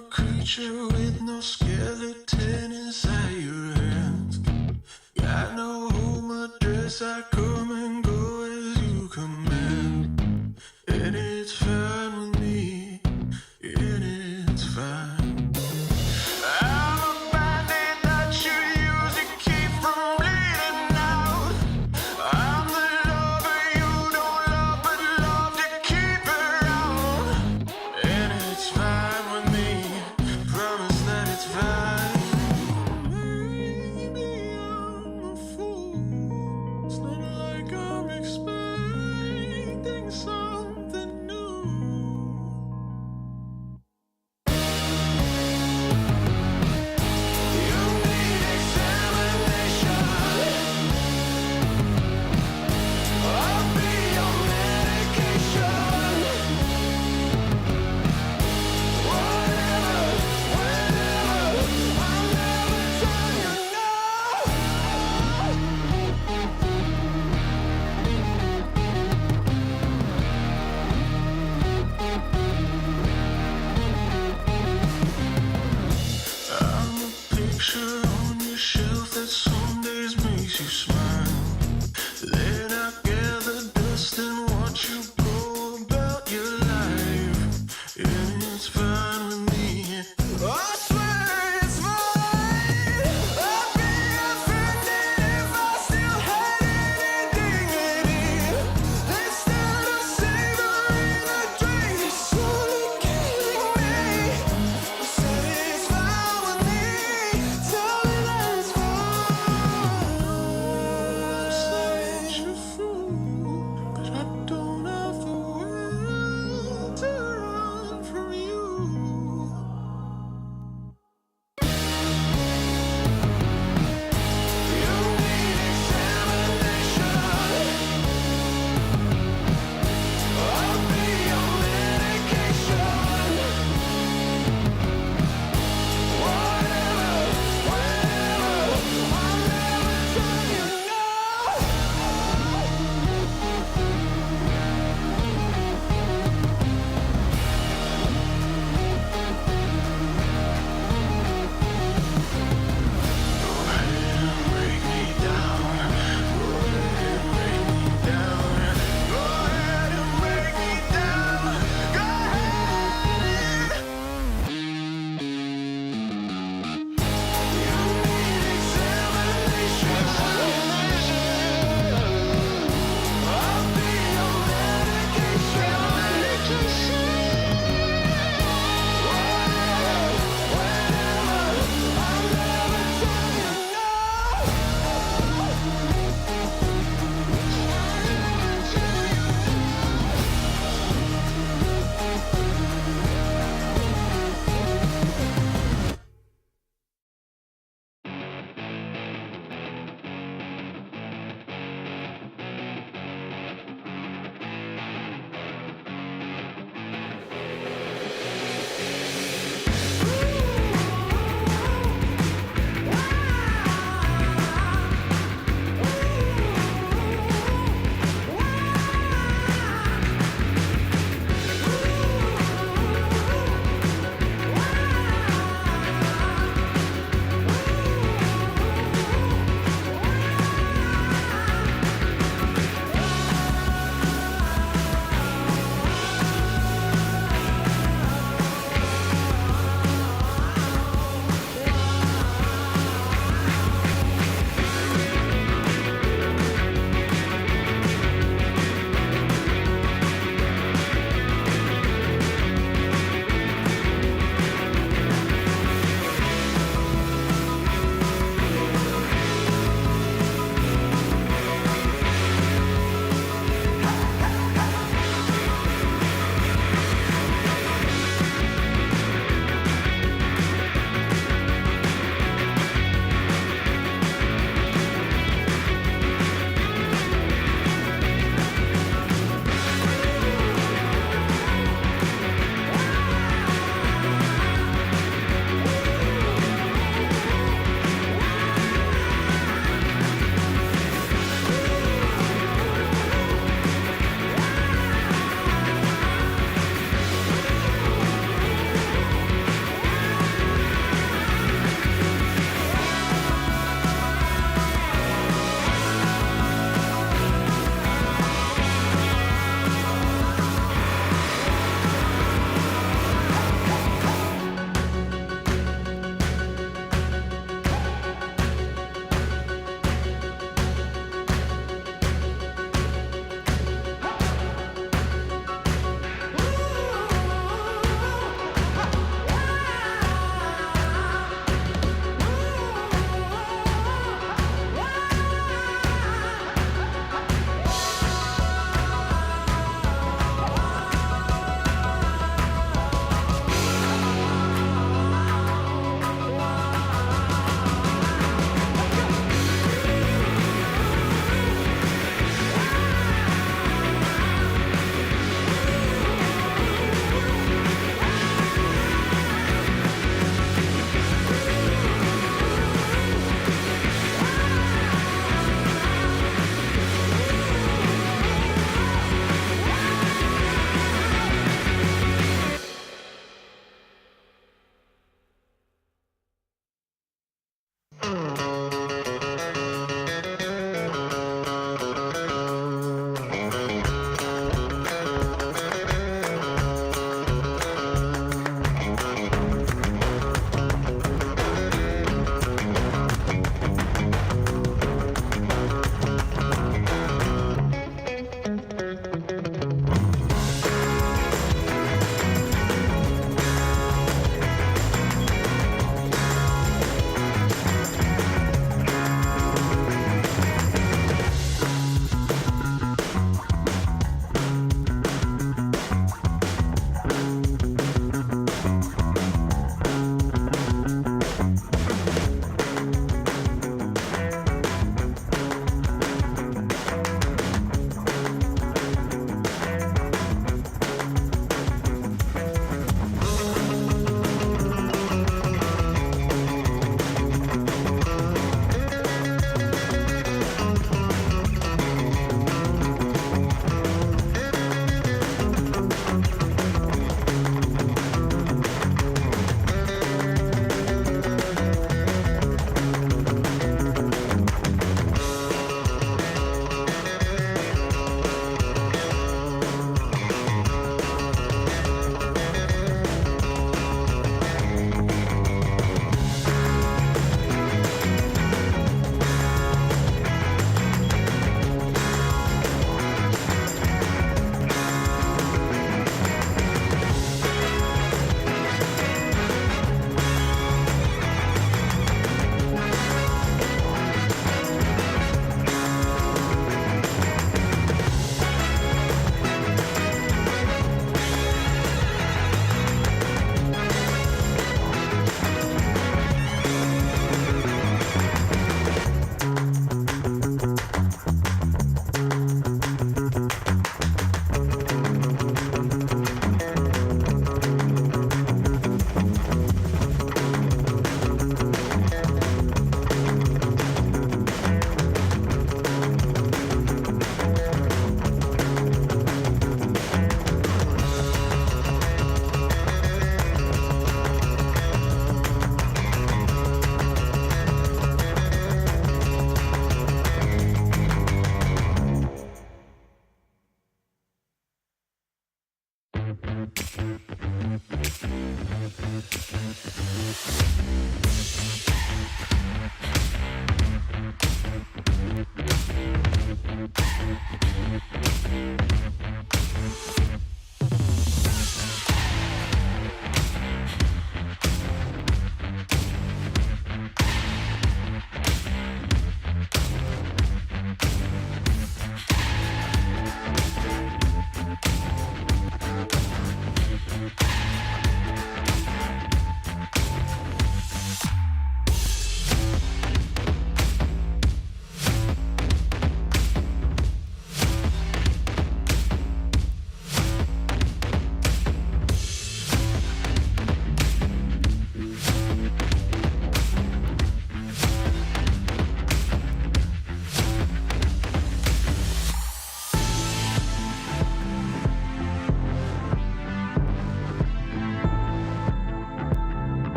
a creature with no skeleton inside your hands. Got no home address, I come and go as you command. And it's fine with me, and it's fine. I'm a bandit that you use to keep from bleeding out. I'm the lover you don't love but love to keep around. And it's fine with me, promise that it's fine. Maybe I'm a fool, it's not like I'm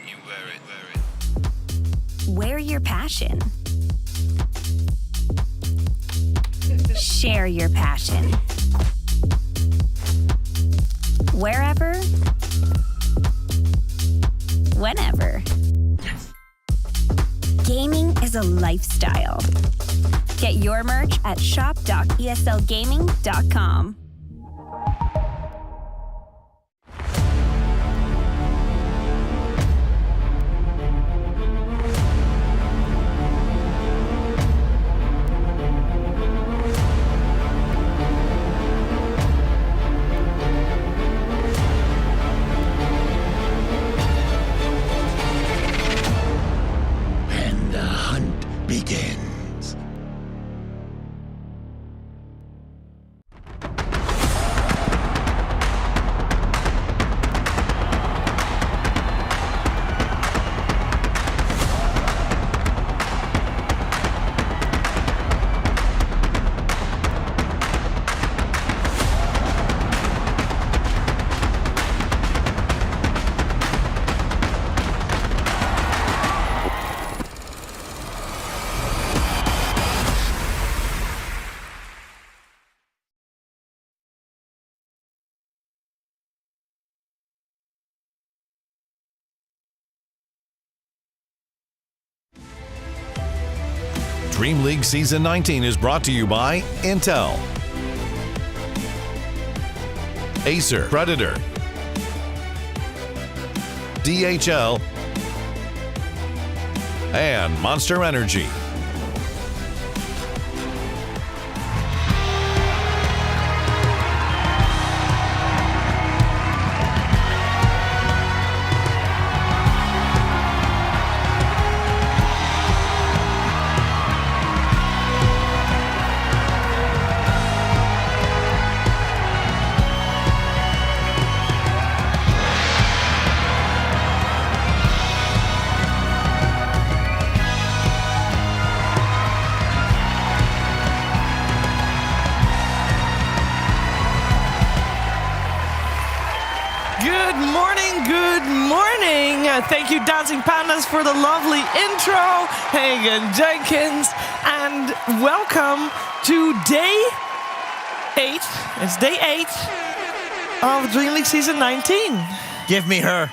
You wear it. Wear your passion. Share your passion. Wherever, whenever. Gaming is a lifestyle. Get your merch at shop.eslgaming.com. And the hunt begins. DreamLeague Season 19 is brought to you by Intel, Acer, Predator, DHL, and Monster Energy. Good morning. Thank you, Dancing Pandas, for the lovely intro. Hagen Jenkins, and welcome to day 8. It's day 8 of DreamLeague Season 19. Give me her.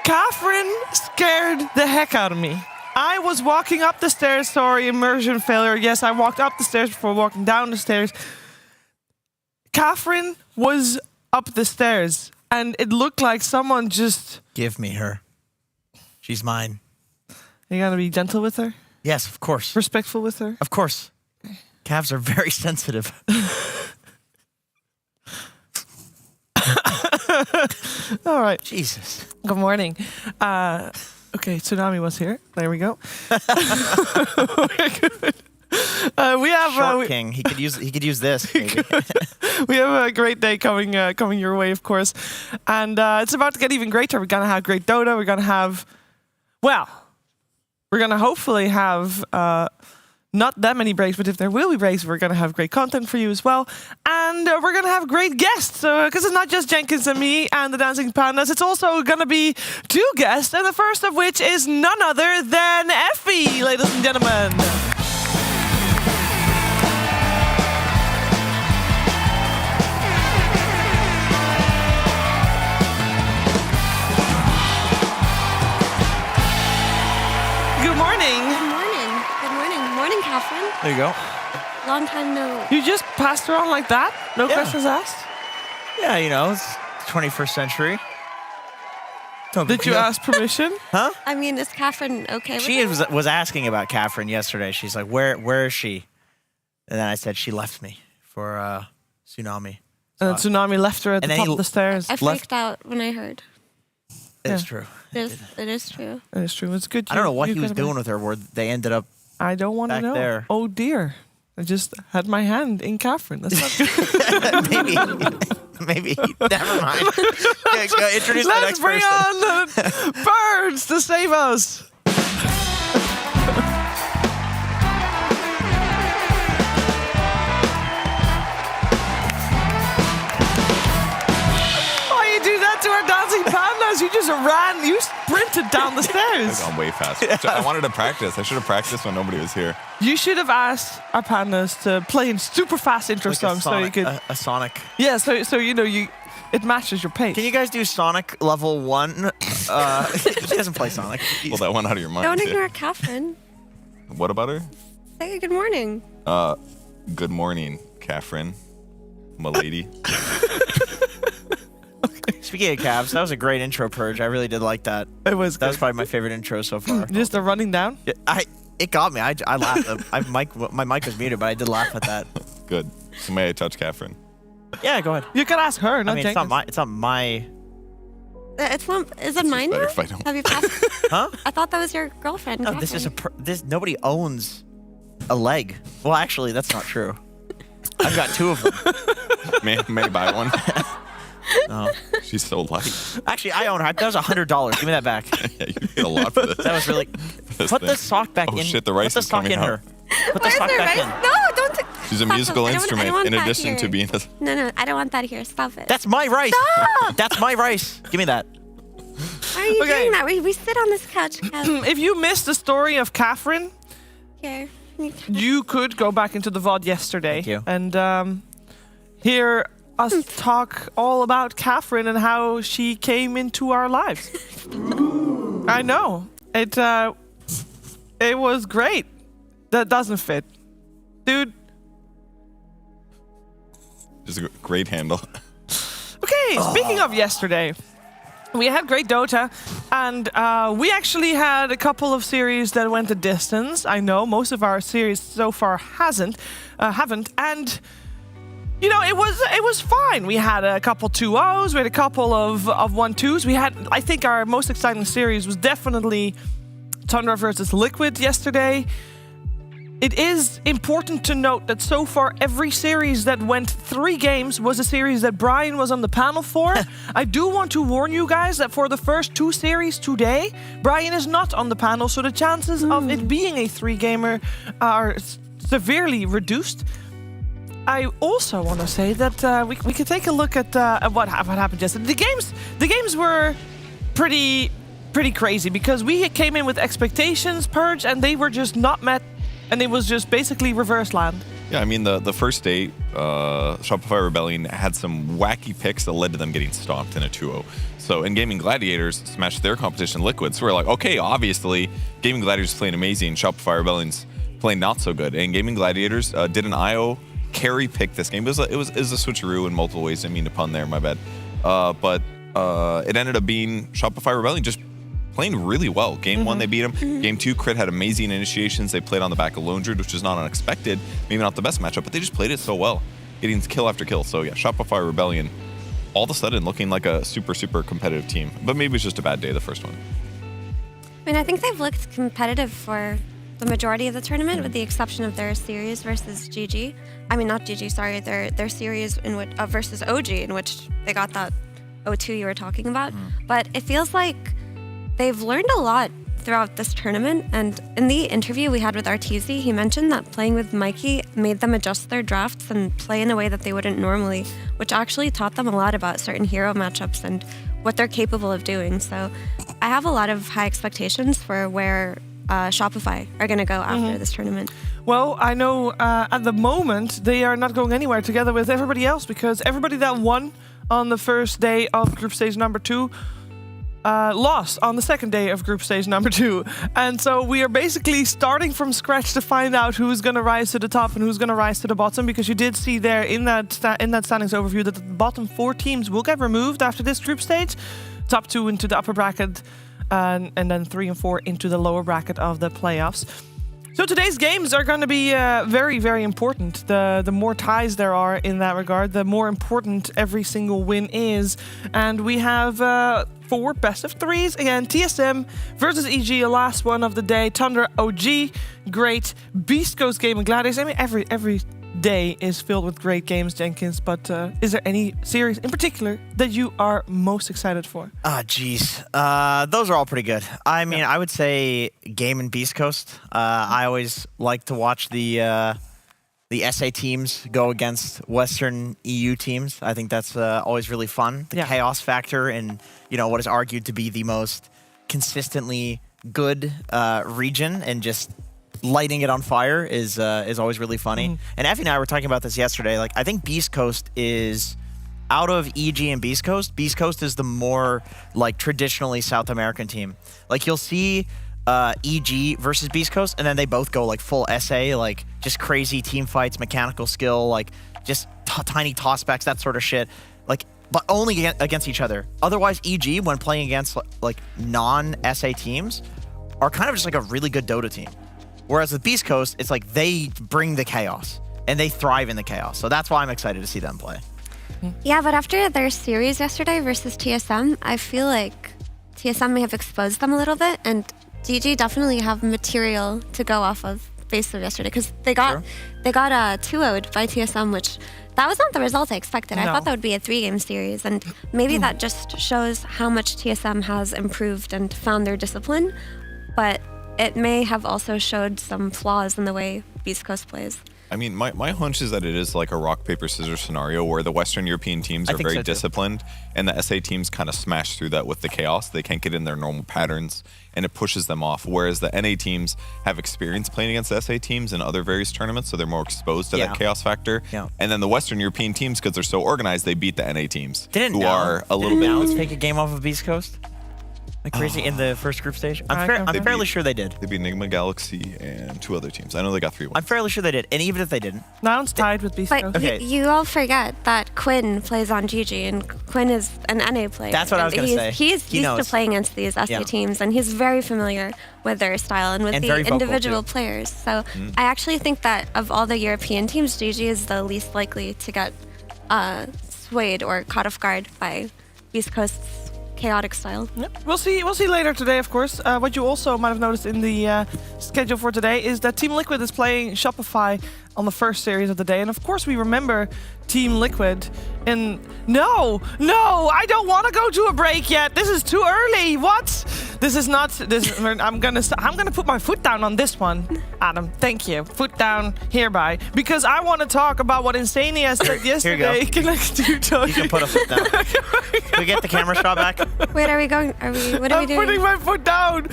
Catherine scared the heck out of me. I was walking up the stairs. Sorry, immersion failure. Yes, I walked up the stairs before walking down the stairs. Catherine was up the stairs, and it looked like someone just... Give me her. She's mine. You gotta be gentle with her? Yes, of course. Respectful with her? Of course. Calves are very sensitive. All right. Jesus. Good morning. Okay, Tsunami was here. There we go. We have Short King. He could use this. Maybe. We have a great day coming your way, of course, and it's about to get even greater. We're gonna have great Dota. We're gonna hopefully have not that many breaks, but if there will be breaks, we're gonna have great content for you as well, and we're gonna have great guests. Because it's not just Jenkins and me and the Dancing Pandas, it's also gonna be 2 guests, and the first of which is none other than Effie, ladies and gentlemen. Good morning. Good morning, Catherine. There you go. Long time no. You just passed her on like that? No questions asked? Yeah, you know, it's 21st century. Did you ask permission? Huh? I mean, is Catherine okay with She it? was asking about Catherine yesterday. She's like, where is she? And then I said she left me for Tsunami. And then Tsunami left her at the then top he of the stairs. I freaked out when I heard. It's Yeah. true. It is true. It's true. It's good. I don't know what he was doing with her where they ended up. I don't want to back know. there. Oh dear. I just had my hand in Catherine. That's not good. maybe. Never mind. Go introduce the Let's next bring person. on the birds to save us. Why you do that to our Dancing Pandas? You just ran. You sprinted down the stairs. I've gone way faster. I wanted to practice. I should have practiced when nobody was here. You should have asked our pandas to play in super fast intro Like songs so you could. a Sonic. Yeah, so you know it matches your pace. Can you guys do Sonic level 1? She doesn't play Sonic. Pull that one out of your mind. Don't too. ignore Catherine. What about her? Say good morning. Good morning, Catherine, m'lady. Speaking of Cavs, that was a great intro, Purge. I really did like that. It was. That was probably my favorite intro so far. Just the running down. It got me. I laughed. My mic was muted, but I did laugh at that. Good. So may I touch Catherine? Yeah, go ahead. You can ask her, not I mean, Jenkins. it's not my. It's not. Is it mine better now? if I don't. Have you passed? Huh? I thought that was your girlfriend. No, this is Catherine. nobody owns a leg. Well, actually, that's not true. I've got 2 of them. May I buy one? No. She's so light. Actually, I own her. That was $100. Give me that back. Yeah, you paid a lot for this. That was really. this Put the thing. sock back Oh in. shit, the rice Put the is sock coming in out. her. Put the Why is sock there back rice? in. No, don't. She's a Stop, musical I don't instrument want in that addition here. to being a... No, I don't want that here. Stop it. That's my rice. Stop! That's my rice. Give me that. Why are you Okay. doing that? We sit on this couch. Kev. If you missed the story of Catherine, Here. you could go back into the VOD yesterday Thank you. and hear us talk all about Catherine and how she came into our lives. I know. It was great. That doesn't fit. Dude. Just a great handle. Okay, speaking of yesterday, we had great Dota, and we actually had a couple of series that went the distance. I know most of our series so far haven't, and you know it was fine. We had a couple 2-0s, we had a couple of 1-2s. We had, I think, our most exciting series was definitely Tundra versus Liquid yesterday. It is important to note that so far every series that went 3 games was a series that Brian was on the panel for. I do want to warn you guys that for the first 2 series today, Brian is not on the panel, so the chances of it being a 3-gamer are severely reduced. I also want to say that we could take a look at what happened yesterday. The games were pretty crazy because we came in with expectations, Purge, and they were just not met. And it was just basically reverse land. Yeah, I mean, the first day, Shopify Rebellion had some wacky picks that led to them getting stomped in a 2-0. So, and Gaming Gladiators smashed their competition, Liquid. So we're like, okay, obviously, Gaming Gladiators is playing amazing. Shopify Rebellion's playing not so good. And Gaming Gladiators did an IO carry pick this game. It was a switcheroo in multiple ways. I didn't mean to pun there, my bad. But it ended up being Shopify Rebellion just playing really well. Game 1, they beat him. Game 2, Crit had amazing initiations. They played on the back of Lone Druid, which was not unexpected. Maybe not the best matchup, but they just played it so well, getting kill after kill. So yeah, Shopify Rebellion, all of a sudden looking like a super competitive team. But maybe it's just a bad day, the first one. I mean, I think they've looked competitive for the majority of the tournament, with the exception of their series versus GG. I mean, not GG, sorry. Their series in which versus OG, in which they got that 0-2 you were talking about. But it feels like they've learned a lot throughout this tournament, and in the interview we had with Arteezy, he mentioned that playing with Mikey made them adjust their drafts and play in a way that they wouldn't normally, which actually taught them a lot about certain hero matchups and what they're capable of doing. So I have a lot of high expectations for where Shopify are going to go after this tournament. Well, I know at the moment they are not going anywhere together with everybody else, because everybody that won on the first day of group stage number 2 lost on the second day of group stage number 2. And so we are basically starting from scratch to find out who's going to rise to the top and who's going to rise to the bottom, because you did see there in that standings overview that the bottom 4 teams will get removed after this group stage. Top 2 into the upper bracket, and then 3 and 4 into the lower bracket of the playoffs. So today's games are going to be very, very important. The more ties there are in that regard, the more important every single win is. And we have 4 best of 3s. Again, TSM versus EG, the last one of the day. Tundra OG, great. Beast Coast Gaming Gladiators. I mean, every day is filled with great games, Jenkins. But is there any series in particular that you are most excited for? Geez. Those are all pretty good. I mean, I would say Game and Beast Coast. I always like to watch the the SA teams go against Western EU teams. I think that's always really fun. The chaos factor in what is argued to be the most consistently good region, and just lighting it on fire is always really funny. And Effie and I were talking about this yesterday. Like, I think Beast Coast is, out of EG and Beast Coast is the more like traditionally South American team. Like, you'll see EG versus Beast Coast, and then they both go like full SA, like just crazy team fights, mechanical skill, like just tiny tossbacks, that sort of shit. Like, but only against each other. Otherwise, EG, when playing against like non-SA teams, are kind of just like a really good Dota team. Whereas with Beast Coast, it's like they bring the chaos and they thrive in the chaos. So that's why I'm excited to see them play. Yeah, but after their series yesterday versus TSM, I feel like TSM may have exposed them a little bit, and DG definitely have material to go off of based on yesterday, because they got 2-0'd by TSM, which that was not the result I expected. I thought that would be a 3-game series, and maybe that just shows how much TSM has improved and found their discipline, but it may have also showed some flaws in the way Beast Coast plays. I mean, my hunch is that it is like a rock, paper, scissors scenario where the Western European teams are very disciplined, and the SA teams kind of smash through that with the chaos. They can't get in their normal patterns, and it pushes them off. Whereas the NA teams have experience playing against the SA teams in other various tournaments, so they're more exposed to that chaos factor. Yeah. And then the Western European teams, because they're so organized, they beat the NA teams, are a little bit. Let's take a game off of Beast Coast. Like crazy in the first group stage? I'm fairly sure they did. They beat Enigma Galaxy and 2 other teams. I know they got 3 wins. I'm fairly sure they did. And even if they didn't. Now it's tied with Beast Coast. But you all forget that Quinn plays on GG, and Quinn is an NA player. That's what I was going to say. He's used to playing against these SA teams, and he's very familiar with their style and with the individual players. So I actually think that of all the European teams, GG is the least likely to get swayed or caught off guard by Beast Coast's chaotic style. Yep. We'll see later today, of course. What you also might have noticed in the schedule for today is that Team Liquid is playing Shopify on the first series of the day. And of course we remember Team Liquid. And no, I don't want to go to a break yet. This is too early. What? This is not this. I'm gonna put my foot down on this one, Adam. Thank you. Foot down hereby, because I want to talk about what Insania said yesterday. You can put a foot down. Can we get the camera shot back? Wait, are we going? What are we doing? I'm putting my foot down.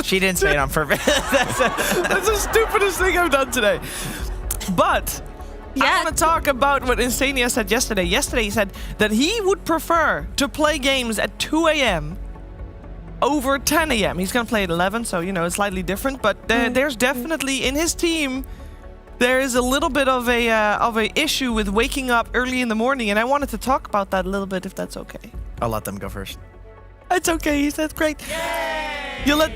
She didn't say it on purpose. That's the stupidest thing I've done today. But I want to talk about what Insania said yesterday. Yesterday he said that he would prefer to play games at 2 a.m. over 10 a.m. He's going to play at 11, so, it's slightly different. But there's definitely, in his team, there is a little bit of a issue with waking up early in the morning. And I wanted to talk about that a little bit, if that's okay. I'll let them go first. It's okay, he said, great. Yay! I'll let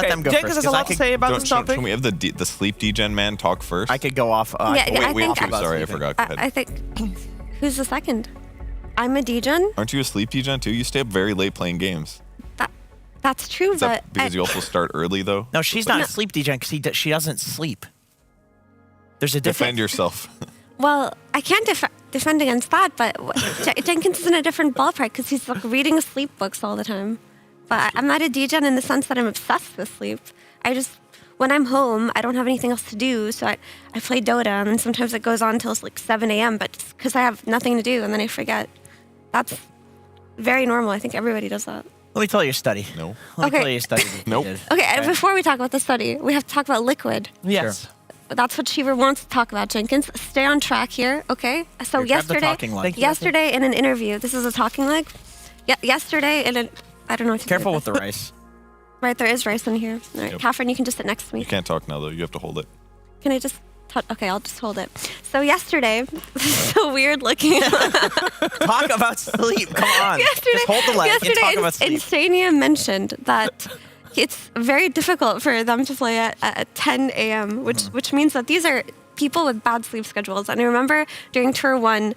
them go Jenkins first. has a lot to say about this topic. Can we have the sleep degen man talk first? I could go off. Sorry, I forgot. Go ahead. I think, who's the second? I'm a degen. Aren't you a sleep degen too? You stay up very late playing games. That's true, but because you also start early though. No, she's not a sleep degen because she doesn't sleep. There's a difference. Defend yourself. Well, I can't defend against that, but Jenkins is in a different ballpark because he's like reading sleep books all the time. But I'm not a degen in the sense that I'm obsessed with sleep. When I'm home, I don't have anything else to do, so I play Dota, and then sometimes it goes on until like 7 a.m., but because I have nothing to do, and then I forget. That's very normal. I think everybody does that. Let me tell you a study. No. Let me tell you a study. Nope. Okay, before we talk about the study, we have to talk about Liquid. Yes. Sure. That's what Cheever wants to talk about, Jenkins. Stay on track here, okay? So yesterday in an interview, this is a talking leg. Yesterday in an, I don't know what to Careful with the rice. Right, there is rice in here. All right, Catherine, you can just sit next to me. You can't talk now though. You have to hold it. Can I just? Okay, I'll just hold it. So yesterday, this is so weird looking. Talk about sleep. Come on. Just hold the leg and talk about sleep. Insania mentioned that it's very difficult for them to play at 10 a.m., which means that these are people with bad sleep schedules. And I remember during Tour 1,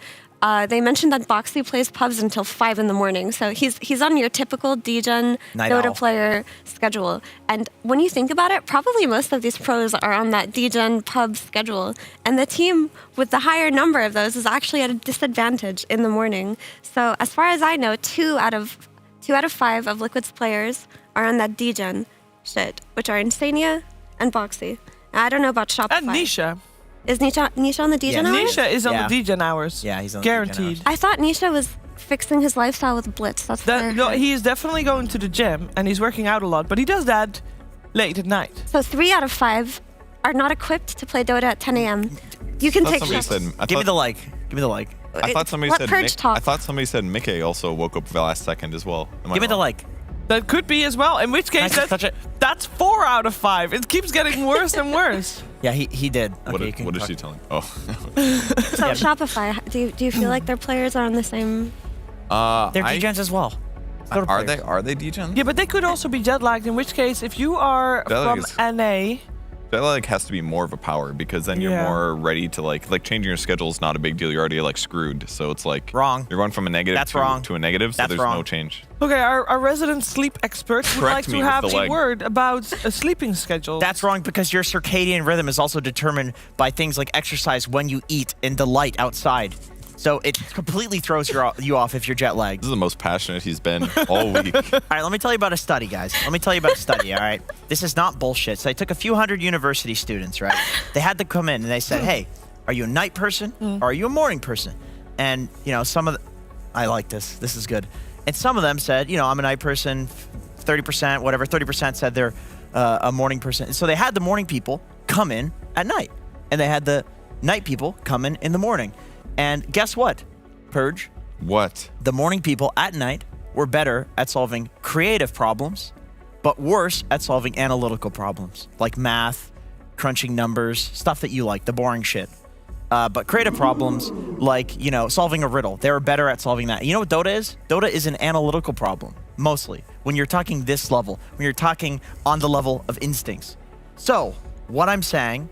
they mentioned that Boxy plays pubs until 5 in the morning. So he's on your typical degen Dota player schedule. And when you think about it, probably most of these pros are on that degen pub schedule. And the team with the higher number of those is actually at a disadvantage in the morning. So as far as I know, 2 out of 5 of Liquid's players are on that degen shit, which are Insania and Boxy. I don't know about Shopify. And Nisha. Is Nisha on the DJ hours? Nisha is on Yeah. the DJ hours. Yeah, he's on the DJ guaranteed. hours. I thought Nisha was fixing his lifestyle with Blitz. That's No, he is definitely going to the gym and he's working out a lot, but he does that late at night. So 3 out of 5 are not equipped to play Dota at 10 a.m. You can take Somebody shots. said. Give me the like. Give me the like. I thought somebody Let said. Purge talk. I thought somebody said Mickey also woke up for the last second as well. Am I Give me the wrong? like. That could be as well. In which I case, just touch it? that's 4 out of 5. It keeps getting worse and worse. Yeah, he did. Okay, What, you can what is talk. she telling? Oh. So Shopify, do you feel like their players are on the same? They're degens as well. Dota Are players. they? Are they degens? Yeah, but they could also be jet lagged. In which case, if you are Jet lag from is- NA, That like has to be more of a power because then you're Yeah. more ready to like changing your schedule is not a big deal. You're already like screwed. So it's like Wrong. You're going from a negative That's to, wrong. to a negative. So That's there's wrong. no change. okay, our resident sleep expert would Correct like to me with have the a leg. word about a sleeping schedule. That's wrong because your circadian rhythm is also determined by things like exercise, when you eat, and the light outside. So it completely throws you off if you're jet lagged. This is the most passionate he's been all week. All right, let me tell you about a study, guys. Let me tell you about a study, all right? This is not bullshit. So they took a few hundred university students, right? They had to come in and they said, hey, are you a night person or are you a morning person? And, you know, I like this. This is good. And some of them said, you know, I'm a night person, 30%, whatever. 30% said they're a morning person. So they had the morning people come in at night. And they had the night people come in the morning. And guess what, Purge? What? The morning people at night were better at solving creative problems, but worse at solving analytical problems, like math, crunching numbers, stuff that you like, the boring shit. But creative problems, like, you know, solving a riddle, they were better at solving that. You know what Dota is? Dota is an analytical problem, mostly. When you're talking this level, when you're talking on the level of instincts. So, what I'm saying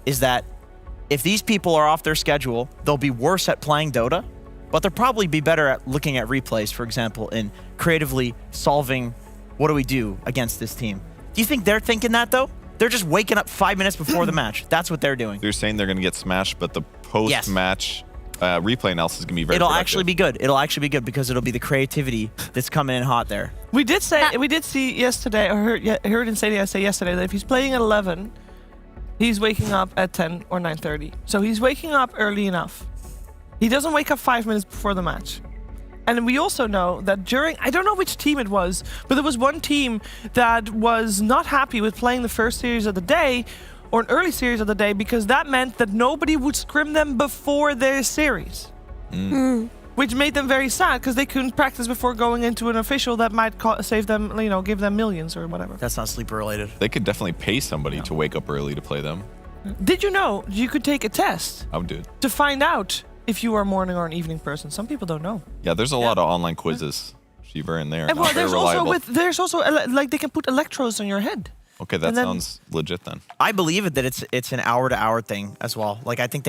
is that if these people are off their schedule, they'll be worse at playing Dota, but they'll probably be better at looking at replays, for example, and creatively solving what do we do against this team. Do you think they're thinking that, though? They're just waking up 5 minutes before the match. That's what they're doing. You're saying they're going to get smashed, but the post-match replay analysis is going to be very It'll productive. actually be good. It'll actually be good because it'll be the creativity that's coming in hot there. we did see yesterday, or heard Insania say yesterday that if he's playing at 11, he's waking up at 10 or 9:30. So he's waking up early enough. He doesn't wake up 5 minutes before the match. And we also know that I don't know which team it was, but there was one team that was not happy with playing the first series of the day or an early series of the day because that meant that nobody would scrim them before their series. Which made them very sad because they couldn't practice before going into an official that might save them, you know, give them millions or whatever. That's not sleep related. They could definitely pay somebody to wake up early to play them. Did you know you could take a test I would do it. to find out if you are a morning or an evening person? Some people don't know. Yeah, there's a lot of online quizzes. Shiva in there. And not well, very reliable. there's also like they can put electrodes on your head. Okay, that and then- sounds legit then. I believe it that it's an hour-to-hour thing as well. Like, I think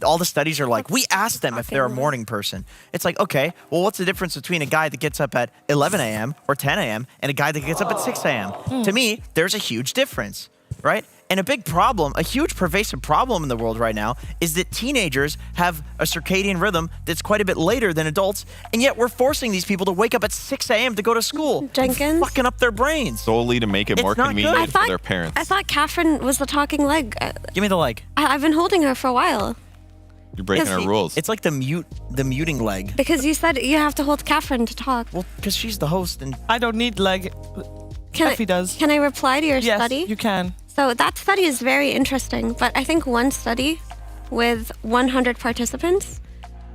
all the studies are like, we asked them if they're a morning person. It's like, okay, well, what's the difference between a guy that gets up at 11 a.m. or 10 a.m. and a guy that gets up at 6 a.m.? To me, there's a huge difference, right? And a big problem, a huge pervasive problem in the world right now is that teenagers have a circadian rhythm that's quite a bit later than adults, and yet we're forcing these people to wake up at 6 a.m. to go to school. Jenkins? Fucking up their brains. Solely to make it It's more not good. convenient for their parents. I thought Catherine was the talking leg. Give me the leg. I've been holding her for a while You're breaking Yes, our rules. It's like the muting leg. because you said you have to hold Catherine to talk. Well, because she's the host and I don't need leg. Can Effie does. Can I reply to your Yes, study? you can. So that study is very interesting, but I think one study with 100 participants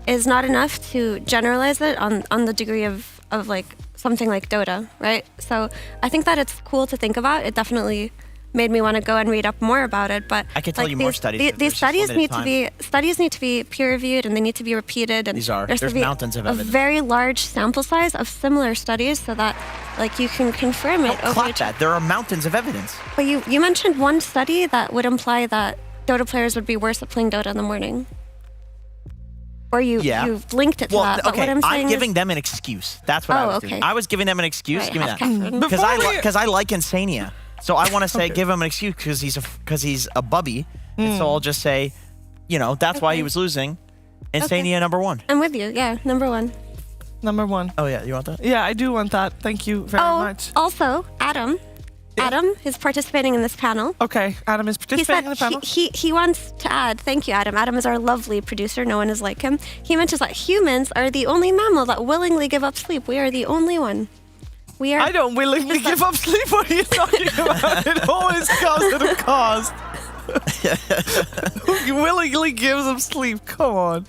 is not enough to generalize it on the degree of like something like Dota, right? So I think that it's cool to think about. It definitely made me want to go and read up more about it. But I could tell like, you more these, studies, These, but these there's just studies limited need to be peer reviewed and they need to be repeated. And These are. there should There's be mountains of a evidence. very large sample size of similar studies so that like you can confirm it don't over clap each that. There are mountains of evidence. But you mentioned one study that would imply that Dota players would be worse at playing Dota in the morning. Or you've linked it to that. But okay, what I'm saying giving is, them an excuse. That's what I was doing. okay. I was giving them an excuse. Right, Give me have that. Catherine. Because I like Insania. So I want to say give him an excuse because he's a bubby. And so I'll just say, you know, that's why he Okay. was losing. Insania number one. I'm with you. Yeah, number one. Number one. Oh yeah, you want that? Yeah, I do want that. Thank you very much. Also, Adam, Adam is participating in this panel. Okay, Adam is He participating said in the panel. he wants to add, thank you, Adam. Adam is our lovely producer. No one is like him. He mentions that humans are the only mammal that willingly give up sleep. We are the only one. We are. I don't willingly give up sleep. What are you talking about? It always comes at a cost. Who willingly gives up sleep? Come on.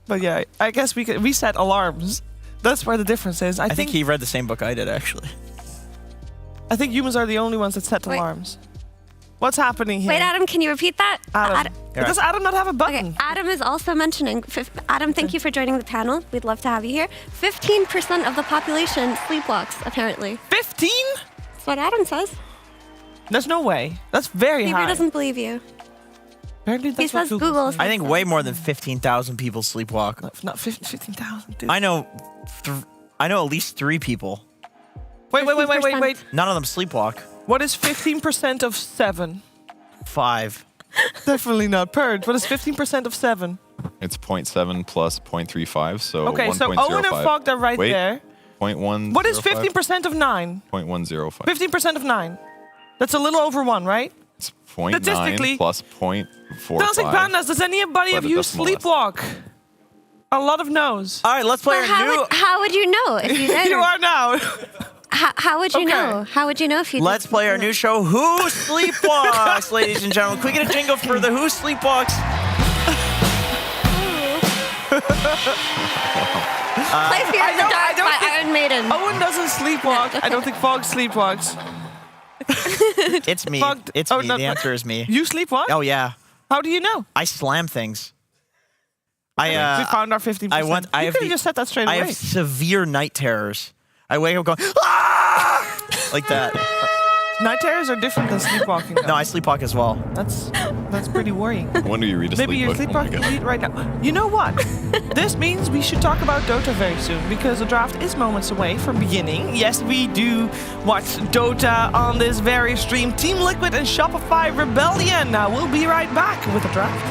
But yeah, I guess we set alarms. That's where the difference is. I think he read the same book I did, actually. I think humans are the only ones that set alarms. What's happening here? Wait, Adam, can you repeat that? Adam. Does Adam not have a button? Okay, Adam is also mentioning. Adam, thank you for joining the panel. We'd love to have you here. 15% of the population sleepwalks, apparently. 15? That's what Adam says. There's no way. That's very Bieber high. doesn't believe you. Apparently that's He what says Google. says. I think way more than 15,000 people sleepwalk. Not 15,000, dude. I know at least 3 people. Wait. 15%. None of them sleepwalk. What is 15% of 7? 5. Definitely not. Purge. What is 15% of 7? It's 0.7 plus 0.35, so Okay, so 1.05. Owen and Fogg are right Wait, there. 0.1. What is 15% of 9? 0.105. 15% of 9. That's a little over 1, right? It's 0.9 Statistically- plus 0.45. Dancing Pandas, does anybody But of it you decimal less. sleepwalk? A lot of no's. All right, let's play But our new. how would you know if you did? You or- are now. How would you Okay. know? How would you know if you? Let's did? play our new show, Who Sleepwalks, ladies and gentlemen. Can we get a jingle for the Who Sleepwalks? Play Fear I of the don't- I Dark don't by think- Iron Maiden. Owen doesn't sleepwalk. I don't think Fogg sleepwalks. It's me. Fucked. It's Oh, me. not- The answer is me. You sleepwalk? Oh yeah, How do you know? I slam things. We found our 15%. I You have could have the- just said that straight I away. have severe night terrors. I wake up going ah! like that. Night terrors are different than sleepwalking. No, I sleepwalk as well. That's pretty worrying. I wonder you read a Maybe sleep you're book. Oh my sleepwalking God. right now. You know what? This means we should talk about Dota very soon because the draft is moments away from beginning. Yes, we do watch Dota on this very stream. Team Liquid and Shopify Rebellion. Now we'll be right back with the draft.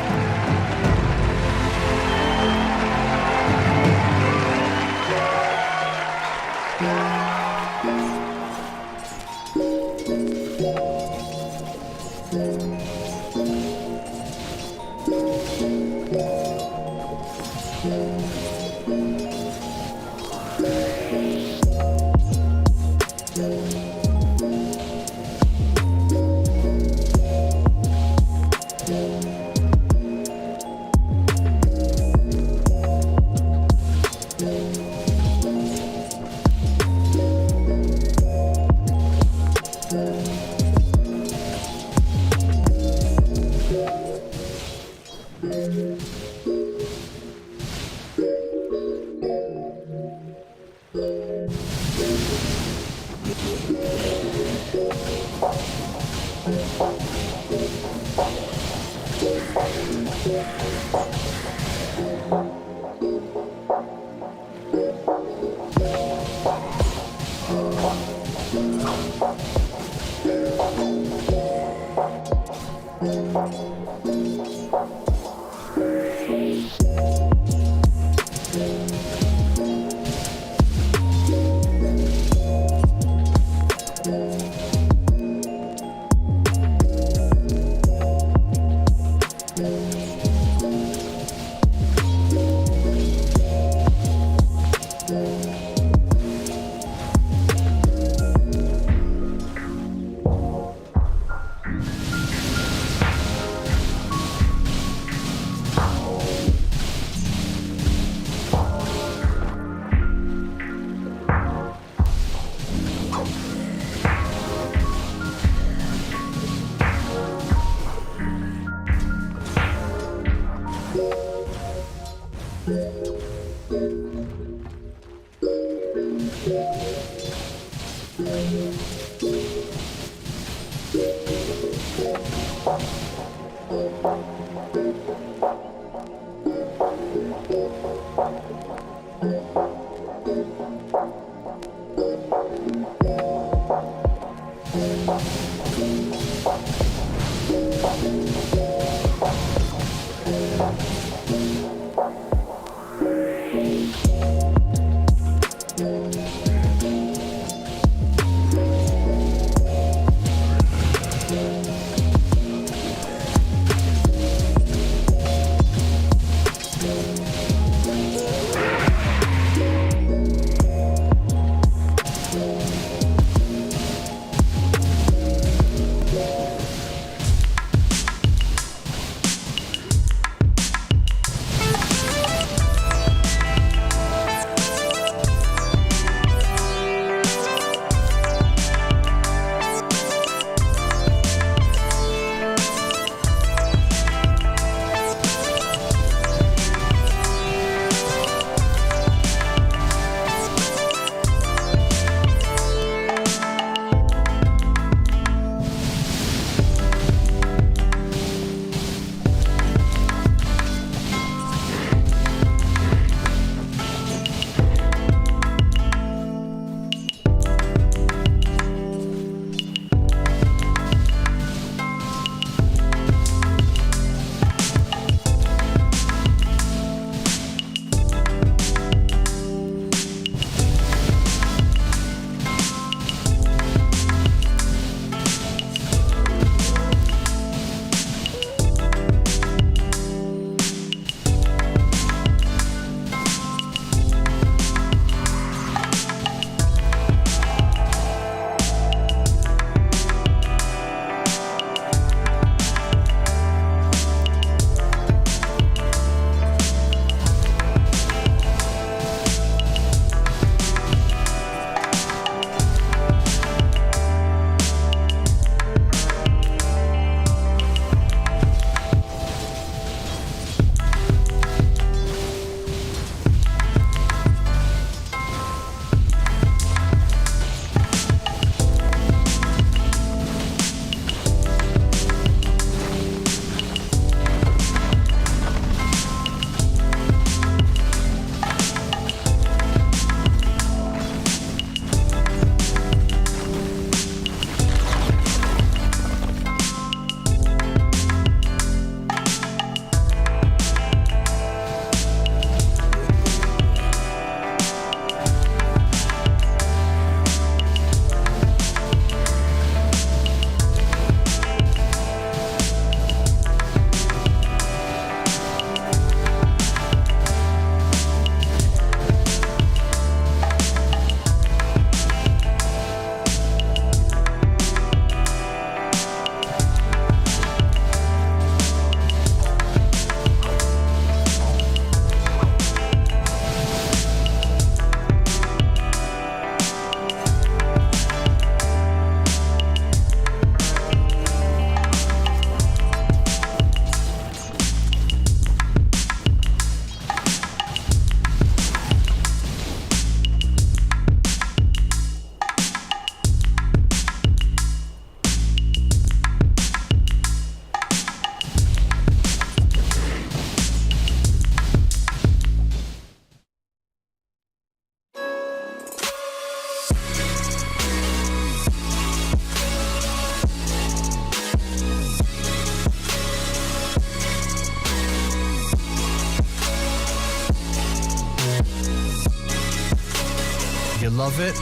love it,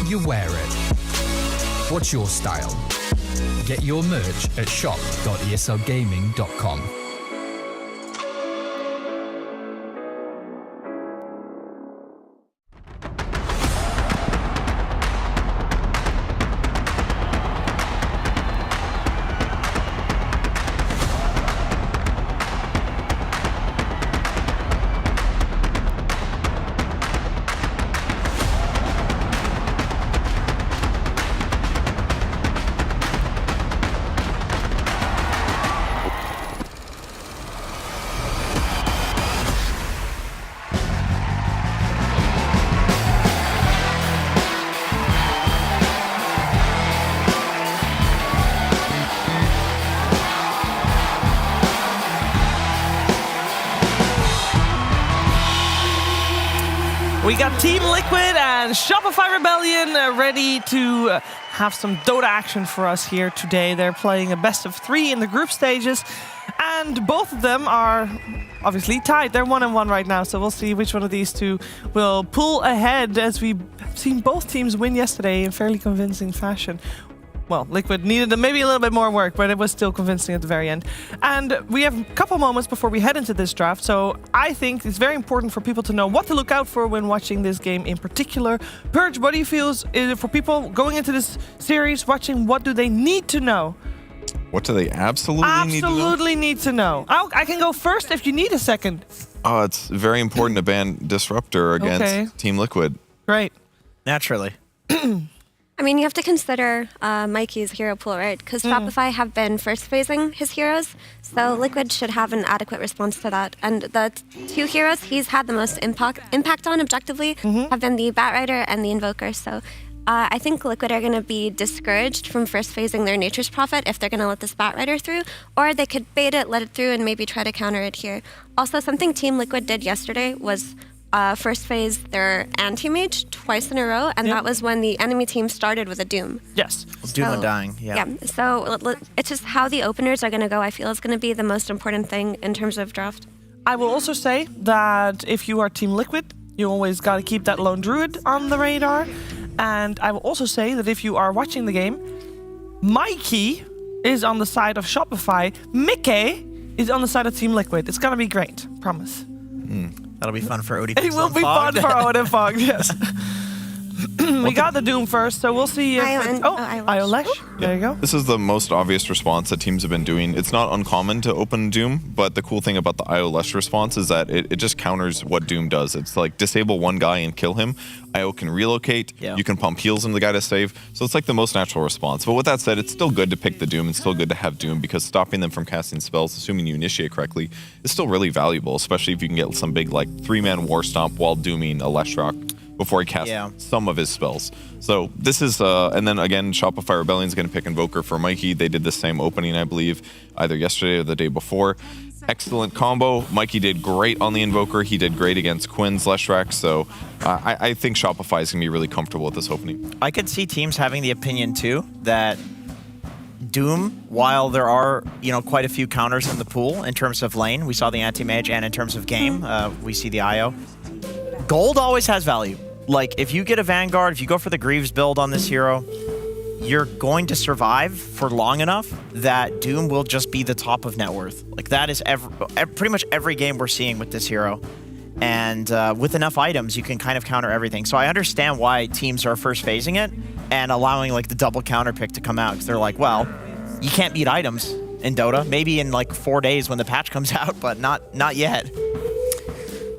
you wear it. What's your style? Get your merch at shop.eslgaming.com. We got Team Liquid and Shopify Rebellion ready to have some Dota action for us here today. They're playing a best of 3 in the group stages, and both of them are obviously tied. They're 1-1 right now, so we'll see which one of these two will pull ahead, as we've seen both teams win yesterday in fairly convincing fashion. Well, Liquid needed maybe a little bit more work, but it was still convincing at the very end. And we have a couple moments before we head into this draft, so I think it's very important for people to know what to look out for when watching this game in particular. Purge, what do you feel is for people going into this series, watching, what do they need to know? What do they absolutely need to know? Absolutely need to know. I can go first if you need a second. Oh, it's very important to ban Disruptor against Team Liquid. Great. Naturally. I mean, you have to consider Mikey's hero pool, right? Because Shopify have been first phasing his heroes, so Liquid should have an adequate response to that. And the 2 heroes he's had the most impact on objectively have been the Batrider and the Invoker. So I think Liquid are going to be discouraged from first phasing their Nature's Prophet if they're going to let this Batrider through, or they could bait it, let it through, and maybe try to counter it here. Also, something Team Liquid did yesterday was first phase their anti-mage twice in a row, and that was when the enemy team started with a Doom. Yes. Doom and dying, yeah. So it's just how the openers are going to go, I feel, is going to be the most important thing in terms of draft. I will also say that if you are Team Liquid, you always got to keep that lone druid on the radar. And I will also say that if you are watching the game, Mikey is on the side of Shopify, Mickey is on the side of Team Liquid. It's going to be great, promise. That'll be fun for Odie. It will be fun for Odin Fog, yes. We got the Doom first, so we'll see if... Iolash. There you go. This is the most obvious response that teams have been doing. It's not uncommon to open Doom, but the cool thing about the Iolash response is that it just counters what Doom does. It's like disable one guy and kill him. IO can relocate. Yeah. You can pump heals into the guy to save. So it's like the most natural response. But with that said, it's still good to pick the Doom. It's still good to have Doom because stopping them from casting spells, assuming you initiate correctly, is still really valuable, especially if you can get some big like 3-man War Stomp while dooming a Leshrock before he casts some of his spells. So this is, and then again, Shopify Rebellion is going to pick Invoker for Mikey. They did the same opening, I believe, either yesterday or the day before. Excellent combo. Mikey did great on the Invoker. He did great against Quinn's Leshrac. So I think Shopify is going to be really comfortable with this opening. I could see teams having the opinion too that Doom, while there are quite a few counters in the pool in terms of lane, we saw the anti-mage, and in terms of game, we see the IO. Gold always has value. Like, if you get a Vanguard, if you go for the Greaves build on this hero, you're going to survive for long enough that Doom will just be the top of net worth. Like, that is pretty much every game we're seeing with this hero. And with enough items, you can kind of counter everything. So I understand why teams are first phasing it and allowing, like, the double counter pick to come out. Because they're like, well, you can't beat items in Dota. Maybe in, like, 4 days when the patch comes out, but not yet.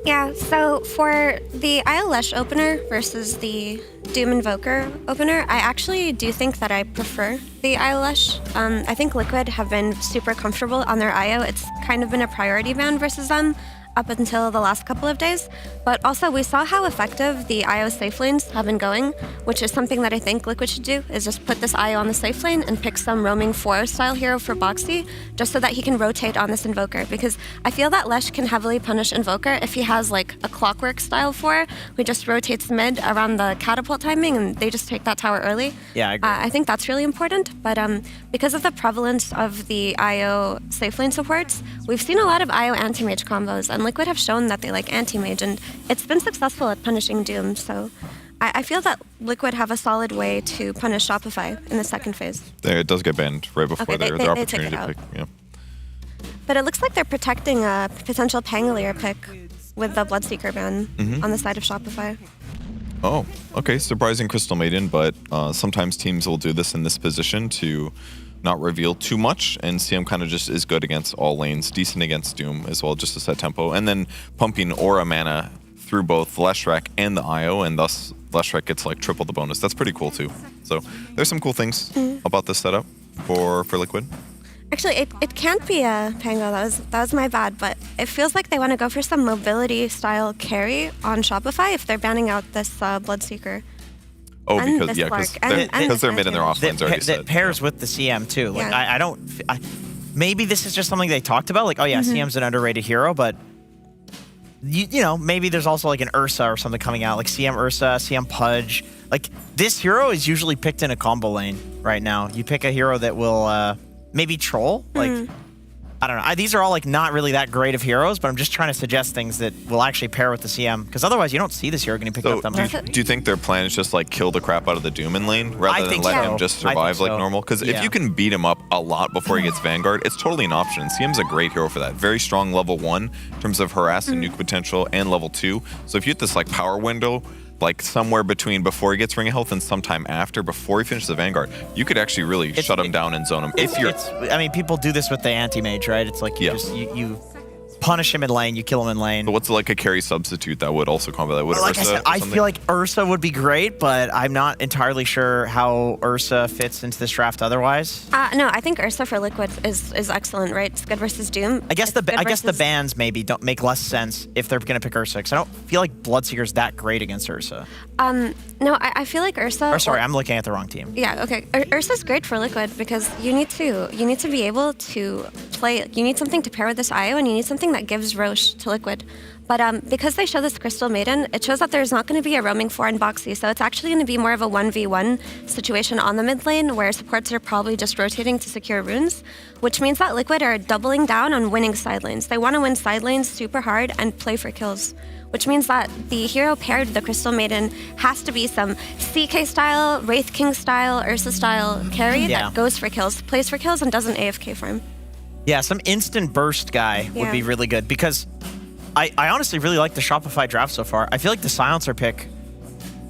Yeah, so for the Iolash opener versus the Doom Invoker opener, I actually do think that I prefer the Iolash. I think Liquid have been super comfortable on their IO. It's kind of been a priority ban versus them up until the last couple of days. But also, we saw how effective the IO safe lanes have been going, which is something that I think Liquid should do, is just put this IO on the safe lane and pick some roaming 4-style hero for Boxy, just so that he can rotate on this Invoker. Because I feel that Lesh can heavily punish Invoker if he has like a Clockwork style 4, who just rotates mid around the catapult timing and they just take that tower early. Yeah, I agree. I think that's really important, but because of the prevalence of the IO safe lane supports, we've seen a lot of IO anti-mage combos, and Liquid have shown that they like anti-mage, and it's been successful at punishing Doom, so I feel that Liquid have a solid way to punish Shopify in the second phase. There, it does get banned right before Okay, their they opportunity take to it pick. Yeah. But it looks like they're protecting a potential Pangolier pick with the Bloodseeker ban on the side of Shopify. Oh, okay. Surprising Crystal Maiden, but sometimes teams will do this in this position to not reveal too much, and CM kind of just is good against all lanes, decent against Doom as well, just to set tempo, and then pumping Aura mana through both Leshrac and the IO, and thus Leshrac gets like triple the bonus. That's pretty cool too. So there's some cool things about this setup for Liquid. Actually, it can't be a Pango. That was my bad, but it feels like they want to go for some mobility style carry on Shopify if they're banning out this Bloodseeker. Oh, And because the yeah, Spark, and because the they're mid and their offlane's already set. That pairs with the CM too. Like Yeah. maybe this is just something they talked about. Like, oh yeah, CM's an underrated hero, but you know, maybe there's also like an Ursa or something coming out, like CM Ursa, CM Pudge. Like this hero is usually picked in a combo lane right now. You pick a hero that will maybe troll, like. I don't know. These are all like not really that great of heroes, but I'm just trying to suggest things that will actually pair with the CM, because otherwise you don't see this hero getting picked So up that much. do you think their plan is just like kill the crap out of the Doom in lane rather than think let so. him just I think survive like so. normal? Because Yeah. if you can beat him up a lot before he gets Vanguard, it's totally an option. CM's a great hero for that. Very strong level 1 in terms of harass and nuke potential, and level 2. So if you hit this like power window, like somewhere between before he gets Ring of Health and sometime after, before he finishes the Vanguard, you could actually really shut him down and zone him. If you're I mean, people do this with the anti-mage, right? It's like you punish him in lane, you kill him in lane. But what's like a carry substitute that would also combat that? Would Like Ursa I said, or I something? feel like Ursa would be great, but I'm not entirely sure how Ursa fits into this draft otherwise. No, I think Ursa for Liquid is excellent, right? It's good versus Doom. I guess It's good the versus- bans maybe don't make less sense if they're going to pick Ursa, because I don't feel like Bloodseeker's that great against Ursa. No, I feel like Ursa. Or sorry, I'm looking at the wrong team. Yeah, okay. Ursa's great for Liquid because you need to be able to play. You need something to pair with this IO, and you need something that gives Roche to Liquid. But because they show this Crystal Maiden, it shows that there's not going to be a roaming 4 in Boxy, so it's actually going to be more of a 1v1 situation on the mid lane where supports are probably just rotating to secure runes, which means that Liquid are doubling down on winning side lanes. They want to win side lanes super hard and play for kills, which means that the hero paired with the Crystal Maiden has to be some CK style, Wraith King style, Ursa style carry that goes for kills, plays for kills, and doesn't AFK farm. Yeah, some instant burst guy would be really good, because I honestly really like the Shopify draft so far. I feel like the Silencer pick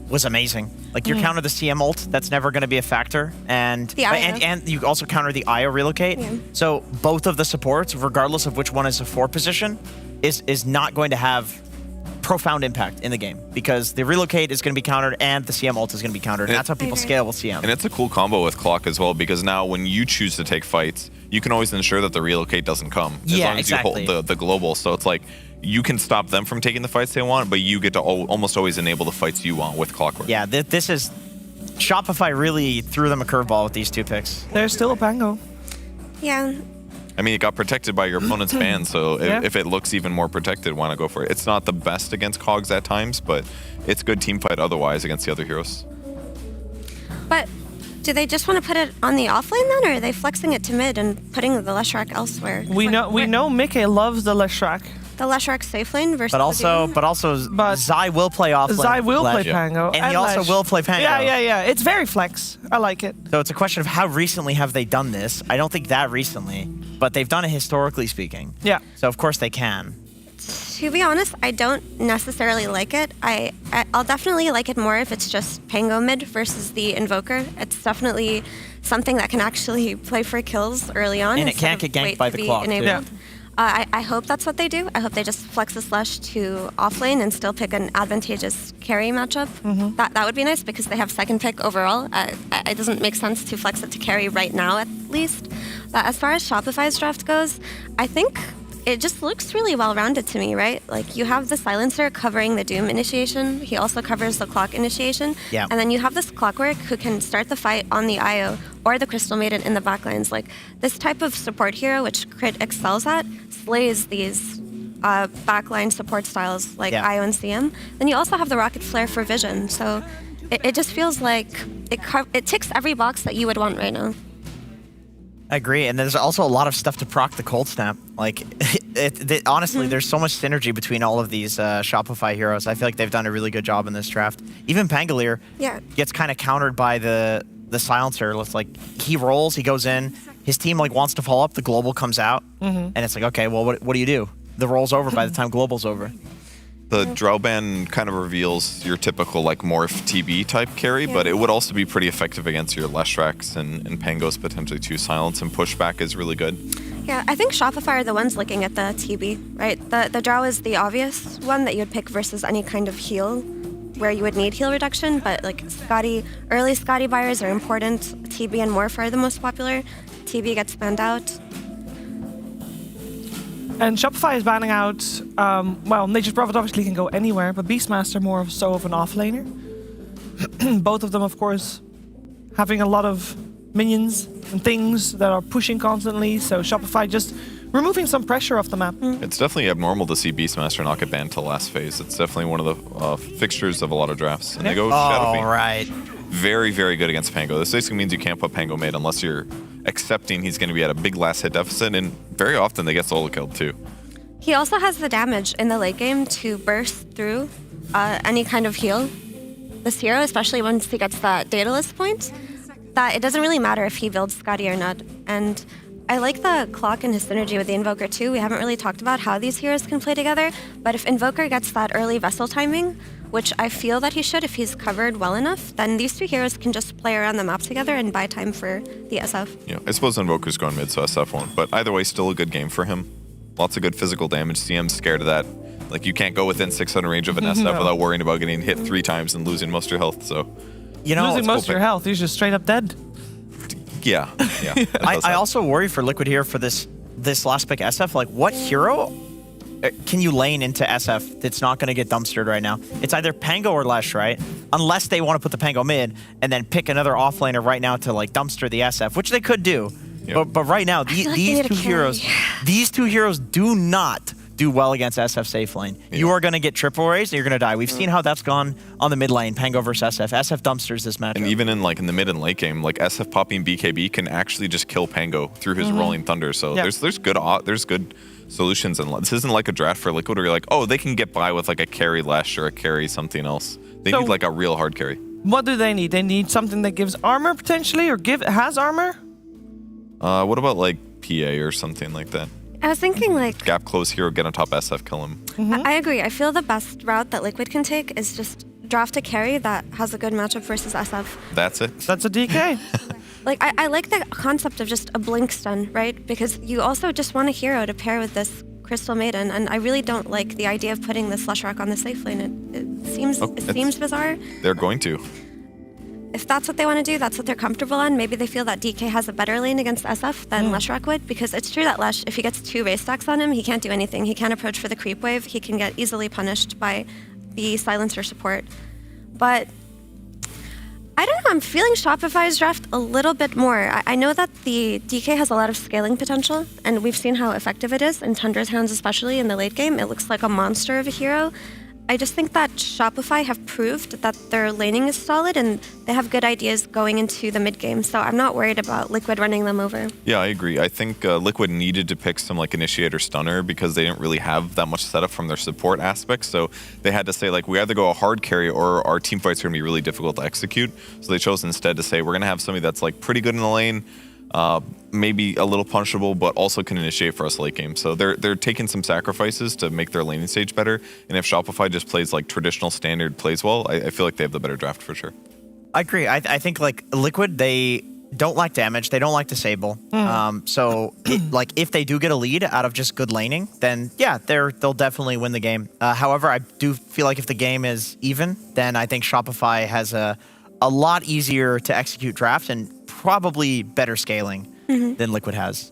was amazing. Like you counter the CM ult, that's never going to be a factor, and The IO. and you also counter the IO relocate. Yeah. So both of the supports, regardless of which one is a 4 position, is not going to have profound impact in the game, because the relocate is going to be countered and the CM ult is going to be countered. And that's how people scale with CM. And it's a cool combo with Clock as well, because now when you choose to take fights, you can always ensure that the relocate doesn't come. As long as you hold the global. So it's like you can stop them from taking the fights they want, but you get to almost always enable the fights you want with Clockwork. Yeah, this is... Shopify really threw them a curveball with these 2 picks. There's still a Pango. Yeah. I mean, it got protected by your opponent's ban, so if it looks even more protected, why not go for it? It's not the best against Cogs at times, but it's good team fight otherwise against the other heroes. But do they just want to put it on the offlane then, or are they flexing it to mid and putting the Leshrac elsewhere? We know Mickey loves the Leshrac. The Leshrac safe lane versus But also, the Doom? Zai will play offlane. Zai will play Lesh. Pango. And he also Lesh. will play Pango. Yeah. It's very flex. I like it. So it's a question of how recently have they done this. I don't think that recently, but they've done it historically speaking. Yeah. So of course they can. To be honest, I don't necessarily like it. I'll definitely like it more if it's just Pango mid versus the Invoker. It's definitely something that can actually play for kills early on. And it instead can't of get ganked wait by to the be clock, too. enabled. I hope that's what they do. I hope they just flex the Slush to offlane and still pick an advantageous carry matchup. That would be nice because they have second pick overall. It doesn't make sense to flex it to carry right now, at least. But as far as Shopify's draft goes, I think it just looks really well-rounded to me, right? Like, you have the Silencer covering the Doom initiation. He also covers the Clock initiation. Yeah. And then you have this Clockwork who can start the fight on the IO or the Crystal Maiden in the backlines. Like, this type of support hero, which Crit excels at, slays these backline support styles like IO and CM. Then you also have the Rocket Flare for Vision. So it just feels like it ticks every box that you would want right now. I agree, and there's also a lot of stuff to proc the cold snap. Like, honestly, there's so much synergy between all of these Shopify heroes. I feel like they've done a really good job in this draft. Even Pangolier gets kind of countered by the silencer. It's like he rolls, he goes in, his team like wants to follow up, the global comes out, and it's like, okay, well, what do you do? The roll's over by the time global's over. The Drowban kind of reveals your typical like morph TB type carry, but it would also be pretty effective against your Leshraks and Pangos potentially too. Silence and pushback is really good. Yeah, I think Shopify are the ones looking at the TB, right? The Drow is the obvious one that you would pick versus any kind of heal where you would need heal reduction, but like early Scotty buyers are important. TB and Morph are the most popular. TB gets banned out. And Shopify is banning out, well, Nature's Prophet obviously can go anywhere, but Beastmaster more so of an offlaner. Both of them, of course, having a lot of minions and things that are pushing constantly, so Shopify just removing some pressure off the map. It's definitely abnormal to see Beastmaster not get banned till last phase. It's definitely one of the fixtures of a lot of drafts. And they go Shadow Fiend. Right. Very, very good against Pango. This basically means you can't put Pango mid unless you're accepting he's going to be at a big last hit deficit, and very often they get solo killed too. He also has the damage in the late game to burst through any kind of heal. This hero, especially once he gets that Daedalus point, that it doesn't really matter if he builds Scotty or not. And I like the clock and his synergy with the Invoker too. We haven't really talked about how these heroes can play together, but if Invoker gets that early Vessel timing, which I feel that he should if he's covered well enough, then these two heroes can just play around the map together and buy time for the SF. Yeah, I suppose Invoker's going mid, so SF won't. But either way, still a good game for him. Lots of good physical damage. CM's scared of that. Like, you can't go within 600 range of an SF without worrying about getting hit 3 times and losing most of your health, so... You know, losing most of your health, he's just straight up dead. Yeah. I also worry for Liquid here for this last pick SF. Like, what hero can you lane into SF that's not going to get dumpstered right now? It's either Pango or Lesh, right? Unless they want to put the Pango mid and then pick another offlaner right now to like dumpster the SF, which they could do. Yep. But right now, these two heroes do not do well against SF safe lane. Yeah. You are going to get triple raised and you're going to die. We've seen how that's gone on the mid lane, Pango versus SF. SF dumpsters this matchup. And even in the mid and late game, like SF popping BKB can actually just kill Pango through his Rolling Thunder. So there's good solutions, and this isn't like a draft for Liquid where you're like, oh, they can get by with like a carry Lesh or a carry something else. They need like a real hard carry. What do they need? They need something that gives armor potentially, or has armor? What about like PA or something like that? I was thinking like... Gap close hero, get on top SF, kill him. I agree. I feel the best route that Liquid can take is just draft a carry that has a good matchup versus SF. That's it. That's a DK. Like, I like the concept of just a blink stun, right? Because you also just want a hero to pair with this Crystal Maiden, and I really don't like the idea of putting this Leshrac on the safe lane. It seems bizarre. They're going to. If that's what they want to do, that's what they're comfortable on. Maybe they feel that DK has a better lane against SF than Leshrac would, because it's true that Lesh, if he gets 2 race stacks on him, he can't do anything. He can't approach for the creep wave. He can get easily punished by the silencer support. But I don't know, I'm feeling Shopify's draft a little bit more. I know that the DK has a lot of scaling potential, and we've seen how effective it is in Tundra's hands, especially in the late game. It looks like a monster of a hero. I just think that Shopify have proved that their laning is solid and they have good ideas going into the mid game. So I'm not worried about Liquid running them over. Yeah, I agree. I think Liquid needed to pick some like initiator stunner because they didn't really have that much setup from their support aspects. So they had to say like, we either go a hard carry or our team fights are gonna be really difficult to execute. So they chose instead to say, we're gonna have somebody that's like pretty good in the lane, maybe a little punishable, but also can initiate for us late game. So they're taking some sacrifices to make their laning stage better. And if Shopify just plays like traditional standard plays well, I feel like they have the better draft for sure. I agree. I think like Liquid, they don't like damage. They don't like disable. So like if they do get a lead out of just good laning, then yeah, they'll definitely win the game. However, I do feel like if the game is even, then I think Shopify has a lot easier to execute draft and probably better scaling than Liquid has.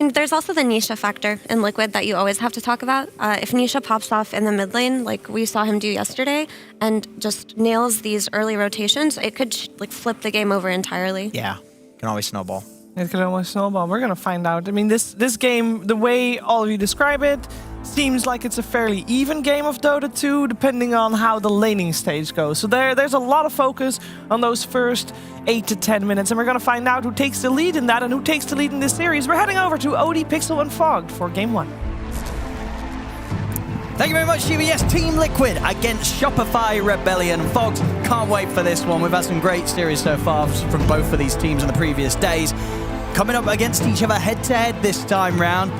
And there's also the Nisha factor in Liquid that you always have to talk about. If Nisha pops off in the mid lane, like we saw him do yesterday, and just nails these early rotations, it could like flip the game over entirely. Yeah, can always snowball. It could always snowball. We're gonna find out. I mean, this game, the way all of you describe it, seems like it's a fairly even game of Dota 2, depending on how the laning stage goes. So there's a lot of focus on those first 8 to 10 minutes, and we're going to find out who takes the lead in that and who takes the lead in this series. We're heading over to OD, Pixel, and Fogged for Game 1. Thank you very much, Shiva. Yes, Team Liquid against Shopify Rebellion. Fox, can't wait for this one. We've had some great series so far from both of these teams in the previous days. Coming up against each other head-to-head this time round.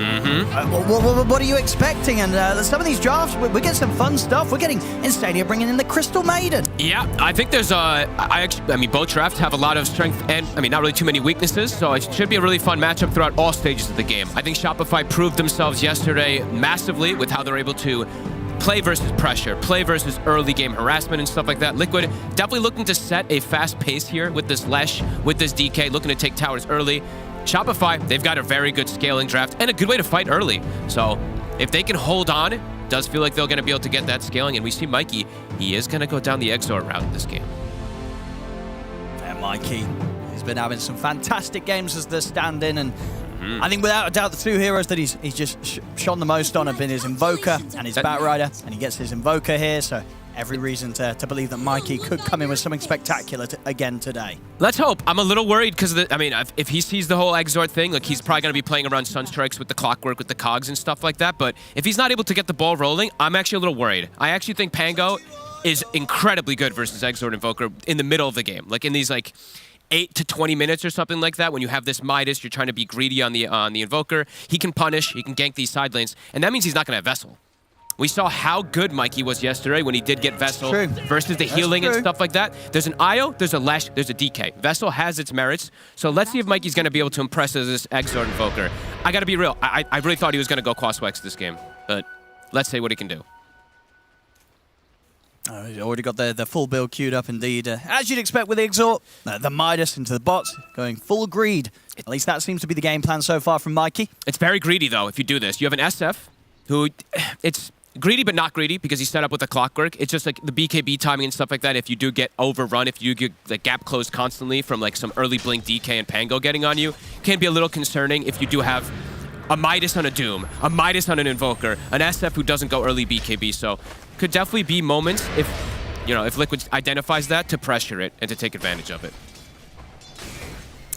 What are you expecting? And some of these drafts, we're getting some fun stuff. We're getting Instadia bringing in the Crystal Maiden. Yeah, I think there's I mean, both drafts have a lot of strength and, I mean, not really too many weaknesses, so it should be a really fun matchup throughout all stages of the game. I think Shopify proved themselves yesterday massively with how they're able to play versus pressure, play versus early game harassment and stuff like that. Liquid definitely looking to set a fast pace here with this Lesh, with this DK, looking to take towers early. Shopify, they've got a very good scaling draft and a good way to fight early. So if they can hold on, it does feel like they're going to be able to get that scaling. And we see Mikey, he is going to go down the Exor route in this game. And Mikey, he's been having some fantastic games as the stand-in, and I think without a doubt the two heroes that he's just shone the most on have been his Invoker and his Batrider, and he gets his Invoker here, so every reason to believe that Mikey could come in with something spectacular again today. Let's hope. I'm a little worried because, I mean, if he sees the whole Exort thing, like, he's probably going to be playing around Sunstrikes with the clockwork, with the cogs and stuff like that, but if he's not able to get the ball rolling, I'm actually a little worried. I actually think Pango is incredibly good versus Exort Invoker in the middle of the game, like in these, like, 8 to 20 minutes or something like that. When you have this Midas, you're trying to be greedy on the Invoker. He can punish, he can gank these side lanes, and that means he's not going to have Vessel. We saw how good Mikey was yesterday when he did get Vessel versus the healing and stuff like that. There's an IO, there's a Lash, there's a DK. Vessel has its merits, so let's see if Mikey's going to be able to impress as this Exort Invoker. I got to be real, I really thought he was going to go Quaswex this game, but let's see what he can do. Oh, he's already got the full build queued up indeed. As you'd expect with the Exort, the Midas into the bots, going full greed. At least that seems to be the game plan so far from Mikey. It's very greedy, though, if you do this. You have an SF who, it's greedy but not greedy because he's set up with a clockwork. It's just like the BKB timing and stuff like that. If you do get overrun, if you get the gap closed constantly from like some early blink DK and Pango getting on you, can be a little concerning if you do have a Midas on a Doom, a Midas on an Invoker, an SF who doesn't go early BKB. So could definitely be moments if, you know, if Liquid identifies that to pressure it and to take advantage of it.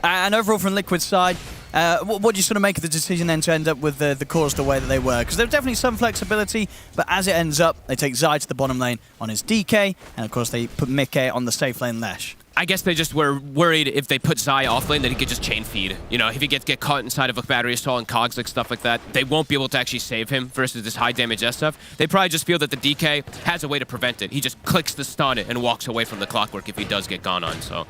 And overall from Liquid's side, what do you sort of make of the decision then to end up with the cores the way that they were? Because there's definitely some flexibility, but as it ends up, they take Zai to the bottom lane on his DK, and of course they put Mickey on the safe lane Lesh. I guess they just were worried if they put Zai off lane that he could just chain feed. You know, if he get caught inside of a battery assault and cogs, like stuff like that, they won't be able to actually save him versus this high damage SF. They probably just feel that the DK has a way to prevent it. He just clicks the stun and walks away from the clockwork if he does get gone on, so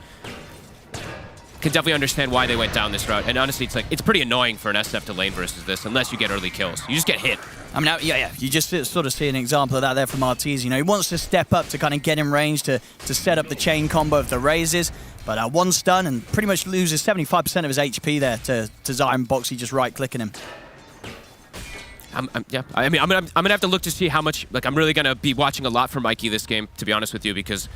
can definitely understand why they went down this route. And honestly, it's pretty annoying for an SF to lane versus this unless you get early kills. You just get hit. I mean, yeah, you just sort of see an example of that there from Arteezy. You know, he wants to step up to kind of get in range to set up the chain combo of the raises, but one stun and pretty much loses 75% of his HP there to Zion Boxy just right-clicking him. Yeah, I mean, I'm gonna have to look to see how much, like, I'm really gonna be watching a lot for Mikey this game, to be honest with you, because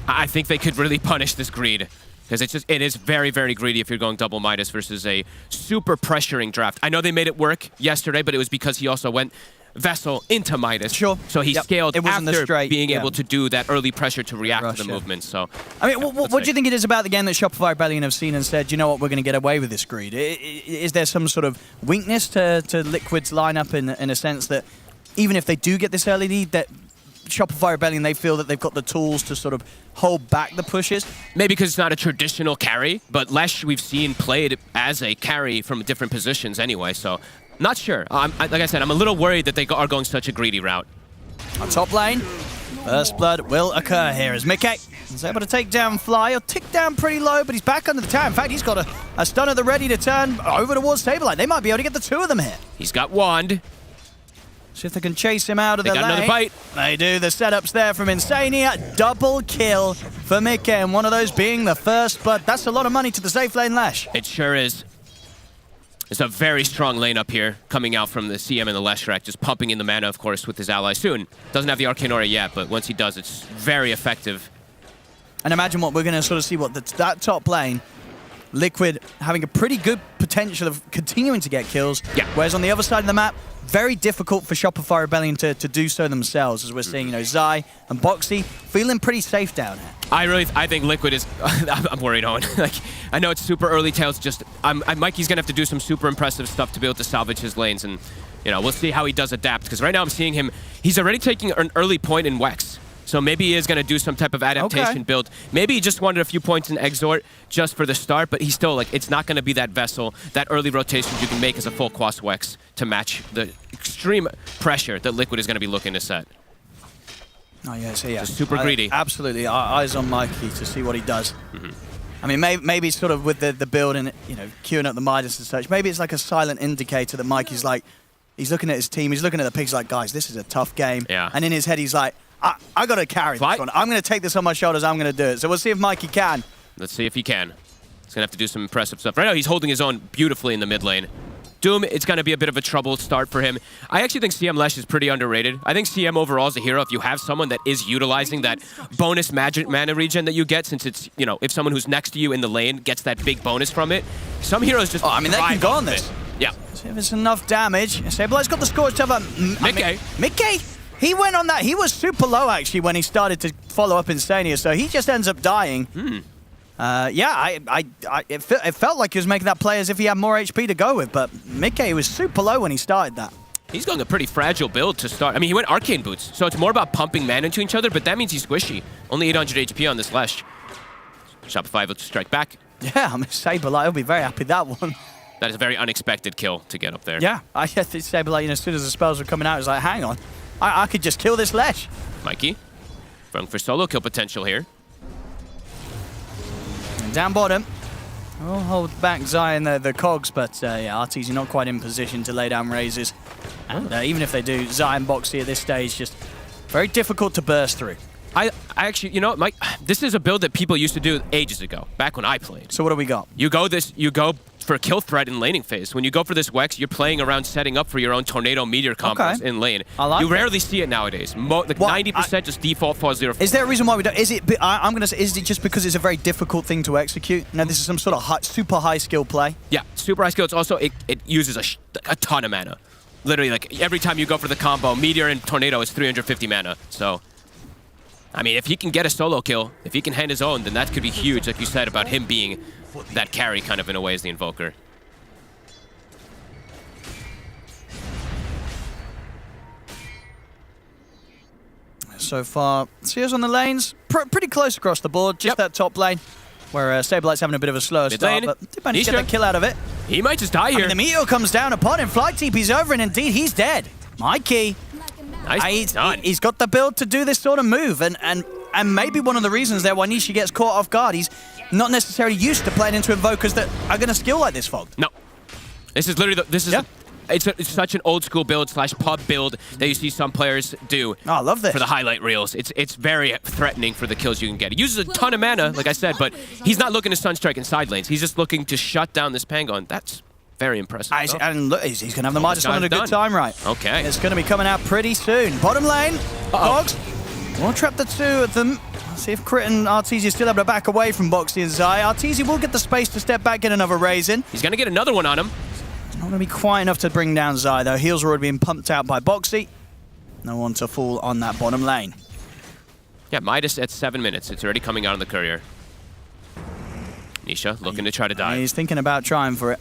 I think they could really punish this greed. Because it is very, very greedy if you're going double Midas versus a super pressuring draft. I know they made it work yesterday, but it was because he also went Vessel into Midas. Sure. So he scaled after being able to to do that early pressure to react to the movement. So, I mean, what do you think it is about the game that Shopify Rebellion have seen and said, you know what, we're going to get away with this greed? Is there some sort of weakness to Liquid's lineup in a sense that even if they do get this early lead, that Shopify Rebellion, they feel that they've got the tools to sort of hold back the pushes? Maybe because it's not a traditional carry, but Lesh we've seen played as a carry from different positions anyway, so not sure. Like I said, I'm a little worried that they are going such a greedy route. On top lane, first blood will occur here as Mickey is able to take down Fly. He'll tick down pretty low, but he's back under the tower. In fact, he's got a stun at the ready to turn over towards Saberlight. They might be able to get the two of them here. He's got Wand. See if they can chase him out of the lane. They got another bite. They do. The setups there from Insania. Double kill for Mickey, and one of those being the first blood. That's a lot of money to the safe lane Lesh. It sure is. It's a very strong lane up here coming out from the CM and the Leshrac, just pumping in the mana, of course, with his ally soon. Doesn't have the Arcane Aura yet, but once he does, it's very effective. And imagine what we're going to sort of see, that top lane Liquid having a pretty good potential of continuing to get kills. Yeah. Whereas on the other side of the map, very difficult for Shopify Rebellion to do so themselves, as we're seeing, Zai and Boxy feeling pretty safe down here. I think Liquid is. I'm worried, Owen. Like, I know it's super early tails. Just, Mikey's gonna have to do some super impressive stuff to be able to salvage his lanes, and we'll see how he does adapt. Because right now I'm seeing him. He's already taking an early point in Wex. So maybe he is going to do some type of adaptation build. Maybe he just wanted a few points in Exort just for the start, but he's still, it's not going to be that vessel, that early rotations you can make as a full Quas Wex to match the extreme pressure that Liquid is going to be looking to set. Oh, yeah, so yeah. Just super greedy. Absolutely. Eyes on Mikey to see what he does. I mean, maybe sort of with the build and, queuing up the Midas and such, maybe it's like a silent indicator that Mikey's like, he's looking at his team, he's looking at the pigs like, guys, this is a tough game. Yeah. And in his head, he's like, I got to carry this one. I'm going to take this on my shoulders. I'm going to do it. So we'll see if Mikey can. Let's see if he can. He's going to have to do some impressive stuff. Right now, he's holding his own beautifully in the mid lane. Doom, it's going to be a bit of a trouble start for him. I actually think CM Lesh is pretty underrated. I think CM overall is a hero if you have someone that is utilizing that bonus magic mana regen that you get, since it's, if someone who's next to you in the lane gets that big bonus from it. Some heroes just they can go on this. Yeah. See if it's enough damage. Sablelight's got the Scorched Earth. Mickey. He went on that. He was super low, actually, when he started to follow up Insania, so he just ends up dying. It felt like he was making that play as if he had more HP to go with, but Mickey was super low when he started that. He's going a pretty fragile build to start. I mean, he went Arcane Boots, so it's more about pumping mana into each other, but that means he's squishy. Only 800 HP on this Lesh. Shopify will strike back. Yeah, I mean, Saberlight will be very happy with that one. That is a very unexpected kill to get up there. Yeah, I think Saberlight, as soon as the spells were coming out, he was like, hang on. I could just kill this Lesh. Mikey, going for solo kill potential here. And down bottom. We'll hold back Zai and the cogs, but RTZ not quite in position to lay down raises. And even if they do, Zai and Boxy at this stage just very difficult to burst through. I actually, Mike, this is a build that people used to do ages ago, back when I played. So what do we got? You go for kill threat in laning phase. When you go for this Wex, you're playing around setting up for your own Tornado Meteor combos in lane. You rarely see it nowadays. 90% just default falls 0. Is there a reason why we don't? Is it? I'm gonna say, is it just because it's a very difficult thing to execute? Now this is some sort of super high skill play. Yeah, super high skill. It's also it uses a ton of mana. Literally, like every time you go for the combo, Meteor and Tornado is 350 mana. So, I mean, if he can get a solo kill, if he can hand his own, then that could be huge. Like you said about him being that carry kind of in a way as the Invoker. So far, Sears on the lanes, pretty close across the board. Just that top lane, where Sablelight's having a bit of a slower start, but did manage to get the kill out of it. He might just die here. I mean, the meteor comes down upon him, Flight TP's over, and indeed he's dead. Mikey. He's got the build to do this sort of move, and maybe one of the reasons there why Nisha gets caught off guard. He's not necessarily used to playing into invokers that are going to skill like this, Fog. No, this is literally it's such an old school build / pub build that you see some players do. Oh, I love this for the highlight reels. It's very threatening for the kills you can get. He uses a ton of mana, like I said, but he's not looking to sunstrike in side lanes. He's just looking to shut down this Pango, and that's very impressive. And look, he's going to have the Midas on at a good time, right? Okay. It's going to be coming out pretty soon. Bottom lane, Dogs. We'll trap the two of them. Let's see if Crit and Arteezy still able to back away from Boxy and Zai. Arteezy will get the space to step back, get another raise in. He's going to get another one on him. It's not going to be quite enough to bring down Zai, though. Heals are already being pumped out by Boxy. No one to fall on that bottom lane. Yeah, Midas at 7 minutes. It's already coming out on the courier. Nisha looking to try to dive. He's thinking about trying for it.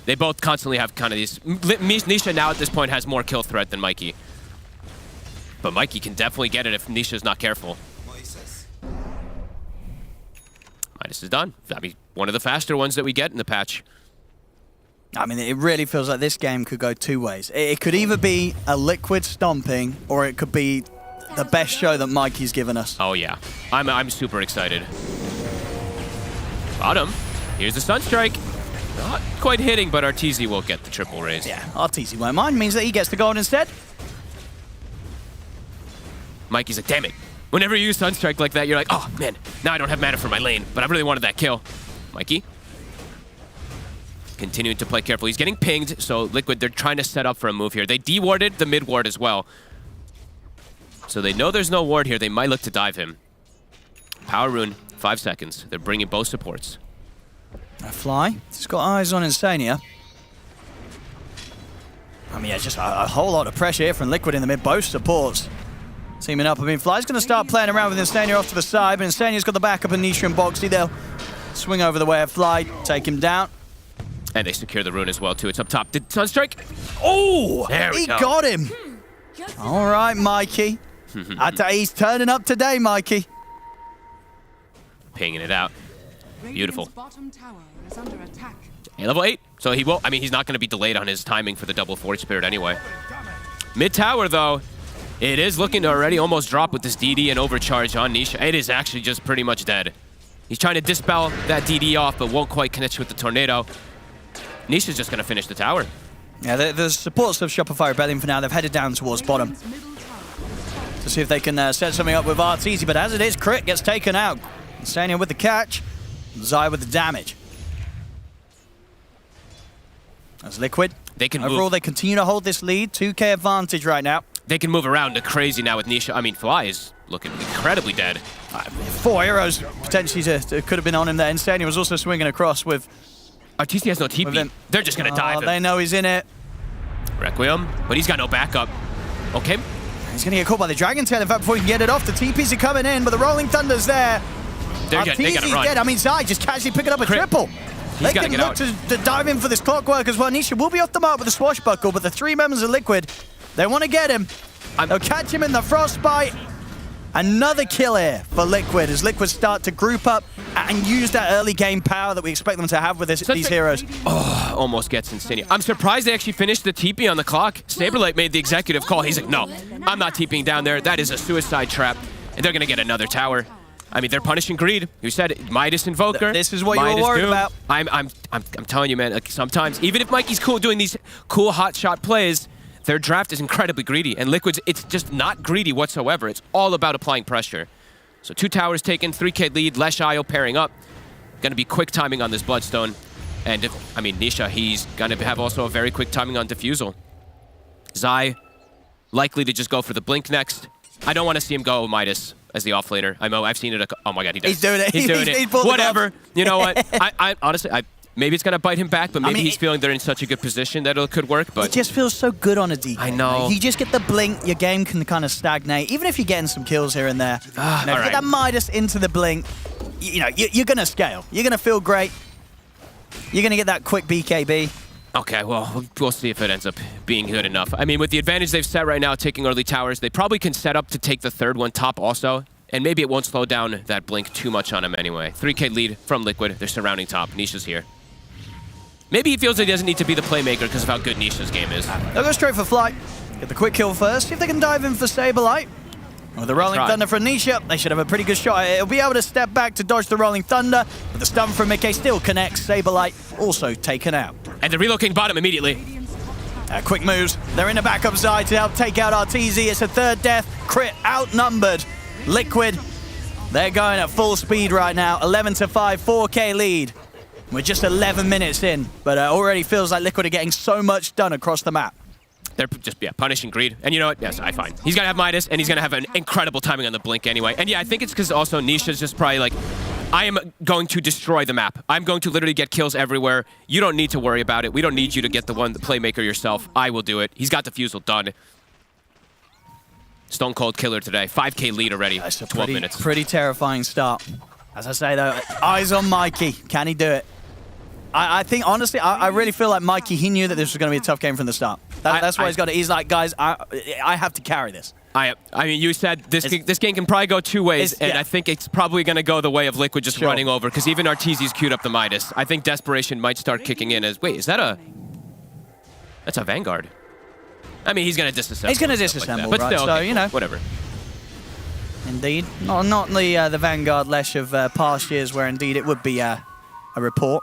They both constantly have kind of these... Nisha now at this point has more kill threat than Mikey. But Mikey can definitely get it if Nisha's not careful. Midas is done. I mean, one of the faster ones that we get in the patch. I mean, it really feels like this game could go two ways. It could either be a Liquid stomping, or it could be the best show that Mikey's given us. Oh, yeah. I'm super excited. Bottom. Here's the Sunstrike. Not quite hitting, but Arteezy will get the triple raise. Yeah, Arteezy won't mind. Means that he gets the gold instead. Mikey's like, damn it. Whenever you use Sunstrike like that, you're like, oh, man, now I don't have mana for my lane, but I really wanted that kill. Mikey. Continuing to play careful. He's getting pinged, so Liquid, they're trying to set up for a move here. They de-warded the mid-ward as well. So they know there's no ward here. They might look to dive him. Power Rune, 5 seconds. They're bringing both supports. Fly. He's got eyes on Insania. I mean, yeah, just a whole lot of pressure here from Liquid in the mid. Both supports teaming up. I mean, Fly's going to start playing around with Insania off to the side, but Insania's got the backup of Nisha and Boxy. They'll swing over the way of Fly, take him down. And they secure the rune as well, too. It's up top. Did Sunstrike? Oh! There we go. He got him. All right, Mikey. He's turning up today, Mikey. Pinging it out. Beautiful. Hey, level 8. So he won't, I mean, he's not going to be delayed on his timing for the double Force Spirit anyway. Mid tower, though, it is looking to already almost drop with this DD and overcharge on Nisha. It is actually just pretty much dead. He's trying to dispel that DD off, but won't quite connect with the tornado. Nisha's just going to finish the tower. Yeah, the supports of Shopify Rebellion for now, they've headed down towards bottom to see if they can set something up with Arteezy, but as it is, Crit gets taken out. Insania with the catch, Zai with the damage. As Liquid, they can overall, they continue to hold this lead, 2K advantage right now. They can move around to crazy now with Nisha. I mean, Fly is looking incredibly dead. 4 heroes potentially could have been on him there. Insania was also swinging across with... Arteezy has no TP. They're just going to dive him. They know he's in it. Requiem, but he's got no backup. Okay. He's going to get caught by the Dragon Tail. In fact, before he can get it off, the TPs are coming in, but the Rolling Thunder's there. They got to run. Dead. I mean, Zai just casually picking up a triple. They can look to dive in for this clockwork as well. Nisha will be off the mark with the swashbuckle, but the 3 members of Liquid, they want to get him. They'll catch him in the frostbite. Another kill here for Liquid as Liquid start to group up and use that early game power that we expect them to have with these heroes. Oh, almost gets Insania. I'm surprised they actually finished the TP on the clock. Saberlight made the executive call. He's like, no, I'm not TPing down there. That is a suicide trap. And they're going to get another tower. I mean, they're punishing Greed. You said it, Midas Invoker. This is what you were worried about. I'm telling you, man, like, sometimes, even if Mikey's cool doing these cool hot shot plays, their draft is incredibly greedy, and Liquid's, it's just not greedy whatsoever. It's all about applying pressure. So 2 towers taken, 3K lead, Lesh Io pairing up. Gonna be quick timing on this Bloodstone. And if, I mean, Nisha, he's gonna have also a very quick timing on Diffusal. Zai, likely to just go for the Blink next. I don't want to see him go Midas as the offlaner. I know, I've seen it, oh my god, he does. He's doing it. He's doing it. Whatever. You know what, I honestly, maybe it's going to bite him back, but maybe he's feeling they're in such a good position that it could work. But it just feels so good on a DK. I know. You just get the blink, your game can kind of stagnate, even if you're getting some kills here and there. Get that Midas into the blink, you're going to scale. You're going to feel great. You're going to get that quick BKB. Okay, well, we'll see if it ends up being good enough. I mean, with the advantage they've set right now, taking early towers, they probably can set up to take the 3rd one top also. And maybe it won't slow down that blink too much on him anyway. 3K lead from Liquid. They're surrounding top. Nisha's here. Maybe he feels that he doesn't need to be the playmaker because of how good Nisha's game is. They'll go straight for Fly. Get the quick kill first. See if they can dive in for Saberlight. With the Rolling Thunder from Nisha, they should have a pretty good shot. It'll be able to step back to dodge the Rolling Thunder, but the stun from Mickey still connects. Saberlight also taken out. And they're relocating bottom immediately. Quick moves. They're in the backup side to help take out Arteezy. It's a 3rd death. Crit outnumbered. Liquid, they're going at full speed right now. 11-5, 4K lead. We're just 11 minutes in, but already feels like Liquid are getting so much done across the map. They're just, punishing Greed. And you know what? Yes, I find. He's going to have Midas, and he's going to have an incredible timing on the blink anyway. And yeah, I think it's because also Nisha's just probably like, I am going to destroy the map. I'm going to literally get kills everywhere. You don't need to worry about it. We don't need you to get the playmaker yourself. I will do it. He's got Diffusal done. Stone Cold Killer today. 5K lead already. That's a 12 minutes. Pretty terrifying start. As I say, though, eyes on Mikey. Can he do it? I think, honestly, I really feel like Mikey, he knew that this was going to be a tough game from the start. That's why he's got it. He's like, guys, I have to carry this. I mean, you said this game can probably go 2 ways, and I think it's probably going to go the way of Liquid just running over, because even Arteezy's queued up the Midas. I think desperation might start kicking in as, wait, is that a... That's a Vanguard. I mean, he's going to disassemble. He's going to disassemble, but right? Still, so, okay, you know. Whatever. Indeed. Not the Vanguard Lesh of past years, where indeed it would be a report.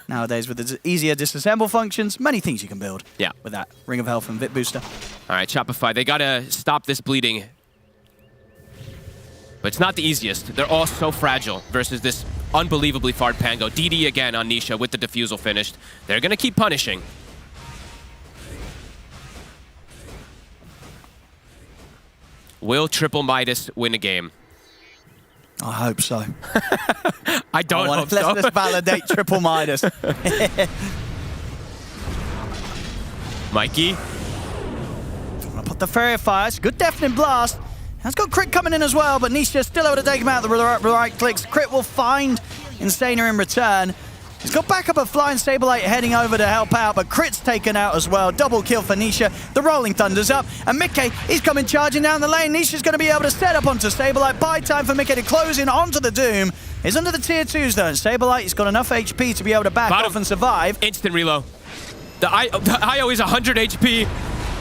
Nowadays, with the easier disassemble functions, many things you can build. Yeah. With that Ring of Health and Vit Booster. All right, Shopify, they got to stop this bleeding. But it's not the easiest. They're all so fragile versus this unbelievably far Pango. DD again on Nisha with the Diffusal finished. They're going to keep punishing. Will Triple Midas win a game? I hope so. I don't hope so. Let's validate triple Midas. Mikey. Gonna put the Fairy Fire. It's a good deafening blast. Has got Crit coming in as well, but Nisha still able to take him out the right clicks. Crit will find Insania in return. He's got backup of Flying Saberlight heading over to help out, but Crit's taken out as well. Double kill for Nisha. The Rolling Thunder's up, and Mickey, he's coming charging down the lane. Nisha's going to be able to set up onto Saberlight. Buy time for Mickey to close in onto the Doom. He's under the tier 2s though, and Saberlight, he's got enough HP to be able to back off and survive. Instant reload. The IO is 100 HP,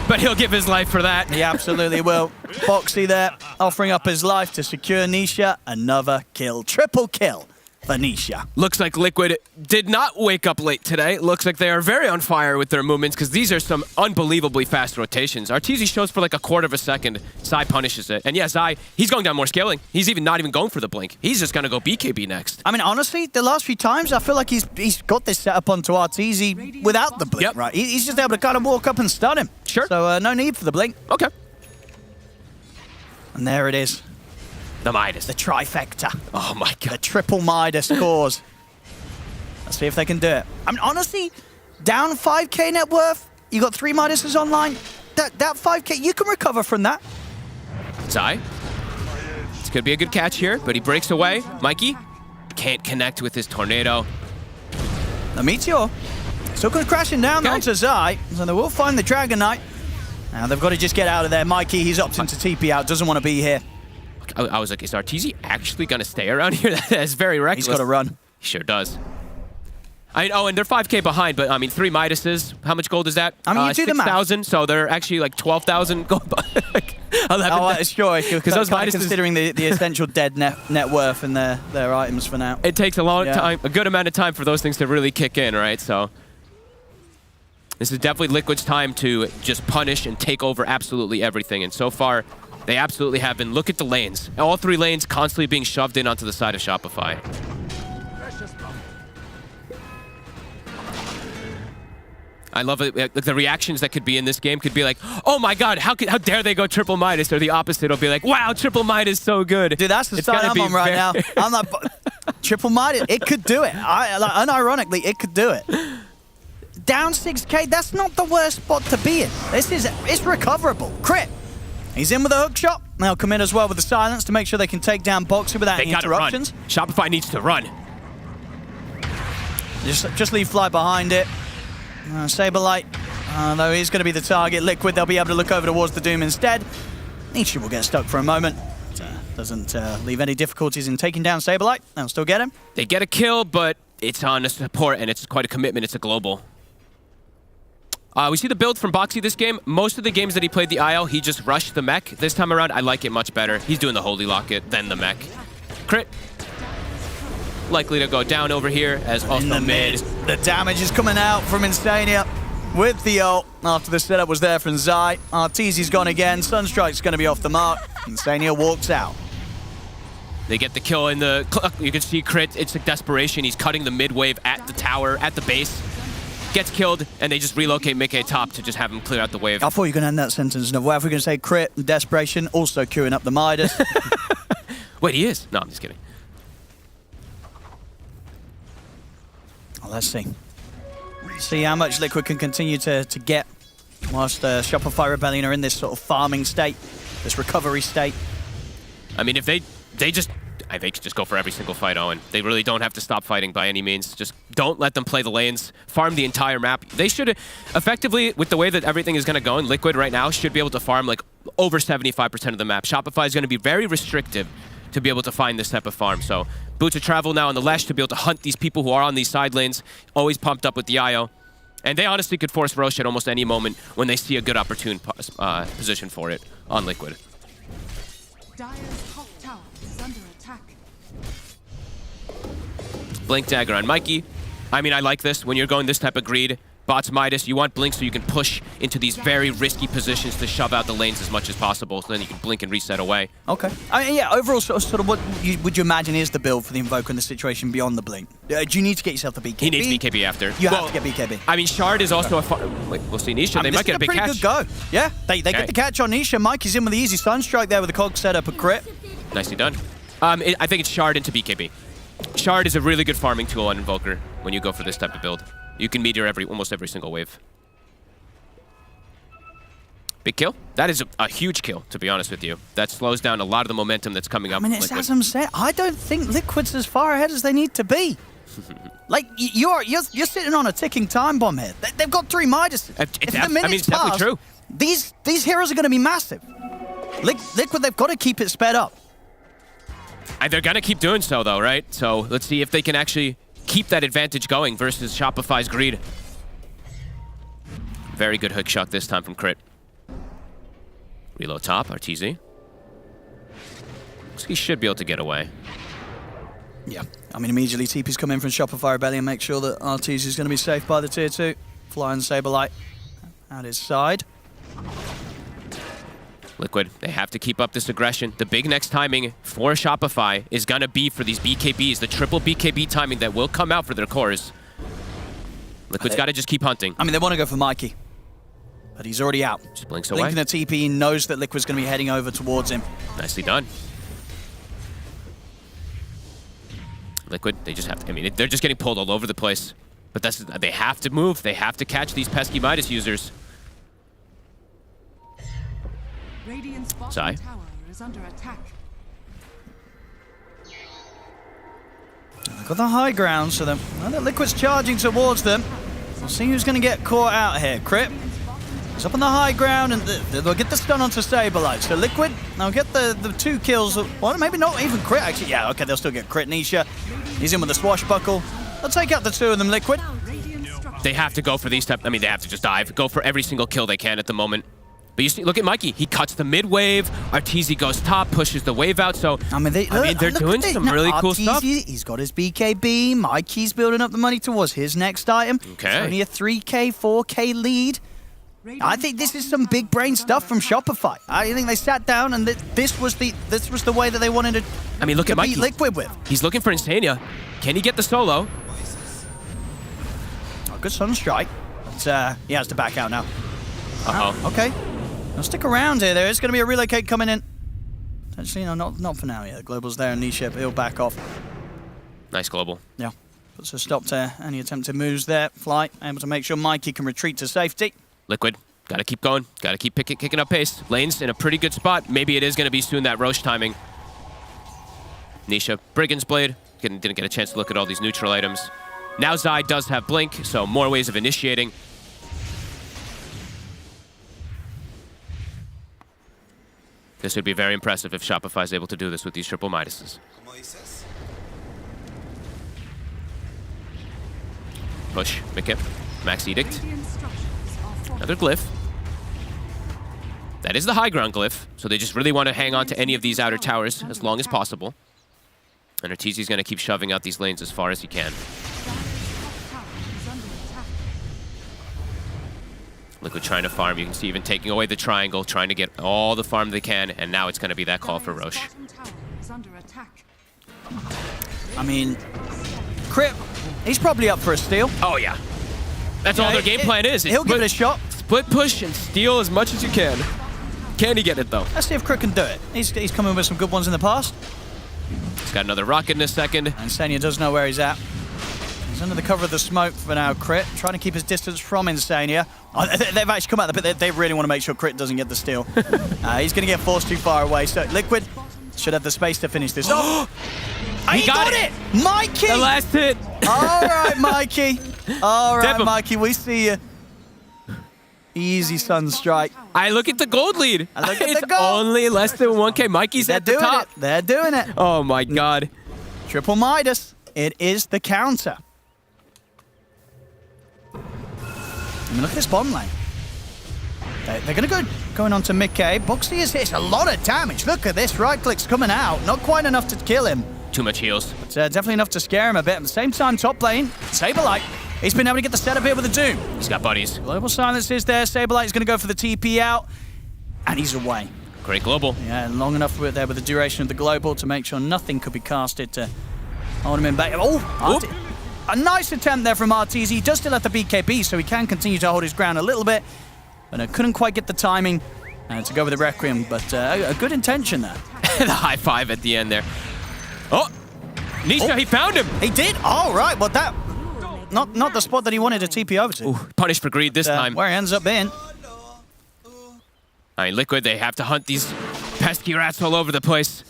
but he'll give his life for that. He absolutely will. Foxy there, offering up his life to secure Nisha. Another kill. Triple kill for Nisha. Looks like Liquid did not wake up late today. Looks like they are very on fire with their movements because these are some unbelievably fast rotations. Arteezy shows for like a quarter of a second. Zai punishes it. And yeah, Zai, he's going down more scaling. He's not even going for the blink. He's just going to go BKB next. I mean, honestly, the last few times, I feel like he's got this set up onto Arteezy without the blink, right? He's just able to kind of walk up and stun him. Sure. So no need for the blink. Okay. And there it is. The Midas. The trifecta. Oh my god. The triple Midas scores. Let's see if they can do it. I mean, honestly, down 5k net worth, you got 3 Midases online. That 5k, you can recover from that. Zai. This could be a good catch here, but he breaks away. Mikey can't connect with his tornado. The Meteor still goes crashing down onto Zai, so they will find the Dragon Knight. Now they've got to just get out of there. Mikey, he's opting to TP out, doesn't want to be here. I was like, is Arteezy actually going to stay around here? That's very reckless. He's got to run. He sure does. And they're 5k behind, but I mean, 3 Midases. How much gold is that? I mean, you do the math. 6,000, so they're actually like 12,000 gold. Like 11,000. It's sure. Because those Midases, considering the essential dead net worth and their items for now. It takes a long time, a good amount of time for those things to really kick in, right? So this is definitely Liquid's time to just punish and take over absolutely everything. And so far, they absolutely have been. Look at the lanes. All 3 lanes constantly being shoved in onto the side of Shopify. I love it. Like the reactions that could be in this game could be like, "Oh my God, how dare they go triple Midas?" Or the opposite will be like, "Wow, triple Midas so good." Dude, that's the side I'm on right now. I'm like, triple Midas, it could do it. Unironically, it could do it. Down 6k, that's not the worst spot to be in. It's recoverable. Crit. He's in with a hook shot. They'll come in as well with the silence to make sure they can take down Boxer without any interruptions. Run. Shopify needs to run. Just leave Fly behind it. Saberlight, though he's going to be the target. Liquid, they'll be able to look over towards the Doom instead. Nisha will get stuck for a moment. Doesn't leave any difficulties in taking down Saberlight. They'll still get him. They get a kill, but it's on a support, and it's quite a commitment. It's a global. We see the build from Boxy this game. Most of the games that he played the IL, he just rushed the mech. This time around, I like it much better. He's doing the Holy Locket, then the mech. Crit. Likely to go down over here as also in the mid. The damage is coming out from Insania with the ult after the setup was there from Zai. Arteezy's gone again. Sunstrike's going to be off the mark. Insania walks out. They get the kill in the... You can see Crit. It's like desperation. He's cutting the mid wave at the tower, at the base. Gets killed, and they just relocate Mickey top to just have him clear out the wave. I thought you were going to end that sentence. No, what if we're going to say Crit and desperation, also queuing up the Midas? Wait, he is? No, I'm just kidding. Let's see. See how much Liquid can continue to get whilst Shopify Rebellion are in this sort of farming state, this recovery state. I mean, if they could just go for every single fight, Owen. They really don't have to stop fighting by any means. Just don't let them play the lanes, farm the entire map. They should effectively, with the way that everything is going to go in, Liquid right now should be able to farm like over 75% of the map. Shopify is going to be very restrictive to be able to find this type of farm. So Boots of Travel now on the Lesh to be able to hunt these people who are on these side lanes, always pumped up with the IO. And they honestly could force Roche at almost any moment when they see a good opportune position for it on Liquid. Dire's top tower is under attack. Blink Dagger on Mikey. I mean, I like this. When you're going this type of greed, bots Midas, you want Blink so you can push into these very risky positions to shove out the lanes as much as possible, so then you can blink and reset away. Okay. I mean, yeah, overall, sort of what would you imagine is the build for the Invoker in the situation beyond the Blink? Do you need to get yourself the BKB? He needs BKB after. You have to get BKB. I mean, Shard is also Wait, we'll see Nisha. They might get a big catch. This is a pretty good go. Yeah, they get the catch on Nisha. Mikey's in with the easy Sunstrike there with the cog set up a crit. Nicely done. I think it's Shard into BKB. Shard is a really good farming tool on Invoker when you go for this type of build. You can meteor almost every single wave. Big kill? That is a huge kill, to be honest with you. That slows down a lot of the momentum that's coming up. I mean, it's as I'm saying, I don't think Liquid's as far ahead as they need to be. Like, you're sitting on a ticking time bomb here. They've got 3 Midas. If the minutes it's definitely pass, true. These heroes are going to be massive. Liquid, they've got to keep it sped up. And they're going to keep doing so, though, right? So let's see if they can actually keep that advantage going versus Shopify's greed. Very good hook shot this time from Crit. Reload top, RTZ. Looks like he should be able to get away. Yeah, I mean, immediately TP's come in from Shopify Rebellion, make sure that RTZ is going to be safe by the tier 2. Flying Saberlight at his side. Liquid, they have to keep up this aggression. The big next timing for Shopify is going to be for these BKBs, the triple BKB timing that will come out for their cores. Liquid's got to just keep hunting. I mean, they want to go for Mikey, but he's already out. Just blinks away. Blinking the TP, knows that Liquid's going to be heading over towards him. Nicely done. Liquid, they just have to, I mean, they're just getting pulled all over the place. But they have to move. They have to catch these pesky Midas users. Radiant's bottom Zai. tower is under attack. They've got the high ground, so the Liquid's charging towards them. We'll see who's going to get caught out here. Crit is up on the high ground, and they'll get the stun onto Saberlight. So Liquid, they'll get the 2 kills. Well, maybe not even Crit, actually. Yeah, okay, they'll still get Crit. Nisha, he's in with the swashbuckle. They'll take out the 2 of them, Liquid. They have to go for these I mean, they have to just dive. Go for every single kill they can at the moment. But you see, look at Mikey. He cuts the mid wave. Arteezy goes top, pushes the wave out. So I mean, they're doing some really cool stuff. He's got his BKB. Mikey's building up the money towards his next item. Okay. It's only a 3K, 4K lead. I think this is some big brain stuff from Shopify. I think they sat down and this was the way that they wanted to. I mean, look at Mikey. Beat Liquid with. He's looking for Insania. Can he get the solo? Oh, good Sunstrike. But he has to back out now. Uh-oh. Okay. Now stick around here. There is going to be a relocate coming in. Actually, no, not for now. Yeah, the Global's there, and Nisha, he'll back off. Nice global. Yeah. Puts a stop to any attempted moves there. Flight, able to make sure Mikey can retreat to safety. Liquid, got to keep going. Got to keep kicking up pace. Lane's in a pretty good spot. Maybe it is going to be soon that Roche timing. Nisha, Brigand's Blade. Didn't get a chance to look at all these neutral items. Now Zai does have Blink, so more ways of initiating. This would be very impressive if Shopify is able to do this with these triple Midases. Push, Mikip, Max Edict. Another glyph. That is the high ground glyph, so they just really want to hang on to any of these outer towers as long as possible. And Arteezy's going to keep shoving out these lanes as far as he can. Liquid trying to farm. You can see even taking away the triangle, trying to get all the farm they can, and now it's going to be that call for Roche. I mean, Crit, he's probably up for a steal. Oh, yeah. That's all their game plan is. He'll give it a shot. Split push and steal as much as you can. Can he get it, though? Let's see if Crit can do it. He's come in with some good ones in the past. He's got another rocket in a second. And Insania does know where he's at. He's under the cover of the smoke for now, Crit. Trying to keep his distance from Insania. Oh, they've actually come out, but they really want to make sure Crit doesn't get the steal. He's going to get forced too far away. So Liquid should have the space to finish this off. He got it! Mikey! The last hit. All right, Mikey. All right, Mikey, we see you. Easy Sunstrike. I look at the gold lead. I look at it's the gold. only less than 1K. Mikey's at the top. They're doing it. Oh, my God. Triple Midas. It is the counter. I mean, look at this bottom lane. They're going to going on to Mickey. Buxy has hit a lot of damage. Look at this. Right click's coming out. Not quite enough to kill him. Too much heals. But definitely enough to scare him a bit. At the same time, top lane, Saberlight. He's been able to get the setup here with the Doom. He's got buddies. Global silence is there. Saberlight is going to go for the TP out. And he's away. Great global. Yeah, long enough with there with the duration of the global to make sure nothing could be casted to hold him in back. Oh, a nice attempt there from Arteezy. He does still have the BKB, so he can continue to hold his ground a little bit. But I couldn't quite get the timing to go with the Requiem. But a good intention there. The high five at the end there. Oh, Nisha, he found him. He did? All right, well, that... Not the spot that he wanted to TP over to. Ooh, punished for greed this time. Where he ends up being. I mean, Liquid, they have to hunt these pesky rats all over the place.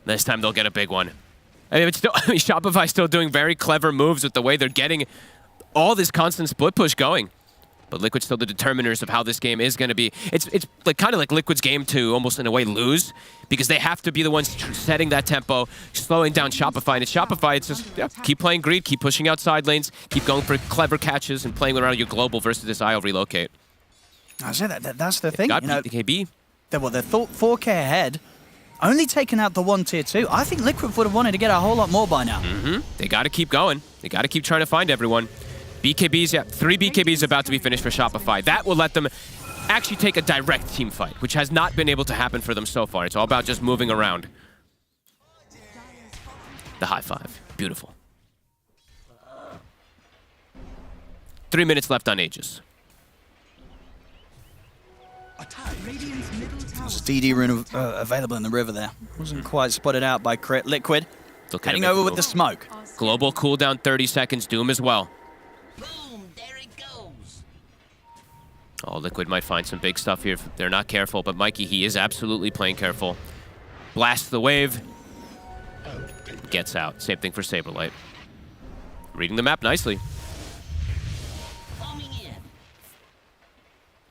This time they'll get a big one. I mean, Shopify's still doing very clever moves with the way they're getting all this constant split push going. But Liquid's still the determiners of how this game is going to be. It's like kind of like Liquid's game to almost in a way lose, because they have to be the ones setting that tempo, slowing down Shopify. And it's Shopify, it's just keep playing greed, keep pushing out side lanes, keep going for clever catches and playing around your global versus this IO relocate. I say that's the thing. Got You know, BKB. they're 4K ahead, only taking out the 1 tier 2. I think Liquid would have wanted to get a whole lot more by now. They got to keep going. They got to keep trying to find everyone. BKBs, yeah, 3 BKBs about to be finished for Shopify. That will let them actually take a direct team fight, which has not been able to happen for them so far. It's all about just moving around. The high five. Beautiful. 3 minutes left on Aegis. There's a DD rune available in the river there. Wasn't quite spotted out by Crit. Liquid heading over with the smoke. Global cooldown 30 seconds. Doom as well. Oh, Liquid might find some big stuff here if they're not careful, but Mikey, he is absolutely playing careful. Blasts the wave. Gets out. Same thing for Saberlight. Reading the map nicely.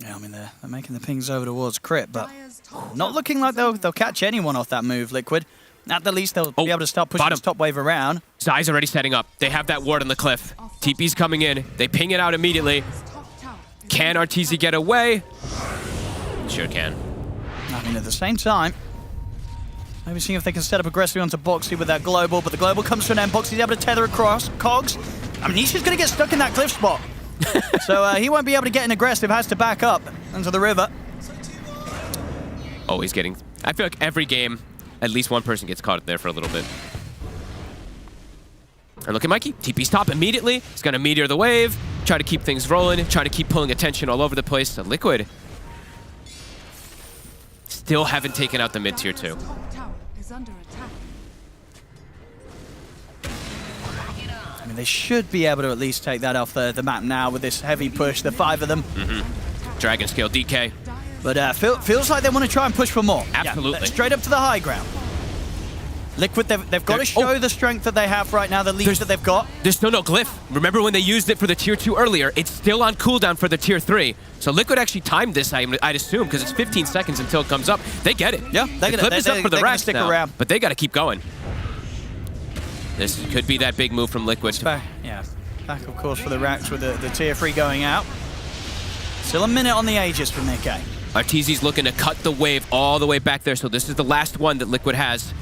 Yeah, I mean, they're making the pings over towards Crit, but not looking like they'll catch anyone off that move, Liquid. At the least, they'll be able to start pushing this top wave around. Zai's already setting up. They have that ward on the cliff. TP's coming in. They ping it out immediately. Can RTZ get away? Sure can. I mean, at the same time, maybe seeing if they can set up aggressively onto Boxy with that global, but the global comes to an end. Boxy's able to tether across. Cogs. I mean, Nisha's going to get stuck in that cliff spot. So he won't be able to get an aggressive, has to back up into the river. Oh, he's getting... I feel like every game, at least one person gets caught there for a little bit. And look at Mikey. TP's top immediately. He's going to meteor the wave, try to keep things rolling, try to keep pulling attention all over the place. So Liquid still haven't taken out the mid-tier 2. I mean, they should be able to at least take that off the map now with this heavy push, the 5 of them. Dragon Scale DK. But feels like they want to try and push for more. Absolutely. Yeah, straight up to the high ground. Liquid, they've got to show the strength that they have right now, the lead that they've got. There's still no glyph. Remember when they used it for the tier 2 earlier? It's still on cooldown for the tier 3. So Liquid actually timed this, I'd assume, because it's 15 seconds until it comes up. They get it. Yeah, the glyph is up for the rest stick now, around. but they got to keep going. This could be that big move from Liquid. Back, of course, for the Racks with the tier 3 going out. Still a minute on the Aegis for Nikkei. Arteezy's looking to cut the wave all the way back there, so this is the last one that Liquid has.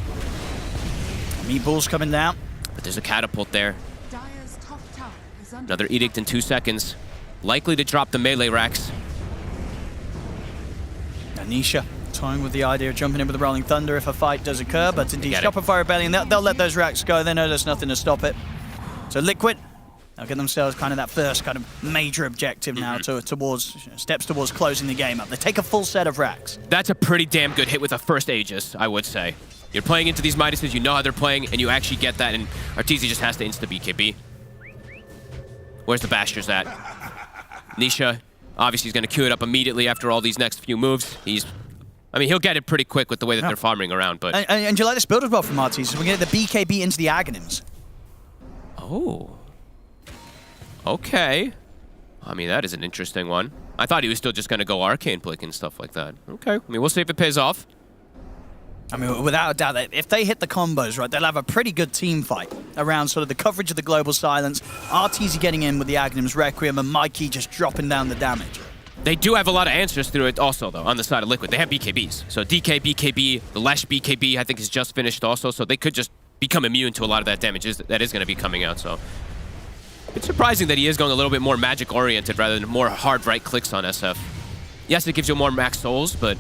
Meatballs coming down. But there's a catapult there. Another Edict in 2 seconds. Likely to drop the melee racks. Nisha toying with the idea of jumping in with the Rolling Thunder if a fight does occur, but indeed Shopify Rebellion, they'll let those racks go. They know there's nothing to stop it. So Liquid, they'll get themselves kind of that first kind of major objective now towards steps towards closing the game up. They take a full set of racks. That's a pretty damn good hit with a first Aegis, I would say. You're playing into these Midases, you know how they're playing, and you actually get that, and Arteezy just has to insta-BKB. Where's the Basters at? Nisha, obviously he's going to queue it up immediately after all these next few moves. He'll get it pretty quick with the way that they're farming around, but... And you like this build as well from Arteezy, so we get the BKB into the Aghanims. Oh. Okay. I mean, that is an interesting one. I thought he was still just going to go Arcane Blink and stuff like that. Okay. I mean, we'll see if it pays off. I mean, without a doubt, if they hit the combos, right, they'll have a pretty good team fight around sort of the coverage of the global silence, Arteezy getting in with the Aghanims Requiem, and Mikey just dropping down the damage. They do have a lot of answers through it also, though, on the side of Liquid. They have BKBs. So DK, BKB, the Lesh BKB, I think, is just finished also, so they could just become immune to a lot of that damage that is going to be coming out, so... It's surprising that he is going a little bit more magic-oriented rather than more hard right clicks on SF. Yes, it gives you more max souls, but...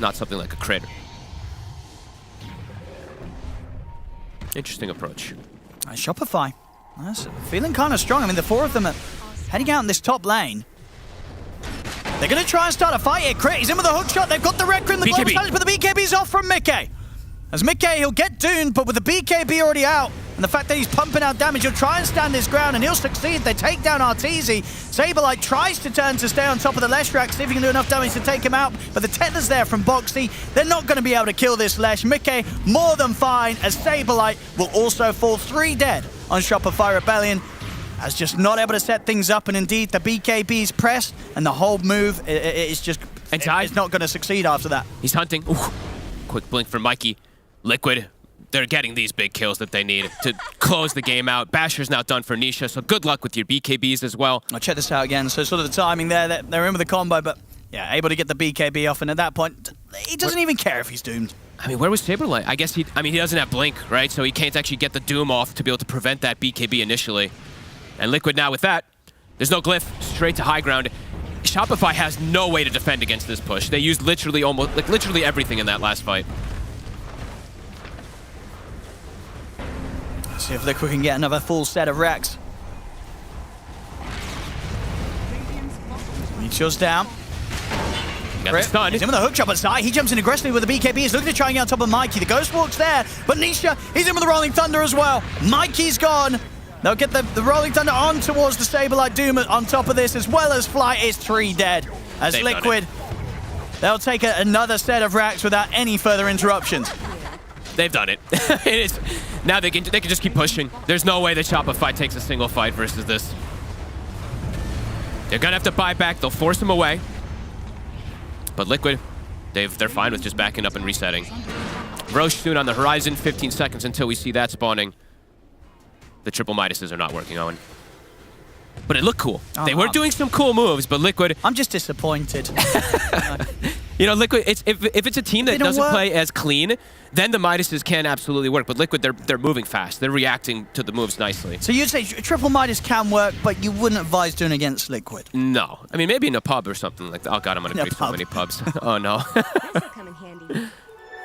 not something like a crit. Interesting approach. Shopify. That's feeling kind of strong. I mean, the 4 of them are heading out in this top lane. They're going to try and start a fight here. Crit, he's in with a hook shot. They've got the Requiem, the global challenge, but the BKB's off from Mickey. As Mickey, he'll get doomed, but with the BKB already out, and the fact that he's pumping out damage, he'll try and stand his ground, and he'll succeed. They take down Arteezy. Saberlight tries to turn to stay on top of the Leshrac, see if he can do enough damage to take him out, but the tether's there from Boxy. They're not going to be able to kill this Lesh. Mickey, more than fine, as Saberlight will also fall 3 dead on Shopify Rebellion, as just not able to set things up, and indeed, the BKB's pressed, and the whole move is just... It's not going to succeed after that. He's hunting. Ooh. Quick blink for Mikey. Liquid, they're getting these big kills that they need to close the game out. Basher's now done for Nisha, so good luck with your BKBs as well. I'll check this out again. So sort of the timing there, they're in with the combo, but yeah, able to get the BKB off, and at that point, he doesn't even care if he's doomed. I mean, where was Saberlight? I guess he doesn't have Blink, right? So he can't actually get the Doom off to be able to prevent that BKB initially. And Liquid now with that, there's no glyph, straight to high ground. Shopify has no way to defend against this push. They used literally everything in that last fight. See if Liquid can get another full set of racks. Meteor's down. Got the stun. He's in with a hook chop on side. He jumps in aggressively with the BKB. He's looking to try and get on top of Mikey. The Ghost Walk's there, but Nisha, he's in with the Rolling Thunder as well. Mikey's gone. They'll get the Rolling Thunder on towards the Saberlight Doom on top of this, as well as Flight is 3 dead. As Liquid, they'll take another set of racks without any further interruptions. They've done it. Now they can just keep pushing. There's no way that Shopify takes a single fight versus this. They're gonna have to buy back. They'll force him away. But Liquid, they're fine with just backing up and resetting. Roche soon on the horizon. 15 seconds until we see that spawning. The triple Midases are not working, Owen. But it looked cool. They were doing some cool moves, but Liquid... I'm just disappointed. You know, Liquid, if it's a team that doesn't play as clean, then the Midases can absolutely work. But Liquid, they're moving fast. They're reacting to the moves nicely. So you'd say triple Midas can work, but you wouldn't advise doing against Liquid? No. I mean, maybe in a pub or something like that. Oh, God, I'm going to create so many pubs. Oh, no.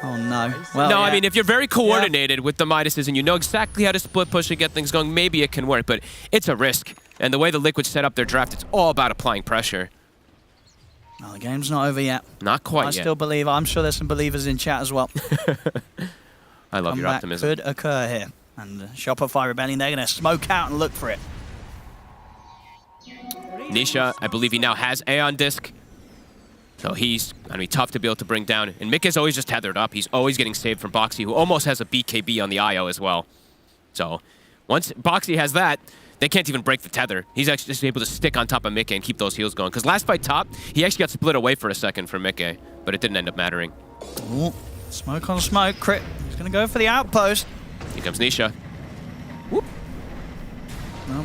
Oh, no. Well, no, I mean, if you're very coordinated with the Midases and you know exactly how to split push and get things going, maybe it can work, but it's a risk. And the way the Liquid set up their draft, it's all about applying pressure. Well, the game's not over yet. Not quite yet. I still believe. I'm sure there's some believers in chat as well. I love your optimism. Could occur here. And Shopify Rebellion, they're going to smoke out and look for it. Nisha, I believe he now has Aeon Disc. So he's going to be tough to be able to bring down. And Mick is always just tethered up. He's always getting saved from Boxy, who almost has a BKB on the IO as well. So once Boxy has that, they can't even break the tether. He's actually just able to stick on top of Mickey and keep those heals going. Because last fight top, he actually got split away for a second from Mickey, but it didn't end up mattering. Ooh, smoke on smoke. Crit. He's going to go for the outpost. Here comes Nisha. Whoop.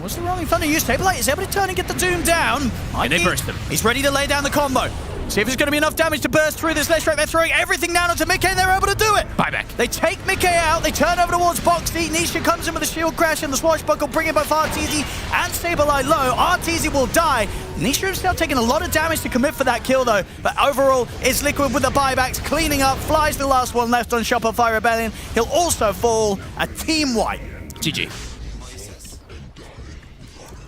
What's the Rolling Thunder use? Saberlight is able to turn and get the Doom down. And they burst him. He's ready to lay down the combo. See if there's going to be enough damage to burst through this Leshrac. They're throwing everything down onto Mickey, and they're able to do it. Buyback. They take Mickey out. They turn over towards Boxy. Nisha comes in with a shield crash and the swashbuckle, bringing both Arteezy and Saberlight low. Arteezy will die. Nisha is still taking a lot of damage to commit for that kill, though. But overall, it's Liquid with the buybacks, cleaning up. Flies the last one left on Shopify Rebellion. He'll also fall a team wipe. GG.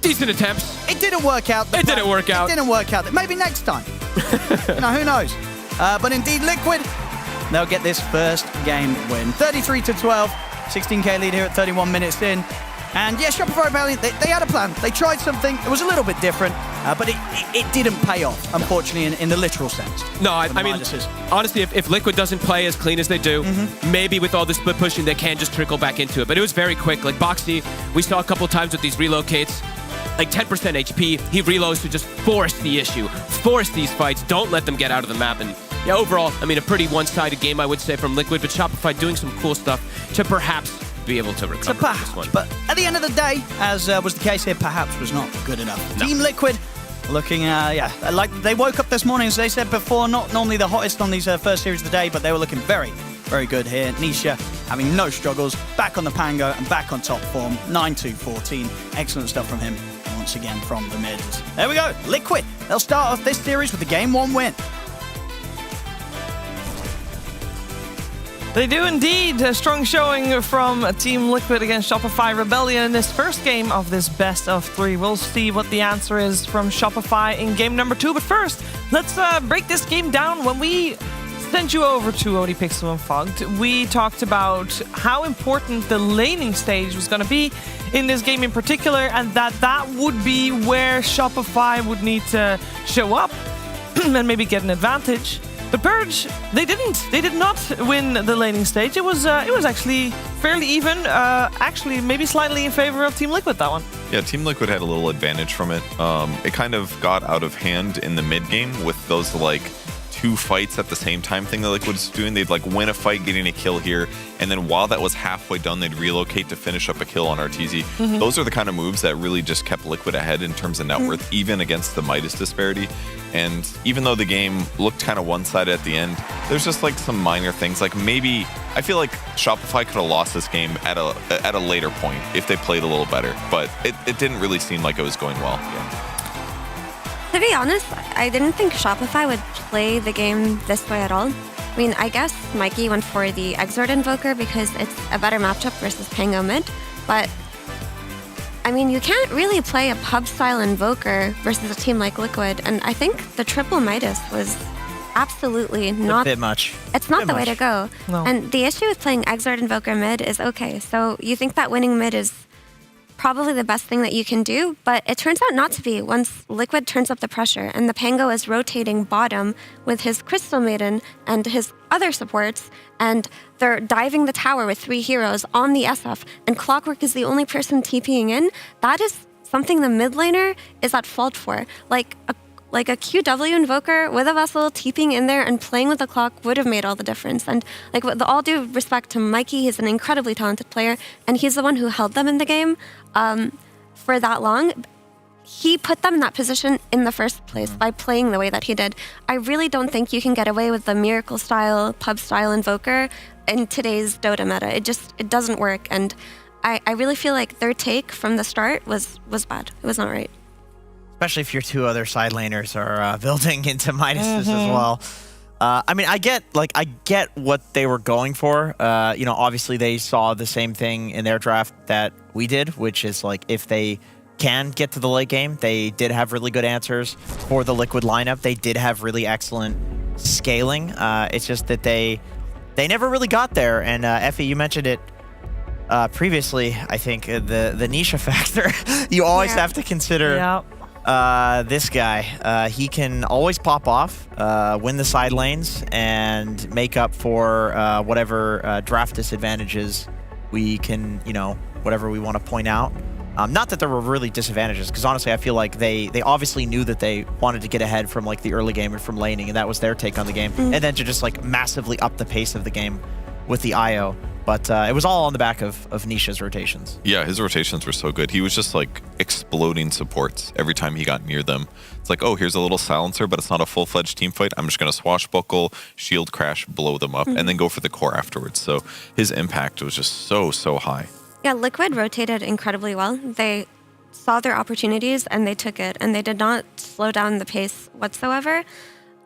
Decent attempts. It didn't work out. It didn't work out. It didn't work out. Maybe next time. No, who knows? But indeed, Liquid, they'll get this first game win. 33-12, 16k lead here at 31 minutes in. And yeah, Shopify Rebellion, they had a plan. They tried something. It was a little bit different, but it didn't pay off, unfortunately, in the literal sense. No, I mean, honestly, if Liquid doesn't play as clean as they do, maybe with all the split pushing, they can just trickle back into it. But it was very quick. Like Boxy, we saw a couple times with these relocates, like 10% HP, he reloads to just force the issue, force these fights, don't let them get out of the map. And yeah, overall, I mean, a pretty one-sided game, I would say, from Liquid, but Shopify doing some cool stuff to perhaps be able to recover from this one. But at the end of the day, as was the case here, perhaps was not good enough. No. Team Liquid looking, like they woke up this morning, as they said before, not normally the hottest on these first series of the day, but they were looking very, very good here. Nisha having no struggles, back on the Pango and back on top form, 9-2-14. Excellent stuff from him once again from the mids. There we go, Liquid. They'll start off this series with a Game 1 win. They do indeed. A strong showing from Team Liquid against Shopify Rebellion in this first game of this best of 3. We'll see what the answer is from Shopify in game number 2. But first, let's break this game down when we send you over to ODPixel and Fogged. We talked about how important the laning stage was going to be in this game in particular, and that would be where Shopify would need to show up and maybe get an advantage. But Purge, they didn't. They did not win the laning stage. It was actually fairly even. Actually, maybe slightly in favor of Team Liquid, that one. Yeah, Team Liquid had a little advantage from it. It kind of got out of hand in the mid game with those like 2 fights at the same time thing that Liquid's doing. They'd like win a fight, getting a kill here, and then while that was halfway done, they'd relocate to finish up a kill on RTZ. Those are the kind of moves that really just kept Liquid ahead in terms of net worth, even against the Midas disparity. And even though the game looked kind of one-sided at the end, there's just like some minor things. Like maybe I feel like Shopify could have lost this game at a later point if they played a little better, but it didn't really seem like it was going well. Yeah. To be honest, I didn't think Shopify would play the game this way at all. I mean, I guess Mikey went for the Exort Invoker because it's a better matchup versus Pango mid, but I mean, you can't really play a pub-style Invoker versus a team like Liquid, and I think the triple Midas was absolutely not... A bit much. It's not the way to go. No. And the issue with playing Exort Invoker mid is, okay, so you think that winning mid is probably the best thing that you can do, but it turns out not to be once Liquid turns up the pressure and the Pango is rotating bottom with his Crystal Maiden and his other supports, and they're diving the tower with 3 heroes on the SF, and Clockwork is the only person TPing in. That is something the mid laner is at fault for. Like a QW Invoker with a Vessel TPing in there and playing with the clock would have made all the difference. And like, with all due respect to Mikey, he's an incredibly talented player, and he's the one who held them in the game for that long. He put them in that position in the first place by playing the way that he did. I really don't think you can get away with the Miracle style, pub style Invoker in today's Dota meta. It doesn't work, and I really feel like their take from the start was bad. It was not right. Especially if your 2 other side laners are building into Midases as well. I mean, I get what they were going for. Obviously they saw the same thing in their draft that we did, which is like if they can get to the late game, they did have really good answers for the Liquid lineup. They did have really excellent scaling. It's just that they never really got there. And Effie, you mentioned it previously. I think the niche factor. You always have to consider. This guy, he can always pop off, win the side lanes, and make up for whatever draft disadvantages we can, whatever we want to point out. Not that there were really disadvantages, because honestly, I feel like they obviously knew that they wanted to get ahead from like the early game and from laning, and that was their take on the game. And then to just like massively up the pace of the game with the IO. But it was all on the back of Nisha's rotations. Yeah, his rotations were so good. He was just like exploding supports every time he got near them. It's like, oh, here's a little silencer, but it's not a full-fledged team fight. I'm just going to swashbuckle, shield crash, blow them up, and then go for the core afterwards. So his impact was just so high. Yeah, Liquid rotated incredibly well. They saw their opportunities and they took it, and they did not slow down the pace whatsoever.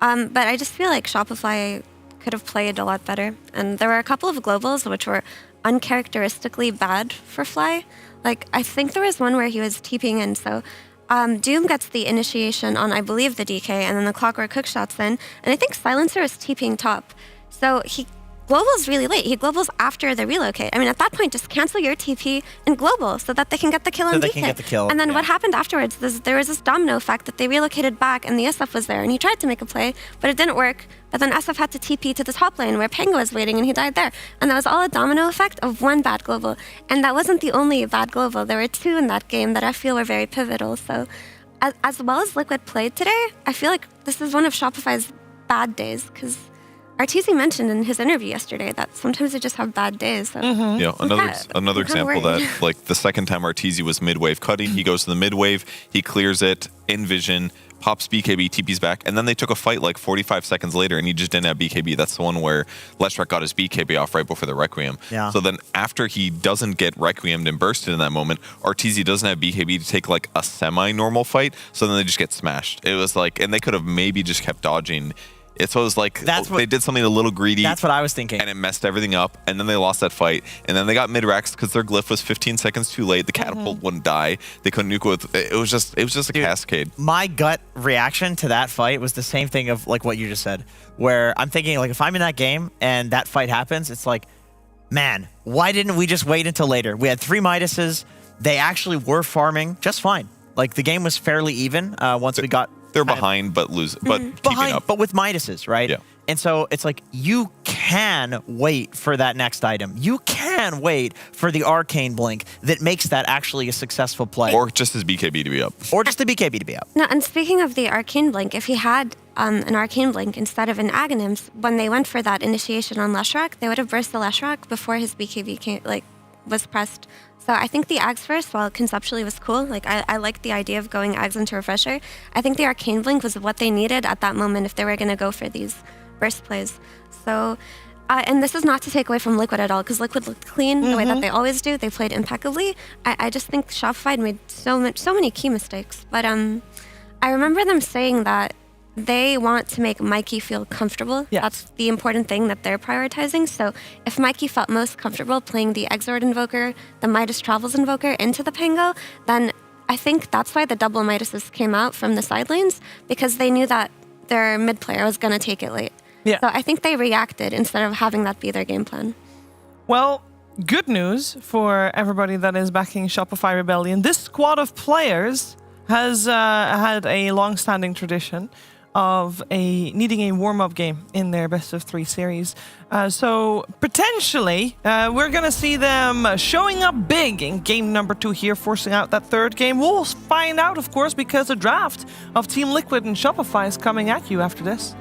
But I just feel like Shopify could have played a lot better. And there were a couple of globals which were uncharacteristically bad for Fly. Like, I think there was one where he was TPing in, so Doom gets the initiation on, I believe, the DK, and then the Clockwork hook shots in, and I think Silencer is TPing top. So he globals really late. He globals after the relocate. I mean, at that point, just cancel your TP and global so that they can get the kill on DK. And then what happened afterwards, there was this domino effect that they relocated back and the SF was there, and he tried to make a play, but it didn't work. But then SF had to TP to the top lane where Pango was waiting, and he died there. And that was all a domino effect of one bad global. And that wasn't the only bad global. There were 2 in that game that I feel were very pivotal. So as well as Liquid played today, I feel like this is one of Shopify's bad days, because RTZ mentioned in his interview yesterday that sometimes they just have bad days. So Yeah, another example that, like, the second time RTZ was mid-wave cutting, he goes to the mid-wave, he clears it, in vision, pops BKB, TP's back, and then they took a fight like 45 seconds later, and he just didn't have BKB. That's the one where Leshrac got his BKB off right before the Requiem. Yeah. So then after he doesn't get Requiem'd and bursted in that moment, RTZ doesn't have BKB to take like a semi-normal fight, so then they just get smashed. It was like, and they could have maybe just kept dodging It was like they did something a little greedy. That's what I was thinking. And it messed everything up. And then they lost that fight. And then they got mid-rex because their glyph was 15 seconds too late. The catapult wouldn't die. They couldn't nuke with. It was just a cascade. My gut reaction to that fight was the same thing of like what you just said, where I'm thinking like if I'm in that game and that fight happens, it's like, man, why didn't we just wait until later? We had 3 Midases. They actually were farming just fine. Like the game was fairly even once we got. They're behind, but keeping up. But with Midases, right? Yeah. And so it's like you can wait for that next item. You can wait for the arcane blink that makes that actually a successful play. Or just his BKB to be up. Or just the BKB to be up. No, and speaking of the arcane blink, if he had an arcane blink instead of an Aghanims, when they went for that initiation on Leshrac, they would have burst the Leshrac before his BKB was pressed. So I think the Ags first, while conceptually was cool, like I liked the idea of going Ags into Refresher, I think the Arcane Blink was what they needed at that moment if they were going to go for these burst plays. So, and this is not to take away from Liquid at all, because Liquid looked clean the way that they always do. They played impeccably. I just think Shopify made so many key mistakes. But I remember them saying that they want to make Mikey feel comfortable. Yes. That's the important thing that they're prioritizing. So if Mikey felt most comfortable playing the Exort Invoker, the Midas Travels Invoker into the Pango, then I think that's why the double Midases came out from the side lanes, because they knew that their mid player was going to take it late. Yeah. So I think they reacted instead of having that be their game plan. Well, good news for everybody that is backing Shopify Rebellion. This squad of players has had a long-standing tradition of needing a warm-up game in their best-of-3 series. So potentially, we're going to see them showing up big in game number 2 here, forcing out that third game. We'll find out, of course, because the draft of Team Liquid and Shopify is coming at you after this.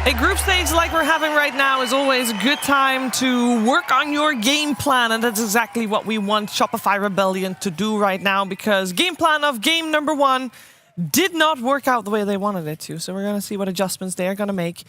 A group stage like we're having right now is always a good time to work on your game plan, and that's exactly what we want Shopify Rebellion to do right now, because game plan of game number 1 did not work out the way they wanted it to. So we're going to see what adjustments they're going to make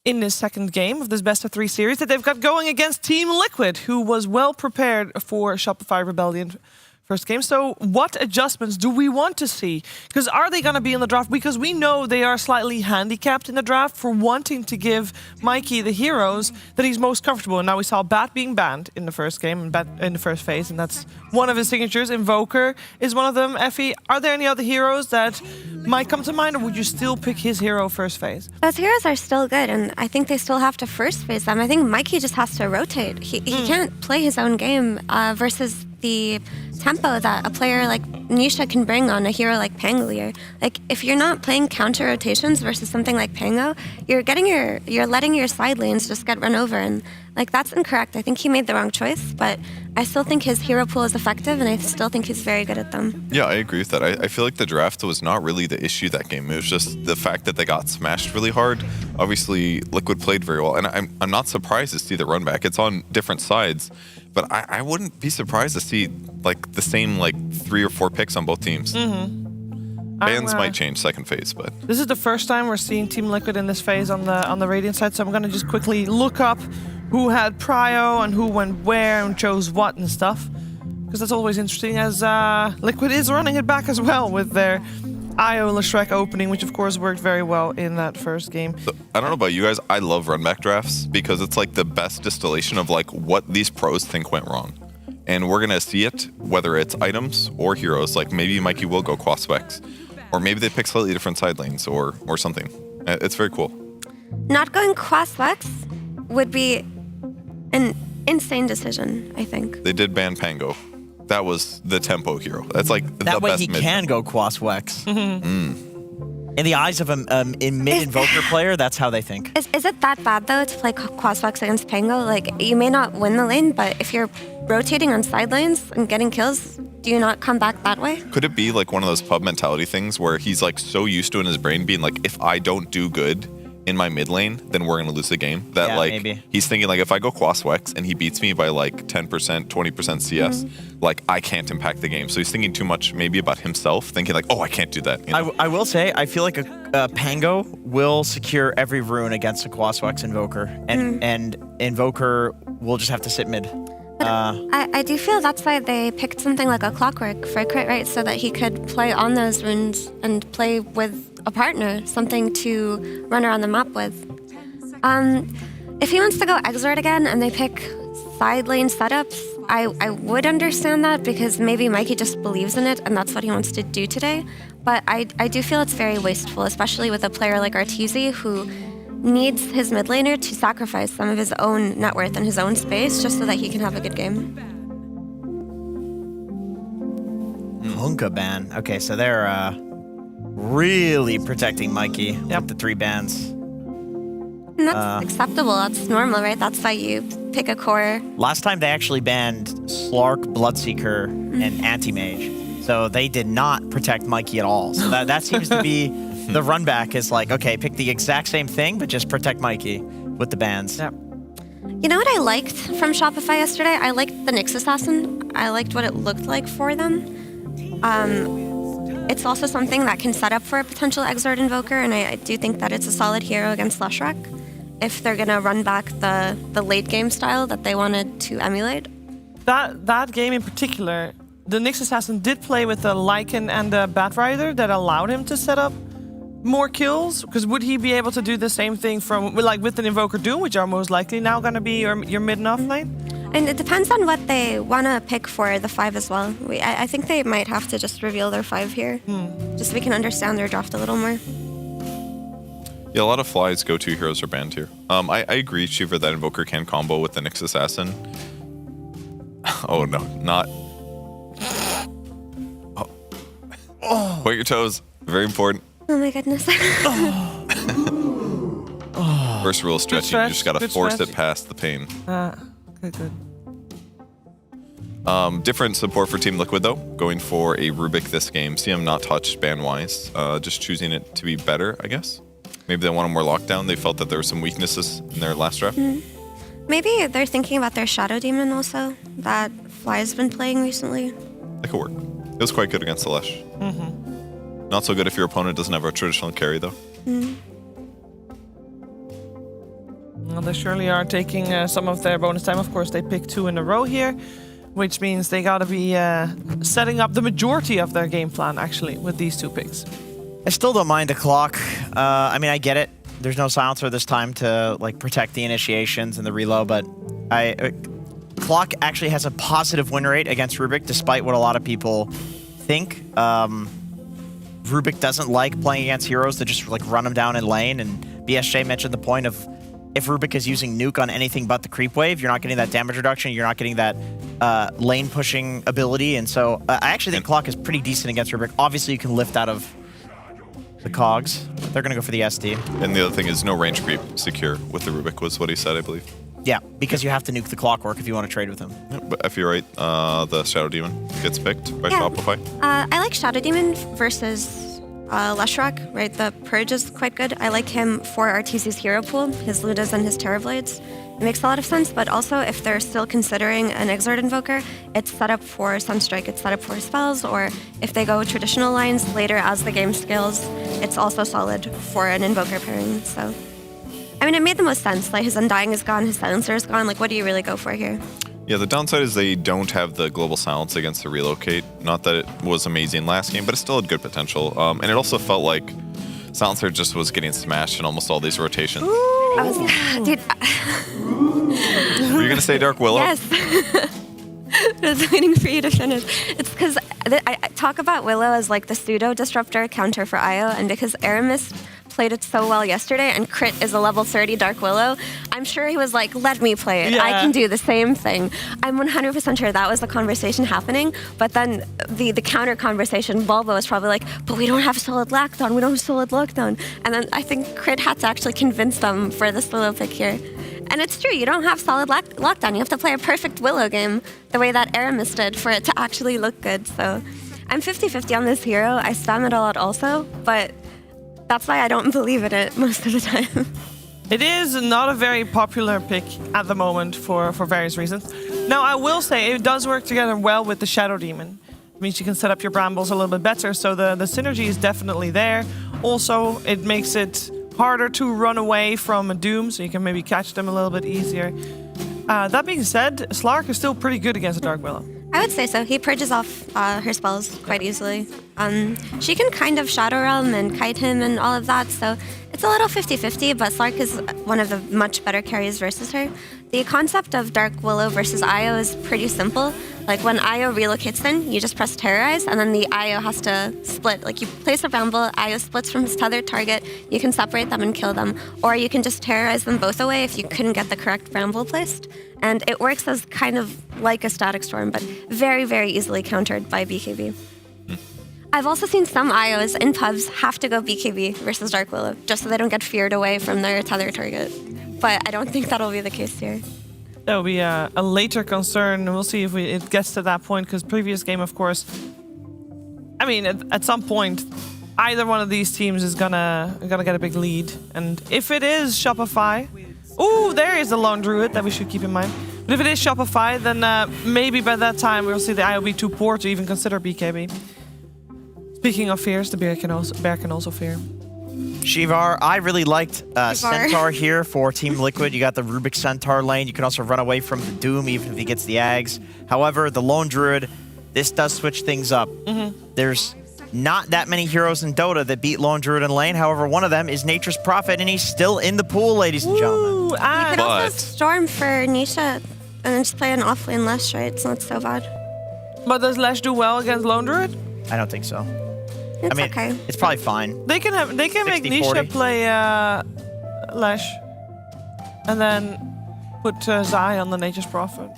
in this second game of this best-of-3 series that they've got going against Team Liquid, who was well prepared for Shopify Rebellion first game. So what adjustments do we want to see? Because are they going to be in the draft? Because we know they are slightly handicapped in the draft for wanting to give Mikey the heroes that he's most comfortable. And now we saw Bat being banned in the first game, and Bat in the first phase, and that's one of his signatures. Invoker is one of them. Effie, are there any other heroes that might come to mind, or would you still pick his hero first phase? Those heroes are still good, and I think they still have to first phase them. I think Mikey just has to rotate. He can't play his own game versus the tempo that a player like Nisha can bring on a hero like Pangolier. Like, if you're not playing counter rotations versus something like Pango, you're letting your side lanes just get run over, and like that's incorrect. I think he made the wrong choice, but I still think his hero pool is effective, and I still think he's very good at them. Yeah, I agree with that. I feel like the draft was not really the issue that game. It was just the fact that they got smashed really hard. Obviously, Liquid played very well, and I'm not surprised to see the run back. It's on different sides, but I wouldn't be surprised to see like the same like 3 or 4 picks on both teams. Bans might change second phase, but this is the first time we're seeing Team Liquid in this phase on the Radiant side, so I'm gonna just quickly look up who had prio and who went where and chose what and stuff, because that's always interesting, as Liquid is running it back as well with their Io Leshreck opening, which of course worked very well in that first game. So, I don't know about you guys, I love run back drafts because it's like the best distillation of like what these pros think went wrong. And we're gonna see it, whether it's items or heroes. Like maybe Mikey will go Quaswex, or maybe they pick slightly different side lanes or something. It's very cool. Not going Quaswex would be an insane decision, I think. They did ban Pango. That was the tempo hero. That's like the That way best he mid. can go Quaswex. In the eyes of a mid-invoker player, that's how they think. Is it that bad, though, to play Quaswex against Pango? Like, you may not win the lane, but if you're rotating on side lanes and getting kills, do you not come back that way? Could it be like one of those pub mentality things where he's like so used to in his brain being like, if I don't do good in my mid lane, then we're going to lose the game? That Yeah, like, maybe. he's thinking like, if I go Quaswex and he beats me by like 10%, 20% CS, like I can't impact the game. So he's thinking too much maybe about himself, thinking like, oh, I can't do that. You know? I will say, I feel like a Pango will secure every rune against a Quaswex Invoker, and Invoker will just have to sit mid. I do feel that's why they picked something like a Clockwork for Crit, right? So that he could play on those runes and play with a partner, something to run around the map with. If he wants to go Exort again and they pick side lane setups, I would understand that because maybe Mikey just believes in it and that's what he wants to do today. But I do feel it's very wasteful, especially with a player like Arteezy who needs his mid laner to sacrifice some of his own net worth and his own space just so that he can have a good game. Hunka ban. Okay, so they're really protecting Mikey with the 3 bans. And that's acceptable. That's normal, right? That's why you pick a core. Last time they actually banned Slark, Bloodseeker, and Anti-Mage. So they did not protect Mikey at all. So that seems to be the run back is like, okay, pick the exact same thing, but just protect Mikey with the bans. Yep. You know what I liked from Shopify yesterday? I liked the Nyx Assassin. I liked what it looked like for them. It's also something that can set up for a potential Exort Invoker, and I do think that it's a solid hero against Leshreck if they're going to run back the late game style that they wanted to emulate. That game in particular, the Nyx Assassin did play with the Lycan and the Batrider that allowed him to set up more kills, because would he be able to do the same thing from like with an Invoker Doom, which are most likely now going to be your mid and off lane? And it depends on what they want to pick for the 5 as well. I think they might have to just reveal their 5 here, just so we can understand their draft a little more. Yeah, a lot of Fly's go-to heroes are banned here. I agree, Shiva, that Invoker can combo with the Nyx Assassin. Oh no, not. Oh. Point your toes. Very important. Oh my goodness. First rule stretching. stretch, You just gotta good force stretch. it past the pain. Good. Different support for Team Liquid though. Going for a Rubik this game. See him not touched ban-wise. Just choosing it to be better, I guess. Maybe they want a more lockdown. They felt that there were some weaknesses in their last draft. Maybe they're thinking about their Shadow Demon also, that Fly's been playing recently. That could work. It was quite good against Alesh. Not so good if your opponent doesn't have a traditional carry though. Well, they surely are taking some of their bonus time. Of course, they picked 2 in a row here, which means they got to be setting up the majority of their game plan, actually, with these 2 picks. I still don't mind the clock. I mean, I get it. There's no silencer this time to like protect the initiations and the reload, but clock actually has a positive win rate against Rubik, despite what a lot of people think. Rubik doesn't like playing against heroes that just like run him down in lane, and BSJ mentioned the point of if Rubik is using Nuke on anything but the creep wave, you're not getting that damage reduction, you're not getting that lane pushing ability, and so I actually think Clock is pretty decent against Rubik. Obviously, you can lift out of the cogs. They're going to go for the SD. And the other thing is no range creep secure with the Rubik was what he said, I believe. Yeah, because you have to nuke the Clockwork if you want to trade with him. Yeah, but if you're right, the Shadow Demon gets picked by Shopify. I like Shadow Demon versus Leshrac, right? The Purge is quite good. I like him for RTC's hero pool, his Ludas and his Terrorblades. It makes a lot of sense, but also if they're still considering an Exort Invoker, it's set up for Sunstrike, it's set up for spells, or if they go traditional lines later as the game scales, it's also solid for an Invoker pairing, so... I mean, it made the most sense. Like, his Undying is gone, his Silencer is gone. Like, what do you really go for here? Yeah, the downside is they don't have the Global Silence against the Relocate. Not that it was amazing last game, but it still had good potential. And it also felt like Silencer just was getting smashed in almost all these rotations. Dude. Were you going to say Dark Willow? Yes. I was waiting for you to finish. It's because I talk about Willow as like the pseudo disruptor counter for Io, and because Aramis played it so well yesterday, and Crit is a level 30 Dark Willow, I'm sure he was like, let me play it. Yeah. I can do the same thing. I'm 100% sure that was the conversation happening, but then the counter conversation, Bulba was probably like, but we don't have solid lockdown, we don't have solid lockdown. And then I think Crit had to actually convince them for this Willow pick here. And it's true, you don't have solid lockdown. You have to play a perfect Willow game the way that Aramis did for it to actually look good. So I'm 50-50 on this hero. I spam it a lot also, but that's why I don't believe in it most of the time. It is not a very popular pick at the moment for various reasons. Now, I will say it does work together well with the Shadow Demon. It means you can set up your brambles a little bit better, so the synergy is definitely there. Also, it makes it harder to run away from a Doom, so you can maybe catch them a little bit easier. That being said, Slark is still pretty good against a Dark Willow. I would say so. He purges off her spells quite easily. She can kind of Shadow Realm and kite him and all of that, so it's a little 50-50, but Slark is one of the much better carries versus her. The concept of Dark Willow versus Io is pretty simple. Like, when Io relocates in, you just press Terrorize, and then the Io has to split. Like, you place a Bramble, Io splits from his tethered target, you can separate them and kill them, or you can just Terrorize them both away if you couldn't get the correct Bramble placed. And it works as kind of like a Static Storm, but very, very easily countered by BKB. I've also seen some IOs in pubs have to go BKB versus Dark Willow, just so they don't get feared away from their tethered target. But I don't think that'll be the case here. That will be a later concern. We'll see if it gets to that point, because previous game, of course, I mean, at some point, either one of these teams is gonna get a big lead. And if it is Shopify, ooh, there is a Lone Druid that we should keep in mind. But if it is Shopify, then maybe by that time we'll see the IO be too poor to even consider BKB. Speaking of fears, the bear can also fear. Shivar, I really liked Centaur here for Team Liquid. You got the Rubik Centaur lane. You can also run away from the Doom even if he gets the Ags. However, the Lone Druid, this does switch things up. There's not that many heroes in Dota that beat Lone Druid in lane. However, one of them is Nature's Prophet, and he's still in the pool, ladies and gentlemen. You could also Storm for Nisha and then just play an offlane Lesh, right? It's not so bad. But does Lesh do well against Lone Druid? I don't think so. It's okay. It's probably fine. They can make 60, Nisha 40. play Lesh, and then put Zai on the Nature's Prophet.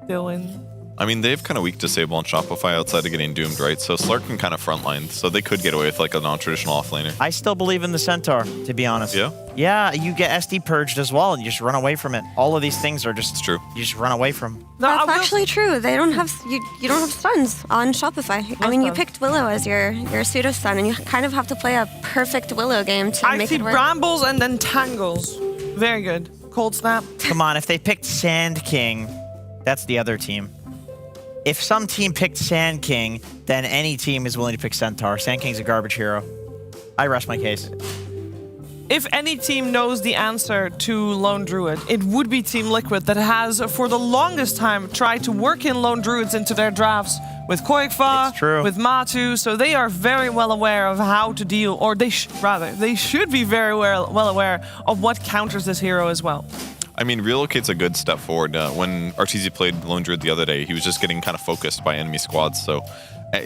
Still in. I mean, they have kind of weak disable on Shopify outside of getting doomed, right? So Slark can kind of frontline, so they could get away with like a non-traditional offlaner. I still believe in the Centaur, to be honest. Yeah? Yeah, you get SD purged as well, and you just run away from it. All of these things are just... It's true. You just run away from. That's actually true. They don't have you don't have stuns on Shopify. I mean, you picked Willow as your pseudo stun, and you kind of have to play a perfect Willow game to make it work. Brambles and then Tangles. Very good. Cold Snap. Come on, if they picked Sand King, that's the other team. If some team picked Sand King, then any team is willing to pick Centaur. Sand King's a garbage hero. I rest my case. If any team knows the answer to Lone Druid, it would be Team Liquid that has, for the longest time, tried to work in Lone Druids into their drafts with Koikfa, with Matu, so they are very well aware of how to deal, or they should be very well aware of what counters this hero as well. I mean, Relocate's a good step forward. When RTZ played Lone Druid the other day, he was just getting kind of focused by enemy squads, so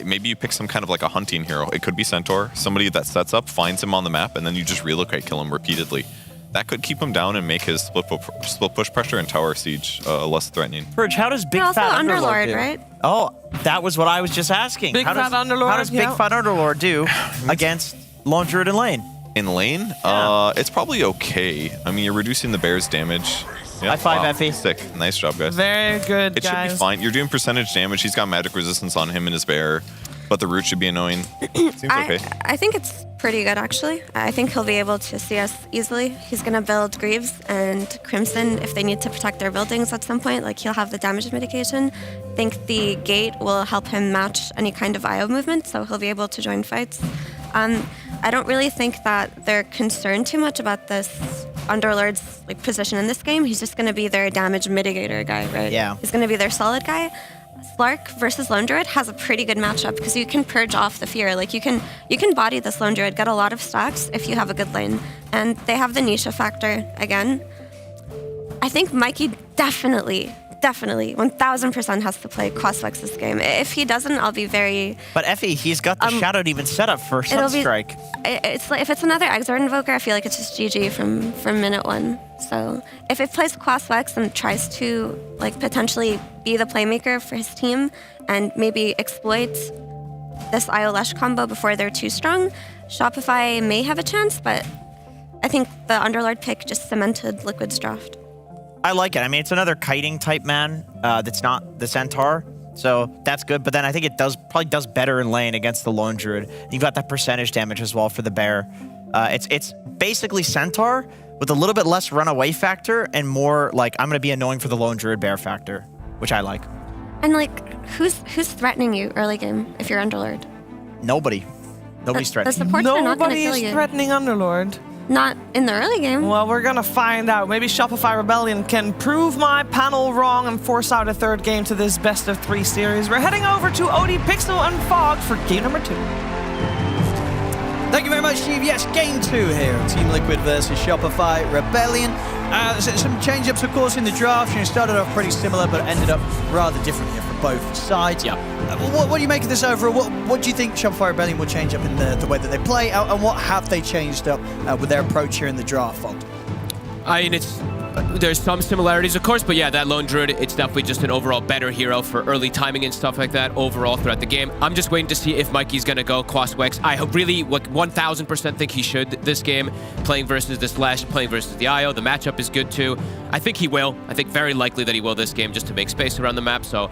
maybe you pick some kind of like a hunting hero. It could be Centaur, somebody that sets up, finds him on the map, and then you just relocate kill him repeatedly. that could keep him down and make his split push pressure and tower siege less threatening. Purge, how does Big But also Fat Underlord, do? right? Oh, that was what I was just asking. Big how Fat Underlord, How does Big yeah. Fat Underlord do against Lone Druid in lane? In lane, it's probably okay. I mean, you're reducing the bear's damage. Yeah, High five, Effie. Sick. Nice job, guys. Very good, It guys. should be fine. You're doing percentage damage. He's got magic resistance on him and his bear, but the root should be annoying. Seems okay. I think it's pretty good, actually. I think he'll be able to see us easily. He's going to build Greaves and Crimson if they need to protect their buildings at some point. Like, he'll have the damage mitigation. I think the gate will help him match any kind of IO movement, so he'll be able to join fights. I don't really think that they're concerned too much about this Underlord's like position in this game. He's just going to be their damage mitigator guy, right? Yeah. He's going to be their solid guy. Slark versus Lone Druid has a pretty good matchup because you can purge off the fear. Like you can body this Lone Druid, get a lot of stacks if you have a good lane. And they have the Nisha factor again. I think Mikey definitely 1000% has to play Crossflex this game. If he doesn't, I'll be very... But Effie, he's got the Shadow Demon set up for Sunstrike. It's like, if it's another Exort Invoker, I feel like it's just GG from minute one. So if it plays Crossflex and tries to like potentially be the playmaker for his team and maybe exploit this IO Lush combo before they're too strong, Shopify may have a chance, but I think the Underlord pick just cemented Liquid's draft. I like it. I mean, it's another kiting type man that's not the Centaur, so that's good. But then I think it probably does better in lane against the Lone Druid. You've got that percentage damage as well for the bear. It's basically Centaur with a little bit less runaway factor and more like I'm gonna be annoying for the Lone Druid bear factor, which I like. And like, who's threatening you early game if you're Underlord? Nobody. Nobody's The threatening. supports are not going to Nobody kill is you. threatening Underlord. Not in the early game. Well, we're gonna find out. Maybe Shopify Rebellion can prove my panel wrong and force out a third game to this best of 3 series. We're heading over to OD Pixel and Fog for game number 2. Thank you very much, Steve. Yes, game 2 here. Team Liquid versus Shopify Rebellion. Some change-ups, of course, in the draft. You started off pretty similar, but ended up rather different here for both sides. Yeah. What do you make of this overall? What do you think Shopify Rebellion will change up in the way that they play, and what have they changed up with their approach here in the draft, Fold? I mean, there's some similarities, of course, but yeah, that Lone Druid, it's definitely just an overall better hero for early timing and stuff like that overall throughout the game. I'm just waiting to see if Mikey's going to go Quaswex. I really 1000% think he should this game, playing versus the Slash, playing versus the IO. The matchup is good too. I think he will. I think very likely that he will this game just to make space around the map. So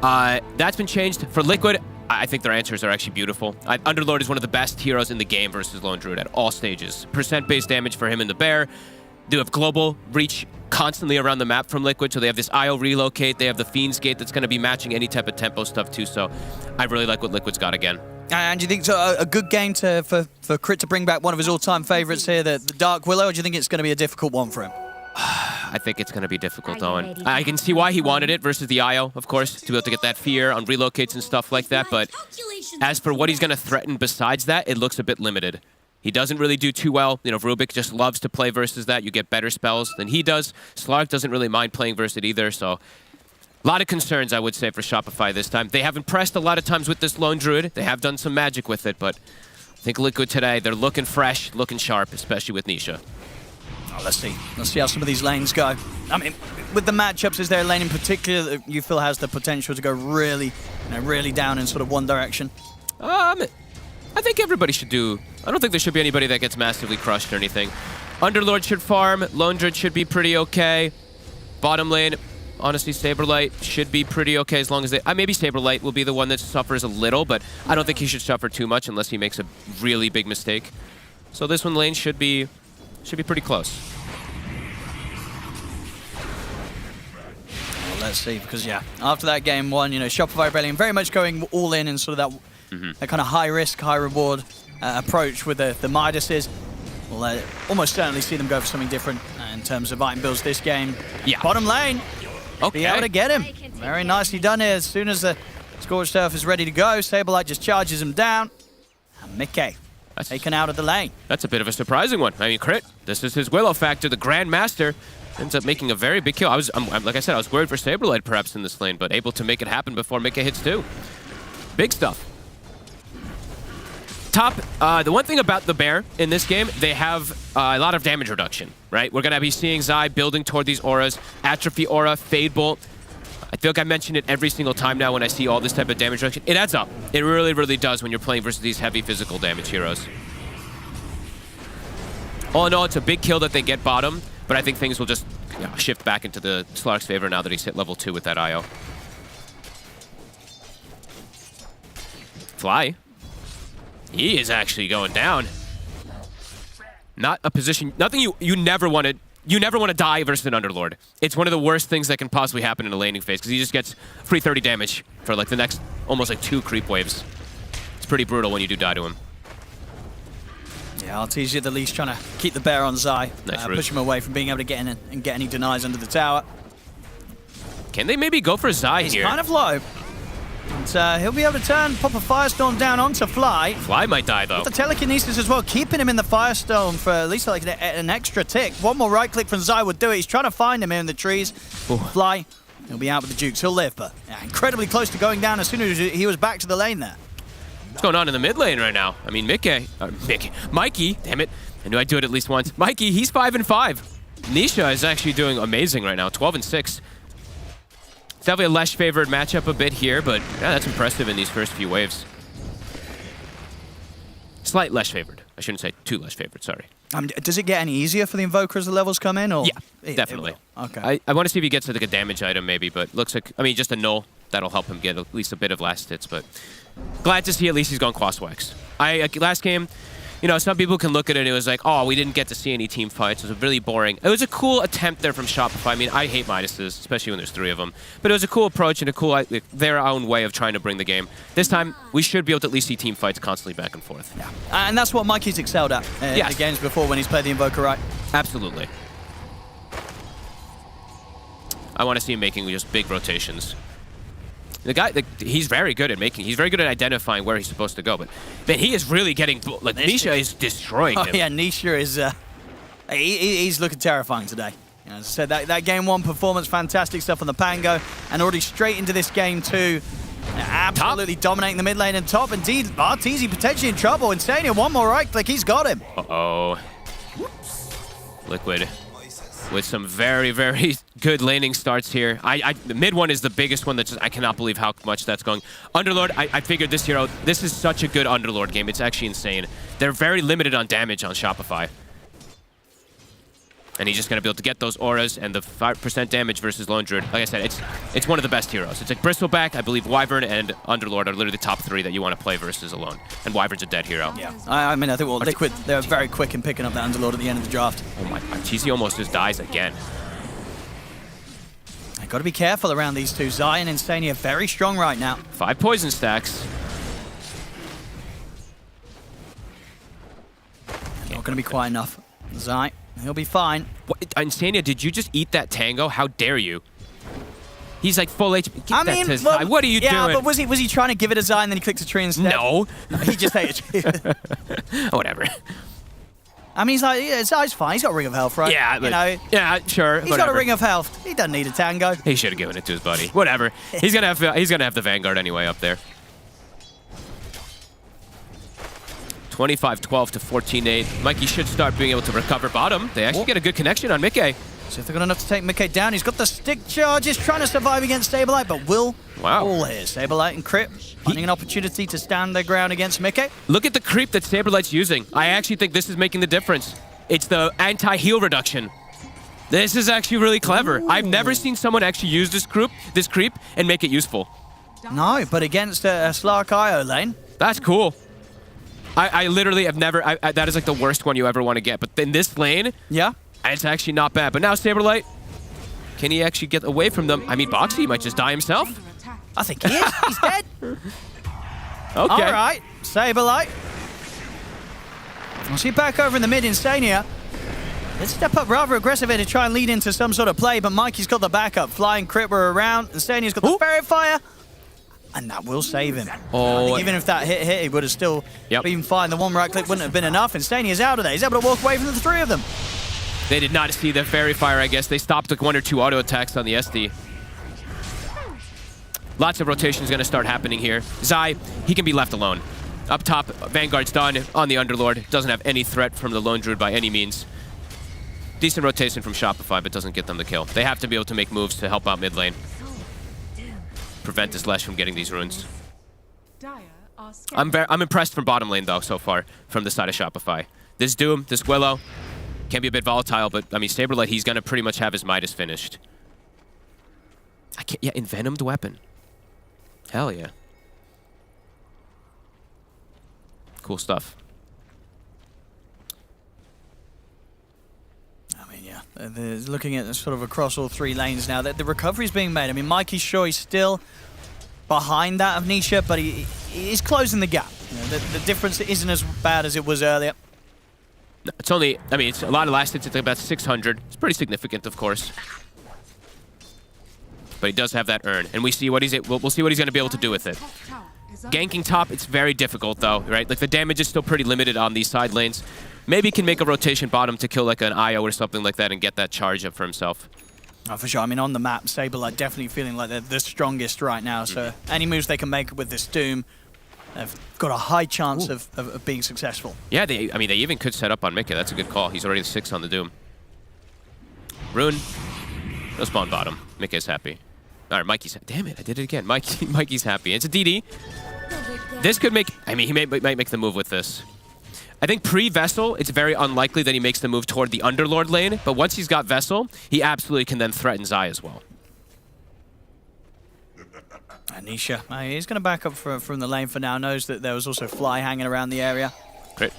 that's been changed. For Liquid, I think their answers are actually beautiful. Underlord is one of the best heroes in the game versus Lone Druid at all stages. Percent-based damage for him and the bear. They have global reach constantly around the map from Liquid, so they have this IO relocate, they have the Fiend's Gate that's going to be matching any type of tempo stuff too, so I really like what Liquid's got again. And do you think it's a good game for Crit to bring back one of his all-time favorites here, the Dark Willow, or do you think it's going to be a difficult one for him? I think it's going to be difficult, Owen. I can see why he wanted it versus the IO, of course, to be able to get that fear on relocates and stuff like that, but as for what he's going to threaten besides that, it looks a bit limited. He doesn't really do too well. You know, Rubik just loves to play versus that. You get better spells than he does. Slark doesn't really mind playing versus it either, so a lot of concerns, I would say, for Shopify this time. They have impressed a lot of times with this Lone Druid. They have done some magic with it, but I think Liquid today, they're looking fresh, looking sharp, especially with Nisha. Oh, let's see. Let's see how some of these lanes go. I mean, with the matchups, is there a lane in particular that you feel has the potential to go really, really down in sort of one direction? I think everybody should do... I don't think there should be anybody that gets massively crushed or anything. Underlord should farm. Lone Druid should be pretty okay. Bottom lane, honestly, Saberlight should be pretty okay as long as they... maybe Saberlight will be the one that suffers a little, but I don't think he should suffer too much unless he makes a really big mistake. So this one lane should be pretty close. Well, let's see, because, yeah, after that game 1, Shopify Rebellion very much going all in and sort of that... that kind of high-risk, high-reward approach with the Midases. We'll almost certainly see them go for something different in terms of item builds this game. Yeah. Bottom lane. Okay. Be able to get him. Very nicely done here. As soon as the Scorched Earth is ready to go, Saberlight just charges him down. And Mickey taken out of the lane. That's a bit of a surprising one. I mean, Crit, this is his Willow factor. The Grand Master ends up making a very big kill. Like I said, I was worried for Saberlight perhaps in this lane, but able to make it happen before Mickey hits 2. Big stuff. Top, the one thing about the Bear in this game, they have a lot of damage reduction, right? We're going to be seeing Zai building toward these auras. Atrophy aura, Fade Bolt. I feel like I mention it every single time now when I see all this type of damage reduction. It adds up. It really, really does when you're playing versus these heavy physical damage heroes. All in all, it's a big kill that they get bottom, but I think things will just shift back into the Slark's favor now that he's hit level 2 with that IO. Fly. He is actually going down. Not a position, nothing you never want to die versus an Underlord. It's one of the worst things that can possibly happen in a laning phase because he just gets free 30 damage for like the next almost like 2 creep waves. It's pretty brutal when you do die to him. Yeah, Artesia the least trying to keep the Bear on Zai. Nice push him away from being able to get in and get any denies under the tower. Can they maybe go for Zai He's here? kind of low. And, he'll be able to pop a Firestorm down onto Fly. Fly might die though. With the telekinesis as well, keeping him in the Firestorm for at least like an extra tick. One more right click from Zai would do it. He's trying to find him here in the trees. Ooh. Fly, he'll be out with the Jukes. He'll live, but incredibly close to going down as soon as he was back to the lane there. What's going on in the mid lane right now? I mean, Mikey, damn it. I knew I'd do it at least once. Mikey, he's 5-5. Nisha is actually doing amazing right now, 12-6. It's definitely a less favored matchup a bit here, but yeah, that's impressive in these first few waves. Slight less favored. I shouldn't say too less favored, sorry. Does it get any easier for the Invoker as the levels come in? Or Yeah, definitely. Okay. I want to see if he gets like a damage item maybe, but looks like, I mean, just a null. That'll help him get at least a bit of last hits, but glad to see at least he's gone crosswax. Last game, you know, some people can look at it and it was like, oh, we didn't get to see any team fights. It was really boring. It was a cool attempt there from Shopify. I mean, I hate minuses, especially when there's 3 of them. But it was a cool approach and a cool, their own way of trying to bring the game. This time, we should be able to at least see team fights constantly back and forth. Yeah. And that's what Mikey's excelled at in the games before when he's played the Invoker right. Absolutely. I want to see him making just big rotations. The guy, he's very good at he's very good at identifying where he's supposed to go, but man, he is really getting, like, Nisha is destroying him. Yeah, Nisha is, he's looking terrifying today. You know, as I said, that game 1 performance, fantastic stuff on the Pango, and already straight into this game 2, absolutely dominating the mid lane and top. Indeed, Arteezy potentially in trouble. Insania, one more right click, he's got him. Uh-oh. Liquid with some very, very good laning starts here. The mid one is the biggest one that I cannot believe how much that's going. Underlord, I figured this hero, this is such a good Underlord game. It's actually insane. They're very limited on damage on Shopify. And he's just going to be able to get those auras and the 5% damage versus Lone Druid. Like I said, it's one of the best heroes. It's like Bristleback, I believe Wyvern, and Underlord are literally the top 3 that you want to play versus alone. And Wyvern's a dead hero. Yeah, I mean, I think, well, Liquid, they were very quick in picking up that Underlord at the end of the draft. Oh my, Cheesy almost just dies again. You've got to be careful around these two. Zai and Insania are very strong right now. 5 poison stacks. Not going to be quite enough. Zai, he'll be fine. What, Insania, did you just eat that tango? How dare you? He's like full HP. Give that to Zai. What are you doing? Yeah, but was he trying to give it a Zai and then he clicked a tree instead? No. He just ate it. Whatever. I mean, he's like, yeah, Zai's fine. He's got a ring of health, right? Yeah, but, you know, yeah, sure. He's got a ring of health. He doesn't need a tango. He should have given it to his buddy. Whatever. He's gonna have the Vanguard anyway up there. 25-12 to 14-8. Mikey should start being able to recover bottom. They actually get a good connection on Mickey. So if they're good enough to take Mickey down, he's got the stick charges, trying to survive against Saberlight, but will fall here. Saberlight and Crypt finding an opportunity to stand their ground against Mickey. Look at the creep that Saberlight's using. I actually think this is making the difference. It's the anti-heal reduction. This is actually really clever. Ooh. I've never seen someone actually use this creep and make it useful. No, but against a Slark IO lane. That's cool. I literally have never... that is like the worst one you ever want to get. But in this lane, yeah, it's actually not bad. But now Saberlight, can he actually get away from them? I mean, Boxy might just die himself. I think he is. He's dead. Okay. All right, Saberlight. We'll see back over in the mid, Insania. Let's step up rather aggressive here to try and lead into some sort of play, but Mikey's got the backup. Flying Crypt were around. Insania's got the Fairy Fire. And that will save him. Oh, even if that hit, he would have still been fine. The one right click wouldn't have been enough. Insania's out of there. He's able to walk away from the 3 of them. They did not see the Fairy Fire, I guess. They stopped like 1 or 2 auto attacks on the SD. Lots of rotations going to start happening here. Zai, he can be left alone. Up top, Vanguard's done on the Underlord. Doesn't have any threat from the Lone Druid by any means. Decent rotation from Shopify, but doesn't get them the kill. They have to be able to make moves to help out mid lane. Prevent this Lesh from getting these runes. I'm impressed from bottom lane, though, so far, from the side of Shopify. This Doom, this Willow, can be a bit volatile, but, I mean, Saberlight, he's going to pretty much have his Midas finished. I can't... Yeah, Envenomed weapon. Hell yeah. Cool stuff. I mean, yeah, they're looking at sort of across all 3 lanes now. The recovery's being made. I mean, Mikey's sure he's still behind that of Nisha, but he's closing the gap. You know, the difference isn't as bad as it was earlier. No, it's only, I mean, it's a lot of last hits. It's about 600. It's pretty significant, of course. But he does have that urn, and we see what he's. We'll see what he's going to be able to do with it. Ganking top, it's very difficult though, right? Like the damage is still pretty limited on these side lanes. Maybe he can make a rotation bottom to kill like an IO or something like that and get that charge up for himself. Oh, for sure. I mean, on the map, Saberlight definitely feeling like they're the strongest right now. So any moves they can make with this Doom, they've got a high chance of being successful. Yeah, they even could set up on Mika. That's a good call. He's already 6 on the Doom. Rune, no spawn bottom. Mika's happy. All right, Mikey's... Damn it, I did it again. Mikey's happy. It's a DD. This could make... I mean, he might make the move with this. I think pre-Vessel, it's very unlikely that he makes the move toward the Underlord lane, but once he's got Vessel, he absolutely can then threaten Zai as well. Nisha, he's going to back up from the lane for now. Knows that there was also Fly hanging around the area. Great.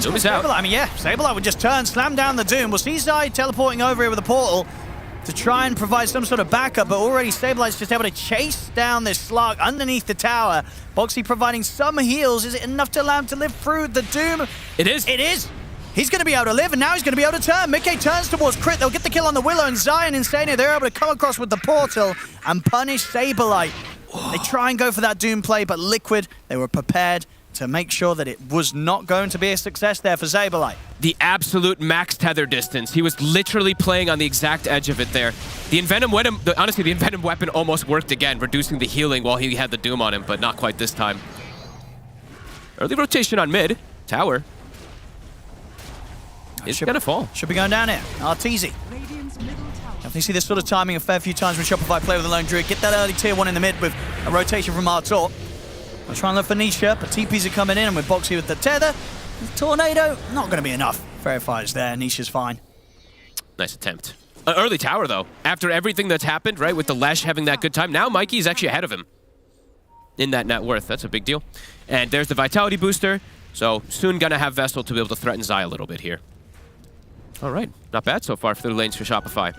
Doom is out. I mean, yeah, Saberlight would just turn, slam down the Doom. We'll see Zai teleporting over here with the portal to try and provide some sort of backup, but already Saberlight's just able to chase down this slug underneath the tower. Boxy providing some heals. Is it enough to allow him to live through the Doom? It is. It is. He's going to be able to live, and now he's going to be able to turn. Mickey turns towards Crit. They'll get the kill on the Willow, and Zion and Insania, they're able to come across with the portal and punish Saberlight. They try and go for that Doom play, but Liquid, they were prepared to make sure that it was not going to be a success there for Saberlight. The absolute max tether distance. He was literally playing on the exact edge of it there. The Envenom weapon, honestly, the Envenom weapon almost worked again, reducing the healing while he had the Doom on him, but not quite this time. Early rotation on mid. Tower. It's going to fall. Should be going down here. Arteezy. Definitely see this sort of timing a fair few times when Shopify play with the Lone Druid. Get that early tier 1 in the mid with a rotation from Artor. I'll try and look for Nisha, but TPs are coming in, and with Boxy with the tether. The Tornado, not going to be enough. Verifies there. Nisha's fine. Nice attempt. Early tower, though. After everything that's happened, right, with the Lesh having that good time, now Mikey's actually ahead of him in that net worth. That's a big deal. And there's the Vitality booster, so soon going to have Vessel to be able to threaten Zai a little bit here. All right, not bad so far for the lanes for Shopify.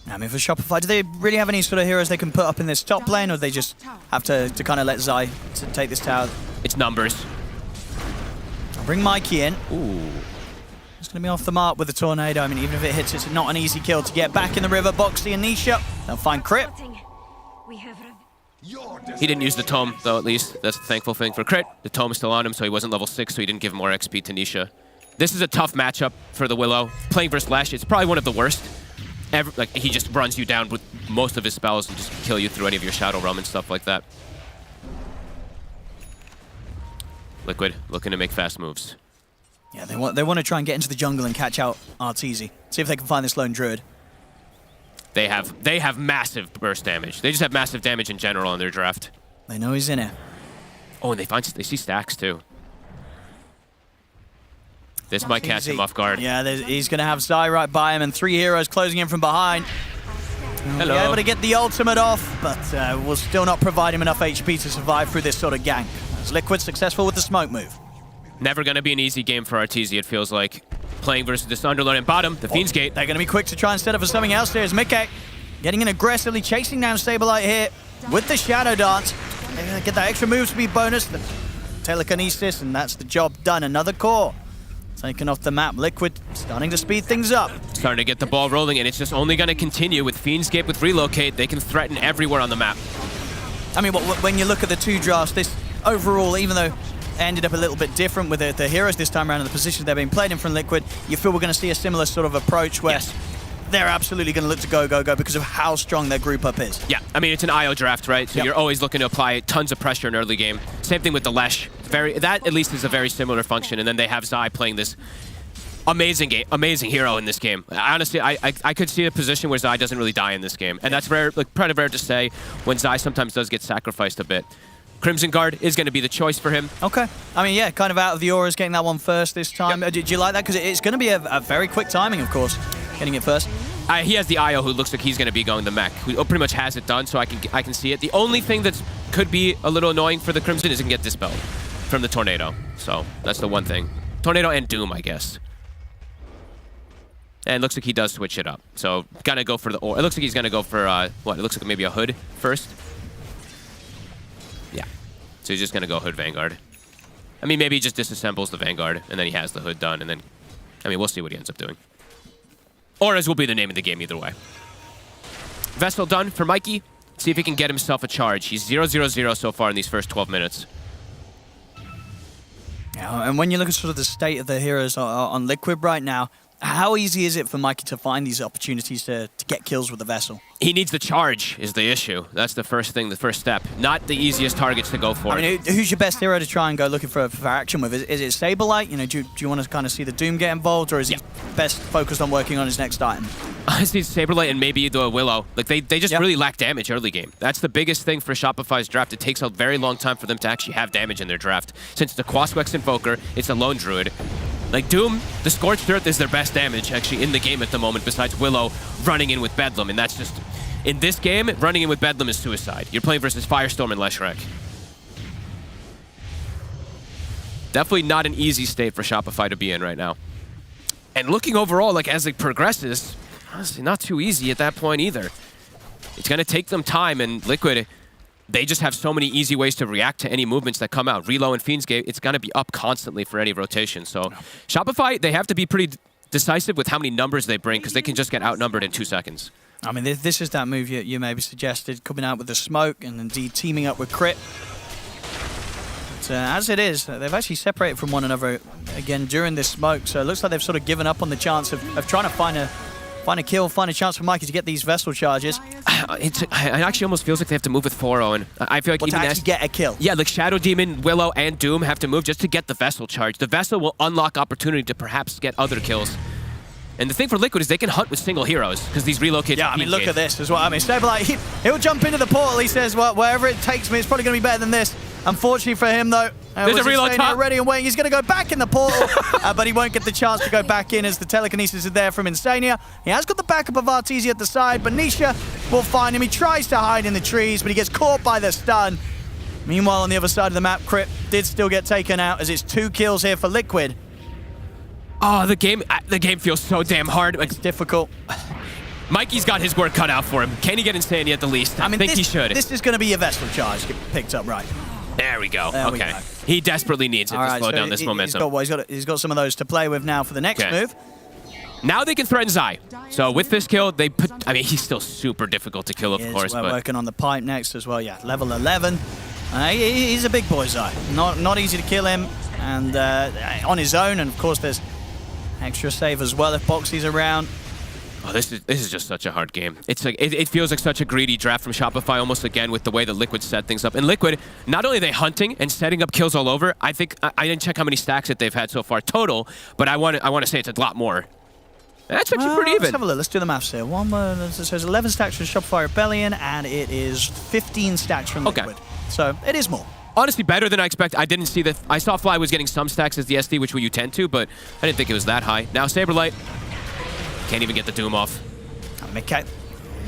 I mean, for Shopify, do they really have any sort of heroes they can put up in this top lane, or do they just have to kind of let Zai to take this tower? It's numbers. I'll bring Mikey in. Ooh. It's going to be off the mark with the Tornado. I mean, even if it hits, it's not an easy kill to get back in the river. Boxy and Nisha, they'll find Crit. He didn't use the Tome, though, at least. That's the thankful thing for Crit. The Tome is still on him, so he wasn't level 6, so he didn't give more XP to Nisha. This is a tough matchup for the Willow. Playing versus Lash, it's probably one of the worst. Like, he just runs you down with most of his spells and just kill you through any of your Shadow Realm and stuff like that. Liquid looking to make fast moves. Yeah, they want to try and get into the jungle and catch out Arteezy. See if they can find this Lone Druid. They have massive burst damage. They just have massive damage in general in their draft. They know he's in it. Oh, and they see stacks too. This might catch him off guard. Yeah, he's going to have Zai right by him, and 3 heroes closing in from behind. Hello. Be able to get the ultimate off, but will still not provide him enough HP to survive through this sort of gank. As Liquid successful with the smoke move. Never going to be an easy game for Arteezy, it feels like. Playing versus this Underlord and bottom, the Fiend's Gate. They're going to be quick to try and set up for something else here. As Mickey getting in aggressively, chasing down Saberlight here with the Shadow Dance. They're going to get that extra move speed bonus, the telekinesis, and that's the job done. Another core taken off the map. Liquid starting to speed things up. Starting to get the ball rolling, and it's just only going to continue with Fiend's Gate, with Relocate. They can threaten everywhere on the map. I mean, when you look at the 2 drafts, this overall, even though it ended up a little bit different with the heroes this time around and the positions they're being played in from Liquid, you feel we're going to see a similar sort of approach where they're absolutely going to look to go because of how strong their group up is. Yeah, I mean, it's an IO draft, right? So Yep. you're always looking to apply tons of pressure in early game. Same thing with the Lesh. That at least is a very similar function. And then they have Zai playing this amazing hero in this game. Honestly, I could see a position where Zai doesn't really die in this game. And that's rare, like, pretty rare to say when Zai sometimes does get sacrificed a bit. Crimson Guard is going to be the choice for him. Okay. I mean, yeah, kind of out of the auras, getting that one first this time. Yep. Did you like that? Because it's going to be a very quick timing, of course, getting it first. He has the IO who looks like he's going to be going the mech, who pretty much has it done, so I can see it. The only thing that could be a little annoying for the Crimson is he can get dispelled from the Tornado. So that's the one thing. Tornado and Doom, I guess. And it looks like he does switch it up. So gonna go for the it looks like he's gonna go for what? It looks like maybe a Hood first. Yeah. So he's just gonna go Hood Vanguard. I mean, maybe he just disassembles the Vanguard and then he has the Hood done, and then I mean, we'll see what he ends up doing. Or as will be the name of the game either way. Vestal done for Mikey. See if he can get himself a charge. He's 0-0-0 so far in these first 12 minutes. Yeah, and when you look at sort of the state of the heroes on Liquid right now, how easy is it for Mikey to find these opportunities to get kills with the Vessel? He needs the charge is the issue. That's the first thing, the first step. Not the easiest targets to go for. I mean, who's your best hero to try and go looking for action with? Is it Saberlight? You know, do you want to kind of see the Doom get involved, or is he best focused on working on his next item? I see Saberlight and maybe the Willow. Like they just really lack damage early game. That's the biggest thing for Shopify's draft. It takes a very long time for them to actually have damage in their draft. Since it's a Quaswex Invoker, it's a Lone Druid. Like Doom, the Scorched Earth is their best damage actually in the game at the moment, besides Willow running in with Bedlam, and that's just in this game, running in with Bedlam is suicide. You're playing versus Firestorm and Leshrac. Definitely not an easy state for Shopify to be in right now. And looking overall, like as it progresses, honestly, not too easy at that point either. It's going to take them time, and Liquid, they just have so many easy ways to react to any movements that come out. Relo and Fiend's Gate, it's going to be up constantly for any rotation. So Shopify, they have to be pretty decisive with how many numbers they bring, because they can just get outnumbered in 2 seconds. I mean, this is that move you maybe suggested, coming out with the smoke and indeed teaming up with Crit. But, as it is, they've actually separated from one another again during this smoke, so it looks like they've sort of given up on the chance of trying to find a kill, find a chance for Mikey to get these Vessel charges. It actually almost feels like they have to move with 4-0, and I feel like Well, even to actually get a kill. Yeah, like Shadow Demon, Willow, and Doom have to move just to get the Vessel charge. The Vessel will unlock opportunity to perhaps get other kills. And the thing for Liquid is they can hunt with single heroes, because these relocates. Yeah, I mean, look at this as well. I mean, Saberlight, he'll jump into the portal. He says, well, wherever it takes me, it's probably going to be better than this. Unfortunately for him, though, there's a reload top. Ready and waiting. He's going to go back in the portal, but he won't get the chance to go back in as the telekinesis is there from Insania. He has got the backup of Artesia at the side, but Nisha will find him. He tries to hide in the trees, but he gets caught by the stun. Meanwhile, on the other side of the map, Crit did still get taken out as it's 2 kills here for Liquid. Oh, the game feels so damn hard. It's difficult. Mikey's got his work cut out for him. Can he get Insania at the least? I think he should. This is going to be a Vessel charge get picked up right. There we go. There we okay. go. He desperately needs it to slow down this momentum. He's got some of those to play with now for the next move. Now they can threaten Zai. So with this kill, they put... I mean, he's still super difficult to kill, of course. We're but working on the pipe next as well. Yeah, level 11. He's a big boy, Zai. Not easy to kill him. And on his own, and of course there's extra save as well if Boxy's around. Oh, this is just such a hard game. It's like it feels like such a greedy draft from Shopify almost again with the way that Liquid set things up. And Liquid, not only are they hunting and setting up kills all over, I think I didn't check how many stacks that they've had so far total, but I want to say it's a lot more. That's actually pretty even. Let's have a look. Let's do the maths here. So it's 11 stacks from Shopify Rebellion, and it is 15 stacks from Liquid. So it is more. Honestly, better than I expected. I didn't see that. I saw Fly was getting some stacks as the SD, which you tend to, but I didn't think it was that high. Now Saberlight can't even get the Doom off. Okay,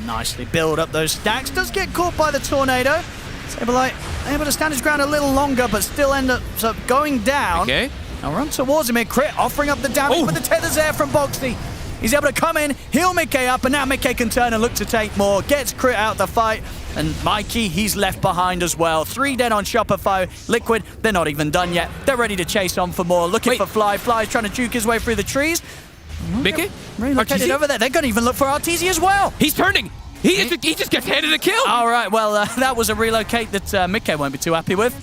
nicely build up those stacks. Does get caught by the Tornado. Saberlight able to stand his ground a little longer, but still end up going down. Okay. Now run towards him here. Crit offering up the damage, but the tether's there from Boxy. He's able to come in, heal Mickey up, and now Mickey can turn and look to take more. Gets Crit out the fight, and Mikey, he's left behind as well. 3 dead on Shopify. Liquid, they're not even done yet. They're ready to chase on for more. Looking for Fly. Fly's trying to juke his way through the trees. Mickey? Relocated over there. They're going to even look for Artesia as well. He's turning. He just gets handed a kill. All right, well, that was a relocate that Mickey won't be too happy with.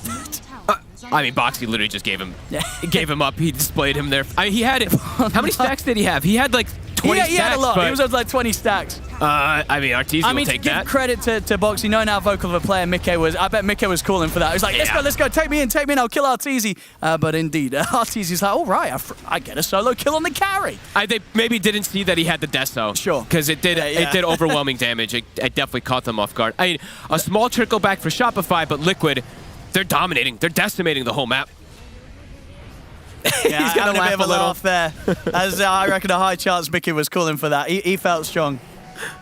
I mean, Boxy literally just gave him up. He displayed him there. He had it. How many stacks did he have? He had like 20 he had a stacks, lot. but- He was up to like 20 stacks. I mean, Arteezy I will mean, to take give that. credit to Boxy, knowing how vocal of a player Mickey was, I bet Mickey was calling for that. He was like, let's go, take me in, I'll kill Arteezy. But indeed, Arteezy's like, all right, I get a solo kill on the carry. They maybe didn't see that he had the Deso. Sure. Because it did overwhelming damage. It definitely caught them off guard. I mean, a small trickle back for Shopify, but Liquid, they're dominating. They're decimating the whole map. Yeah, He's gonna having a laugh bit of a a little. laugh there. As I reckon a high chance Mickey was calling for that. He felt strong.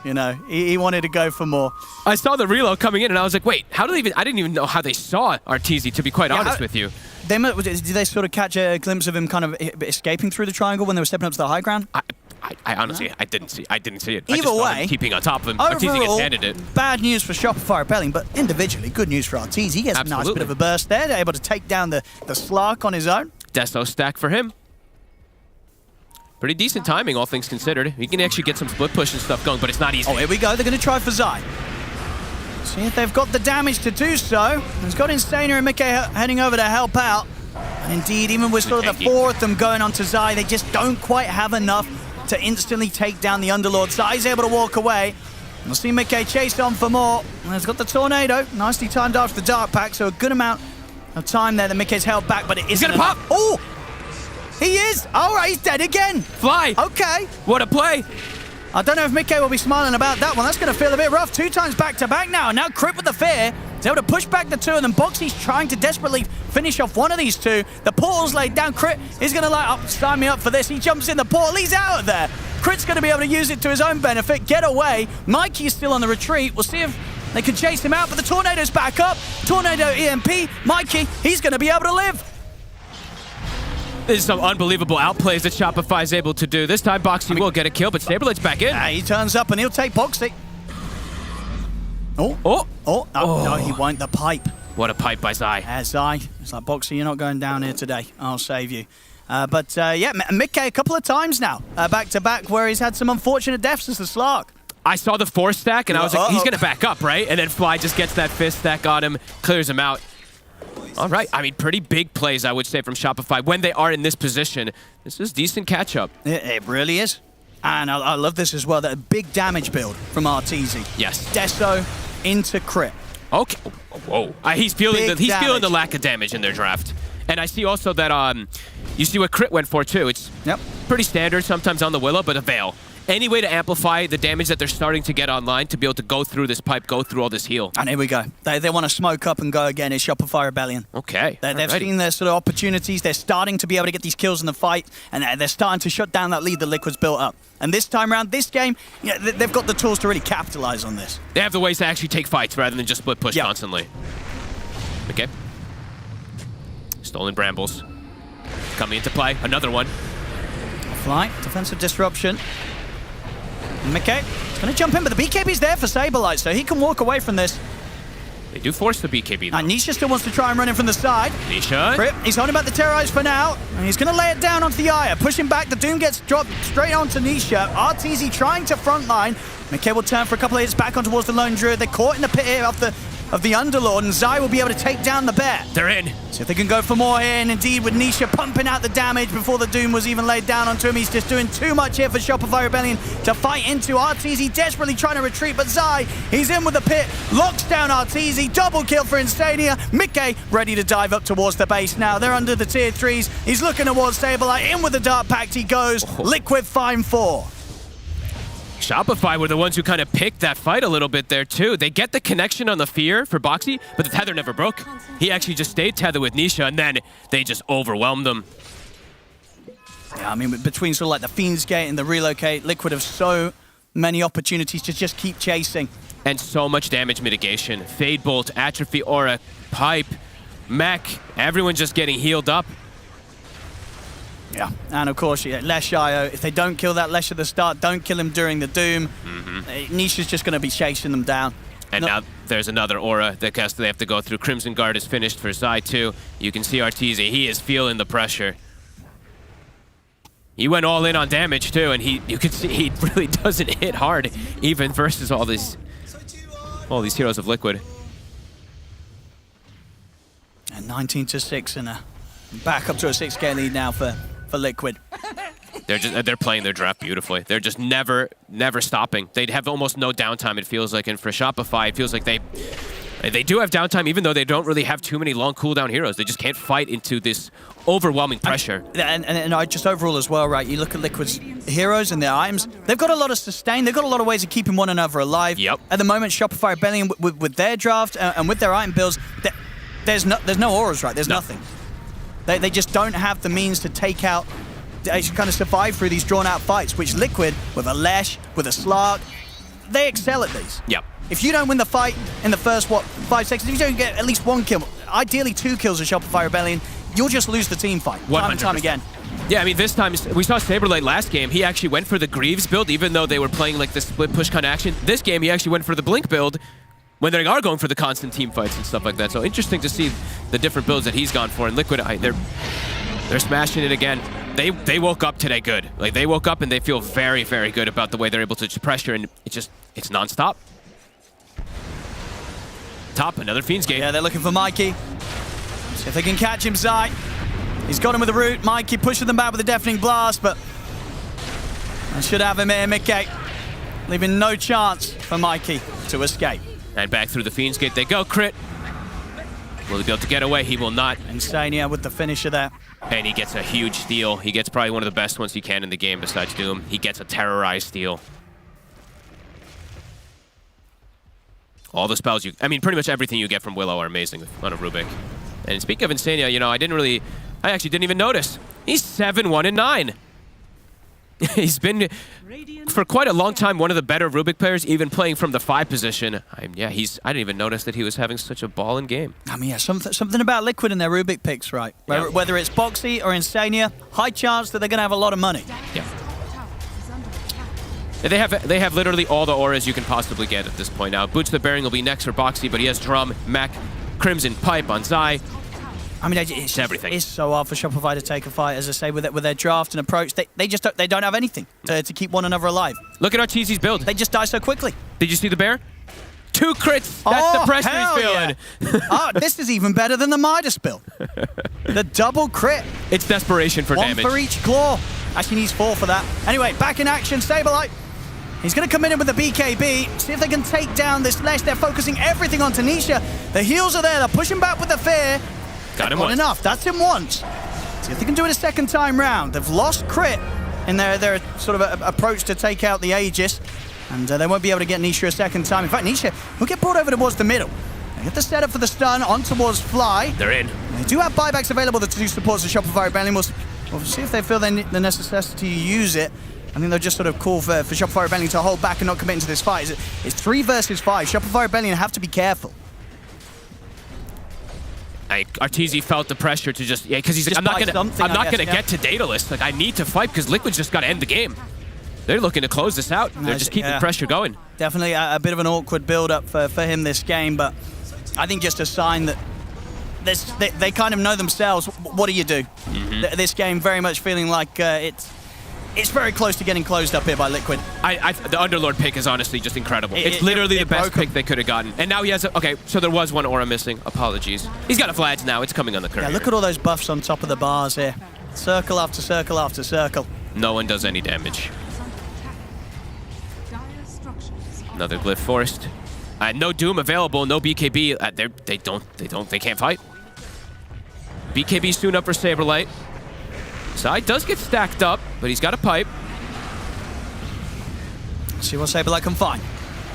You know, he wanted to go for more. I saw the reload coming in, and I was like, wait, how do they even... I didn't even know how they saw Arteezy, to be quite honest with you. Did they sort of catch a glimpse of him kind of escaping through the triangle when they were stepping up to the high ground? I honestly, I didn't see it. I Either just saw way, him keeping on top of him. Arteezy gets handed it. Bad news for Shopify Rebellion, but individually, good news for Arteezy. He gets a nice bit of a burst there. They're able to take down the Slark on his own. Deso stack for him. Pretty decent timing, all things considered. He can actually get some split push and stuff going, but it's not easy. Oh, here we go. They're going to try for Zai. See if they've got the damage to do so. He's got Insana and Mickey heading over to help out. And indeed, even with sort of the four of them going on to Zai, they just don't quite have enough to instantly take down the Underlord. Zai's able to walk away. We'll see Mickey chase on for more. And he's got the Tornado. Nicely timed after the Dark Pack, so a good amount of time there that Mickey's held back, but it isn't. He's gonna pop! Oh! He is! All right, he's dead again! Fly! Okay. What a play! I don't know if Mickey will be smiling about that one. That's going to feel a bit rough. 2 times back-to-back now. And now Crip with the fear. He's able to push back the two, and then Boxy's trying to desperately finish off one of these two. The portal's laid down. Crit is going to sign me up for this. He jumps in the portal. He's out of there. Crit's going to be able to use it to his own benefit. Get away. Mikey's still on the retreat. We'll see if they can chase him out, but the Tornado's back up. Tornado EMP. Mikey, he's going to be able to live. This is some unbelievable outplays that Shopify is able to do. This time, Boxy will get a kill, but Saberlight's back in. He turns up and he'll take Boxy. Oh, no, he won't. The pipe. What a pipe by Zai. Zai. It's like, Boxy, you're not going down here today. I'll save you. But Mickey a couple of times now, back-to-back, where he's had some unfortunate deaths as the Slark. I saw the 4 stack, and I was like, he's going to back up, right? And then Fly just gets that 5th stack on him, clears him out. All right. I mean, pretty big plays, I would say, from Shopify. When they are in this position, this is decent catch-up. It really is. And I love this as well, that big damage build from Arteezy. Yes. Deso into Crit. Okay. Whoa. He's feeling the lack of damage in their draft. And I see also that you see what Crit went for, too. It's pretty standard sometimes on the Willow, but a Veil. Any way to amplify the damage that they're starting to get online to be able to go through this pipe, go through all this heal. And here we go. They want to smoke up and go again. It's Shopify Rebellion. Okay. They've seen their sort of opportunities. They're starting to be able to get these kills in the fight, and they're starting to shut down that lead that Liquid's built up. And this time around, this game, they've got the tools to really capitalize on this. They have the ways to actually take fights rather than just split push constantly. Okay. Stolen Brambles. Coming into play. Another one. Fly. Defensive disruption. Mickey is going to jump in, but the BKB's there for Saberlight, so he can walk away from this. They do force the BKB, though. And Nisha still wants to try and run in from the side. Nisha. Crip, he's holding back the Terrorize for now, and he's going to lay it down onto the Aya. Pushing back, the Doom gets dropped straight onto Nisha. Arteezy trying to frontline. Mickey will turn for a couple of hits back on towards the Lone Druid. They're caught in the pit here of the Underlord, and Zai will be able to take down the bear. They're in. See if they can go for more here, and indeed with Nisha pumping out the damage before the Doom was even laid down onto him. He's just doing too much here for Shopify Rebellion to fight into. Arteezy desperately trying to retreat, but Zai, he's in with the pit, locks down Arteezy, double kill for Instania. Mickey ready to dive up towards the base now. They're under the tier 3s. He's looking towards Saberlight, in with the Dark Pact he goes. Liquid 5-4. Shopify were the ones who kind of picked that fight a little bit there, too. They get the connection on the fear for Boxy, but the tether never broke. He actually just stayed tethered with Nisha, and then they just overwhelmed them. Yeah, I mean, between sort of like the Fiend's Gate and the Relocate, Liquid have so many opportunities to just keep chasing. And so much damage mitigation. Fade Bolt, Atrophy Aura, Pipe, Mech, everyone just getting healed up. Yeah, and of course, Lesh IO, if they don't kill that Lesh at the start, don't kill him during the Doom, Nisha's just going to be chasing them down. And now there's another aura that they have to go through. Crimson Guard is finished for Zai too. You can see Arteezy, he is feeling the pressure. He went all in on damage too, and you can see he really doesn't hit hard, even versus all these heroes of Liquid. And 19-6 and back up to a 6K lead now for Liquid. They're playing their draft beautifully. They're just never stopping. They'd have almost no downtime, it feels like. And for Shopify, it feels like they do have downtime, even though they don't really have too many long cooldown heroes. They just can't fight into this overwhelming pressure. And I just overall as well, right? You look at Liquid's heroes and their items. They've got a lot of sustain. They've got a lot of ways of keeping one another alive. Yep. At the moment, Shopify Rebellion with their draft and with their item builds, there's no auras, right? There's nothing. They just don't have the means to take out. They kind of survive through these drawn-out fights, which Liquid, with a Lesh, with a Slark, they excel at these. Yep. If you don't win the fight in the first, 5 seconds, if you don't get at least 1 kill, ideally 2 kills with Shopify Rebellion, you'll just lose the team fight, time and time again. Yeah, I mean, this time, we saw Saberlight last game. He actually went for the Greaves build, even though they were playing like the split push kind of action. This game, he actually went for the Blink build, when they are going for the constant team fights and stuff like that. So interesting to see the different builds that he's gone for. And Liquid, they're smashing it again. They woke up today good. Like, they woke up and they feel very, very good about the way they're able to just pressure, and it's nonstop. Top, another Fiend's Gate. Yeah, they're looking for Mikey. See if they can catch him, Zai. He's got him with a root. Mikey pushing them back with a deafening blast, but I should have him here, Mickey. Leaving no chance for Mikey to escape. And back through the Fiend's Gate they go. Crit. Will he be able to get away? He will not. Insania with the finisher there. And he gets a huge steal. He gets probably one of the best ones he can in the game besides Doom. He gets a terrorized steal. All the spells I mean, pretty much everything you get from Willow are amazing on a Rubik. And speaking of Insania, you know, I actually didn't even notice. He's 7-1-9. He's been, for quite a long time, one of the better Rubik players, even playing from the 5 position. I didn't even notice that he was having such a ball in game. I mean, yeah, something about Liquid and their Rubik picks, right? Yeah. Whether it's Boxy or Insania, high chance that they're going to have a lot of money. Yeah. They have literally all the auras you can possibly get at this point now. Boots the Bearing will be next for Boxy, but he has Drum, Mech, Crimson Pipe on Zai. I mean, it's everything. It's so hard for Shopify to take a fight, as I say, with their draft and approach. They just don't have anything to keep one another alive. Look at Arteezy's build. They just die so quickly. Did you see the bear? 2 crits. That's the pressure he's feeling. Yeah. Oh, this is even better than the Midas build. The double crit. It's desperation for damage. 1 for each claw. Actually needs 4 for that. Anyway, back in action, Saberlight. He's going to come in with the BKB, see if they can take down this Lesh. They're focusing everything on Tanisha. The heals are there. They're pushing back with the fear. Got him Not once. enough. That's him once. See if they can do it a second time round. They've lost crit in their sort of approach to take out the Aegis, and they won't be able to get Nisha a second time. In fact, Nisha will get brought over towards the middle. They get the setup for the stun on towards Fly. They're in. They do have buybacks available to do supports the Shopify Rebellion. We'll see if they feel the necessity to use it. I think they'll just sort of call for Shopify Rebellion to hold back and not commit into this fight. It's 3 versus 5. Shopify Rebellion have to be careful. Arteezy felt the pressure to just because he's like, I'm not gonna get to Daedalus. Like, I need to fight because Liquid's just got to end the game. They're looking to close this out. They're just keeping the pressure going. Definitely a bit of an awkward build-up for him this game, but I think just a sign that they kind of know themselves. What do you do? This game very much feeling like it's very close to getting closed up here by Liquid. The Underlord pick is honestly just incredible. It's literally the best pick they could have gotten. And now he has okay, so there was 1 aura missing. Apologies. He's got a Vlad's now. It's coming on the curve. Yeah, look at all those buffs on top of the bars here. Circle after circle after circle. No one does any damage. Another Glyph forced. No Doom available, no BKB. They can't fight. BKB soon up for Saberlight. Side does get stacked up, but he's got a pipe. See what Saberlight can find.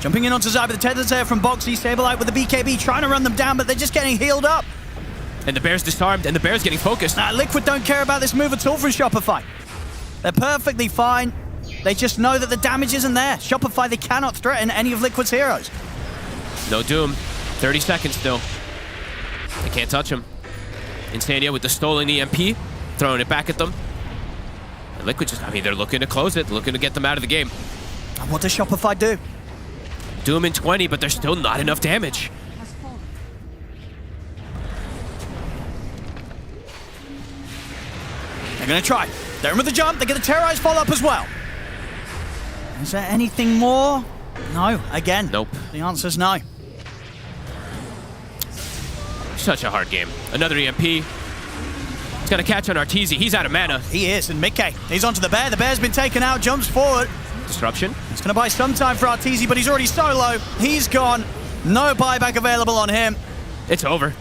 Jumping in onto Zai with the tether there from Boxy. Saberlight with the BKB trying to run them down, but they're just getting healed up. And the Bear's disarmed, and the Bear's getting focused. Liquid don't care about this move at all from Shopify. They're perfectly fine. They just know that the damage isn't there. Shopify, they cannot threaten any of Liquid's heroes. No Doom. 30 seconds still. They can't touch him. Insania with the stolen EMP. Throwing it back at them. And Liquid just, they're looking to close it, looking to get them out of the game. And what does Shopify do? Doom in 20, but there's still not enough damage. They're going to try. They're in with the jump. They get the terrorized follow-up as well. Is there anything more? No. Again. Nope. The answer's no. Such a hard game. Another EMP. It's going to catch on Arteezy. He's out of mana. He is, and Mickey, he's onto the bear. The bear's been taken out, jumps forward. Disruption. It's going to buy some time for Arteezy, but he's already solo. He's gone. No buyback available on him. It's over.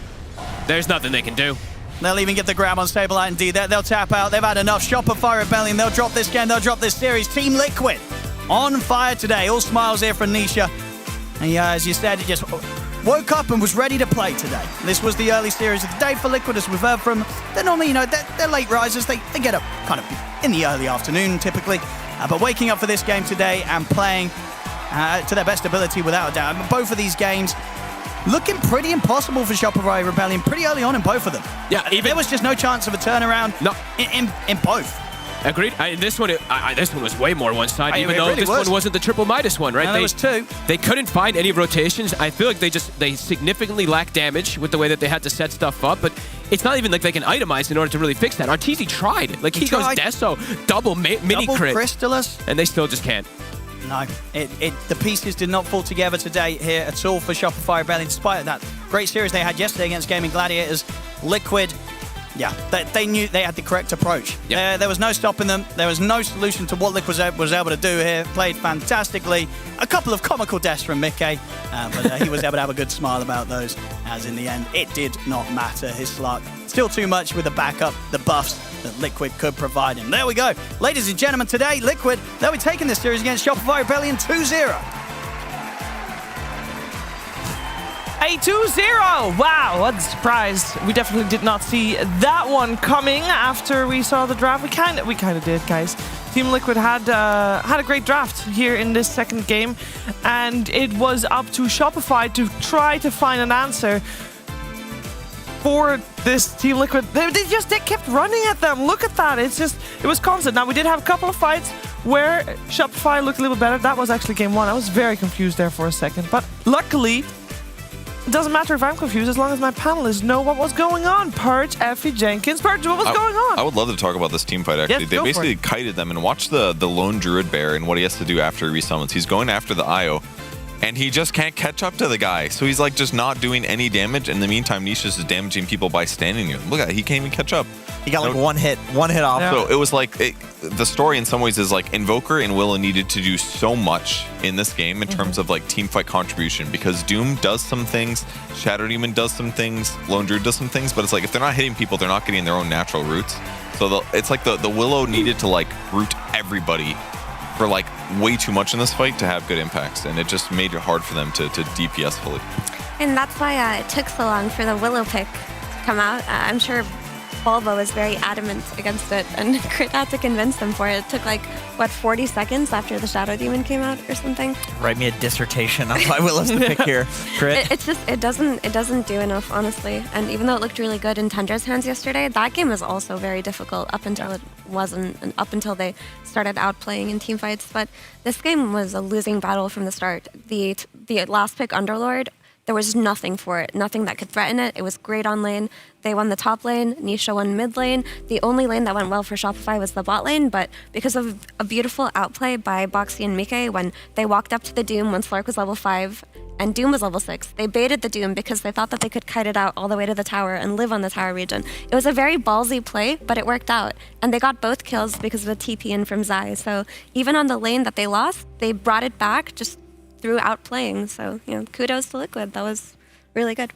There's nothing they can do. They'll even get the grab on Saberlight and D. They'll tap out. They've had enough. Shopify Rebellion. They'll drop this game. They'll drop this series. Team Liquid on fire today. All smiles here from Nisha. And yeah, as you said, it just woke up and was ready to play today. This was the early series of the day for Liquid, as we've heard from. They're normally, they're late risers. They get up kind of in the early afternoon, typically. But waking up for this game today and playing to their best ability, without a doubt. Both of these games looking pretty impossible for Shopify Rebellion pretty early on in both of them. Yeah, there was just no chance of a turnaround. No. In both. Agreed. This one was way more one-sided, even though really this one wasn't the triple Midas one, right? No, there was two. They couldn't find any rotations. I feel like they significantly lack damage with the way that they had to set stuff up, but it's not even like they can itemize in order to really fix that. Arteezy tried. Like, he goes Deso, double mini crit. Crystallis. And they still just can't. No, the pieces did not fall together today here at all for Shopify Rebellion, despite that great series they had yesterday against Gaming Gladiators. Liquid, yeah, they knew they had the correct approach. Yep. There was no stopping them. There was no solution to what Liquid was able to do here. Played fantastically. A couple of comical deaths from Mickey, but he was able to have a good smile about those, as in the end, it did not matter. His Slark, still too much with the backup, the buffs that Liquid could provide him. There we go. Ladies and gentlemen, today, Liquid, they'll be taking this series against Shopify Rebellion 2-0. A 2-0. Wow, what a surprise. We definitely did not see that one coming after we saw the draft. We kind of did, guys. Team Liquid had a great draft here in this second game, and it was up to Shopify to try to find an answer for this Team Liquid. They kept running at them. Look at that. It was constant. Now, we did have a couple of fights where Shopify looked a little better. That was actually game one. I was very confused there for a second, but luckily, it doesn't matter if I'm confused as long as my panelists know what was going on. Purge, Effie, Jenkins. Purge, what was going on? I would love to talk about this team fight, actually. Yes, they basically kited them, and watch the lone druid bear and what he has to do after he resummons. He's going after the IO, and he just can't catch up to the guy. So he's like just not doing any damage. In the meantime, Nisha's just damaging people by standing near him. Look at that. He can't even catch up. He got like one hit off. Yeah. So it was like, the story in some ways is like Invoker and Willow needed to do so much in this game in terms of like team fight contribution, because Doom does some things, Shadow Demon does some things, Lone Druid does some things, but it's like if they're not hitting people, they're not getting their own natural roots. So it's like the Willow needed to like root everybody for like way too much in this fight to have good impacts, and it just made it hard for them to DPS fully. And that's why it took so long for the Willow pick to come out. I'm sure Volvo was very adamant against it, and Crit had to convince them for it. It took like, 40 seconds after the Shadow Demon came out or something? Write me a dissertation on why Willow's the pick here, Crit. It doesn't do enough, honestly. And even though it looked really good in Tundra's hands yesterday, that game was also very difficult up until it wasn't, and up until they started outplaying in team fights. But this game was a losing battle from the start. The last pick, Underlord, there was nothing for it, nothing that could threaten it. It was great on lane. They won the top lane, Nisha won mid lane. The only lane that went well for Shopify was the bot lane, but because of a beautiful outplay by Boxy and Mike, when they walked up to the Doom when Slark was level 5 and Doom was level 6, they baited the Doom because they thought that they could kite it out all the way to the tower and live on the tower region. It was a very ballsy play, but it worked out. And they got both kills because of a TP in from Zai. So even on the lane that they lost, they brought it back just through outplaying. So, kudos to Liquid. That was really good.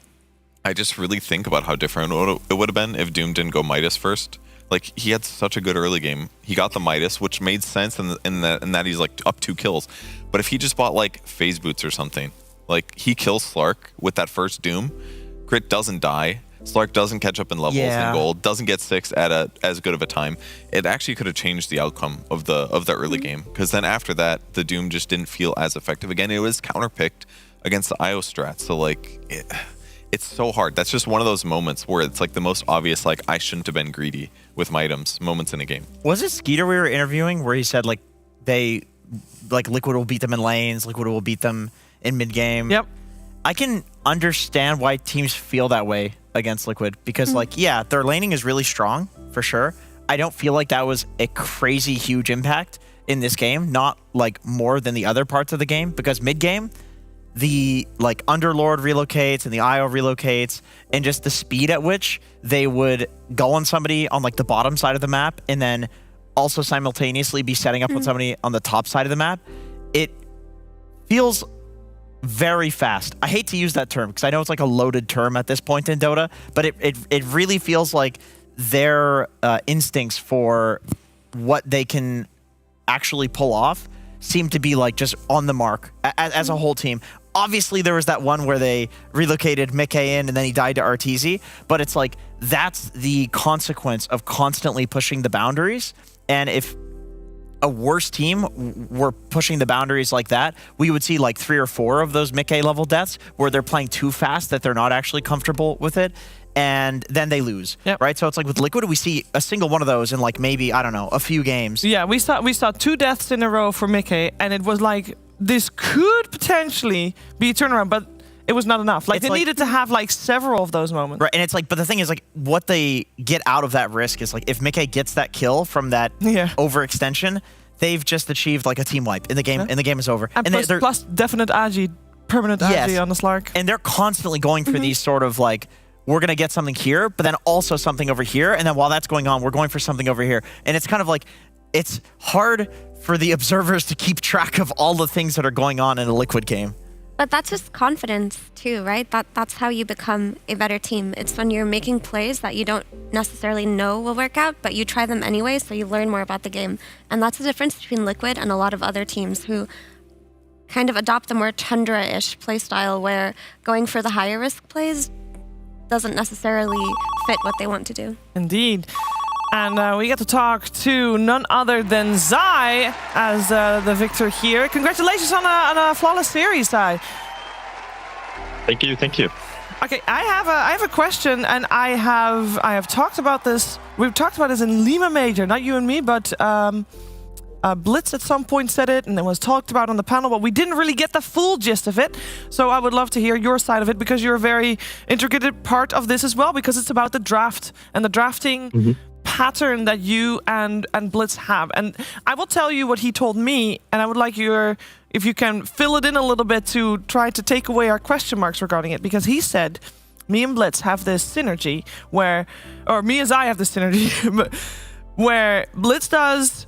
I just really think about how different it would have been if Doom didn't go Midas first. Like, he had such a good early game. He got the Midas, which made sense in that he's like up 2 kills. But if he just bought like phase boots or something, like he kills Slark with that first Doom, Crit doesn't die, Slark doesn't catch up in levels and gold, doesn't get 6 at as good of a time. It actually could have changed the outcome of the early game, because then after that, the Doom just didn't feel as effective. Again, it was counterpicked against the IO strat. So like, it's so hard. That's just one of those moments where it's like the most obvious, like, I shouldn't have been greedy with my items moments in a game. Was it Skeeter we were interviewing where he said like Liquid will beat them in lanes, Liquid will beat them in mid game? Yep. I can understand why teams feel that way against Liquid, because their laning is really strong for sure. I don't feel like that was a crazy huge impact in this game, not like more than the other parts of the game, because mid game the like Underlord relocates and the IO relocates, and just the speed at which they would go on somebody on like the bottom side of the map and then also simultaneously be setting up on somebody on the top side of the map, it feels very fast. I hate to use that term because I know it's like a loaded term at this point in Dota, but it really feels like their instincts for what they can actually pull off seem to be like just on the mark as a whole team. Obviously, there was that one where they relocated Mickey in and then he died to RTZ, but it's like that's the consequence of constantly pushing the boundaries. And if a worse team were pushing the boundaries like that, we would see like 3 or 4 of those Mickey level deaths where they're playing too fast that they're not actually comfortable with it. And then they lose, right? So it's like with Liquid, we see a single one of those in like maybe, I don't know, a few games. Yeah, we saw 2 deaths in a row for Mickey, and it was like, this could potentially be a turnaround, but it was not enough. Like, they needed to have like several of those moments. Right, and it's like, but the thing is like, what they get out of that risk is like, if Mickey gets that kill from that overextension, they've just achieved like a team wipe in the game, and the game is over. And plus definite Agi, permanent Agi on the Slark. And they're constantly going for these sort of like, we're going to get something here, but then also something over here. And then while that's going on, we're going for something over here. And it's kind of like, it's hard for the observers to keep track of all the things that are going on in a Liquid game. But that's just confidence too, right? That's how you become a better team. It's when you're making plays that you don't necessarily know will work out, but you try them anyway, so you learn more about the game. And that's the difference between Liquid and a lot of other teams who kind of adopt the more Tundra-ish playstyle where going for the higher risk plays doesn't necessarily fit what they want to do. Indeed. And we get to talk to none other than Zai as the victor here. Congratulations on a flawless series, Zai. Thank you, thank you. Okay, I have a question, and I have talked about this. We've talked about this in Lima Major, not you and me, but Blitz at some point said it, and it was talked about on the panel, but we didn't really get the full gist of it. So I would love to hear your side of it, because you're a very intricate part of this as well, because it's about the draft and the drafting pattern that you and Blitz have. And I will tell you what he told me, and I would like if you can fill it in a little bit to try to take away our question marks regarding it, because he said, me and Blitz have this synergy where, or me as I have this synergy, where Blitz does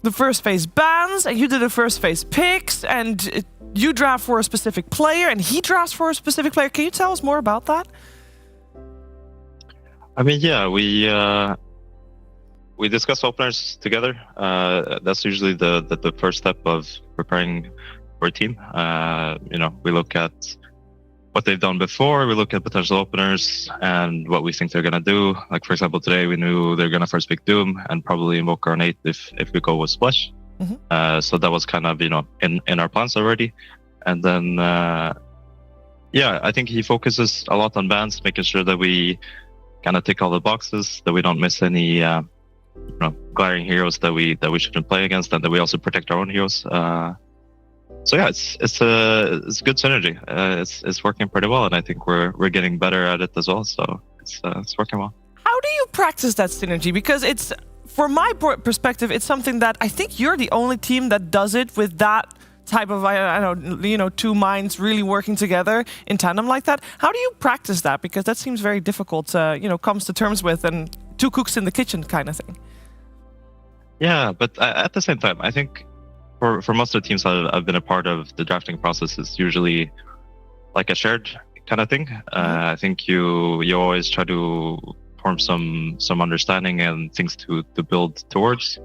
the first phase bans, and you do the first phase picks, and you draft for a specific player, and he drafts for a specific player. Can you tell us more about that? I mean, yeah, we discuss openers together. That's usually the first step of preparing for a team. We look at what they've done before. We look at potential openers and what we think they're gonna do. Like, for example, today we knew they're gonna first pick Doom and probably invoke Ornate if we go with Splash. So that was kind of in our plans already. And then I think he focuses a lot on bans, making sure that we kind of tick all the boxes, that we don't miss any glaring heroes that we shouldn't play against, and that we also protect our own heroes. So yeah, it's a good synergy. It's working pretty well, and I think we're getting better at it as well. So it's working well. How do you practice that synergy? Because it's, from my perspective, it's something that I think you're the only team that does it with that type of, I don't know, 2 minds really working together in tandem like that. How do you practice that? Because that seems very difficult to, comes to terms with, and 2 cooks in the kitchen kind of thing. Yeah, but at the same time, I think for most of the teams that I've been a part of, the drafting process is usually like a shared kind of thing. I think you always try to form some understanding and things to build towards,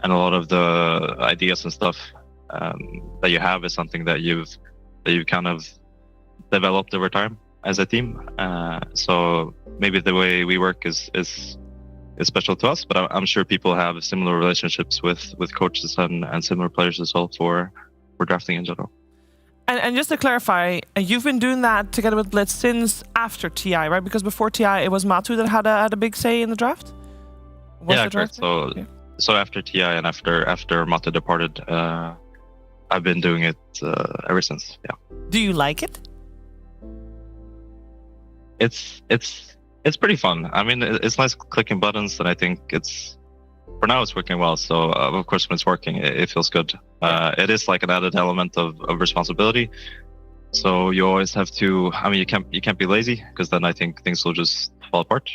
and a lot of the ideas and stuff that you have is something that you've kind of developed over time as a team. So maybe the way we work is special to us, but I'm sure people have similar relationships with coaches and similar players as well for drafting in general. And just to clarify, you've been doing that together with Blitz since after TI, right? Because before TI, it was Matu that had a big say in the draft? Correct. So after TI and after Matu departed, I've been doing it ever since. Yeah. Do you like it? It's pretty fun. I mean, it's nice clicking buttons, and I think for now it's working well. So of course, when it's working, it feels good. It is like an added element of responsibility, So you always have to. I mean, you can't be lazy because then I think things will just fall apart.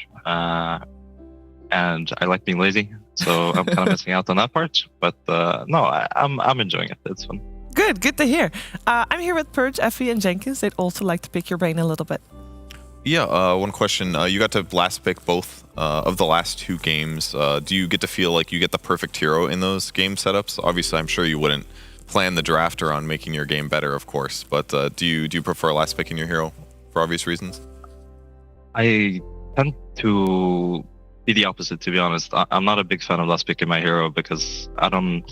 And I like being lazy, so I'm kind of missing out on that part. But no, I'm enjoying it. It's fun. Good to hear. I'm here with Purge, Effie, and Jenkins. They'd also like to pick your brain a little bit. Yeah, one question. You got to last pick both of the last 2 games. Do you get to feel like you get the perfect hero in those game setups? Obviously, I'm sure you wouldn't plan the draft around making your game better, of course. But do you prefer last picking your hero for obvious reasons? I tend to be the opposite, to be honest. I'm not a big fan of last picking my hero because I don't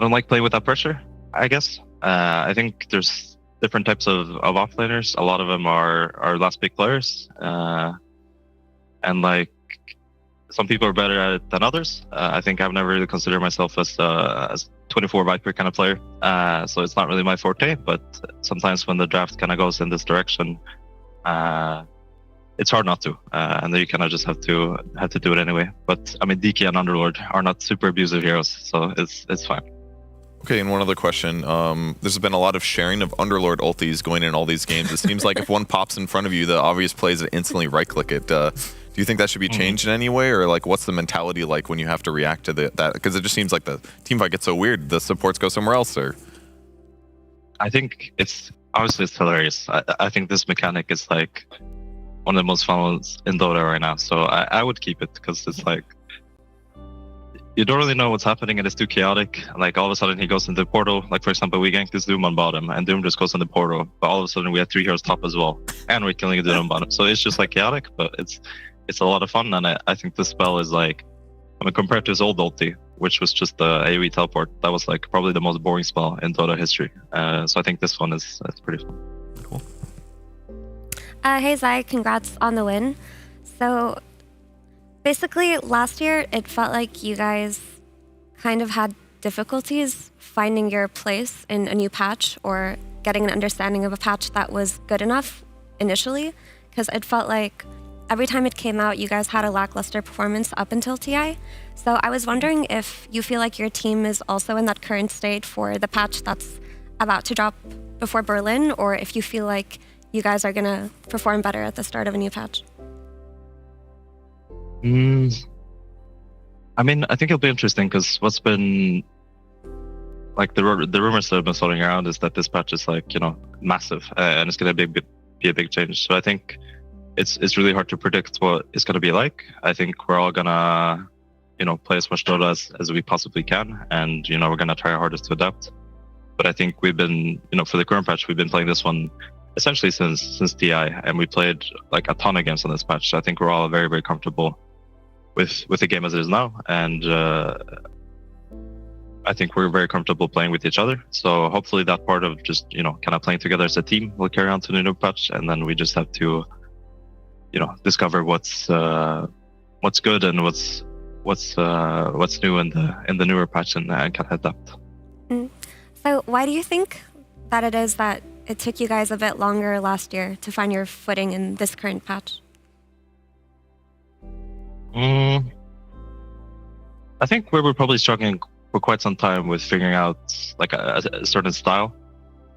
like playing with that pressure, I guess. I think there's different types of offlaners. A lot of them are last pick players. And like some people are better at it than others. I think I've never really considered myself as 24 Viper kind of player. So it's not really my forte, but sometimes when the draft kind of goes in this direction, it's hard not to. And then you kind of just have to do it anyway. But I mean, DK and Underlord are not super abusive heroes, so it's fine. Okay, and one other question. There's been a lot of sharing of Underlord ultis going in all these games. It seems like if one pops in front of you, the obvious play is to instantly right-click it. Do you think that should be changed in any way, or like what's the mentality like when you have to react to that? Because it just seems like the team fight gets so weird. The supports go somewhere else, or? I think it's hilarious. I think this mechanic is like one of the most fun ones in Dota right now. So I would keep it because it's like, you don't really know what's happening and it's too chaotic. Like all of a sudden he goes into the portal. Like for example, we ganked this Doom on bottom and Doom just goes in the portal. But all of a sudden we have 3 heroes top as well. And we're killing a Doom on bottom. So it's just like chaotic, but it's a lot of fun. And I think this spell is like, I mean, compared to his old ulti, which was just the AoE teleport, that was like probably the most boring spell in Dota history. So I think this one is pretty fun. Cool. Hey Zai, congrats on the win. So basically, last year, it felt like you guys kind of had difficulties finding your place in a new patch or getting an understanding of a patch that was good enough initially, because it felt like every time it came out, you guys had a lackluster performance up until TI. So I was wondering if you feel like your team is also in that current state for the patch that's about to drop before Berlin, or if you feel like you guys are going to perform better at the start of a new patch. I mean, I think it'll be interesting because what's been like the rumors that have been floating around is that this patch is like, you know, massive and it's going to be a big change. So I think it's really hard to predict what it's going to be like. I think we're all gonna, you know, play as much Dota as we possibly can, and you know, we're gonna try our hardest to adapt. But I think we've been, you know, for the current patch, we've been playing this one essentially since TI, and we played like a ton of games on this patch. So I think we're all very, very comfortable with the game as it is now, and I think we're very comfortable playing with each other. So hopefully that part of just, you know, kind of playing together as a team will carry on to the new patch, and then we just have to, you know, discover what's good and what's new in the newer patch and kind of adapt. So why do you think that it is that it took you guys a bit longer last year to find your footing in this current patch? I think we were probably struggling for quite some time with figuring out like a certain style.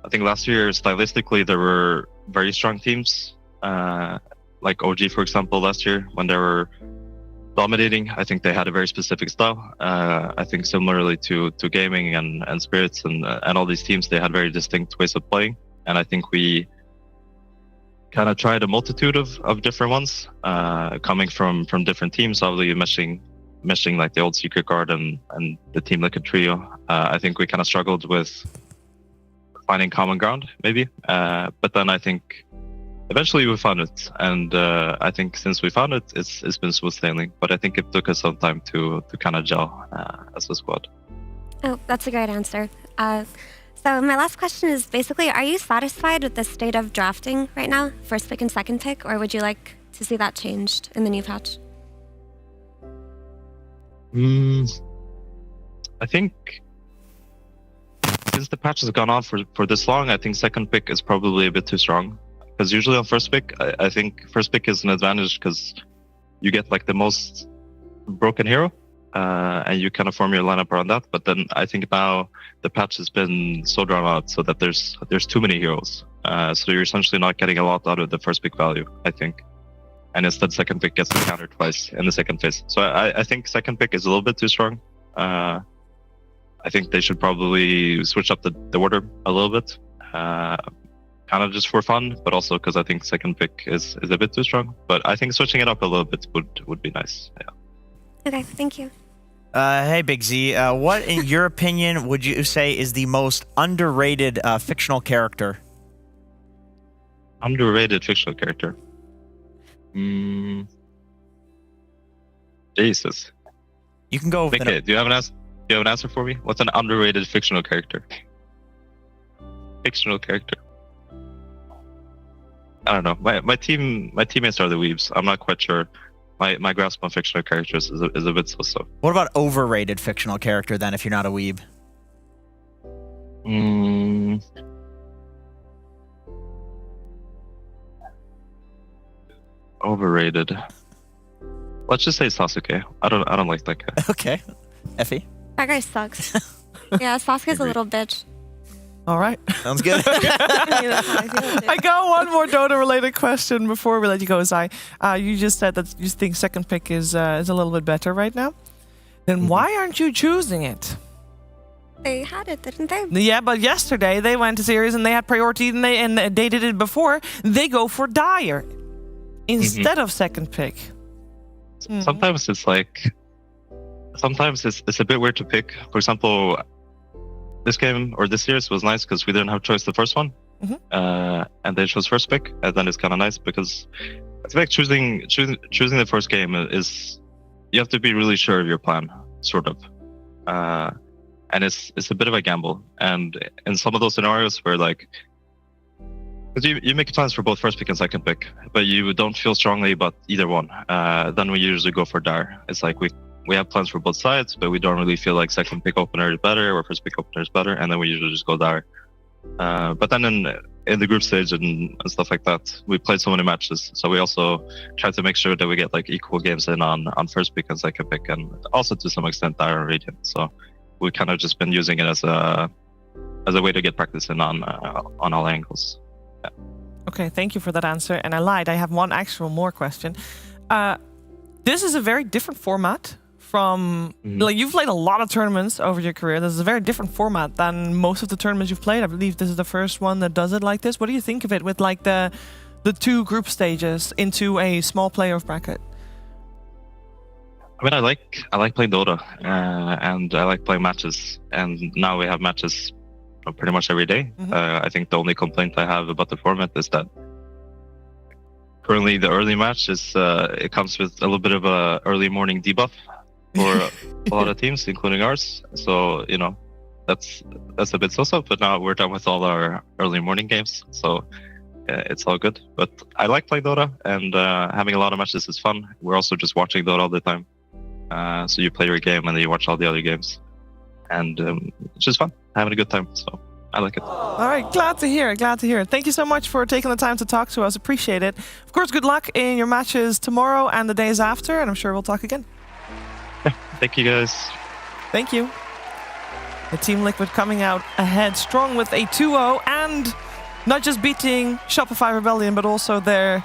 I think last year, stylistically, there were very strong teams, like OG, for example, last year when they were dominating. I think they had a very specific style. I think similarly to gaming and spirits and all these teams, they had very distinct ways of playing. And I think we kind of tried a multitude of different ones, coming from different teams, obviously meshing like the old Secret Guard and the Team Liquid trio. I think we kind of struggled with finding common ground, maybe. But then I think eventually we found it. And I think since we found it, it's been smooth sailing. But I think it took us some time to kind of gel as a squad. Oh, that's a great answer. So my last question is basically, are you satisfied with the state of drafting right now, first pick and second pick, or would you like to see that changed in the new patch? I think since the patch has gone on for this long, I think second pick is probably a bit too strong. Because usually on first pick, I think first pick is an advantage because you get like the most broken hero. and you kind of form your lineup around that. But then I think now the patch has been so drawn out so that there's too many heroes. So you're essentially not getting a lot out of the first pick value, I think. And instead, second pick gets countered twice in the second phase. So I think second pick is a little bit too strong. I think they should probably switch up the order a little bit. Kind of just for fun, but also because I think second pick is a bit too strong. But I think switching it up a little bit would be nice. Yeah. Okay, thank you. Hey, Big Z. What, in your opinion, would you say is the most underrated fictional character? Underrated fictional character. Jesus. You can go with Mickey, do you have an answer for me? What's an underrated fictional character? Fictional character. I don't know. My teammates are the weebs. I'm not quite sure. My grasp on fictional characters is a bit so-so. What about overrated fictional character then, if you're not a weeb? Overrated. Let's just say Sasuke. I don't like that guy. Okay. Effie? That guy sucks. Yeah, Sasuke's a little bitch. All right. Sounds good. I got one more Dota-related question before we let you go, Zai. You just said that you think second pick is a little bit better right now. Then why aren't you choosing it? They had it, didn't they? Yeah, but yesterday they went to series and they had priority and they did it before. They go for Dire instead of second pick. Sometimes it's like, it's a bit weird to pick. For example, this game or this series was nice because we didn't have choice the first one, and they chose first pick, and then it's kind of nice because I feel like choosing the first game is, you have to be really sure of your plan, sort of, and it's a bit of a gamble. And in some of those scenarios where like, because you make plans for both first pick and second pick, but you don't feel strongly about either one, then we usually go for Dire. It's like we have plans for both sides, but we don't really feel like second pick opener is better or first pick opener is better, and then we usually just go Dire. But then in the group stage and stuff like that, we played so many matches, so we also try to make sure that we get like equal games in on first pick and second pick, and also to some extent Dire and Radiant. So we kind of just been using it as a way to get practice in on all angles. Yeah. Okay, thank you for that answer. And I lied. I have one actual more question. This is a very different format from like you've played a lot of tournaments over your career. This is a very different format than most of the tournaments you've played. I believe this is the first one that does it like this. What do you think of it with like the two group stages into a small playoff bracket? I mean, I like playing Dota, and I like playing matches. And now we have matches pretty much every day. I think the only complaint I have about the format is that currently the early match is it comes with a little bit of a early morning debuff for a lot of teams, including ours. So that's a bit so-so. But now we're done with all our early morning games, so it's all good. But I like playing Dota, and having a lot of matches is fun. We're also just watching Dota all the time. So you play your game and then you watch all the other games, and it's just fun, having a good time. So I like it. All right, glad to hear it. Thank you so much for taking the time to talk to us. Appreciate it. Of course, good luck in your matches tomorrow and the days after, and I'm sure we'll talk again. Thank you, guys. Thank you. The Team Liquid coming out ahead strong with a 2-0, and not just beating Shopify Rebellion, but also their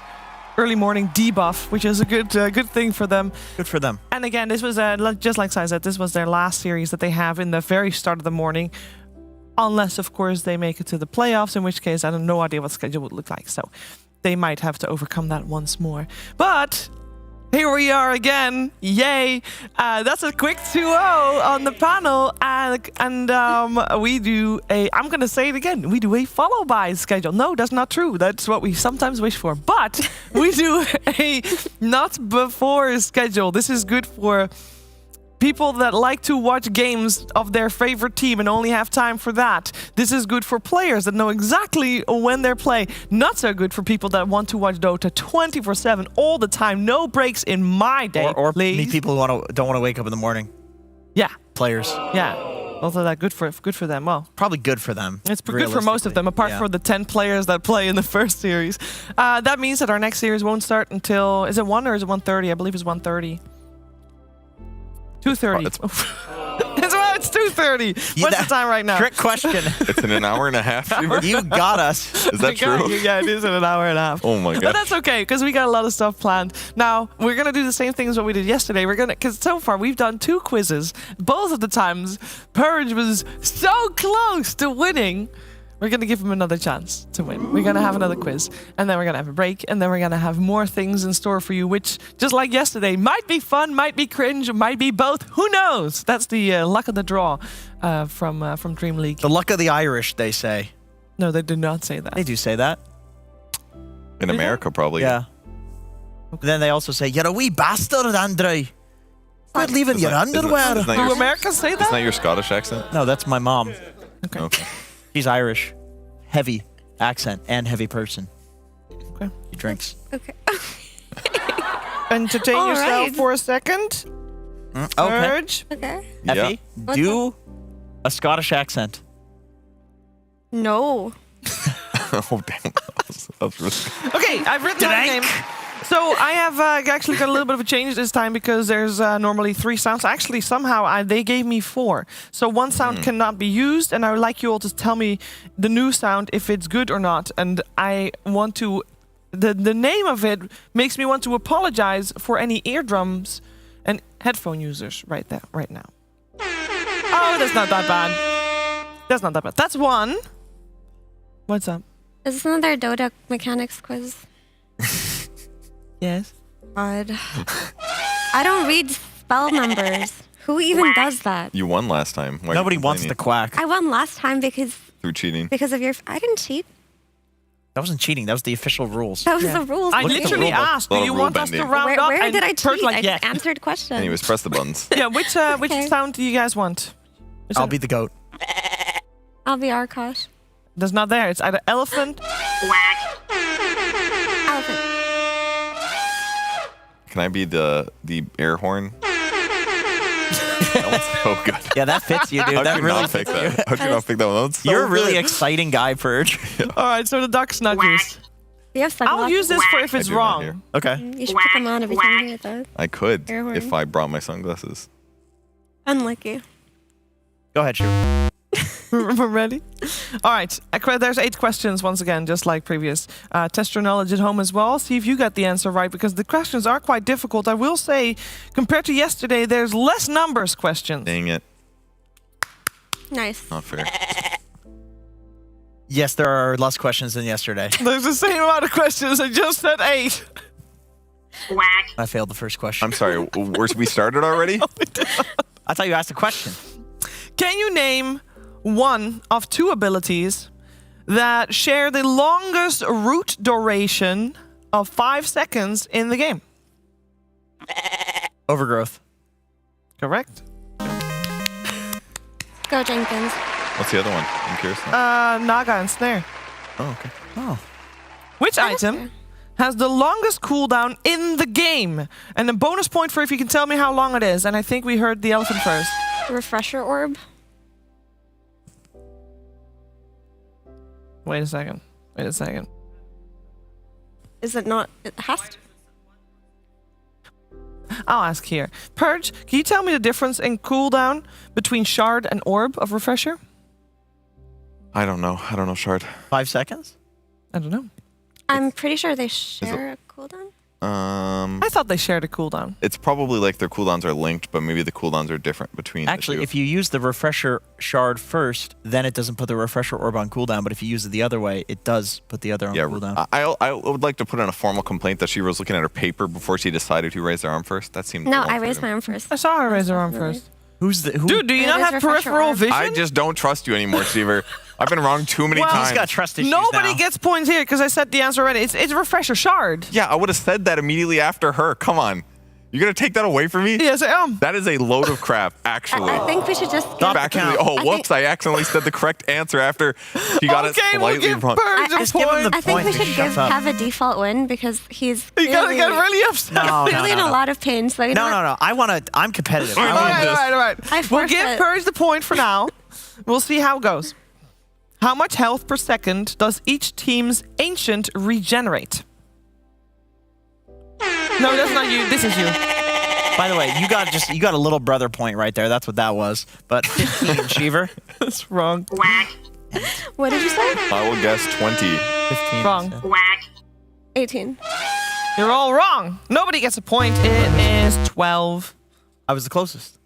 early morning debuff, which is a good thing for them. Good for them. And again, this was just like Sai said, this was their last series that they have in the very start of the morning, unless of course they make it to the playoffs, in which case I have no idea what the schedule would look like. So they might have to overcome that once more. But here we are again. Yay. That's a quick 2-0 on the panel. And we do I'm going to say it again. We do a follow by schedule. No, that's not true. That's what we sometimes wish for. But we do a not before schedule. This is good for people that like to watch games of their favorite team and only have time for that. This is good for players that know exactly when they're playing. Not so good for people that want to watch Dota 24/7 all the time. No breaks in my day, or please. people who don't want to wake up in the morning. Yeah. Players. Yeah. Also that good for them. Well, probably good for them. It's good for most of them, apart from the 10 players that play in the first series. That means that our next series won't start until, is it 1 or is it 1:30? I believe it's 1:30. 2:30. It's 2:30. What's the time right now? Trick question. It's in an hour and a half. You got us. Is that true? Yeah, it is in an hour and a half. Oh my god. But that's okay, because we got a lot of stuff planned. Now, we're going to do the same thing as what we did yesterday. Because so far, we've done 2 quizzes. Both of the times, Purge was so close to winning. We're going to give him another chance to win. We're going to have another quiz, and then we're going to have a break, and then we're going to have more things in store for you, which, just like yesterday, might be fun, might be cringe, might be both. Who knows? That's the luck of the draw from DreamLeague. The luck of the Irish, they say. No, they do not say that. They do say that. In America, probably. Yeah. Okay. Then they also say, "You're a wee bastard, Andre. Quit leaving your underwear." Isn't that Do your, Americans say that? isn't that your Scottish accent? No, that's my mom. Okay. She's Irish. Heavy accent and heavy person. Okay. He drinks. Okay. Entertain All yourself right. for a second. Okay. Purge. Okay. Effie, do a Scottish accent. No. Oh, damn. That's risky. Okay, I've written down the name. So I have actually got a little bit of a change this time because there's normally 3 sounds. Actually, somehow they gave me 4. So 1 sound cannot be used, and I would like you all to tell me the new sound if it's good or not. And I want to... The name of it makes me want to apologize for any eardrums and headphone users right now. Oh, that's not that bad. That's not that bad. That's 1. What's up? Is this another Dota mechanics quiz? Yes. God. I don't read spell numbers. Who even does that? You won last time. Why are you Nobody wants to complaining? quack. I won last time because Through cheating. of your... I didn't cheat. That wasn't cheating. That was the official rules. That was the rules. I Look at the literally rule book. asked, do Little you rule want us to bending. round up? Where And did I Purge cheat? like, I yeah. just answered questions. Anyways, press the buttons. Yeah, which Okay. sound do you guys want? Which I'll sound? be the goat. I'll be Arkosh. That's not there. It's either elephant. Elephant. Can I be the air horn? That one's so good. Yeah, that fits you, dude. How'd That you really not pick fits you. that? How'd you not pick that one? That one's so You're a really good. exciting guy, Purge. All right, so the duck's not used. You have I'll sunglasses? use this for if I it's do not hear. wrong. Okay. You should put them on every time you hear that. I could Air horn. if I brought my sunglasses. Unlucky. Go ahead, shoot. We're ready? All right. There's 8 questions once again, just like previous. Test your knowledge at home as well. See if you got the answer right, because the questions are quite difficult. I will say, compared to yesterday, there's less numbers questions. Dang it. Nice. Not fair. Yes, there are less questions than yesterday. There's the same amount of questions. I just said 8. I failed the first question. I'm sorry. We started already? I thought you asked a question. Can you name one of 2 abilities that share the longest root duration of 5 seconds in the game? Overgrowth. Correct. Go, Jenkins. What's the other one? I'm curious. now. Naga and Snare. Oh, okay. Oh. Which item has the longest cooldown in the game? And a bonus point for if you can tell me how long it is. And I think we heard the elephant first. Refresher orb. Wait a second. Is it not? It has to. I'll ask here. Purge, can you tell me the difference in cooldown between Shard and Orb of Refresher? I don't know. Shard. 5 seconds? I don't know. I'm pretty sure they share a cooldown. I thought they shared a cooldown. It's probably like their cooldowns are linked, but maybe the cooldowns are different between Actually, the two. if you use the refresher shard first, then it doesn't put the refresher orb on cooldown. But if you use it the other way, it does put the other on cooldown. I would like to put in a formal complaint that she was looking at her paper before she decided who raised her arm first. That seemed No, unfair. I raised my arm first. I saw her raise her arm first. Who's the who? Dude, do you not have peripheral vision? I just don't trust you anymore, Stever. I've been wrong too many times. He's got trust issues Nobody now. gets points here because I said the answer already. It's Refresher Shard. Yeah, I would have said that immediately after her. Come on. You're going to take that away from me? Yes, I am. That is a load of crap, actually. I think we should just give... Actually, oh, whoops, I accidentally said the correct answer after she got it Okay, slightly we'll give wrong. Purge a Just give him point. the I think we point. should Shut give up. Kev a default win because he's You gotta clearly, get really upset. No, clearly in a lot of pain. So you know No. I'm competitive. All I want right, this. all right. I We'll forfeit. give Purge the point for now. We'll see how it goes. How much health per second does each team's Ancient regenerate? No, that's not you. This is you. By the way, you got a little brother point right there. That's what that was. But 15, Cheever. That's wrong. What did you say? I will guess 20. 15. Wrong. 18. You're all wrong. Nobody gets a point. It is 12. I was the closest.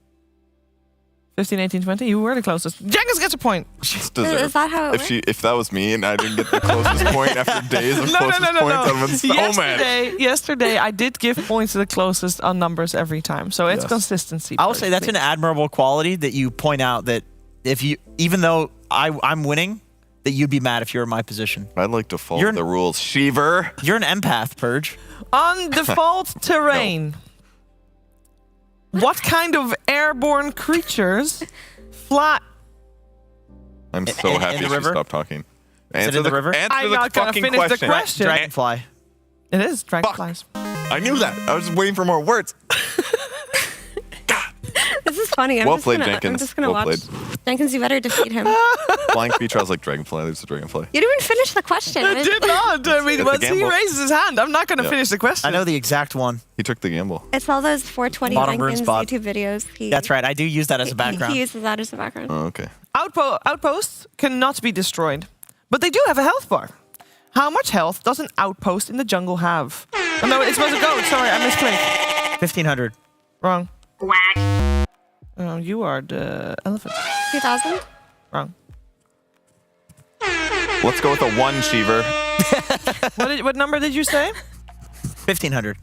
15, 18, 20. You were the closest. Jenkins gets a point. Is that how it works? If that was me and I didn't get the closest point after days of closest points, I would have been so mad. Yesterday, I did give points to the closest on numbers every time. So it's consistency. I will say that's an admirable quality that you point out that even though I'm winning, that you'd be mad if you were in my position. I'd like to follow the rules. Sheever. You're an empath, Purge. On default terrain, what kind of airborne creatures fly? I'm so happy the she river? stopped talking. Is it in the river? Answer I'm the not going to fucking finish the question. question. Dragonfly. It is dragonflies. I knew that. I was just waiting for more words. This is funny. Well played, Jenkins. I'm just gonna Well watch. Jenkins, you better defeat him. Flying creature, I was like dragonfly. There's a dragonfly. You didn't even finish the question. I did not. I mean, It's a once he gamble. raises his hand, I'm not going to finish the question. I know the exact one. He took the gamble. It's all those 420 Bottom burn Jenkins spot. YouTube videos. That's right. I do use that as a background. He uses that as a background. Oh, okay. Outposts cannot be destroyed, but they do have a health bar. How much health does an outpost in the jungle have? Oh, no, it's supposed to go. Sorry, I misclicked. 1,500. Wrong. Oh, you are the elephant. 2,000? Wrong. Let's go with a 1, Cheever. What number did you say? 1,500.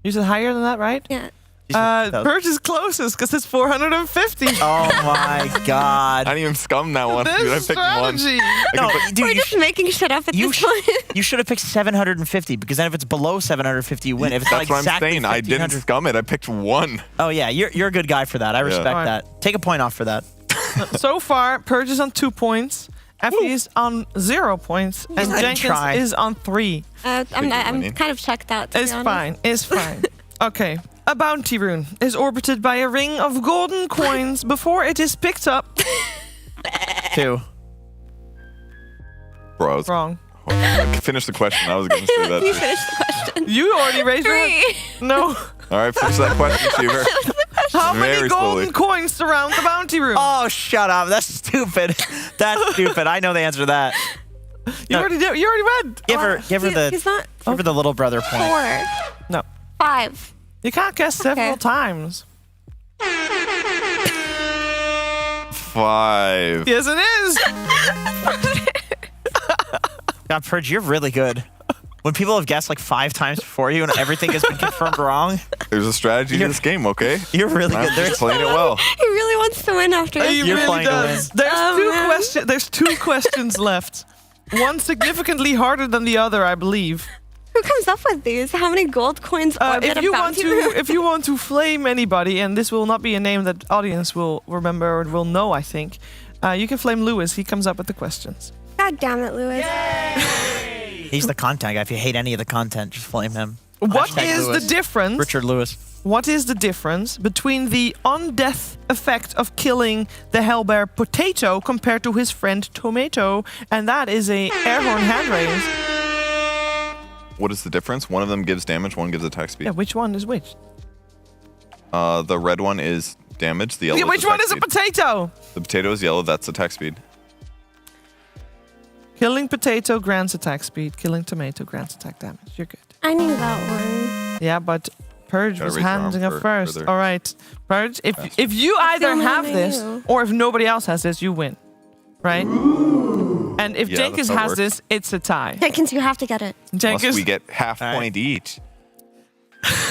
You said higher than that, right? Yeah. Purge is closest because it's 450. Oh my god. I didn't even scum that one. This Dude, I picked strategy. 1. No, dude, We're just making shit up at this point. You should have picked 750 because then if it's below 750, you win. If it's That's not what I'm exactly saying. I didn't 1,500 scum it. I picked 1. Oh yeah, you're a good guy for that. I respect Alright. that. Take a point off for that. So far, Purge is on 2 points. Effie is on 0 points. And not even Jenkins try. is on 3. I'm kind of checked out. To It's be honest. fine. It's fine. Okay. A bounty rune is orbited by a ring of golden coins before it is picked up. 2. Bro, I was Wrong. finish the question. I was going to say that. You finished the question. You already raised your 3. hand. No. All right, finish that question, Cheever. How many Very golden slowly. coins surround the bounty rune? Oh, shut up. That's stupid. That's stupid. I know the answer to that. You already did. You already read. Give her He's not the little brother point. 4. No. 5. You can't guess several Okay. times. 5. Yes, it is. God, Purge, you're really good. When people have guessed like 5 times before you and everything has been confirmed wrong, There's a strategy to this game, okay? you're really I'm good. just playing it well. He really wants to win after this. He You're really playing to does. win. There's 2 questions left. One significantly harder than the other, I believe. Who comes up with these? How many gold coins orbit If you a want bounty to, rune? if you want to flame anybody, and this will not be a name that audience will remember or will know, I think, you can flame Lewis. He comes up with the questions. God damn it, Lewis. He's the content guy. If you hate any of the content, just flame him. What Hashtag is Lewis. the difference? Richard Lewis. What is the difference between the on-death effect of killing the Hellbear Potato compared to his friend Tomato? And that is a airhorn hand raise. What is the difference? One of them gives damage, one gives attack speed. Yeah, which one is which? The red one is damage, the yellow Which is one attack is a speed. potato? The potato is yellow, that's attack speed. Killing potato grants attack speed. Killing tomato grants attack damage. You're good. I knew that one. Yeah, but Purge Gotta was raise your arm handing up for first. further. All right, Purge. If you either only have one I this knew. or if nobody else has this, you win. Right? And if Yeah, Jenkins that's how it has works. this, it's a tie. Jenkins, you have to get it. Plus Jenkins, we get half All right. point each.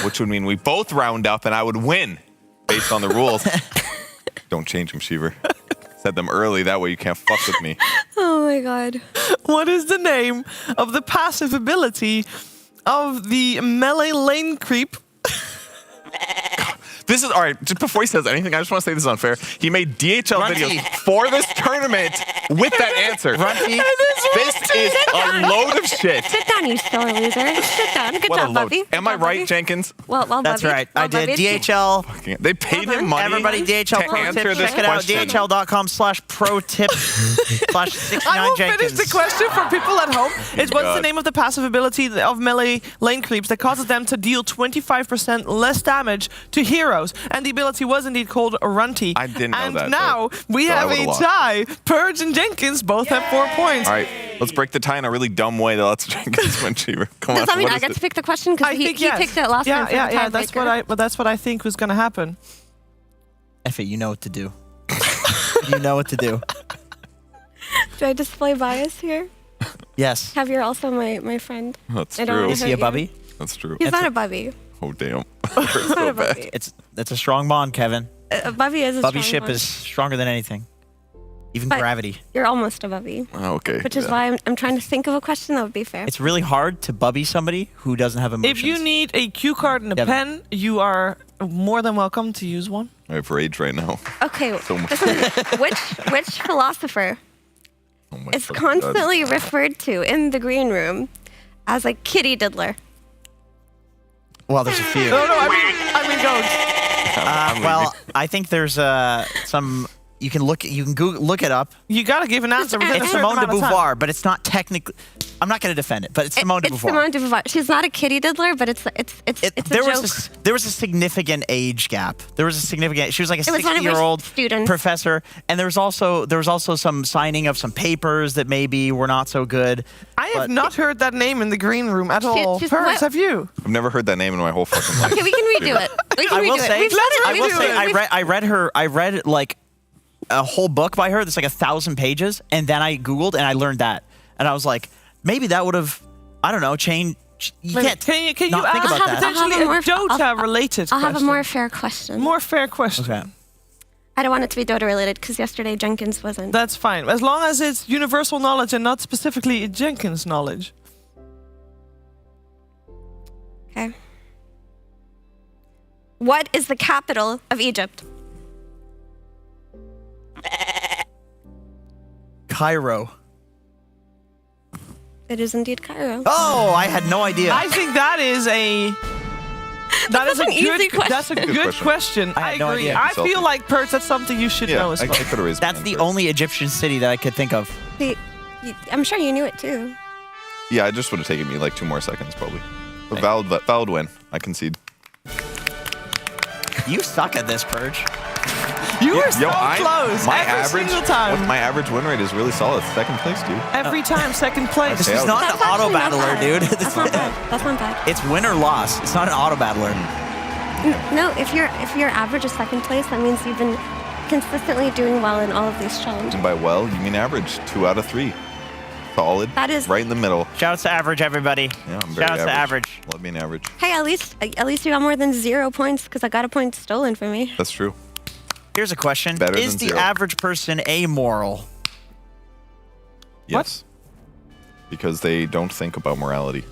Which would mean we both round up and I would win based on the rules. Don't change them, Sheever. Said them early, that way you can't fuck with me. Oh my god. what is the name of the passive ability of the melee lane creep? This is all right. Just before he says anything, I just want to say this is unfair. He made DHL Runty. videos for this tournament with that answer. Runty. This is a load of shit. Sit down, you sore loser. Sit down. Good What a job, load. Bubby. Am I right, Jenkins? Well, That's Bubby. right. Well, I did. Bubby. DHL. They paid him money. Everybody, DHL to pro answer tip. this Check it out. question. DHL.com/pro tip /69 I will Jenkins. finish the question for people at home. It's what's the God. name of the passive ability of melee lane creeps that causes them to deal 25% less damage to heroes? And the ability was indeed called Runty. I didn't know and that, now we so I have would've a lost. tie. Purge and Jenkins both have 4 points. All right, let's break the tie in a really dumb way that lets Jenkins win, Cheever. Come on. Does that mean what I is get it? to pick the question? Because I he think yes. picked it last time for the Yeah. That's tiebreaker. what I think was going to happen. F it, you know what to do. You know what to do. Do I display bias here? Yes. Javier also my friend. That's I don't true. wanna Is hurt he a you. bubby? That's true. He's not a bubby. Oh, damn. He's not a bubby. It's a strong bond, Kevin. A bubby is a Bubby strong ship one. is stronger than anything. Even But- gravity. You're almost a bubby. Okay. Which is why I'm trying to think of a question that would be fair. It's really hard to bubby somebody who doesn't have emotions. If you need a cue card and a Kevin. pen, you are more than welcome to use one. I have rage right now. Okay, So much. which philosopher Oh my is fucking God. constantly referred to in the green room as a kitty diddler? Well, there's a few. No, I mean, go. Well, I think there's some. You can Google, look it up. You got to give an answer within a It's certain Simone de amount of time. Beauvoir, but it's not technically. I'm not going to defend it, but it's Simone de It's Beauvoir. Simone de Beauvoir. She's not a kitty diddler, but it's a there joke. there was a significant age gap. There was a significant. She was like a It was one of her 60-year-old students. professor, and there was also some signing of some papers that maybe were not so good. I have But- not heard that name in the green room at all. she's Purge, what- have you? I've never heard that name in my whole fucking life. Okay, we can redo it. We can I will redo say, it. We've done it. I will We've say, done it. I read like a whole book by her that's like 1,000 pages, and then I Googled and I learned that, and I was like, maybe that would have, I don't know, changed. You can't Can you not think ask about that. potentially I'll a have a more- Dota related I'll have a question? more fair question. More fair question. Okay. I don't want it to be Dota related because yesterday Jenkins wasn't. That's fine. As long as it's universal knowledge and not specifically Jenkins knowledge. Okay. What is the capital of Egypt? Cairo. It is indeed Cairo. Oh, I had no idea. I think that is a That's an easy question. That's a good question. I I had no agree. idea. I feel like Purge, that's something you should Yeah, know as I well. could have raised That's my the hand only Egyptian city that I could think of. I'm sure you knew it too. first. Yeah, it just would have taken me like 2 more seconds probably. A valid win. I concede. You suck at this, Purge. You were so close My every average, single time. my average win rate is really solid. 2nd place, dude. Every time, second place. Okay, It's not an That's auto actually not battler, bad. dude. That's not bad. That's not bad. It's win or loss. It's not an auto battler. No, if your average is second place, that means you've been consistently doing well in all of these challenges. And by well, you mean average. 2 out of 3. Solid. That is- right in the middle. Shout out to average, everybody. Yeah, I'm very Shout out to average. Love being average. Hey, at least you got more than 0 points because I got a point stolen from me. That's true. Here's a question. Better Is than the 0. average person amoral? Yes. Because they don't think about morality.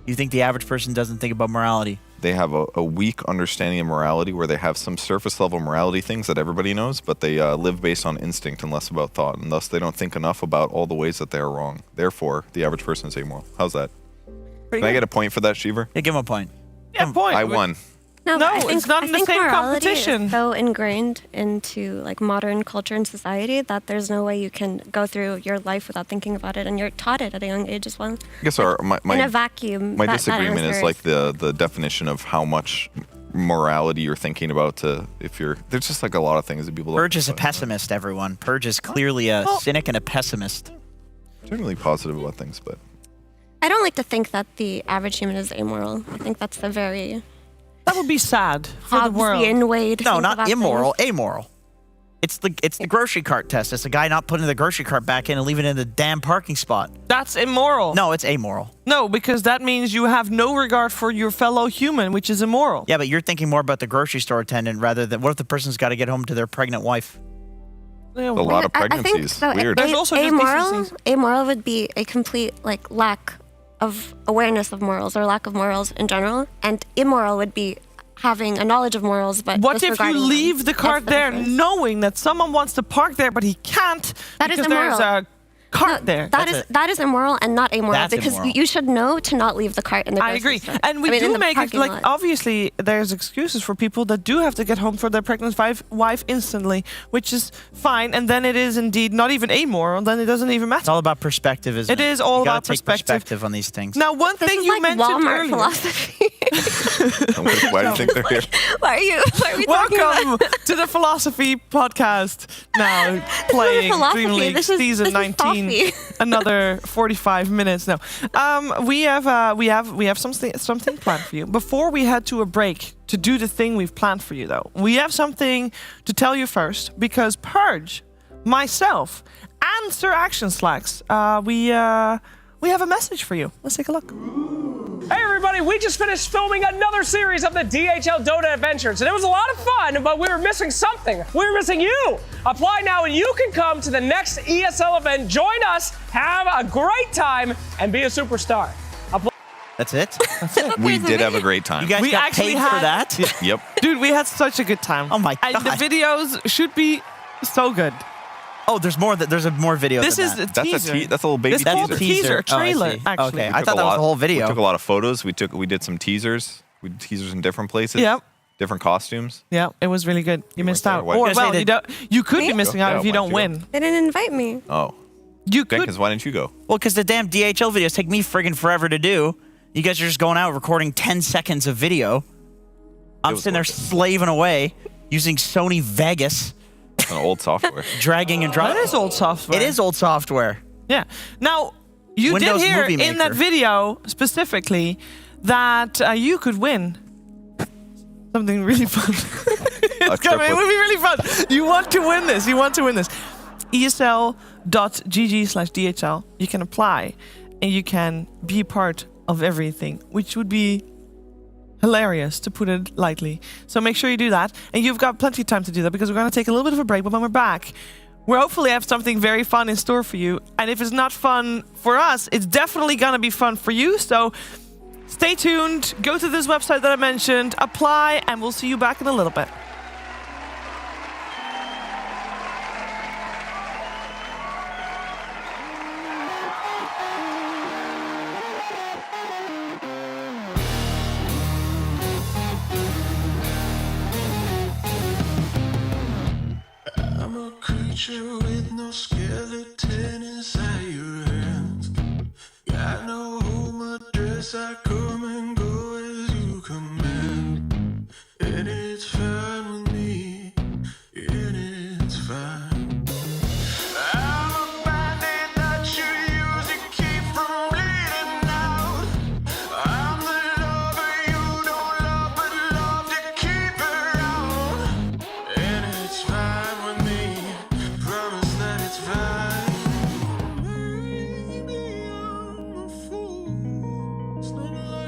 You think the average person doesn't think about morality? They have a weak understanding of morality where they have some surface level morality things that everybody knows, but they live based on instinct and less about thought, and thus they don't think enough about all the ways that they are wrong. Therefore, the average person is amoral. How's that? Can I get a point for that, Sheever? Yeah, give him a point. Yeah, point. I won. No, No, I think, it's not in I the think same morality competition. is so ingrained into like modern culture and society that there's no way you can go through your life without thinking about it, and you're taught it at a young age as well. I guess my in a vacuum. my that disagreement answer is like the definition of how much morality you're thinking about there's just like a lot of things that people don't Purge is a think about. pessimist, everyone. Purge is clearly a cynic and a pessimist. Generally positive about things, but I don't like to think that the average human is amoral. I think that's a very That would be sad for the world. Hobbesian way to No, think not about immoral, things. amoral. It's the grocery cart test. It's the guy not putting the grocery cart back in and leaving it in the damn parking spot. That's immoral. No, it's amoral. No, because that means you have no regard for your fellow human, which is immoral. Yeah, but you're thinking more about the grocery store attendant rather than what if the person's got to get home to their pregnant wife? Yeah, a lot of I think pregnancies. so. Weird. There's also just amoral. decencies. Amoral would be a complete like lack of awareness of morals or lack of morals in general, and immoral would be having a knowledge of morals, but what if you disregarding them. leave the cart That's the there difference. knowing that someone wants to park there but he can't That is because there's immoral. a cart there? That is immoral and not amoral That's because immoral. you should know to not leave the cart in the I grocery agree. store. And we I mean, in do the make it parking like lot. obviously there's excuses for people that do have to get home for their pregnant wife instantly, which is fine. And then it is indeed not even amoral. Then it doesn't even It's matter. all about perspective, isn't it? It is all you gotta about take perspective on these things. Now, one This thing is you like mentioned Walmart earlier. philosophy. Why do you think they're here? Why are we talking about? Welcome to the Philosophy Podcast. Now playing philosophy. DreamLeague This is season 19. coffee. Another 45 minutes now. We have something planned for you. Before we head to a break to do the thing we've planned for you, though, we have something to tell you first because Purge, myself, and Sir Action Slacks, we have a message for you. Let's take a look. Hey everybody, we just finished filming another series of the DHL Dota Adventures, and it was a lot of fun, but we were missing something. We were missing you. Apply now and you can come to the next ESL event, join us, have a great time, and be a superstar. That's it? We did have a great time. You guys We got actually paid for had- that? Yep. Dude, we had such a good time. Oh my And the God. videos should be so good. Oh, there's more. There's a more video This than is that. the teaser. That's a little baby This is called teaser. the teaser, Oh, I trailer, see. actually. Okay, We I took thought a that was lot- the whole video. We took a lot of photos. We did some teasers. We did teasers in different places. Yep. Different costumes. Yeah, it was really good. You missed there. out. Why- Or, You guys well, say you could be Me? missing out Yeah, if you why'd don't you win. They didn't invite me. Oh. You could. Jenkins, why didn't you go? Well, because the damn DHL videos take me friggin' forever to do. You guys are just going out recording 10 seconds of video. I'm was sitting there worth it. slaving away using Sony Vegas, An old software. dragging and dropping. That is old software. It is old software. Yeah. Now, you Windows did hear Movie in that Maker. video specifically that you could win something really fun. It's coming. It triplet. would be really fun. You want to win this. You want to win this. ESL.gg/DHL. You can apply and you can be part of everything, which would be hilarious, to put it lightly. So make sure you do that. And you've got plenty of time to do that because we're going to take a little bit of a break. But when we're back, we'll hopefully have something very fun in store for you. And if it's not fun for us, it's definitely going to be fun for you. So stay tuned. Go to this website that I mentioned, apply, and we'll see you back in a little bit. I'm a creature with no skeleton inside your hands. Got no home address, I come and go as you command. And it's fine with me, and it's fine. I'm a bandit that you use to keep from bleeding out. I'm the lover you don't love, but love to keep around. And it's fine with me, promise that it's fine. Maybe I'm a fool. It's not like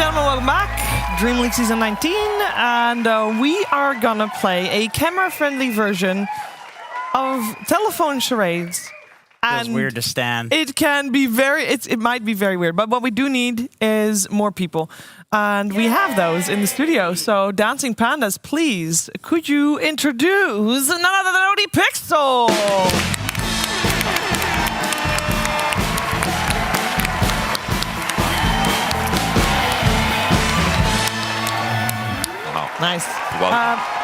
gentlemen, welcome back. DreamLeague Season 19, and we are gonna play a camera-friendly version of telephone charades. Feels weird to stand. It can be it might be very weird, but what we do need is more people. And we have those in the studio. So Dancing Pandas, please, could you introduce none other than Odie Pixel? Nice.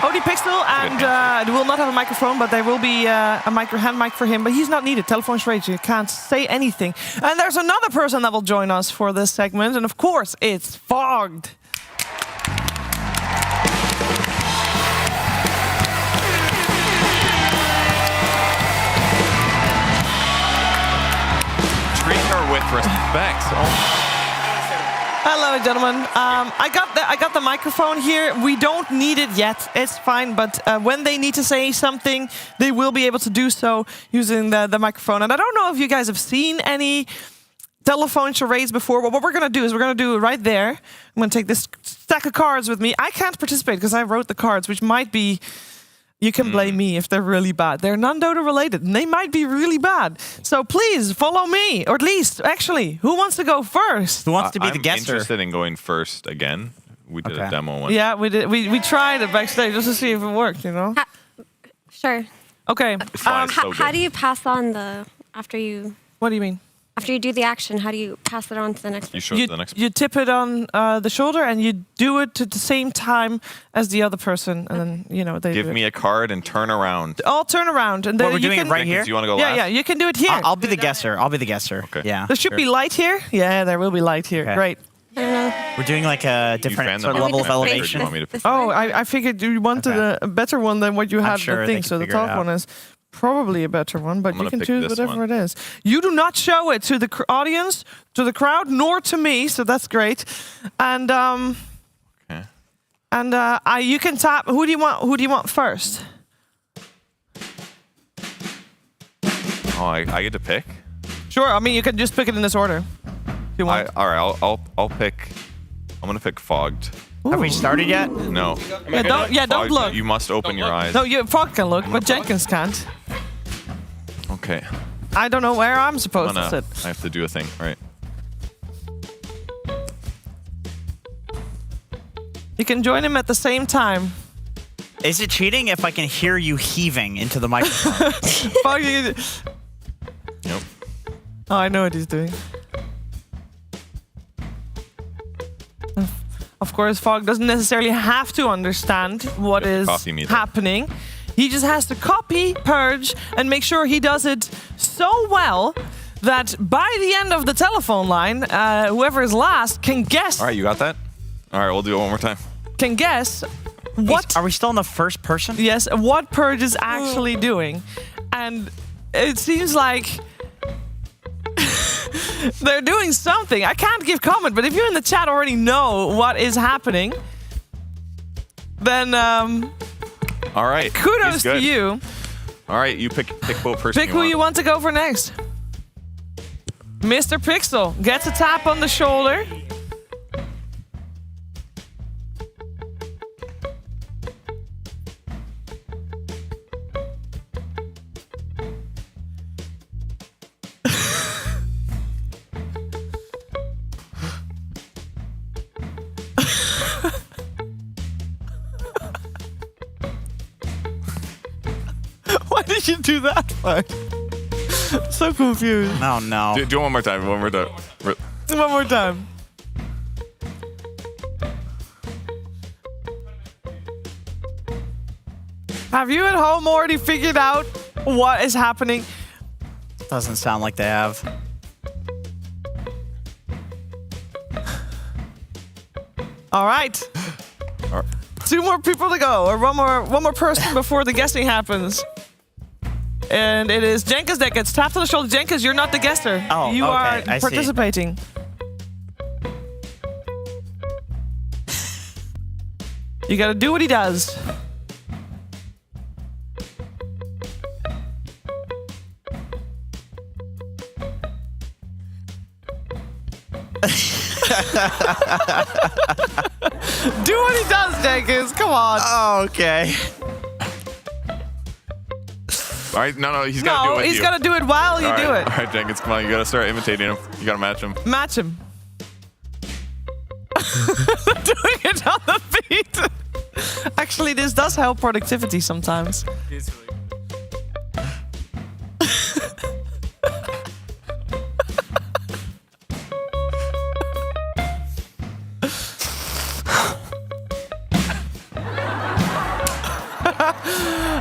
Odie Pixel, and will not have a microphone, but there will be a hand mic for him, but he's not needed. Telephone charades, you can't say anything. And there's another person that will join us for this segment, and of course, it's Fogged. Treat her with respect. Oh. Hello, gentlemen. I got the microphone here. We don't need it yet. It's fine. But when they need to say something, they will be able to do so using the microphone. And I don't know if you guys have seen any telephone charades before. But what we're going to do is we're going to do it right there. I'm going to take this stack of cards with me. I can't participate because I wrote the cards, which might be... You can blame me if they're really bad. They're non-Dota related, and they might be really bad. So please, follow me. Or at least, actually, who wants to go first? Who wants to be the I'm guesser? interested in going first again. We did a demo one. Yeah, we did. We tried it backstage just to see if it worked, you know? Sure. Okay. How do you pass on after you... What do you mean? After you do the action, how do you pass it on to the next person? You show the next person. You tip it on the shoulder and you do it at the same time as the other person, and then they give me a card and turn around. All turn around, and then we're doing it right here. Do you want to go last? Yeah, you can do it here. I'll be the guesser. Okay. Yeah. There should be light here. Yeah, there will be light here. Okay. Great. We're doing like a different sort of level of elevation. Oh, I figured you wanted a better one than what you had. Sure the they thing. can So the figure it top out. one is probably a better one, but I'm you gonna can pick choose this whatever one. it is. You do not show it to the audience, to the crowd, nor to me, so that's great. And Okay. and you can tap. Who do you want? Who do you want first? Oh, I get to pick. Sure. I mean, you can just pick it in this order. If you want. All right. I'll pick. I'm gonna pick Fogged. Have we started yet? No. Don't Fogged, look. You must open your eyes. No, Fogg can look, but Jenkins can't. Okay. I don't know where I'm supposed to sit. I have to do a thing, right? You can join him at the same time. Is it cheating if I can hear you heaving into the microphone? Fogg, Nope. Oh, I know what he's doing. Of course, Fogg doesn't necessarily have to understand what is Copy me, though. happening. He just has to copy, purge, and make sure he does it so well that by the end of the telephone line, whoever is last can guess. All right, you got that? All right, we'll do it one more time. Can guess what. Are we still in the first person? Yes, what Purge is actually doing, and it seems like they're doing something. I can't give comment, but if you in the chat already know what is happening, then All right. kudos he's to good. you. All right, you pick what person Pick who you want to go for next. Mr. Pixel gets a tap on the shoulder. Why did you do that part? So confused. Oh, no. Do it one more time. One more time. One more time. Have you at home already figured out what is happening? Doesn't sound like they have. All right. Two more people to go, or one more person before the guessing happens. And it is Jenkins that gets tapped on the shoulder. Jenkins, you're not the guesser. Oh, you okay, are I see. participating. You gotta do what he does. Do what he does, Jenkins. Come on. Oh, okay. All right, no, he's got to do it with he's you. got to do it while you All right, do it. All right, Jenkins, come on. You got to start imitating him. You got to match him. Match him. Doing it on the beat. Actually, this does help productivity sometimes.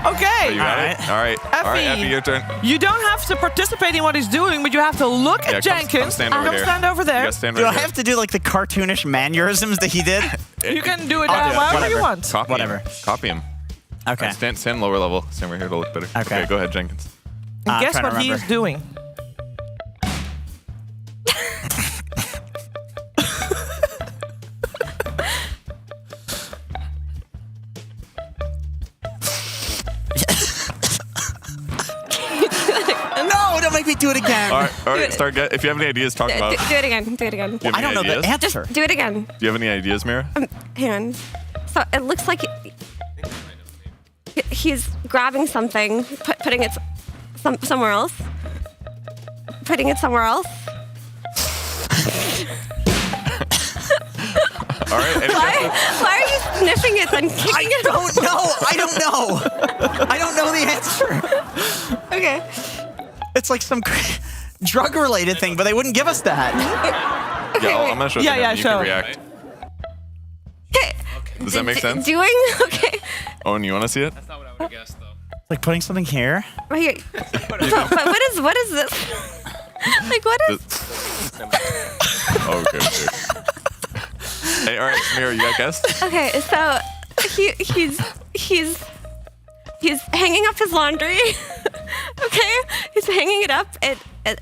Okay. You got it? All right. All right, Effie, your turn. You don't have to participate in what he's doing, but you have to look at Jenkins. Come stand over Come there. stand over there. You gotta stand Do right I here. have to do like the cartoonish mannerisms that he did? You can do it I'll do it. however you Whatever. want. Copy Whatever. Him. Copy him. Okay. All right, stand lower level. Stand right here to look better. Okay. Go ahead, Jenkins. And guess trying to what he is remember. doing? No, don't make me do it again. All right. Start. If you have any ideas, talk about it. Do it again. Do it again. Do you have I don't any know ideas? the answer. Just do it again. Do you have any ideas, Mira? Hang on. So it looks like he's grabbing something, putting it somewhere else. Putting it somewhere else. All right. Why are you sniffing it then kicking it? I don't know. I don't know the answer. Okay. It's like some drug-related thing, but they wouldn't give us that. Yeah, I'm gonna show you. You show. can react. Does that make sense? Doing okay. Owen, you want to see it? That's not what I would have guessed, though. Like putting something here. Right here. But what is this? Like what is? Okay. Hey, all right, Mira, you got guessed? Okay, so he's hanging up his laundry. Okay, he's hanging it up.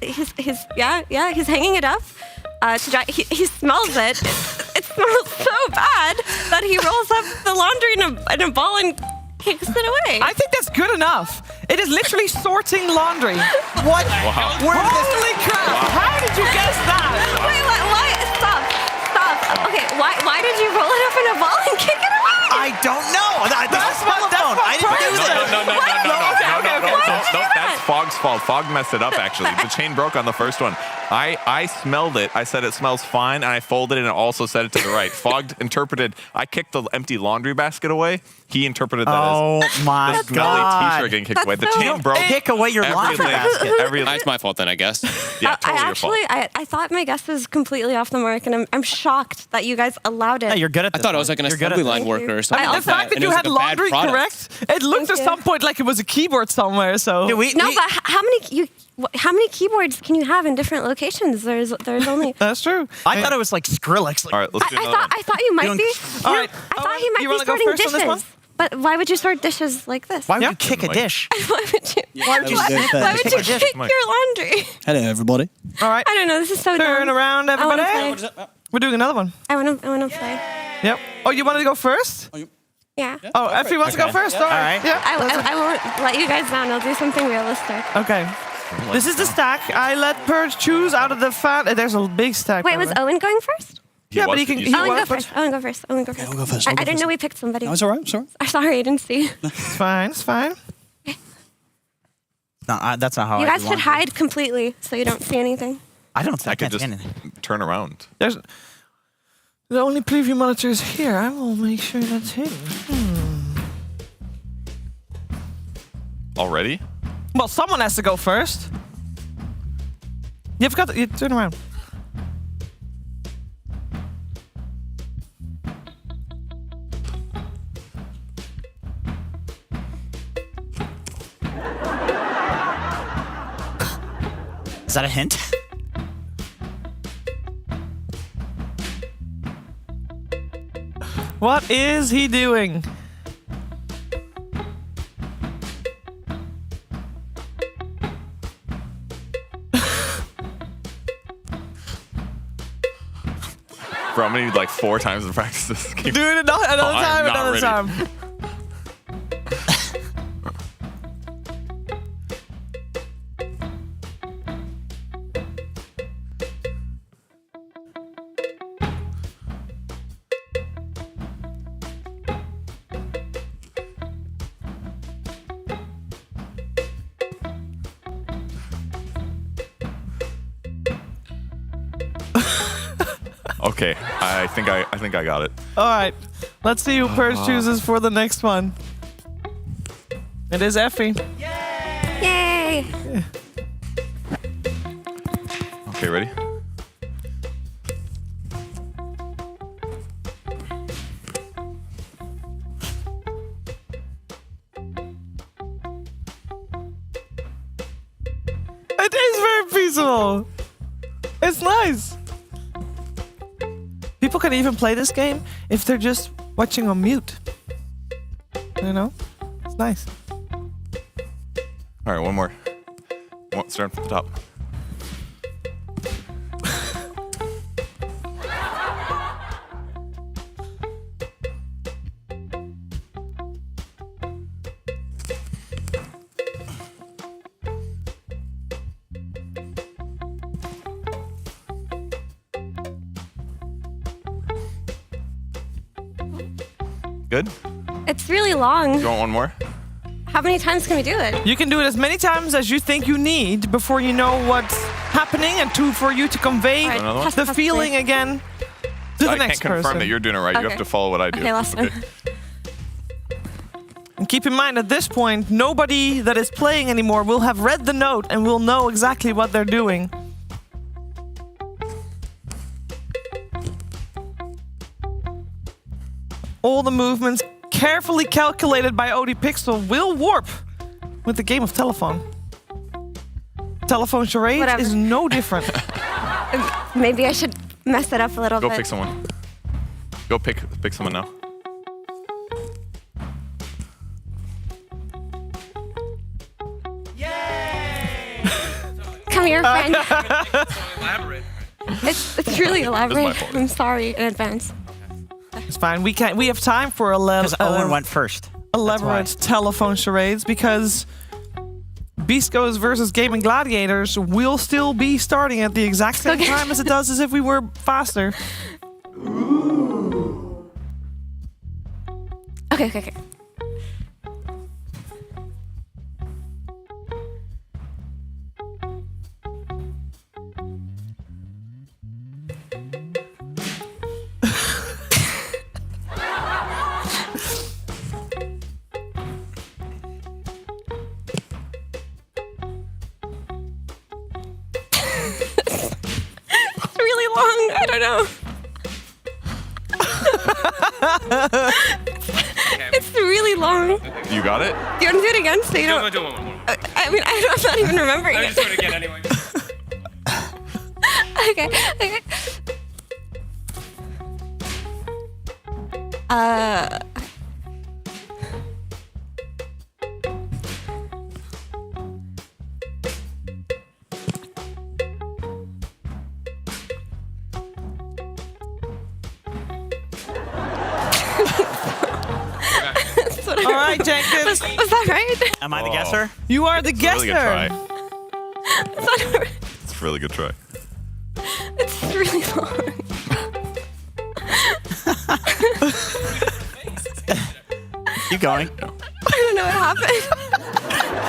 He's hanging it up. To dry. He smells it. It smells so bad that he rolls up the laundry in a ball and kicks it away. I think that's good enough. It is literally sorting laundry. What? Wow. Holy crap! Wow. How did you guess that? Wait, why? Stop. Okay, why did you roll it up in a ball and kick it away? I don't know. That's telephone. I didn't do that. No. That's Fog's fault. Fog messed it up, actually. The chain broke on the first one. I smelled it. I said it smells fine, and I folded it and also set it to the right. Fog interpreted, I kicked the empty laundry basket away. He interpreted that Oh my as the smelly God. t-shirt getting kicked away. The so- chain broke. Kick away your laundry basket. That's my fault then, I guess. Yeah, totally your fault. I thought my guess was completely off the mark, and I'm shocked that you guys allowed it. Yeah, you're good at I this. thought it was like an You're good at assembly line this. worker or something I like The fact that and you it was had like a bad laundry product. correct, it looked Thank at you. some point like it was a keyboard somewhere. So Dude, No, but how many keyboards can you have in different locations? There's only. that's true. I thought it was like Skrillex. Like, All right, let's do another one. I thought you might Doing- be. All right. I thought he might you be wanna go sorting first on this dishes. one? But why would you sort dishes like this? why would Yeah. you kick a Like- dish? Why would you? Why would you kick Mike. your laundry? Hello, everybody. All right. I don't know. This is so Turn dumb. around, I wanna everybody. play. We're doing another one. I want to play. Yep. Oh, you wanted to go first? Yeah. Oh, Effie wants to go first. All right. right. Yeah. I won't let you guys down. I'll do something realistic. Okay. This is the stack. I let Purge choose out of the fan. There's a big stack. Wait, by was the way. Owen going first? Yeah, but was- he can. you He said- Owen, go was, first. Owen, go first. Owen, go first. I'll go first. I didn't know we picked somebody. No, it's all right. It's all right. Sorry, I didn't see. It's fine. It's fine. No, that's not how You I guys do should laundry. hide completely so you don't see anything. I don't. I I could can't just see anything. turn around. There's the only preview monitor is here. I will make sure that's hidden. Already? Well, someone has to go first. You've got to turn around. Is that a hint? What is he doing? Bro, I'm gonna need like 4 times to practice this game. Do it another I'm time. not Another ready. time. Okay, I think I got it. All right. Let's see who Purge chooses for the next one. It is Effie. Yay! Okay, ready? It is very peaceful. It's nice. People can even play this game if they're just watching on mute. You know? It's nice. All right, one more. Start from the top. Good? It's really long. You want one more? How many times can we do it? You can do it as many times as you think you need before you know what's happening and for you to convey Another one? the feeling again to the I next can't confirm person. that you're doing it right. You have Okay. to follow what I do. Okay, last one. And keep in mind, at this point, nobody that is playing anymore will have read the note and will know exactly what they're doing. All the movements, carefully calculated by OD Pixel, will warp with the game of telephone. Telephone charade Whatever. is no different. Maybe I should mess it up a little Go bit. pick someone. Go pick someone now. Come here, friend. Elaborate. It's really elaborate. fault. I'm sorry in advance. It's fine. We have time for Because Owen went first. elaborate telephone charades because Beast Goes versus Gaming Gladiators will still be starting at the exact same Okay. time as it does as if we were faster. Okay. It's really long. I don't know. It's really long. You got it? Do you want to do it again? So you don't. Do one more. I mean, I'm not even remembering I it. just do it again anyway. Okay. All right, Jenkins. Was that right? Am I the guesser? You are the Really guesser. good try. Is that right? It's a really good try. It's really long. Keep going. I don't know what happened.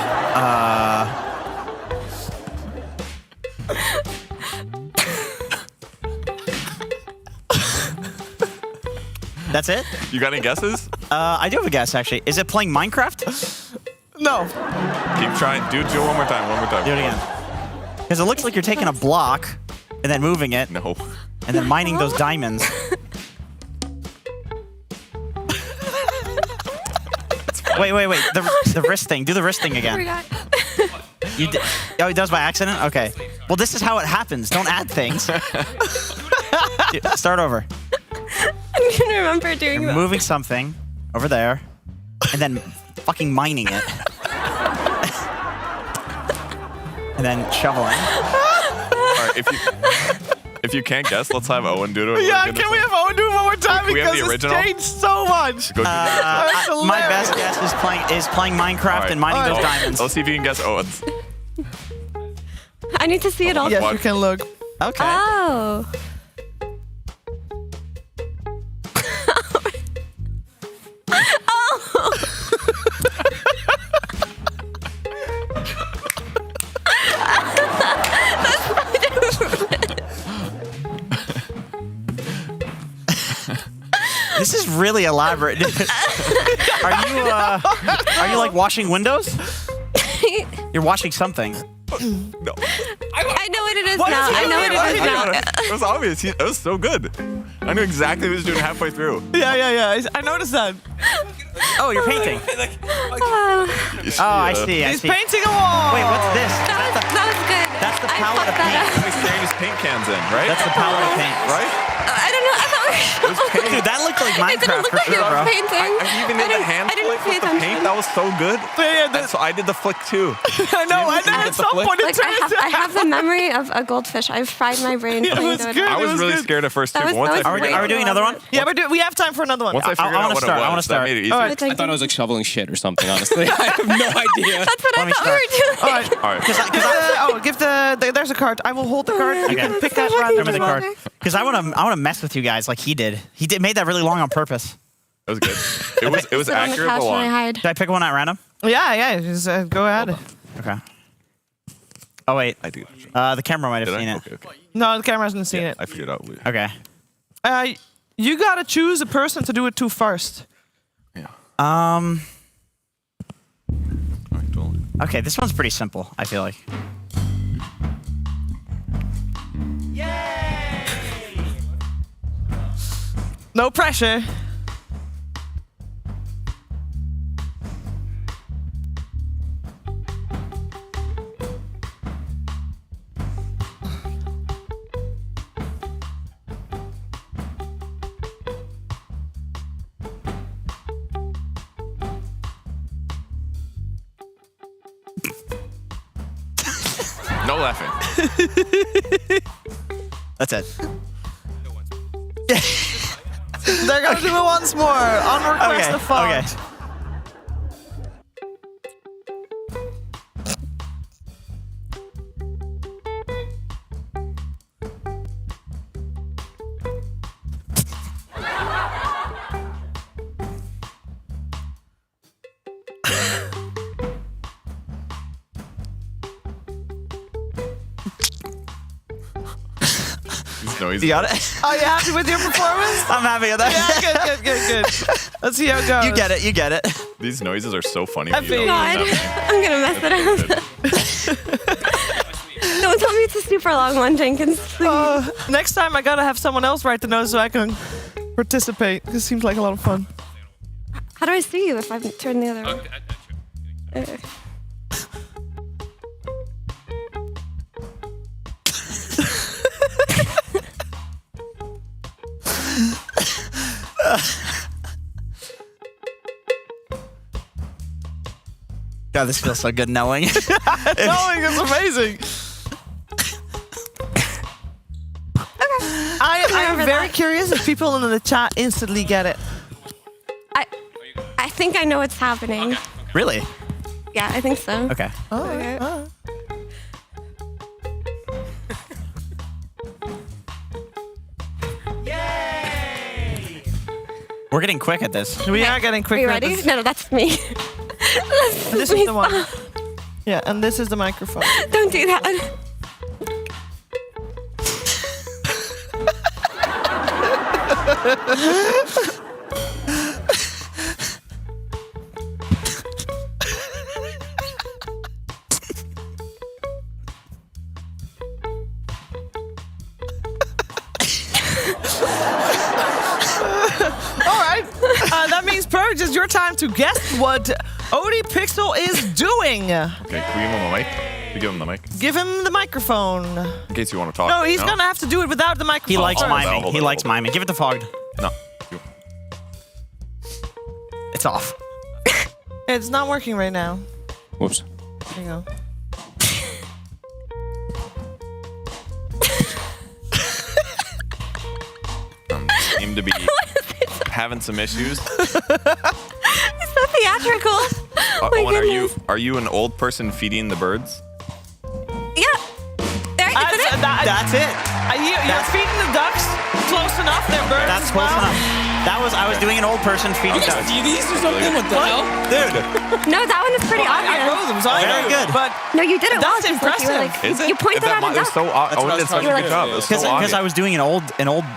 That's it? You got any guesses? I do have a guess, actually. Is it playing Minecraft? No. Keep trying. Do it one more time. One more time. Do it again. Because it looks like you're taking a block and then moving it No. and then mining those diamonds. Wait. The wrist thing. Do the wrist thing I again. forgot. Oh, he does by accident? Okay. Well, this is how it happens. Don't add things. Start over. I'm gonna remember doing You're that. moving something over there and then fucking mining it. And then shoveling. All right. If you can't guess, let's have Owen do it. Yeah, can we have Owen do it one more time We have because the it's original? changed so much. Go do that. That's My hilarious. best guess is playing Minecraft All right. and mining All those right. diamonds. Let's see if you can guess Owen's. I need to see it all. Yes, What? you can look. Okay. Oh. This is really elaborate. Are you like washing windows? You're washing something. No. I know what it is What now. is he I know what doing? it is now. It was obvious. It was so good. I knew exactly what he was doing halfway through. Yeah. I noticed that. Oh, you're painting. Oh, I see. He's painting a wall. Wait, what's this? That was good. That's the I palette fucked of that paint. up. He's staring his paint cans in, right? That's the palette of paint. Right? I don't know. I thought we were Dude, that looked like It didn't Minecraft look for like sure, it bro. was painting. I even did the hand I didn't flick pay with the paint. attention. That was so good. Yeah, And so I did the flick too. I know. I know. At some point, it Like I turned have the memory of a goldfish. I've fried my brain. Yeah, it playing was Dota. good. I was was really good. scared at first too. That But was- once that I was figured Are we doing another one? Yeah, we have time for another one. once I figured out what it was, I wanna that start. made it easier. All right. I thought I was like shoveling shit or something, honestly. I have no idea. That's what Let I me thought we were doing. All right. All right. Give there's a card. I will hold the card. You Okay. can pick that Give random Give me the one. card. Because I want to mess with you guys like he did. Made that really long on purpose. That was good. It was Sit on the accurate couch but and I long. hide. Did I pick one at random? Yeah. Just go ahead. Okay. Oh, wait. I did. The camera might have Did seen I? it. Okay. No, the camera hasn't seen it. I figured out. Okay. You gotta choose a person to do it to first. Yeah. Um. All right, totally. Okay, this one's pretty simple, I feel like. No pressure. No laughing. That's it. They're gonna do it once more on request of font. Okay. Noisy. You got it? Are you happy with your performance? I'm happy with that. Yeah, good. Let's see how it goes. You get it. You get it. These noises are so funny. Happy. You don't God, know what's happening. I'm gonna mess it up. Don't tell me it's a super long one, Jenkins. Please. Next time I gotta have someone else write the notes so I can participate. This seems like a lot of fun. How do I see you if I turn the other way? Okay. God, this feels so good knowing. Knowing is amazing. I am Remember very that. curious if people in the chat instantly get it. I think I know what's happening. Really? Yeah, I think so. Okay. Okay. We're getting quick at this. We are getting Are quicker. you at ready? this. No, that's me. This is the one. Yeah, and this is the microphone. Don't do that. All right. That means, Purge, it's your time to guess what Odie Pixel is doing. Okay, can we give him the mic? We give him the mic Give him the microphone. in case you want to talk. No, he's gonna have to do it without the microphone. He likes first. miming. hold He on, likes hold on. miming. Give it to Fogged. No. It's off. It's not working right now. Whoops. There you go. Seem to be having some issues. It's so theatrical. My Owen, goodness. are you an old person feeding the birds? Yeah. There, is it? That's it. You're feeding the ducks close enough. They're birds That's as close well. enough. I was doing an old person feeding You guys see these or something? What the hell? Dude. No, that one is pretty obvious. I know them, so I Very know. good. But No, you did it well. That's just like you were impressive. like, Is it? You pointed out a It was duck. so Owen did such a good job. It was so Because obvious. I was doing an old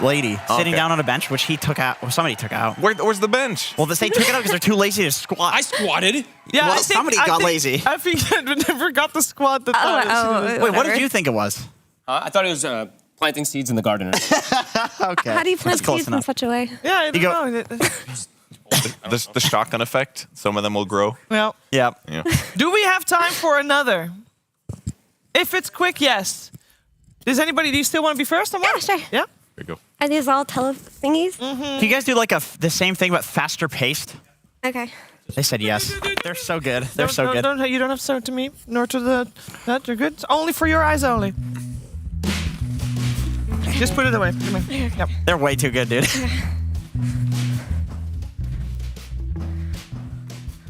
lady sitting Okay. down on a bench, which he took out, or somebody took out. Where's the bench? Well, they took it out because they're too lazy to squat. I squatted. yeah, Well, I think, somebody I got think- lazy. I think I never got the squad that Wait, what whatever. did you think it was? I thought it was planting seeds in the garden. Okay. How do you plant That's close seeds in enough. such a way? Yeah, I You don't go- know. The shotgun effect. Some of them will grow. Well, Yeah. Yeah. do we have time for another? If it's quick, yes. Do you still want to be first on one? Yeah, sure. Yeah? There you go. Are these all tele thingies? Can you guys do like the same thing but faster paced? Okay. They said yes. They're so good. They're so good. You don't have to show it to me, nor to that. You're good. It's only for your eyes only. Just put it away. Come here. Yep. They're way too good, dude.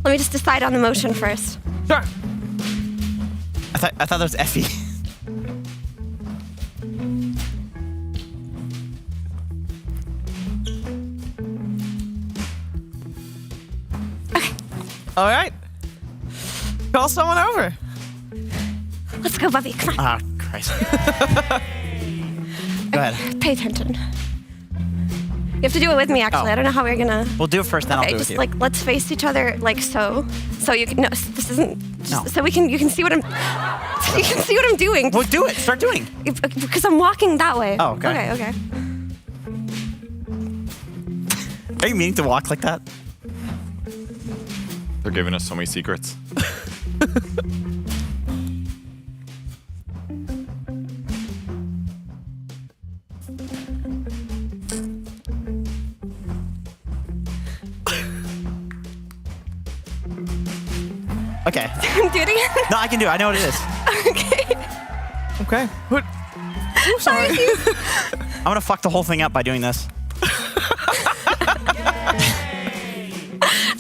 Let me just decide on the motion first. Sure. I thought that was Effie. All right. Call someone over. Let's go, Bubby. Come on. Ah, Christ. Go ahead. Pay attention. You have to do it with me, actually. Oh. I don't know how we're gonna. We'll do it first, then I'll Okay, do it just with you. like let's face each other like so. So you can. No, this isn't. Just, No. So you can see what I'm. You can see what I'm doing. Well, do it. Start doing. Because I'm walking that way. Oh, okay. Okay. Are you meaning to walk like that? They're giving us so many secrets. Okay. Do it again. No, I can do it. I know what it is. Okay. What? I'm sorry. I'm gonna fuck the whole thing up by doing this.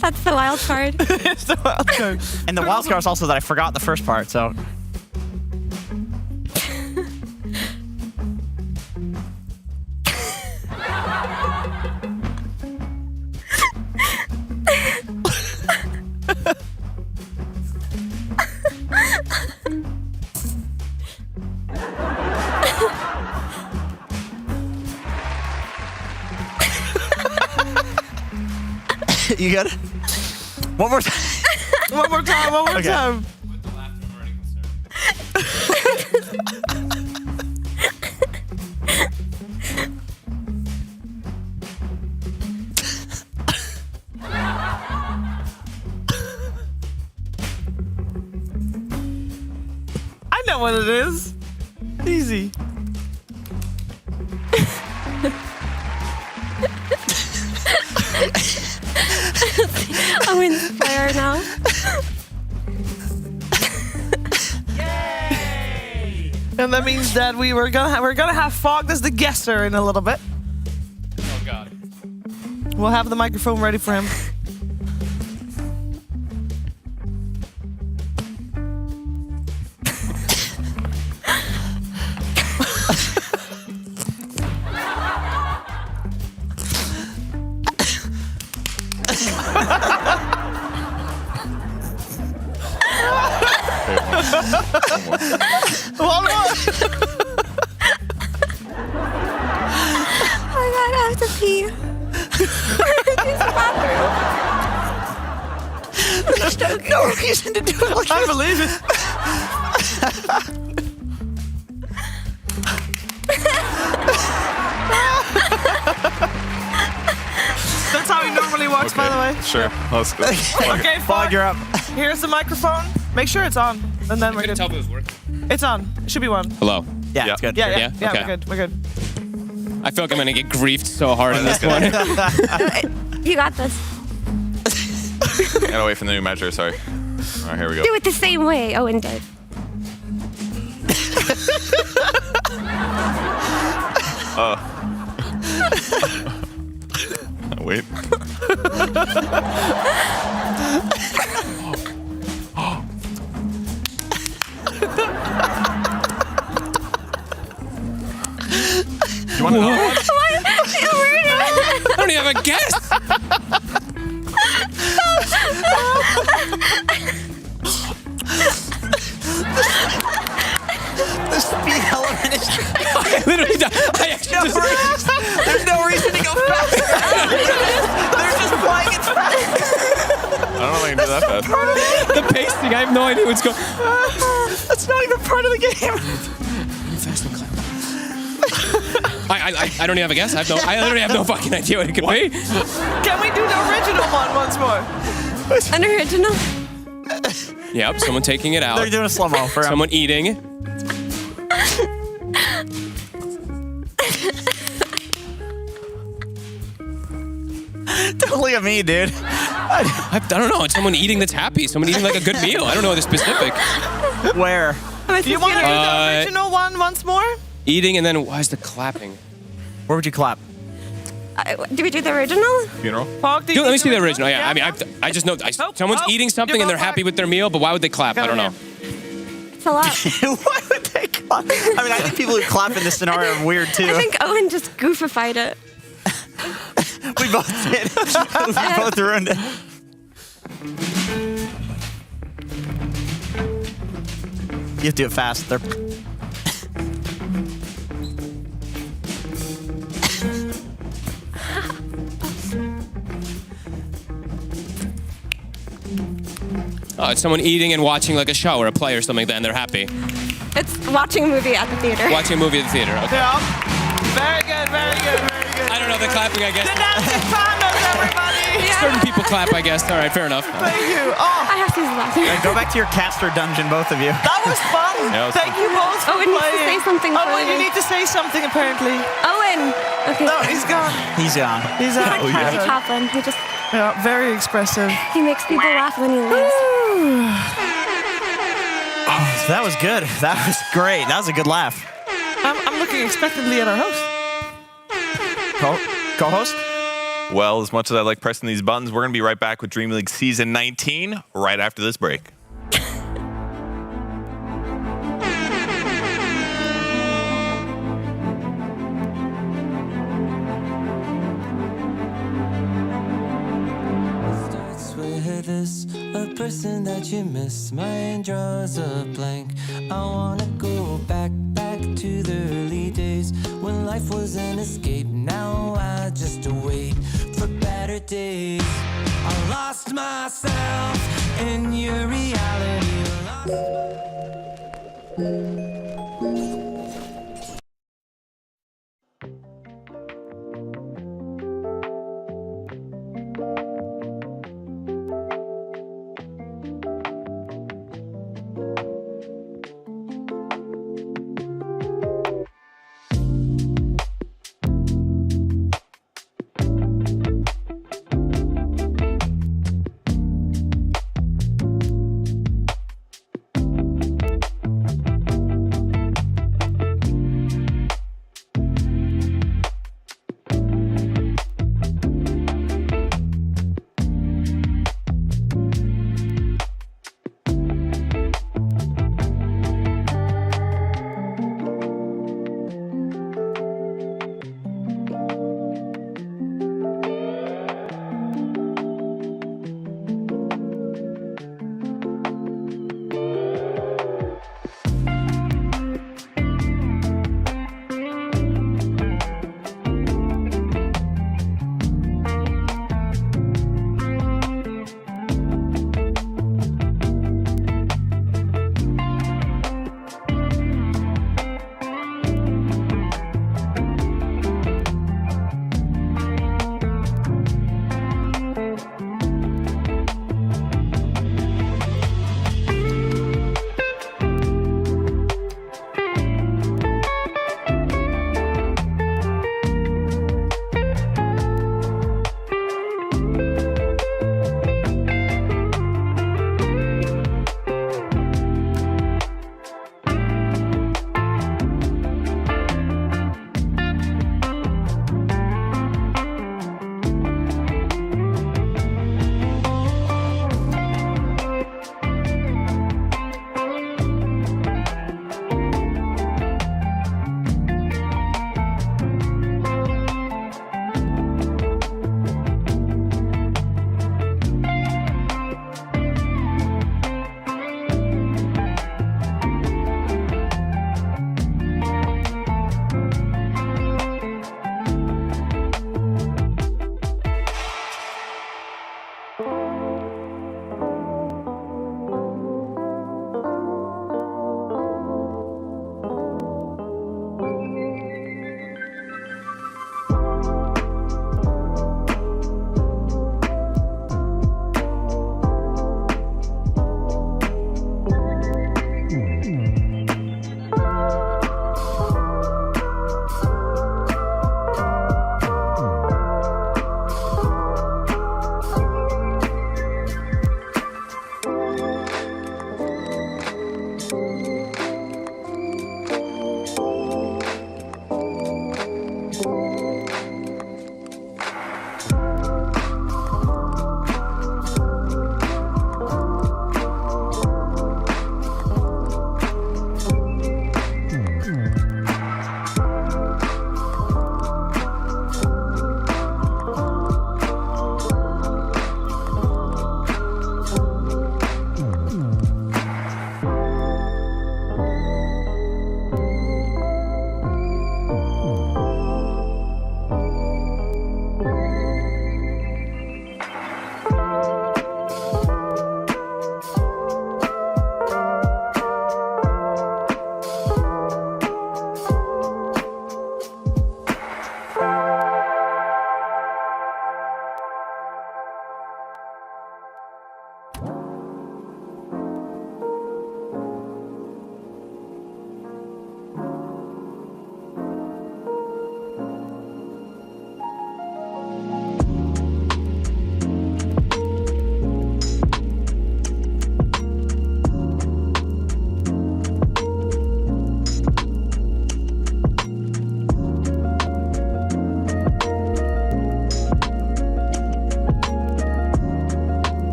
That's the wild card. It's the wild card. And the wild card is also that I forgot the first part, so. You good? One more time. One more time. One more Okay. time. I know what it is. Easy. I'm in the player now. And that means that we're gonna have Fogged as the guesser in a little bit. Oh God. We'll have the microphone ready for him. One more. Oh my God, I have to pee. Use the bathroom. No reason to do it like I believe it. That's how he normally walks, by the way. Sure. Let's go. Okay, Fog, you're up. Here's the microphone. Make sure it's on, and then we're I couldn't good. tell if it was working. It's on. It should be one. Hello. Yeah, Yeah. it's good. Yeah, Yeah? Okay. we're good. We're good. I feel like I'm gonna get griefed so hard in this one. You got this. Gotta wait for the new measure. Sorry. All right, here we go. Do it the same way Owen did. Wait. You want another one? I don't even have a guess. The speed element is. I literally don't. There's no reason to go faster. They're just flying it fast. I don't know if I can do that fast. The pacing, I have no idea what's going. That's not even part of the game. Fast and clever. I don't even have a guess. I literally have no fucking idea what it could be. Can we do the original one once more? An original? Yep, someone taking it out. They're doing a slow-mo for him. Someone eating. Don't look at me, dude. I don't know. It's someone eating that's happy. Someone eating like a good meal. I don't know the specific. Where? Do you want to do the original one once more? Eating and then why is the clapping? Where would you clap? Do we do the original? Funeral? Let me see the original. Yeah, I mean, I just know someone's eating something and they're happy with their meal, but why would they clap? I don't know. It's a lot. Why would they clap? I mean, I think people who clap in this scenario are weird too. I think Owen just goofified it. We both did. We both ruined it. You have to do it fast. They're... It's someone eating and watching like a show or a play or something, then they're happy. It's watching a movie at the theater. Watching a movie at the theater. Okay. Yeah. Very good, very good, very good. I don't know, the clapping, I guess. The dancing pandas, everybody! Certain people clap, I guess. All right, fair enough. Thank you. Oh, I have to use the bathroom. Go back to your caster dungeon, both of you. that was fun. Yeah, it was Thank you both for Owen needs to playing. say something. Oh, for you need to say something, apparently. Owen! Okay. No, he's gone. He's on. He's out. Like Charlie Chaplin. He just Yeah, very expressive. he makes people laugh when he leaves. Oh, that was good. That was great. That was a good laugh. I'm looking expectantly at our host. Co-host? Well, as much as I like pressing these buttons, we're going to be right back with Dream League Season 19 right after this break. A person that you miss, mine draws a blank. I wanna go back to the early days when life was an escape. Now I just wait for better days. I lost myself in your reality.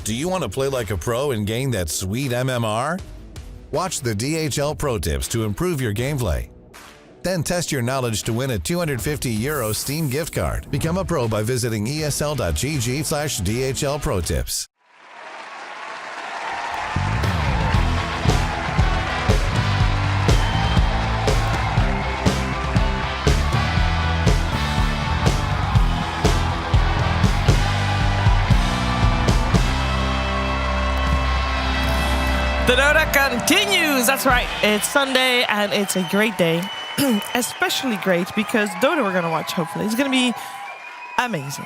Do you want to play like a pro and gain that sweet MMR? Watch the DHL Pro Tips to improve your gameplay. Then test your knowledge to win a €250 Steam gift card. Become a pro by visiting esl.gg/DHL Pro Tips. The Dota continues. That's right. It's Sunday and it's a great day. Especially great because Dota we're going to watch, hopefully, is going to be amazing.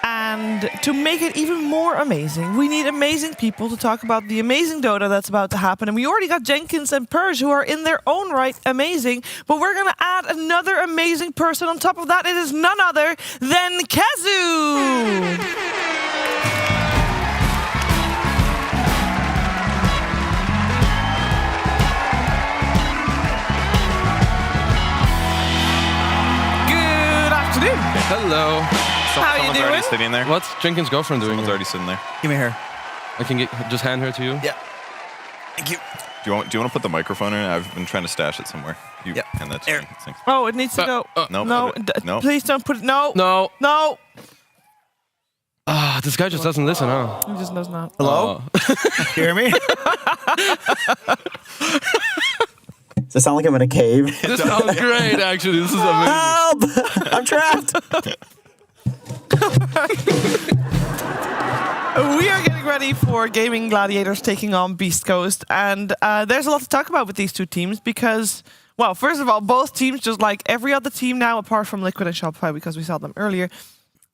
And to make it even more amazing, we need amazing people to talk about the amazing Dota that's about to happen. And we already got Jenkins and Purge, who are in their own right amazing. But we're going to add another amazing person on top of that. It is none other than Kazu. Hello. How you doing? Already sitting there. What's Jenkins' girlfriend doing? Someone's already sitting there. Give me her. I can just hand her to you. Yeah. Thank you. Do you want to put the microphone in? I've been trying to stash it somewhere. You hand that to me. Thanks. Oh, it needs to go. No. No. No. Please don't put it. No. No. No. Ah, this guy just doesn't listen, huh? He just does not. Hello? You hear me? Does it sound like I'm in a cave? This sounds great, actually. This is amazing. Help! I'm trapped. We are getting ready for Gaming Gladiators taking on Beast Coast, and there's a lot to talk about with these two teams because, well, first of all, both teams, just like every other team now, apart from Liquid and Shopify, because we saw them earlier,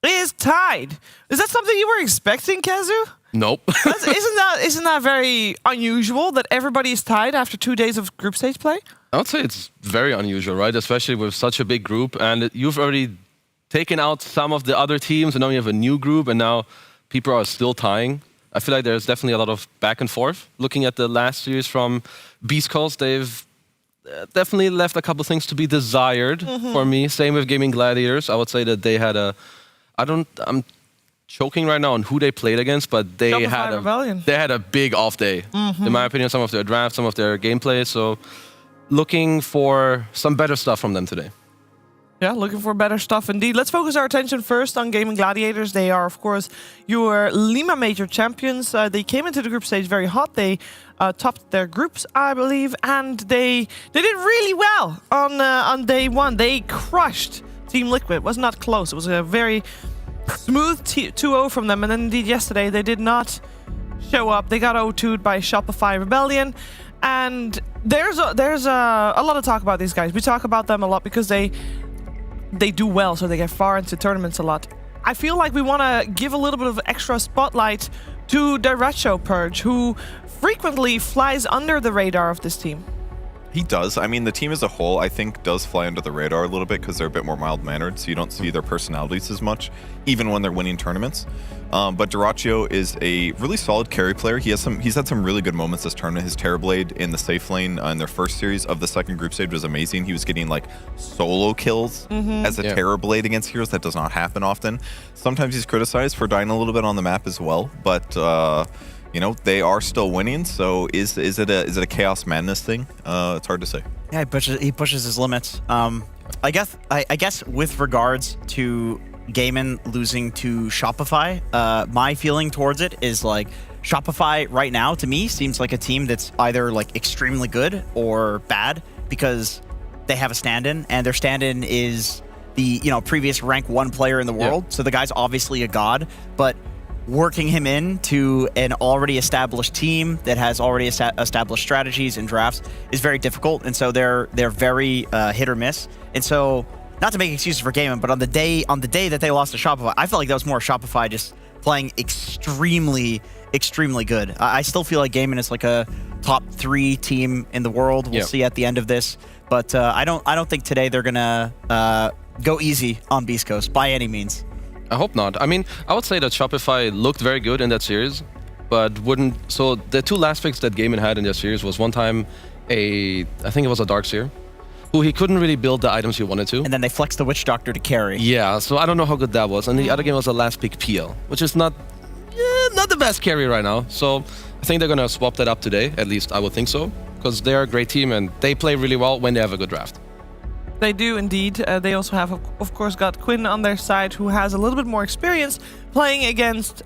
is tied. Is that something you were expecting, Kazu? Nope. Isn't that very unusual that everybody is tied after 2 days of group stage play? I would say it's very unusual, right? Especially with such a big group, and you've already taken out some of the other teams, and now you have a new group, and now people are still tying. I feel like there's definitely a lot of back and forth. Looking at the last series from Beast Coast, they've definitely left a couple things to be desired for me. Same with Gaming Gladiators. I would say that they had a... I'm choking right now on who they played against, but they had a big off day. In my opinion, some of their drafts, some of their gameplay. So looking for some better stuff from them today. Yeah, looking for better stuff indeed. Let's focus our attention first on Gaming Gladiators. They are, of course, your Lima Major champions. They came into the group stage very hot. They topped their groups, I believe, and they did really well on day one. They crushed Team Liquid. It was not close. It was a very smooth 2-0 from them. And then indeed yesterday they did not show up. They got 0-2'd by Shopify Rebellion. And there's a lot of talk about these guys. We talk about them a lot because they do well, so they get far into tournaments a lot. I feel like we want to give a little bit of extra spotlight to Derecho Purge, who frequently flies under the radar of this team. He does. I mean, the team as a whole, I think, does fly under the radar a little bit because they're a bit more mild-mannered, so you don't see their personalities as much, even when they're winning tournaments. But Derecho is a really solid carry player. He's had some really good moments this tournament. His Terrorblade in the safe lane in their first series of the second group stage was amazing. He was getting like solo kills as a Terrorblade against heroes. That does not happen often. Sometimes he's criticized for dying a little bit on the map as well, but you know, they are still winning. So is it a chaos madness thing? It's hard to say. Yeah, he pushes his limits. I guess with regards to Gaimin losing to Shopify, my feeling towards it is like Shopify right now to me seems like a team that's either like extremely good or bad because they have a stand-in, and their stand-in is the previous rank 1 player in the world. So the guy's obviously a god, but working him into an already established team that has already established strategies and drafts is very difficult, and so they're very hit or miss. And so, not to make excuses for Gaimin, but on the day that they lost to Shopify, I felt like that was more Shopify just playing extremely good. I still feel like Gaimin is like a top 3 team in the world. We'll see at the end of this, but I don't think today they're gonna go easy on Beast Coast by any means. I hope not. I mean, I would say that Shopify looked very good in that series, but wouldn't. So the 2 last picks that Gaimin had in that series was one time I think it was a Darkseer, who he couldn't really build the items he wanted to. And then they flexed the Witch Doctor to carry. Yeah, so I don't know how good that was. And the other game was a last pick PL, which is not not the best carry right now. So I think they're going to swap that up today. At least I would think so. Because they're a great team and they play really well when they have a good draft. They do indeed. They also have, of course, got Quinn on their side, who has a little bit more experience playing against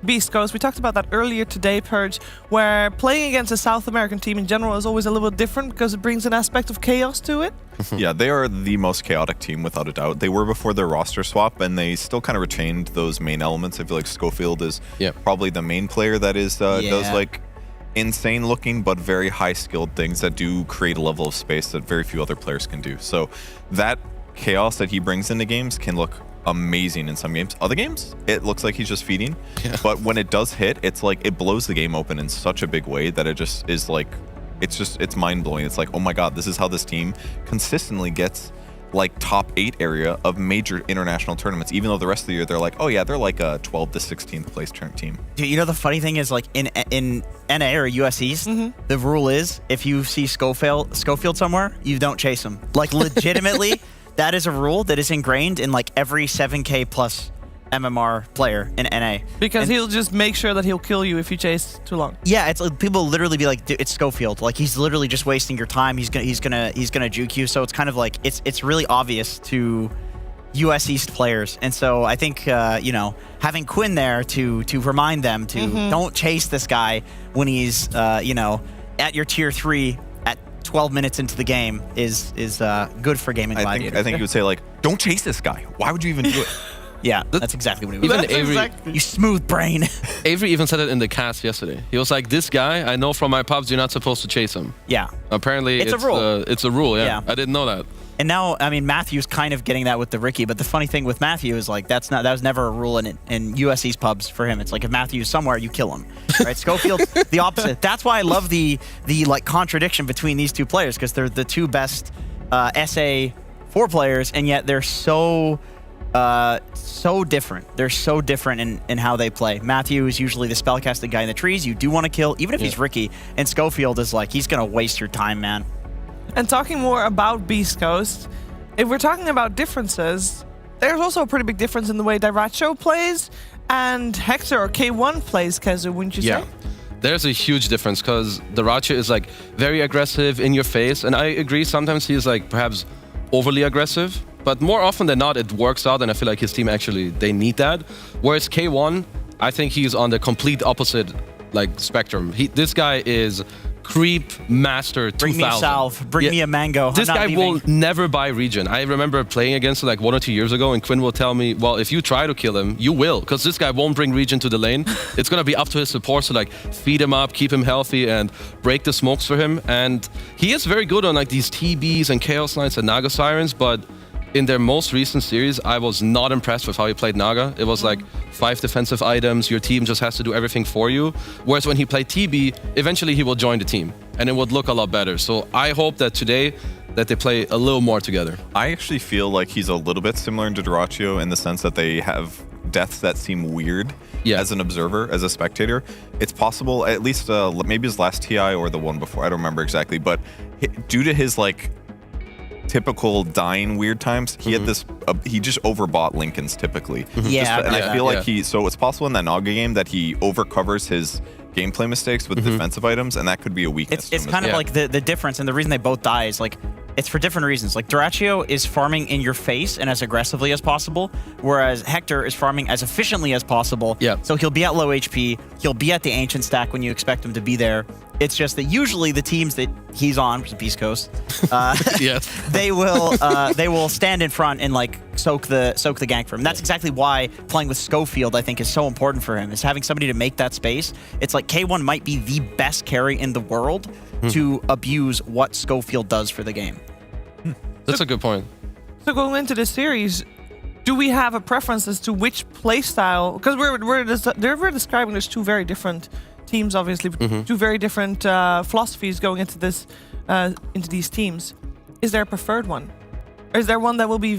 Beast Coast. We talked about that earlier today, Purge, where playing against a South American team in general is always a little bit different because it brings an aspect of chaos to it. Yeah, they are the most chaotic team without a doubt. They were before their roster swap, and they still kind of retained those main elements. I feel like Schofield is probably the main player that is does like insane looking but very high skilled things that do create a level of space that very few other players can do. So that chaos that he brings into games can look amazing in some games. Other games, it looks like he's just feeding. But when it does hit, it's like it blows the game open in such a big way that it just is like, it's mind-blowing. It's like, oh my god, this is how this team consistently gets like top 8 area of major international tournaments, even though the rest of the year they're like, oh yeah, they're like a 12th to 16th place team. Dude, you know the funny thing is, like in NA or US East, the rule is if you see Schofield somewhere, you don't chase him. Like legitimately, that is a rule that is ingrained in like every 7K plus MMR player in NA. Because he'll just make sure that he'll kill you if you chase too long. Yeah, it's like, people literally be like, it's Schofield. Like he's literally just wasting your time. He's gonna juke you. So it's kind of like it's really obvious to US East players. And so I think you know, having Quinn there to remind them to don't chase this guy when he's you know, at your tier 3 at 12 minutes into the game is good for gaming gladiators. I think you would say like, don't chase this guy. Why would you even do it? Yeah, that's exactly what he was. Even Avery, you smooth brain. Avery even said it in the cast yesterday. He was like, "This guy, I know from my pubs, you're not supposed to chase him." Yeah. Apparently, it's a rule. It's a rule. Yeah. I didn't know that. And now, I mean, Matthew's kind of getting that with the Ricky. But the funny thing with Matthew is like that was never a rule in US East pubs for him. It's like if Matthew's somewhere, you kill him. Right? Schofield's the opposite. That's why I love the like contradiction between these two players, because they're the two best SA4 players, and yet they're so different. They're so different in how they play. Matthew is usually the spellcasting guy in the trees you do want to kill, even if he's Ricky. And Schofield is like, he's going to waste your time, man. And talking more about Beast Coast, if we're talking about differences, there's also a pretty big difference in the way Dairatcho plays and Hector or K1 plays, Kezu, wouldn't you say? Yeah. There's a huge difference because Dairatcho is like very aggressive in your face. And I agree, sometimes he's like perhaps overly aggressive. But more often than not, it works out, and I feel like his team actually, they need that. Whereas K1, I think he's on the complete opposite like spectrum. This guy is creep master 2000. Bring me a salve, bring me a mango. This guy will never buy regen. I remember playing against him like 1 or 2 years ago, and Quinn will tell me, well, if you try to kill him, you will, because this guy won't bring regen to the lane. It's going to be up to his supports to like feed him up, keep him healthy, and break the smokes for him. And he is very good on like these TBs and Chaos Knights and Naga Sirens, but in their most recent series, I was not impressed with how he played Naga. It was like 5 defensive items, your team just has to do everything for you. Whereas when he played TB, eventually he will join the team, and it would look a lot better. So I hope that today, that they play a little more together. I actually feel like he's a little bit similar to Dairatcho in the sense that they have deaths that seem weird as an observer, as a spectator. It's possible, at least maybe his last TI or the one before, I don't remember exactly, but due to his like typical dying weird times, he had this he just overbought Lincolns typically. I feel like so it's possible in that Naga game that he overcovers his gameplay mistakes with defensive items, and that could be a weakness. It's kind of like the difference, and the reason they both die is like it's for different reasons. Like Dairatcho is farming in your face and as aggressively as possible, whereas Hector is farming as efficiently as possible. So he'll be at low HP, he'll be at the ancient stack when you expect him to be there. It's just that usually the teams that he's on, which is Beast Coast, they will stand in front and like soak the gank for him. That's exactly why playing with Schofield, I think, is so important for him. Is having somebody to make that space. It's like K1 might be the best carry in the world to abuse what Schofield does for the game. That's a good point. So going into this series, do we have a preference as to which playstyle? Because we're describing there's two very different teams, obviously, two very different philosophies going into this into these teams. Is there a preferred one? Or is there one that will be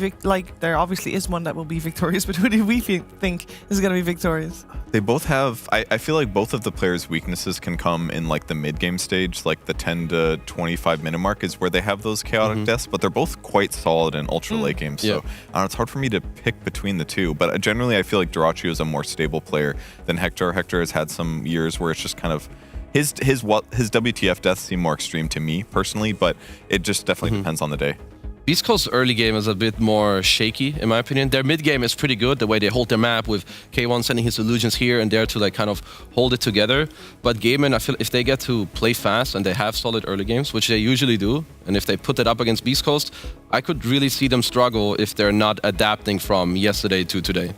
there obviously is one that will be victorious, but who do we think is going to be victorious? They both have. I feel like both of the players' weaknesses can come in like the mid-game stage, like the 10 to 25 minute mark is where they have those chaotic deaths. But they're both quite solid in ultra late game. So I don't know, it's hard for me to pick between the two. But generally, I feel like Dyrachyo is a more stable player than Hector. Hector has had some years where it's just kind of his WTF deaths seem more extreme to me personally, but it just definitely depends on the day. Beast Coast's early game is a bit more shaky, in my opinion. Their mid game is pretty good, the way they hold their map with K1 sending his illusions here and there to like kind of hold it together. But Gaimin, I feel if they get to play fast and they have solid early games, which they usually do, and if they put it up against Beast Coast, I could really see them struggle if they're not adapting from yesterday to today.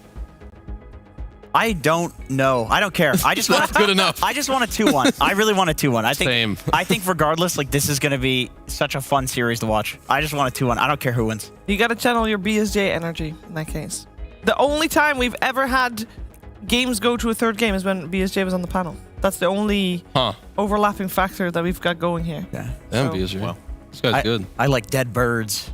I don't know. I don't care. I just want good enough. I just want a 2-1. I really want a 2-1. Same. I think regardless, like this is going to be such a fun series to watch. I just want a 2-1. I don't care who wins. You got to channel your BSJ energy in that case. The only time we've ever had games go to a third game is when BSJ was on the panel. That's the only overlapping factor that we've got going here. Yeah. Damn, BSJ. Wow. This guy's good. I like dead birds.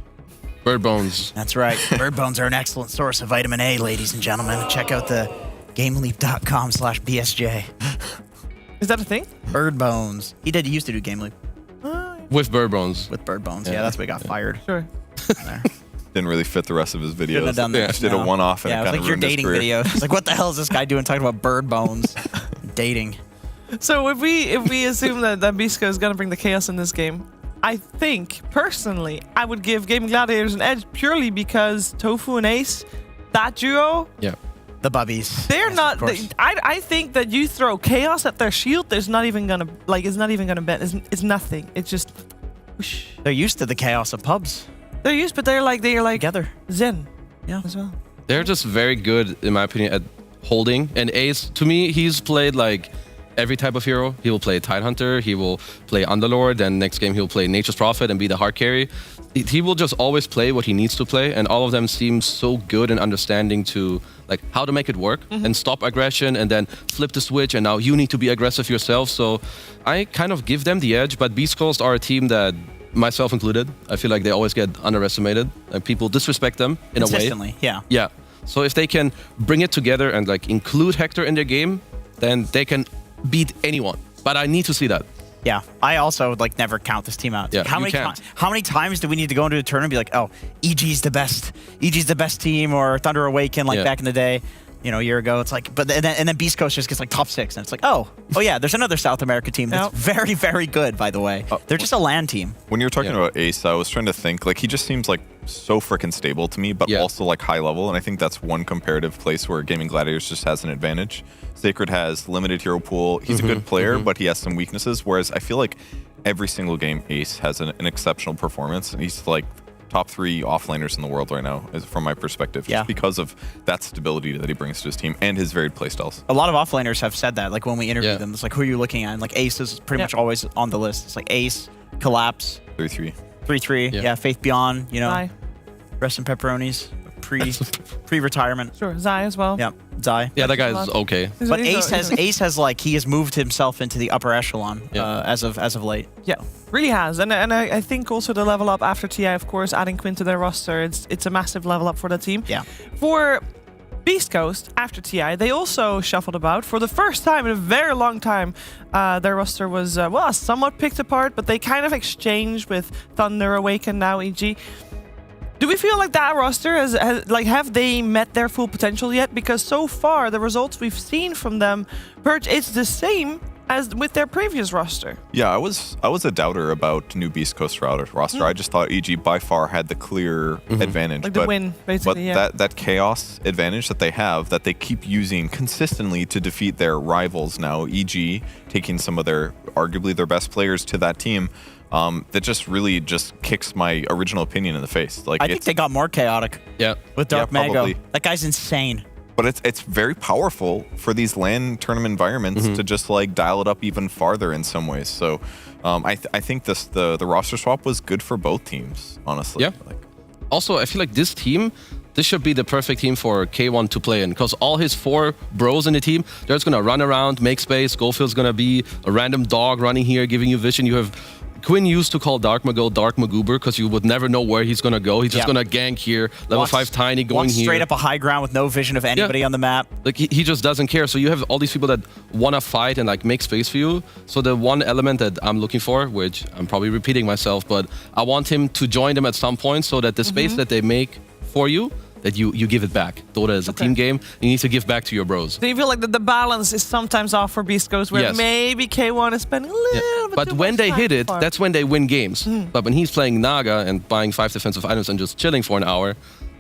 Bird bones. That's right. Bird bones are an excellent source of vitamin A, ladies and gentlemen. Check out the GameLeap.com/BSJ. Is that a thing? Bird bones. He used to do GameLeap. With bird bones. With bird bones. Yeah, that's why he got fired. Sure. Didn't really fit the rest of his videos. Shouldn't have done that. Just did a one-off and it kind like of your ruined his dating career. video. It's like, what the hell is this guy doing talking about bird bones? Dating. So if we assume that Bisco is going to bring the chaos in this game, I think, personally, I would give Gaming Gladiators an edge purely because Tofu and Ace, that duo... Yeah. The bubbies. They're not... I think that you throw chaos at their shield, there's not even going to... Like, it's not even going to bend. It's nothing. It's just... Whoosh. They're used to the chaos of pubs. They're used, but they're like together. Zen. Yeah. As well. They're just very good, in my opinion, at holding. And Ace, to me, he's played like every type of hero. He will play Tidehunter, he will play Underlord, then next game he'll play Nature's Prophet and be the hard carry. He will just always play what he needs to play, and all of them seem so good in understanding to like how to make it work and stop aggression and then flip the switch, and now you need to be aggressive yourself. So I kind of give them the edge, but Beast Coast are a team that, myself included, I feel like they always get underestimated and people disrespect them in a way. Consistently, yeah. Yeah. So if they can bring it together and like include Hector in their game, then they can beat anyone. But I need to see that. Yeah, I also would like never count this team out. Yeah, how many times do we need to go into a tournament and be like, oh, EG's the best. EG's the best team, or Thunder Awaken like back in the day, you know, a year ago. It's like, but and then Beast Coast just gets like top 6, and it's like, oh yeah, there's another South America team that's very, very good, by the way. They're just a LAN team. When you were talking about Ace, I was trying to think, like, he just seems like so freaking stable to me, but also like high level, and I think that's one comparative place where Gaming Gladiators just has an advantage. Sacred has limited hero pool. He's a good player, but he has some weaknesses, whereas I feel like every single game Ace has an exceptional performance, and he's like top 3 offlaners in the world right now, from my perspective, just because of that stability that he brings to his team and his varied playstyles. A lot of offlaners have said that, like when we interview them, it's like, who are you looking at? And like Ace is pretty much always on the list. It's like Ace, Collapse, 3-3. 3-3, Faith Beyond, you know, Zai. Rest in Pepperonis, pre-retirement. Sure, Zai as well. Yeah, Zai. Yeah, that guy's okay. But Ace has like, he has moved himself into the upper echelon as of late. Yeah, really has. And I think also the level up after TI, of course, adding Quinn to their roster, it's a massive level up for the team. Yeah. For Beast Coast, after TI, they also shuffled about. For the first time in a very long time, their roster was, somewhat picked apart, but they kind of exchanged with Thunder Awaken, now EG. Do we feel like that roster have they met their full potential yet? Because so far, the results we've seen from them, it's the same as with their previous roster. Yeah, I was a doubter about new Beast Coast roster. I just thought EG by far had the clear advantage. Like the win, basically, but that chaos advantage that they have, that they keep using consistently to defeat their rivals now, EG, taking some of arguably their best players to that team, that just really just kicks my original opinion in the face. Like, I think they got more chaotic. Yeah. With Dark Mago. Probably. That guy's insane. But it's very powerful for these LAN tournament environments to just like dial it up even farther in some ways. So I think the roster swap was good for both teams, honestly. Yeah. Also, I feel like this should be the perfect team for K1 to play in, because all his 4 bros in the team, they're just gonna run around, make space. Goldfield's gonna be a random dog running here, giving you vision. You have Quinn used to call Dark Magoo Dark Magoober because you would never know where he's gonna go. He's just gonna gank here, level 5 Tiny going here. Straight up a high ground with no vision of anybody on the map. Like he just doesn't care. So you have all these people that wanna fight and like make space for you. So the one element that I'm looking for, which I'm probably repeating myself, but I want him to join them at some point so that the space that they make for you, that you give it back. Dota is a team game. You need to give back to your bros. Do you feel like the balance is sometimes off for Beast Coast, where maybe K1 is spending a little bit But too when much they time hit it, for that's when they win games. But when he's playing Naga and buying 5 defensive items and just chilling for an hour,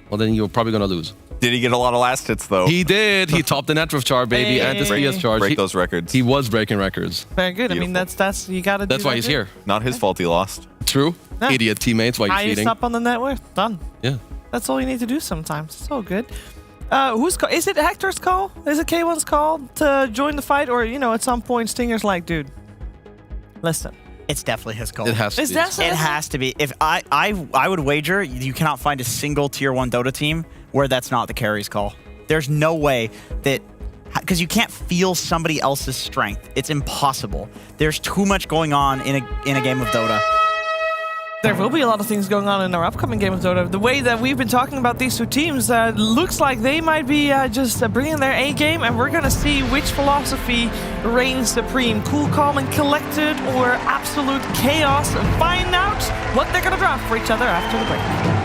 well, then you're probably gonna lose. Did he get a lot of last hits though? He did. He topped the net worth chart, baby, and the CS chart. Break those records. He was breaking records. Very good. I mean, that's you gotta. That's do why that he's good. here. Not his fault he lost. True. Yeah. Idiot teammates. Why you Highest cheating? up on the net worth. Done. Yeah. That's all you need to do sometimes. So good. Is it Hector's call? Is it K1's call to join the fight, or at some point Stinger's like, dude, listen. It's definitely his call. It has to be. It has to be. If I would wager you cannot find a single tier 1 Dota team where that's not the carry's call. There's no way that, because you can't feel somebody else's strength. It's impossible. There's too much going on in a game of Dota. There will be a lot of things going on in our upcoming game of Dota. The way that we've been talking about these two teams looks like they might be just bringing their A game, and we're going to see which philosophy reigns supreme. Cool, calm, and collected, or absolute chaos. Find out what they're going to drop for each other after the break.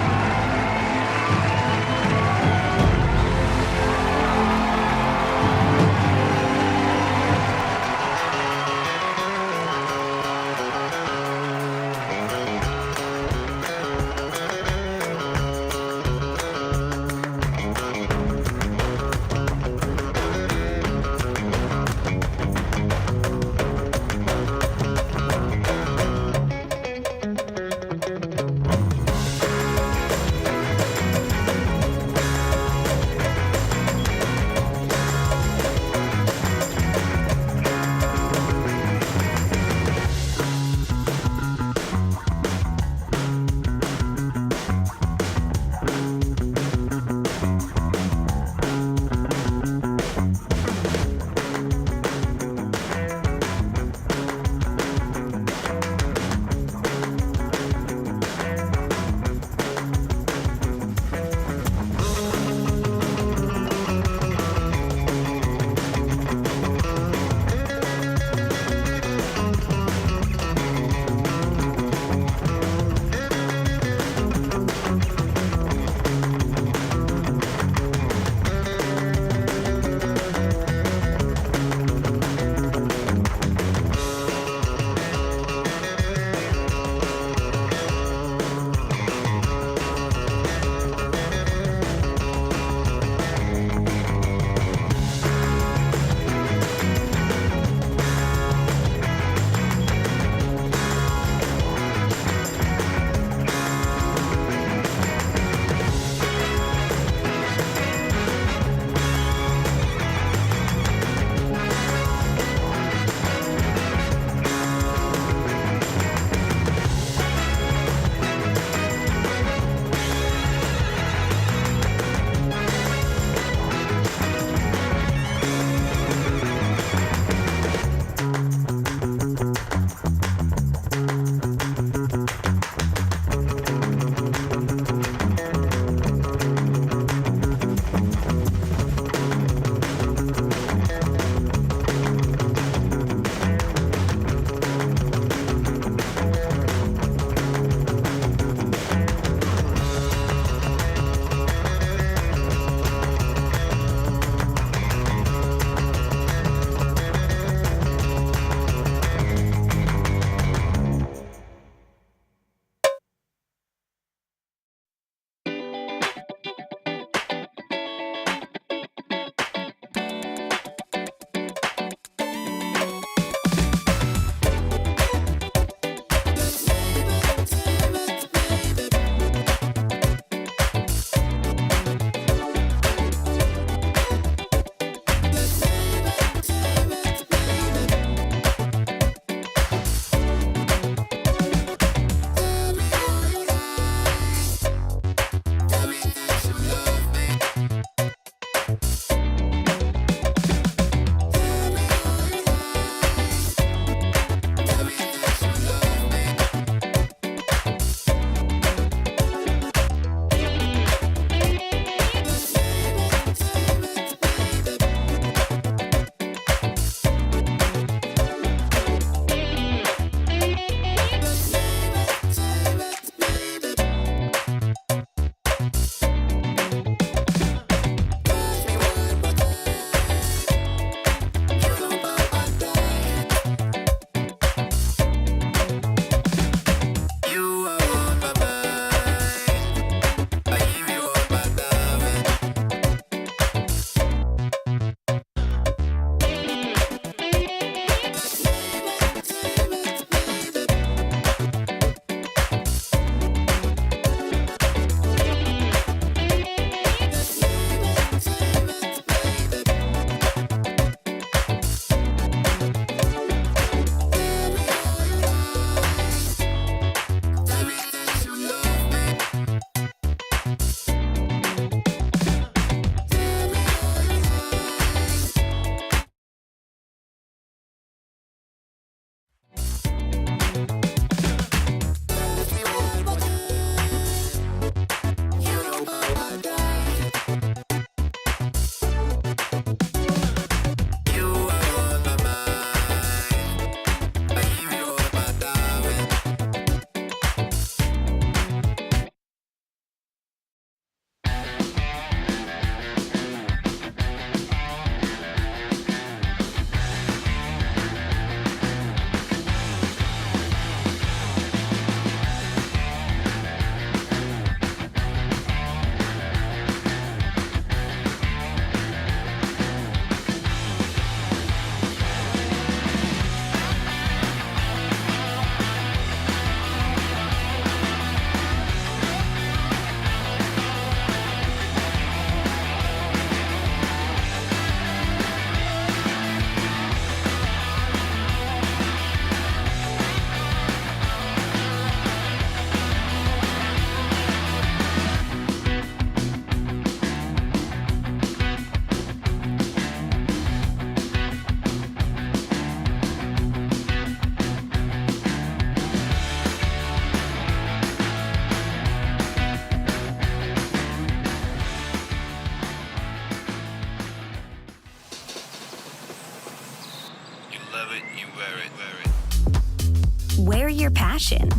Wear your passion.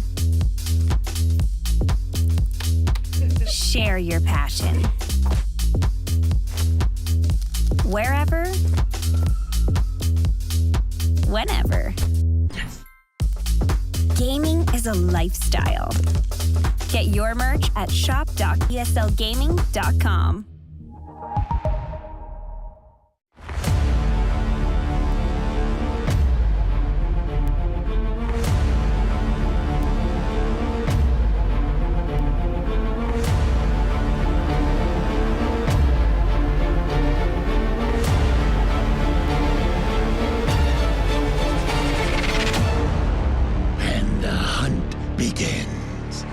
Share your passion. Wherever, whenever. Gaming is a lifestyle. Get your merch at shop.eslgaming.com. And the hunt begins.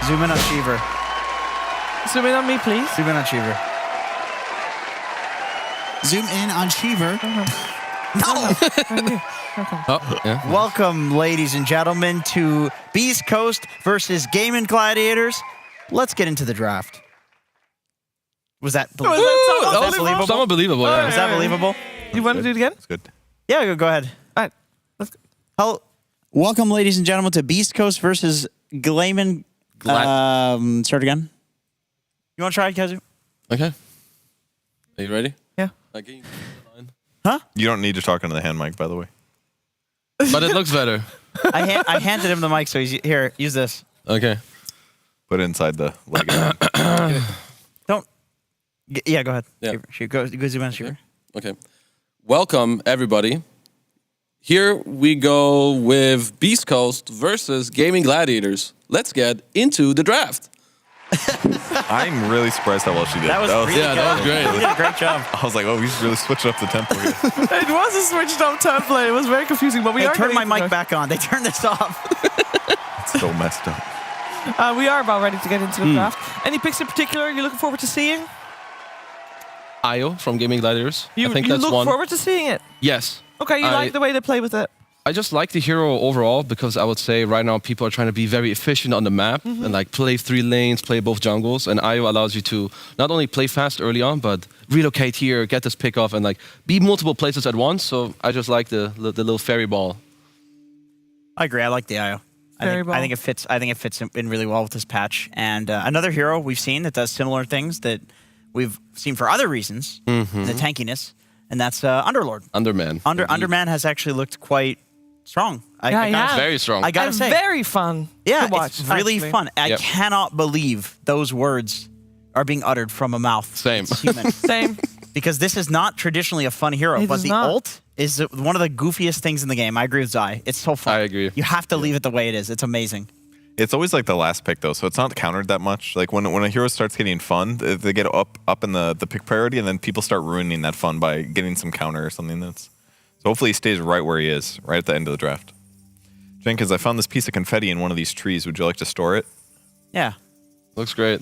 Zoom in on Cheever. Zoom in on me, please. Zoom in on Cheever. Zoom in on Cheever. Oh, yeah. Welcome, ladies and gentlemen, to Beast Coast versus Gaming Gladiators. Let's get into the draft. Was that believable? that believable? Somewhat believable, yeah. Is that believable? You want to do it again? It's good. Yeah, go ahead. All right. Let's go. Hello. Welcome, ladies and gentlemen, to Beast Coast versus Glayman. Start again. You want to try it, Kazu? Okay. Are you ready? Yeah. Okay. Huh? You don't need to talk into the hand mic, by the way. But it looks better. I handed him the mic, so he's here. Use this. Okay. Put it inside the leg. Don't. Yeah, go ahead. Yeah. Shoot, go zoom in, Shooter. Okay. Welcome, everybody. Here we go with Beast Coast versus Gaming Gladiators. Let's get into the draft. I'm really surprised how well she did. That was really good. that was great. You did a great job. I was like, oh, we should really switch up the tempo here. It was a switched up template. It was very confusing, but we They are turned my ready to mic back on. They turned this off. It's so messed up. we are about ready to get into the draft. Any picks in particular you're looking forward to seeing? Io from Gaming Gladiators. You I think that's look one. forward to seeing it? Yes. Okay, you like the way they play with it? I just like the hero overall because I would say right now people are trying to be very efficient on the map and like play 3 lanes, play both jungles, and Io allows you to not only play fast early on, but relocate here, get this pick off, and like be multiple places at once. So I just like the little fairy ball. I agree. I like the IO. I think it fits. I think it fits in really well with this patch. And another hero we've seen that does similar things that we've seen for other reasons, the tankiness, and that's Underlord. Underman. Underman has actually looked quite strong. Very strong. I gotta say, very fun. Yeah, to watch, it's really actually. fun. I cannot believe those words are being uttered from a mouth. Same. It's human. Same. Because this is not traditionally a fun hero, It but is the not. ult is one of the goofiest things in the game. I agree with Zai. It's so fun. I agree. You have to leave it the way it is. It's amazing. It's always like the last pick though, so it's not countered that much. Like when a hero starts getting fun, they get up in the pick priority, and then people start ruining that fun by getting some counter or something. So hopefully he stays right where he is, right at the end of the draft. Jenkins, I found this piece of confetti in one of these trees. Would you like to store it? Yeah. Looks great.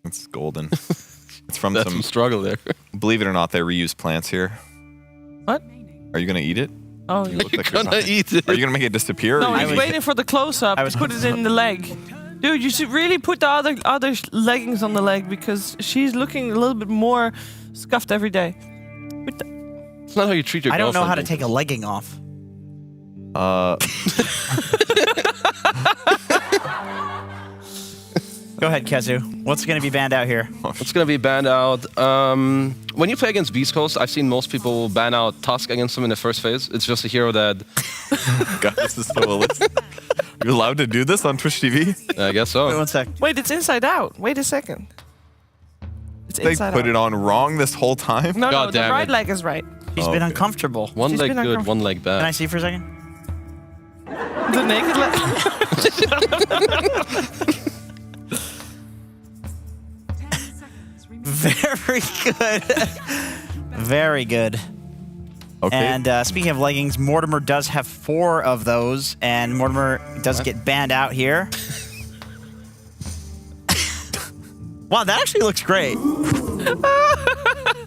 It's golden. It's from That's some struggle there. Believe it or not, they reuse plants here. What? Are you gonna eat it? Oh, You look You're like you're gonna not. eat it. Are you gonna make it disappear? No, or I you was gonna- waiting for the close-up to put it in the leg. Dude, you should really put the other leggings on the leg because she's looking a little bit more scuffed every day. It's not how you treat your I don't know how to girlfriend, take a legging off. Go ahead, Kezu. What's going to be banned out here? It's going to be banned out. When you play against Beast Coast, I've seen most people ban out Tusk against him in the first phase. It's just a hero that... God, this is so illicit. You're allowed to do this on Twitch TV? I guess so. Wait 1 sec. Wait, it's inside out. Wait a second. It's They inside put out. it on wrong this whole time? No, God no, the damn right it. leg is right. He's been uncomfortable. One She's leg been good, one leg Can I bad. see for a second? The naked leg. Very good. Very good. Okay. And speaking of leggings, Mortimer does have 4 of those, and Mortimer does get banned out here. Wow, that actually looks great.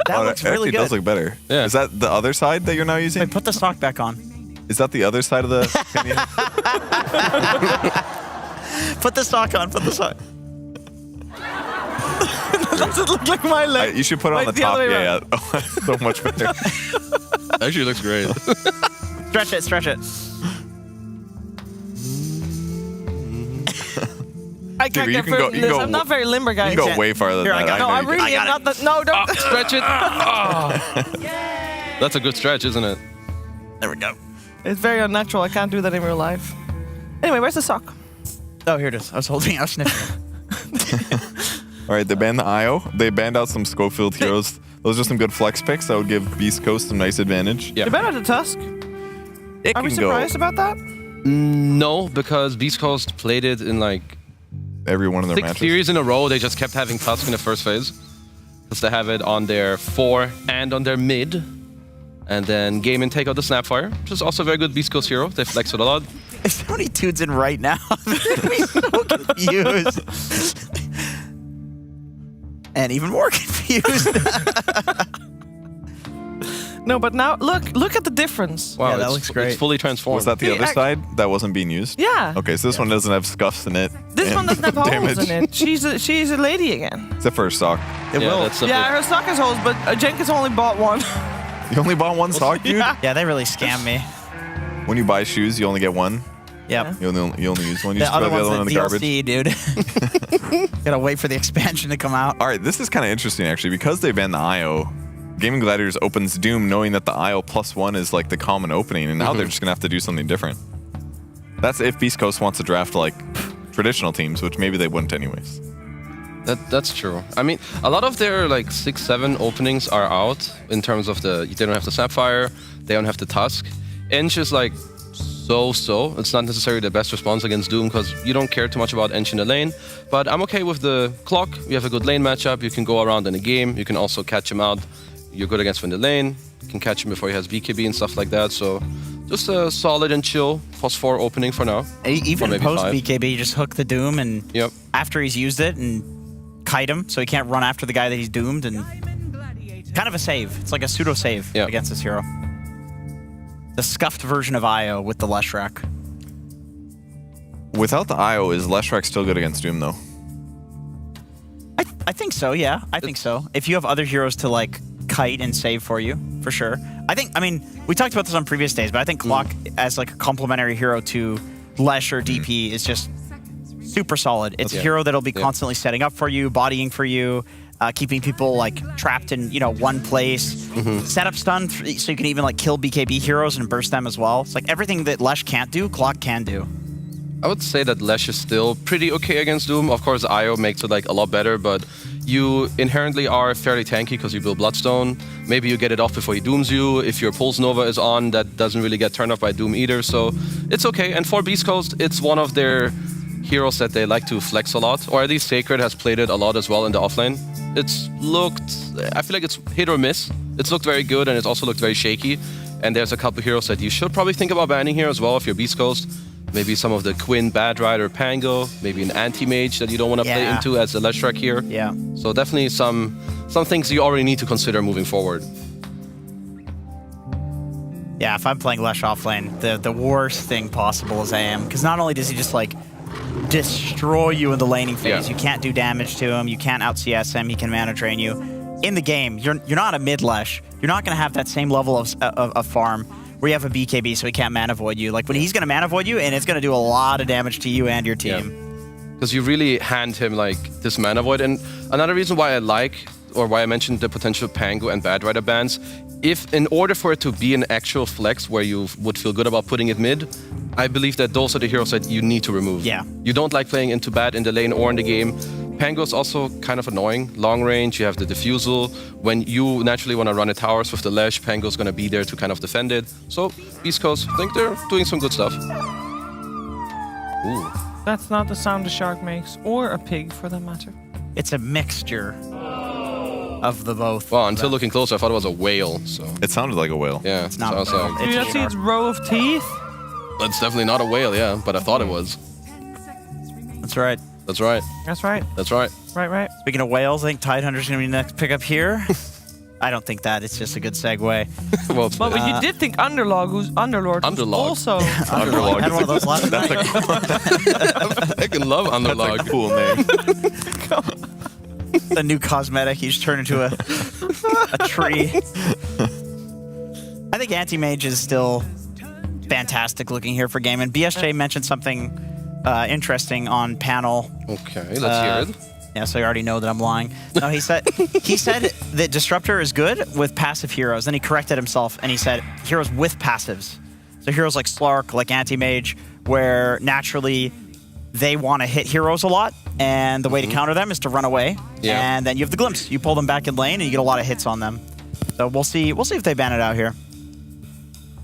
That looks really actually good. does look better. Yeah. Is that the other side that you're now using? Wait, put the sock back on. Is that the other side of the... Put the sock on. Put the sock. Does it look like my leg? You should put it on Wait, the the top. other way Yeah, yeah. So much better. Actually, looks great. Stretch it. Stretch it. I can't Dude, get you can through go- this. I'm not very limber, guys. You can go way farther Here, than I that. got No, know I you really can. am not. No, don't. Stretch it. That's a good stretch, isn't it? There we go. It's very unnatural. I can't do that in real life. Anyway, where's the sock? Oh, here it is. I was holding. I was sniffing. All right, they banned the IO. They banned out some Schofield heroes. Those are some good flex picks that would give Beast Coast some nice advantage. They banned out the Tusk. It Are we can go surprised about that? No, because Beast Coast played it in like every one of their 6 matches. series in a row. They just kept having Tusk in the first phase. Because they have it on their 4 and on their mid. And then game and take out the Snapfire, which is also a very good Beast Coast hero. They flex it a lot. If somebody tunes in right now, they're going to be so confused. And even more confused. No, but now look at the difference. Wow, Yeah, that it's, looks great. It's fully transformed. Was that the other side that wasn't being used? Yeah. Okay, so this one doesn't have scuffs in it. This and one doesn't have holes damage. in it. She's a lady again. Except for a sock. It will. That's the Yeah, her sock has holes, but Jenkins only bought one. You only bought one sock, dude? Yeah, they really scammed me. When you buy shoes, you only get one. Yep. You only use one. You The just throw other the other one in one's the the garbage. DLC, dude. Gotta wait for the expansion to come out. All right, this is kind of interesting, actually. Because they banned the IO, Gaming Gladiators opens Doom knowing that the IO +1 is like the common opening, and now they're just going to have to do something different. That's if Beast Coast wants to draft like traditional teams, which maybe they wouldn't anyways. That's true. I mean, a lot of their like 6-7 openings are out in terms of they don't have the Sapphire, they don't have the Tusk. Ench is like so. It's not necessarily the best response against Doom because you don't care too much about Ench in the lane. But I'm okay with the clock. You have a good lane matchup. You can go around in a game. You can also catch him out. You're good against him in the lane. You can catch him before he has BKB and stuff like that. So just a solid and chill +4 opening for now. Even maybe post 5. BKB, you just hook the Doom and after he's used it and kite him so he can't run after the guy that he's doomed, and kind of a save. It's like a pseudo save against this hero. The scuffed version of IO with the Leshrac. Without the IO, is Leshrac still good against Doom though? I think so, yeah. I think so. If you have other heroes to like kite and save for you, for sure. I mean, we talked about this on previous days, but I think Clock as like a complementary hero to Lesh or DP is just super solid. It's a hero that'll be constantly setting up for you, bodying for you, keeping people like trapped in one place. Setup stun, so you can even like kill BKB heroes and burst them as well. It's like everything that Lesh can't do, Clock can do. I would say that Lesh is still pretty okay against Doom. Of course, IO makes it like a lot better, but you inherently are fairly tanky because you build Bloodstone. Maybe you get it off before he dooms you. If your Pulse Nova is on, that doesn't really get turned off by Doom either, so it's okay. And for Beast Coast, it's one of their heroes that they like to flex a lot, or at least Sacred has played it a lot as well in the offlane. It's looked, I feel like it's hit or miss. It's looked very good, and it's also looked very shaky. And there's a couple heroes that you should probably think about banning here as well if you're Beast Coast. Maybe some of the Quinn, Bad Rider, Pango, maybe an anti-mage that you don't want to play into as a Leshrac here. Yeah. So definitely some things you already need to consider moving forward. Yeah, if I'm playing Lesh offlane, the worst thing possible is AM, because not only does he just like destroy you in the laning phase, you can't do damage to him, you can't out-CS him, he can mana drain you. In the game, you're not a mid-Lesh. You're not going to have that same level of farm where you have a BKB so he can't mana void you. Like when he's going to mana void you, and it's going to do a lot of damage to you and your team. Because you really hand him like this mana void. And another reason why I mentioned the potential Pango and Bad Rider bans, if in order for it to be an actual flex where you would feel good about putting it mid, I believe that those are the heroes that you need to remove. Yeah. You don't like playing into Bad in the lane or in the game. Pango is also kind of annoying. Long range, you have the diffusal. When you naturally want to run a towers with the Lesh, Pango's going to be there to kind of defend it. So, Beast Coast, I think they're doing some good stuff. Ooh. That's not the sound a shark makes, or a pig for that matter. It's a mixture of the both. Well, until looking closer, I thought it was a whale. So it sounded like a whale. Yeah, it's not. So I was like, Do you not see its row of teeth? That's definitely not a whale, yeah, but I thought it was. That's right. That's right. That's right. That's right. Right. Speaking of whales, I think Tidehunter's going to be the next pickup here. I don't think that. It's just a good segue. Well, But you did think Underlord, who's also... Underlog. I had one of those last night. I can love Underlog. That's a cool name. The new cosmetic. You just turn into a tree. I think Anti-Mage is still fantastic looking here for game. And BSJ mentioned something interesting on panel. Okay, let's hear it. Yeah, so you already know that I'm lying. No, he said that Disruptor is good with passive heroes. Then he corrected himself and he said heroes with passives. So heroes like Slark, like Anti-Mage, where naturally they want to hit heroes a lot, and the way to counter them is to run away. Yeah. And then you have the Glimpse. You pull them back in lane and you get a lot of hits on them. So we'll see. We'll see if they ban it out here.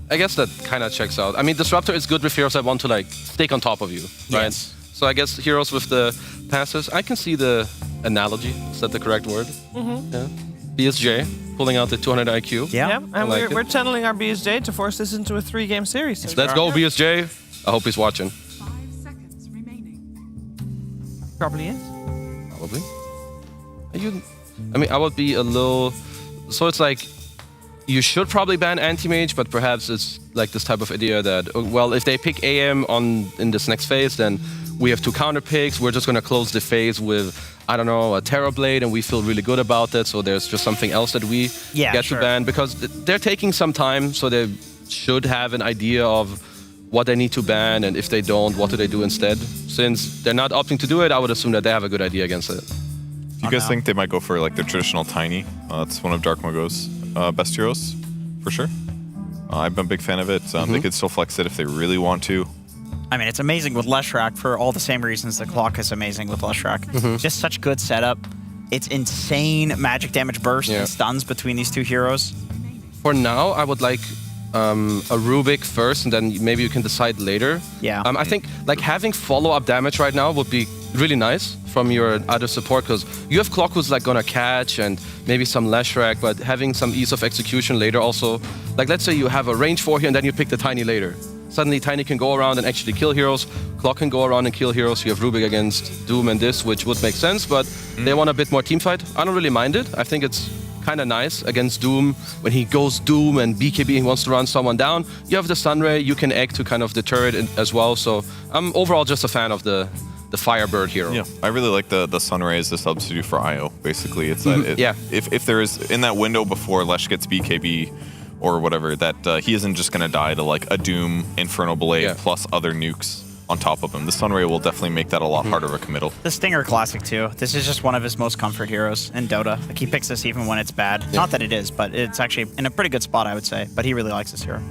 I guess that kind of checks out. I mean, Disruptor is good with heroes that want to like stick on top of you, right? Yes. So I guess heroes with the passes, I can see the analogy. Is that the correct word? Mm-hmm. Yeah. BSJ pulling out the 200 IQ. Yeah, and I like we're channeling our BSJ to force this into a 3-game series. Let's go, BSJ. I hope he's watching. 5 seconds remaining. Probably is. Probably. I mean, I would be a little... So it's like, you should probably ban Anti-Mage, but perhaps it's like this type of idea that, well, if they pick AM in this next phase, then we have 2 counter picks. We're just going to close the phase with, I don't know, a Terrorblade, and we feel really good about it. So there's just something else that we get to ban, because they're taking some time, so they should have an idea of what they need to ban, and if they don't, what do they do instead? Since they're not opting to do it, I would assume that they have a good idea against it. Do you guys think they might go for like the traditional Tiny? It's one of Dark Mogo's best heroes, for sure. I've been a big fan of it. They could still flex it if they really want to. I mean, it's amazing with Leshrac for all the same reasons the Clock is amazing with Leshrac. Just such good setup. It's insane magic damage burst and stuns between these 2 heroes. For now, I would like a Rubik first, and then maybe you can decide later. Yeah. I think like having follow-up damage right now would be really nice from your other support, because you have Clock who's like gonna catch and maybe some Leshrac, but having some ease of execution later also. Like let's say you have a range 4 here and then you pick the Tiny later. Suddenly Tiny can go around and actually kill heroes. Clock can go around and kill heroes. You have Rubik against Doom and this, which would make sense, but they want a bit more team fight. I don't really mind it. I think it's kind of nice against Doom. When he goes Doom and BKB, he wants to run someone down. You have the Sunray, you can egg to kind of deter it as well. So I'm overall just a fan of the Firebird hero. Yeah, I really like the Sunray as the substitute for IO, basically. It's that if there is, in that window before Lesh gets BKB or whatever, that he isn't just going to die to like a Doom, Infernal Blade plus other nukes on top of him. The Sunray will definitely make that a lot harder of a committal. The Stinger Classic too. This is just one of his most comfort heroes in Dota. Like he picks this even when it's bad. Not that it is, but it's actually in a pretty good spot, I would say. But he really likes this hero.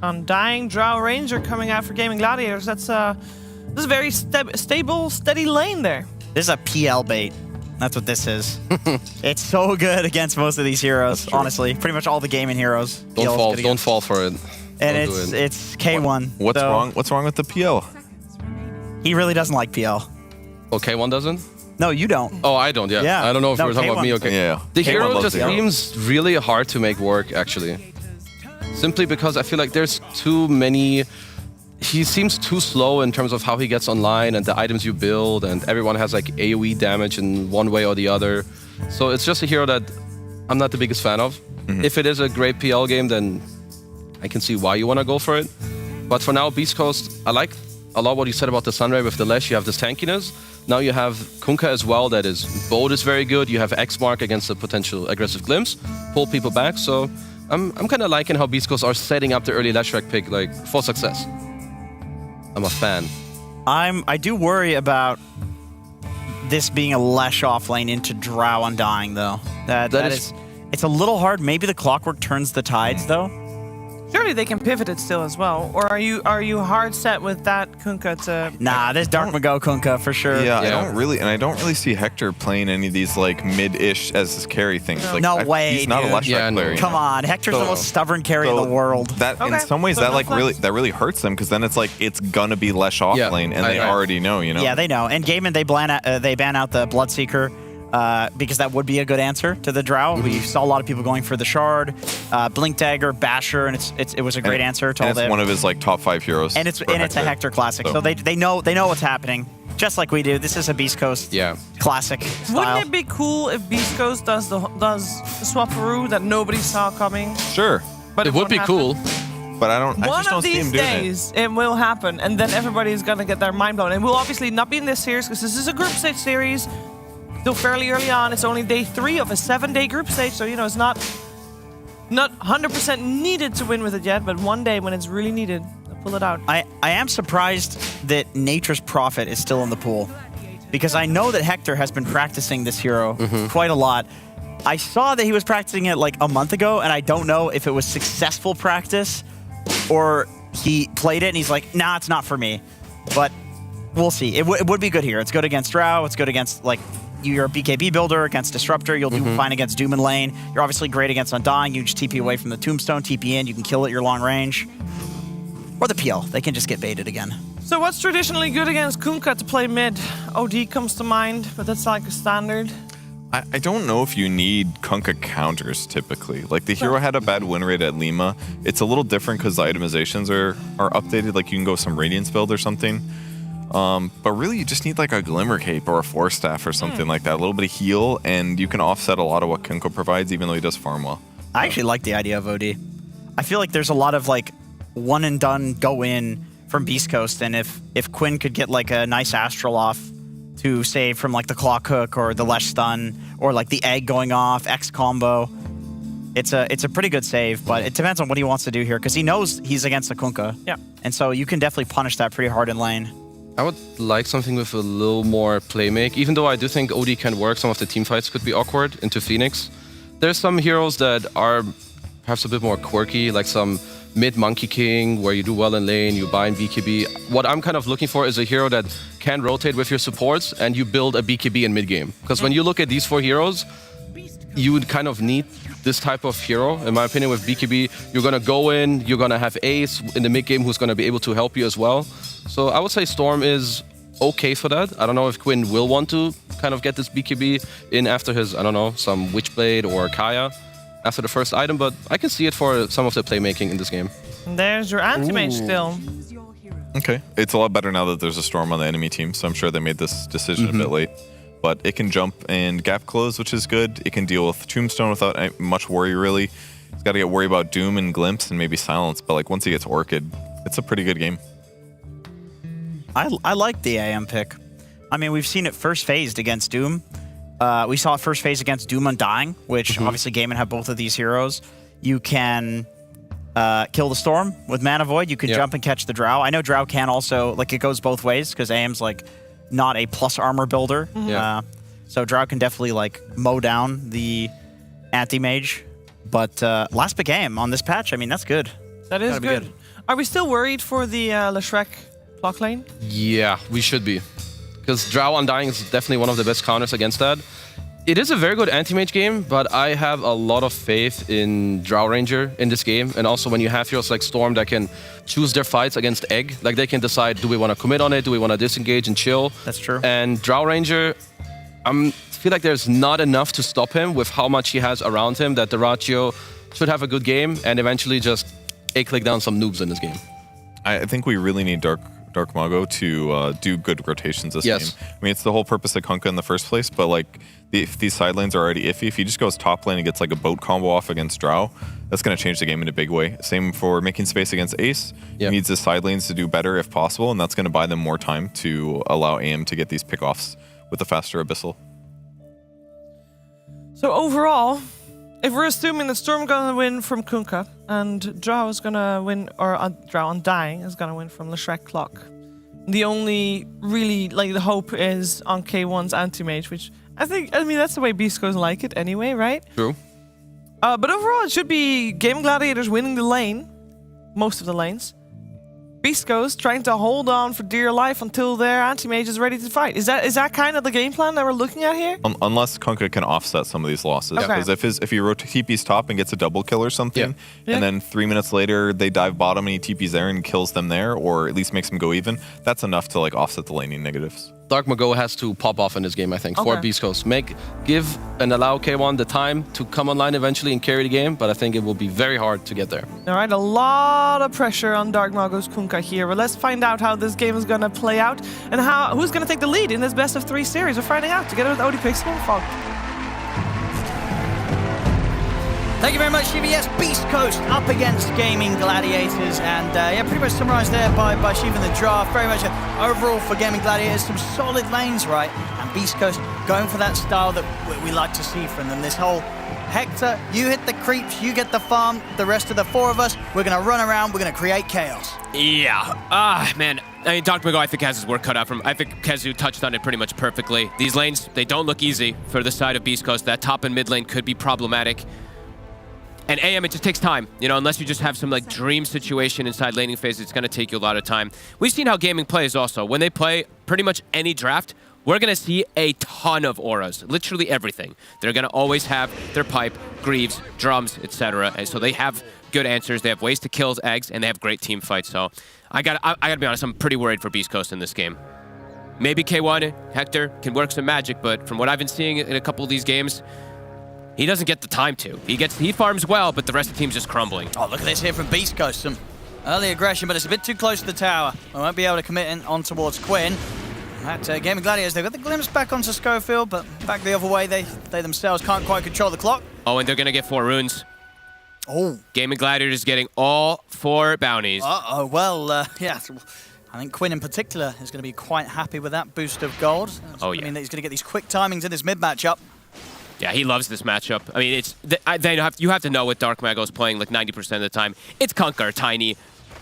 Undying Drow Ranger coming out for Gaming Gladiators. That's this is a very stable, steady lane there. This is a PL bait. That's what this is. It's so good against most of these heroes, honestly. Pretty much all the gaming heroes. Don't fall for it. And it's K1. What's wrong with the PL? He really doesn't like PL. Oh, K1 doesn't? No, you don't. Oh, I don't, yeah. I don't know if we're talking about me. Okay. Yeah. The K1 hero loves just the hero. seems really hard to make work, actually. Simply because I feel like there's too many... He seems too slow in terms of how he gets online and the items you build, and everyone has like AoE damage in one way or the other. So it's just a hero that I'm not the biggest fan of. If it is a great PL game, then I can see why you want to go for it. But for now, Beast Coast, I like a lot what you said about the Sunray with the Lesh. You have this tankiness. Now you have Kunkka as well, that is, Bolt is very good. You have X-Mark against a potential aggressive Glimpse, pull people back. So I'm kind of liking how Beast Coast are setting up the early Leshrac pick like for success. I'm a fan. I do worry about this being a Lesh off lane into Drow Undying, though. That is... It's a little hard. Maybe the Clockwork turns the tides, though. Surely they can pivot it still as well. Or are you hard set with that Kunkka to... Nah, there's Dark Mago Kunkka for sure. Yeah, I don't really see Hector playing any of these like mid-ish as his carry things. Like, No way, He's not dude. a Leshrac player. you Come know? on, Hector's the most stubborn carry in the world. That in some ways that really hurts them, because then it's like it's gonna be Lesh off lane, and they already know, you know. Yeah, they know. And Gaiman, they ban out the Bloodseeker because that would be a good answer to the Drow. We saw a lot of people going for the Shard, Blink Dagger, Basher, and it was a great answer to all It's the... one of his like top 5 heroes. And it's a Hector classic, so they know what's happening. Just like we do. This is a Beast Coast classic style. Wouldn't it be cool if Beast Coast does the swapperoo that nobody saw coming? Sure. But it would be cool. But I One just don't of see him these doing it. days, it will happen, and then everybody's going to get their mind blown. And we'll obviously not be in this series, because this is a group stage series. Still fairly early on. It's only day 3 of a 7-day group stage, so, you know, it's not 100% needed to win with it yet, but one day when it's really needed, they'll pull it out. I am surprised that Nature's Prophet is still in the pool, because I know that Hector has been practicing this hero quite a lot. I saw that he was practicing it like a month ago, and I don't know if it was successful practice or he played it and he's like, nah, it's not for me. But we'll see. It would be good here. It's good against Drow. It's good against, like, you're a BKB builder against Disruptor. You'll do fine against Doom and Lane. You're obviously great against Undying. You just TP away from the Tombstone, TP in. You can kill at your long range. Or the PL. They can just get baited again. So what's traditionally good against Kunkka to play mid? OD comes to mind, but that's like a standard. I don't know if you need Kunkka counters typically. Like, the hero had a bad win rate at Lima. It's a little different because the itemizations are updated. Like, you can go some Radiance build or something. But really, you just need like a Glimmer Cape or a Force Staff or something like that. A little bit of heal, and you can offset a lot of what Kunkka provides, even though he does farm well. I actually like the idea of OD. I feel like there's a lot of like one and done go in from Beast Coast, and if Quinn could get like a nice Astral off to save from like the Clock Hook or the Lesh Stun or like the Egg going off, X combo, it's a pretty good save, but it depends on what he wants to do here because he knows he's against the Kunkka. Yeah. And so you can definitely punish that pretty hard in lane. I would like something with a little more playmake, even though I do think OD can work. Some of the team fights could be awkward into Phoenix. There's some heroes that are perhaps a bit more quirky, like some mid Monkey King, where you do well in lane, you buy in BKB. What I'm kind of looking for is a hero that can rotate with your supports and you build a BKB in mid game. Because when you look at these 4 heroes, you would kind of need this type of hero. In my opinion, with BKB, you're going to go in, you're going to have Ace in the mid game who's going to be able to help you as well. So I would say Storm is okay for that. I don't know if Quinn will want to kind of get this BKB in after his, I don't know, some Witchblade or Kaya after the first item, but I can see it for some of the playmaking in this game. And there's your anti-mage still. Okay. It's a lot better now that there's a Storm on the enemy team, so I'm sure they made this decision a bit late. But it can jump and gap close, which is good. It can deal with Tombstone without much worry, really. He's got to get worried about Doom and Glimpse and maybe Silence, but like once he gets Orchid, it's a pretty good game. I like the AM pick. I mean, we've seen it first phased against Doom. We saw it first phase against Doom Undying, which obviously Gaiman have both of these heroes. You can kill the Storm with Mana Void. You can jump and catch the Drow. I know Drow can also, like, it goes both ways because AM's like not a plus armor builder. So Drow can definitely like mow down the anti-mage. But last big game on this patch, I mean, that's good. That is good. Are we still worried for the Leshrac block lane? Yeah, we should be. Because Drow Undying is definitely one of the best counters against that. It is a very good anti-mage game, but I have a lot of faith in Drow Ranger in this game. And also when you have heroes like Storm that can choose their fights against Egg, like they can decide, do we want to commit on it? Do we want to disengage and chill? That's true. And Drow Ranger, I feel like there's not enough to stop him with how much he has around him that the ratio should have a good game and eventually just A-click down some noobs in this game. I think we really need Dark Mago to do good rotations this game. I mean, it's the whole purpose of Kunkka in the first place, but like if these side lanes are already iffy, if he just goes top lane and gets like a boat combo off against Drow, that's going to change the game in a big way. Same for making space against Ace. He needs his side lanes to do better if possible, and that's going to buy them more time to allow AM to get these pickoffs with the faster Abyssal. So overall, if we're assuming that Storm gonna win from Kunkka and Drow is gonna win, or Drow Undying is gonna win from Leshrac Clock, the only really like the hope is on K1's anti-mage, which I mean that's the way Beast Coast like it anyway, right? True. But overall, it should be Game Gladiators winning the lane, most of the lanes. Beast Coast trying to hold on for dear life until their anti-mage is ready to fight. Is that kind of the game plan that we're looking at here? Unless Kunkka can offset some of these losses. Because if he TP's top and gets a double kill or something, and then 3 minutes later they dive bottom and he TP's there and kills them there, or at least makes them go even, that's enough to like offset the laning negatives. Dark Mago has to pop off in this game, I think, for Beast Coast. Give and allow K1 the time to come online eventually and carry the game, but I think it will be very hard to get there. All right, a lot of pressure on Dark Mago's Kunkka here, but let's find out how this game is going to play out and who's going to take the lead in this best of 3 series. We're finding out together with ODPixel and Fog. Thank you very much, Shiva. Yes, Beast Coast up against Gaming Gladiators, and yeah, pretty much summarised there by Shiva in the draft. Very much overall for Gaming Gladiators, some solid lanes, right? And Beast Coast going for that style that we like to see from them. This whole Hector, you hit the creeps, you get the farm, the rest of the 4 of us, we're going to run around, we're going to create chaos. Yeah. Man. I mean, Dr. Mago, I think, has his work cut out from him. I think Kezu touched on it pretty much perfectly. These lanes, they don't look easy for the side of Beast Coast. That top and mid lane could be problematic. And AM, it just takes time. You know, unless you just have some like dream situation inside laning phase, it's going to take you a lot of time. We've seen how gaming plays also. When they play pretty much any draft, we're going to see a ton of auras. Literally everything. They're going to always have their pipe, greaves, drums, etc. And so they have good answers. They have ways to kill eggs, and they have great team fights. So I gotta be honest, I'm pretty worried for Beast Coast in this game. Maybe K1, Hector, can work some magic, but from what I've been seeing in a couple of these games, he doesn't get the time to. He farms well, but the rest of the team's just crumbling. Oh, look at this here from Beast Coast. Some early aggression, but it's a bit too close to the tower. We won't be able to commit on towards Quinn. At Gaming Gladiators, they've got the glimpse back onto Schofield, but back the other way, they themselves can't quite control the clock. Oh, and they're going to get 4 runes. Oh. Gaming Gladiators getting all 4 bounties. Uh-oh, well, yeah. I think Quinn in particular is going to be quite happy with that boost of gold. Oh, yeah. I mean, that he's going to get these quick timings in his mid matchup. Yeah, he loves this matchup. I mean, you have to know what Dark Mago's playing like 90% of the time. It's Kunkka or Tiny.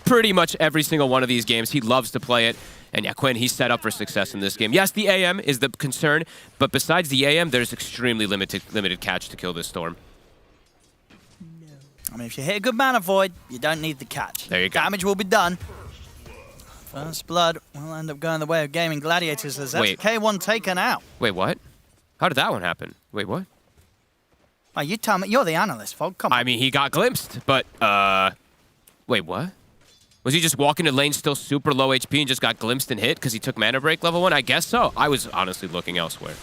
Pretty much every single one of these games, he loves to play it. And yeah, Quinn, he's set up for success in this game. Yes, the AM is the concern, but besides the AM, there's extremely limited catch to kill this Storm. I mean, if you hit a good mana void, you don't need the catch. There you go. Damage will be done. First blood will end up going the way of Gaming Gladiators as that's K1 taken out. Wait, what? How did that one happen? Wait, what? Oh, you tell me. You're the analyst, Fog. Come on. I mean, he got glimpsed, but, wait, what? Was he just walking to lane still super low HP and just got glimpsed and hit because he took mana break level 1? I guess so. I was honestly looking elsewhere.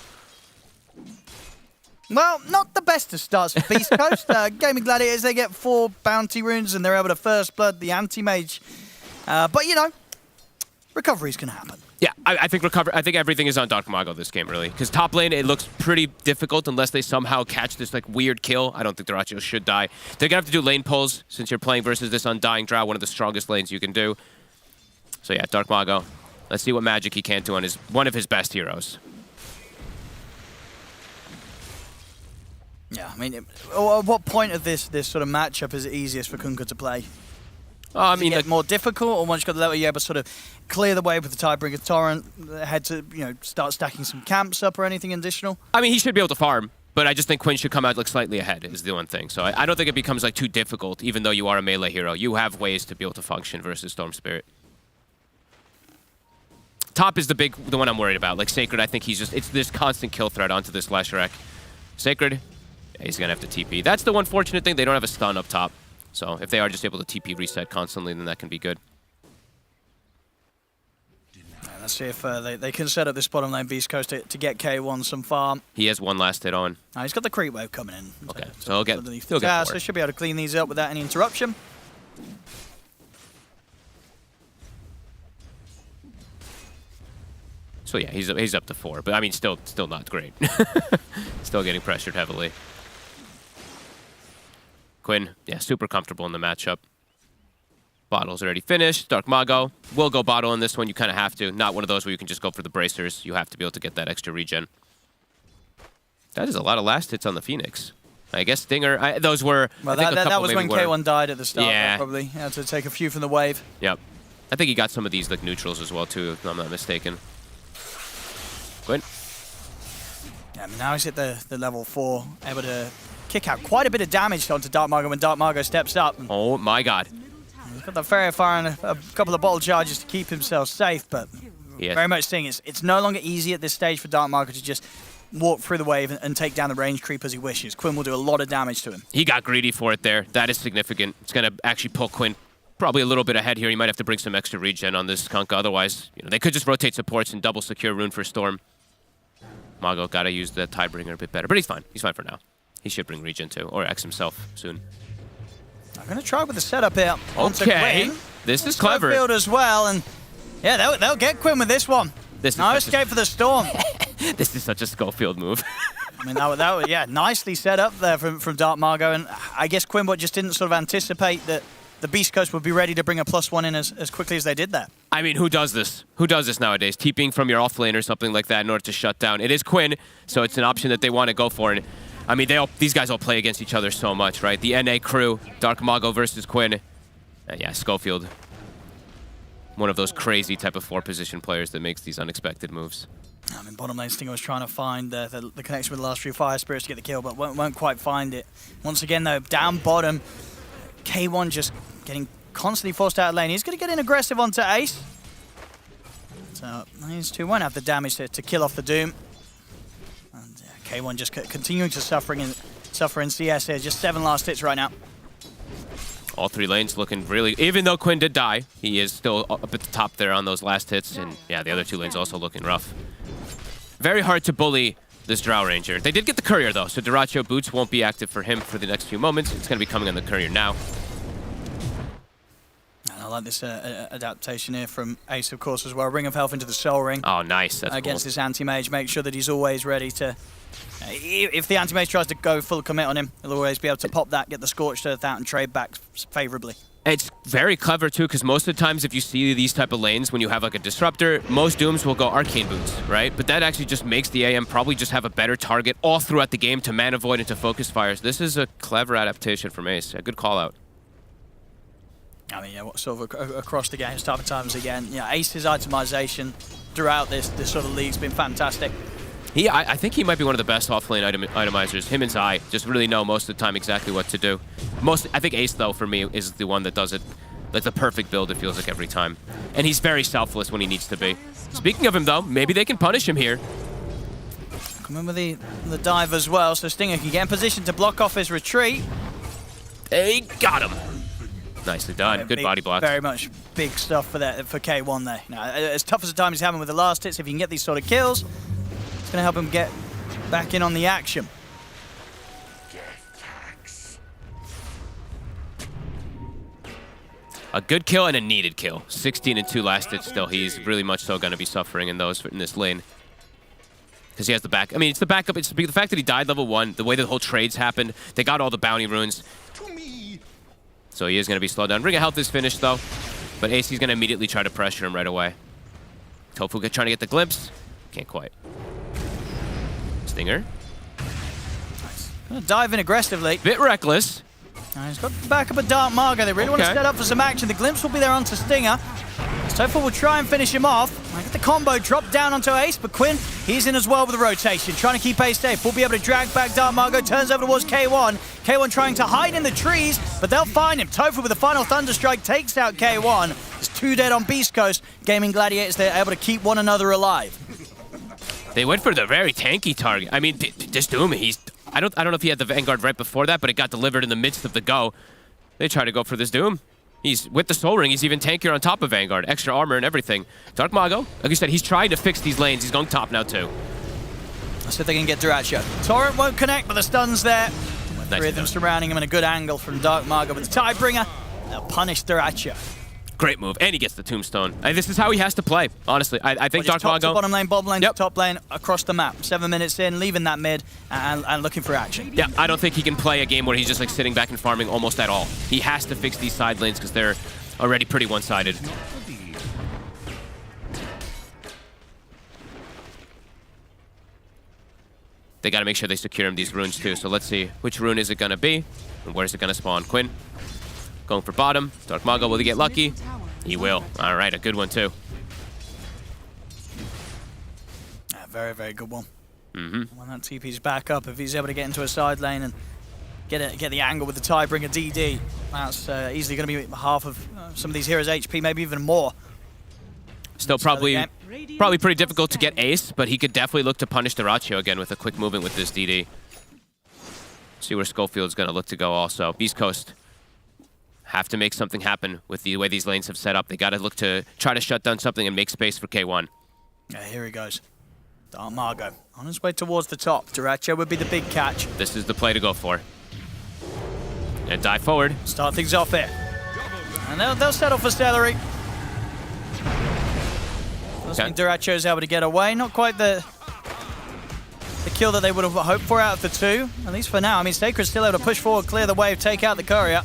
Well, not the best of starts for Beast Coast. Gaming Gladiators, they get 4 bounty runes and they're able to first blood the anti-mage. But, you know, recovery's going to happen. Yeah, I think everything is on Dark Mago this game, really. Because top lane, it looks pretty difficult unless they somehow catch this like weird kill. I don't think Dyrachio should die. They're going to have to do lane pulls since you're playing versus this Undying Drow, one of the strongest lanes you can do. So yeah, Dark Mago. Let's see what magic he can do on one of his best heroes. Yeah, I mean, at what point of this sort of matchup is it easiest for Kunkka to play? I mean, like more difficult, or once you got the level, you're able to sort of clear the way with the Tidebringer Torrent, head to start stacking some camps up or anything additional. I mean, he should be able to farm, but I just think Quinn should come out like slightly ahead is the one thing. So I don't think it becomes like too difficult, even though you are a melee hero. You have ways to be able to function versus Storm Spirit. Top is the one I'm worried about. Like Sacred, I think it's this constant kill threat onto this Leshrac. Sacred, yeah, he's gonna have to TP. That's the one fortunate thing, they don't have a stun up top. So if they are just able to TP reset constantly, then that can be good. Yeah, let's see if they can set up this bottom lane Beast Coast to get K1 some farm. He has one last hit on. He's got the creep wave coming in. Okay, so he'll get so he should be able to clean these up without any interruption. So yeah, he's up to 4, but I mean, still not great. Still getting pressured heavily. Quinn, yeah, super comfortable in the matchup. Bottle's already finished. Dark Mago will go bottle in this one. You kind of have to. Not one of those where you can just go for the bracers. You have to be able to get that extra regen. That is a lot of last hits on the Phoenix. I guess Stinger, those were... Well, that was when K1 died at the start, yeah. Probably. He had to take a few from the wave. Yep. I think he got some of these like neutrals as well, too, if I'm not mistaken. Quinn. Yeah, I mean, now he's at the level 4, able to kick out quite a bit of damage onto Dark Mago when Dark Mago steps up. Oh my god. He's got the Fairy Fire and a couple of bottle charges to keep himself safe, but very much seeing it's no longer easy at this stage for Dark Mago to just walk through the wave and take down the range creep as he wishes. Quinn will do a lot of damage to him. He got greedy for it there. That is significant. It's going to actually pull Quinn probably a little bit ahead here. He might have to bring some extra regen on this Kunkka. Otherwise, they could just rotate supports and double secure Rune for Storm. Mago got to use the Tidebringer a bit better, but he's fine. He's fine for now. He should bring regen too, or X himself soon. I'm going to try with the setup here. Okay, Quinn. This is clever. Schofield as well, and yeah, they'll get Quinn with this one. No escape for the Storm. This is such a Schofield move. I mean, that was yeah, nicely set up there from Dark Margo, and I guess Quimbot just didn't sort of anticipate that the Beast Coast would be ready to bring a +1 in as quickly as they did that. I mean, who does this? Who does this nowadays? TPing from your off lane or something like that in order to shut down. It is Quinn, so it's an option that they want to go for. And I mean, these guys all play against each other so much, right? The NA crew, Dark Mago versus Quinn. Yeah, Schofield. One of those crazy type of 4-position players that makes these unexpected moves. I mean, bottom lane Stinger was trying to find the connection with the last 3 Fire Spirits to get the kill, but won't quite find it. Once again, though, down bottom, K1 just getting constantly forced out of lane. He's going to get in aggressive onto Ace. So these two won't have the damage to kill off the Doom. And K1 just continuing to suffer in CS here. Just 7 last hits right now. All 3 lanes looking really... Even though Quinn did die, he is still up at the top there on those last hits. And yeah, the other 2 lanes also looking rough. Very hard to bully this Drow Ranger. They did get the Courier, though, so Dyrachyo Boots won't be active for him for the next few moments. It's going to be coming on the Courier now. And I like this adaptation here from Ace, of course, as well. Ring of Health into the Soul Ring. Oh, nice. That's against cool. this Anti-Mage. Make sure that he's always ready to... if the Anti-Mage tries to go full commit on him, he'll always be able to pop that, get the Scorched Earth out, and trade back favorably. It's very clever, too, because most of the times if you see these type of lanes, when you have like a Disruptor, most Dooms will go Arcane Boots, right? But that actually just makes the AM probably just have a better target all throughout the game to Mana Void and to Focus Fires. This is a clever adaptation from Ace. A good call-out. I mean, yeah, sort of across the game, start times again. Yeah, Ace's itemization throughout this sort of league's been fantastic. I think he might be one of the best off-lane itemizers. Him and Zai just really know most of the time exactly what to do. I think Ace, though, for me, is the one that does it. Like the perfect build, it feels like, every time. And he's very selfless when he needs to be. Speaking of him, though, maybe they can punish him here. Come in with the dive as well, so Stinger can get in position to block off his retreat. They got him. Nicely done. Good body block. Very much big stuff for K1 there. Now, as tough as the time he's having with the last hits, if he can get these sort of kills, it's going to help him get back in on the action. A good kill and a needed kill. 16 and 2 last hits still. He's really much so going to be suffering in this lane. Because he has the back. I mean, it's the backup. It's the fact that he died level 1, the way the whole trades happened. They got all the bounty runes. So he is going to be slowed down. Ring of Health is finished, though. But Ace, he's going to immediately try to pressure him right away. Tofu trying to get the glimpse. Can't quite. Stinger. Nice. Gonna dive in aggressively. Bit reckless. He's got back up a Dark Margo. They really want to set up for some action. The glimpse will be there onto Stinger. Tofu will try and finish him off. I get the combo drop down onto Ace, but Quinn, he's in as well with the rotation, trying to keep Ace safe. We'll be able to drag back Dark Margo, turns over towards K1. K1 trying to hide in the trees, but they'll find him. Tofu with the final Thunderstrike takes out K1. There's 2 dead on Beast Coast. Gaming Gladiators, they're able to keep one another alive. They went for the very tanky target. I mean, this Doom, I don't know if he had the Vanguard right before that, but it got delivered in the midst of the go. They try to go for this Doom. He's with the Soul Ring. He's even tankier on top of Vanguard. Extra armor and everything. Dark Mago, like you said, he's trying to fix these lanes. He's going top now, too. Let's see if they can get Dyrachyo. Torrent won't connect, but the stun's there. Three of them surrounding him in a good angle from Dark Margo. But the Tidebringer, they'll punish Dyrachyo. Great move. And he gets the Tombstone. And this is how he has to play, honestly. I think Dark top Mago... to bottom lane, to top lane, across the map. 7 minutes in, leaving that mid, and looking for action. Yeah, I don't think he can play a game where he's just like sitting back and farming almost at all. He has to fix these side lanes because they're already pretty one-sided. They got to make sure they secure him these runes too. So let's see which rune is it going to be, and where's it going to spawn? Quinn going for bottom. Dark Mago, will he get lucky? He will. All right, a good one too. Yeah, very, very good one. Mm-hmm. When that TP's back up, if he's able to get into a side lane and get the angle with the Tidebringer DD, that's easily going to be half of some of these heroes' HP, maybe even more. Still probably pretty difficult to get Ace, but he could definitely look to punish Dyrachyo again with a quick movement with this DD. See where Schofield's going to look to go also. Beast Coast have to make something happen with the way these lanes have set up. They got to look to try to shut down something and make space for K1. Yeah, here he goes. Dark Margo on his way towards the top. Duracho would be the big catch. This is the play to go for. And dive forward. Start things off here. And they'll settle for Celery. Doesn't mean Duracho's able to get away. Not quite the kill that they would have hoped for out of the two. At least for now. I mean, Sacred's still able to push forward, clear the wave, take out the courier.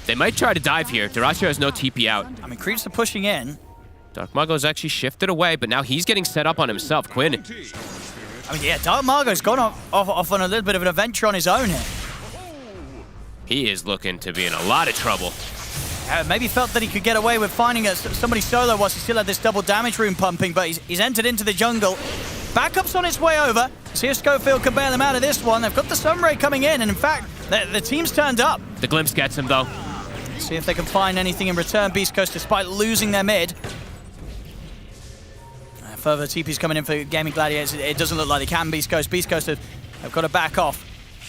They might try to dive here. Duracho has no TP out. I mean, creeps are pushing in. Dark Margo's actually shifted away, but now he's getting set up on himself. Quinn. I mean, yeah, Dark Margo's gone off on a little bit of an adventure on his own here. He is looking to be in a lot of trouble. Maybe felt that he could get away with finding somebody solo whilst he still had this double damage rune pumping, but he's entered into the jungle. Backup's on its way over. See if Schofield can bail him out of this one. They've got the Sunray coming in, and in fact, the team's turned up. The glimpse gets him, though. See if they can find anything in return, Beast Coast, despite losing their mid. Further TP's coming in for Gaming Gladiators. It doesn't look like they can, Beast Coast. Beast Coast have got to back off.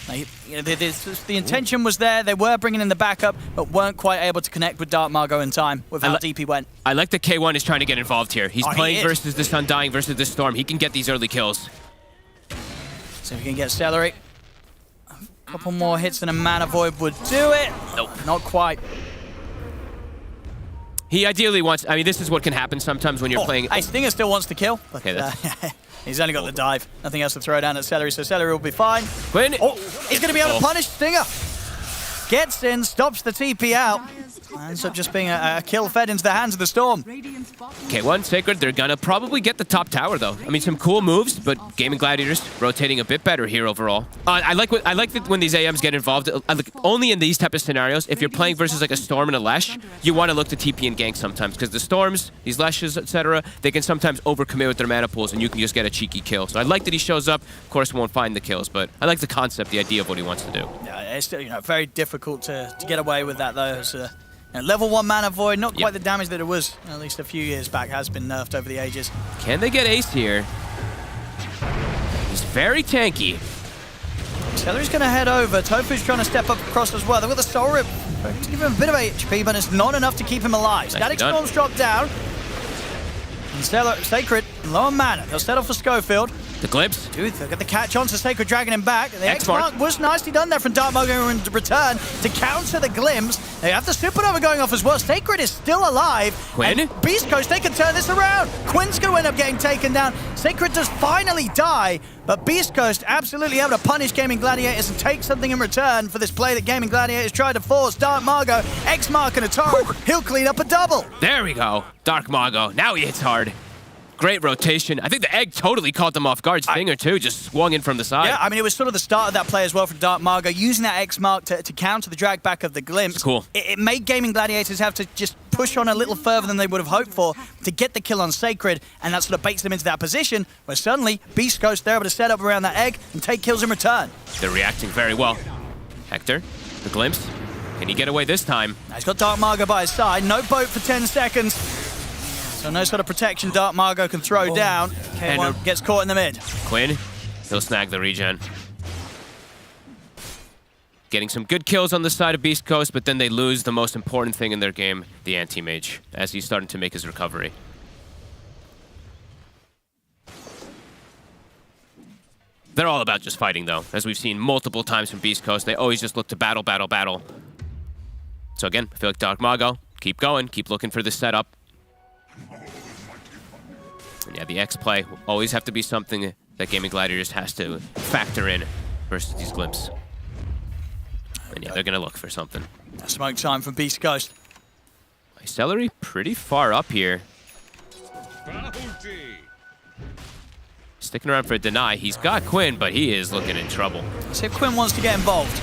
The intention was there. They were bringing in the backup, but weren't quite able to connect with Dark Margo in time with how deep he went. I like that K1 is trying to get involved here. He's playing versus the Sundying versus the Storm. He can get these early kills. See if we can get Celery. A couple more hits and a Mana Void would do it. Nope. Not quite. He ideally wants... I mean, this is what can happen sometimes when you're playing... Stinger still wants to kill. But, okay, he's only got the dive. Nothing else to throw down at Celery, so Celery will be fine. Quinn. He's going to be able to punish Stinger. Gets in, stops the TP out. Ends up just being a kill fed into the hands of the Storm. K1, Sacred, they're going to probably get the top tower, though. I mean, some cool moves, but Gaming Gladiators rotating a bit better here overall. I like that when these AMs get involved, only in these type of scenarios, if you're playing versus like a Storm and a Lesh, you want to look to TP and gank sometimes, because the Storms, these Leshes, etc., they can sometimes overcommit with their mana pools, and you can just get a cheeky kill. So I like that he shows up. Of course, won't find the kills, but I like the concept, the idea of what he wants to do. Yeah, it's still, very difficult to get away with that, though. It's, level 1 Mana Void, not quite the damage that it was at least a few years back, has been nerfed over the ages. Can they get Ace here? He's very tanky. Celery's going to head over. Tofu's trying to step up across as well. They've got the Soul Rip to give him a bit of HP, but it's not enough to keep him alive. Static Storm's dropped down. And Sacred, low on mana. They'll settle for Schofield. The glimpse. Dude, they've got the catch on, so Sacred dragging him back. The X-Mark X-Mark was nicely done there from Dark Margo in return to counter the glimpse. They have the Supernova going off as well. Sacred is still alive. Quinn? And Beast Coast, they can turn this around. Quinn's going to end up getting taken down. Sacred does finally die, but Beast Coast absolutely able to punish Gaming Gladiators and take something in return for this play that Gaming Gladiators tried to force. Dark Margo, X-Mark and a torrent. He'll clean up a double. There we go. Dark Margo. Now he hits hard. Great rotation. I think the egg totally caught them off guard. Stinger, too, just swung in from the side. Yeah, I mean, it was sort of the start of that play as well from Dark Margo, using that X-Mark to counter the drag back of the glimpse. Cool. It made Gaming Gladiators have to just push on a little further than they would have hoped for to get the kill on Sacred, and that sort of baits them into that position where suddenly Beast Coast, they're able to set up around that egg and take kills in return. They're reacting very well. Hector, the glimpse. Can he get away this time? He's got Dark Margo by his side. No boat for 10 seconds. So no sort of protection Dark Margo can throw down. K1 gets caught in the mid. Quinn, he'll snag the regen. Getting some good kills on the side of Beast Coast, but then they lose the most important thing in their game, the anti-mage, as he's starting to make his recovery. They're all about just fighting, though. As we've seen multiple times from Beast Coast, they always just look to battle, battle, battle. So again, I feel like Dark Margo, keep going, keep looking for the setup. And yeah, the X play will always have to be something that Gaming Gladiators has to factor in versus these glimpses. And yeah, they're going to look for something. Smoke time from Beast Coast. Celery pretty far up here. Sticking around for a deny. He's got Quinn, but he is looking in trouble. Let's see if Quinn wants to get involved.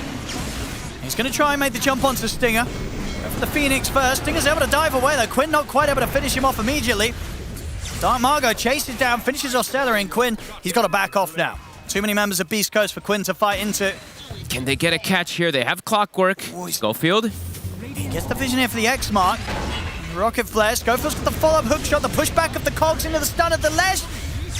He's going to try and make the jump onto Stinger. Go for the Phoenix first. Stinger's able to dive away, though. Quinn not quite able to finish him off immediately. Dark Margo chases down, finishes off Celery, and Quinn, he's got to back off now. Too many members of Beast Coast for Quinn to fight into. Can they get a catch here? They have Clockwork. Schofield. He gets the vision here for the X-Mark. Rocket Flare. Schofield's got the follow-up hook shot, the pushback of the cogs into the stun of the Lesh.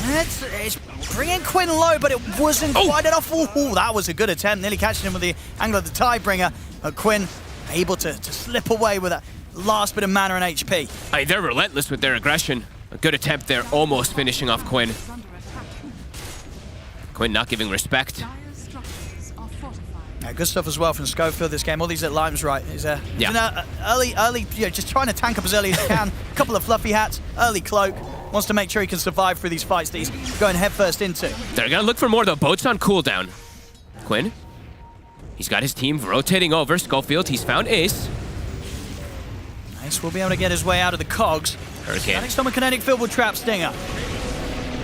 It's bringing Quinn low, but it wasn't quite enough. Ooh, that was a good attempt. Nearly catching him with the angle of the Tidebringer. But Quinn able to slip away with that last bit of mana and HP. Hey, they're relentless with their aggression. A good attempt there, almost finishing off Quinn. Quinn not giving respect. Yeah, good stuff as well from Schofield this game. All these at Lime's right. He's early, just trying to tank up as early as he can. A couple of fluffy hats, early cloak. Wants to make sure he can survive through these fights that he's going headfirst into. They're going to look for more, though. Boat's on cooldown. Quinn, he's got his team rotating over. Schofield, he's found Ace. Ace will be able to get his way out of the cogs. Hurricane. Static Storm and Kinetic Field will trap Stinger.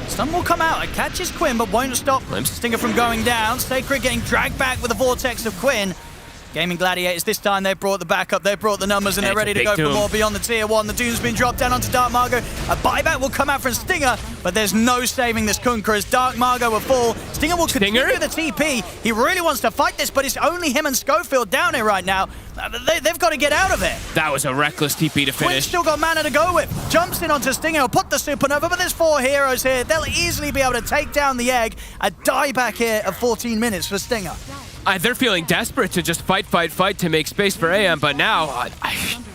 Stun will come out. It catches Quinn, but won't stop Stinger from going down. Sacred getting dragged back with the vortex of Quinn. Gaming Gladiators, this time they've brought the backup, they've brought the numbers, and they're ready to go for more beyond the tier 1. The Doom's been dropped down onto Dark Margot. A buyback will come out from Stinger, but there's no saving this Kunkka as Dark Margot will fall. Stinger will continue the TP. He really wants to fight this, but it's only him and Schofield down here right now. They've got to get out of it. That was a reckless TP to finish. Quinn's still got mana to go with. Jumps in onto Stinger, will put the Supernova, but there's 4 heroes here. They'll easily be able to take down the egg. A dieback here of 14 minutes for Stinger. They're feeling desperate to just fight to make space for AM, but now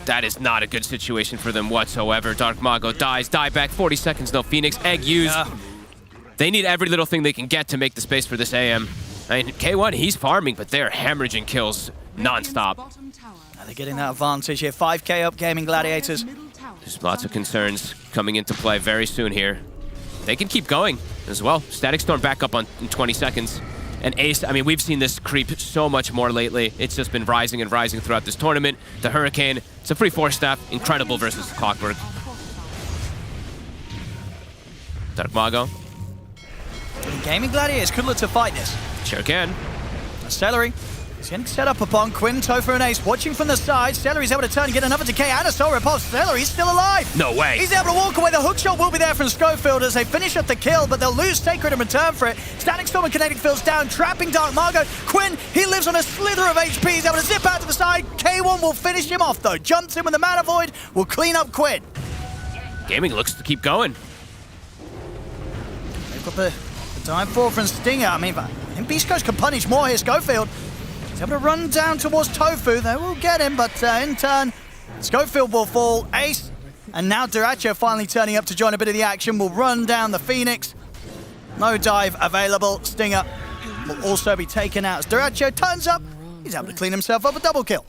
that is not a good situation for them whatsoever. Dark Mago dies, dieback, 40 seconds, no Phoenix, egg used. They need every little thing they can get to make the space for this AM. I mean, K1, he's farming, but they're hemorrhaging kills non-stop. They're getting that advantage here. 5k up, Gaming Gladiators. There's lots of concerns coming into play very soon here. They can keep going as well. Static Storm back up in 20 seconds. And Ace, I mean, we've seen this creep so much more lately. It's just been rising and rising throughout this tournament. The Hurricane, it's a free 4-staff, incredible versus the Clockwork. Dark Mago. Gaming Gladiators could look to fight this. Sure can. Celery. He's getting set up upon Quinn, Tofu, and Ace. Watching from the side. Celery's able to turn and get another decay and a soul repulse. Celery's still alive. No way. He's able to walk away. The hookshot will be there from Schofield as they finish up the kill, but they'll lose Sacred in return for it. Static Storm and Kinetic Field's down, trapping Dark Margot. Quinn, he lives on a slither of HP. He's able to zip out to the side. K1 will finish him off, though. Jumps in with the Mana Void. Will clean up Quinn. Gaming looks to keep going. They've got the time forward from Stinger. I mean, Beast Coast can punish more here. Schofield. He's able to run down towards Tofu. They will get him, but in turn, Schofield will fall. Ace, and now Duracho finally turning up to join a bit of the action. Will run down the Phoenix. No dive available. Stinger will also be taken out as Duracho turns up. He's able to clean himself up a double kill.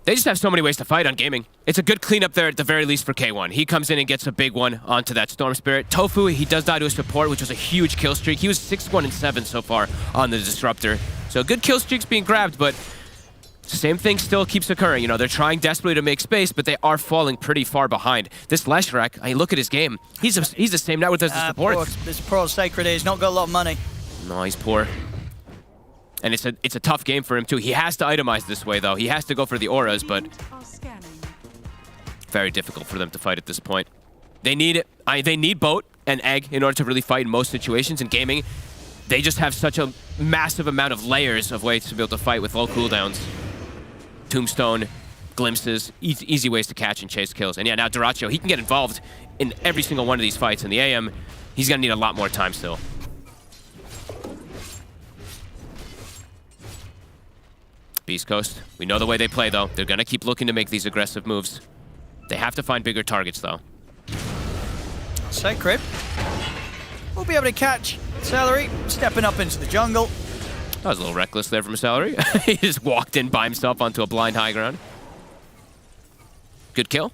They just have so many ways to fight on Gaming. It's a good cleanup there at the very least for K1. He comes in and gets a big one onto that Storm Spirit. Tofu, he does die to a support, which was a huge kill streak. He was 6-1-7 so far on the Disruptor. So good kill streaks being grabbed, but same thing still keeps occurring. You know, they're trying desperately to make space, but they are falling pretty far behind. This Leshrac, I look at his game. He's the same net worth as the support. This poor Sacred he's not got a lot of money. No, he's poor. And it's a tough game for him too. He has to itemize this way though. He has to go for the auras, but very difficult for them to fight at this point. They need boat and egg in order to really fight in most situations. In Gaming, they just have such a massive amount of layers of ways to be able to fight with low cooldowns. Tombstone, glimpses, easy ways to catch and chase kills. And yeah, now Duracho, he can get involved in every single one of these fights. In the AM, he's gonna need a lot more time still. Beast Coast, we know the way they play though. They're gonna keep looking to make these aggressive moves. They have to find bigger targets though. Sacred will be able to catch Celery, stepping up into the jungle. That was a little reckless there from Celery. He just walked in by himself onto a blind high ground. Good kill.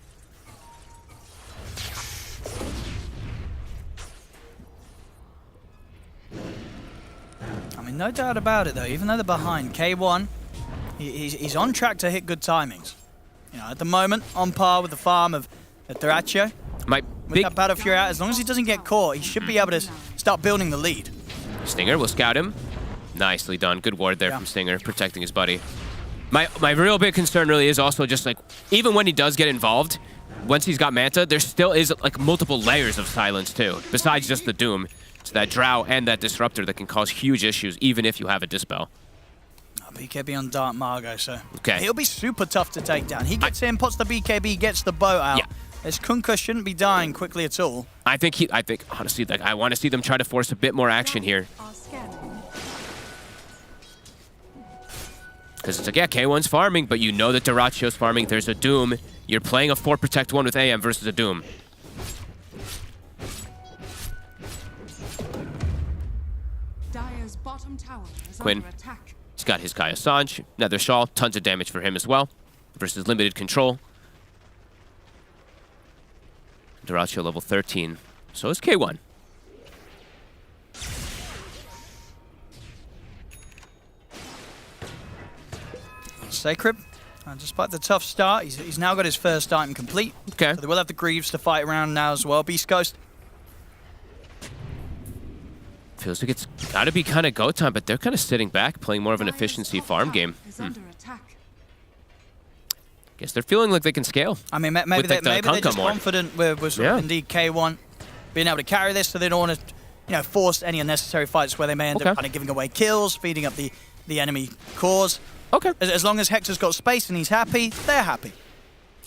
I mean, no doubt about it though, even though they're behind, K1, he's on track to hit good timings. You know, at the moment, on par with the farm of Duracho. With that Battle Fury out, as long as he doesn't get caught, he should be able to start building the lead. Stinger will scout him. Nicely done. Good ward there from Stinger, protecting his buddy. My real big concern really is also just like, even when he does get involved, once he's got Manta, there still is like multiple layers of silence too, besides just the Doom. It's that Drow and that Disruptor that can cause huge issues, even if you have a Dispel. BKB on Dark Margot, so okay. He'll be super tough to take down. He gets in, puts the BKB, gets the boat out. Yeah. This Kunkka shouldn't be dying quickly at all. I think honestly, like, I want to see them try to force a bit more action here. Because it's like, yeah, K1's farming, but you know that Duracio's farming. There's a Doom. You're playing a 4 Protect 1 with AM versus a Doom. Dire's bottom tower is Quinn. under attack. He's got his Kai Assange. Nether Shawl. Tons of damage for him as well. Versus limited control. Duracio level 13. So is K1. Sacred, despite the tough start, he's now got his first item complete. Okay. So they will have the Greaves to fight around now as well. Beast Ghost. Feels like it's got to be kind of go time, but they're kind of sitting back, playing more of an efficiency farm game. Guess they're feeling like they can scale. I mean, maybe they're just confident with sort of indeed K1 being able to carry this, so they don't want to, force any unnecessary fights where they may end up kind of giving away kills, feeding up the enemy cause. Okay. As long as Hector's got space and he's happy, they're happy.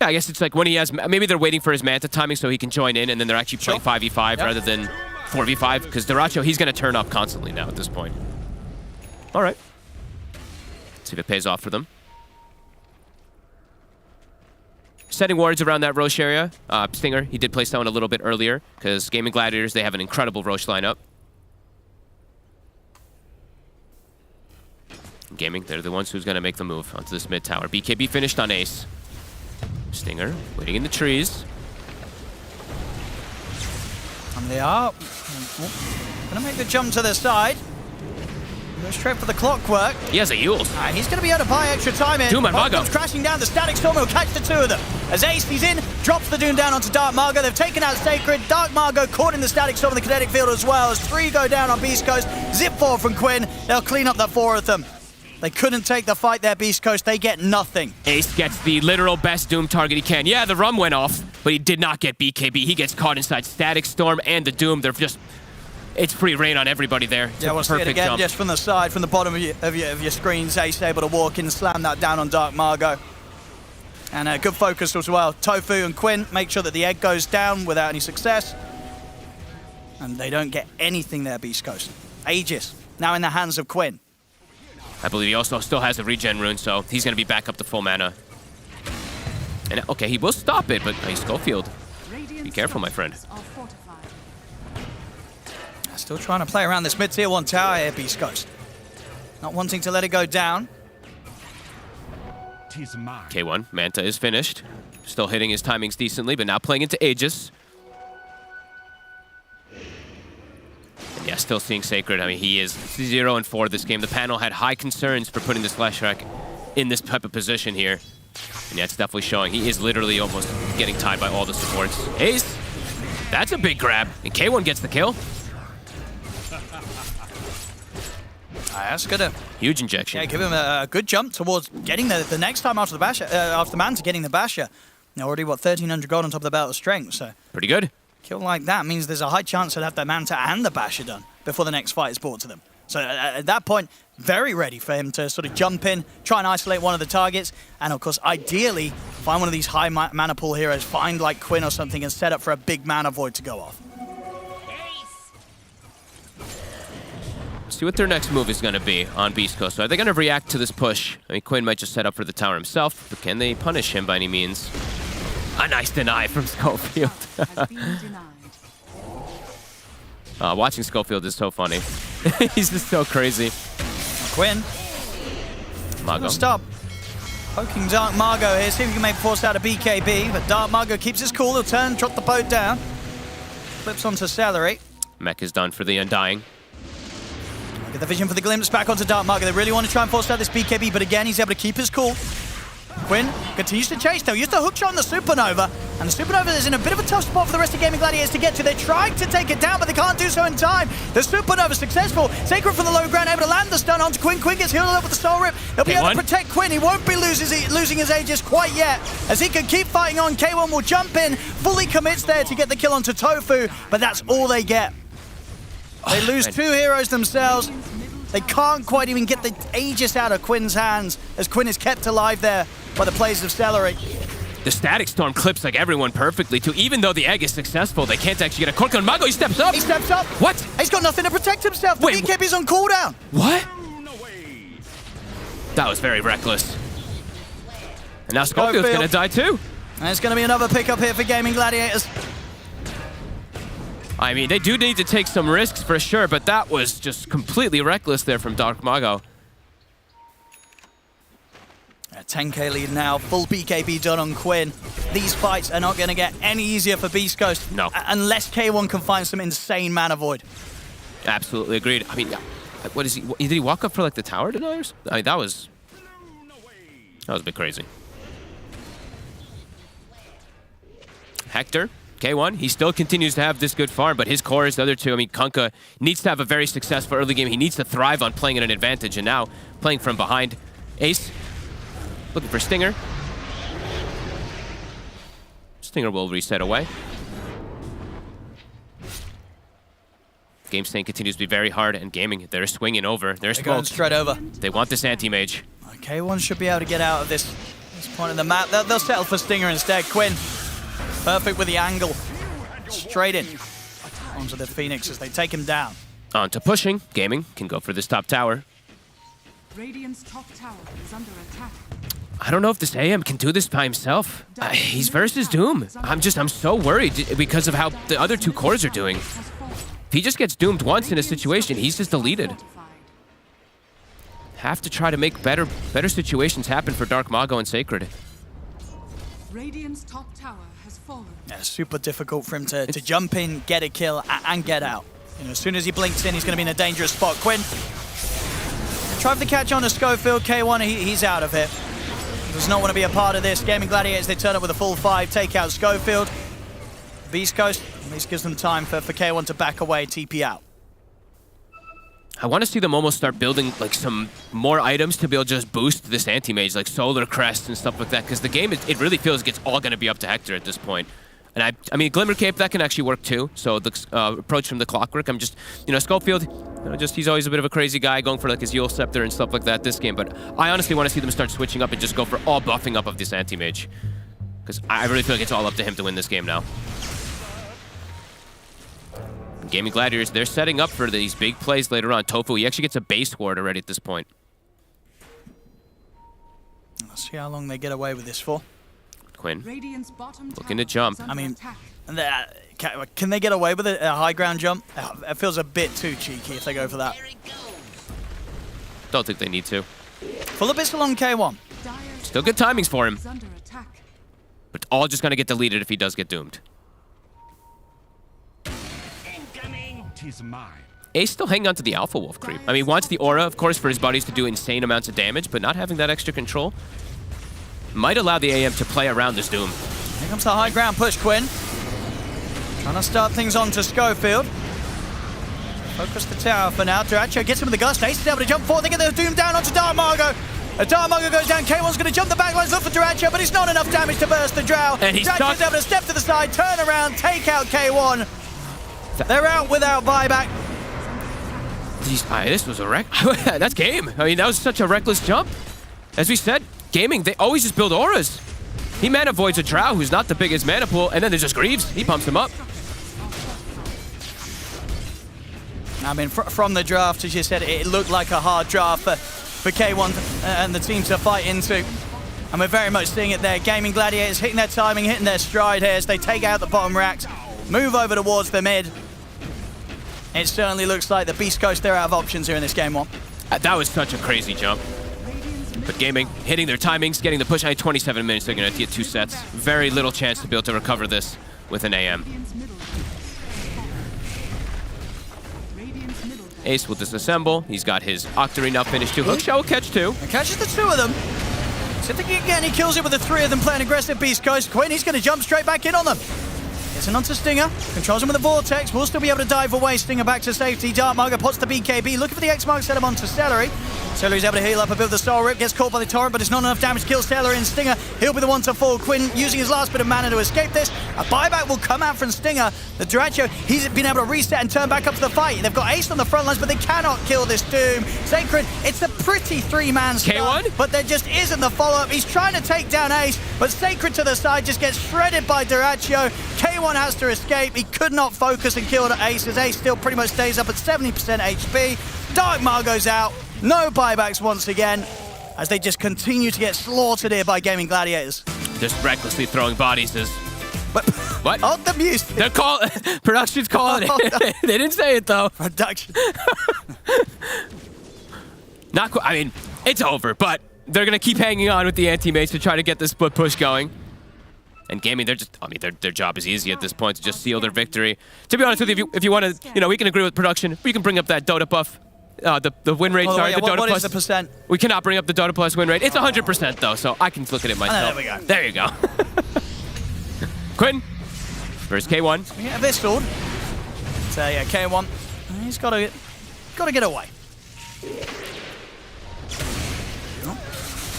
Yeah, I guess it's like when he has, maybe they're waiting for his Manta timing so he can join in, and then they're actually playing 5v5 rather than 4v5, because Duracio, he's going to turn up constantly now at this point. All right. Let's see if it pays off for them. Setting wards around that Roche area. Stinger, he did place that one a little bit earlier, because Gaming Gladiators, they have an incredible Roche lineup. Gaming, they're the ones who's going to make the move onto this mid tower. BKB finished on Ace. Stinger waiting in the trees. And they are going to make the jump to the side. Go straight for the clockwork. He has a Eul's. And he's going to be able to buy extra time in. Doom and Mago. Comes crashing down. The Static Storm will catch the two of them. As Ace, he's in, drops the Doom down onto Dark Margo. They've taken out Sacred. Dark Margo caught in the Static Storm in the kinetic field as well. As 3 go down on Beast Coast. Zip 4 from Quinn. They'll clean up the 4 of them. They couldn't take the fight there, Beast Coast. They get nothing. Ace gets the literal best Doom target he can. Yeah, the rum went off, but he did not get BKB. He gets caught inside Static Storm and the Doom. They're just... It's free reign on everybody there. Yeah, we'll see it again jump. just from the side, from the bottom of your screens. Ace able to walk in and slam that down on Dark Margo. And good focus as well. Tofu and Quinn make sure that the egg goes down without any success. And they don't get anything there, Beast Coast. Aegis, now in the hands of Quinn. I believe he also still has a regen rune, so he's going to be back up to full mana. And okay, he will stop it, but he's Schofield. Be careful, my friend. Still trying to play around this mid-tier 1 tower here, Beast Coast. Not wanting to let it go down. K1, Manta is finished. Still hitting his timings decently, but now playing into Aegis. And yeah, still seeing Sacred. I mean, he is 0-4 this game. The panel had high concerns for putting this Flash Rack in this type of position here. And yeah, it's definitely showing. He is literally almost getting tied by all the supports. Ace, that's a big grab. And K1 gets the kill. That's good. Huge injection. Yeah, give him a good jump towards getting the next time after the Basher, after Manta getting the Basher. Now already, 1,300 gold on top of the belt of strength, so... Pretty good. Kill like that means there's a high chance they'll have the Manta and the Basher done before the next fight is brought to them. So at that point, very ready for him to sort of jump in, try and isolate one of the targets, and of course, ideally, find one of these high mana pool heroes, find like Quinn or something, and set up for a big mana void to go off. See what their next move is going to be on Beast Coast. So are they going to react to this push? I mean, Quinn might just set up for the tower himself, but can they punish him by any means? A nice deny from Schofield. Watching Schofield is so funny. He's just so crazy. Quinn. Mago. Stop. Poking Dark Margo here. See if he can make force out of BKB, but Dark Margo keeps his cool. He'll turn, drop the boat down. Flips onto Celery. Mech is done for the Undying. Get the vision for the glimpse back onto Dark Margo. They really want to try and force out this BKB, but again, he's able to keep his cool. Quinn continues to chase, though. Used the hook shot on the Supernova, and the Supernova is in a bit of a tough spot for the rest of Gaming Gladiators to get to. They're trying to take it down, but they can't do so in time. The Supernova successful. Sacred from the low ground, able to land the stun onto Quinn. Quinn gets healed up with the Soul Rip. They'll be able to protect Quinn. He won't be losing his Aegis quite yet, as he can keep fighting on. K1 will jump in, fully commits there to get the kill onto Tofu, but that's all they get. They lose 2 heroes themselves. They can't quite even get the Aegis out of Quinn's hands, as Quinn is kept alive there by the plays of Celery. The Static Storm clips like everyone perfectly, too. Even though the egg is successful, they can't actually get a cork on Mago. He steps up. He steps up. What? He's got nothing to protect himself. The BKB's on cooldown. What? That was very reckless. And now Scofield's going to die too. And it's going to be another pickup here for Gaming Gladiators. I mean, they do need to take some risks for sure, but that was just completely reckless there from Dark Mago. A 10k lead now, full BKB done on Quinn. These fights are not going to get any easier for Beast Coast. No. Unless K1 can find some insane mana void. Absolutely agreed. I mean, what is he? Did he walk up for like the tower deniers? I mean, that was a bit crazy. Hector, K1, he still continues to have this good farm, but his core is the other two. I mean, Kunkka needs to have a very successful early game. He needs to thrive on playing at an advantage, and now playing from behind. Ace, looking for Stinger. Stinger will reset away. Game staying continues to be very hard, and Gaming, they're swinging over. They're going straight over. They want this anti-mage. K1 should be able to get out of this point of the map. They'll settle for Stinger instead. Quinn, perfect with the angle. Straight in onto the Phoenix as they take him down. On to pushing. Gaming can go for this top tower. Radiant's top tower is under attack. I don't know if this AM can do this by himself. He's versus Doom. I'm so worried because of how the other two cores are doing. If he just gets doomed once in a situation, he's just deleted. Have to try to make better situations happen for Dark Mago and Sacred. Radiant's top tower has fallen. Yeah, super difficult for him to jump in, get a kill, and get out. You know, as soon as he blinks in, he's going to be in a dangerous spot. Quinn tried to catch on to Schofield. K1, he's out of it. Does not want to be a part of this. Gaming Gladiators, they turn up with a full 5, take out Schofield. Beast Coast, at least gives them time for K1 to back away, TP out. I want to see them almost start building like some more items to be able to just boost this anti-mage, like Solar Crest and stuff like that, because the game, it really feels like it's all going to be up to Hector at this point. And I mean, Glimmer Cape, that can actually work too. So the approach from the Clockwork, I'm just, Schofield, he's always a bit of a crazy guy going for like his Yule Scepter and stuff like that this game. But I honestly want to see them start switching up and just go for all buffing up of this anti-mage. Because I really feel like it's all up to him to win this game now. Gaming Gladiators, they're setting up for these big plays later on. Tofu, he actually gets a base ward already at this point. Let's see how long they get away with this for. Quinn, looking to jump. I mean, can they get away with a high ground jump? It feels a bit too cheeky if they go for that. Don't think they need to. Full of pistol on K1. Still good timings for him. But all just going to get deleted if he does get doomed. Ace still hanging on to the Alpha Wolf creep. I mean, wants the aura, of course, for his buddies to do insane amounts of damage, but not having that extra control might allow the AM to play around this Doom. Here comes the high ground push, Quinn. Trying to start things on to Schofield. Focus the tower for now. Duracho gets him with the gust. Ace is able to jump forward. They get the Doom down onto Dark Mago. Dark Mago goes down. K1's going to jump the backlines, look for Duracho, but it's not enough damage to burst the Drow. And he's Duracho's able to step to the side, turn around, take out K1. They're out without buyback. This was a wreck. That's game. I mean, that was such a reckless jump. As we said, Gaming, they always just build auras. He mana voids a Drow, who's not the biggest mana pool, and then there's just Greaves. He pumps him up. I mean, from the draft, as you said, it looked like a hard draft for K1 and the team to fight into. And we're very much seeing it there. Gaming Gladiators hitting their timing, hitting their stride here as they take out the bottom racks, move over towards the mid. It certainly looks like the Beast Coast, they're out of options here in this game one. That was such a crazy jump. But Gaming, hitting their timings, getting the push. 27 minutes, they're going to get 2 sets. Very little chance to be able to recover this with an AM. Ace will disassemble. He's got his Octarine now finished too. Hook shot will catch 2. And catches the 2 of them. So if they can get any kills in with the 3 of them playing aggressive Beast Coast, Quinn, he's going to jump straight back in on them. Gets in onto Stinger, controls him with the Vortex, will still be able to dive away. Stinger back to safety. Dark Mago pots the BKB, looking for the X-Mark, set him onto Celery. Celery's able to heal up a bit with the Soul Rip, gets caught by the Torrent, but it's not enough damage to kill Celery and Stinger. He'll be the one to fall. Quinn using his last bit of mana to escape this. A buyback will come out from Stinger. The Duracho, he's been able to reset and turn back up to the fight. They've got Ace on the front lines, but they cannot kill this Doom. Sacred, it's a pretty 3-man start, K1? but there just isn't the follow-up. He's trying to take down Ace, but Sacred to the side just gets shredded by Duracho. K1 has to escape. He could not focus and kill the Ace, as Ace still pretty much stays up at 70% HP. Dark Margo's out. No buybacks once again. as they just continue to get slaughtered here by Gaming Gladiators. Just recklessly throwing bodies is... What? Oh, the music. They're production's calling it. Oh, no. They didn't say it, though. Production. Not quite. I mean, it's over, but they're going to keep hanging on with the anti-mates to try to get this split push going. And Gaming, their job is easy at this point to just seal their victory. To be honest with you, if you want to, we can agree with production. We can bring up that Dota buff. The win rate, Oh, sorry, yeah, the Dota what plus. is the percent? We cannot bring up the Dota plus win rate. It's 100% though, so I can look at it myself. There we go. There you go. Quinn versus K1. Yeah, this sword. So yeah, K1. He's got to get away.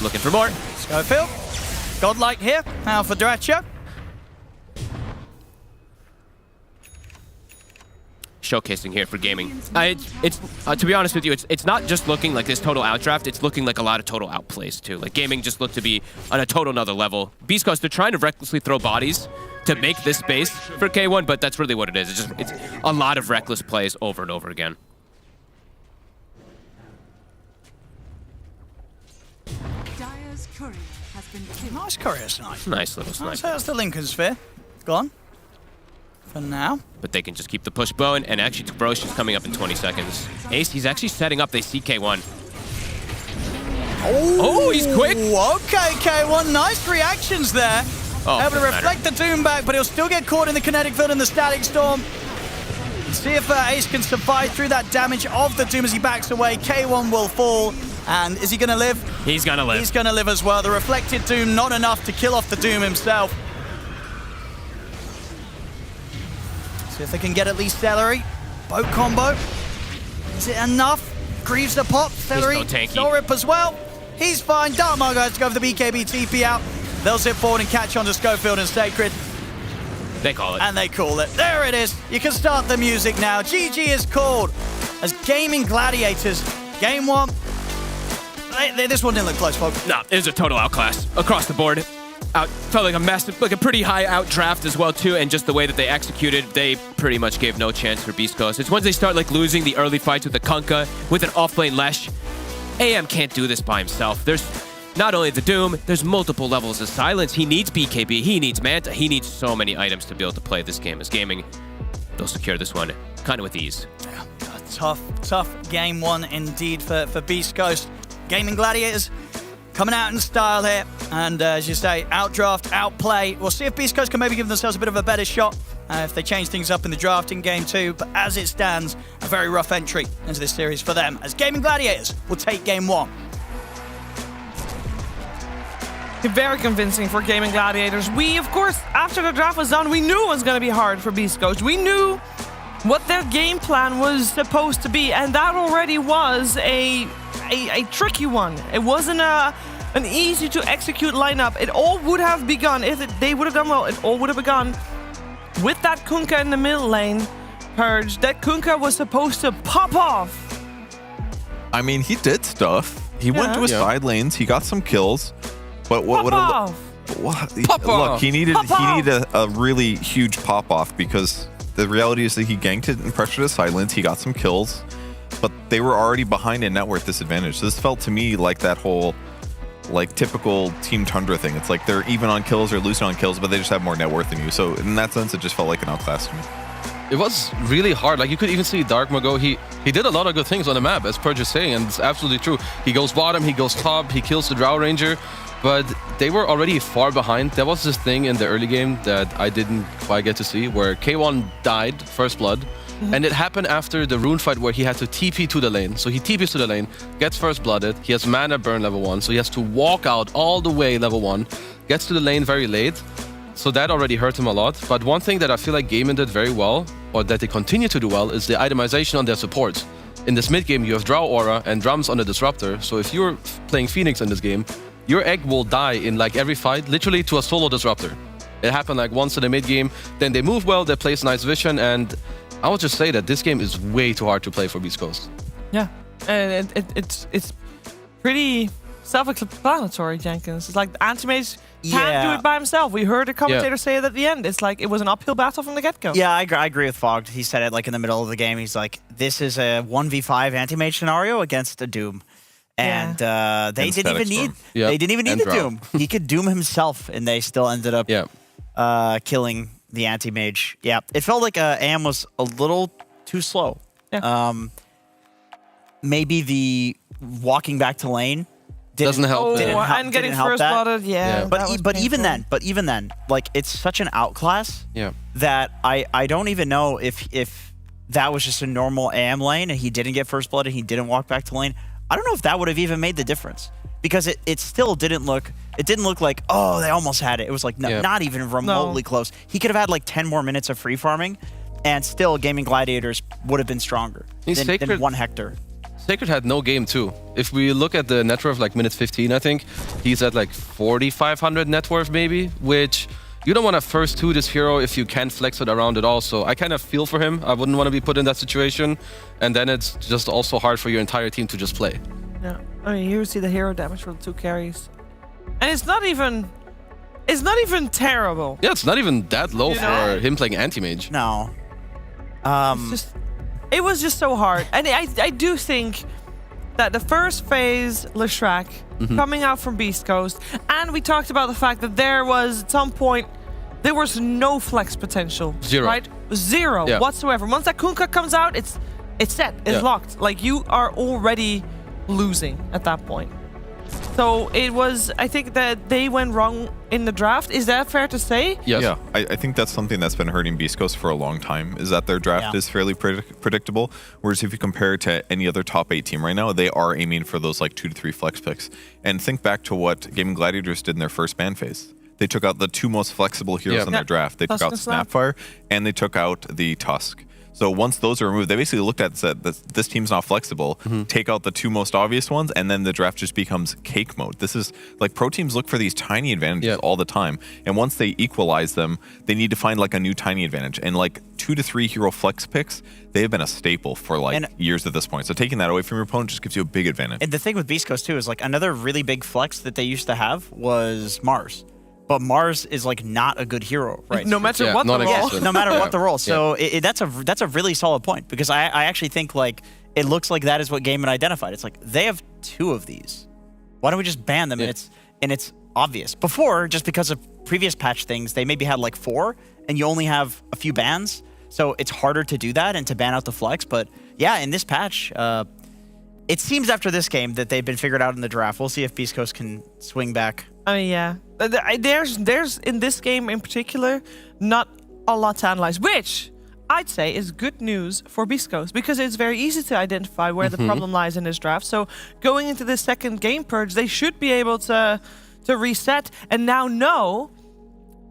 Looking for more. Schofield. Godlike here. Now for Dracho. Showcasing here for Gaming. It's to be honest with you, it's not just looking like this total outdraft, it's looking like a lot of total outplays too. Like Gaming just looked to be on a total another level. Beast Coast, they're trying to recklessly throw bodies to make this space for K1, but that's really what it is. It's a lot of reckless plays over and over again. Dire's courier has been killed. Nice courier snipe. Nice little snipe. So that's the Lincoln Sphere. Gone. For now. But they can just keep the push going, and actually Brosh is coming up in 20 seconds. Ace, he's actually setting up. They see K1. Oh, he's quick. Okay, K1. Nice reactions there. Oh, Able to doesn't reflect the Doom back, but he'll still get caught in the kinetic field and the static storm. See if Ace can survive through that damage of the Doom as he backs away. K1 will fall. And is he going to live? He's going to live. He's going to live as well. The reflected Doom, not enough to kill off the Doom himself. See if they can get at least Celery. Boat combo. Is it enough? Greaves the pop. Celery. Soul Rip as well. He's fine. Darkmar has to go for the BKB TP out. They'll zip forward and catch onto Schofield and Sacred. They call it. And they call it. There it is. You can start the music now. GG is called as Gaming Gladiators. Game one. This one didn't look close, folks. No, it was a total outclass across the board. Felt like a massive, like a pretty high outdraft as well too, and just the way that they executed, they pretty much gave no chance for Beast Coast. It's once they start like losing the early fights with the Kunkka, with an off-lane Lesh, AM can't do this by himself. There's not only the Doom, there's multiple levels of silence. He needs BKB, he needs Manta, he needs so many items to be able to play this game. As Gaming, they'll secure this one kind of with ease. Yeah, tough game one indeed for Beast Coast. Gaming Gladiators coming out in style here, and as you say, outdraft, outplay. We'll see if Beast Coast can maybe give themselves a bit of a better shot if they change things up in the draft in game two. But as it stands, a very rough entry into this series for them, as Gaming Gladiators will take game one. Very convincing for Gaming Gladiators. We, of course, after the draft was done, we knew it was going to be hard for Beast Coast. We knew what their game plan was supposed to be, and that already was a tricky one. It wasn't an easy to execute lineup. It all would have begun, if they would have done well, it all would have begun with that Kunkka in the middle lane. Purge, that Kunkka was supposed to pop off. I mean, he did stuff. He went to his side lanes. He got some kills. But Pop-off. Look, he needed a really huge pop off, because the reality is that he ganked it and pressured his side lanes. He got some kills, but they were already behind in net worth disadvantage. So this felt to me like that whole like typical Team Tundra thing. It's like they're even on kills or losing on kills, but they just have more net worth than you. So in that sense, it just felt like an outclass to me. It was really hard. Like, you could even see Darkmar go. He did a lot of good things on the map, as Purge is saying, and it's absolutely true. He goes bottom, he goes top, he kills the Drow Ranger, but they were already far behind. There was this thing in the early game that I didn't quite get to see, where K1 died, first blood, and it happened after the rune fight where he had to TP to the lane. So he TPs to the lane, gets first blooded, he has mana burn level 1, so he has to walk out all the way level 1, gets to the lane very late. So that already hurt him a lot. But one thing that I feel like Gaming did very well, or that they continue to do well, is the itemization on their supports. In this mid game, you have Drow Aura and Drums on the Disruptor. So if you're playing Phoenix in this game, your egg will die in like every fight, literally to a solo Disruptor. It happened like once in the mid game. Then they move well, they place nice vision, and I would just say that this game is way too hard to play for Beast Coast. Yeah, and it's pretty self-explanatory, Jenkins. It's like the Antimage can't do it by himself. We heard a commentator say it at the end. It's like it was an uphill battle from the get-go. Yeah, I agree with Fogged. He said it like in the middle of the game. He's like, this is a 1v5 anti-mage scenario against a Doom. And they And didn't even Static need Storm. Yeah, they didn't even need and the Drow. Doom. He could Doom himself, and they still ended up killing the anti-mage. Yeah, it felt like AM was a little too slow. Yeah. Maybe the walking back to lane Doesn't help. didn't help- and getting didn't help first that. blooded, yeah. that was But even painful. then, like it's such an outclass Yeah. that I don't even know if that was just a normal AM lane and he didn't get first blood and he didn't walk back to lane. I don't know if that would have even made the difference because it still didn't look like, oh, they almost had it. It was like no, Yeah. not even remotely close. He could have had like 10 more minutes of free farming and still Gaming Gladiators would have been stronger He's than Sacred- 1 Hector. Sacred had no game too. If we look at the net worth, like minute 15, I think, he's at like 4,500 net worth maybe, which you don't want to first 2 this hero if you can flex it around at all. So I kind of feel for him. I wouldn't want to be put in that situation. And then it's just also hard for your entire team to just play. Yeah. I mean, here you see the hero damage for the 2 carries. And it's not even terrible. Yeah, it's not even that low You know? for him playing anti-mage. No. It was just so hard. And I do think that the first phase, Leshrac, coming out from Beast Coast, and we talked about the fact that there was, at some point, there was no flex potential. Zero. Right? Zero Yeah. whatsoever. Once that Kunkka comes out, it's set. It's Yeah. locked. Like, you are already losing at that point. So it was, I think that they went wrong in the draft. Is that fair to say? Yes. Yeah, I think that's something that's been hurting Beast Coast for a long time, is that their draft Yeah. is fairly predictable. Whereas if you compare it to any other top 8 team right now, they are aiming for those like 2 to 3 flex picks. And think back to what Gaming Gladiators did in their first ban phase. They took out the 2 most flexible heroes Yeah. in their draft. They took Tusk out and Snap. Snapfire and they took out the Tusk. So once those are removed, they basically looked at and said, this team's not flexible. Take out the 2 most obvious ones, and then the draft just becomes cake mode. This is like pro teams look for these tiny advantages all the time. And once they equalize them, they need to find like a new tiny advantage. And like 2 to 3 hero flex picks, they have been a staple for like years at this point. So taking that away from your opponent just gives you a big advantage. And the thing with Beast Coast too is like another really big flex that they used to have was Mars. But Mars is like not a good hero, right? No matter what the role. No matter what the role. So that's a really solid point because I actually think like it looks like that is what Gaiman identified. It's like they have 2 of these. Why don't we just ban them? And it's obvious. Before, just because of previous patch things, they maybe had like 4 and you only have a few bans. So it's harder to do that and to ban out the flex. But yeah, in this patch, it seems after this game that they've been figured out in the draft. We'll see if Beast Coast can swing back. I mean, yeah. There's in this game in particular not a lot to analyze, which I'd say is good news for Beast Coast because it's very easy to identify where the problem lies in this draft. So going into the second game purge, they should be able to reset and now know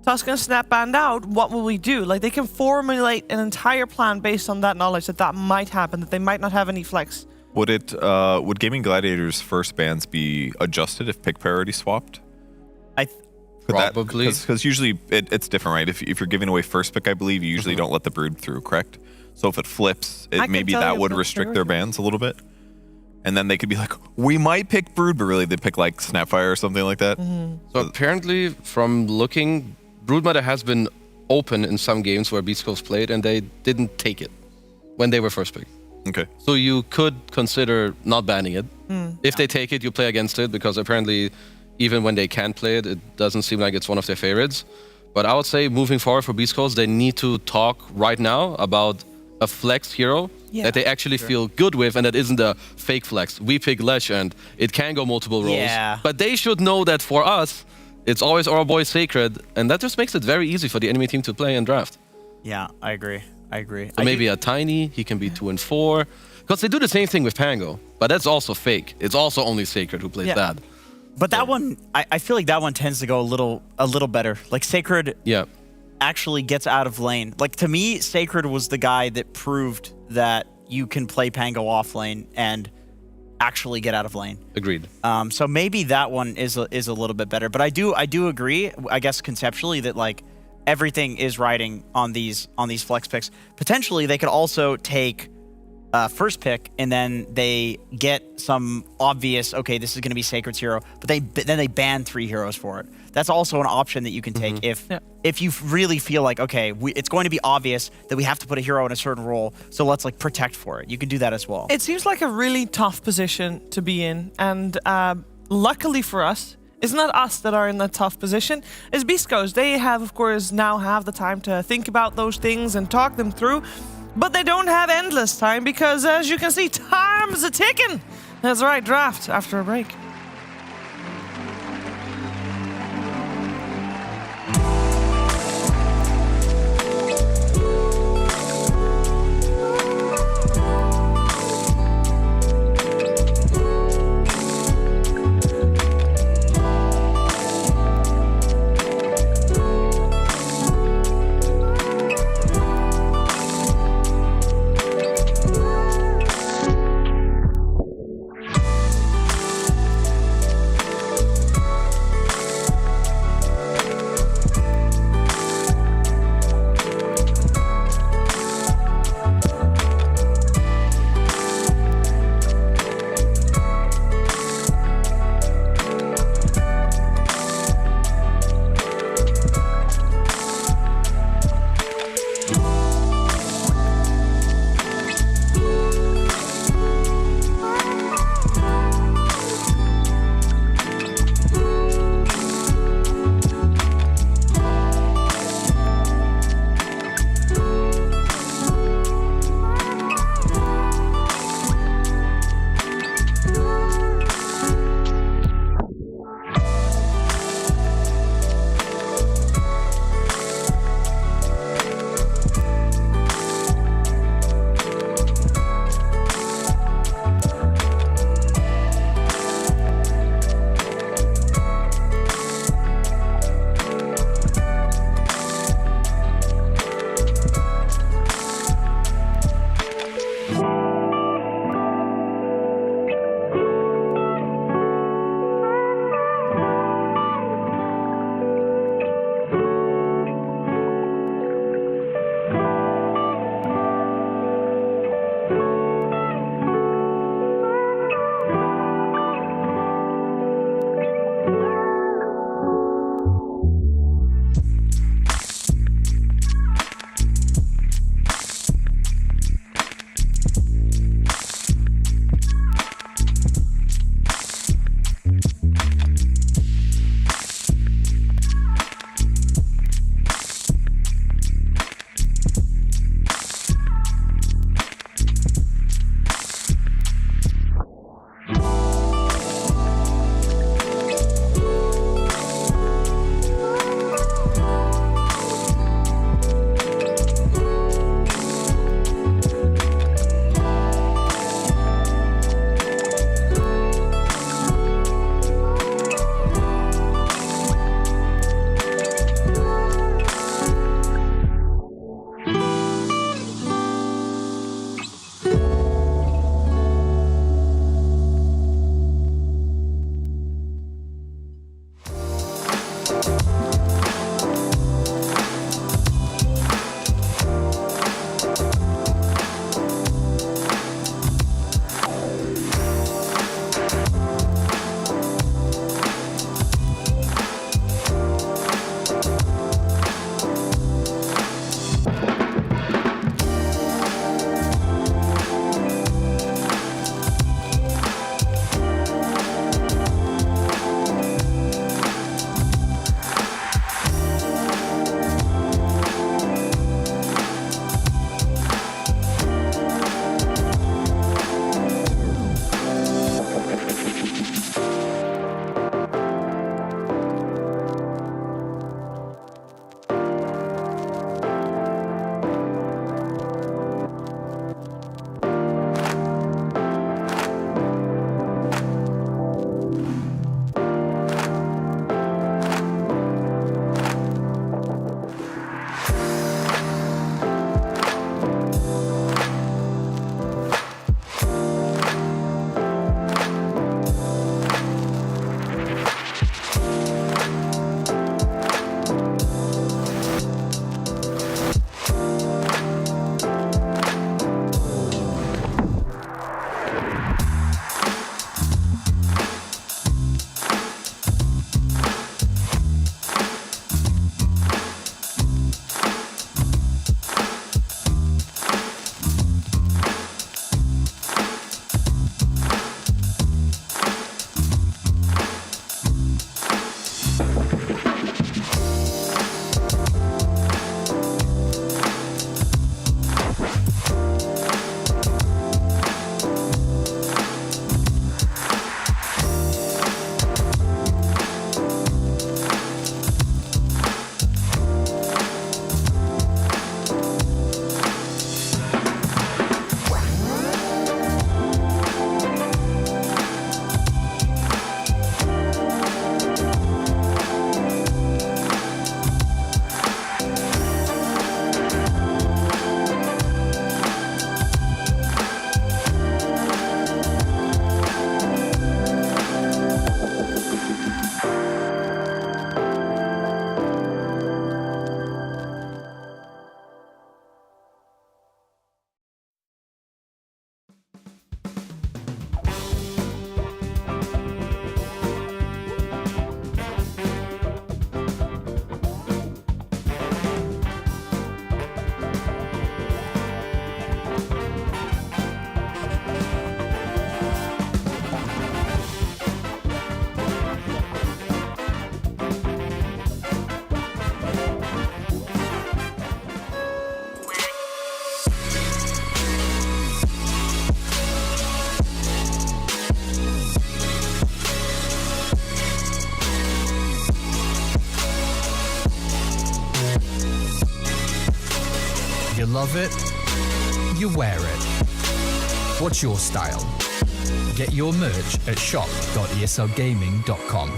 Tusk and Snap banned out. What will we do? Like they can formulate an entire plan based on that knowledge that might happen, that they might not have any flex. Would Gaming Gladiators' first bans be adjusted if pick parity swapped? Probably. Because usually it's different, right? If you're giving away first pick, I believe, you usually don't let the brood through, correct? So if it flips, I can maybe tell that you would if it's restrict true. their bans a little bit. And then they could be like, we might pick brood, but really they pick like Snapfire or something like that. So apparently, from looking, Broodmother has been open in some games where Beast Coast played, and they didn't take it when they were first pick. Okay. So you could consider not banning it. If they take it, you play against it, because apparently, even when they can play it, it doesn't seem like it's one of their favorites. But I would say, moving forward for Beast Coast, they need to talk right now about a flex hero that they actually feel good with, and that isn't a fake flex. We pick Lesh, and it can go multiple roles. Yeah. But they should know that for us, it's always our boy Sacred, and that just makes it very easy for the enemy team to play and draft. Yeah, I agree. So maybe a Tiny, he can be 2 and 4. Because they do the same thing with Pango, but that's also fake. It's also only Sacred who plays that. But that one, I feel like that one tends to go a little better. Like Sacred actually gets out of lane. Like to me, Sacred was the guy that proved that you can play Pango off lane and actually get out of lane. Agreed. So maybe that one is a little bit better. But I do agree, I guess conceptually, that like everything is riding on these flex picks. Potentially they could also take first pick, and then they get some obvious, okay, this is going to be Sacred's hero, but then they ban 3 heroes for it. That's also an option that you can take if you really feel like, okay, it's going to be obvious that we have to put a hero in a certain role, so let's like protect for it. You can do that as well. It seems like a really tough position to be in, and luckily for us, it's not us that are in that tough position. It's Biscos. They have, of course, now have the time to think about those things and talk them through. But they don't have endless time because, as you can see, time's a ticking. That's right, draft after a break. love it, you wear it. What's your style? Get your merch at shop.eslgaming.com.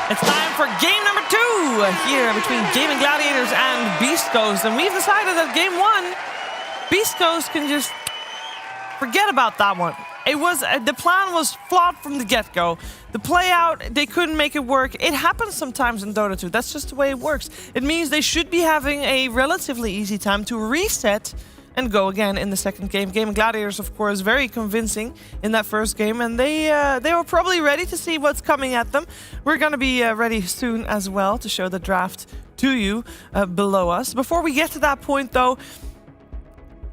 It's time for game number 2 here between Gaming Gladiators and Beast Coast. And we've decided that game 1, Beast Coast can just forget about that one. It was the plan was flawed from the get-go. The play out, they couldn't make it work. It happens sometimes in Dota 2. That's just the way it works. It means they should be having a relatively easy time to reset and go again in the second game. Gaming Gladiators, of course, very convincing in that first game, and they were probably ready to see what's coming at them. We're going to be ready soon as well to show the draft to you below us. Before we get to that point, though,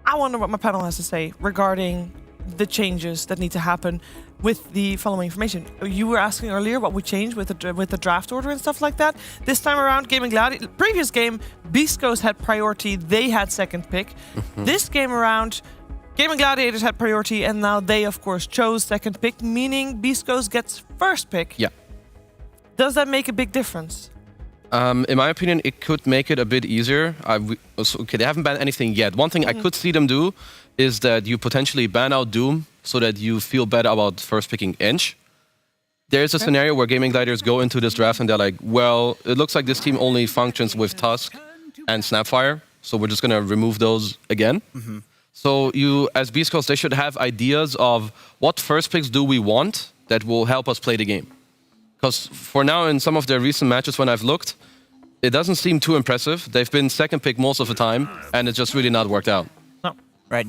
I wonder what my panel has to say regarding the changes that need to happen with the following information. You were asking earlier what would change with the draft order and stuff like that. This time around, Gaming Gladiators, previous game, Beast Coast had priority. They had second pick. This game around, Gaming Gladiators had priority, and now they, of course, chose second pick, meaning Beast Coast gets first pick. Yeah. Does that make a big difference? In my opinion, it could make it a bit easier. Okay, they haven't banned anything yet. One thing I could see them do is that you potentially ban out Doom so that you feel better about first picking Inch. There's a scenario where Gaming Gladiators go into this draft and they're like, well, it looks like this team only functions with Tusk and Snapfire, so we're just going to remove those again. So you, as Beast Coast, they should have ideas of what first picks do we want that will help us play the game. Because for now, in some of their recent matches when I've looked, it doesn't seem too impressive. They've been second pick most of the time, and it's just really not worked out. No. Right,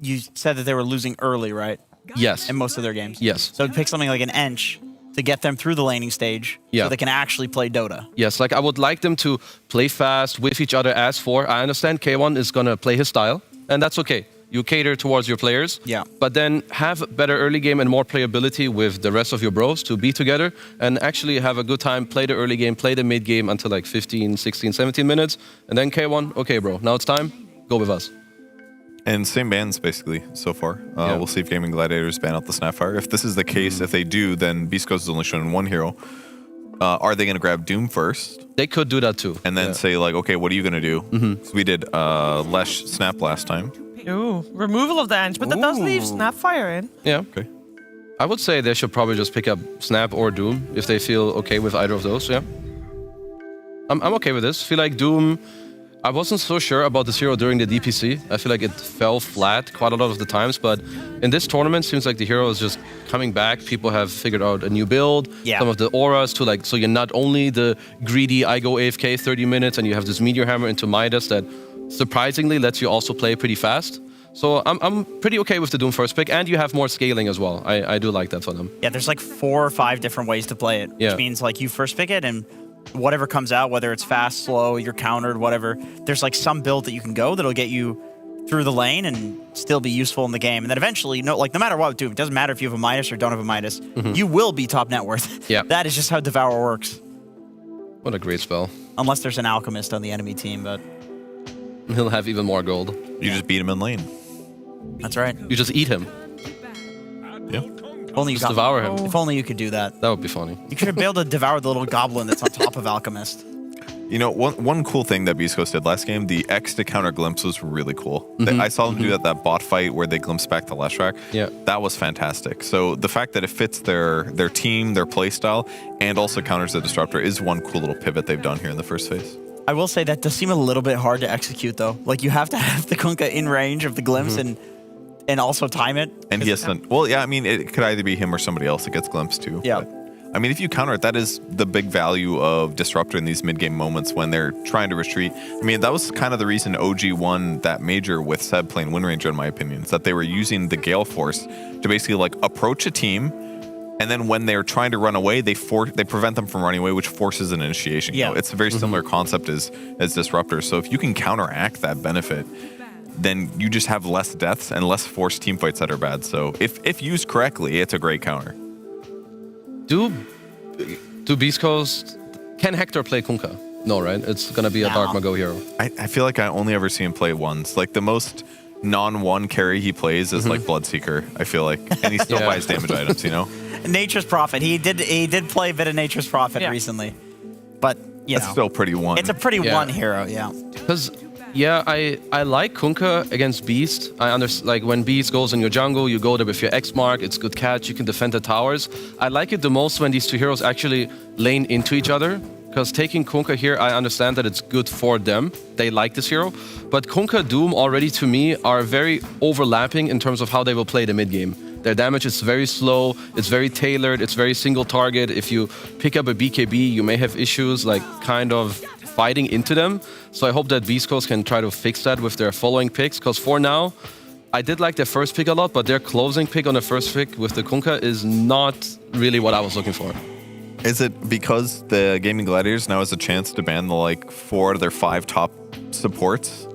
you said that they were losing early, right? Yes. In most of their games. Yes. So pick something like an Ench to get them through the laning stage so they can actually play Dota. Yes, like I would like them to play fast with each other as 4. I understand K1 is going to play his style, and that's okay. You cater towards your players, but then have better early game and more playability with the rest of your bros to be together and actually have a good time, play the early game, play the mid game until like 15, 16, 17 minutes, and then K1, okay bro, now it's time, go with us. And same bans, basically, so far. We'll see if Gaming Gladiators ban out the Snapfire. If this is the case, if they do, then Beast Coast is only shown one hero. Are they going to grab Doom first? They could do that too. And then say, like, okay, what are you going to do? So we did Lesh Snap last time. Ooh, removal of the Ench, but that does leave Snapfire in. Yeah. Okay. I would say they should probably just pick up Snap or Doom if they feel okay with either of those, yeah. I'm okay with this. Feel like Doom, I wasn't so sure about this hero during the DPC. I feel like it fell flat quite a lot of the times, but in this tournament, seems like the hero is just coming back. People have figured out a new build, some of the auras to like, so you're not only the greedy, I go AFK 30 minutes and you have this Meteor Hammer into Midas that surprisingly lets you also play pretty fast. So I'm pretty okay with the Doom first pick, and you have more scaling as well. I do like that for them. Yeah, there's like 4 or 5 different ways to play it, which means like you first pick it and whatever comes out, whether it's fast, slow, you're countered, whatever, there's like some build that you can go that'll get you through the lane and still be useful in the game. And then eventually, no matter what, Doom, it doesn't matter if you have a Midas or don't have a Midas, you will be top net worth. Yeah. That is just how Devour works. What a great spell. Unless there's an Alchemist on the enemy team, but he'll have even more gold. You just beat him in lane. That's right. You just eat him. Yeah. If only you just devour him. If only you could do that. That would be funny. You could have been able to devour the little goblin that's on top of Alchemist. You know, one cool thing that Beast Coast did last game, the X to counter glimpse was really cool. I saw them do that bot fight where they glimpse back to Leshrac. Yeah. That was fantastic. So the fact that it fits their team, their play style, and also counters the Disruptor is one cool little pivot they've done here in the first phase. I will say that does seem a little bit hard to execute, though. Like, you have to have the Kunkka in range of the glimpse and also time it. And he has to... Well, yeah, I mean, it could either be him or somebody else that gets glimpsed, too. Yeah. I mean, if you counter it, that is the big value of Disruptor in these mid-game moments when they're trying to retreat. I mean, that was kind of the reason OG won that major with Seb playing Wind Ranger, in my opinion, is that they were using the Gale Force to basically like approach a team, and then when they're trying to run away, they prevent them from running away, which forces an initiation. Yeah. You know, it's a very similar concept as Disruptor. So if you can counteract that benefit, then you just have less deaths and less forced team fights that are bad. So if used correctly, it's a great counter. Do Beast Coast, can Hector play Kunkka? No, right? It's gonna be a Dark Mago hero. I feel like I only ever see him play once. Like the most non-one carry he plays is like Bloodseeker, I feel like. And he still buys damage items, you know? Nature's Prophet. He did play a bit of Nature's Prophet recently. But, you That's still pretty one. It's a pretty one hero, yeah. Because, I like Kunkka against Beast. I understand, like, when Beast goes in your jungle, you go there with your X-Mark, it's good catch, you can defend the towers. I like it the most when these two heroes actually lane into each other. Because taking Kunkka here, I understand that it's good for them. They like this hero. But Kunkka Doom already, to me, are very overlapping in terms of how they will play the mid-game. Their damage is very slow, it's very tailored, it's very single target. If you pick up a BKB, you may have issues like kind of fighting into them. So I hope that Beast Coast can try to fix that with their following picks. Because for now, I did like their first pick a lot, but their closing pick on the first pick with the Kunkka is not really what I was looking for. Is it because the Gaming Gladiators now has a chance to ban the like 4 out of their 5 top supports?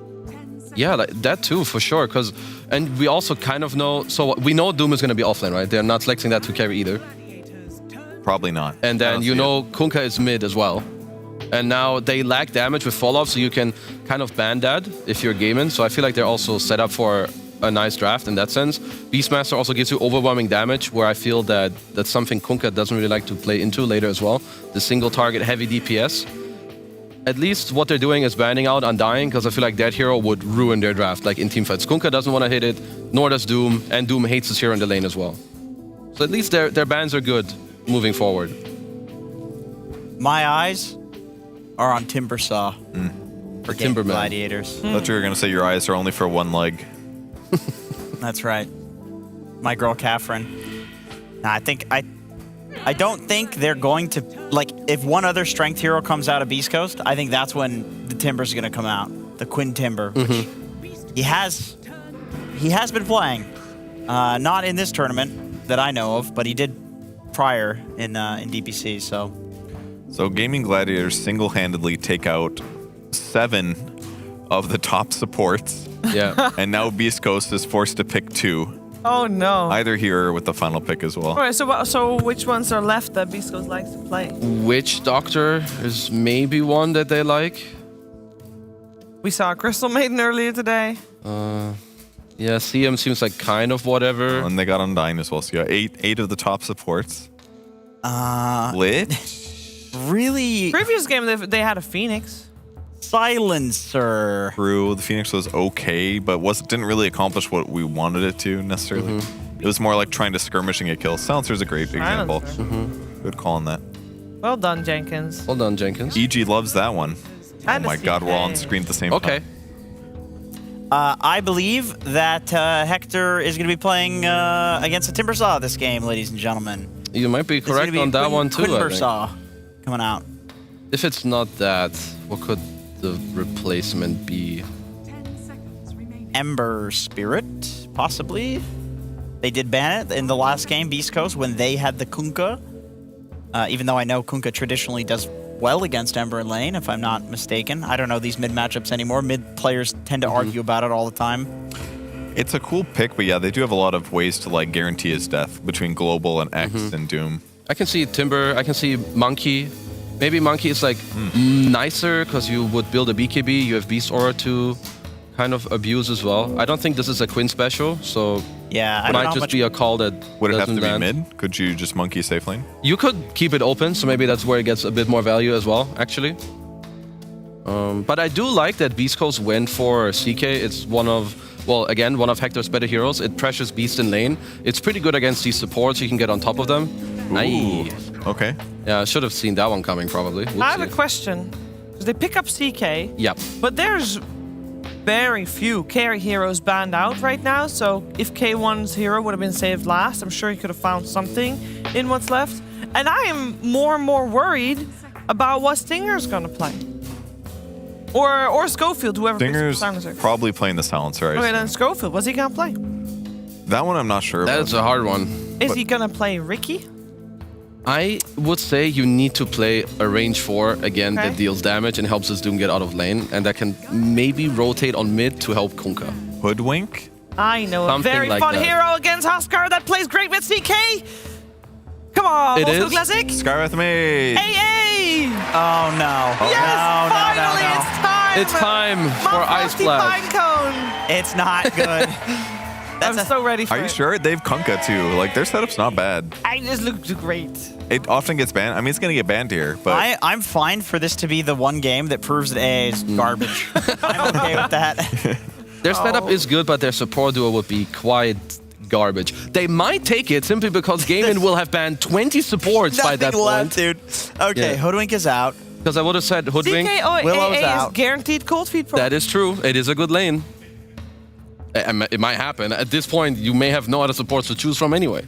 Yeah, like that too, for sure. And we also kind of know, so we know Doom is going to be offlane, right? They're not selecting that to carry either. Probably not. And then you know Kunkka is mid as well. And now they lack damage with follow-up, so you can kind of ban that if you're gaming. So I feel like they're also set up for a nice draft in that sense. Beastmaster also gives you overwhelming damage, where I feel that that's something Kunkka doesn't really like to play into later as well. The single target heavy DPS. At least what they're doing is banning out Undying, because I feel like that hero would ruin their draft, like in teamfights. Kunkka doesn't want to hit it, nor does Doom, and Doom hates his hero in the lane as well. So at least their bans are good moving forward. My eyes are on Timbersaw for Gaming Gladiators. I thought you were going to say your eyes are only for one leg. That's right. My girl Catherine. Nah, I don't think they're going to, like, if one other strength hero comes out of Beast Coast, I think that's when the Timber's going to come out. The Quinn Timber, which he has been playing. Not in this tournament that I know of, but he did prior in DPC, So Gaming Gladiators single-handedly take out 7 of the top supports. Yeah. And now Beast Coast is forced to pick 2. Oh no. Either here or with the final pick as well. All right, so which ones are left that Beast Coast likes to play? Witch Doctor is maybe one that they like. We saw Crystal Maiden earlier today. Yeah, CM seems like kind of whatever. And they got Undying as well, so you got 8 of the top supports. Lit? Really? Previous game, they had a Phoenix. Silencer. True, the Phoenix was okay, but didn't really accomplish what we wanted it to necessarily. It was more like trying to skirmish and get kills. Silencer's a great example. Good call on that. Well done, Jenkins. Well done, Jenkins. EG loves that one. Oh my god, we're all on screen at the same time. Okay. I believe that Hector is going to be playing against the Timbersaw this game, ladies and gentlemen. You might be correct on that one too, I think. Coming out. If it's not that, what could the replacement be? Ember Spirit, possibly. They did ban it in the last game, Beast Coast, when they had the Kunkka. Even though I know Kunkka traditionally does well against Ember in lane, if I'm not mistaken. I don't know these mid matchups anymore. Mid players tend to argue about it all the time. It's a cool pick, but yeah, they do have a lot of ways to like guarantee his death between Global and X and Doom. I can see Timber, I can see Monkey. Maybe Monkey is like nicer because you would build a BKB, you have Beast Aura to kind of abuse as well. I don't think this is a Quinn special, so yeah, it might just be a call that would it have to doesn't land. be mid? Could you just Monkey safe lane? You could keep it open, so maybe that's where it gets a bit more value as well, actually. But I do like that Beast Coast went for CK. It's one of Hector's better heroes. It pressures Beast in lane. It's pretty good against these supports. You can get on top of them. Okay. Yeah, I should have seen that one coming probably. Whoopsie. I have a question. They pick up CK. Yep. But there's very few carry heroes banned out right now. So if K1's hero would have been saved last, I'm sure he could have found something in what's left. And I am more and more worried about what Stinger's going to play. Or Schofield, whoever plays Stinger's Silencer. probably playing the silencer. Okay, then Schofield, what's he going to play? That one I'm not sure about. That's a hard one. Is he going to play Ricky? I would say you need to play a range 4 again Okay. that deals damage and helps his Doom get out of lane, and that can maybe rotate on mid to help Kunkka. Hoodwink? I know Something a very like fun that. hero against Huskar that plays great with CK. Come on, It Old School is? Classic. Sky with me. AA! Oh no. Yes, No, no, finally, no, no. it's time. It's time for Ice Frosty Blast. Pine Cone. It's not good. I'm so ready for Are you it. sure? They've Kunkka too. Like, their setup's not bad. I just look great. It often gets banned. I mean, it's going to get banned here, but I'm fine for this to be the one game that proves that AA is garbage. I'm okay with that. Their setup is good, but their support duo would be quite garbage. They might take it simply because Gaimin will have banned 20 supports by that Nothing left, point. dude. Okay, Yeah. Hoodwink is out. Because I would have said Hoodwink. Willow's AA out. is guaranteed cold feet pro. That is true. It is a good lane. It might happen. At this point, you may have no other supports to choose from anyway.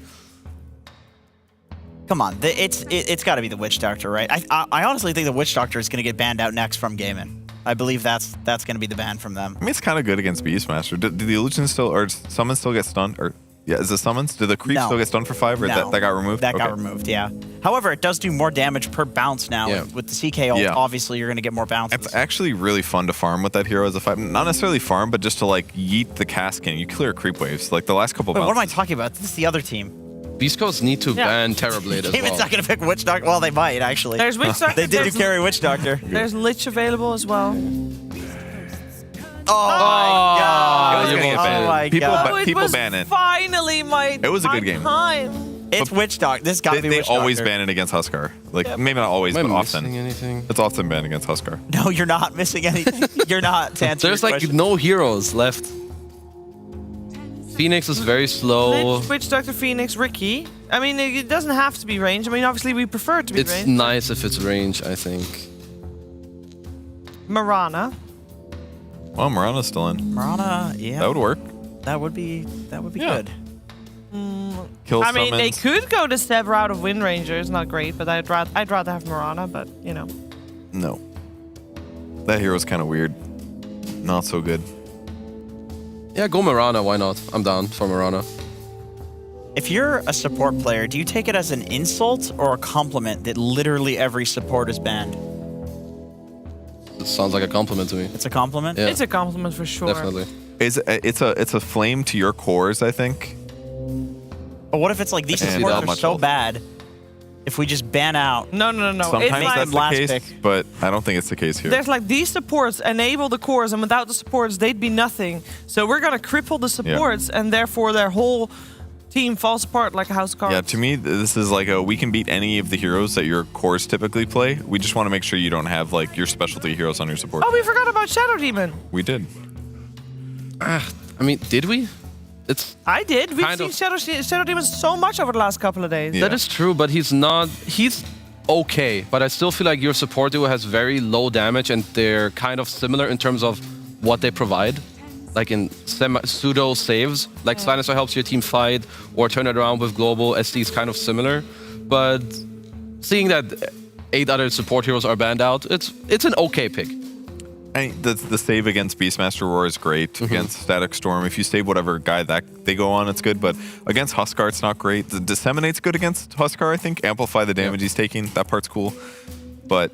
Come on, it's got to be the Witch Doctor, right? I honestly think the Witch Doctor is going to get banned out next from Gaimin. I believe that's going to be the ban from them. I mean, it's kind of good against Beastmaster. Do the illusions still, or summons still get stunned? Or yeah, is it summons? Do the creeps No. still get stunned for 5, or No. that got removed? That got Okay. removed, yeah. However, it does do more damage per bounce now. Yeah. With the CK ult, Yeah. obviously you're going to get more bounces. It's actually really fun to farm with that hero as a fight. Not necessarily farm, but just to like yeet the cast can. You clear creep waves. Like the last couple Wait, what am I bounces. talking about? This is the other team. Beast Codes need to Yeah. ban Terrorblade as Gaimin's well. not going to pick Witch Doctor. Well, they might, actually. There's Witch Doctor. They did do there's- carry Witch Doctor. There's Lich available as well. Oh, my God. It was you gonna won't get ban banned. it. Oh, my People, God. ba- it people was ban it. finally my It was a good my game. time. It's Witch Doctor. This got to They, be they Witch always Doctor. ban it against Huskar. Like Yep. maybe not always, Am I but missing often. anything? It's often banned against Huskar. No, you're not missing anything. You're not. To answer There's your like question. no heroes left. Phoenix is very slow. Lich, Witch Doctor, Phoenix, Ricky. I mean, it doesn't have to be range. I mean, obviously we prefer it to be It's range. nice if it's range, I think. Marana. Well, Marana's still in. Marana, yeah. That would work. That would be Yeah. good. Kill I mean, they summons. could go to Seb route of Wind Ranger. It's not great, but I'd rather have Marana. But you know, No. That hero's kind of weird. Not so good. Yeah, go Marana, why not? I'm down for Marana. If you're a support player, do you take it as an insult or a compliment that literally every support is banned? It sounds like a compliment to me. It's a compliment? Yeah. it's a compliment for sure. Definitely. It's a flame to your cores, I think. But what if it's like these And supports not are much so health. bad, if we just ban out... No. Sometimes It's like, that's the last case, pick. but I don't think it's the case here. there's like these supports enable the cores, and without the supports, they'd be nothing. So we're gonna cripple the supports, and therefore their whole team falls apart like a house of cards. Yeah, to me, this is like we can beat any of the heroes that your cores typically play. We just want to make sure you don't have like your specialty heroes on your support. Oh, we forgot about Shadow Demon. We did. I mean, did we? It's I did. We've Kind seen of. Shadow Demon so much over the last couple of days. Yeah. That is true, but he's okay. But I still feel like your support duo has very low damage, and they're kind of similar in terms of what they provide. Like in pseudo saves, like Silencer helps your team fight, or turn it around with global. SD is kind of similar, but seeing that 8 other support heroes are banned out, it's an okay pick. The save against Beastmaster Roar is great. Against Static Storm, if you save whatever guy that they go on, it's good. But against Huskar, it's not great. The Disseminate's good against Huskar, I think. Amplify the damage he's taking. That part's cool. But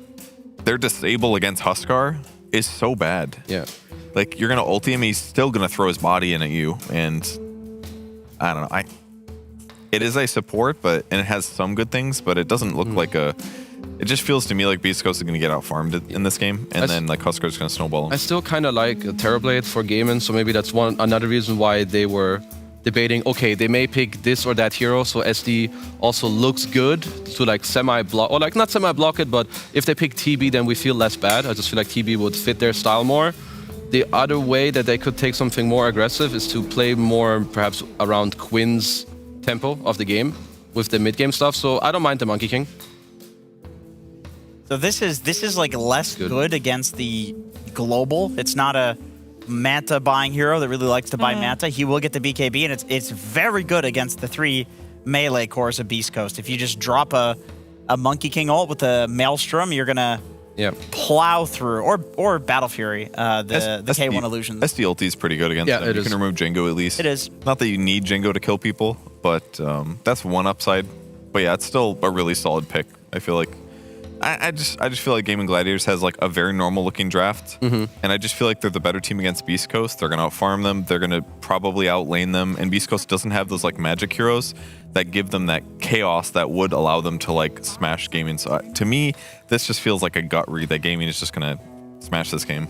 their disable against Huskar is so bad. Yeah. Like, you're going to ulti him, he's still going to throw his body in at you. And I don't know. It is a support, and it has some good things, but it doesn't look like a... It just feels to me like Beast Coast is going to get out farmed in this game, and then like Huskar is going to snowball him. I still kind of like Terrorblade for Gaimin, so maybe that's another reason why they were debating, okay, they may pick this or that hero, so SD also looks good to like semi-block, or like not semi-block it, but if they pick TB, then we feel less bad. I just feel like TB would fit their style more. The other way that they could take something more aggressive is to play more perhaps around Quinn's tempo of the game with the mid-game stuff, so I don't mind the Monkey King. So this is like less good against the global. It's not a Manta buying hero that really likes to buy Manta. He will get the BKB, and it's very good against the 3 melee cores of Beast Coast. If you just drop a a Monkey King ult with a Maelstrom, you're gonna plow through, or Battle Fury, the K1 illusions. SD ulti is pretty good against them. You can remove Jingo at least. It is. Not that you need Jingo to kill people, but that's one upside. But yeah, it's still a really solid pick. I feel like I just feel like Gaming Gladiators has like a very normal looking draft, and I just feel like they're the better team against Beast Coast. They're gonna outfarm them. They're gonna probably outlane them, and Beast Coast doesn't have those like magic heroes that give them that chaos that would allow them to like smash Gaming. So to me, this just feels like a gut read that Gaming is just gonna smash this game.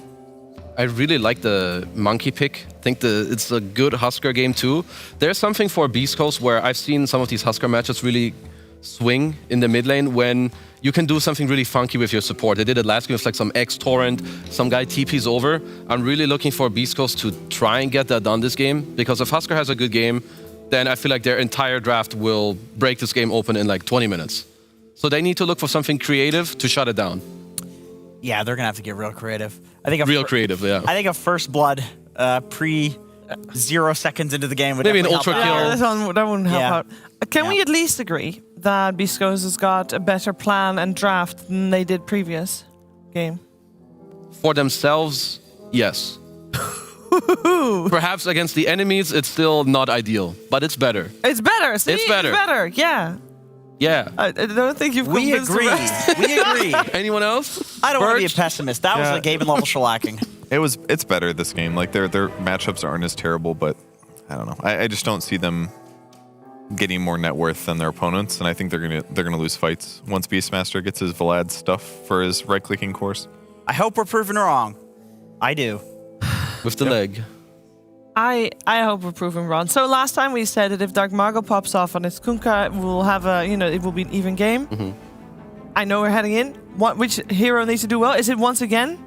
I really like the Monkey pick. I think it's a good Husker game too. There's something for Beast Coast where I've seen some of these Husker matches really swing in the mid lane when you can do something really funky with your support. They did it last game with like some X-Torrent, some guy TPs over. I'm really looking for Beast Coast to try and get that done this game, because if Husker has a good game, then I feel like their entire draft will break this game open in like 20 minutes. So they need to look for something creative to shut it down. Yeah, they're gonna have to get real creative. I think creative, yeah. I think a first blood pre 0 seconds into the game would maybe an definitely ultra help kill. out. That wouldn't help Yeah. out. Can we at least agree that Beast Coast has got a better plan and draft than they did previous game? For themselves, yes. Perhaps against the enemies, it's still not ideal, but it's better. It's better. See? It's better. Yeah. Yeah. I don't think you've We convinced agree. the rest. We agree. Anyone else? I don't want to be a Birch? pessimist. That was a game level shellacking. It's better this game. Like their matchups aren't as terrible, but I don't know. I just don't see them getting more net worth than their opponents, and I think they're gonna lose fights once Beastmaster gets his Vlad stuff for his right clicking course. I hope we're proven wrong. I do. With the leg. I hope we're proving wrong. So last time we said that if Dark Mago pops off on its Kunkka, we'll have it will be an even game. I know we're heading in. Which hero needs to do well? Is it once again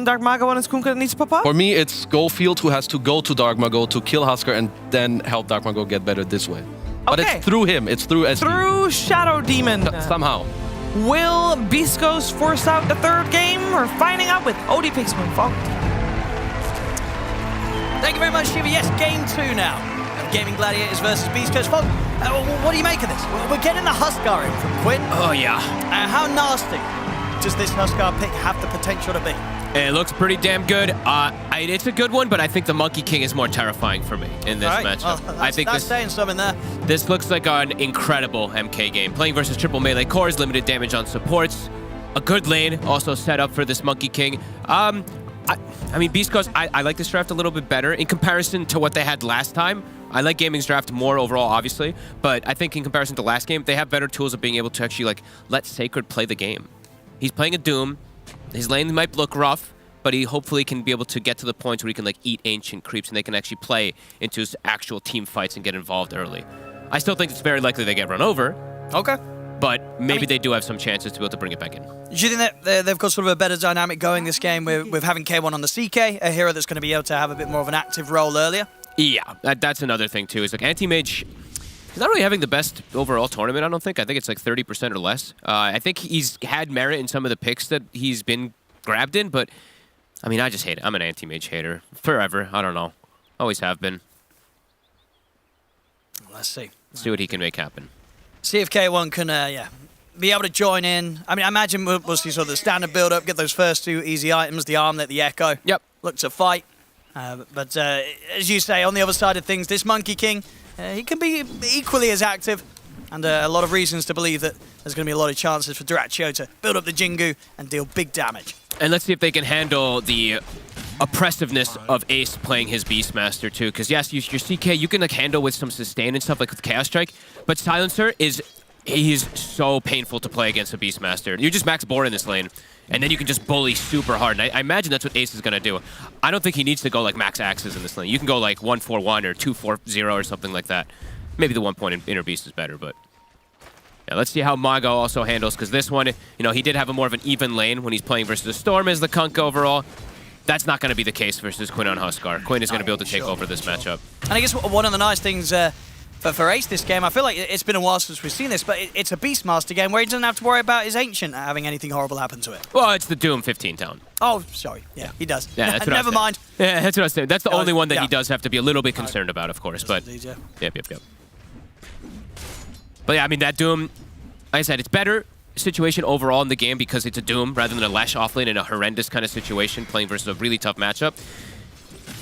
Dark Mago on its Kunkka that needs to pop off? For me, it's Gofield who has to go to Dark Mago to kill Husker and then help Dark Mago get better this way. But Okay. it's through him. It's through SD. Through Shadow Demon. Somehow. Will Beast Coast force out the third game? We're finding out with OD Pixman Fault. Thank you very much, Shiva. Yes, game 2 now. Gaming Gladiators versus Beast Coast. What do you make of this? We're getting the Huskar in from Quinn. Oh, yeah. How nasty does this Huskar pick have the potential to be? It looks pretty damn good. It's a good one, but I think the Monkey King is more terrifying for me in this matchup. Well, I think that's saying something there. this looks like an incredible MK game. Playing versus triple melee cores, limited damage on supports, a good lane also set up for this Monkey King. I mean, Beast Coast, I like this draft a little bit better in comparison to what they had last time. I like Gaming's draft more overall, obviously, but I think in comparison to last game, they have better tools of being able to actually like let Sacred play the game. He's playing a Doom. His lane might look rough, but he hopefully can be able to get to the point where he can like eat ancient creeps and they can actually play into his actual team fights and get involved early. I still think it's very likely they get run over. Okay. But maybe they do have some chances to be able to bring it back in. Do you think that they've got sort of a better dynamic going this game with having K1 on the CK, a hero that's going to be able to have a bit more of an active role earlier? Yeah, that's another thing too. Is like Anti-Mage, he's not really having the best overall tournament, I don't think. I think it's like 30% or less. I think he's had merit in some of the picks that he's been grabbed in, but I mean, I just hate it. I'm an Anti-Mage hater. Forever. I don't know. Always have been. Let's see. See what he can make happen. See if K1 can, be able to join in. I mean, I imagine we'll see sort of the standard build-up, get those first 2 easy items, the Armlet, the Echo. Yep. Look to fight. But as you say, on the other side of things, this Monkey King, he can be equally as active. And a lot of reasons to believe that there's going to be a lot of chances for Duraccio to build up the Jingu and deal big damage. And let's see if they can handle the oppressiveness of Ace playing his Beastmaster too. Because yes, your CK you can like handle with some sustain and stuff like with Chaos Strike, but Silencer he's so painful to play against a Beastmaster. You just max Boar in this lane, and then you can just bully super hard. And I imagine that's what Ace is gonna do. I don't think he needs to go like max axes in this lane. You can go like 1-4-1 or 2-4-0 or something like that. Maybe the 1 point in Inner Beast is better, but yeah, let's see how Mago also handles, because this one, he did have a more of an even lane when he's playing versus the Storm as the Kunkka overall. That's not going to be the case versus Quinn on Huskar. Quinn is going to be able to take over this matchup. And I guess one of the nice things for Ace this game, I feel like it's been a while since we've seen this, but it's a Beastmaster game where he doesn't have to worry about his Ancient having anything horrible happen to it. Well, it's the Doom 15 town. Oh, sorry. Yeah, he does. Yeah, that's what Never mind. Yeah, that's what I was saying. That's the only one that yeah. he does have to be a little bit concerned about, of course. But indeed, yeah. Yep. But yeah, I mean, that Doom, I said, it's better situation overall in the game because it's a Doom rather than a Lesh offlane in a horrendous kind of situation playing versus a really tough matchup.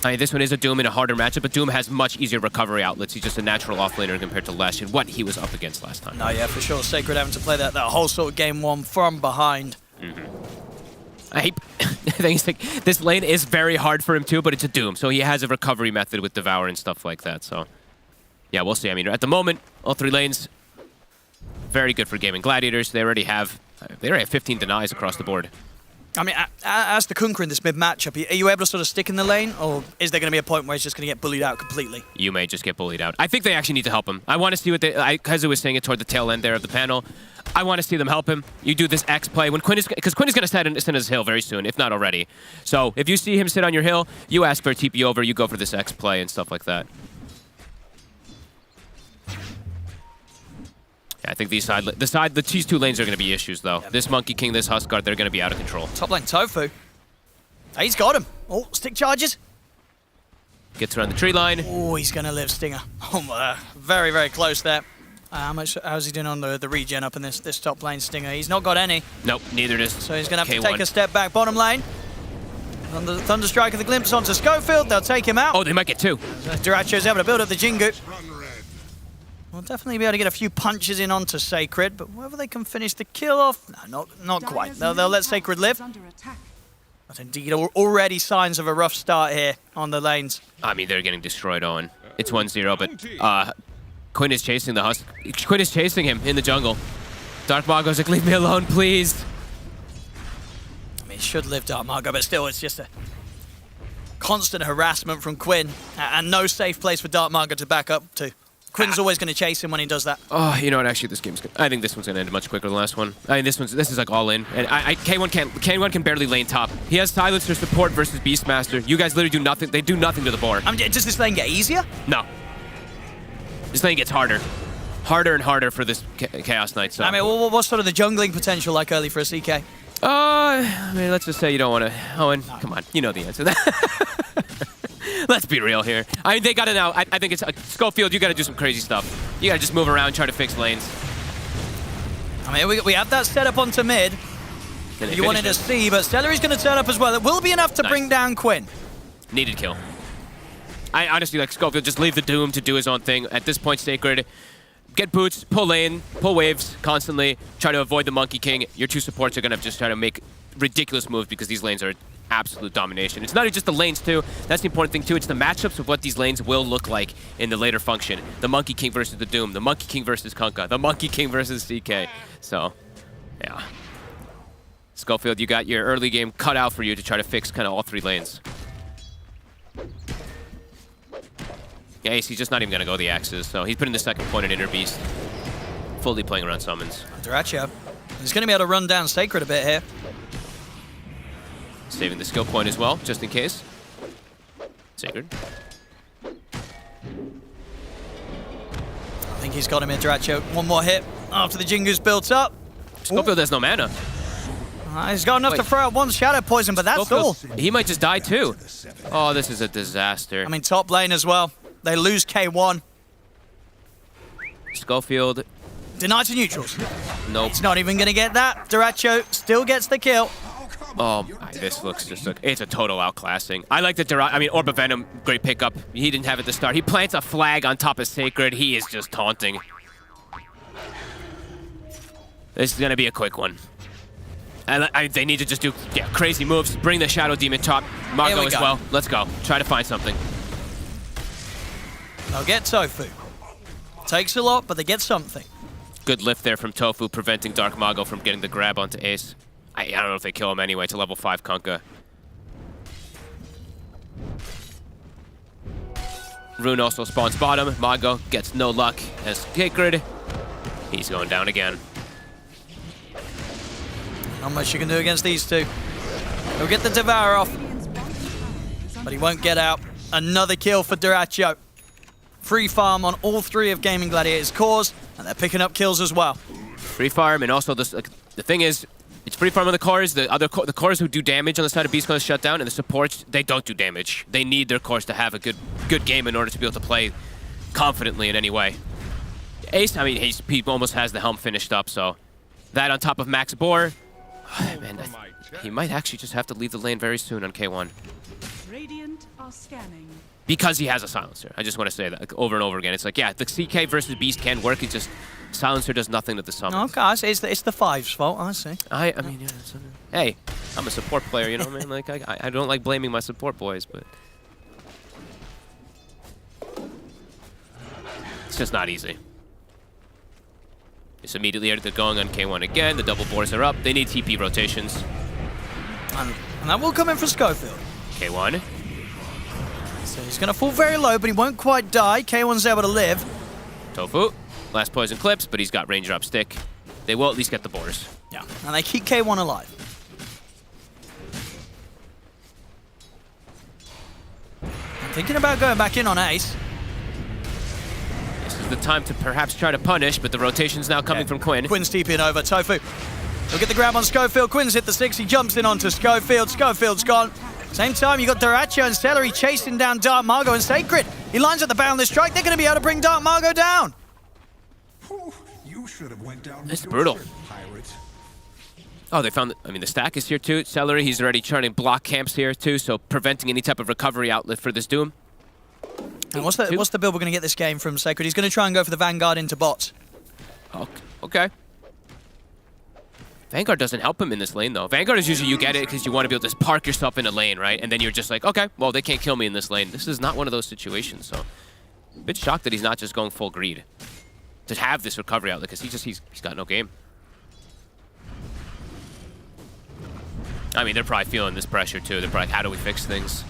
I mean, this one is a Doom in a harder matchup, but Doom has much easier recovery outlets. He's just a natural offlaner compared to Lesh and what he was up against last time. No, yeah, for sure. Sacred having to play that whole sort of game one from behind. I think like, this lane is very hard for him too, but it's a Doom, so he has a recovery method with Devour and stuff like that. So, yeah, we'll see. I mean, at the moment, all 3 lanes, very good for Gaming Gladiators. They already have 15 denies across the board. I mean, as the Kunkka in this mid matchup, are you able to sort of stick in the lane, or is there going to be a point where he's just going to get bullied out completely? You may just get bullied out. I think they actually need to help him. I want to see what they... Kazu was saying it toward the tail end there of the panel. I want to see them help him. You do this X play when Quinn is... Because Quinn is going to sit in his hill very soon, if not already. So if you see him sit on your hill, you ask for a TP over, you go for this X play and stuff like that. Yeah, I think these these 2 lanes are going to be issues, though. This Monkey King, this Huskard, they're going to be out of control. Top lane Tofu. He's got him. Oh, stick charges. Gets around the tree line. Oh, he's going to live Stinger. Oh, very, very close there. How's he doing on the regen up in this top lane Stinger? He's not got any. Nope, neither does So he's going to have K1. to take a step back. Bottom lane. Thunderstrike of the Glimpse onto Schofield. They'll take him out. Oh, they might get 2. Duracho's able to build up the Jingu. We'll definitely be able to get a few punches in onto Sacred, but whether they can finish the kill off, no, not quite. They'll let Sacred live. But indeed, already signs of a rough start here on the lanes. I mean, they're getting destroyed, Owen. It's 1-0, but Quinn is chasing the Husk. Quinn is chasing him in the jungle. Dark Margot's like, leave me alone, please. I mean, he should live Dark Margot, but still, it's just a constant harassment from Quinn, and no safe place for Dark Margot to back up to. Quinn's always going to chase him when he does that. Oh, you know what? Actually, this game's good. I think this one's going to end much quicker than the last one. I mean, this is like all in. And K1 can barely lane top. He has Silencer support versus Beastmaster. You guys literally do nothing. They do nothing to the board. I mean, does this lane get easier? No. This lane gets harder. Harder and harder for this Chaos Knight. So. I mean, what's sort of the jungling potential like early for a CK? I mean, let's just say you don't want to... Owen, come on. You know the answer to that. Let's be real here. I mean, they got it now. I think it's... Schofield, you got to do some crazy stuff. You got to just move around, try to fix lanes. I mean, we have that set up onto mid. You wanted to see, but Celery's going to turn up as well. It will be enough to bring down Quinn. Needed kill. I honestly like Schofield. Just leave the Doom to do his own thing. At this point, Sacred, get boots, pull lane, pull waves constantly. Try to avoid the Monkey King. Your 2 supports are going to just try to make ridiculous moves because these lanes are absolute domination. It's not just the lanes too. That's the important thing too. It's the matchups of what these lanes will look like in the later function. The Monkey King versus the Doom. The Monkey King versus Kunkka. The Monkey King versus CK. So, yeah. Schofield, you got your early game cut out for you to try to fix kind of all 3 lanes. Yeah, Ace, he's just not even going to go the axes, so he's putting the second point in Inner Beast. Fully playing around summons. Duracho. He's going to be able to run down Sacred a bit here. Saving the skill point as well, just in case. Sacred. I think he's got him in Duracho. One more hit after the Jingu's built up. Schofield has no mana. He's got enough to throw out 1 Shadow Poison, but that's all. He might just die too. Oh, this is a disaster. I mean, top lane as well. They lose K1. Schofield. Denied to neutrals. Nope. It's not even going to get that. Duracho still gets the kill. Oh, this looks just like... It's a total outclassing. I like the I mean, Orb of Venom, great pickup. He didn't have it to start. He plants a flag on top of Sacred. He is just taunting. This is going to be a quick one. And they need to just do crazy moves. Bring the Shadow Demon top. Margot as well. Let's go. Try to find something. They'll get Tofu. Takes a lot, but they get something. Good lift there from Tofu, preventing Dark Mago from getting the grab onto Ace. I don't know if they kill him anyway to level 5 Kunkka. Rune also spawns bottom. Mago gets no luck as Sacred. He's going down again. Not much you can do against these 2. He'll get the Devour off, but he won't get out. Another kill for Duracho. Free farm on all 3 of Gaming Gladiator's cores, and they're picking up kills as well. Free farm, and also the thing is, it's free farm on the cores. The cores who do damage on the side of Beast Coast shut down, and the supports, they don't do damage. They need their cores to have a good game in order to be able to play confidently in any way. Ace, I mean, he almost has the helm finished up, so That on top of Max Bohr. Man, he might actually just have to leave the lane very soon on K1. Radiant are scanning. Because he has a silencer. I just want to say that like, over and over again. It's like, yeah, the CK versus Beast can work. It's just silencer does nothing to the summon. Okay, I see. It's the 5's fault, I see. I mean, yeah. Hey, I'm a support player, you know what I mean? Like, I don't like blaming my support boys, but it's just not easy. Just immediately they're going on K1 again. The double boards are up. They need TP rotations. And that will come in for Schofield. K1. So he's going to fall very low, but he won't quite die. K1's able to live. Tofu. Last poison clips, but he's got range drop stick. They will at least get the boars. Yeah, and they keep K1 alive. I'm thinking about going back in on Ace. This is the time to perhaps try to punish, but the rotation's now coming from Quinn. Quinn's TPing over. Tofu. He'll get the grab on Schofield. Quinn's hit the 6. He jumps in onto Schofield. Schofield's gone. Same time, you got Dyrachyo and Celery chasing down Dark Margot and Sacred. He lines up the boundless strike. They're going to be able to bring Dark Margot down. You should have went down. It's brutal. Oh, they found, the stack is here too. Celery, he's already trying to block camps here too, so preventing any type of recovery outlet for this Doom. And what's the build we're going to get this game from Sacred? He's going to try and go for the Vanguard into bots. Okay. Vanguard doesn't help him in this lane, though. Vanguard is usually you get it because you want to be able to just park yourself in a lane, right? And then you're just like, okay, well, they can't kill me in this lane. This is not one of those situations, so a bit shocked that he's not just going full greed to have this recovery outlet because he's got no game. I mean, they're probably feeling this pressure, too. They're probably like, how do we fix things?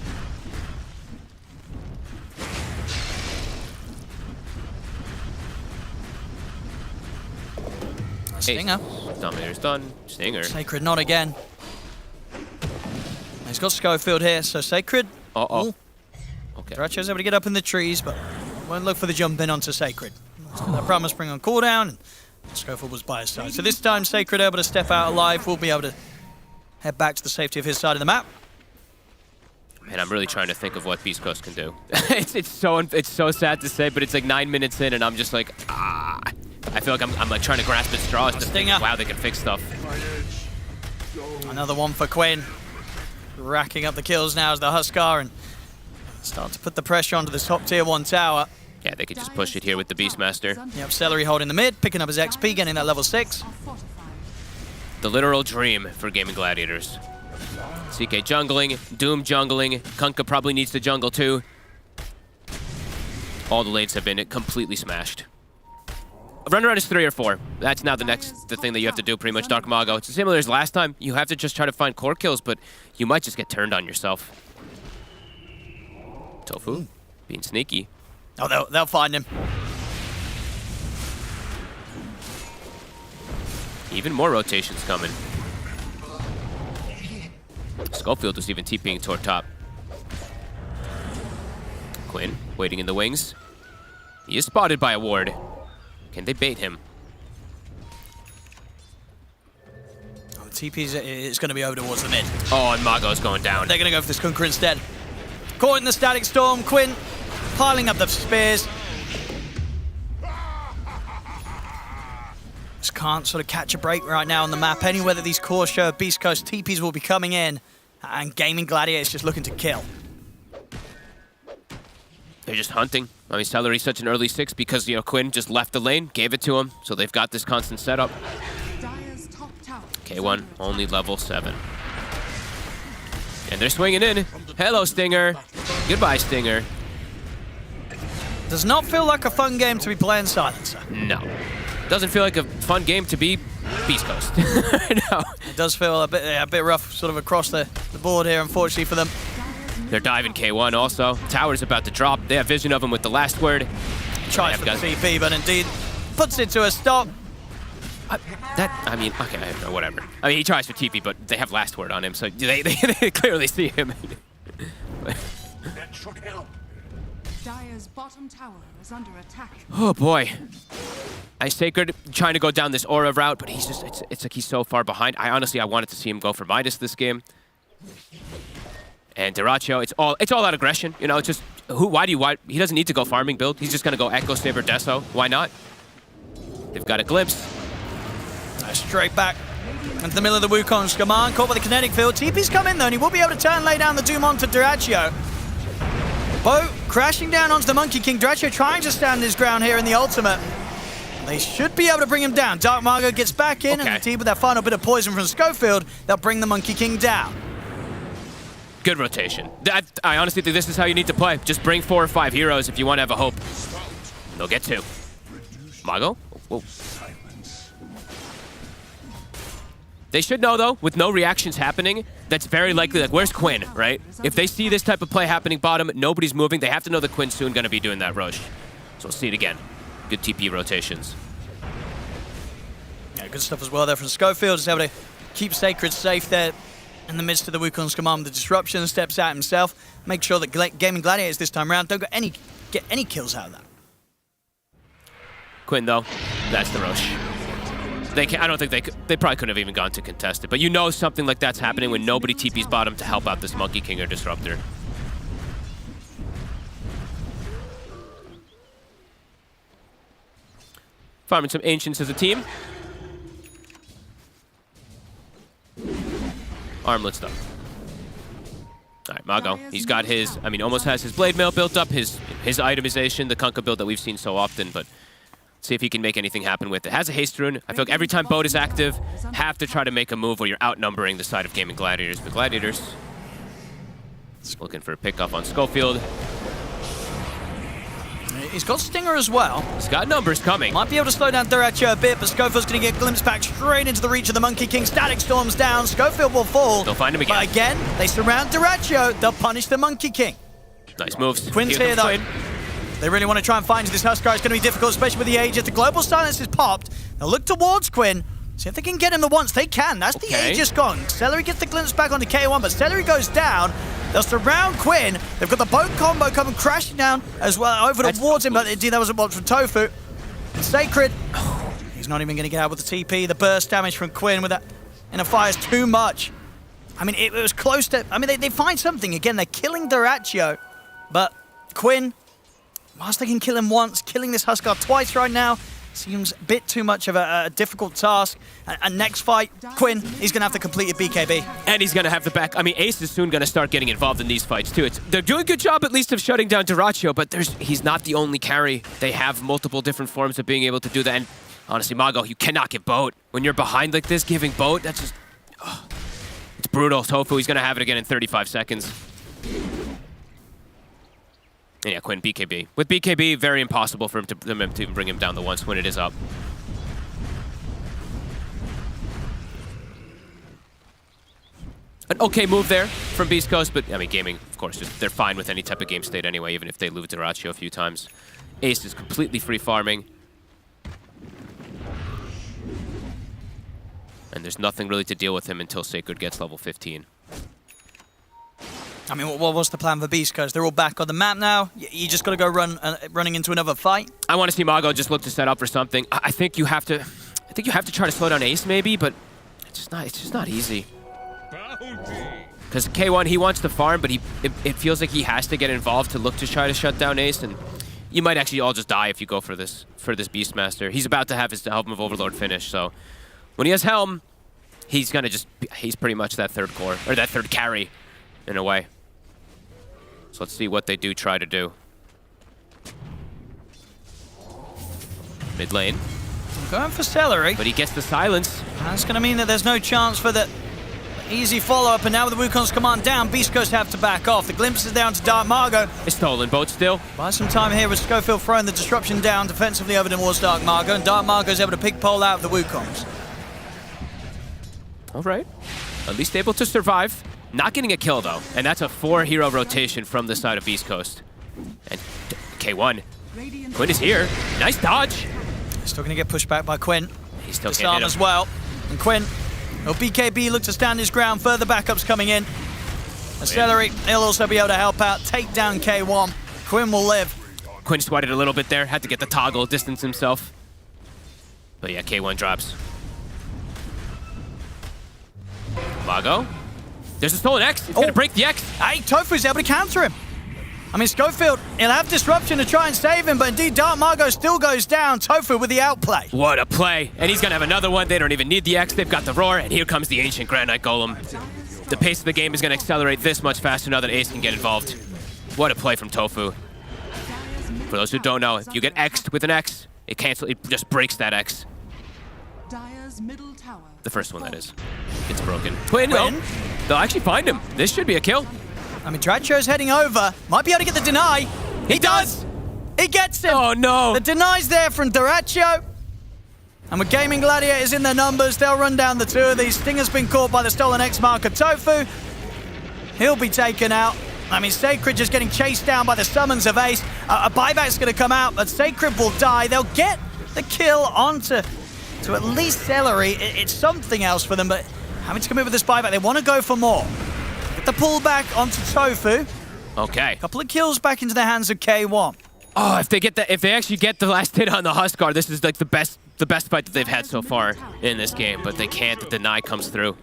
Stinger. Dominator's done. Stinger. Sacred not again. He's got Schofield here, so Sacred. Okay. Dyrachyo's able to get up in the trees, but won't look for the jump in onto Sacred. He's got that Promise Spring on cooldown, and Schofield was by his side. So this time, Sacred able to step out alive. We'll be able to head back to the safety of his side of the map. Man, I'm really trying to think of what Beast Coast can do. it's so sad to say, but it's like 9 minutes in, and I'm just like, I feel like I'm like trying to grasp at straws to think, wow, they can fix stuff. Another one for Quinn. Racking up the kills now as the Huskar and start to put the pressure onto this top tier 1 tower. Yeah, they could just push it here with the Beastmaster. Yep, Celery holding the mid, picking up his XP, getting that level 6. The literal dream for Gaming Gladiators. CK jungling, Doom jungling, Kunkka probably needs to jungle too. All the lanes have been completely smashed. Runaround is 3 or 4. That's now the thing that you have to do, pretty much, Dark Mago. It's similar as last time. You have to just try to find core kills, but you might just get turned on yourself. Tofu, being sneaky. Oh, they'll find him. Even more rotations coming. Schofield was even TPing toward top. Quinn, waiting in the wings. He is spotted by a ward. Can they bait him? Oh, TP's it's going to be over towards the mid. Oh, and Mago's going down. They're going to go for this Kunkka instead. Caught in the Static Storm. Quinn piling up the spears. Just can't sort of catch a break right now on the map. Anywhere that these cores show Beast Coast, TPs will be coming in. And Gaming Gladiators just looking to kill. They're just hunting. I mean, Celery's such an early 6 because, Quinn just left the lane, gave it to him, so they've got this constant setup. K1, only level 7. And they're swinging in. Hello, Stinger. Goodbye, Stinger. Does not feel like a fun game to be playing Silencer. No. Doesn't feel like a fun game to be Beast Coast. No. It does feel a bit rough sort of across the board here, unfortunately for them. They're diving K1 also. Tower's about to drop. They have vision of him with the last word. Tries for the CP, but indeed puts it to a stop. Okay, whatever. I mean, he tries for TP, but they have last word on him, so they clearly see him. Dire's bottom tower is under attack. Oh boy. Sacred trying to go down this aura route, but he's just, it's like he's so far behind. I wanted to see him go for Midas this game. And Dyrachyo, it's all out aggression. It's just, he doesn't need to go farming build. He's just gonna go Echo Saber Deso. Why not? They've got a glimpse. Straight back into the middle of the Wukong's command, caught by the kinetic field. TP's come in though, and he will be able to turn and lay down the Doom onto Dyrachyo. Bo crashing down onto the Monkey King. Dyrachyo trying to stand his ground here in the ultimate. They should be able to bring him down. Dark Margo gets back in, and the team with that final bit of poison from Schofield, they'll bring the Monkey King down. Good rotation. I honestly think this is how you need to play. Just bring 4 or 5 heroes if you want to have a hope. They'll get 2. Mago? Whoa. They should know, though, with no reactions happening, that's very likely, like, where's Quinn, right? If they see this type of play happening bottom, nobody's moving, they have to know that Quinn's soon going to be doing that Roche. So we'll see it again. Good TP rotations. Yeah, good stuff as well there from Schofield. Just able to keep Sacred safe there in the midst of the Wukong's command. The disruption steps out himself. Make sure that Gaming Gladiators this time around don't get any kills out of that. Quinn, though, that's the Roche. I don't think they probably couldn't have even gone to contest it, but you know something like that's happening when nobody TP's bottom to help out this Monkey King or Disruptor. Farming some Ancients as a team. Armlets though. All right, Mago, he's got his, almost has his Blade Mail built up, his itemization, the Kunkka build that we've seen so often, but see if he can make anything happen with it. Has a haste rune. I feel like every time Boat is active, have to try to make a move where you're outnumbering the side of Gaming Gladiators. But Gladiators looking for a pickup on Schofield. He's got Stinger as well. He's got numbers coming. Might be able to slow down Dyrachyo a bit, but Schofield's going to get glimpsed back straight into the reach of the Monkey King. Static Storm's down. Schofield will fall. They'll find him again. But again, they surround Dyrachyo. They'll punish the Monkey King. Nice moves. Quinn's here though. They really want to try and find this Huskar. It's going to be difficult, especially with the Aegis. The Global Silence is popped. They'll look towards Quinn. See if they can get him the once. They can. That's the Aegis gone. Celery gets the glimpse back onto K1, but Celery goes down. They'll surround Quinn. They've got the boat combo coming crashing down as well over towards him, but indeed that was a bot from Tofu. And Sacred, he's not even going to get out with the TP. The burst damage from Quinn with that inner fire is too much. It was close to... they find something. Again, they're killing Dyrachyo, but Quinn, whilst they can kill him once, killing this Huskar twice right now seems a bit too much of a difficult task. And next fight, Quinn, he's going to have to complete a BKB. And he's going to have the back. Ace is soon going to start getting involved in these fights, too. They're doing a good job, at least, of shutting down Dyrachyo, but he's not the only carry. They have multiple different forms of being able to do that. And honestly, Mago, you cannot give Boat. When you're behind like this, giving Boat, that's just... it's brutal. Tofu, he's going to have it again in 35 seconds. Yeah, Quinn, BKB. With BKB, very impossible for him to even bring him down the once when it is up. An okay move there from Beast Coast, but Gaming, of course, they're fine with any type of game state anyway, even if they lose Dyrachyo a few times. Ace is completely free farming. And there's nothing really to deal with him until Sacred gets level 15. What was the plan for Beast Coast? They're all back on the map now. You just got to go running into another fight. I want to see Mago just look to set up for something. I think you have to try to slow down Ace maybe, but it's just not easy. Because K1, he wants to farm, but it feels like he has to get involved to look to try to shut down Ace, and you might actually all just die if you go for this Beastmaster. He's about to have his Helm of Overlord finish, so when he has Helm, he's pretty much that third core, or that third carry in a way. So let's see what they do try to do. Mid lane. I'm going for Celery. But he gets the silence. That's going to mean that there's no chance for the easy follow-up, and now with the Wukong's command down, Beast Coast have to back off. The glimpse is down to Dark Margo. It's stolen Boat still. Buy some time here with Schofield throwing the disruption down defensively over towards Dark Margo, and Dark Margo's able to pick pole out of the Wukongs. All right. At least able to survive. Not getting a kill, though. And that's a 4-hero rotation from the side of Beast Coast. And K1. Quinn is here. Nice dodge. Still going to get pushed back by Quinn. He still can't hit him as well. And Quinn, BKB look to stand his ground. Further backups coming in. Celery, he'll also be able to help out. Take down K1. Quinn will live. Quinn sweated a little bit there. Had to get the toggle, distance himself. But yeah, K1 drops. Mago. There's a stolen X. It's going to break the X. Hey, Tofu's able to counter him. I mean, Schofield, he'll have disruption to try and save him, but indeed, Dark Margot still goes down. Tofu with the outplay. What a play. And he's going to have another one. They don't even need the X. They've got the Roar, and here comes the Ancient Granite Golem. The pace of the game is going to accelerate this much faster now that Ace can get involved. What a play from Tofu. For those who don't know, if you get X'd with an X, it just breaks that X. The first one, that is. It's broken. Quinn, they'll actually find him. This should be a kill. I mean, Dracho's heading over. Might be able to get the deny. He does! He gets him! Oh, no! The deny's there from Duracho. And with Gaming Gladiators in their numbers, they'll run down the two of these. Stinger's been caught by the stolen X marker. Tofu, he'll be taken out. I mean, Sacred just getting chased down by the summons of Ace. A buyback's going to come out, but Sacred will die. They'll get the kill onto at least Celery. It's something else for them, but having to come in with this buyback, they want to go for more. Get the pullback onto Tofu. Okay. Couple of kills back into the hands of K1. Oh, if they actually get the last hit on the Huskar, this is like the best fight that they've had so far in this game, but they can't. The deny comes through.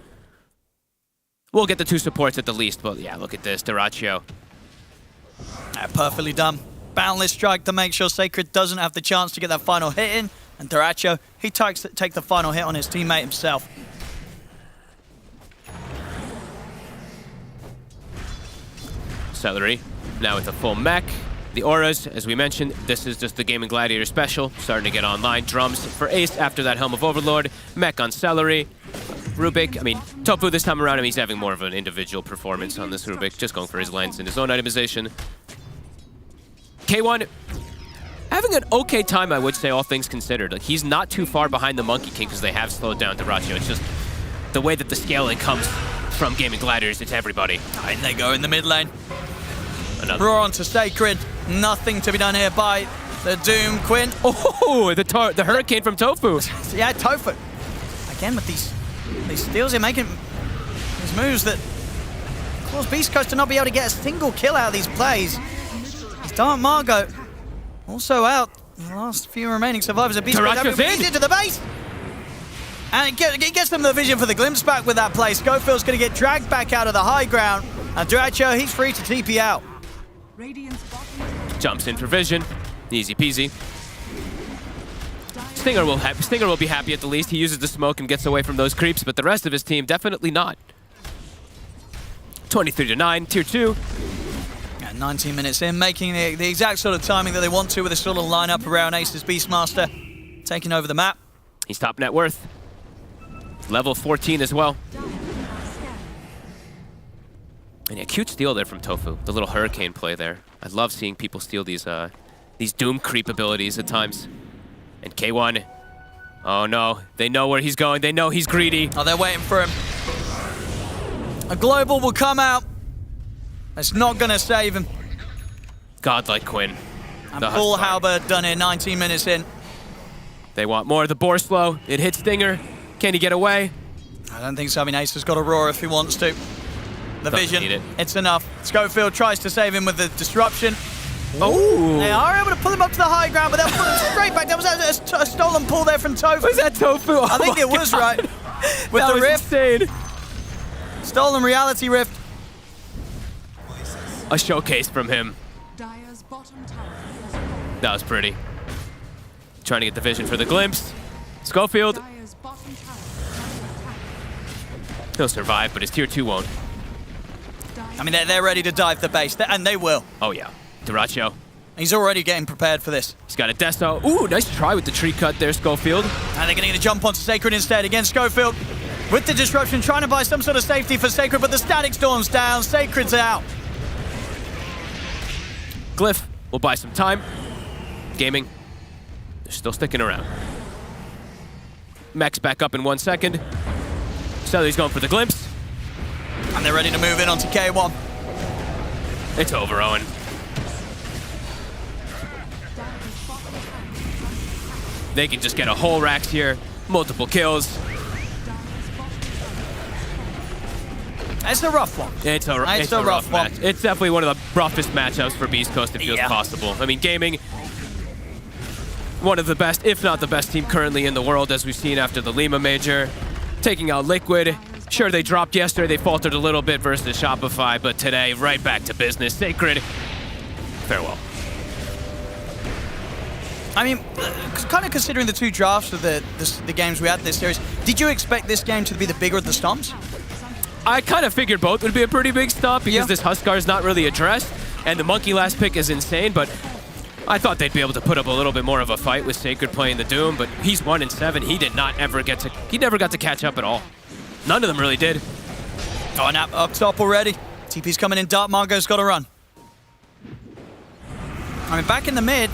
We'll get the two supports at the least, but yeah, look at this, Duracho. Perfectly done. Boundless strike to make sure Sacred doesn't have the chance to get that final hit in, and Duracho, he take the final hit on his teammate himself. Celery, now with a full mech. The auras, as we mentioned, this is just the Gaming Gladiator special, starting to get online. Drums for Ace after that Helm of Overlord. Mech on Celery. Rubik, I mean, Tofu this time around, I mean, he's having more of an individual performance on this Rubik, just going for his lens and his own itemization. K1, having an okay time, I would say, all things considered. Like, he's not too far behind the Monkey King because they have slowed down Duracho. It's just the way that the scaling comes from Gaming Gladiators, it's everybody. And they go in the mid lane. Another. Roar onto Sacred. Nothing to be done here by the Doom. Quinn. Oh, the Hurricane from Tofu. Yeah, Tofu. Again with these steals, they're making these moves that cause Beast Coast to not be able to get a single kill out of these plays. Dark Margot also out. The last few remaining survivors of Beast Coast into the base. And it gets them the vision for the glimpse back with that play. Schofield's going to get dragged back out of the high ground. And Duracho, he's free to TP out. Jumps in for vision. Easy peasy. Stinger will be happy at the least. He uses the smoke and gets away from those creeps, but the rest of his team definitely not. 23-9, tier 2. Yeah, 19 minutes in, making the exact sort of timing that they want to with this little lineup around Ace's Beastmaster. Taking over the map. He's top net worth. Level 14 as well. And yeah, cute steal there from Tofu. The little Hurricane play there. I love seeing people steal these Doom creep abilities at times. And K1, oh no, they know where he's going. They know he's greedy. Oh, they're waiting for him. A global will come out. It's not going to save him. Godlike Quinn. And full halberd done here, 19 minutes in. They want more. The boar slow. It hits Stinger. Can he get away? I don't think so. I mean, Ace has got a roar if he wants to. The vision, it's enough. Schofield tries to save him with the disruption. Oh! They are able to pull him up to the high ground, but they'll pull him straight back. That was a stolen pull there from Tofu. Was that Tofu? Oh, I think it was, right. With that the rift. Insane. Stolen reality rift. A showcase from him. That was pretty. Trying to get the vision for the glimpse. Schofield. He'll survive, but his tier 2 won't. I mean, they're ready to dive the base, and they will. Oh, yeah. Duracho. He's already getting prepared for this. He's got a Deso. Ooh, nice try with the tree cut there, Schofield. And they're going to jump onto Sacred instead. Again, Schofield with the disruption, trying to buy some sort of safety for Sacred, but the Static Storm's down. Sacred's out. Glyph will buy some time. Gaming, they're still sticking around. Mech's back up in 1 second. Celery's going for the glimpse. And they're ready to move in onto K1. It's over, Owen. They can just get a whole Rax here. Multiple kills. It's a rough one. It's a rough match. It's definitely one of the roughest matchups for Beast Coast it feels possible. I mean, Gaming, one of the best, if not the best team currently in the world, as we've seen after the Lima Major. Taking out Liquid. Sure, they dropped yesterday. They faltered a little bit versus Shopify, but today, right back to business. Sacred farewell. I mean, kind of considering the two drafts of the games we had this series, did you expect this game to be the bigger of the stomps? I kind of figured both would be a pretty big stomp because this Huskar is not really addressed, and the Monkey last pick is insane, but I thought they'd be able to put up a little bit more of a fight with Sacred playing the Doom, but he's 1-7. He did not ever he never got to catch up at all. None of them really did. Oh, and up top already. TP's coming in. Dark Margot's got to run. I mean, back in the mid,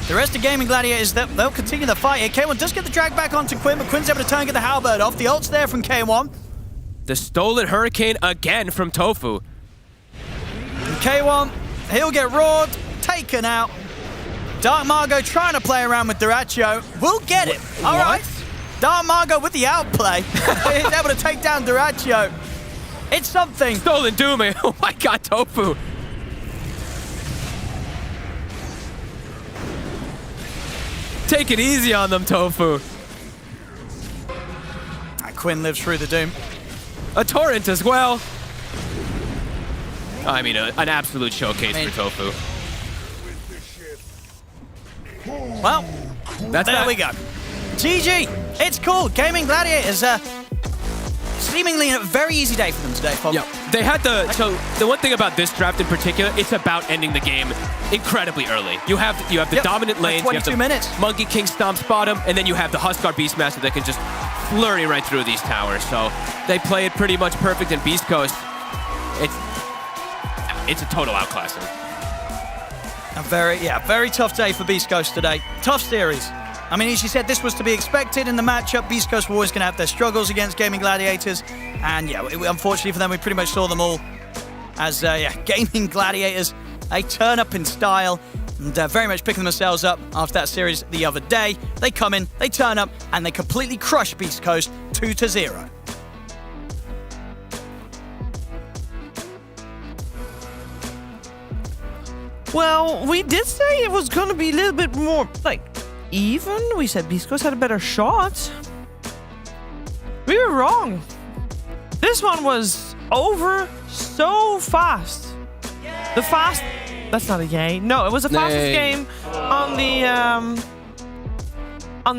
the rest of Gaming Gladiators, they'll continue the fight here. K1 does get the drag back onto Quinn, but Quinn's able to turn and get the halberd off. The ult's there from K1. The stolen Hurricane again from Tofu. And K1, he'll get roared, taken out. Dark Margot trying to play around with Duracho. Will get it. All right. Dark Margot with the outplay. He's able to take down Duracho. It's something. Stolen Doom. Oh my god, Tofu. Take it easy on them, Tofu. Quinn lives through the Doom. A Torrent as well. I mean, an absolute showcase for Tofu. Well, there we go. GG. It's cool. Gaming Gladiators, seemingly a very easy day for them today, Paul. Yeah, they had so the one thing about this draft in particular, it's about ending the game incredibly early. You have the dominant lanes, you have the Monkey King stomps bottom, and then you have the Huskar Beastmaster that can just flurry right through these towers. So they play it pretty much perfect in Beast Coast. It's a total outclassing. A very tough day for Beast Coast today. Tough series. I mean, as you said, this was to be expected in the matchup. Beast Coast were always going to have their struggles against Gaming Gladiators. And yeah, unfortunately for them, we pretty much saw them all as Gaming Gladiators, they turn up in style and very much picking themselves up after that series the other day. They come in, they turn up, and they completely crush Beast Coast 2-0. Well, we did say it was going to be a little bit more, even. We said Beast Coast had a better shot. We were wrong. This one was over so fast. That's not a yay. No, it was the fastest game on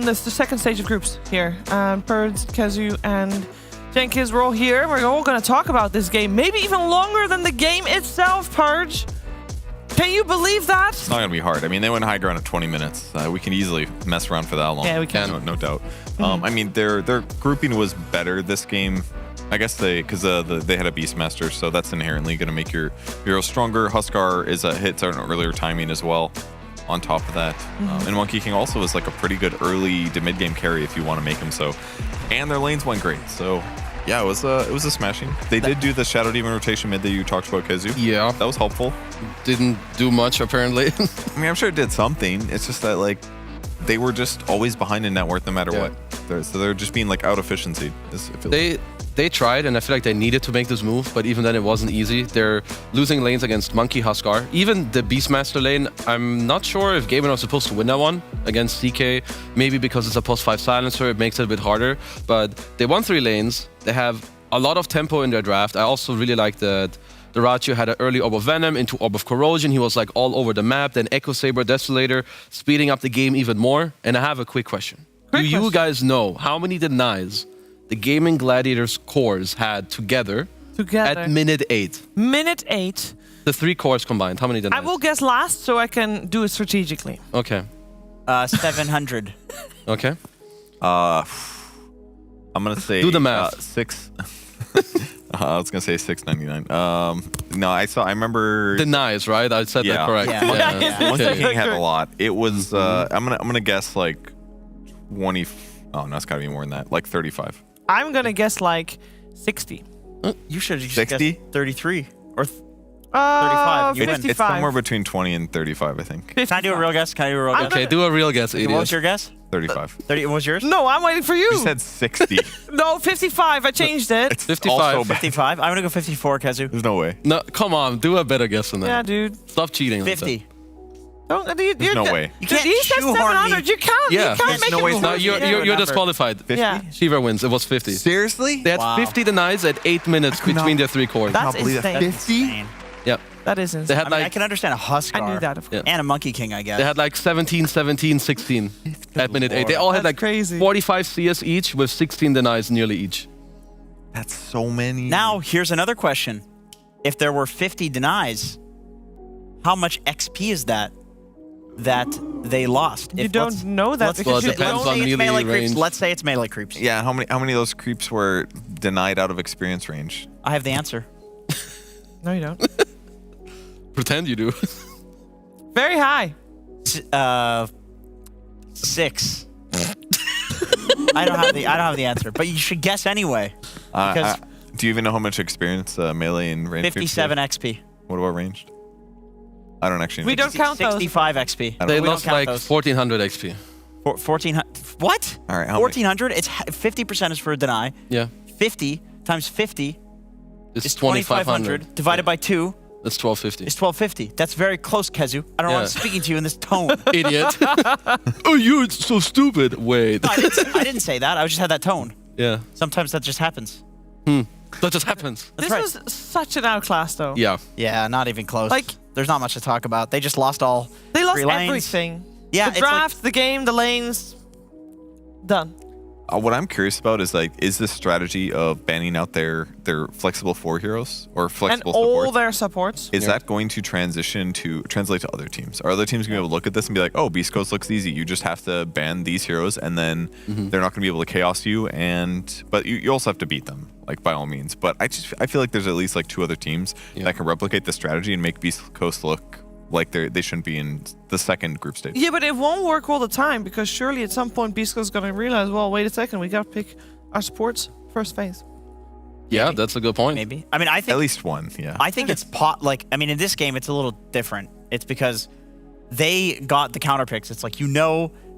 the second stage of groups here. Purds, Kazu, and Jenkins were all here. We're all going to talk about this game. Maybe even longer than the game itself, Purge. Can you believe that? It's not going to be hard. I mean, they went high ground at 20 minutes. We can easily mess around for that long. Yeah, we can. No doubt. I mean, their grouping was better this game. I guess they had a Beastmaster, so that's inherently going to make your hero stronger. Huskar hits an earlier timing as well. On top of that, and Monkey King also is like a pretty good early to mid game carry if you want to make him so. And their lanes went great, so yeah, it was a smashing. They did do the Shadow Demon rotation mid that you talked about, Kazu. Yeah, that was helpful. Didn't do much apparently. I mean, I'm sure it did something. It's just that they were just always behind in net worth no matter what. So they're just being out efficiency. They tried, and I feel like they needed to make this move, but even then it wasn't easy. They're losing lanes against Monkey Huskar. Even the Beastmaster lane, I'm not sure if Gaben was supposed to win that one against CK. Maybe because it's a +5 silencer, it makes it a bit harder. But they won 3 lanes. They have a lot of tempo in their draft. I also really like that Duracho had an early Orb of Venom into Orb of Corrosion. He was all over the map. Then Echo Saber, Desolator, speeding up the game even more. And I have a quick question. Do you guys know how many denies the Gaming Gladiators cores had together at minute 8? Minute 8. The 3 cores combined. How many denies? I will guess last so I can do it strategically. Okay. 700. Okay. I'm gonna say do the math. 6. I was gonna say 699. No, I remember denies, right? I said that correct. Monkey King had a lot. It was I'm gonna guess 20. Oh no, it's gotta be more than that. 35. I'm gonna guess 60. You should have 60? 33 or 35. It's somewhere between 20 and 35, I think. 55. Can I do a real guess? Okay, do a real guess, idiot. What was your guess? 35. 30. What was yours? No, I'm waiting for you. You said 60. No, 55. I changed it. It's 55. 55. I'm gonna go 54, Kazu. There's no way. No, come on, do a better guess than that. Yeah, dude. Stop cheating. 50. There's no way. You can't he said 700. You can't. Yeah. You can't make it No, you're disqualified. 50? Yeah. Shiva wins. It was 50. Seriously? They had 50 denies at 8 minutes between their 3 cores. That's insane. 50? Yeah. That is insane. They had I mean, I like can understand a Huskar. I knew that, of course. And a Monkey King, I guess. they had like 17, 17, 16 at minute 8. They all had That's like crazy. 45 CS each with 16 denies nearly each. That's so many. Now, here's another question. If there were 50 denies, how much XP is that they lost? You If don't let's- know that let's- because Well, it you depends let's on say it's melee melee creeps. range. Let's say it's melee creeps. Yeah, how many of those creeps were denied out of experience range? I have the answer. No, you don't. Pretend you do. Very high. 6. I don't have the answer, but you should guess anyway. Because Do you even know how much experience melee and range? 57 XP. What about ranged? I don't actually know. We don't count those. 65 XP. They We don't lost count like those. 1400 XP. 1400. What? All right, how many? 1400. It's 50% is for a deny. Yeah. 50 times 50 It's is 2500. 2500 divided by 2 That's 1250. is 1250. That's very close, Kezu. I don't know why I'm speaking to you in this tone. Idiot. Oh, you're so stupid. Wait. No, I didn't say that. I just had that tone. Yeah. Sometimes that just happens. That just happens. That's This right. was such an outclass, though. Yeah. Yeah, not even close. Like- there's not much to talk about. They just lost all. They lost 3 lanes. everything. Yeah, the it's like- draft, the game, the lanes. Done. What I'm curious about is like, is this strategy of banning out their flexible 4 heroes or And flexible all supports? their supports. Is that going to translate to other teams? Are other teams going to be able to look at this and be like, oh, Beast Coast looks easy. You just have to ban these heroes and then they're not going to be able to chaos you. But you also have to beat them, like by all means. But I feel like there's at least like 2 other teams that can replicate the strategy and make Beast Coast look like they shouldn't be in the second group stage. Yeah, but it won't work all the time because surely at some point Bisco's going to realize, well, wait a second, we got to pick our supports first phase. Yeah, that's a good point. Maybe. I mean, I think At least one, yeah. I think it's I mean, in this game, it's a little different. It's because they got the counter picks. It's like,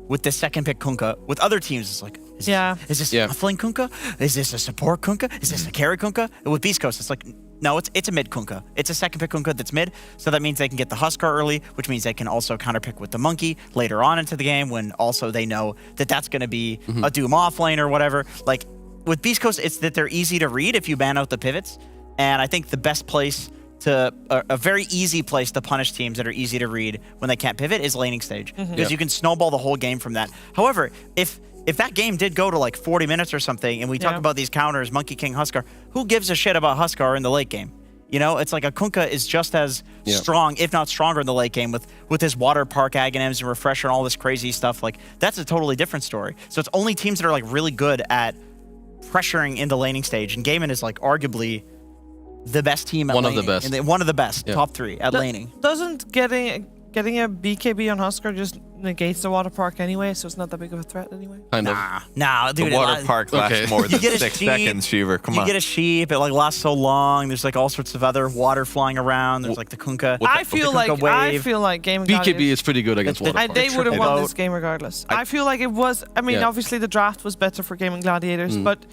with the second pick Kunkka, with other teams, it's like, is this a fling Kunkka? Is this a support Kunkka? Is this a carry Kunkka? And with Beast Coast, it's like, no, it's a mid Kunkka. It's a second pick Kunkka that's mid. So that means they can get the Huskar early, which means they can also counter pick with the Monkey later on into the game when also they know that that's going to be a Doom off lane or whatever. Like with Beast Coast, it's that they're easy to read if you ban out the pivots. And I think the best place a very easy place to punish teams that are easy to read when they can't pivot is laning stage. Because you can snowball the whole game from that. However, if that game did go to like 40 minutes or something and we talk about these counters, Monkey King, Huskar, who gives a shit about Huskar in the late game? You know, it's like a Kunkka is just as strong, if not stronger in the late game with his water park Aghanims and Refresher and all this crazy stuff. Like, that's a totally different story. So it's only teams that are like really good at pressuring in the laning stage. And Gaiman is like arguably the best team at laning. One of the best, top 3 at laning. Doesn't getting a BKB on Huskar just negates the water park anyway, so it's not that big of a threat anyway? Nah, dude. The water park lasts more than 6 seconds, Shiver. Come on. You get a sheep, it like lasts so long. There's like all sorts of other water flying around. There's like the Kunkka. I feel like Game BKB is pretty good against water park. They would have won this game regardless. I feel like it was. I mean, obviously the draft was better for Gaming Gladiators, but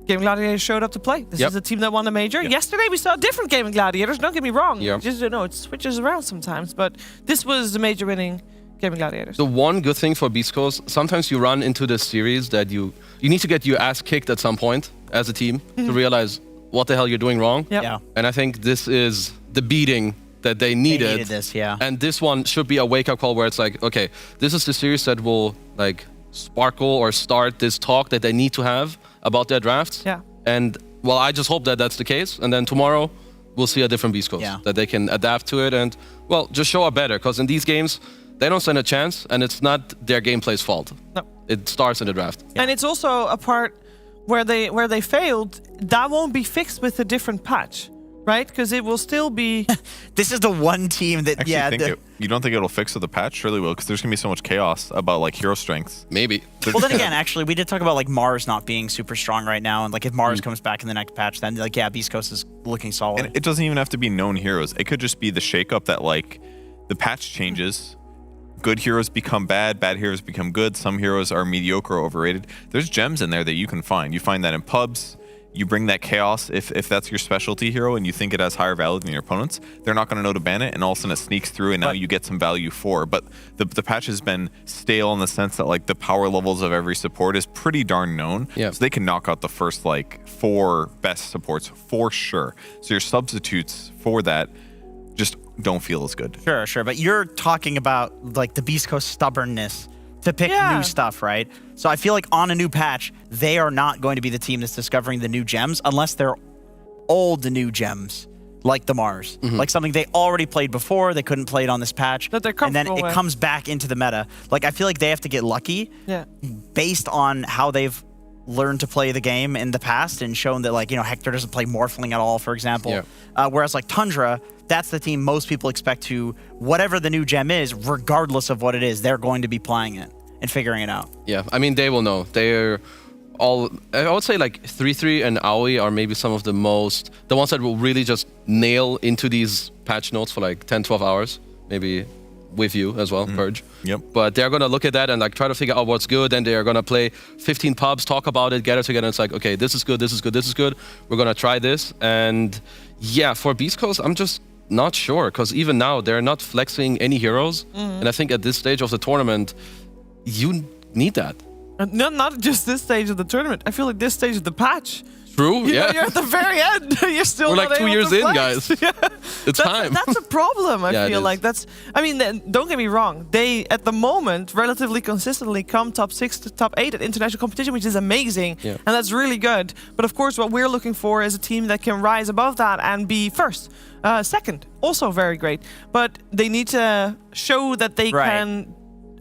Gaming Gladiators showed up to play. This is a team that won a major. Yesterday we saw a different Gaming Gladiators. Don't get me wrong. Just it switches around sometimes. But this was the major winning Gaming Gladiators. The one good thing for Beast Coast, sometimes you run into this series that you need to get your ass kicked at some point as a team to realize what the hell you're doing wrong. Yeah. And I think this is the beating that they needed. They needed this, yeah. And this one should be a wake-up call where it's like, okay, this is the series that will like sparkle or start this talk that they need to have about their drafts. Yeah. And well, I just hope that that's the case. And then tomorrow we'll see a different Beast Coast that they can adapt to it and well, just show up better. Because in these games, they don't stand a chance, and it's not their gameplay's fault. No. It starts in the draft. And it's also a part where they failed. That won't be fixed with a different patch, right? Because it will still be. This is the one team that you don't think it'll fix with the patch? Surely will, because there's gonna be so much chaos about like hero strengths. Maybe. Well, then again, actually, we did talk about like Mars not being super strong right now, and like if Mars comes back in the next patch, then like Beast Coast is looking solid. And it doesn't even have to be known heroes. It could just be the shakeup that like the patch changes. Good heroes become bad heroes become good. Some heroes are mediocre or overrated. There's gems in there that you can find. You find that in pubs. you bring that chaos, if that's your specialty hero and you think it has higher value than your opponents, they're not going to know to ban it, and all of a sudden it sneaks through, and now you get some value for. But the patch has been stale in the sense that like the power levels of every support is pretty darn known. Yeah. So they can knock out the first like 4 best supports for sure. So your substitutes for that just don't feel as good. Sure. But you're talking about like the Beast Coast stubbornness to pick new stuff, right? So I feel like on a new patch, they are not going to be the team that's discovering the new gems unless they're old new gems, like the Mars. Like something they already played before, they couldn't play it on this patch. That they're and then comfortable it with. comes back into the meta. Like I feel like they have to get lucky based on how they've learned to play the game in the past and shown that like, Hector doesn't play Morphling at all, for example. Whereas like Tundra, that's the team most people expect to, whatever the new gem is, regardless of what it is, they're going to be playing it and figuring it out. Yeah, I mean, they will know. They're all, I would say like 3-3 and Aoi are maybe some of the ones that will really just nail into these patch notes for like 10, 12 hours, maybe with you as well, Purge. Yep. But they're going to look at that and like try to figure out what's good, and they're going to play 15 pubs, talk about it, gather together, and it's like, okay, this is good, this is good, this is good. We're going to try this. And yeah, for Beast Coast, I'm just not sure, because even now, they're not flexing any heroes. And I think at this stage of the tournament, you need that. Not just this stage of the tournament. I feel like this stage of the patch. True, You're at the very end. You're still We're not like 2 able years to in, flex. guys. It's time. That's a problem, I Yeah, it feel is. like. Don't get me wrong. They, at the moment, relatively consistently come top 6 to top 8 at international competition, which is amazing. Yeah. And that's really good. But of course, what we're looking for is a team that can rise above that and be first. Second, also very great. But they need to show that they can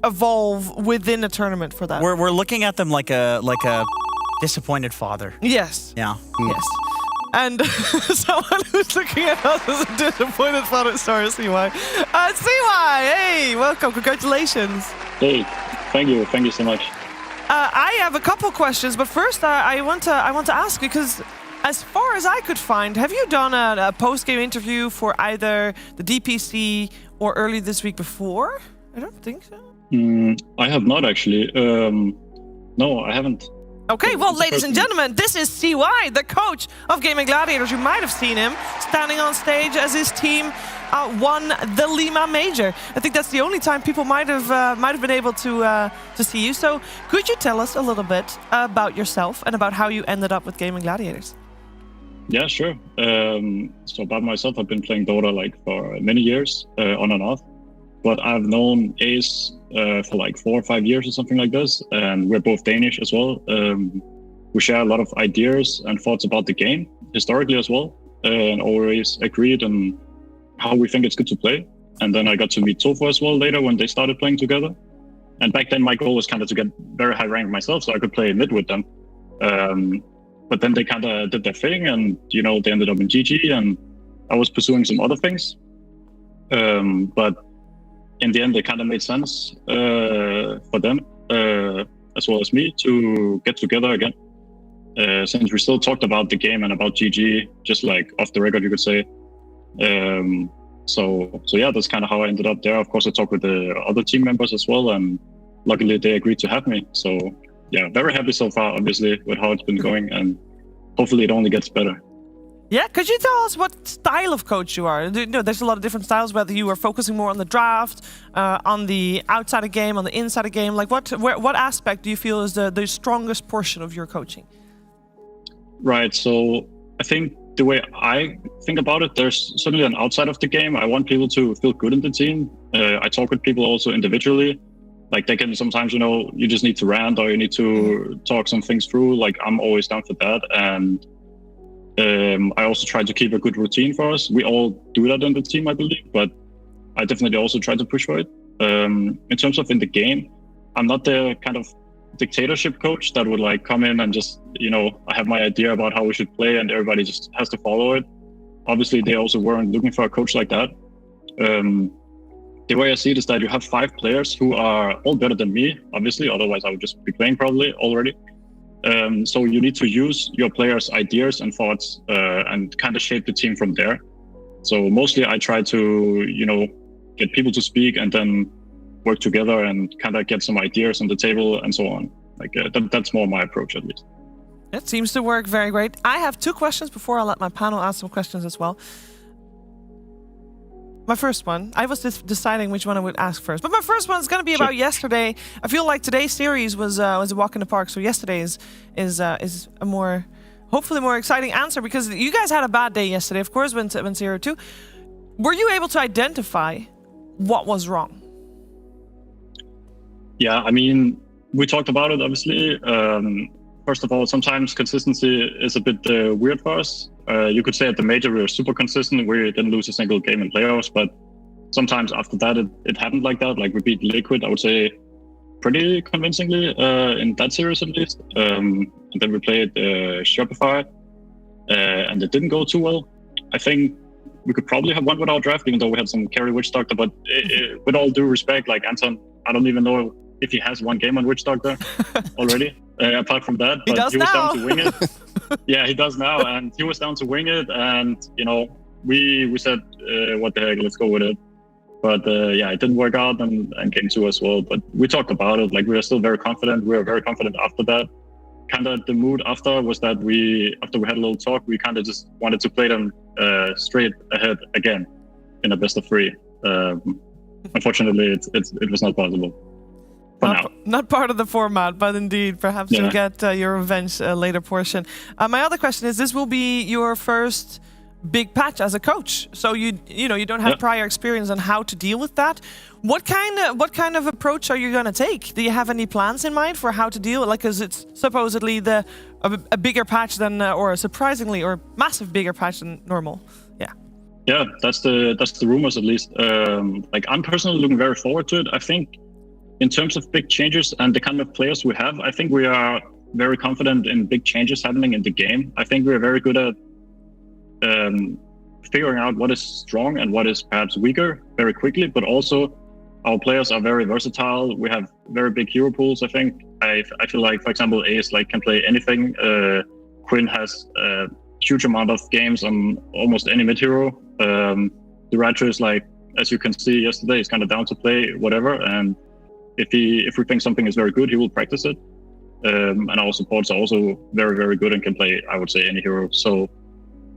evolve within a tournament for that. We're looking at them like a disappointed father. Yes. Yeah. Yes. And someone who's looking at us as a disappointed father. Sorry, CY. CY, hey, welcome. Congratulations. Hey, thank you. Thank you so much. I have a couple questions, but first I want to ask you, because as far as I could find, have you done a post-game interview for either the DPC or early this week before? I don't think so. I have not actually. No, I haven't. Okay, well, ladies and gentlemen, this is CY, the coach of Gaming Gladiators. You might have seen him standing on stage as his team won the Lima Major. I think that's the only time people might have been able to see you. So, could you tell us a little bit about yourself and about how you ended up with Gaming Gladiators? Yeah, sure. So about myself, I've been playing Dota like for many years, on and off. But I've known Ace for like 4 or 5 years or something like this, and we're both Danish as well. We share a lot of ideas and thoughts about the game historically as well, and always agreed on how we think it's good to play. And then I got to meet Tofu as well later when they started playing together. And back then my goal was kind of to get very high rank myself so I could play mid with them. But then they kind of did their thing, and they ended up in GG, and I was pursuing some other things. But in the end, it kind of made sense for them, as well as me, to get together again. Since we still talked about the game and about GG, just like off the record, you could say. So yeah, that's kind of how I ended up there. Of course, I talked with the other team members as well, and luckily they agreed to have me. So yeah, very happy so far, obviously, with how it's been going, and hopefully it only gets better. Yeah, could you tell us what style of coach you are? There's a lot of different styles, whether you are focusing more on the draft, on the outside of game, on the inside of game. Like what aspect do you feel is the strongest portion of your coaching? Right, so I think the way I think about it, there's certainly an outside of the game. I want people to feel good in the team. I talk with people also individually. Like they can sometimes, you just need to rant or you need to talk some things through. Like I'm always down for that. And I also try to keep a good routine for us. We all do that in the team, I believe, but I definitely also try to push for it. In terms of in the game, I'm not the kind of dictatorship coach that would like come in and just, I have my idea about how we should play and everybody just has to follow it. Obviously, they also weren't looking for a coach like that. The way I see it is that you have 5 players who are all better than me, obviously, otherwise I would just be playing probably already. So you need to use your players' ideas and thoughts and kind of shape the team from there. So mostly I try to, get people to speak and then work together and kind of get some ideas on the table and so on. Like that's more my approach, at least. It seems to work very great. I have 2 questions before I let my panel ask some questions as well. My first one, I was just deciding which one I would ask first, but my first one is going to be about yesterday. I feel like today's series was a walk in the park, so yesterday is a more, hopefully more exciting answer, because you guys had a bad day yesterday, of course, when 0-2. Were you able to identify what was wrong? Yeah, I mean, we talked about it, obviously. First of all, sometimes consistency is a bit weird for us. You could say at the major we were super consistent. We didn't lose a single game in playoffs, but sometimes after that it happened like that. Like we beat Liquid, I would say, pretty convincingly in that series at least. And then we played Shopify, and it didn't go too well. I think we could probably have won with our draft, even though we had some carry Witch Doctor. But with all due respect, like Anton, I don't even know if he has one game on Witch Doctor already. Apart from that, he does was now. down to wing it. Yeah, he does now, and he was down to wing it, and we said, what the heck, let's go with it. But yeah, it didn't work out, and game 2 as well. But we talked about it, like we are still very confident. We were very confident after that. Kind of the mood after was that after we had a little talk, we kind of just wanted to play them straight ahead again in a best of 3. Unfortunately, it was not possible. Not part of the format, but indeed, perhaps you'll get your revenge later portion. My other question is: this will be your first big patch as a coach, so you don't have prior experience on how to deal with that. What kind of approach are you going to take? Do you have any plans in mind for how to deal? Like, because it's supposedly a bigger patch than, or a surprisingly or massive bigger patch than normal. Yeah, that's the rumors at least. Like I'm personally looking very forward to it. I think, in terms of big changes and the kind of players we have, I think we are very confident in big changes happening in the game. I think we're very good at figuring out what is strong and what is perhaps weaker very quickly, but also our players are very versatile. We have very big hero pools, I think. I feel like, for example, Ace can play anything. Quinn has a huge amount of games on almost any mid hero. Duratro is, as you can see yesterday, is kind of down to play whatever, and if we think something is very good, he will practice it. And our supports are also very, very good and can play, I would say, any hero. So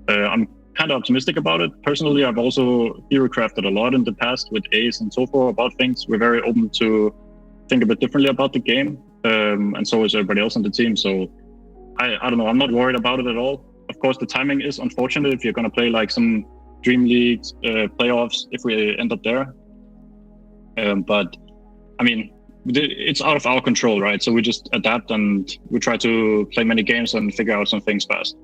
I'm kind of optimistic about it. Personally, I've also hero crafted a lot in the past with Ace and so forth about things. We're very open to think a bit differently about the game, and so is everybody else on the team. So I don't know, I'm not worried about it at all. Of course, the timing is unfortunate if you're going to play like some DreamLeague playoffs, if we end up there. But I mean, it's out of our control, right? So we just adapt and we try to play many games and figure out some things fast.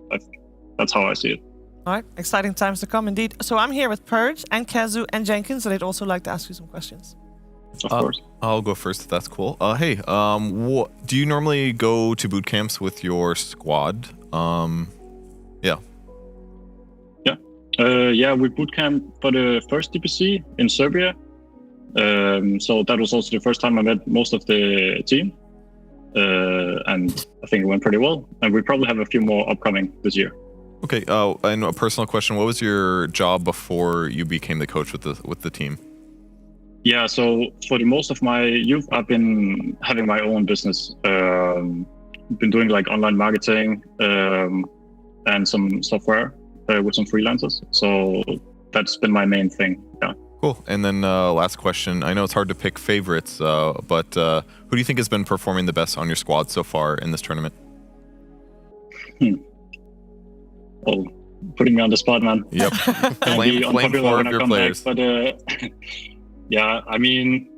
That's how I see it. All right, exciting times to come indeed. So I'm here with Purge and Kazu and Jenkins, and I'd also like to ask you some questions. Of course. I'll go first if that's cool. Hey, do you normally go to boot camps with your squad? Yeah. Yeah, we boot camp for the first DPC in Serbia. So that was also the first time I met most of the team. And I think it went pretty well. And we probably have a few more upcoming this year. Okay. And a personal question: what was your job before you became the coach with the team? Yeah. So for the most of my youth, I've been having my own business. Been doing like online marketing and some software with some freelancers. So that's been my main thing. Yeah. Cool. And then last question. I know it's hard to pick favorites, but who do you think has been performing the best on your squad so far in this tournament? Oh, putting me on the spot, man. Yep. Flame 4 of your players. But yeah, I mean,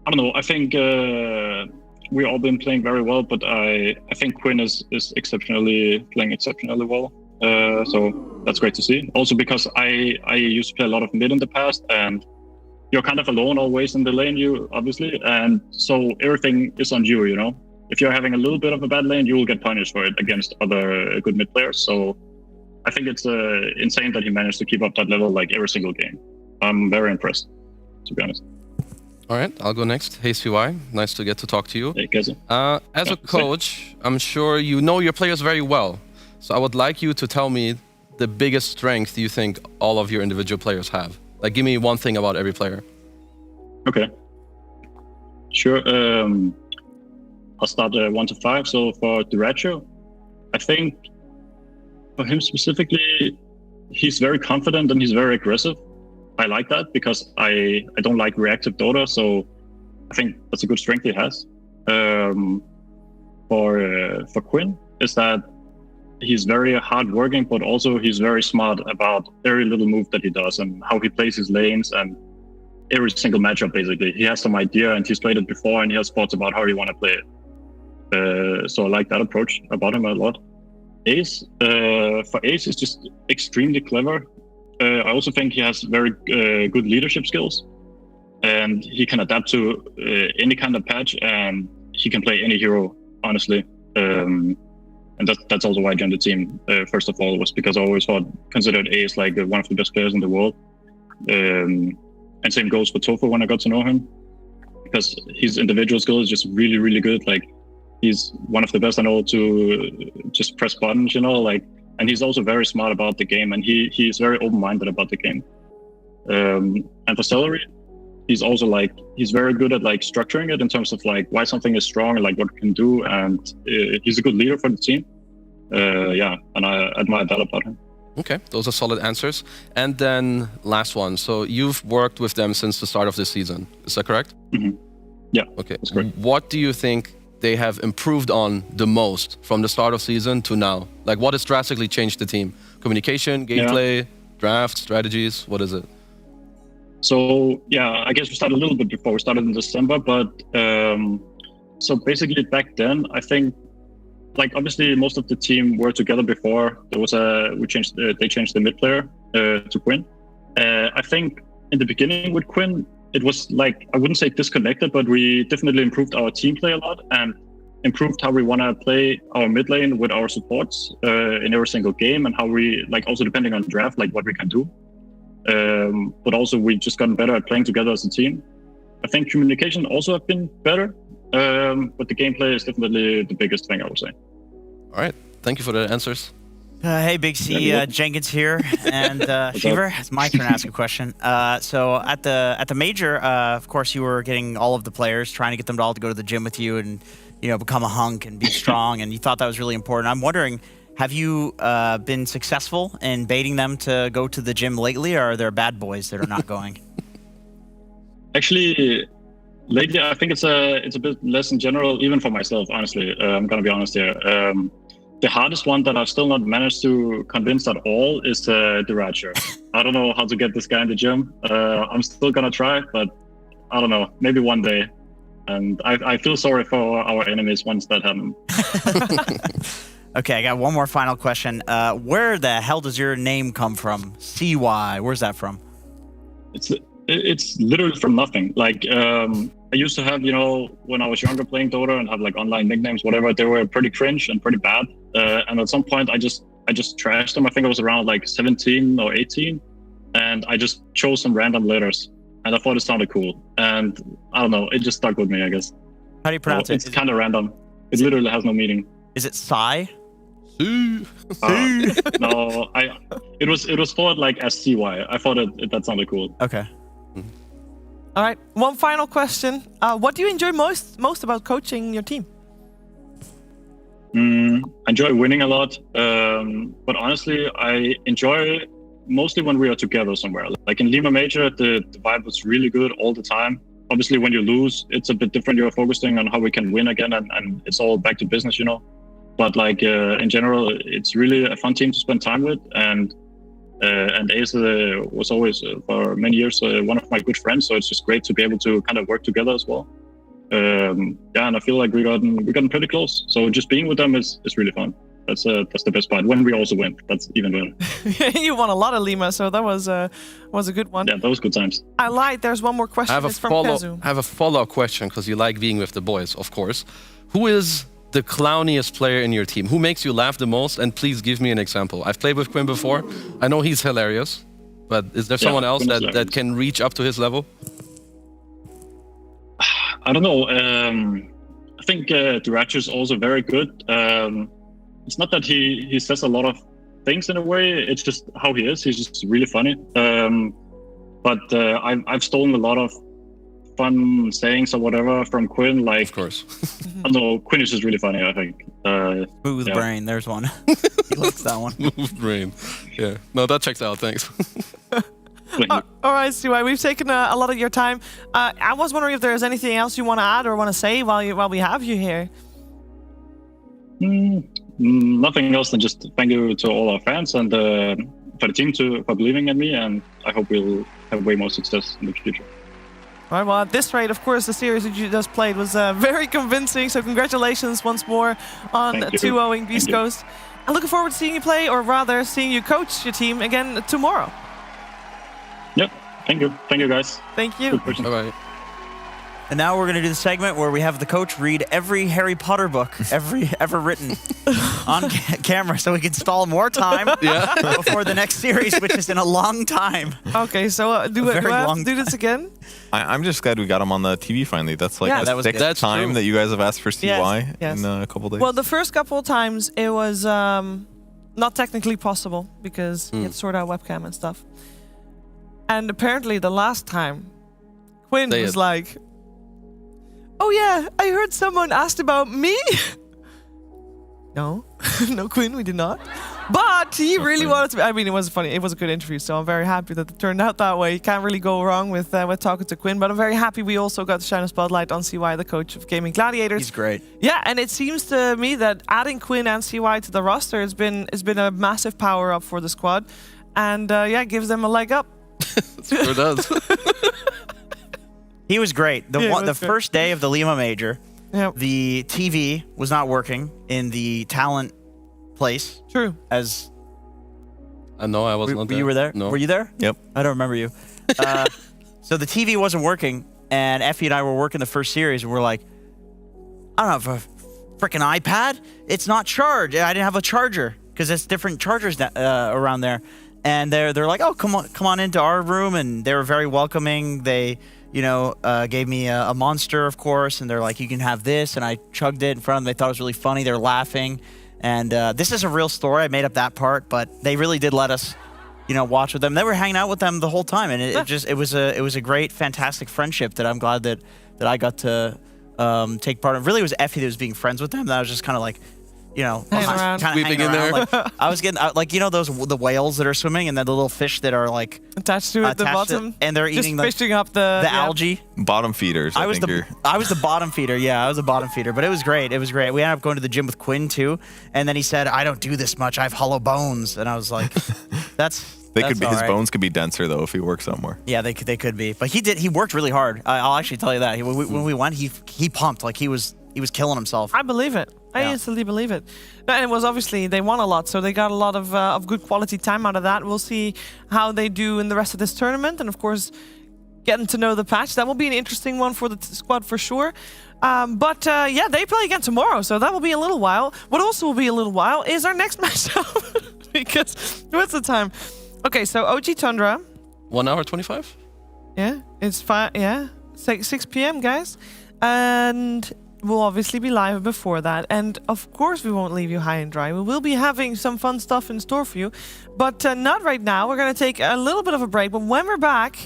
I don't know. I think we've all been playing very well, but I think Quinn is playing exceptionally well. So that's great to see. Also because I used to play a lot of mid in the past, and you're kind of alone always in the lane, obviously, and so everything is on you, you know? If you're having a little bit of a bad lane, you will get punished for it against other good mid players. So I think it's insane that he managed to keep up that level like every single game. I'm very impressed, to be honest. All right, I'll go next. Hey, CY, nice to get to talk to you. Hey, Kazu. As a coach, I'm sure you know your players very well. So I would like you to tell me the biggest strength you think all of your individual players have. Like, give me one thing about every player. Okay. Sure. I'll start 1 to 5. So for Duracho, I think for him specifically, he's very confident and he's very aggressive. I like that because I don't like reactive Dota, so I think that's a good strength he has. For Quinn, is that he's very hardworking, but also he's very smart about very little move that he does and how he plays his lanes and every single matchup. Basically, he has some idea and he's played it before and he has thoughts about how he want to play it. So I like that approach about him a lot. Ace, for Ace, is just extremely clever. I also think he has very good leadership skills, and he can adapt to any kind of patch, and he can play any hero, honestly. And that's also why I joined the team. First of all, was because I always considered Ace like one of the best players in the world. And same goes for Tofu when I got to know him, because his individual skill is just really, really good. Like, he's one of the best I know to just press buttons, and he's also very smart about the game, and he's very open-minded about the game. And for Celery, he's also he's very good at structuring it in terms of why something is strong and what it can do, and he's a good leader for the team. And I admire that about him. Okay, those are solid answers. And then last one. So you've worked with them since the start of this season. Is that correct? Mm-hmm. Yeah. Okay. That's correct. What do you think they have improved on the most from the start of season to now? What has drastically changed the team? Communication, gameplay, draft, strategies? What is it? So, I guess we started a little bit before. We started in December, but so basically back then, I think obviously most of the team were together before. There was they changed the mid player to Quinn. I think in the beginning with Quinn, it was I wouldn't say disconnected, but we definitely improved our team play a lot and improved how we want to play our mid lane with our supports in every single game, and how we also depending on draft what we can do. But also we just gotten better at playing together as a team. I think communication also have been better, but the gameplay is definitely the biggest thing, I would say. All right, thank you for the answers. Hey, Big C, Jenkins here, and Shiver, it's my turn to ask a question. So at the major, of course, you were getting all of the players, trying to get them all to go to the gym with you and become a hunk and be strong, and you thought that was really important. I'm wondering, have you been successful in baiting them to go to the gym lately, or are there bad boys that are not going? Actually, lately I think it's a bit less in general, even for myself, honestly. I'm gonna be honest here. The hardest one that I've still not managed to convince at all is the Ratcher. I don't know how to get this guy in the gym. I'm still gonna try, but I don't know, maybe one day. And I feel sorry for our enemies once that happens. Okay, I got one more final question. Where the hell does your name come from? CY, where's that from? It's literally from nothing. I used to have, when I was younger playing Dota and have online nicknames, whatever, they were pretty cringe and pretty bad. And at some point I just trashed them. I think I was around 17 or 18, and I just chose some random letters, and I thought it sounded cool. And I don't know, it just stuck with me, I guess. How do you pronounce it? It's kind of random. It literally has no meaning. Is it Psy? No, it was thought as CY. I thought that sounded cool. Okay. All right, one final question. What do you enjoy most about coaching your team? I enjoy winning a lot, but honestly, I enjoy mostly when we are together somewhere. In Lima Major, the vibe was really good all the time. Obviously, when you lose, it's a bit different. You're focusing on how we can win again, and it's all back to business, But in general, it's really a fun team to spend time with, and Ace was always for many years one of my good friends. So it's just great to be able to kind of work together as well. And I feel like we gotten pretty close. So just being with them is really fun. That's the best part. When we also win, that's even better. You won a lot of Lima, so that was a good one. Yeah, that was good times. I lied. There's one more question. It's from Kazu. I have a follow-up question, because you like being with the boys, of course. Who is the clowniest player in your team? Who makes you laugh the most? And please give me an example. I've played with Quinn before. I know he's hilarious, but is there someone else that can reach up to his level? I don't know. I think Duracho is also very good. It's not that he says a lot of things in a way. It's just how he is. He's just really funny. But I've stolen a lot of fun sayings or whatever from Quinn. Like, of course. I don't know, Quinn is just really funny, I think. Smooth yeah. brain, there's one. He likes that one. Smooth brain. Yeah. No, that checks out. Thanks. All right, CY, we've taken a lot of your time. I was wondering if there's anything else you want to add or want to say while we have you here. Nothing else than just thank you to all our fans and for the team for believing in me, and I hope we'll have way more success in the future. All right, well, at this rate, of course, the series that you just played was very convincing, so congratulations once more on 2-0ing Beast Coast. I'm looking forward to seeing you play, or rather, seeing you coach your team again tomorrow. Yep, thank you. Thank you, guys. Thank you. Bye-bye. And now we're going to do the segment where we have the coach read every Harry Potter book ever written on camera so we can stall more time before the next series, which is in a long time. Okay, so do I have to do this again? I'm just glad we got him on the TV finally. That's like the sixth time that you guys have asked for CY in a couple days. Well, the first couple of times it was not technically possible because you had to sort out webcam and stuff. And apparently the last time, Quinn was like, "Oh yeah, I heard someone asked about me." No, no, Quinn, we did not. But he really wanted to. I mean, it was funny. It was a good interview, so I'm very happy that it turned out that way. You can't really go wrong with talking to Quinn. But I'm very happy we also got to shine a spotlight on CY, the coach of Gaming Gladiators. He's great. Yeah, and it seems to me that adding Quinn and CY to the roster has been a massive power up for the squad, and gives them a leg up. Sure does. He was great. The first day of the Lima Major, the TV was not working in the talent place. True. As no, I wasn't there. You were there? No. Were you there? Yep. I don't remember you. So the TV wasn't working, and Effie and I were working the first series, and we're like, I don't have a freaking iPad. It's not charged. I didn't have a charger because there's different chargers around there. And they're like, oh, come on into our room, and they were very welcoming. They, gave me a Monster, of course, and they're like, you can have this, and I chugged it in front of them. They thought it was really funny. They're laughing, and this is a real story. I made up that part, but they really did let us, watch with them. They were hanging out with them the whole time, and it was a great, fantastic friendship that I'm glad that I got to take part in. Really, it was Effie that was being friends with them. And I was just kind of like, Sweeping in there. Like, I was getting the whales that are swimming and then the little fish that are like attached to at the bottom, and they're eating fishing up the algae. Bottom feeders. I was the bottom feeder. Yeah, I was the bottom feeder, but it was great. It was great. We ended up going to the gym with Quinn too, and then he said, "I don't do this much. I have hollow bones," and I was like, "That's." His bones could be denser though if he worked somewhere. Yeah, they could be, but he worked really hard. I'll actually tell you that. When we went, he pumped like he was killing himself. I believe it. I instantly believe it. And it was obviously, they won a lot, so they got a lot of good quality time out of that. We'll see how they do in the rest of this tournament. And of course, getting to know the patch. That will be an interesting one for the squad for sure. But they play again tomorrow, so that will be a little while. What also will be a little while is our next matchup. Because, what's the time? Okay, so OG Tundra. 1 hour 25? Yeah, it's 6 p.m., guys. And we'll obviously be live before that. And of course, we won't leave you high and dry. We will be having some fun stuff in store for you. But not right now. We're going to take a little bit of a break. But when we're back...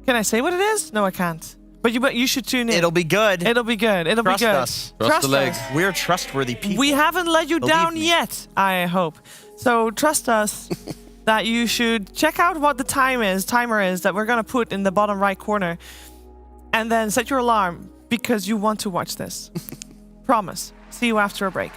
Can I say what it is? No, I can't. But you should tune in. It'll be good. It'll be good. It'll be good. Trust us. Trust the legs. We're trustworthy people. We haven't let you down yet, I hope. So trust us that you should check out what the timer is that we're going to put in the bottom right corner. And then set your alarm because you want to watch this. Promise. See you after a break.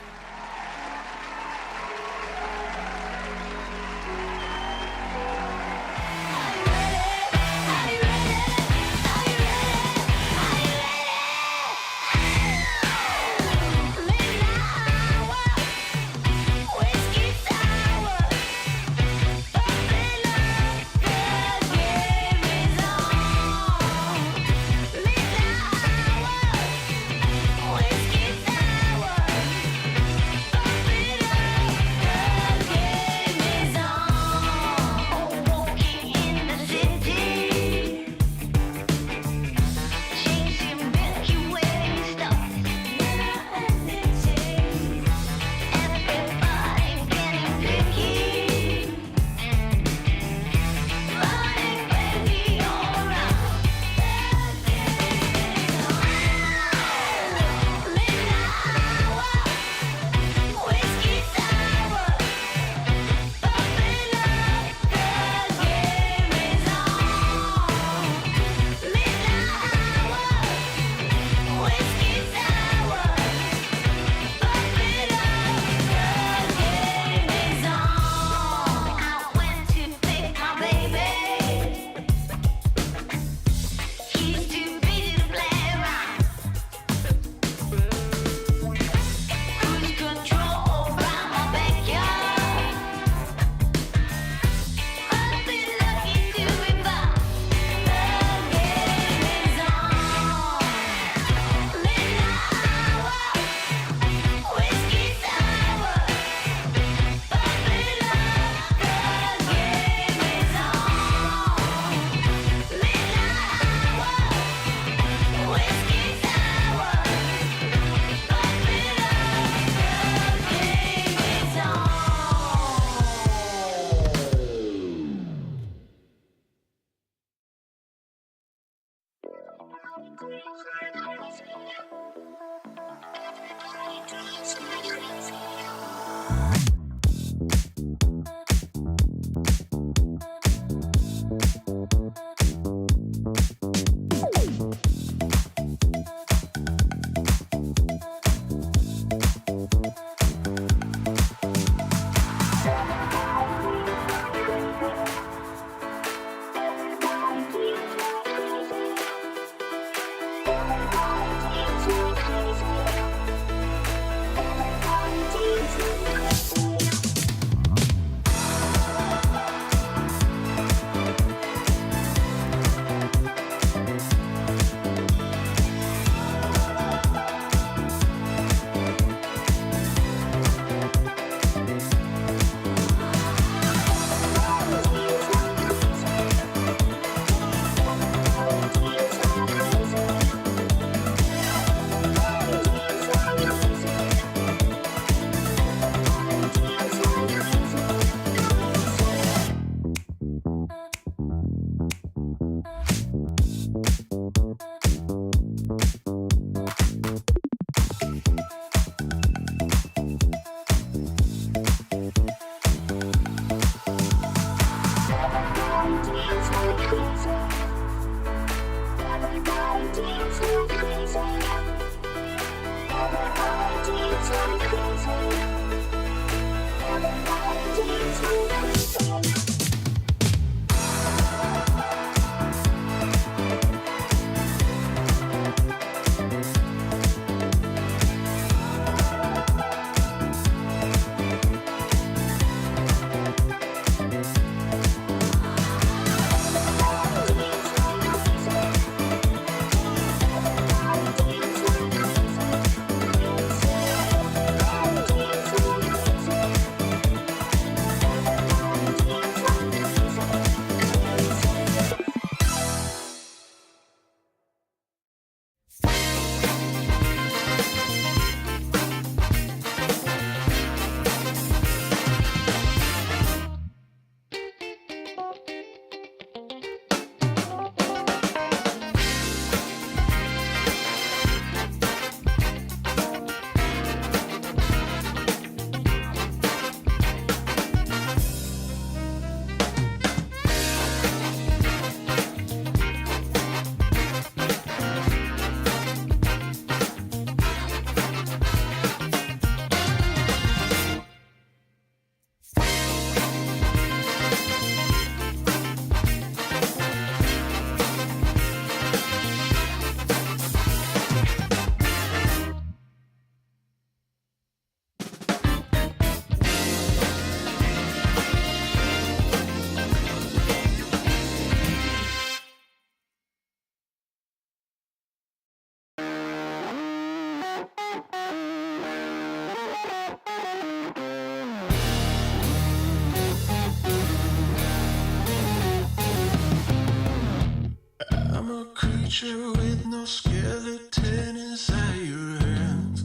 creature with no skeleton inside your hands.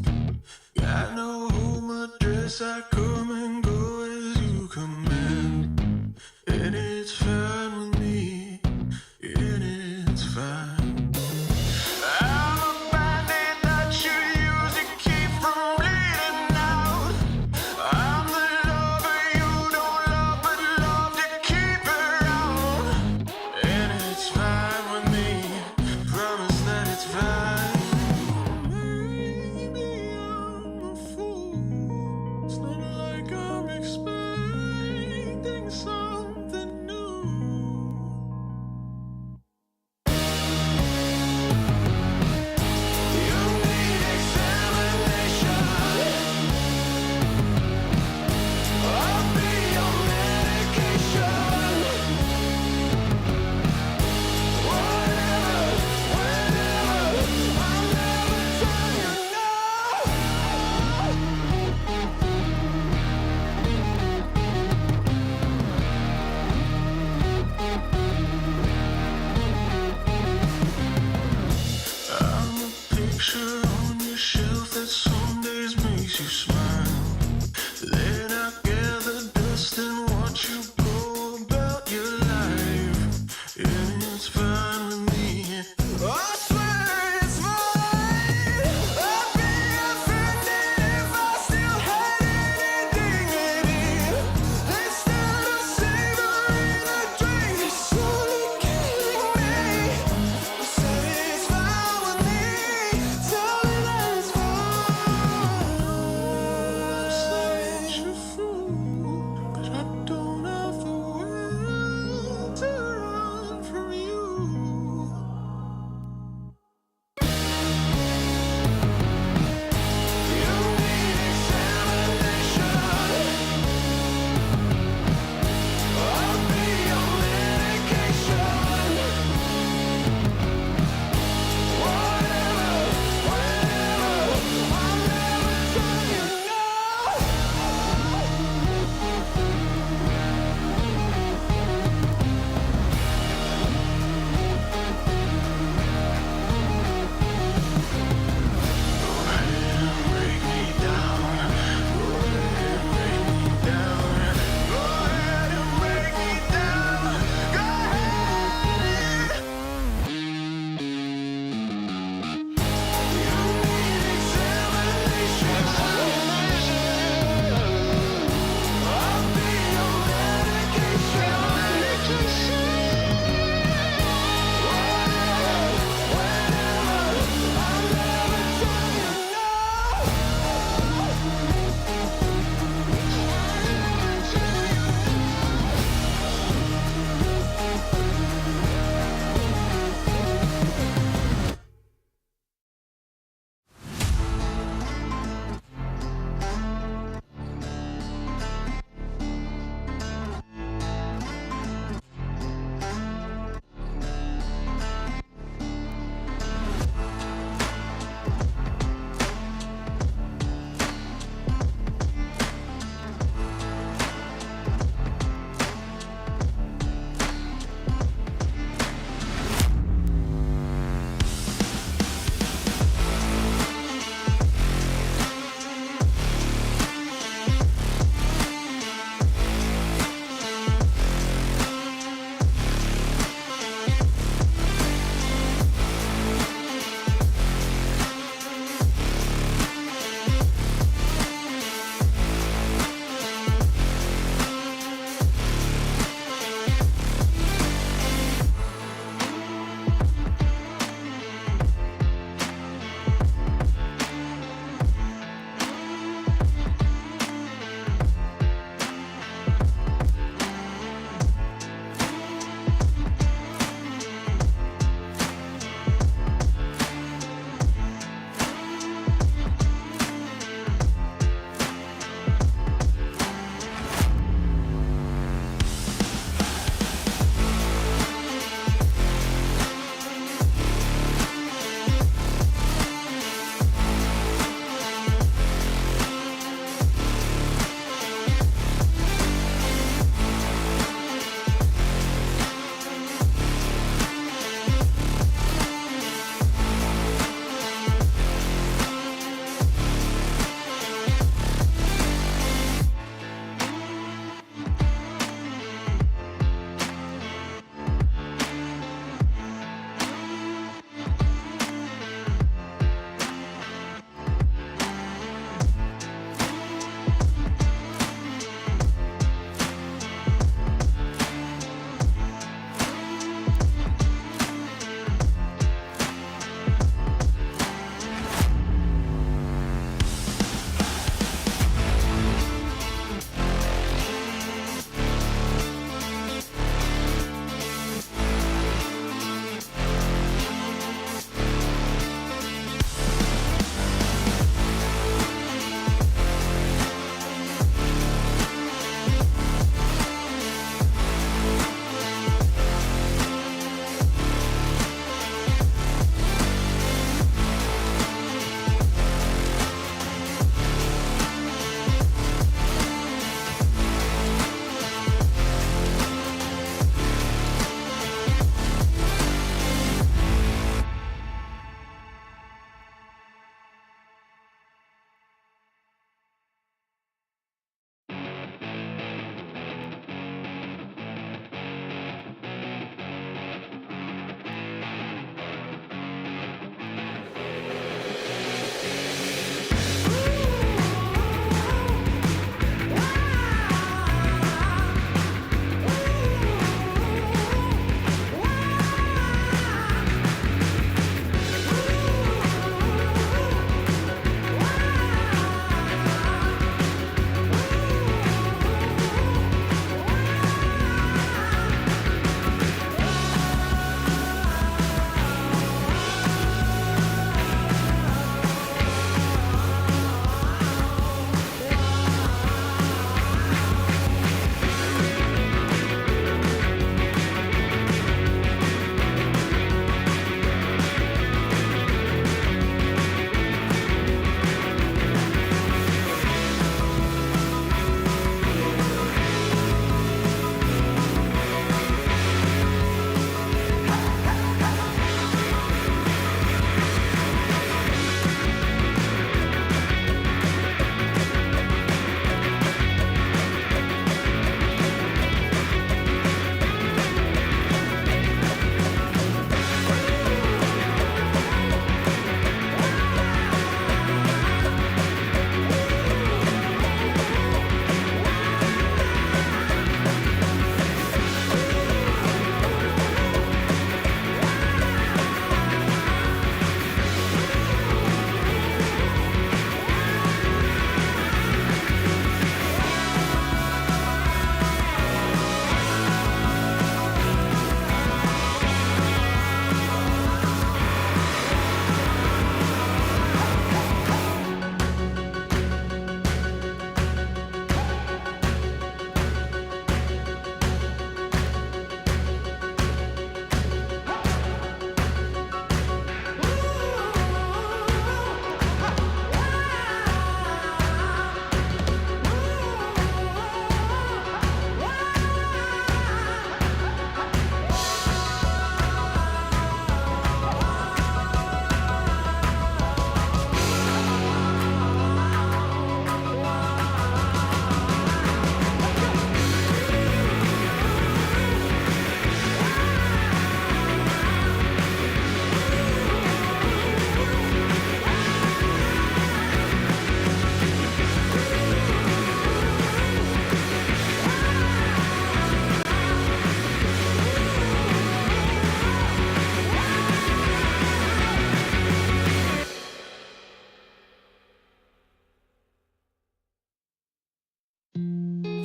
Got no home address, I come and go as you command. And it's fine with me, and it's fine. I'm a bandit that you use to keep from bleeding out. I'm the lover you don't love but love to keep around. And it's fine with me, promise that it's fine. Maybe I'm a fool, it's not like I'm expecting something new.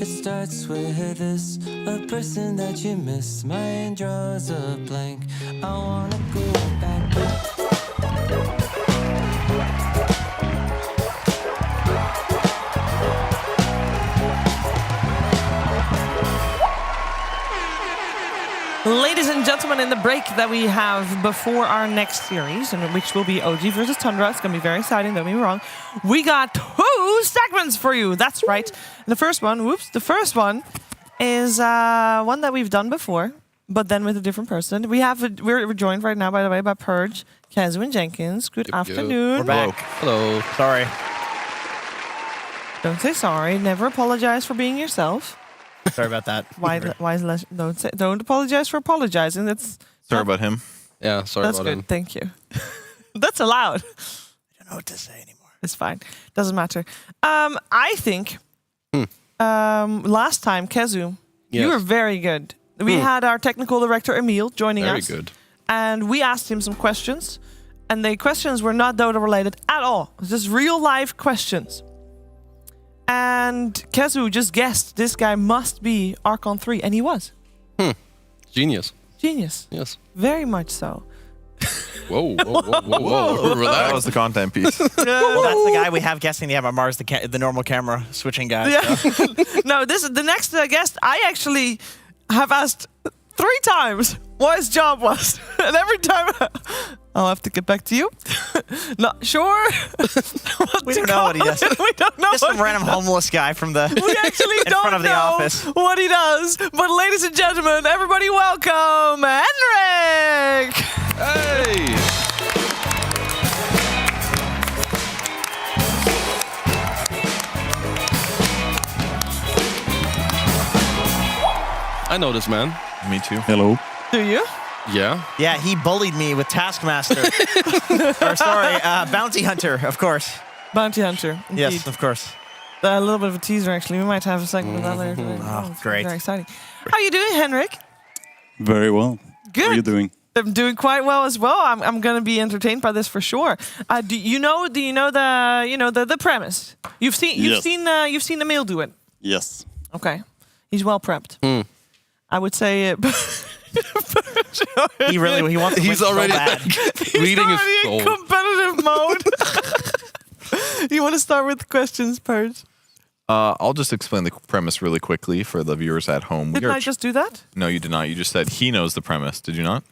It starts with this, a person that you miss. My mind draws a blank. I wanna go back. Ladies and gentlemen, in the break that we have before our next series, and which will be OG versus Tundra, it's going to be very exciting, don't get me wrong, we got 2 segments for you. That's right. The first one is one that we've done before, but then with a different person. We're joined right now, by the way, by Purge, Kazu, and Jenkins. Good afternoon. We're back. Hello. Sorry. Don't say sorry. Never apologize for being yourself. Sorry about that. Don't apologize for apologizing. Sorry about him. Yeah, sorry That's about good. him. Thank you. That's allowed. I don't know what to say anymore. It's fine. Doesn't matter. I think last time, Kezu, you were very good. We had our technical director, Emil, joining us. Very good. And we asked him some questions. And the questions were not Dota related at all. It was just real life questions. And Kezu just guessed this guy must be Archon 3, and he was. Genius. Genius. Yes. Very much so. Whoa. Relax. That was the content piece. That's the guy we have guessing the MMRs, the normal camera switching guy. Yeah. No, this is the next guest. I actually have asked 3 times what his job was, and every time I'll have to get back to you. Not sure. We don't know what he does. We don't know. Just some random homeless guy from the We actually in front of the office. what he does. But ladies and gentlemen, everybody welcome Henrik. Hey. I know this man. Me too. Hello. Do you? Yeah. Yeah, he bullied me with Taskmaster. Or sorry, Bounty Hunter, of course. Bounty Hunter. Indeed. Yes, of course. A little bit of a teaser, actually. We might have a segment with that later today. Oh, it's great. Very exciting. How you doing, Henrik? Very well. Good. How are you doing? I'm doing quite well as well. I'm going to be entertained by this for sure. Do you know the premise? You've seen Emil do it. Yes. Okay, he's well prepped. I would say. He wants to win so already bad. reading his He's already in soul. competitive mode. You want to start with the questions, Purge? I'll just explain the premise really quickly for the viewers at home. Didn't I just do that? No, you did not. You just said he knows the premise. Did you not?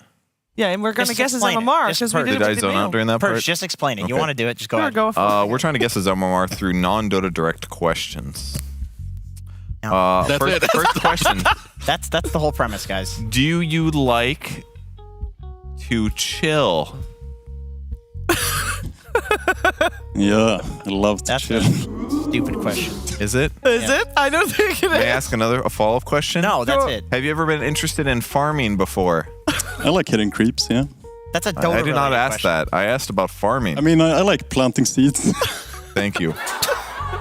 Yeah, and we're going to Just guess his explain it. MMR Just because we did Did it I with zone Emil. out during that part? Perch, just explain it. You Okay. want to do it, just go Sure, ahead. go for it. We're trying to guess his MMR through non-Dota direct questions. That's it. First question. That's the whole premise, guys. Do you like to chill? Yeah, I love to That's chill. a stupid question. Is it? Is it? I don't think it May I is. ask a follow-up question? No, that's it. Have you ever been interested in farming before? I like hitting creeps, yeah. That's a Dota I did not ask question. that. I asked about farming. I mean, I like planting seeds. Thank you.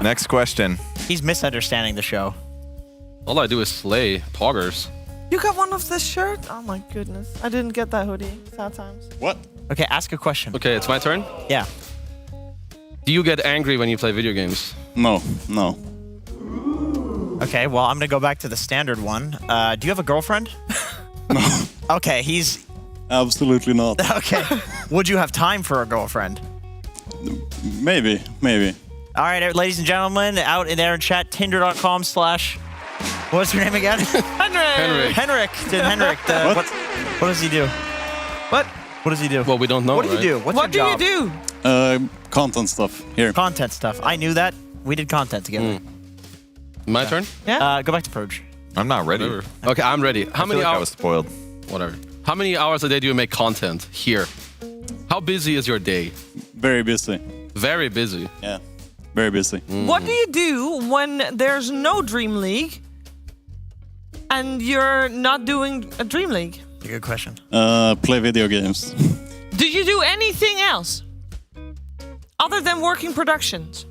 Next question. He's misunderstanding the show. All I do is slay poggers. You got one of this shirt? Oh my goodness. I didn't get that hoodie. Sad times. What? Okay, ask a question. Okay, it's my turn. Yeah. Do you get angry when you play video games? No. Okay, well, I'm going to go back to the standard one. Do you have a girlfriend? No. Okay, he's... Absolutely not. Okay. Would you have time for a girlfriend? Maybe. All right, ladies and gentlemen, out in there in chat, tinder.com/ what's your name again? Henrik. Henrik. What does he do? What? What does he do? Well, we don't know. What do you do? What's What do your you job? do? Content stuff. Here. Content stuff. I knew that. We did content together. My turn? Yeah. Go back to Purge. I'm not ready. Whatever. Okay, I'm ready. How I many feel like I hours? was spoiled. Whatever. How many hours a day do you make content here? How busy is your day? Very busy. Very busy. Yeah. Very busy. What do you do when there's no DreamLeague and you're not doing a DreamLeague? Good question. Play video games. Do you do anything else other than working productions?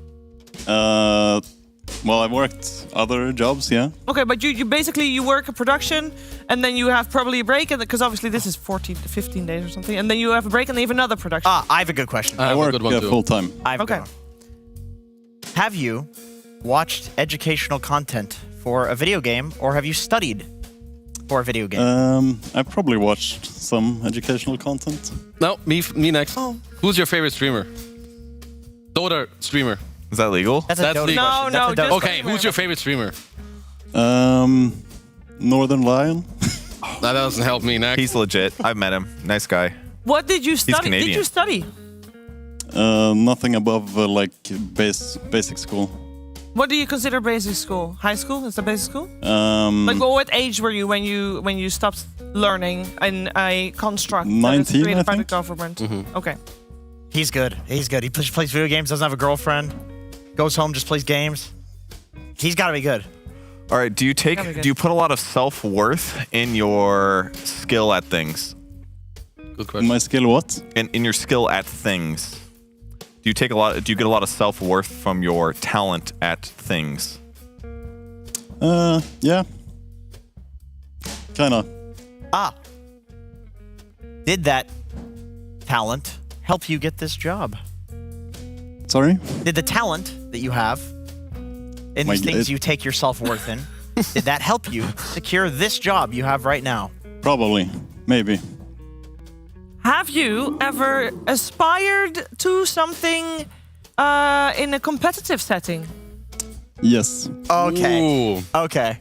Well, I've worked other jobs, yeah. Okay, but you basically you work a production and then you have probably a break, because obviously this is 14 to 15 days or something, and then you have a break and then you have another production. I have a good question. I have work a good one too. full time. I have a good one. Have you watched educational content for a video game, or have you studied for a video game? I've probably watched some educational content. No, me next. Who's your favorite streamer? Dota streamer. Is that legal? That's a Dota legal. question. No, That's a Dota just Okay, who's your favorite streamer? Northern Lion. That doesn't help me, next. He's legit. I've met him. Nice guy. What did you study? Did Canadian. you study? Nothing above like basic school. What do you consider basic school? High school? Is that basic school? Like, what age were you when you stopped learning in a construct that is 19, created I by the think. government? Okay. He's good. He's good. He plays video games, doesn't have a girlfriend, goes home, just plays games. He's got to be good. All right. Do you put a lot of self-worth in your skill at things? Good question. My skill what? In your skill at things. Do you get a lot of self-worth from your talent at things? Yeah. Kinda. Did that talent help you get this job? Sorry? Did the talent that you have in these things you take your self-worth in, did that help you secure this job you have right now? Probably. Maybe. Have you ever aspired to something in a competitive setting? Yes. Okay. Ooh. Okay.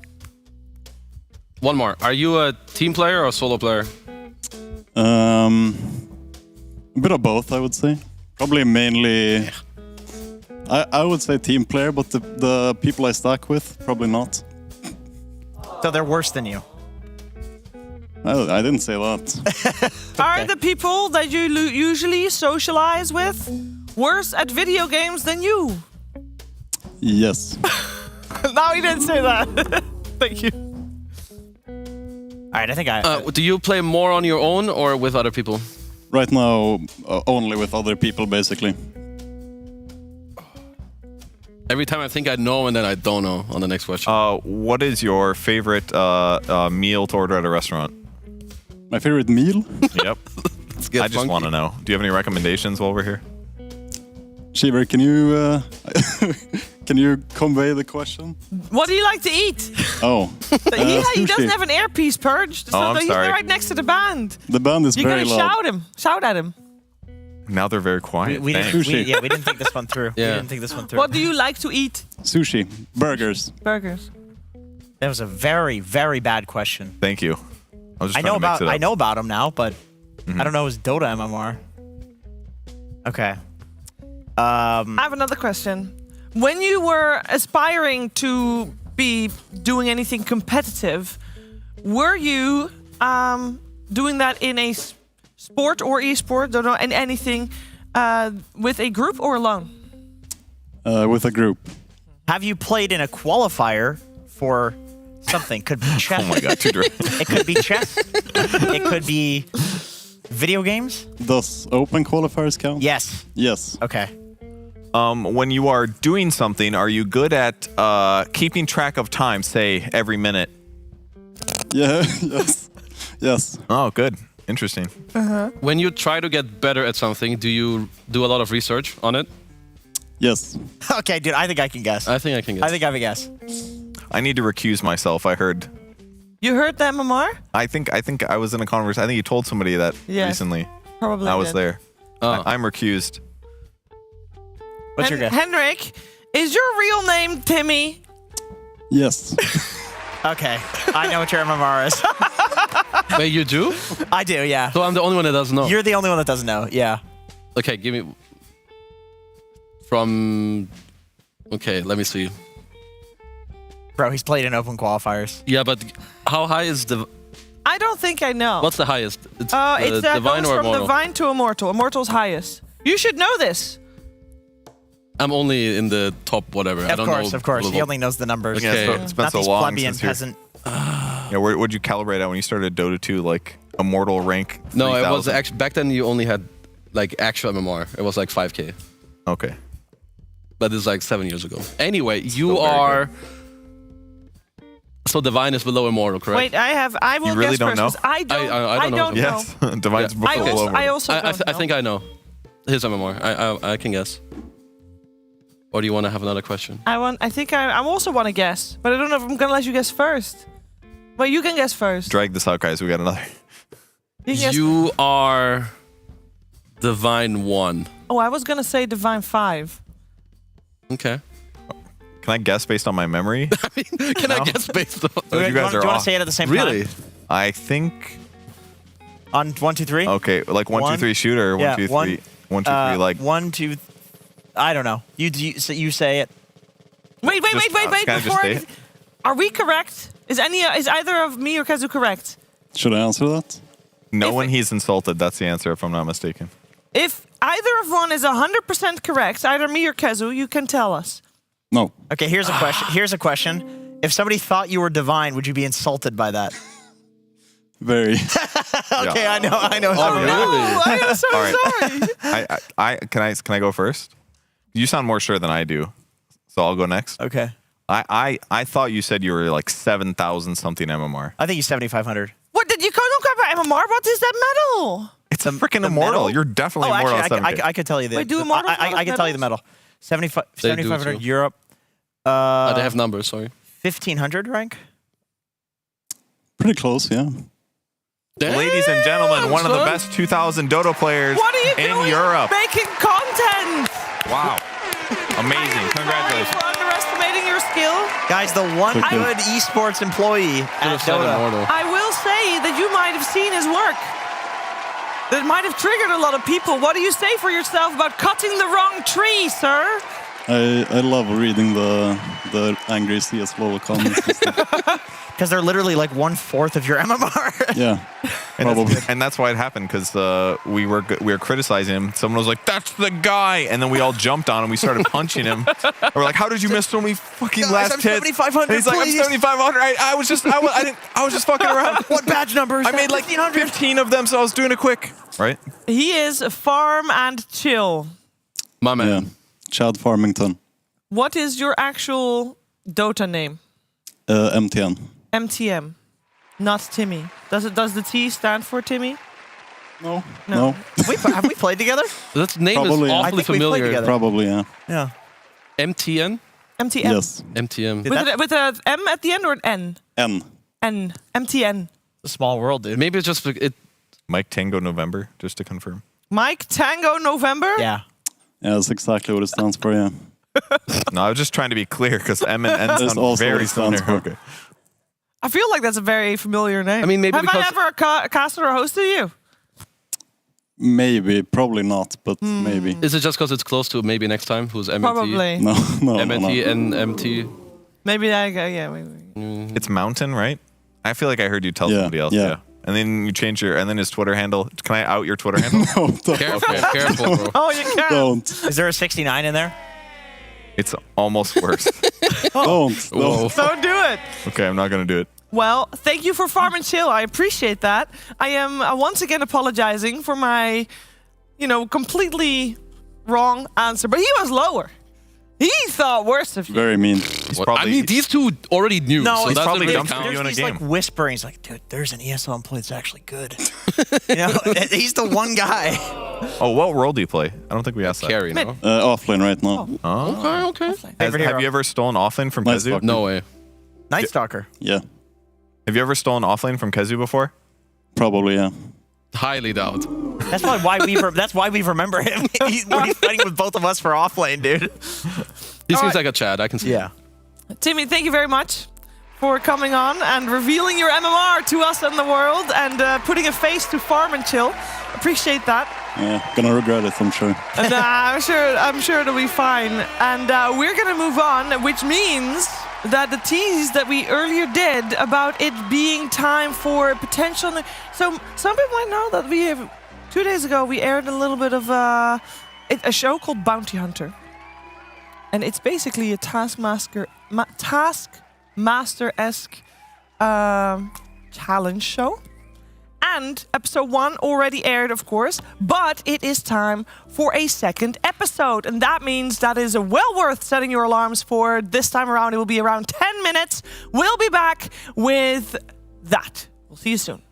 One more. Are you a team player or a solo player? A bit of both, I would say. Probably mainly. I would say team player, but the people I stuck with, probably not. So they're worse than you. I didn't say that. Are the people that you usually socialize with worse at video games than you? Yes. No, he didn't say that. Thank you. All right, I think I... Do you play more on your own or with other people? Right now, only with other people, basically. Every time I think I know and then I don't know on the next question. What is your favorite meal to order at a restaurant? My favorite meal? Yep. I just want to know. Do you have any recommendations while we're here? Shiver, can you convey the question? What do you like to eat? Oh. He sushi. doesn't have an earpiece purged. So I'm he's sorry. right next to the band. The band is very You're loud. gonna shout at him. Now they're very quiet. We Thanks. didn't think this one through. Yeah. We didn't think this one through. What do you like to eat? Sushi. Burgers. Burgers. That was a very, very bad question. Thank you. I was just I trying know to mix it up. I know about him now, but I don't know his Dota MMR. Okay. I have another question. When you were aspiring to be doing anything competitive, were you doing that in a sport or esport, don't know, and anything with a group or alone? With a group. Have you played in a qualifier for something? Could be chess. Oh my god, too direct. It could be chess. It could be video games. Does open qualifiers count? Yes. Yes. Okay. When you are doing something, are you good at keeping track of time, say, every minute? Yeah, yes. Yes. Oh, good. Interesting. When you try to get better at something, do you do a lot of research on it? Yes. Okay, dude, I think I can guess. I think I can guess. I think I have a guess. I need to recuse myself, I heard. You heard that, Mamar? I think I was in a conversation. I think you told somebody that Yes, recently. probably I was did. there. Oh. I'm recused. What's your guess? Henrik, is your real name Timmy? Yes. Okay, I know what your MMR is. Wait, you do? I do, yeah. So I'm the only one that doesn't know. You're the only one that doesn't know, yeah. Okay, give me... From... Okay, let me see. Bro, he's played in open qualifiers. Yeah, but how high is the... I don't think I know. What's the highest? It's It's divine goes or from immortal? divine to immortal. Immortal's highest. You should know this. I'm only in the top whatever. I don't know. Of course. He only knows the numbers. Yeah, so it's been Not so these long plebeian since you're- peasant. Yeah, where'd you calibrate at when you started Dota 2, like immortal rank? No, it was 3000? actually... Back then you only had like actual MMR. It was like 5k. Okay. But it's like 7 years ago. Anyway, you very are... So divine is below immortal, correct? Wait, I will You really guess don't first, know? 'cause I don't know. Yes, Divine's Yeah. below. I also don't I know. think I know his MMR. I can guess. Or do you want to have another question? I think I also want to guess, but I don't know if I'm gonna let you guess first. Well, you can guess first. Drag this out, guys. We got another. You are Divine 1. Oh, I was gonna say Divine 5. Okay. Can I guess based on my memory? Can I guess based on... Do you want to say it at the same time? Really? I think... On 1, 2, 3? Okay, like 1, 2, 3 shooter. Yeah, 1, 2, 3. 1, 2, 3, like... 1, 2... I don't know. You say it. Wait. Before are we correct? Is either of me or Kazu correct? Should I answer that? No one he's insulted. That's the answer, if I'm not mistaken. If either of one is 100% correct, either me or Kazu, you can tell us. No. Okay, here's a question. Here's a question. If somebody thought you were divine, would you be insulted by that? Very. Okay, I know. Oh, really? I am so All sorry. Can I go first? You sound more sure than I do, so I'll go next. Okay. I thought you said you were like 7,000 something MMR. I think he's 7,500. What did you don't care about MMR? What is that medal? It's a freaking immortal. medal? You're definitely immortal. Actually, at 7K. I could tell you the. Wait, do immortals have I can tell you the medal. 7,500 too. Europe. they have numbers, sorry. 1,500 rank. Pretty close, yeah. Ladies and gentlemen, one of the best 2,000 Dota players What are you in doing? Europe. Making content. Wow. Amazing. Congratulations. For underestimating your skill. Guys, the one good esports employee at Dota. I will say that you might have seen his work. That might have triggered a lot of people. What do you say for yourself about cutting the wrong tree, sir? I love reading the angry CS-LOL comments. Because they're literally like 1/4 of your MMR. Yeah, probably. And that's why it happened, because we were criticizing him. Someone was like, "That's the guy," and then we all jumped on him. We started punching him. And we're like, "How did you miss so many fucking last hits?" 7,500. He's like, "I'm 7,500. I was just fucking around." What badge numbers? I made like 15 of them, so I was doing it quick. Right? He is farm and chill. My man. Yeah. Chad Farmington. What is your actual Dota name? MTN. MTM, not Timmy. Does the T stand for Timmy? No. Have we played together? That name Probably, is yeah. awfully familiar. Probably, yeah. Yeah. MTN? MTM. Yes. MTM. With a M at the end or an N? N. N. MTN. A small world, dude. Maybe it's just Mike Tango November, just to confirm. Mike Tango November? Yeah. Yeah, that's exactly what it stands for, yeah. No, I was just trying to be clear, because M and N That's sound also very what it stands similar. for. Okay. I feel like that's a very familiar name. I mean, maybe Have because... I ever casted or hosted you? Maybe, probably not, but maybe. Is it just because it's close to maybe next time? Who's MNT? Probably. No. MNT and MT? Maybe yeah. It's Mountain, right? I feel like I heard you tell somebody else. Yeah. And then you change and then his Twitter handle. Can I out your Twitter handle? No, Careful, bro. Oh, you can. Don't. Is there a 69 in there? It's almost worse. Don't. Don't do it. Okay, I'm not going to do it. Well, thank you for Farm and Chill. I appreciate that. I am once again apologizing for my, completely wrong answer. But he was lower. He thought worse of you. Very mean. I mean, these two already knew. No, so it's that's probably really dumped count. you in a He's game. like whispering. He's like, dude, there's an ESL employee that's actually good. He's the one guy. Oh, what role do you play? I don't think we asked that. Carry, no? Offlane right now. Oh. Okay. Have you ever stolen offlane from Nice Kezu? talk. No way. Night Stalker. Yeah, Have you ever stolen offlane from Kezu before? probably, yeah. Highly doubt. That's why we remember him. He's fighting with both of us for offlane, dude. He seems like a Chad. I can see. Yeah. Timmy, thank you very much for coming on and revealing your MMR to us and the world and putting a face to Farm and Chill. Appreciate that. Yeah, gonna regret it, I'm sure. I'm sure it'll be fine. And we're gonna move on, which means that the tease that we earlier did about it being time for potential. So some people might know that 2 days ago we aired a little bit of a show called Bounty Hunter, and it's basically a Taskmaster-esque challenge show. And episode 1 already aired, of course, but it is time for a second episode. And that means that is well worth setting your alarms for. This time around, it will be around 10 minutes. We'll be back with that. We'll see you soon.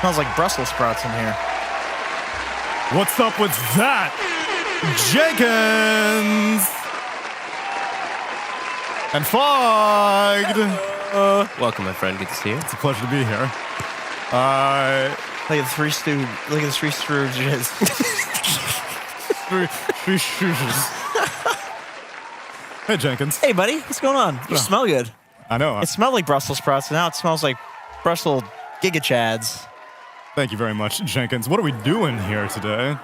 Smells like Brussels sprouts in here. What's up with that? Jenkins! And Fogged! Welcome, my friend. Good to see you. It's a pleasure to be here. Look at the three Stooges. Three Stooges. Hey, Jenkins. Hey, buddy. What's going on? You smell good. I know. It smelled like Brussels sprouts, and now it smells like Brussels Gigachads. Thank you very much, Jenkins. What are we doing here today?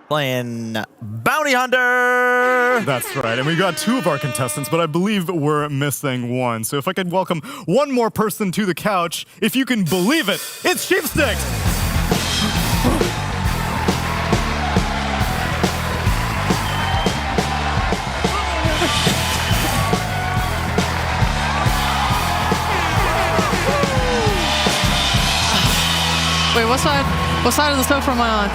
Playing Bounty Hunter! That's right, and we got 2 of our contestants, but I believe we're missing 1. So if I could welcome 1 more person to the couch, if you can believe it, it's Sheepstick! Wait, what side of the sofa am I on?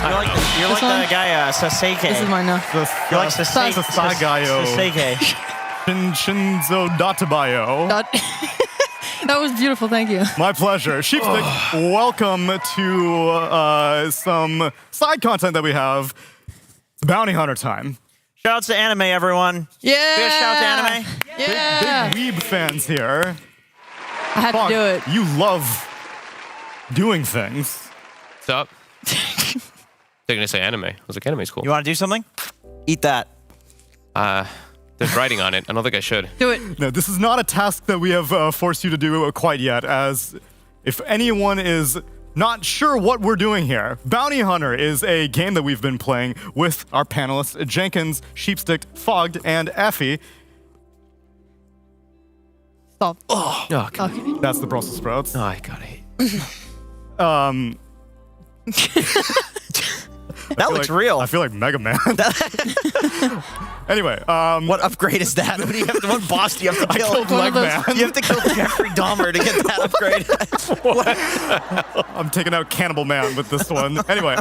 You're like the guy, Saseke. This is mine now. You're like Saseke. Sasagayo. Saseke. Shinzo Databayo. That was beautiful, thank you. My pleasure. Sheepstick, welcome to some side content that we have. It's Bounty Hunter time. Shouts to anime, everyone. Yeah! Big shout to anime. Yeah! Big weeb fans here. I had to do it. You love doing things. What's up? They're gonna say anime. I was like, anime's cool. You want to do something? Eat that. There's writing on it. I don't think I should. Do it. No, this is not a task that we have forced you to do quite yet, as if anyone is not sure what we're doing here, Bounty Hunter is a game that we've been playing with our panelists, Jenkins, Sheepstick, Fogged, and Effie. Stop. Oh, okay. That's the Brussels sprouts. Oh, I got it. That looks real. I feel like Mega Man. Anyway, what upgrade is that? What boss do you have to kill? I killed Leg Man. You have to kill Jeffrey Dahmer to get that upgrade. I'm taking out Cannibal Man with this one. Anyway,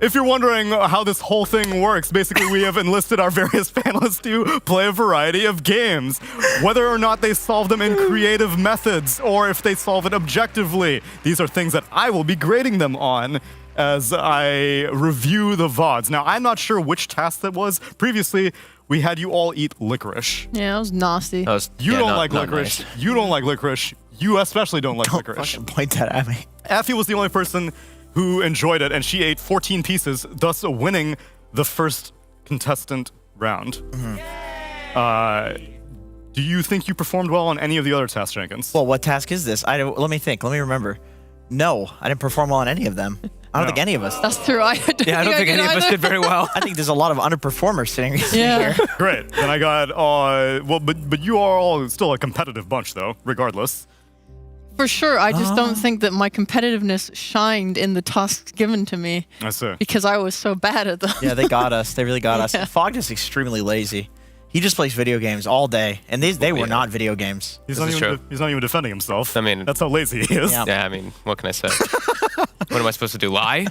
if you're wondering how this whole thing works, basically we have enlisted our various panelists to play a variety of games. Whether or not they solve them in creative methods or if they solve it objectively, these are things that I will be grading them on as I review the VODs. Now, I'm not sure which task that was. Previously, we had you all eat licorice. Yeah, that was nasty. You don't like licorice. Nice. You don't like licorice. You especially don't like licorice. Don't point that at me. Effie was the only person who enjoyed it, and she ate 14 pieces, thus winning the first contestant round. Mm-hmm. Do you think you performed well on any of the other tasks, Jenkins? Well, what task is this? Let me think. Let me remember. No, I didn't perform well on any of them. I don't think any of us. That's true. I don't think any of us did very well. I think there's a lot of underperformers sitting here. Great. Then I got well, but you are all still a competitive bunch, though, regardless. For sure. I just don't think that my competitiveness shined in the tasks given to me. I see. Because I was so bad at them. Yeah, they got us. They really got us. Fogged is extremely lazy. He just plays video games all day, and they were not video games. He's not even defending himself. I mean, that's how lazy he is. Yeah, I mean, what can I say? What am I supposed to do? Lie?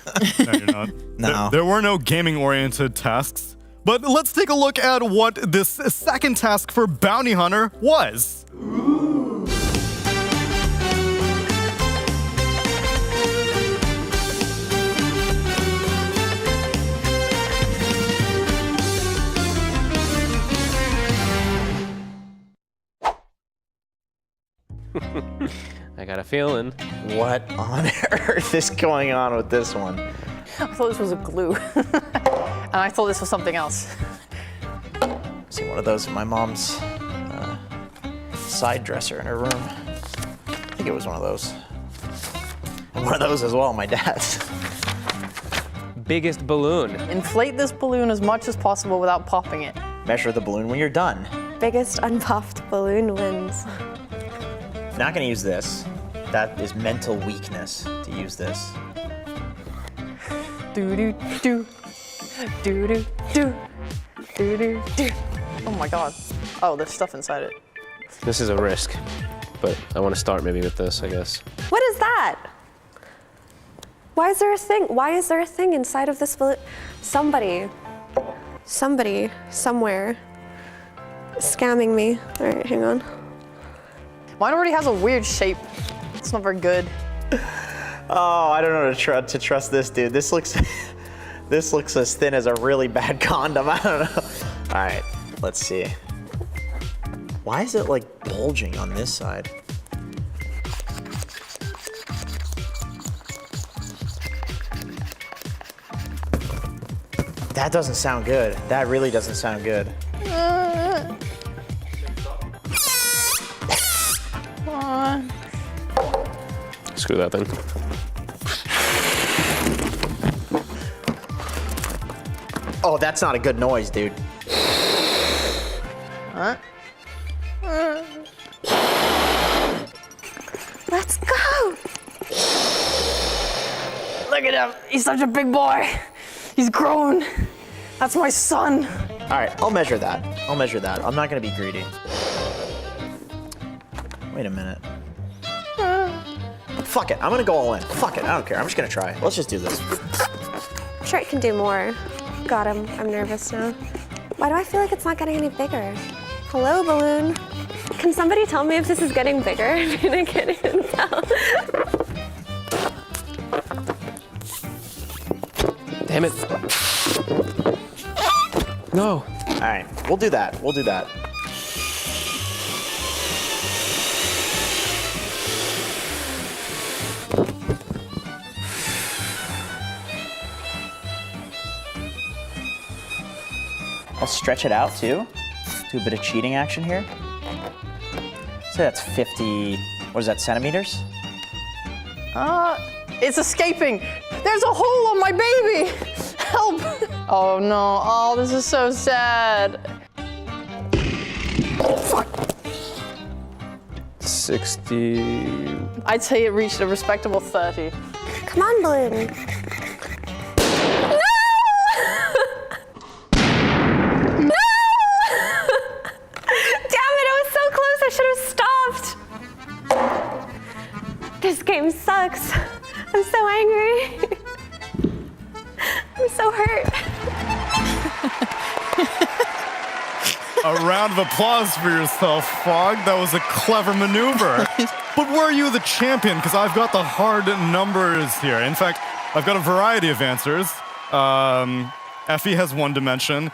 No, you're not. No. There were no gaming-oriented tasks. But let's take a look at what this second task for Bounty Hunter was. I got a feeling. What on earth is going on with this one? I thought this was a glue. And I thought this was something else. I've seen one of those in my mom's side dresser in her room. I think it was one of those. And one of those as well, my dad's. Biggest balloon. Inflate this balloon as much as possible without popping it. Measure the balloon when you're done. Biggest unpuffed balloon wins. Not gonna use this. That is mental weakness to use this. Do do do. Do do do. Do do do. Oh my god. Oh, there's stuff inside it. This is a risk, but I want to start maybe with this, I guess. What is that? Why is there a thing? Why is there a thing inside of this balloon? Somebody, somewhere, is scamming me. All right, hang on. Mine already has a weird shape. It's not very good. Oh, I don't know to trust this dude. This looks this looks as thin as a really bad condom. I don't know. All right, let's see. Why is it like bulging on this side? That doesn't sound good. That really doesn't sound good. Screw that then. Oh, that's not a good noise, dude. Let's go. Look at him. He's such a big boy. He's grown. That's my son. All right, I'll measure that. I'll measure that. I'm not gonna be greedy. Wait a minute. Fuck it, I'm gonna go all in. Fuck it, I don't care. I'm just gonna try. Let's just do this. I'm sure it can do more. God, I'm nervous now. Why do I feel like it's not getting any bigger? Hello, balloon. Can somebody tell me if this is getting bigger? I mean, I can't even tell. Damn it. No. All right, we'll do that. We'll do that. I'll stretch it out too. Do a bit of cheating action here. So that's 50, what is that, centimeters? It's escaping. There's a hole on my baby. Help. Oh no, oh, this is so sad. Oh, fuck. 60. I'd say it reached a respectable 30. Come on, balloon. This game sucks. I'm so angry. I'm so hurt. A round of applause for yourself, Fog. That was a clever maneuver. But were you the champion? Because I've got the hard numbers here. In fact, I've got a variety of answers. Effie has one dimension.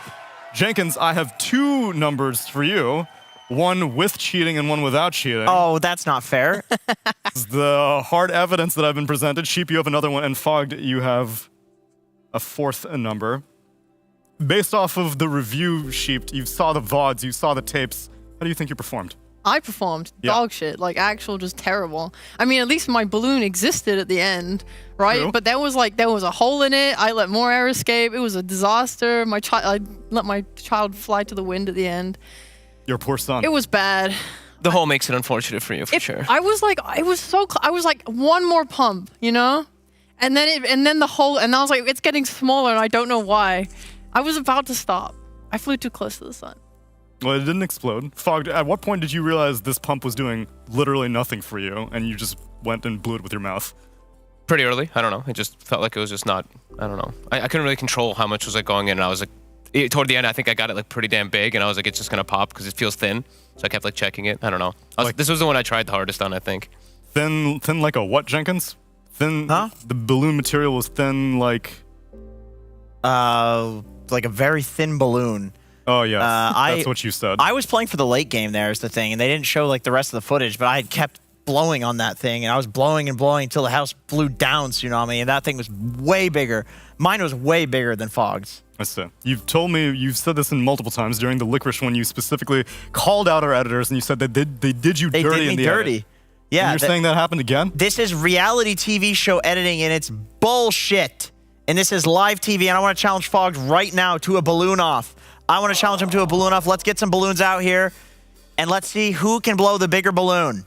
Jenkins, I have two numbers for you. One with cheating and one without cheating. Oh, that's not fair. The hard evidence that I've been presented. Sheep, you have another one, and Fogged, you have a fourth number. Based off of the review, Sheep, you saw the VODs, you saw the tapes. How do you think you performed? I performed dog shit, like actual just terrible. I mean, at least my balloon existed at the end, right? True. But there was a hole in it. I let more air escape. It was a disaster. I let my child fly to the wind at the end. Your poor son. It was bad. The hole makes it unfortunate for you, for sure. I was like, I was like one more pump, you know? And then the hole, and I was like, it's getting smaller and I don't know why. I was about to stop. I flew too close to the sun. Well, it didn't explode. Fogged, at what point did you realize this pump was doing literally nothing for you and you just went and blew it with your mouth? Pretty early. I don't know. It just felt like it was just not, I don't know. I couldn't really control how much was like going in, and I was like, toward the end, I think I got it like pretty damn big, and I was like, it's just gonna pop because it feels thin. So I kept like checking it. I don't know. This was the one I tried the hardest on, I think. Thin like a what, Jenkins? Thin? Huh? The balloon material was thin like a very thin balloon. Oh yes, that's what you said. I was playing for the late game. There's the thing, and they didn't show like the rest of the footage, but I had kept blowing on that thing, and I was blowing and blowing until the house blew down, Tsunami, and that thing was way bigger. Mine was way bigger than Fogg's. I see. You've told me, you've said this in multiple times during the Licorice one, you specifically called out our editors and you said that they did you dirty in the edit. Yeah. And you're saying that happened again? This is reality TV show editing and it's bullshit. And this is live TV, and I want to challenge Fogg's right now to a balloon off. I want to challenge him to a balloon off. Let's get some balloons out here and let's see who can blow the bigger balloon.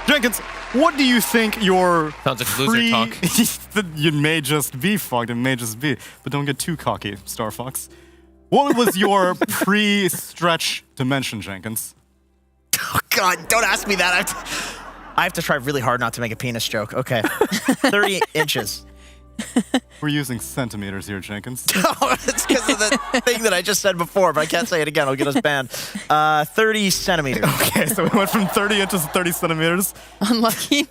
Jenkins, what do you think your sounds like loser talk? You may just be Fogged, it may just be, but don't get too cocky, Star Fox. What was your pre-stretch dimension, Jenkins? Oh God, don't ask me that. I have to try really hard not to make a penis joke. Okay, 30 inches. We're using centimeters here, Jenkins. Oh, it's because of the thing that I just said before, but I can't say it again. I'll get us banned. 30 centimeters. Okay, so we went from 30 inches to 30 centimeters. Unlucky.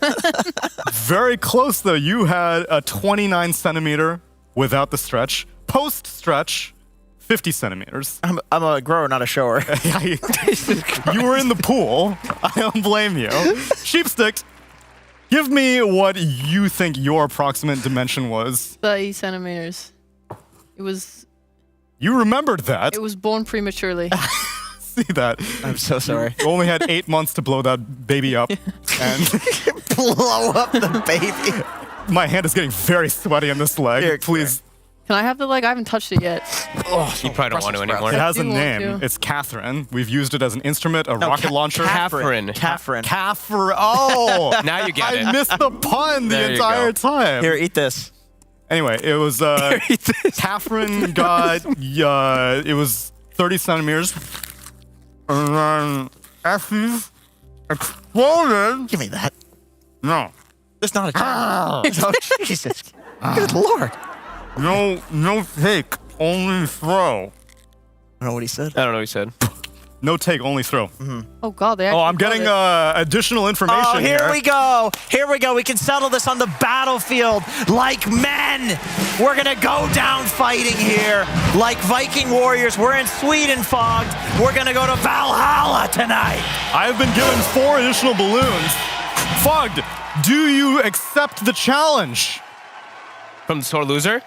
Very close, though. You had a 29 centimeter without the stretch. Post-stretch, 50 centimeters. I'm a grower, not a shower. You were in the pool. I don't blame you. Sheepstick, give me what you think your approximate dimension was. 30 centimeters. It was. You remembered that. It was born prematurely. See that? I'm so sorry. You only had 8 months to blow that baby up. And blow up the baby. My hand is getting very sweaty on this leg. Here, please. Can I have the leg? I haven't touched it yet. Oh, you probably don't want to anymore. It has a I do want name. to. It's Catherine. We've used it as an instrument, a rocket launcher. Catherine. Catherine. Oh! Now you get it. I missed the pun the There you entire go. time. Here, eat this. Anyway, it was Catherine got it was 30 centimeters. And then Effie's exploded. Give me that. No. It's not a child. Oh, Jesus. Good Lord. No take, only throw. I don't know what he said. I don't know what he said. No take, only throw. Oh God, they. Oh, I'm getting additional information Oh, here we go. Here we go. We can settle this on the battlefield like men. We're going to go down fighting here like Viking warriors. We're in Sweden, Fogged. We're going to go to Valhalla tonight. I've been given 4 additional balloons. Fogged, do you accept the challenge? From the sore loser?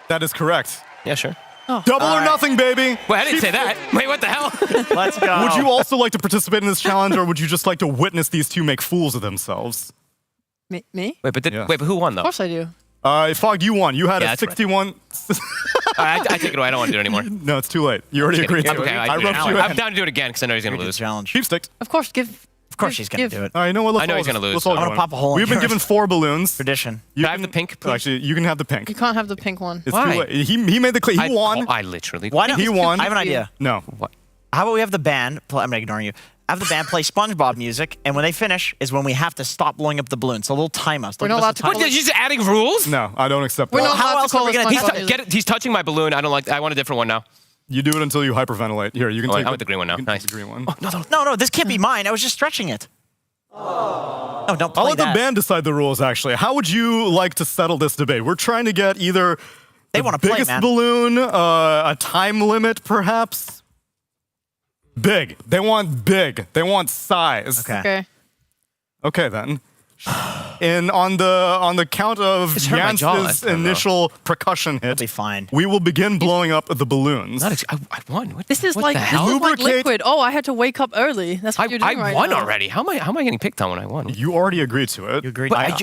That is correct. Yeah, sure. Double or nothing, baby. Wait, I didn't say that. Wait, what the hell? Let's go. Would you also like to participate in this challenge, or would you just like to witness these two make fools of themselves? Me? Wait, but Yeah. wait, but who won though? Of course I do. Fogg, you won. You had Yeah, a that's right. 61. I take it away. I don't want to do it anymore. No, it's too late. You already agreed to Okay, it. I roped you I'm in. down to do it again because I know he's going to lose. Challenge. Sheepsticks. Of course, give. Of course she's going to do it. All right, you know what? Let's I know all he's gonna just- lose. let's all I'm go gonna in. pop a hole in We've been yours. given 4 balloons. Tradition. You Can I have the pink, please? Actually, you can have the pink. You can't have the pink one. It's Why? too late. He made the he won. I literally. Why not? He won. I have an idea. No. What? How about we have the band, I'm ignoring you, have the band play SpongeBob music, and when they finish is when we have to stop blowing up the balloon. So they'll time us. They'll We're not give us allowed a to time. What? You're just adding rules? No, I don't accept We're that. not how allowed to else are call we it gonna- He's, SpongeBob music. he's touching my balloon. I don't like. I want a different one now. You do it until you hyperventilate. Here, you can Oh, take I want the green one now. you can Nice. take the green one. No, this can't be mine. I was just stretching it. No, don't play I'll let that. the band decide the rules, actually. How would you like to settle this debate? We're trying to get either They the wanna play, biggest man. balloon, a time limit, perhaps. Big. They want big. They want size. Okay. Okay. Okay, then. And on the count of It's hurt my jaw Jantz's last time, though. initial percussion hit, It'll be fine. we will begin blowing up the balloons. I won. What, This is what like the this hell? is like Lubricate- liquid. Oh, I had to wake up early. That's what you're doing I right won now. already. How am I getting picked on when I won? You already agreed to it. You agreed. But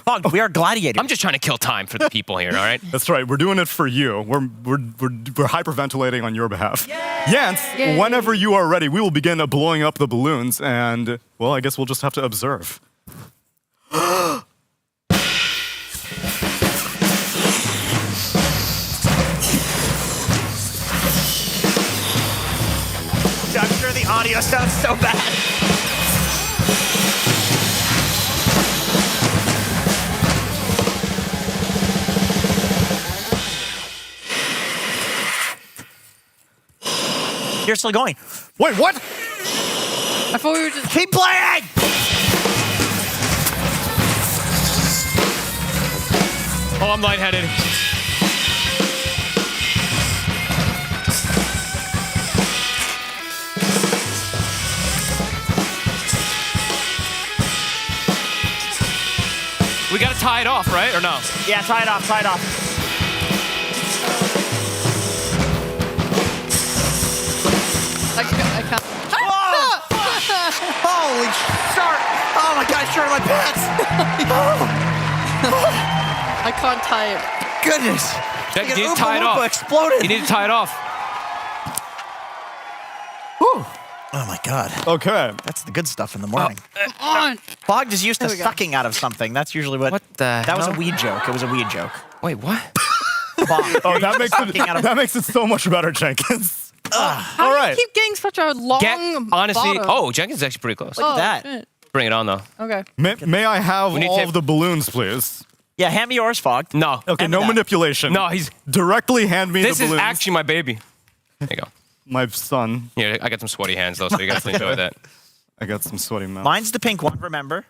Fog, we are gladiators. I'm just trying to kill time for the people here. All right. That's right. We're doing it for you. We're hyperventilating on your behalf. Jantz, Yay. whenever you are ready, we will begin blowing up the balloons, and well, I guess we'll just have to observe. I'm sure the audio sounds so bad. You're still going. Wait, what? I thought we were just. Keep playing! Oh, I'm lightheaded. We gotta tie it off, right? Or no? Yeah, tie it off, tie it off. I can't. Holy shark! Oh my god, I shorted my pants! I can't tie it. Goodness! You Like an need to tie it Oompa Loompa off. exploded. You need to tie it off. Whew. Oh my god. Okay. That's the good stuff in the morning. On. Fogged is used to There we go. sucking out of something. That's usually what. What the That was a hell? weed joke. It was a weed joke. Wait, what? Fogged. Oh, that makes Sucking out of- that makes it so much better, Jenkins. How All do right. you keep getting such a long Honestly, bottom? oh, Jenkins is actually pretty close. Look at that. Shit. Bring it on though. Okay. May I have We need all to- of the balloons, please? Yeah, hand me yours, Fogged. No. Okay, Hand me no that. manipulation. No, he's... Directly hand me the This balloons. is actually my baby. There you go. My son. Yeah, I got some sweaty hands, though, so you guys can enjoy that. I got some sweaty mouth. Mine's the pink one, remember?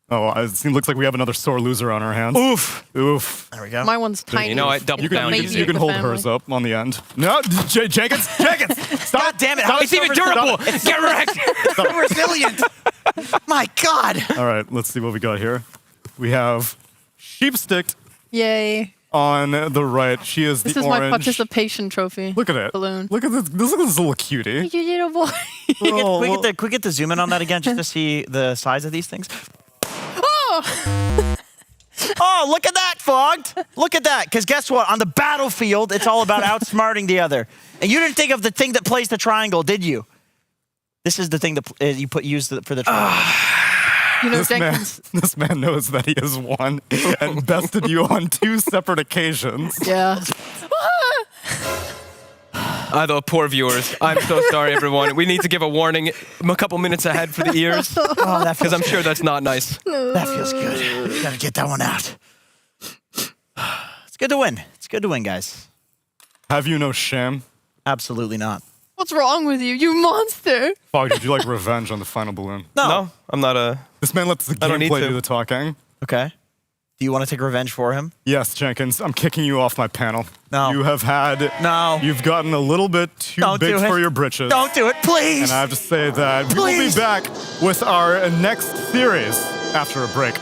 Oh, it looks like we have another sore loser on our hands. Oof. Oof. There we go. My one's tiny. You know what? Double down. You can hold hers up on the end. No, Jenkins, stop. God damn it. Stop. It's even durable. Get wrecked. It's so resilient. My God. All right, let's see what we got here. We have Sheepstick Yay. on the right. She is This the is orange. my participation trophy. Look at it. Balloon. Look at this. Look at this little cutie. You little boy. Can we get the zoom in on that again just to see the size of these things? Oh! Oh, look at that, Fogged. Look at that. Because guess what? On the battlefield, it's all about outsmarting the other. And you didn't think of the thing that plays the triangle, did you? This is the thing that you used for the triangle. You know, This man knows that he has won and bested you on 2 separate occasions. Yeah. The poor viewers. I'm so sorry, everyone. We need to give a warning a couple minutes ahead for the ears. Because I'm sure that's not nice. That feels good. Gotta get that one out. It's good to win. It's good to win, guys. Have you no shame? Absolutely not. What's wrong with you, you monster? Fog, did you like revenge on the final balloon? No. I'm not a... This man lets the I don't need gameplay to. do the talking. Okay. Do you want to take revenge for him? Yes, Jenkins, I'm kicking you off my panel. No. You have had... No. You've gotten a little bit too Don't big do it. for your britches. Don't do it, please. And I have to say that we will be Please. back with our next series after a break.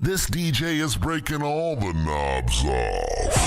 This DJ is breaking all the knobs off.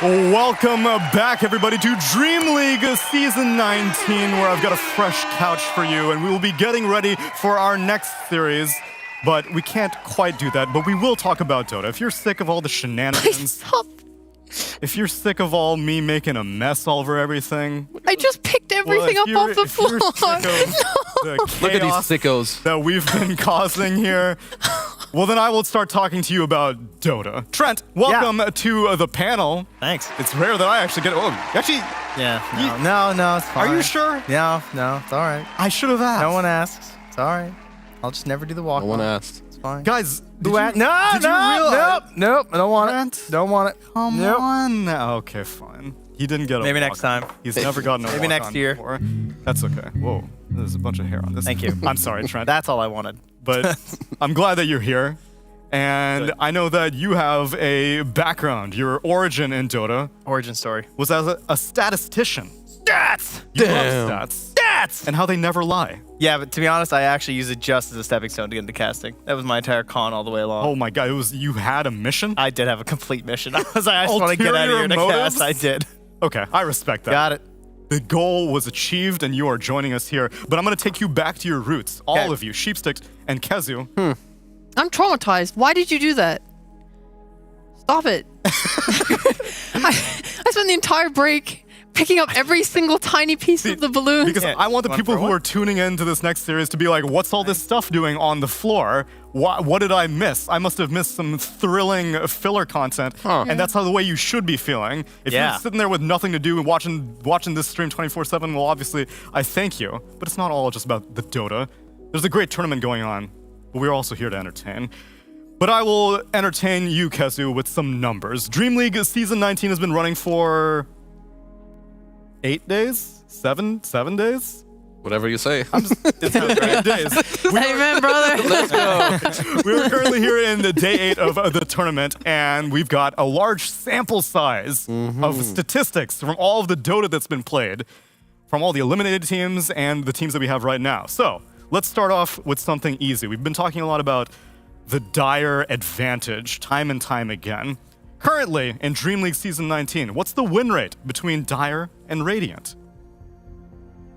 Welcome back, everybody, to DreamLeague Season 19, where I've got a fresh couch for you, and we will be getting ready for our next series. But we can't quite do that, but we will talk about Dota. If you're sick of all the shenanigans, Stop. if you're sick of all me making a mess all over everything, I just picked everything up off the floor. the Look at these chaos sickos. that we've been causing here, well, then I will start talking to you about Dota. Trent, welcome to the panel. Thanks. It's rare that I actually get. Oh, actually, Yeah. No, it's fine. are you sure? No, it's all right. I should have asked. No one asks. It's all right. I'll just never do the walk. No one asked. It's fine. Guys, did Who you, asked? No, did you no, realize? nope. I don't want Trent? it. Don't want it. Come Nope. on. Okay, fine. He didn't get a Maybe walk next time. He's never gotten a Maybe walk next on year. before. That's okay. Whoa, there's a bunch of hair on this. Thank you. I'm sorry, Trent. That's all I wanted. But I'm glad that you're here. And Good. I know that you have a background. Your origin in Dota Origin story. was as a statistician. Stats. You Damn. love stats. Stats. And how they never lie. Yeah, but to be honest, I actually use it just as a stepping stone to get into casting. That was my entire con all the way along. Oh my god, you had a mission? I did have a complete mission. I was like, I just want to get out of Ulterior here to motives? cast. I did. Okay, I respect that. Got it. The goal was achieved, and you are joining us here. But I'm going to take you back to your roots, all Okay. of you, Sheepsticks and Kezu. I'm traumatized. Why did you do that? Stop it. I spent the entire break picking up every single tiny piece of the balloon. Because I want the One people for who one. are tuning into this next series to be like, what's all this stuff doing on the floor? What did I miss? I must have missed some thrilling filler content. And that's how the way you should be feeling. If Yeah. you're sitting there with nothing to do and watching this stream 24/7, well, obviously, I thank you. But it's not all just about the Dota. There's a great tournament going on, but we're also here to entertain. But I will entertain you, Kezu, with some numbers. DreamLeague Season 19 has been running for 8 days? 7 days? Whatever you say. It's been 8 days. Amen, brother. Let's go. We're currently here in the day 8 of the tournament, and we've got a large sample size of statistics from all of the Dota that's been played, from all the eliminated teams and the teams that we have right now. So let's start off with something easy. We've been talking a lot about the dire advantage time and time again. Currently, in DreamLeague Season 19, what's the win rate between Dire and Radiant?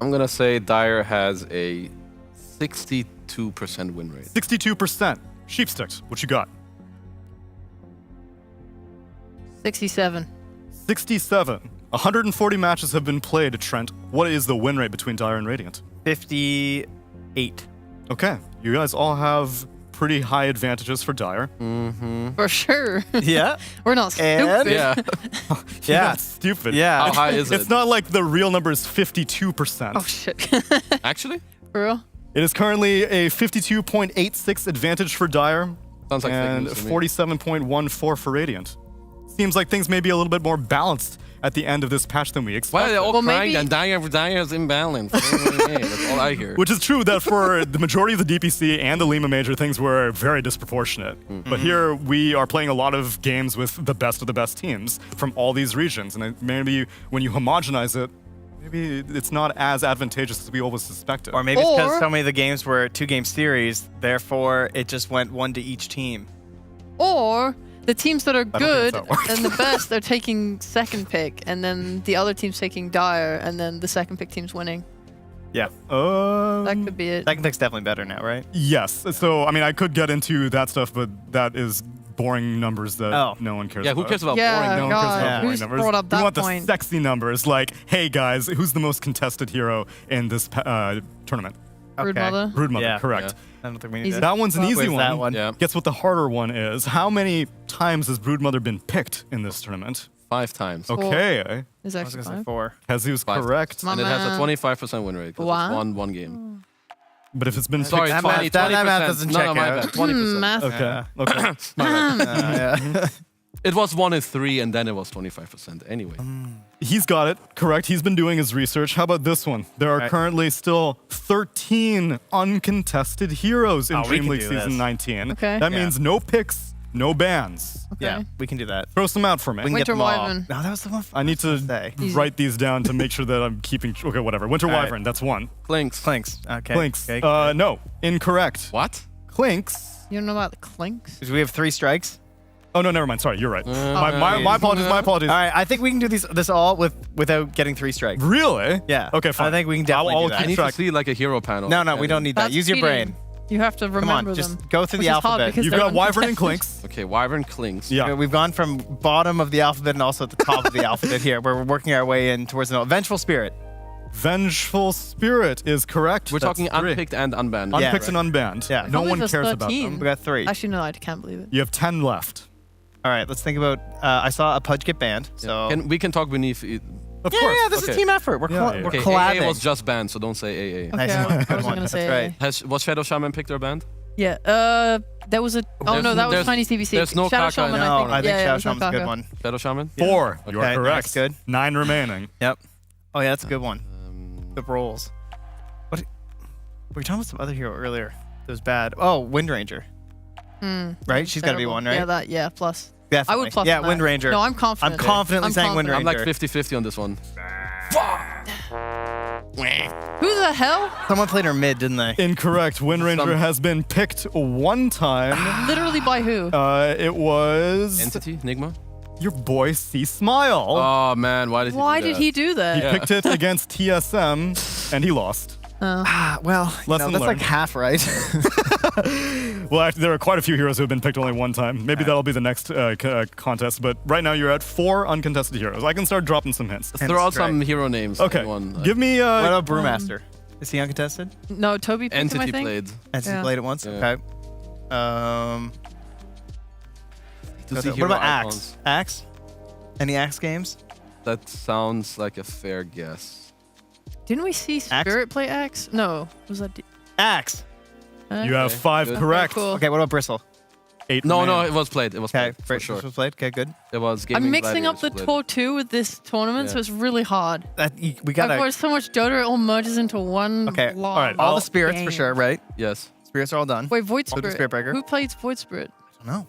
I'm going to say Dire has a 62% win rate. 62%. Sheepsticks, what you got? 67. 67. 140 matches have been played, Trent. What is the win rate between Dire and Radiant? 58. Okay, you guys all have pretty high advantages for Dire. For sure. Yeah. We're not And- stupid. Yeah. You're not stupid. Yeah. How high is it? It's not like the real number is 52%. Oh, shit. Actually? For real? It is currently a 52.86 advantage for Dire Sounds like fake and news to me. 47.14 for Radiant. Seems like things may be a little bit more balanced at the end of this patch than we Why are expected. they all Well, crying maybe- that Dire is imbalanced? That's all I hear. Which is true that for the majority of the DPC and the Lima Major, things were very disproportionate. But here we are playing a lot of games with the best of the best teams from all these regions. And maybe when you homogenize it, maybe it's not as advantageous as we always suspected. Or maybe it's because Or- so many of the games were a 2-game series, therefore it just went one to each team. Or the teams that are don't think good that's how it works. and the best, they're taking second pick, and then the other team's taking Dire, and then the second pick team's winning. Yeah. That could be it. Second pick's definitely better now, right? Yes. So, I mean, I could get into that stuff, but that is boring numbers that Oh. no one cares Yeah, about. who cares about Yeah, boring? No one cares God, about boring who's numbers. brought up We that want point? the sexy numbers, like, hey guys, who's the most contested hero in this tournament? Brood Mother. Broodmother, Yeah. correct. I don't think we need Easy. that. That one's an easy Where's one. that one? Yeah. Guess what the harder one is? How many times has Broodmother been picked in this tournament? 5 times. Okay. Is I was actually going to say fine. 4. Kezu's 5 correct. And it has a Mama. 25% win rate. 'Cause Wow. It's one game. But if it's been Sorry, picked 20, 20%. that math doesn't no, check no, my out. bad. 20%. Math. Okay. Okay. Yeah. It was 1 in 3, and then it was 25% anyway. He's got it. Correct. He's been doing his research. How about this one? There are Right. currently still 13 uncontested heroes in Oh, we can DreamLeague do Season this. 19. Okay. That Yeah. means no picks, no bans. Yeah, we can do that. Throw some out for me. We can Winter get them all. Wyvern. No, that was the one. I need to Say. write these down to make sure that I'm keeping. Okay, whatever. Winter All right. Wyvern, that's one. Clinks. Clinks. Okay. Clinks. Okay. No, incorrect. What? Clinks. You don't know about the clinks? So we have 3 strikes. Oh no, never mind. Sorry, you're right. My apologies. My apologies. All right, I think we can do this all without getting 3 strikes. Really? Yeah. Okay, fine. I think we can definitely do that. I need to see like a hero panel. No, we don't need that. That's Use your cheating. brain. You have to Come remember on, just them. go through Which the is hard alphabet. because You've they're got Wyvern and uncontested. Clinks. Okay, Wyvern Clinks. Yeah. We've gone from bottom of the alphabet and also at the top of the alphabet here, where we're working our way in towards the Vengeful Spirit. Vengeful Spirit is correct. We're That's talking 3. unpicked and unbanned. Unpicked and unbanned. Yeah. No one There's cares about 13. them. We got 3. Actually, no, I can't believe it. You have 10 left. All right, let's think about. I saw a Pudge get banned, so We can talk beneath. Of yeah, course. yeah, this is team effort. We're Yeah, yeah. we're Okay, collabing. AA was just banned, so don't say AA. Okay, Nice. I Good wasn't one. gonna say That's right. Was Shadow Shaman picked or banned? Yeah. There was a. Oh no, that was there's- Chinese TBC. there's no Shadow Kaka Shaman, in No, I think yeah, Shadow there's no Shaman's a good Kaka. one. Shadow Shaman? 4. You are Okay, correct. that's good. 9 remaining. Yep. Oh yeah, that's a good one. Good rolls. What? We were talking about some other hero earlier. That was bad. Oh, Wind Ranger. Right? She's got to be Terrible. one, right? Yeah, plus. Definitely. I would plus Yeah, on that. Wind Ranger. No, I'm confident. I'm confidently saying Wind Ranger. I'm like 50-50 on this one. Who the hell? Someone played her mid, didn't they? Incorrect. Wind Ranger has been picked one time. Literally by who? It was Entity? Nigma? your boy C Smile. Oh man, why did he Why do did that? he do that? He picked it against TSM, and he lost. Well, Lesson that's like learned. half right. Well, actually, there are quite a few heroes who have been picked only one time. Maybe that'll be the next contest. But right now, you're at 4 uncontested heroes. I can start dropping some hints. Throw out some hero names. Okay. Anyone, Give me. What about Brewmaster? Is he uncontested? No, Toby picked him, I Entity think. played. Entity Yeah. played it once. Yeah. Okay. To see What hero about icons. Axe? Axe? Any Axe games? That sounds like a fair guess. Didn't we see Spirit play Axe? No. Was that? Axe. You have 5 good. correct. Cool. Okay, what about Bristle? 8 No, no, remain. it was played. It was Okay, played, for sure. was played. Okay, good. It was Gaming I'm mixing up the Gladiators Tour 2 with this tournament, Yeah. so it's really hard. We I've gotta. watched so much Dota, it all merges into one Okay, long all right, all the I'll- spirits for game. sure, right? Yes. Spirits are all done. Wait, Void So did Spirit. Spirit Breaker. Who plays Void Spirit? I don't know.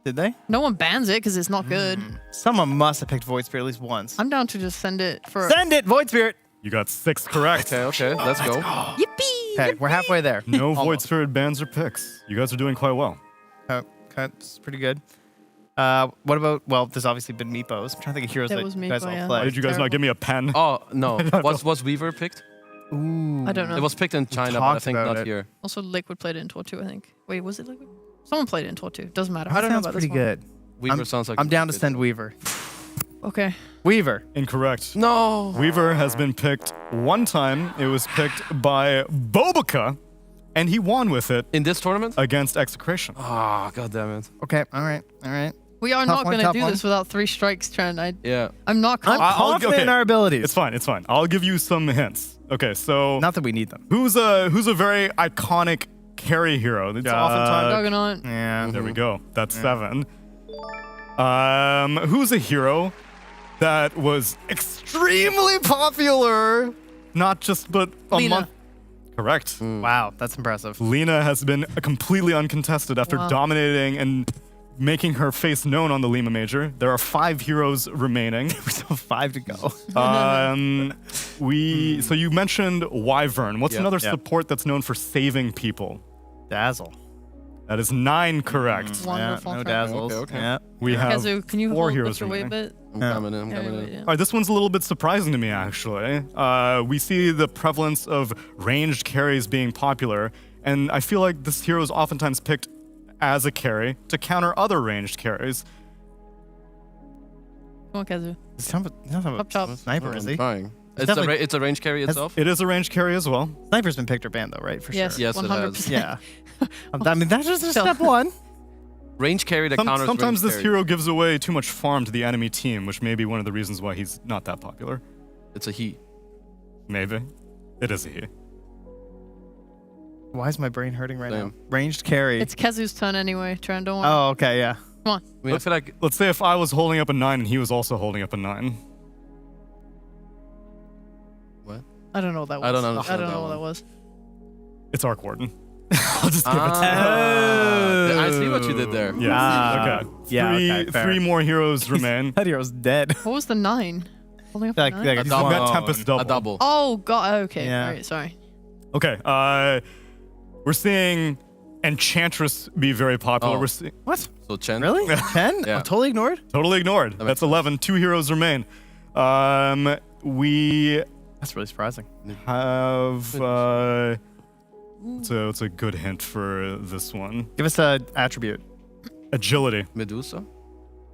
Did they? No one bans it because it's not good. Someone must have picked Void Spirit at least once. I'm down to just send it for. Send it, Void Spirit. You got 6 correct. Okay, let's go. Yippee! Okay, we're halfway there. No Void Almost. Spirit bans or picks. You guys are doing quite well. Okay, that's pretty good. What about? Well, there's obviously been Meepos. I'm trying to think of heroes It that was you guys Meepo, all yeah. play. Why did you guys not give me a pen? Oh, no. Was Weaver picked? Ooh. I don't know. It was picked in China, but I talked think about not it. here. Also, Liquid played it in Tour 2, I think. Wait, was it Liquid? Someone played it in Tour 2. Doesn't matter. I don't know Sounds about pretty this one. good. Weaver sounds like I'm a down to good send one. Weaver. Okay. Weaver. Incorrect. No. Weaver has been picked one time. It was picked by Bobica, and he won with it In this tournament? against Execration. Ah, god damn it. Okay. All right. All right. We are Tough not one, going to tough do one. this without 3 strikes, Trent. Yeah. I'm not I'm confident. confident in our abilities. It's fine. It's fine. I'll give you some hints. Okay, so Not that we need them. who's a very iconic carry hero? It's oftentimes Juggernaut. Yeah. there we go. That's 7. Who's a hero that was extremely popular? Not just but a Lina. month. Correct. Wow, that's impressive. Lina has been completely uncontested after Wow. dominating and making her face known on the Lima Major. There are 5 heroes remaining. We still have 5 to go. So you mentioned Wyvern. What's Yep. another Yep. support that's known for saving people? Dazzle. That is 9 correct. Wonderful. Yeah, no Trent. dazzles. Okay. Yeah. We have Kazu, can you 4 hold heroes Victor away a remaining. bit? I'm Yeah. coming in. I'm Yeah, coming yeah, in. yeah. All right, this one's a little bit surprising to me, actually. We see the prevalence of ranged carries being popular, and I feel like this hero is oftentimes picked as a carry to counter other ranged carries. Come on, Kazu. He's talking about Up top. Sniper, is he? Trying. It's definitely- it's a range carry itself? It is a ranged carry as well. Sniper's been picked or banned, though, right? For Yes, sure. Yes, it 100%. Yeah. I mean, that's just Still. step 1. Range carry that counters Sometimes range this carry. hero gives away too much farm to the enemy team, which may be one of the reasons why he's not that popular. It's a he. Maybe. It is a he. Why is my brain hurting right Same. now? Ranged carry. It's Kazu's turn anyway, Trent. Don't worry. Oh, okay, yeah. Come on. I mean, I feel like Let's say if I was holding up a 9 and he was also holding up a 9. I don't know what that was. I don't understand I don't that know what one. that was. It's Arc Warden. I'll just give it to I see what you did there. you. Yeah. Okay. Yeah, okay, fair. 3 more heroes remain. That hero's dead. What was the 9? Holding up Like- the 9? like A You've double. got Tempest double. A double. Oh, God. Okay. Yeah. All right. Sorry. Okay. We're seeing Enchantress be very popular. Oh. We're seeing What? So Chen. Really? Chen? Yeah. Totally ignored? Totally ignored. That's 11. 2 heroes remain. We That's really surprising. have... it's a good hint for this one. Give us an attribute. Agility. Medusa.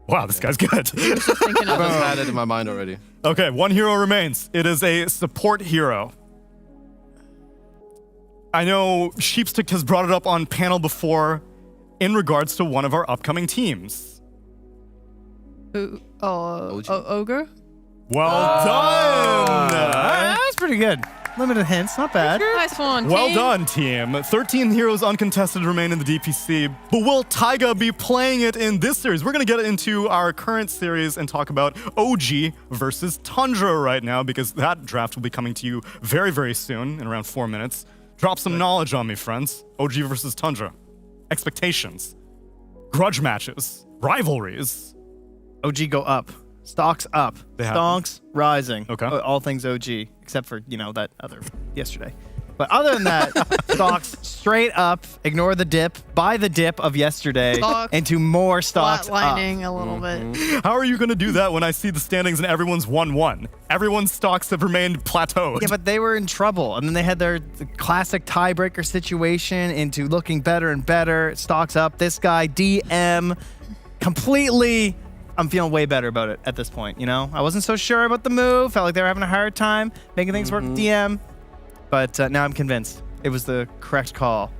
Wow, this guy's good. I just had it in my mind already. Okay, 1 hero remains. It is a support hero. I know Sheepstick has brought it up on panel before in regards to one of our upcoming teams. Ogre? Well done! That's pretty good. Limited hints, not bad. Nice one, Well team. done, team. 13 heroes uncontested remain in the DPC, but will Taiga be playing it in this series? We're going to get into our current series and talk about OG versus Tundra right now, because that draft will be coming to you very, very soon, in around 4 minutes. Drop some knowledge on me, friends. OG versus Tundra. Expectations. Grudge matches. Rivalries. OG go up. Stocks up. They have- Stonks rising. Okay. All things OG, except for, that other yesterday. But other than that, stocks straight up, ignore the dip, buy the dip of yesterday Stock into more stocks up. flatlining a little bit. How are you going to do that when I see the standings and everyone's 1-1? Everyone's stocks have remained plateaued. Yeah, but they were in trouble. And then they had the classic tiebreaker situation into looking better and better. Stocks up. This guy, DM, completely... I'm feeling way better about it at this point, I wasn't so sure about the move. Felt like they were having a hard time making things work with DM. But now I'm convinced it was the correct call.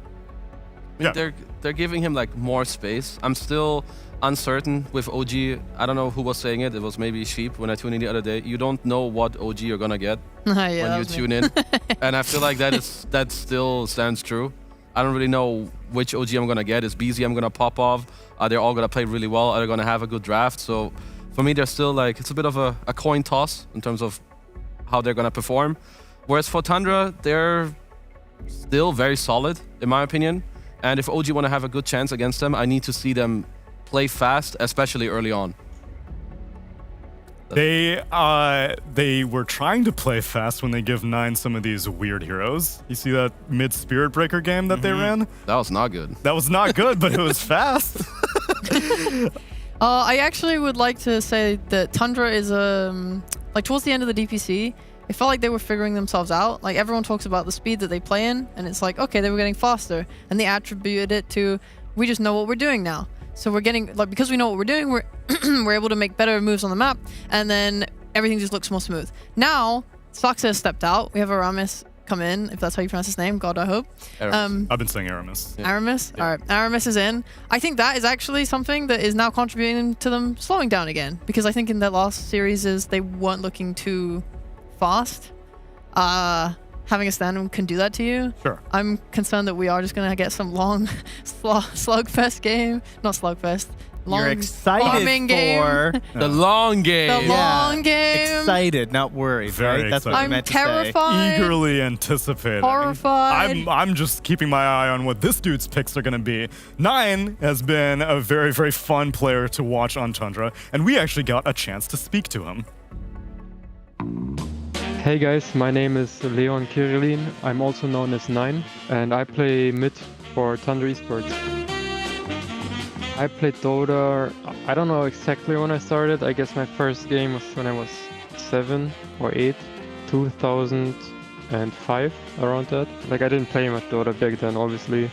I mean, they're giving him like more space. I'm still uncertain with OG. I don't know who was saying it. It was maybe Sheep when I tuned in the other day. You don't know what OG you're gonna get Yeah, when that you was me. tune in. And I feel like that still stands true. I don't really know which OG I'm gonna get. Is BZ I'm gonna pop off? Are they all gonna play really well? Are they gonna have a good draft? So for me, they're still like, it's a bit of a coin toss in terms of how they're gonna perform. Whereas for Tundra, they're still very solid, in my opinion. And if OG want to have a good chance against them, I need to see them play fast, especially early on. They were trying to play fast when they give 9 some of these weird heroes. You see that mid Spirit Breaker game that they ran? That was not good. That was not good, but it was fast. I actually would like to say that Tundra is like towards the end of the DPC, it felt like they were figuring themselves out. Like everyone talks about the speed that they play in, and it's like, okay, they were getting faster, and they attributed it to, we just know what we're doing now. So we're getting, like, because we know what we're doing, we're able to make better moves on the map, and then everything just looks more smooth. Now, Sox has stepped out. We have Aramis come in, if that's how you pronounce his name. God, I hope. I've been saying Aramis. Yeah. Aramis? Yeah. All right. Aramis is in. I think that is actually something that is now contributing to them slowing down again, because I think in their last series they weren't looking too fast. Having a stand can do that to you. Sure. I'm concerned that we are just going to get some long slugfest game. Not slugfest. Long You're excited farming for game. the long game. The long game. Excited, not worried. Very right? That's what excited. you meant to terrified. Eagerly anticipating. Horrified. I'm just keeping my eye on what this dude's picks are going to be. 9 has been a very, very fun player to watch on Tundra, and we actually got a chance to speak to him. Hey guys, my name is Leon Kirillin. I'm also known as 9, and I play mid for Tundra Esports. I played Dota, I don't know exactly when I started. I guess my first game was when I was 7 or 8, 2005, around that. Like, I didn't play much Dota back then, obviously.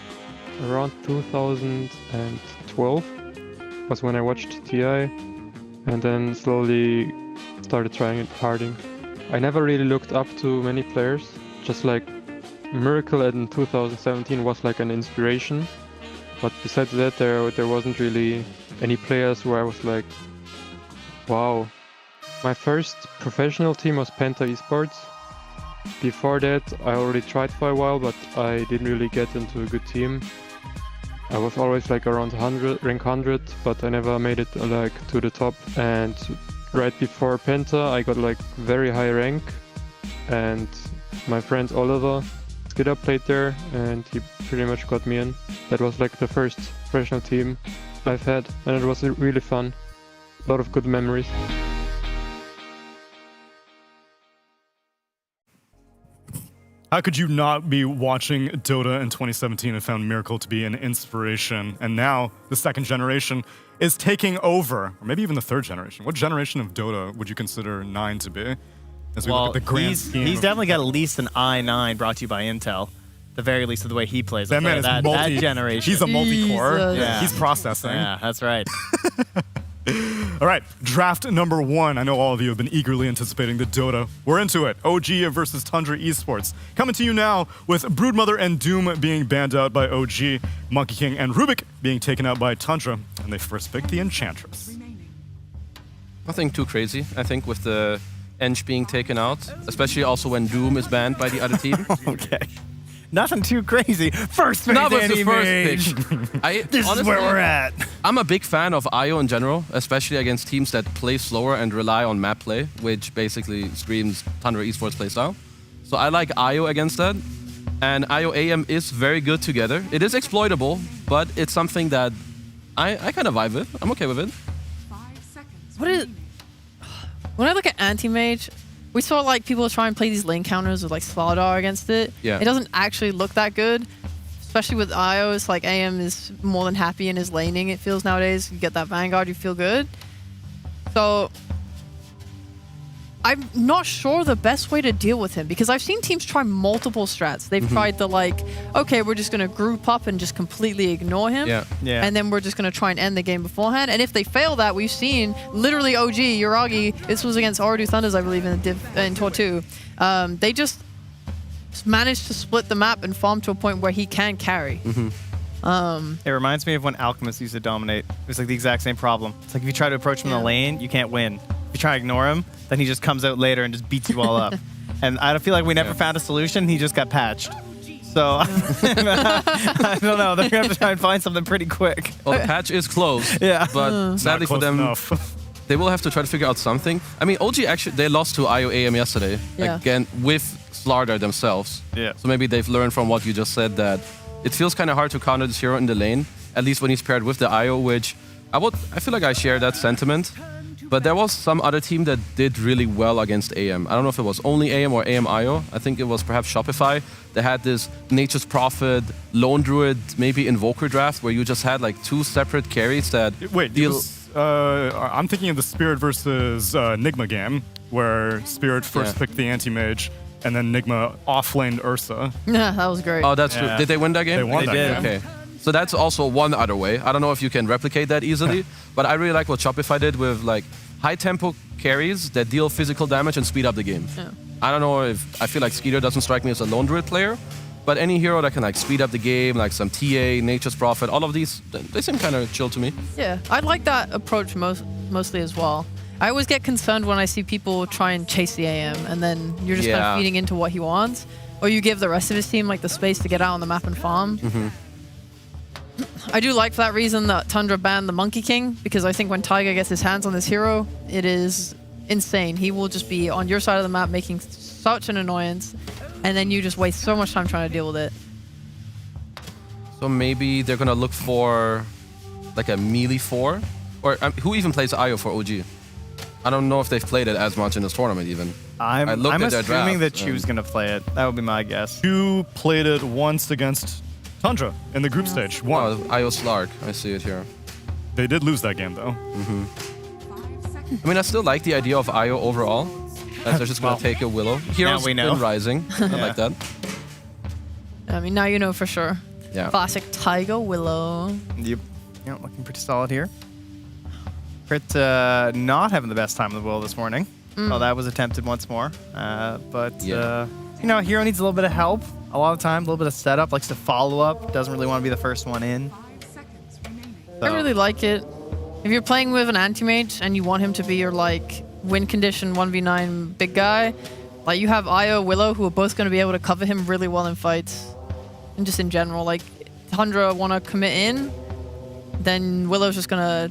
Around 2012 was when I watched TI, and then slowly started trying it harding. I never really looked up to many players, just like Miracle in 2017 was like an inspiration. But besides that, there wasn't really any players where I was like, wow. My first professional team was Penta Esports. Before that, I already tried for a while, but I didn't really get into a good team. I was always like around 100, rank 100, but I never made it like to the top. And right before Penta, I got like very high rank, and my friend Oliver Skidder played there, and he pretty much got me in. That was like the first professional team I've had, and it was really fun. A lot of good memories. How could you not be watching Dota in 2017 and found Miracle to be an inspiration? And now the second generation is taking over, or maybe even the third generation. What generation of Dota would you consider 9 to be? As we look at the grand scheme he's of- definitely got at least an i9 brought to you by Intel. The very least of the way he plays. That man is that generation. He's a multi-core. Yeah. He's processing. Yeah, that's right. All right, draft number 1. I know all of you have been eagerly anticipating the Dota. We're into it. OG versus Tundra Esports. Coming to you now with Broodmother and Doom being banned out by OG, Monkey King and Rubik being taken out by Tundra, and they first picked the Enchantress. Nothing too crazy, I think, with the Ench being taken out, especially also when Doom is banned by the other team. Okay. Nothing too crazy. First phase No, but it's the anti-mage. first pick. This is where we're at. I'm a big fan of IO in general, especially against teams that play slower and rely on map play, which basically screams Tundra Esports playstyle. So I like IO against that. And IO AM is very good together. It is exploitable, but it's something that I kind of vibe with. I'm okay with it. When I look at anti-mage, we saw like people try and play these lane counters with like Slardar against it. Yeah. It doesn't actually look that good, especially with IOs. Like AM is more than happy in his laning. It feels nowadays. You get that Vanguard, you feel good. So I'm not sure the best way to deal with him because I've seen teams try multiple strats. They've tried the like, okay, we're just gonna group up and just completely ignore him. Yeah. And then we're just gonna try and end the game beforehand. And if they fail that, we've seen literally OG, Yuragi, this was against Oradu Thunders, I believe, in Tour 2. They just managed to split the map and farm to a point where he can carry. It reminds me of when Alchemist used to dominate. It was like the exact same problem. It's like if you try to approach him in the lane, you can't win. If you try to ignore him, then he just comes out later and just beats you all up. And I feel like we never found a solution. He just got patched. So I don't know. They're gonna have to try and find something pretty quick. Well, the patch is closed. Yeah. But sadly for them, they will have to try to figure out something. I mean, OG actually, they lost to IO AM yesterday. Yeah. Again, with Slardar themselves. Yeah. So maybe they've learned from what you just said that it feels kind of hard to counter this hero in the lane, at least when he's paired with the IO, which I feel like I share that sentiment. But there was some other team that did really well against AM. I don't know if it was only AM or AM IO. I think it was perhaps Shopify. They had this Nature's Prophet, Lone Druid, maybe Invoker draft where you just had like 2 separate carries that Wait, deal. I'm thinking of the Spirit versus Nigma game, where Spirit first picked the anti-mage, and then Nigma offlaned Ursa. Yeah, that was great. Oh, that's true. Did they win that game? They won that game. Okay. So that's also one other way. I don't know if you can replicate that easily, but I really like what Shopify did with like high tempo carries that deal physical damage and speed up the game. Yeah. I don't know if I feel like Skeeter doesn't strike me as a lone druid player, but any hero that can like speed up the game, like some TA, Nature's Prophet, all of these, they seem kind of chill to me. Yeah, I like that approach mostly as well. I always get concerned when I see people try and chase the AM and then you're just kind of feeding into what he wants, or you give the rest of his team like the space to get out on the map and farm. I do like for that reason that Tundra banned the Monkey King, because I think when Tiger gets his hands on this hero, it is insane. He will just be on your side of the map making such an annoyance, and then you just waste so much time trying to deal with it. So maybe they're gonna look for like a melee 4, or who even plays IO for OG? I don't know if they've played it as much in this tournament even. I'm at their assuming that draft, Chu's gonna play it. That would be my guess. Chu played it once against Tundra in the group stage. Won. Oh, IO Slark. I see it here. They did lose that game though. I mean, I still like the idea of IO overall. That they're just gonna take a Willow. Heroes we know. been rising. I like that. I mean, now you know for sure. Yeah. Classic Tiger Willow. Yep. Yeah, looking pretty solid here. Crit not having the best time in the world this morning. Well, that was attempted once more. But, hero needs a little bit of help. A lot of time, a little bit of setup, likes to follow up, doesn't really want to be the first one in. I really like it. If you're playing with an anti-mage and you want him to be your like win condition 1v9 big guy, like you have IO, Willow, who are both going to be able to cover him really well in fights. And just in general, like Tundra want to commit in, then Willow's just going to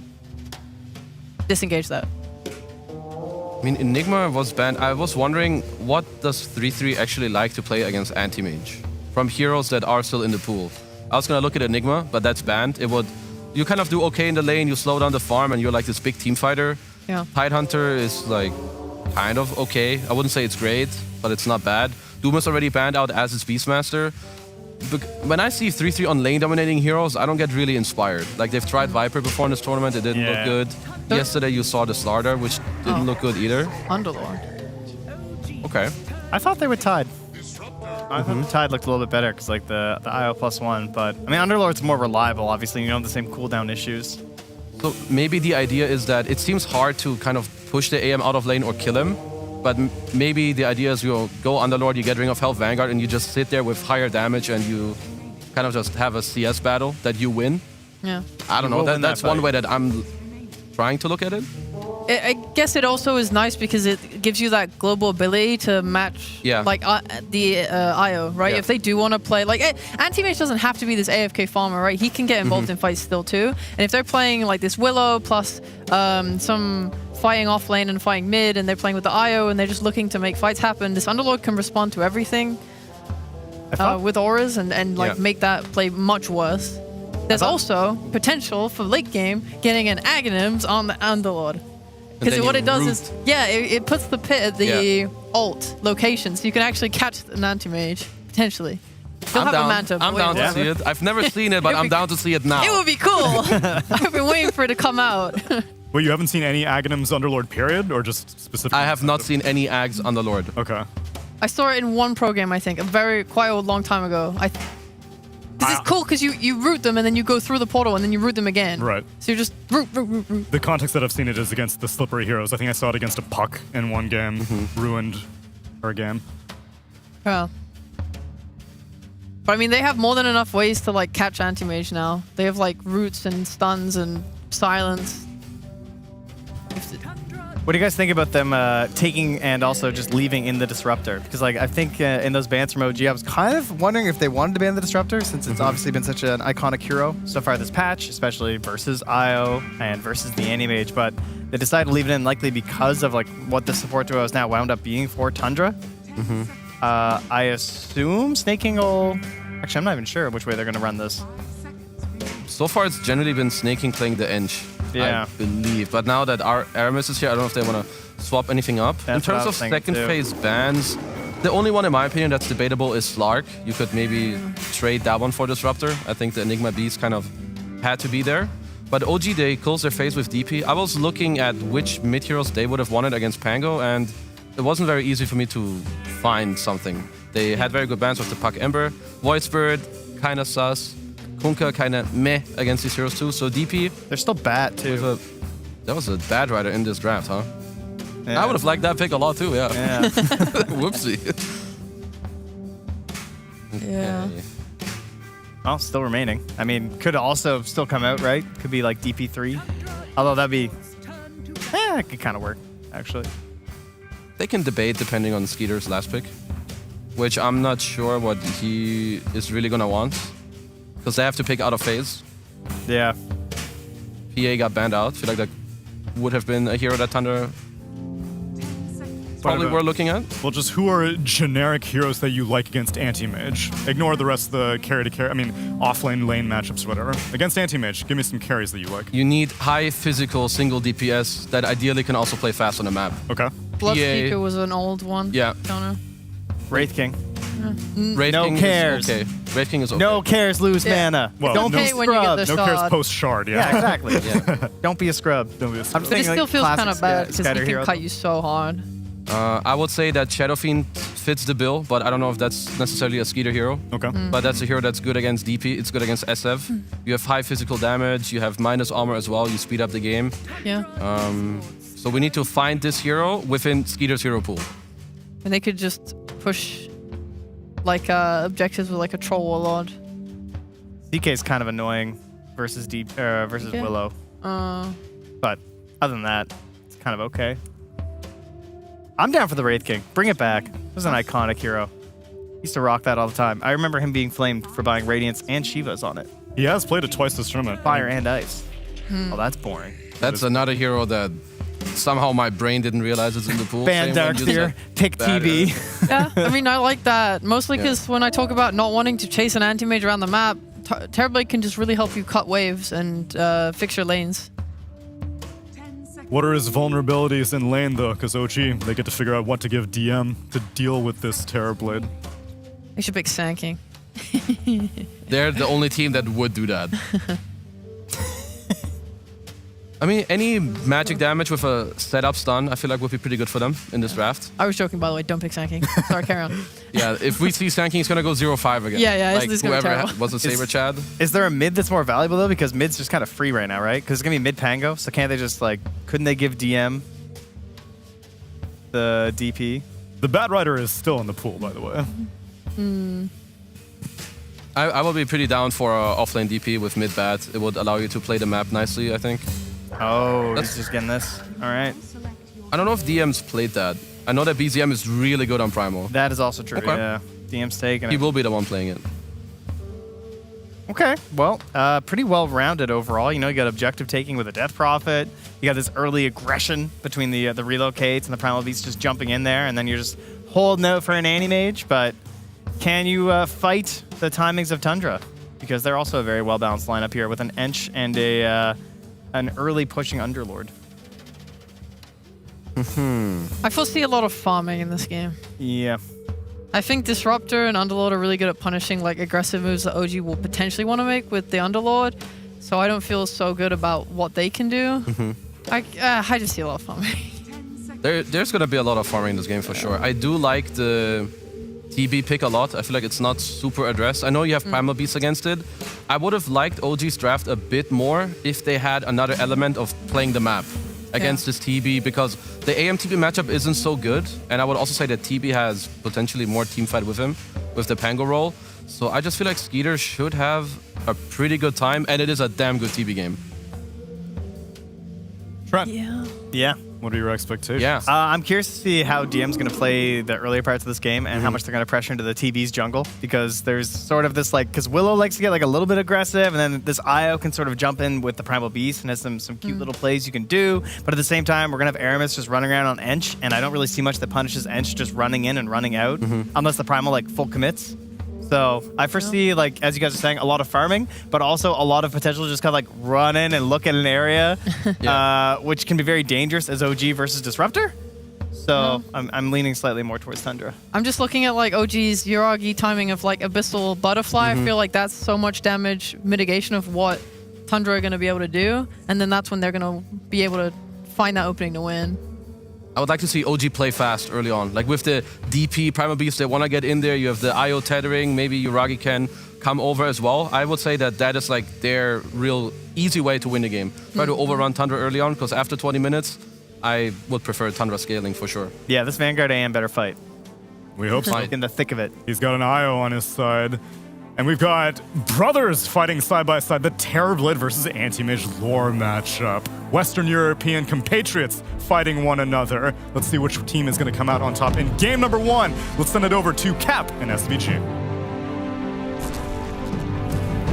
disengage that. I mean, Enigma was banned. I was wondering, what does 3-3 actually like to play against anti-mage? From heroes that are still in the pool. I was going to look at Enigma, but that's banned. You kind of do okay in the lane, you slow down the farm, and you're like this big team fighter. Yeah. Tidehunter is like kind of okay. I wouldn't say it's great, but it's not bad. Doom is already banned out as its Beastmaster. When I see 3-3 on lane dominating heroes, I don't get really inspired. Like, they've tried Viper before in this tournament, it didn't look good. Yesterday you saw the Slardar, which didn't look good either. Underlord. Okay. I thought they were tied. I thought the Tide looked a little bit better because like the IO +1, but I mean Underlord's more reliable. Obviously, you don't have the same cooldown issues. So maybe the idea is that it seems hard to kind of push the AM out of lane or kill him, but maybe the idea is you go Underlord, you get Ring of Health Vanguard, and you just sit there with higher damage and you kind of just have a CS battle that you win. Yeah. I don't know. That's one way that I'm trying to look at it. I guess it also is nice because it gives you that global ability to match like the IO, right? Yeah. If they do want to play, like Anti-Mage doesn't have to be this AFK farmer, right? He can get involved in fights still too. And if they're playing like this Willow plus some fighting off lane and fighting mid, and they're playing with the IO and they're just looking to make fights happen, this Underlord can respond to everything with auras and like make that play much worse. There's also potential for late game getting an Aghanims on the Underlord. Because what it does is, it puts the pit at the alt location, so you can actually catch an anti-mage, potentially. They'll have a Manta. I'm down to see it. I've never seen it, but I'm down to see it now. It would be cool. I've been waiting for it to come out. Well, you haven't seen any Aghanims Underlord period, or just specifically? I have not seen any Ags Underlord. Okay. I saw it in one program, I think, quite a long time ago. This is cool because you root them and then you go through the portal and then you root them again. Right. So you just root. The context that I've seen it is against the slippery heroes. I think I saw it against a Puck in one game, ruined her game. Yeah. But I mean, they have more than enough ways to like catch anti-mage now. They have like roots and stuns and silence. What do you guys think about them taking and also just leaving in the Disruptor? Because like I think in those bans from OG, I was kind of wondering if they wanted to ban the Disruptor since it's obviously been such an iconic hero so far this patch, especially versus IO and versus the Anti-Mage. But they decided to leave it in likely because of like what the support duo has now wound up being for Tundra. I assume Snake King will... Actually, I'm not even sure which way they're going to run this. So far, it's generally been Snake King playing the Inch, I believe. But now that our Aramis is here, I don't know if they want to swap anything up. In terms of second phase bans, the only one, in my opinion, that's debatable is Slark. You could maybe trade that one for Disruptor. I think the Enigma Beast kind of had to be there. But OG, they close their phase with DP. I was looking at which mid heroes they would have wanted against Pango, and it wasn't very easy for me to find something. They had very good bans with the Puck Ember. Voice Bird, kind of sus. Kunkka, kind of meh against these heroes too. So DP... They're still bad too. That was a bad rider in this draft, huh? Yeah. I would have liked that pick a lot too, yeah. Whoopsie. Yeah. Well, still remaining. I mean, could also still come out, right? Could be like DP3. Although that'd be... it could kind of work, actually. They can debate depending on Skeeter's last pick, which I'm not sure what he is really going to want. Because they have to pick out of phase. Yeah. PA got banned out. I feel like that would have been a hero that Thunder probably were looking at. Well, just who are generic heroes that you like against Anti-Mage? Ignore the rest of the carry-to-carry, I mean, off-lane, lane matchups, whatever. Against Anti-Mage, give me some carries that you like. You need high physical single DPS that ideally can also play fast on the map. Okay. Bloodseeker was an old one. Yeah. Counter. Wraith King. Wraith No King cares. Is okay. Wraith King is okay. No cares, lose mana. Well, don't no, be when you get scrubbed. the No cares shard. post-shard, yeah. Yeah, exactly. Don't be a scrub. Don't be a I'm scrub. just But it thinking, still like, feels kind classic of bad because he scatter can hero. cut you so hard. I would say that Shadow Fiend fits the bill, but I don't know if that's necessarily a Skeeter hero. Okay. But that's a hero that's good against DP, it's good against SF. You have high physical damage, you have minus armor as well, you speed up the game. Yeah. So we need to find this hero within Skeeter's hero pool. And they could just push like objectives with like a troll warlord. DK is kind of annoying versus Willow. But other than that, it's kind of okay. I'm down for the Wraith King. Bring it back. This is an iconic hero. He used to rock that all the time. I remember him being flamed for buying Radiance and Shivas on it. He has played it twice this tournament. Fire and ice. Oh, that's boring. That's another hero that somehow my brain didn't realize it's in the pool. Ban Same when you Darkseer, said pick bad TB. hero. Yeah, I mean, I like that. Mostly because when I talk about not wanting to chase an anti-mage around the map, Terrorblade can just really help you cut waves and fix your lanes. What are his vulnerabilities in lane, though? Because OG, they get to figure out what to give DM to deal with this Terrorblade. They should pick Sand They're the only team that would do that. I mean, any magic damage with a setup stun, I feel like would be pretty good for them in this draft. I was joking, by the way. Don't pick Sand King. Sorry, carry on. Yeah, if we see Sand King, it's going to go 0-5 again. Yeah, like this is gonna be whoever terrible. was a Saber Chad. Is there a mid that's more valuable, though? Because mid's just kind of free right now, right? Because it's going to be mid Pango, so can't they just, like, couldn't they give DM the DP? The Bat Rider is still in the pool, by the way. I will be pretty down for offlane DP with mid bat. It would allow you to play the map nicely, I think. Oh, he's just getting this. All right. I don't know if DM's played that. I know that BZM is really good on Primal. That is also true, Okay. yeah. DM's taking He it. will be the one playing it. Okay, well, pretty well-rounded overall. You know, you got objective taking with a Death Prophet. You got this early aggression between the relocates and the Primal Beast just jumping in there, and then you're just holding out for an Anti-Mage. But can you fight the timings of Tundra? Because they're also a very well-balanced lineup here with an Ench and an early pushing Underlord. I foresee a lot of farming in this game. Yeah. I think Disruptor and Underlord are really good at punishing like aggressive moves that OG will potentially want to make with the Underlord. So I don't feel so good about what they can do. I just see a lot of farming. There's going to be a lot of farming in this game for sure. I do like the TB pick a lot. I feel like it's not super addressed. I know you have Primal Beasts against it. I would have liked OG's draft a bit more if they had another element of playing the map against this TB, because the AM TB matchup isn't so good. And I would also say that TB has potentially more teamfight with him with the Pango role. So I just feel like Skeeter should have a pretty good time, and it is a damn good TB game. Trent. Yeah. What are your expectations? Yeah. I'm curious to see how DM's going to play the earlier parts of this game and how much they're going to pressure into the TB's jungle, because there's sort of this like, because Willow likes to get like a little bit aggressive, and then this IO can sort of jump in with the Primal Beast and has some cute little plays you can do. But at the same time, we're going to have Aramis just running around on Ench, and I don't really see much that punishes Ench just running in and running out unless the Primal like full commits. So I foresee, like, as you guys are saying, a lot of farming, but also a lot of potential to just kind of like run in and look at an area, which can be very dangerous as OG versus Disruptor. So I'm leaning slightly more towards Tundra. I'm just looking at like OG's Uragi timing of like Abyssal Butterfly. I feel like that's so much damage mitigation of what Tundra are going to be able to do. And then that's when they're going to be able to find that opening to win. I would like to see OG play fast early on. Like with the DP Primal Beast, they want to get in there. You have the IO tethering. Maybe Uragi can come over as well. I would say that is like their real easy way to win the game. Try to overrun Tundra early on, because after 20 minutes, I would prefer Tundra scaling for sure. Yeah, this Vanguard AM better fight. We hope so. In the thick of it. He's got an IO on his side. And we've got brothers fighting side by side, the Terrorblade versus Anti-Mage lore matchup. Western European compatriots fighting one another. Let's see which team is going to come out on top in game number 1. Let's send it over to Cap and SVG.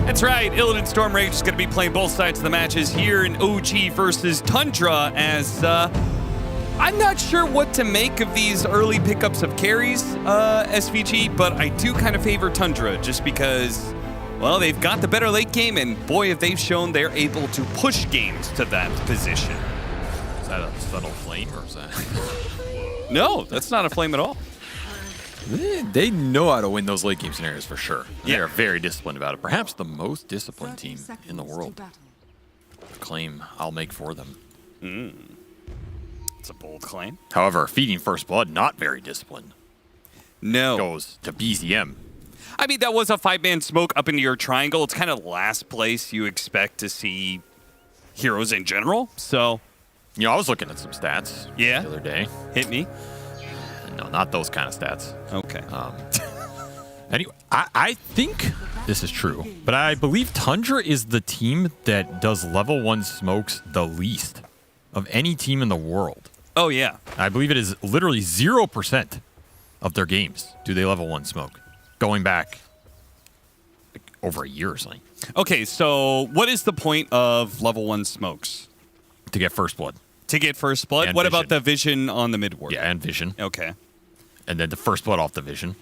That's right, Illidan Stormrage is going to be playing both sides of the matches here in OG versus Tundra, as I'm not sure what to make of these early pickups of carries, SVG, but I do kind of favor Tundra just because, well, they've got the better late game, and boy, have they shown they're able to push games to that position. Is that a subtle flame, or is that? No, that's not a flame at all. They know how to win those late game scenarios for sure. They are very disciplined about it. Perhaps the most disciplined team in the world. Claim I'll make for them. It's a bold claim. However, feeding First Blood, not very disciplined. No. Goes to BZM. I mean, that was a 5-man smoke up into your triangle. It's kind of last place you expect to see heroes in general. So, you know, I was looking at some stats the other day. Hit me. No, not those kind of stats. Okay. Anyway, I think this is true, but I believe Tundra is the team that does level 1 smokes the least of any team in the world. Oh, yeah. I believe it is literally 0% of their games do they level 1 smoke, going back like over a year or something. Okay, so what is the point of level 1 smokes? To get First Blood. To get First Blood? And what vision. about the vision on the mid ward? Yeah, and vision. Okay. And then the First Blood off the vision.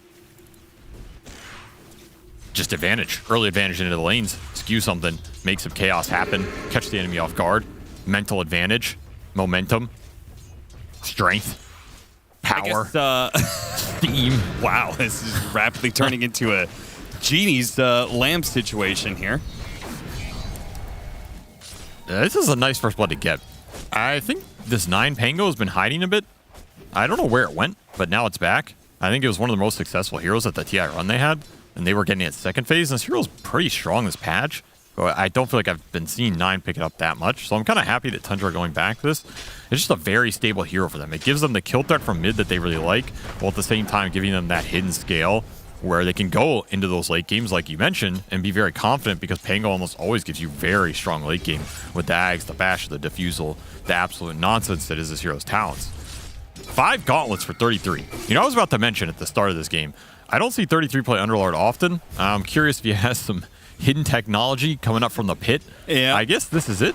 Just advantage. Early advantage into the lanes. Skew something. Make some chaos happen. Catch the enemy off guard. Mental advantage. momentum, strength, power, steam. Wow, this is rapidly turning into a Genie's lamp situation here. This is a nice first blood to get. I think this 9 Pango has been hiding a bit. I don't know where it went, but now it's back. I think it was one of the most successful heroes at the TI run they had, and they were getting it second phase. And this hero's pretty strong this patch. But I don't feel like I've been seeing 9 pick it up that much, so I'm kind of happy that Tundra are going back to this. It's just a very stable hero for them. It gives them the kill threat from mid that they really like, while at the same time giving them that hidden scale where they can go into those late games like you mentioned and be very confident, because Pango almost always gives you very strong late game with the Ags, the Bash, the Diffusal, the absolute nonsense that is this hero's talents. 5 gauntlets for 33. You know, I was about to mention at the start of this game, I don't see 33 play Underlord often. I'm curious if he has some hidden technology coming up from the pit. Yeah. I guess this is it.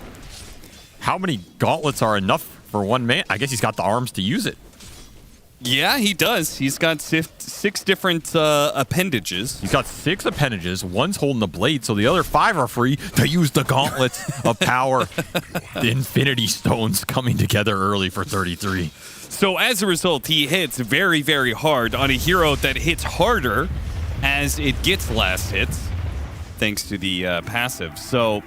How many gauntlets are enough for one man? I guess he's got the arms to use it. Yeah, he does. He's got 6 different appendages. He's got 6 appendages. One's holding the blade, so the other 5 are free to use the gauntlets of power. The Infinity Stones coming together early for 33. So as a result, he hits very, very hard on a hero that hits harder as it gets last hits, thanks to the passive. So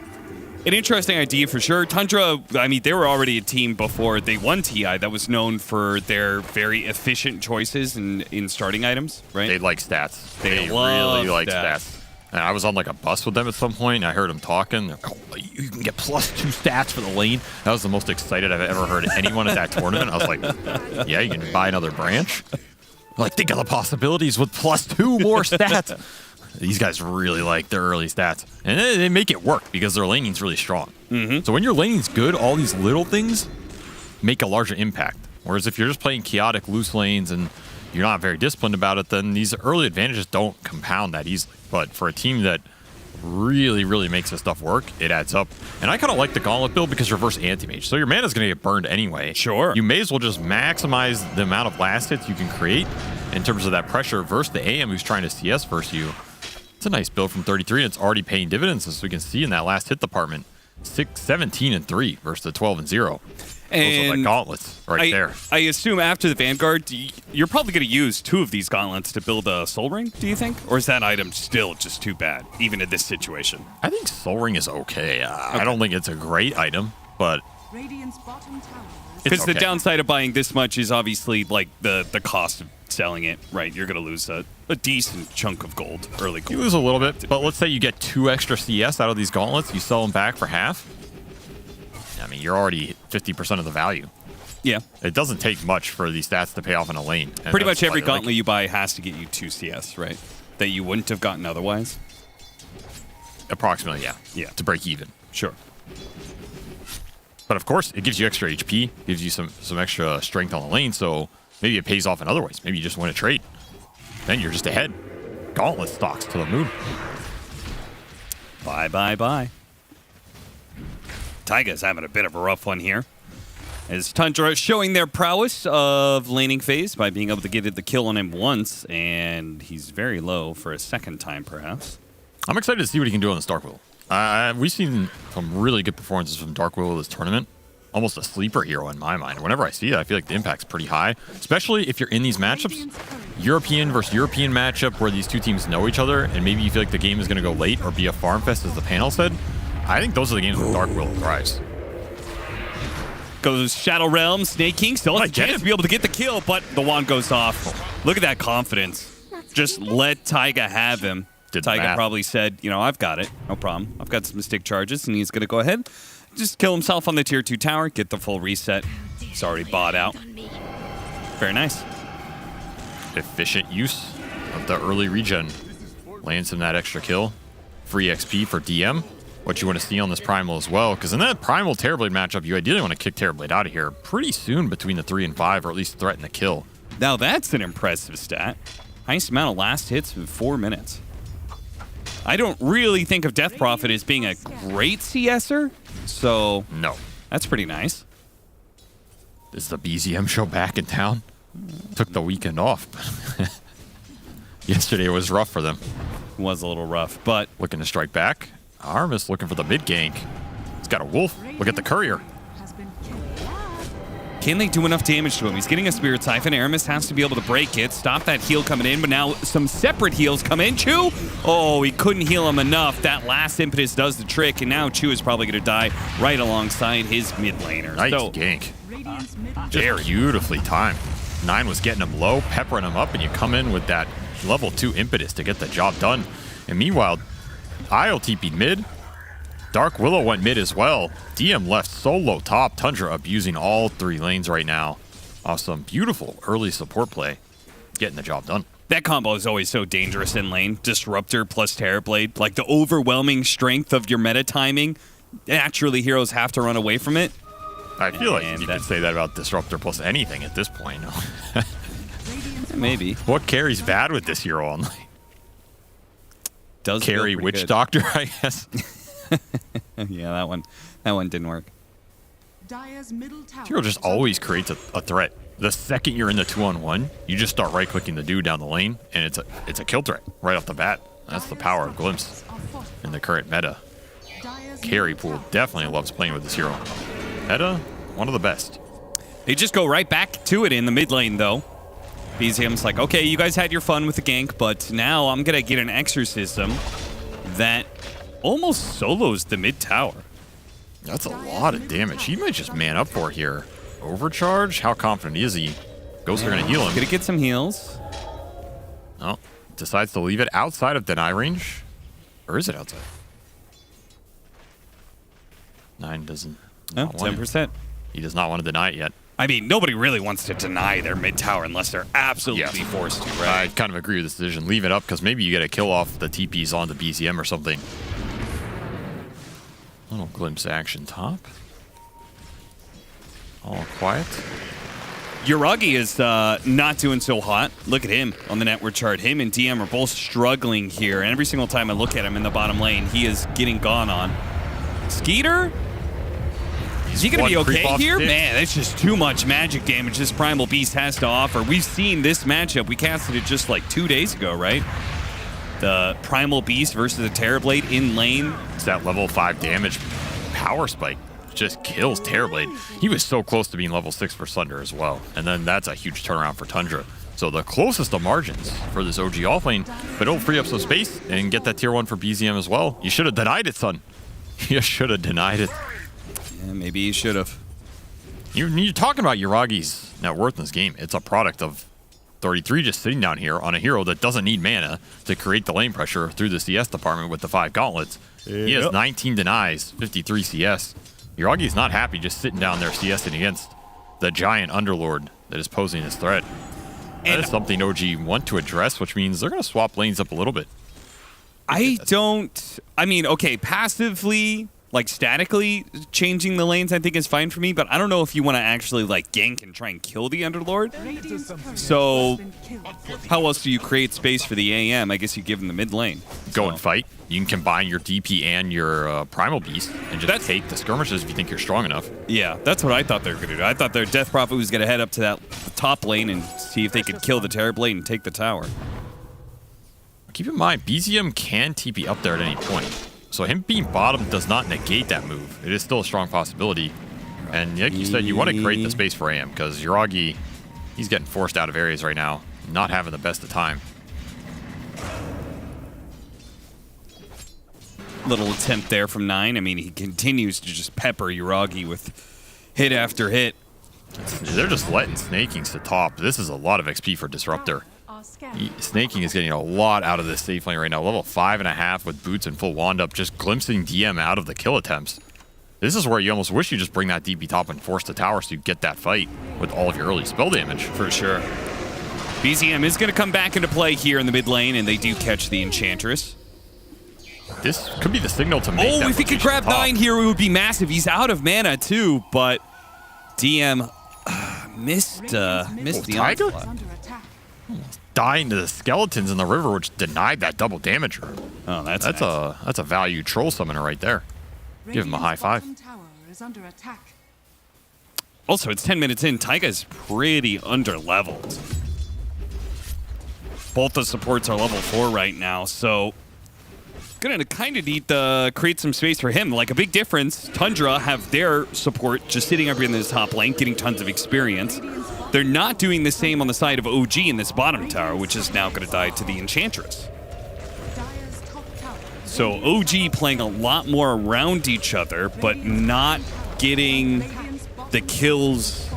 an interesting idea for sure. Tundra, I mean, they were already a team before they won TI that was known for their very efficient choices in starting items, right? They like stats. They love really like stats. And I was on like a bus with them at some point, and I heard them talking. They're, oh, you can get +2 stats for the lane. That was the most excited I've ever heard anyone at that tournament. I was like, yeah, you can buy another branch. Like, think of the possibilities with +2 more stats. These guys really like their early stats. And they make it work because their laning's really strong. So when your laning's good, all these little things make a larger impact. Whereas if you're just playing chaotic loose lanes and you're not very disciplined about it, then these early advantages don't compound that easily. But for a team that really, really makes this stuff work, it adds up. And I kind of like the Gauntlet build because reverse anti-mage. So your mana's going to get burned anyway. Sure. You may as well just maximize the amount of last hits you can create in terms of that pressure versus the AM who's trying to CS versus you. It's a nice build from 33, and it's already paying dividends, as we can see in that last hit department. 17 and 3 versus the 12 and 0. Those are like gauntlets right there. I assume after the Vanguard, you're probably going to use 2 of these gauntlets to build a Soul Ring, do you think? Or is that item still just too bad, even in this situation? I think Soul Ring is okay. I don't think it's a great item, but because the downside of buying this much is obviously like the cost of selling it, right? You're going to lose a decent chunk of gold, early gold. You lose a little bit, but let's say you get 2 extra CS out of these gauntlets, you sell them back for half. I mean, you're already 50% of the value. Yeah. It doesn't take much for these stats to pay off in a lane. Pretty much every gauntlet you buy has to get you 2 CS, right? That you wouldn't have gotten otherwise? Approximately, yeah. Yeah. To break even. Sure. But of course, it gives you extra HP, gives you some extra strength on the lane, so maybe it pays off in other ways. Maybe you just win a trade. Then you're just ahead. Gauntlet stocks to the moon. Bye, bye, bye. Taiga's having a bit of a rough one here, as Tundra showing their prowess of laning phase by being able to get the kill on him once, and he's very low for a second time, perhaps. I'm excited to see what he can do on this Dark Will. We've seen some really good performances from Dark Will this tournament. Almost a sleeper hero in my mind. Whenever I see it, I feel like the impact's pretty high, especially if you're in these matchups. European versus European matchup where these two teams know each other, and maybe you feel like the game is going to go late or be a farm fest, as the panel said. I think those are the games where Dark Will thrives. Goes Shadow Realm, Snake King still has a chance to be able to get the kill, but the wand goes off. Look at that confidence. Just let Taiga have him. Taiga probably said, you know, I've got it. No problem. I've got some mistake charges, and he's going to go ahead, just kill himself on the tier 2 tower, get the full reset. He's already bought out. Very nice. Efficient use of the early regen. Lands him that extra kill. Free XP for DM. What you want to see on this Primal as well, because in that Primal Terrorblade matchup, you ideally want to kick Terrorblade out of here pretty soon between the 3 and 5, or at least threaten the kill. Now that's an impressive stat. Highest amount of last hits in 4 minutes. I don't really think of Death Prophet as being a great CSer, so no, that's pretty nice. Is the BZM show back in town? Took the weekend off. Yesterday was rough for them. It was a little rough, but looking to strike back. Armis looking for the mid gank. He's got a wolf. Look at the courier. Can they do enough damage to him? He's getting a Spirit Siphon. Aramis has to be able to break it, stop that heal coming in, but now some separate heals come in. Chu, oh, he couldn't heal him enough. That last impetus does the trick, and now Chu is probably going to die right alongside his mid laner. Nice gank. Just beautifully timed. 9 was getting him low, peppering him up, and you come in with that level 2 impetus to get the job done. And meanwhile, Isle TP'd mid. Dark Willow went mid as well. DM left solo top. Tundra abusing all 3 lanes right now. Awesome. Beautiful early support play. Getting the job done. That combo is always so dangerous in lane. Disruptor plus Terrorblade. Like the overwhelming strength of your meta timing. Naturally, heroes have to run away from it. I feel like you could say that about Disruptor plus anything at this point. Maybe. What carries bad with this hero on lane? Does carry Witch good. Doctor, I guess. Yeah, that one didn't work. Hero just always creates a threat. The second you're in the 2-on-1, you just start right-clicking the dude down the lane, and it's a kill threat right off the bat. That's the power of Glimpse in the current meta. Carry pool definitely loves playing with this hero. Meta, one of the best. They just go right back to it in the mid lane, though. BZM's like, okay, you guys had your fun with the gank, but now I'm going to get an exorcism that almost solos the mid tower. That's a lot of damage. He might just man up for here. Overcharge? How confident is he? Ghosts are going to heal him. Gonna get some heals. Oh, decides to leave it outside of deny range. Or is it outside? 9 doesn't. Oh, 10%. He does not want to deny it yet. I mean, nobody really wants to deny their mid tower unless they're absolutely forced to, right? I kind of agree with this decision. Leave it up because maybe you get a kill off the TPs on the BZM or something. Little glimpse action top. All quiet. Yuragi is not doing so hot. Look at him on the network chart. Him and DM are both struggling here. And every single time I look at him in the bottom lane, he is getting gone on. Skeeter? Is he going to be okay here? Man, that's just too much magic damage this Primal Beast has to offer. We've seen this matchup. We casted it just like 2 days ago, right? The Primal Beast versus the Terrorblade in lane. It's that level 5 damage power spike. Just kills Terrorblade. He was so close to being level 6 for Sunder as well. And then that's a huge turnaround for Tundra. So the closest to margins for this OG offlane, but it'll free up some space and get that tier 1 for BZM as well. You should have denied it, son. You should have denied it. Yeah, maybe you should have. You're talking about Yuragi's net worth in this game. It's a product of 33 just sitting down here on a hero that doesn't need mana to create the lane pressure through the CS department with the 5 gauntlets. He has 19 denies, 53 CS. Yuragi's not happy just sitting down there CSing against the giant Underlord that is posing this threat. That is something OG want to address, which means they're going to swap lanes up a little bit. I mean, okay, passively, like statically changing the lanes I think is fine for me, but I don't know if you want to actually like gank and try and kill the Underlord. So how else do you create space for the AM? I guess you give him the mid lane. Go and fight. You can combine your DP and your Primal Beast and just take the skirmishes if you think you're strong enough. Yeah, that's what I thought they were going to do. I thought their Death Prophet was going to head up to that top lane and see if they could kill the Terrorblade and take the tower. Keep in mind, BZM can TP up there at any point. So him being bottom does not negate that move. It is still a strong possibility. And like you said, you want to create the space for AM because Yuragi, he's getting forced out of areas right now, not having the best of time. Little attempt there from 9. I mean, he continues to just pepper Yuragi with hit after hit. They're just letting Snakings to top. This is a lot of XP for Disruptor. Snaking is getting a lot out of this safe lane right now. Level 5.5 with boots and full wand up, just glimpsing DM out of the kill attempts. This is where you almost wish you just bring that DP top and force the tower so you get that fight with all of your early spell damage. For sure. BZM is going to come back into play here in the mid lane, and they do catch the Enchantress. This could be the signal to make that if he could grab 9 here, it would be massive. He's out of mana too, but DM missed the onslaught. Dying to the skeletons in the river, which denied that double damager. Oh, that's a value troll summoner right there. Give him a high five. Also, it's 10 minutes in. Taiga's pretty under-leveled. Both the supports are level 4 right now, so Gonna kind of need to create some space for him. Like a big difference, Tundra have their support just sitting up in this top lane, getting tons of experience. They're not doing the same on the side of OG in this bottom tower, which is now going to die to the Enchantress. So OG playing a lot more around each other, but not getting the kills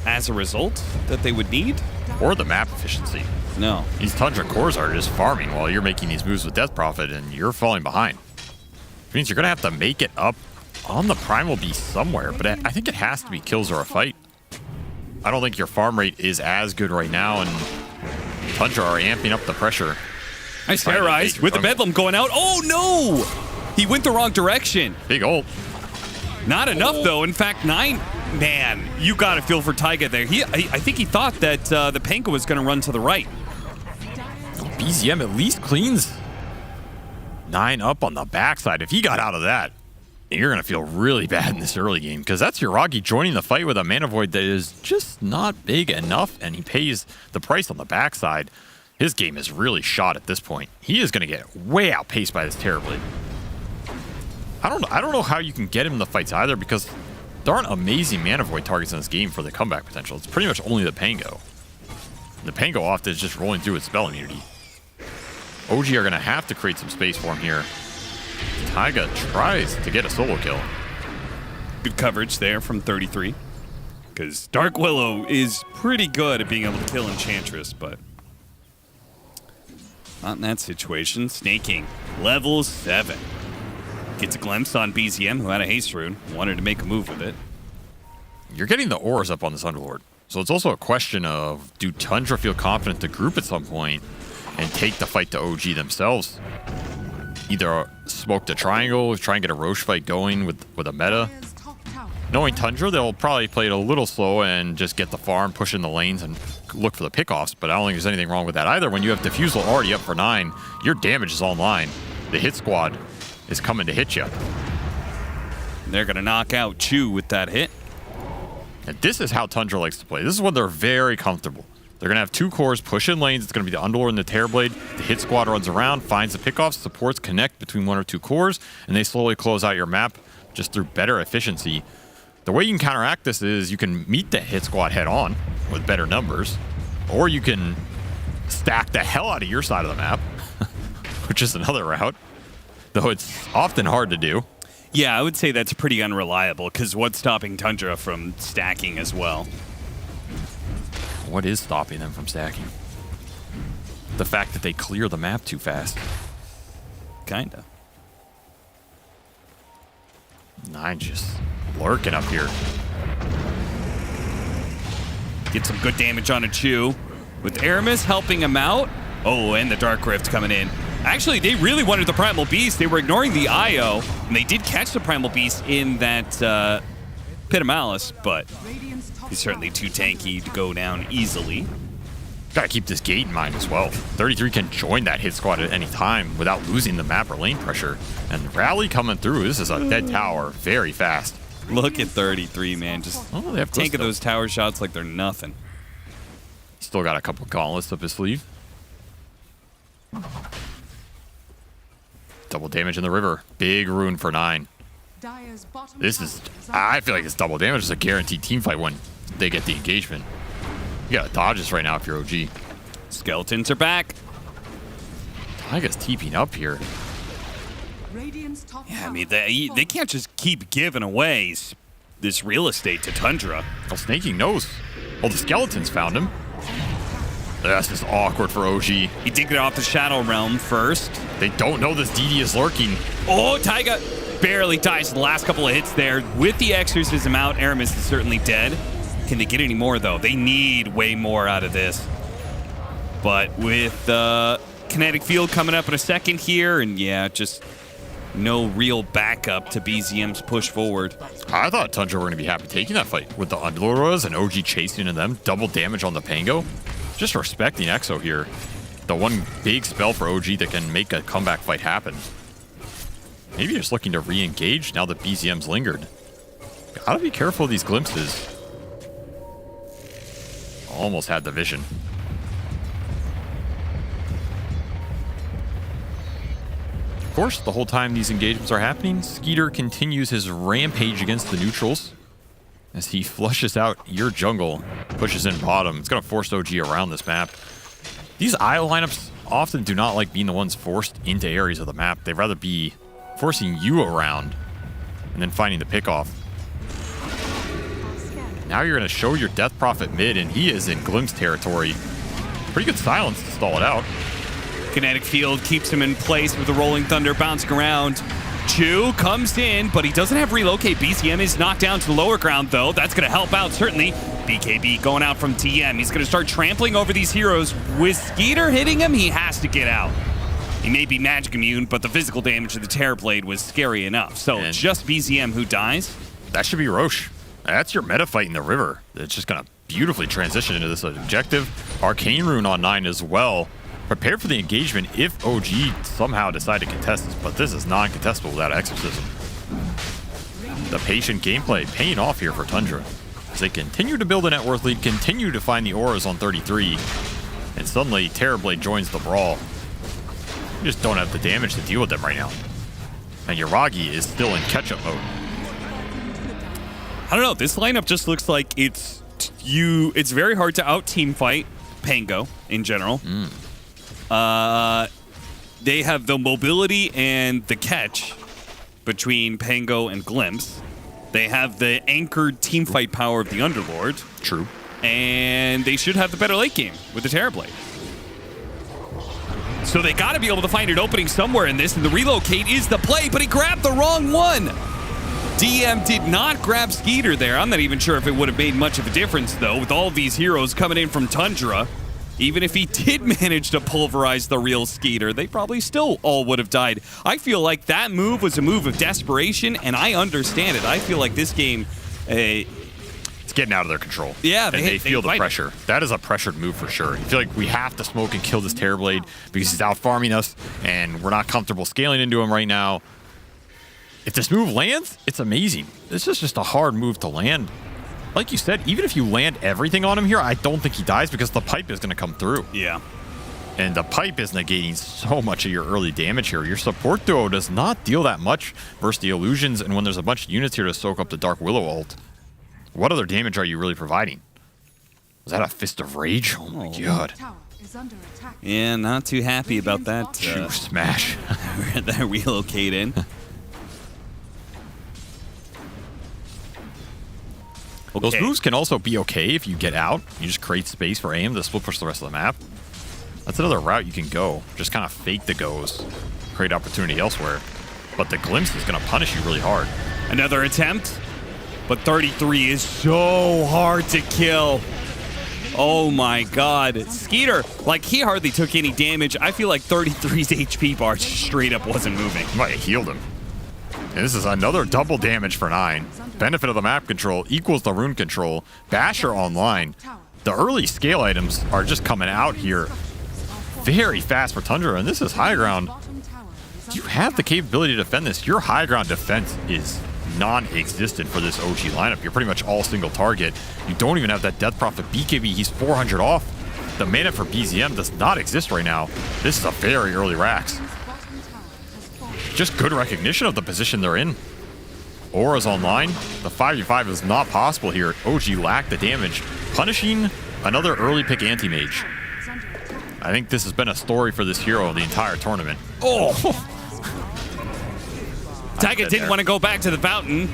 as a result that they would need. Or the map efficiency. No. These Tundra cores are just farming while you're making these moves with Death Prophet, and you're falling behind. Which means you're going to have to make it up on the Primal Beast somewhere, but I think it has to be kills or a fight. I don't think your farm rate is as good right now, and Tundra are amping up the pressure. Nice terrorized with the Bedlam going out. Oh no! He went the wrong direction. Big ult. Not enough though. In fact, 9. Man, you got to feel for Taiga there. I think he thought that the Panko was going to run to the right. BZM at least cleans 9 up on the backside. If he got out of that, you're going to feel really bad in this early game, because that's Yuragi joining the fight with a Mana Void that is just not big enough, and he pays the price on the backside. His game is really shot at this point. He is going to get way outpaced by this Terrorblade. I don't know how you can get him in the fights either, because there aren't amazing Mana Void targets in this game for the comeback potential. It's pretty much only the Pango. The Pango often is just rolling through with spell immunity. OG are going to have to create some space for him here. Taiga tries to get a solo kill. Good coverage there from 33. Because Dark Willow is pretty good at being able to kill Enchantress, but not in that situation. Snaking, level 7. Gets a glimpse on BZM, who had a haste rune. Wanted to make a move with it. You're getting the ores up on this Underlord. So it's also a question of, do Tundra feel confident to group at some point and take the fight to OG themselves? Either smoke the triangle, try and get a Roche fight going with a meta. Knowing Tundra, they'll probably play it a little slow and just get the farm, push in the lanes, and look for the pickoffs. But I don't think there's anything wrong with that either. When you have Diffusal already up for 9, your damage is online. The hit squad is coming to hit you. They're going to knock out Chu with that hit. And this is how Tundra likes to play. This is when they're very comfortable. They're going to have 2 cores, push in lanes. It's going to be the Underlord and the Terrorblade. The hit squad runs around, finds the pickoffs, supports connect between 1 or 2 cores, and they slowly close out your map just through better efficiency. The way you can counteract this is you can meet the hit squad head on with better numbers, or you can stack the hell out of your side of the map, which is another route, though it's often hard to do. Yeah, I would say that's pretty unreliable, because what's stopping Tundra from stacking as well? What is stopping them from stacking? The fact that they clear the map too fast. Kinda. 9 just lurking up here. Get some good damage on a Chu. With Aramis helping him out. Oh, and the Dark Rift coming in. Actually, they really wanted the Primal Beast. They were ignoring the IO, and they did catch the Primal Beast in that Pit of Malice, but he's certainly too tanky to go down easily. Gotta keep this gate in mind as well. 33 can join that hit squad at any time without losing the map or lane pressure. And Rally coming through. This is a dead tower very fast. Look at 33, man. Just they have tanking those tower shots like they're nothing. Still got a couple gauntlets up his sleeve. Double damage in the river. Big rune for 9. This is, I feel like this double damage is a guaranteed team fight when they get the engagement. You gotta dodge this right now if you're OG. Skeletons are back. Taiga's TPing up here. Yeah, I mean, they can't just keep giving away this real estate to Tundra. Well, Snaking knows. Oh, the skeletons found him. That's just awkward for OG. He did get off the Shadow Realm first. They don't know this DD is lurking. Oh, Taiga barely dies in the last couple of hits there. With the Exorcism out, Aramis is certainly dead. Can they get any more, though? They need way more out of this. But with the Kinetic Field coming up in a second here, and yeah, just no real backup to BZM's push forward. I thought Tundra were going to be happy taking that fight with the Underlords and OG chasing into them. Double damage on the Pango. Just respecting Exo here. The one big spell for OG that can make a comeback fight happen. Maybe just looking to re-engage now that BZM's lingered. Gotta be careful of these glimpses. Almost had the vision. course, the whole time these engagements are happening, Skeeter continues his rampage against the neutrals as he flushes out your jungle, pushes in bottom. It's going to force OG around this map. These IO lineups often do not like being the ones forced into areas of the map. They'd rather be forcing you around and then finding the pickoff. Now you're going to show your Death Prophet mid, and he is in Glimpse territory. Pretty good silence to stall it out. Kinetic Field keeps him in place with the Rolling Thunder bouncing around. Chu comes in, but he doesn't have relocate. BCM is knocked down to the lower ground, though. That's going to help out, certainly. BKB going out from TM. He's going to start trampling over these heroes. With Skeeter hitting him, he has to get out. He may be magic immune, but the physical damage of the Terrorblade was scary enough. So and just BZM who dies. That should be Roche. That's your meta fight in the river. It's just going to beautifully transition into this objective. Arcane Rune on 9 as well. Prepare for the engagement if OG somehow decide to contest this, but this is non-contestable without Exorcism. The patient gameplay paying off here for Tundra as they continue to build a net worth lead, continue to find the auras on 33, and suddenly Terrorblade joins the brawl. You just don't have the damage to deal with them right now. And Yuragi is still in catch-up mode. I don't know, this lineup just looks like it's very hard to out-team fight Pango in general. They have the mobility and the catch between Pango and Glimpse. They have the anchored team fight power of the Underlord. True. And they should have the better late game with the Terrorblade. So they got to be able to find an opening somewhere in this, and the relocate is the play, but he grabbed the wrong one. DM did not grab Skeeter there. I'm not even sure if it would have made much of a difference, though, with all of these heroes coming in from Tundra. Even if he did manage to pulverize the real Skeeter, they probably still all would have died. I feel like that move was a move of desperation, and I understand it. I feel like this game... it's getting out of their control. Yeah, they feel the pressure. That is a pressured move for sure. I feel like we have to smoke and kill this Terrorblade because he's out farming us, and we're not comfortable scaling into him right now. If this move lands, it's amazing. This is just a hard move to land. Like you said, even if you land everything on him here, I don't think he dies because the pipe is going to come through. Yeah. And the pipe is negating so much of your early damage here. Your support duo does not deal that much versus the illusions, and when there's a bunch of units here to soak up the Dark Willow ult, what other damage are you really providing? Was that a Fist of Rage? Oh my god. Yeah, not too happy about that. Smash. That relocate in. Those moves can also be okay if you get out. You just create space for aim to split push the rest of the map. That's another route you can go. Just kind of fake the goes, create opportunity elsewhere. But the Glimpse is going to punish you really hard. Another attempt, but 33 is so hard to kill. Oh my god. Skeeter, like, he hardly took any damage. I feel like 33's HP bar straight up wasn't moving. Might have healed him. And this is another double damage for 9. Benefit of the map control equals the rune control. Basher online. The early scale items are just coming out here very fast for Tundra, and this is high ground. You have the capability to defend this. Your high ground defense is non-existent for this OG lineup. You're pretty much all single target. You don't even have that Death Prophet BKB. He's 400 off. The mana for BZM does not exist right now. This is a very early Rax. Just good recognition of the position they're in. Aura's online. The 5v5 is not possible here. OG lacked the damage, punishing another early pick anti-mage. I think this has been a story for this hero the entire tournament. Oh! Taiga didn't want to go back to the fountain,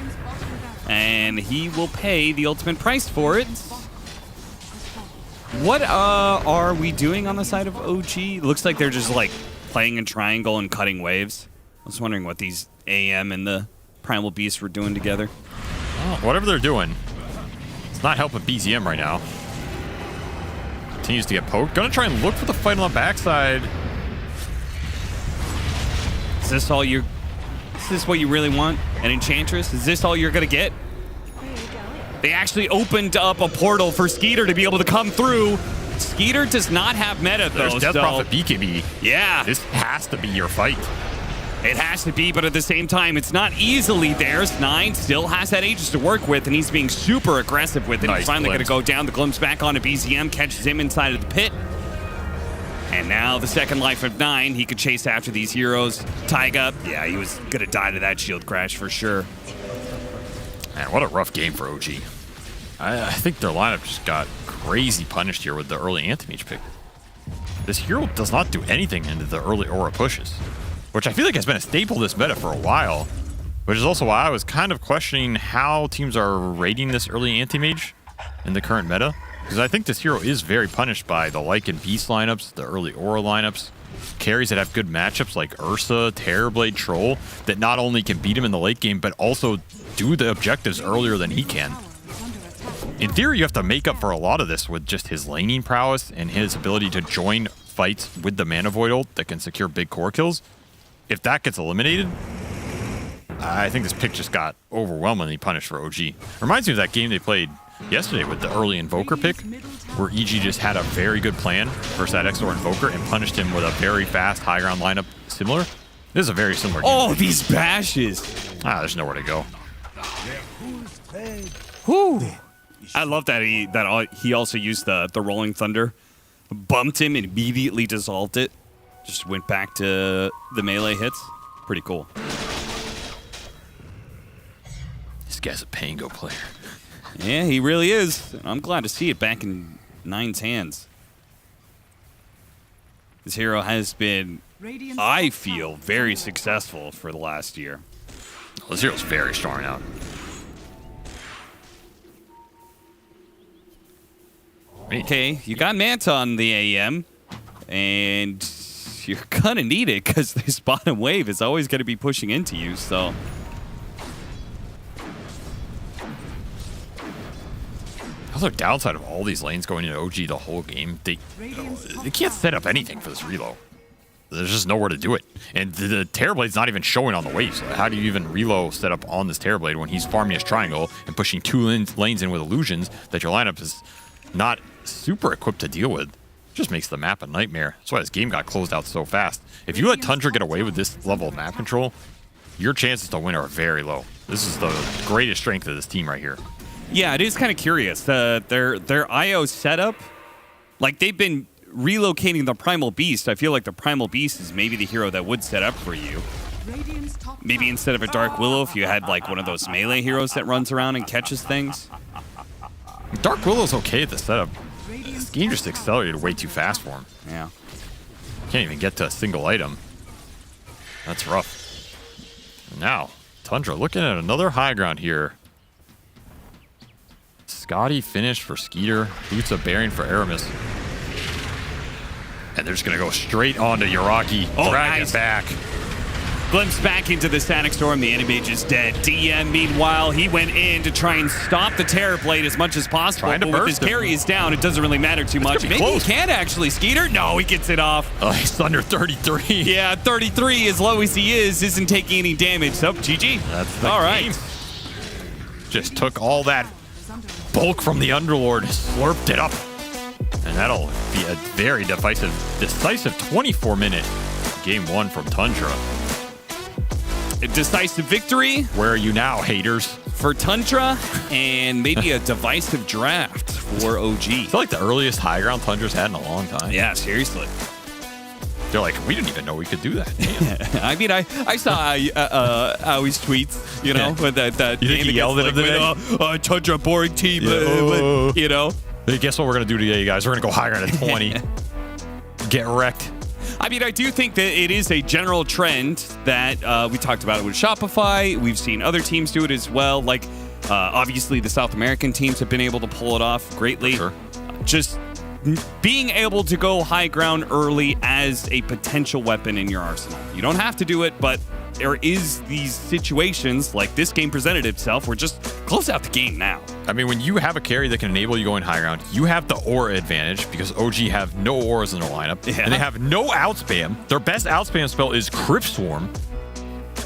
and he will pay the ultimate price for it. What are we doing on the side of OG? Looks like they're just like playing in triangle and cutting waves. I was wondering what these AM and the Primal Beasts were doing together. Oh, whatever they're doing, it's not helping BZM right now. Continues to get poked. Gonna try and look for the fight on the backside. Is this all you? Is this what you really want? An Enchantress? Is this all you're gonna get? They actually opened up a portal for Skeeter to be able to come through. Skeeter does not have meta though. There's Death Prophet BKB. Yeah. This has to be your fight. It has to be, but at the same time, it's not easily theirs. 9 still has that Aegis to work with, and he's being super aggressive with it. Nice he's finally going to glimpse. go down. The glimpse back onto BZM, catches him inside of the pit. And now the second life of 9. He could chase after these heroes. Taiga, yeah, he was going to die to that shield crash for sure. Man, what a rough game for OG. I think their lineup just got crazy punished here with the early anti-mage pick. This hero does not do anything into the early aura pushes, which I feel like has been a staple of this meta for a while, which is also why I was kind of questioning how teams are rating this early anti-mage in the current meta, because I think this hero is very punished by the Lycan Beast lineups, the early aura lineups, carries that have good matchups like Ursa, Terrorblade, Troll, that not only can beat him in the late game, but also do the objectives earlier than he can. In theory, you have to make up for a lot of this with just his laning prowess and his ability to join fights with the Mana Void ult that can secure big core kills. If that gets eliminated, I think this pick just got overwhelmingly punished for OG. Reminds me of that game they played yesterday with the early Invoker pick, where EG just had a very good plan versus that Exor Invoker and punished him with a very fast high ground lineup similar. This is a very similar game. Oh, these bashes. There's nowhere to go. Whew. I love that he also used the Rolling Thunder, bumped him and immediately dissolved it. Just went back to the melee hits. Pretty cool. This guy's a Pango player. Yeah, he really is. I'm glad to see it back in 9's hands. This hero has been, I feel, very successful for the last year. This hero's very strong now. Okay, you got Manta on the AM, and you're gonna need it because this bottom wave is always gonna be pushing into you, so. The other downside of all these lanes going into OG the whole game, they can't set up anything for this reload. There's just nowhere to do it. And the Terrorblade's not even showing on the wave, so how do you even reload set up on this Terrorblade when he's farming his triangle and pushing 2 lanes in with illusions that your lineup is not super equipped to deal with? It just makes the map a nightmare. That's why this game got closed out so fast. If you let Tundra get away with this level of map control, your chances to win are very low. This is the greatest strength of this team right here. Yeah, it is kind of curious. Their IO setup, like they've been relocating the Primal Beast. I feel like the Primal Beast is maybe the hero that would set up for you. Maybe instead of a Dark Willow, if you had like one of those melee heroes that runs around and catches things. Dark Willow's okay at the setup. This game just accelerated way too fast for him. Yeah. Can't even get to a single item. That's rough. Now, Tundra looking at another high ground here. Scotty finished for Skeeter. Boots of Bearing for Aramis. And they're just going to go straight on to Yuraki. Oh, drag nice. it back. Glimpse back into the Static Storm. The Anti-Mage is dead. DM, meanwhile, he went in to try and stop the Terrorblade as much as possible. Trying to but with burst his him. carry is down, it doesn't really matter too much. Maybe close. he can actually. Skeeter? No, he gets it off. Oh, he's under 33. Yeah, 33, as low as he is, isn't taking any damage. So, GG. That's the all game. right. Just took all that bulk from the Underlord, slurped it up. And that'll be a very decisive 24-minute game 1 from Tundra. A decisive victory. Where are you now, haters? For Tundra, and maybe a divisive draft for OG. I feel like the earliest high ground Tundra's had in a long time. Yeah, seriously. They're like, we didn't even know we could do that. I mean, I saw Aui's tweets, you know, with that You think game he yelled at him today? Tundra, boring team, you know. Hey, guess what we're going to do today, you guys? We're going to go high ground at 20. Get wrecked. I mean, I do think that it is a general trend that we talked about it with Shopify. We've seen other teams do it as well. Like, obviously, the South American teams have been able to pull it off greatly. Sure. Just being able to go high ground early as a potential weapon in your arsenal. You don't have to do it, but there is these situations like this game presented itself where just close out the game now. I mean, when you have a carry that can enable you going high ground, you have the aura advantage because OG have no auras in their lineup. Yeah. And they have no outspam. Their best outspam spell is Crypt Swarm.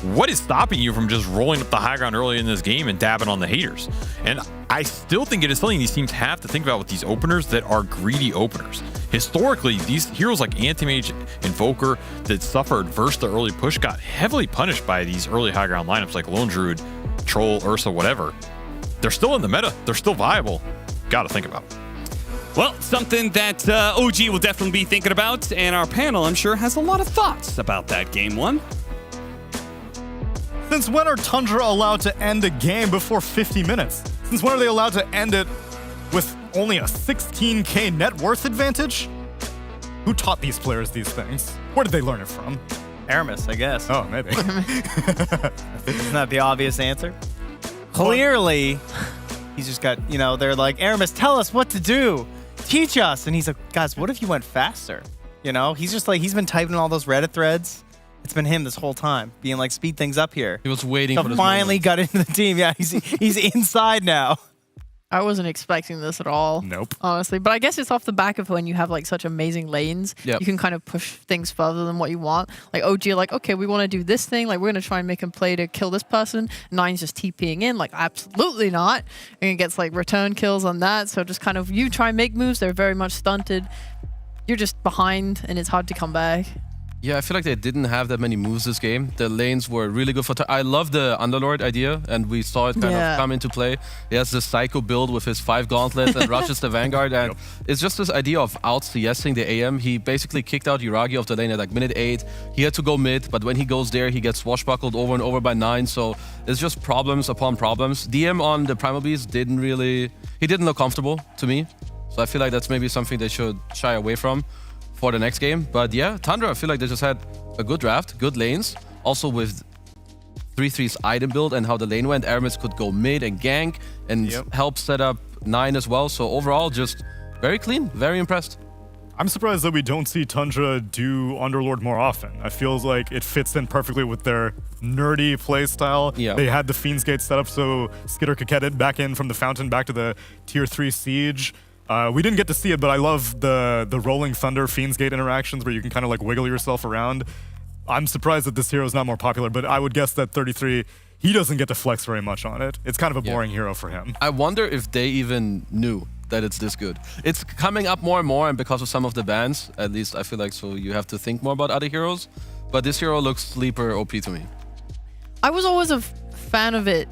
What is stopping you from just rolling up the high ground early in this game and dabbing on the haters? And I still think it is something these teams have to think about with these openers that are greedy openers. Historically, these heroes like Anti-Mage, Invoker that suffered versus the early push got heavily punished by these early high ground lineups like Lone Druid, Troll, Ursa, whatever. They're still in the meta. They're still viable. Got to think about it. Well, something that OG will definitely be thinking about, and our panel, I'm sure, has a lot of thoughts about that game one. Since when are Tundra allowed to end a game before 50 minutes? Since when are they allowed to end it with only a 16k net worth advantage? Who taught these players these things? Where did they learn it from? Aramis, I guess. Oh, maybe. Isn't that the obvious answer? Clearly, he's just got, they're like, Aramis, tell us what to do. Teach us. And he's like, guys, what if you went faster? He's just like, he's been typing all those Reddit threads. It's been him this whole time, being like, speed things up here. He was waiting so for this finally moment. got into the team. Yeah, he's inside now. I wasn't expecting this at all. Nope. Honestly. But I guess it's off the back of when you have like such amazing lanes, Yep. you can kind of push things further than what you want. Like OG are like, okay, we want to do this thing. Like we're going to try and make him play to kill this person. Nine's just TPing in. Like absolutely not. And it gets like return kills on that. So just kind of you try and make moves. They're very much stunted. You're just behind and it's hard to come back. Yeah, I feel like they didn't have that many moves this game. The lanes were really good for... I love the Underlord idea, and we saw it kind of come into play. He has this Psycho build with his 5 gauntlets and rushes the Vanguard, and it's just this idea of out-CSing the AM. He basically kicked out Yuragi off the lane at like minute 8. He had to go mid, but when he goes there, he gets swashbuckled over and over by 9, so it's just problems upon problems. DM on the Primal Beast didn't look comfortable to me, so I feel like that's maybe something they should shy away from for the next game. But yeah, Tundra, I feel like they just had a good draft, good lanes. Also with 3-3's item build and how the lane went, Aramis could go mid and gank and help set up 9 as well. So overall, just very clean, very impressed. I'm surprised that we don't see Tundra do Underlord more often. I feel like it fits in perfectly with their nerdy playstyle. Yeah. They had the Fiend's Gate set up so Skitter could get it back in from the fountain back to the tier 3 siege. We didn't get to see it, but I love the Rolling Thunder Fiend's Gate interactions where you can kind of like wiggle yourself around. I'm surprised that this hero is not more popular, but I would guess that 33, he doesn't get to flex very much on it. It's kind of a boring hero for him. I wonder if they even knew that it's this good. It's coming up more and more, and because of some of the bans, at least I feel like, so you have to think more about other heroes. But this hero looks sleeper OP to me. I was always a fan of it,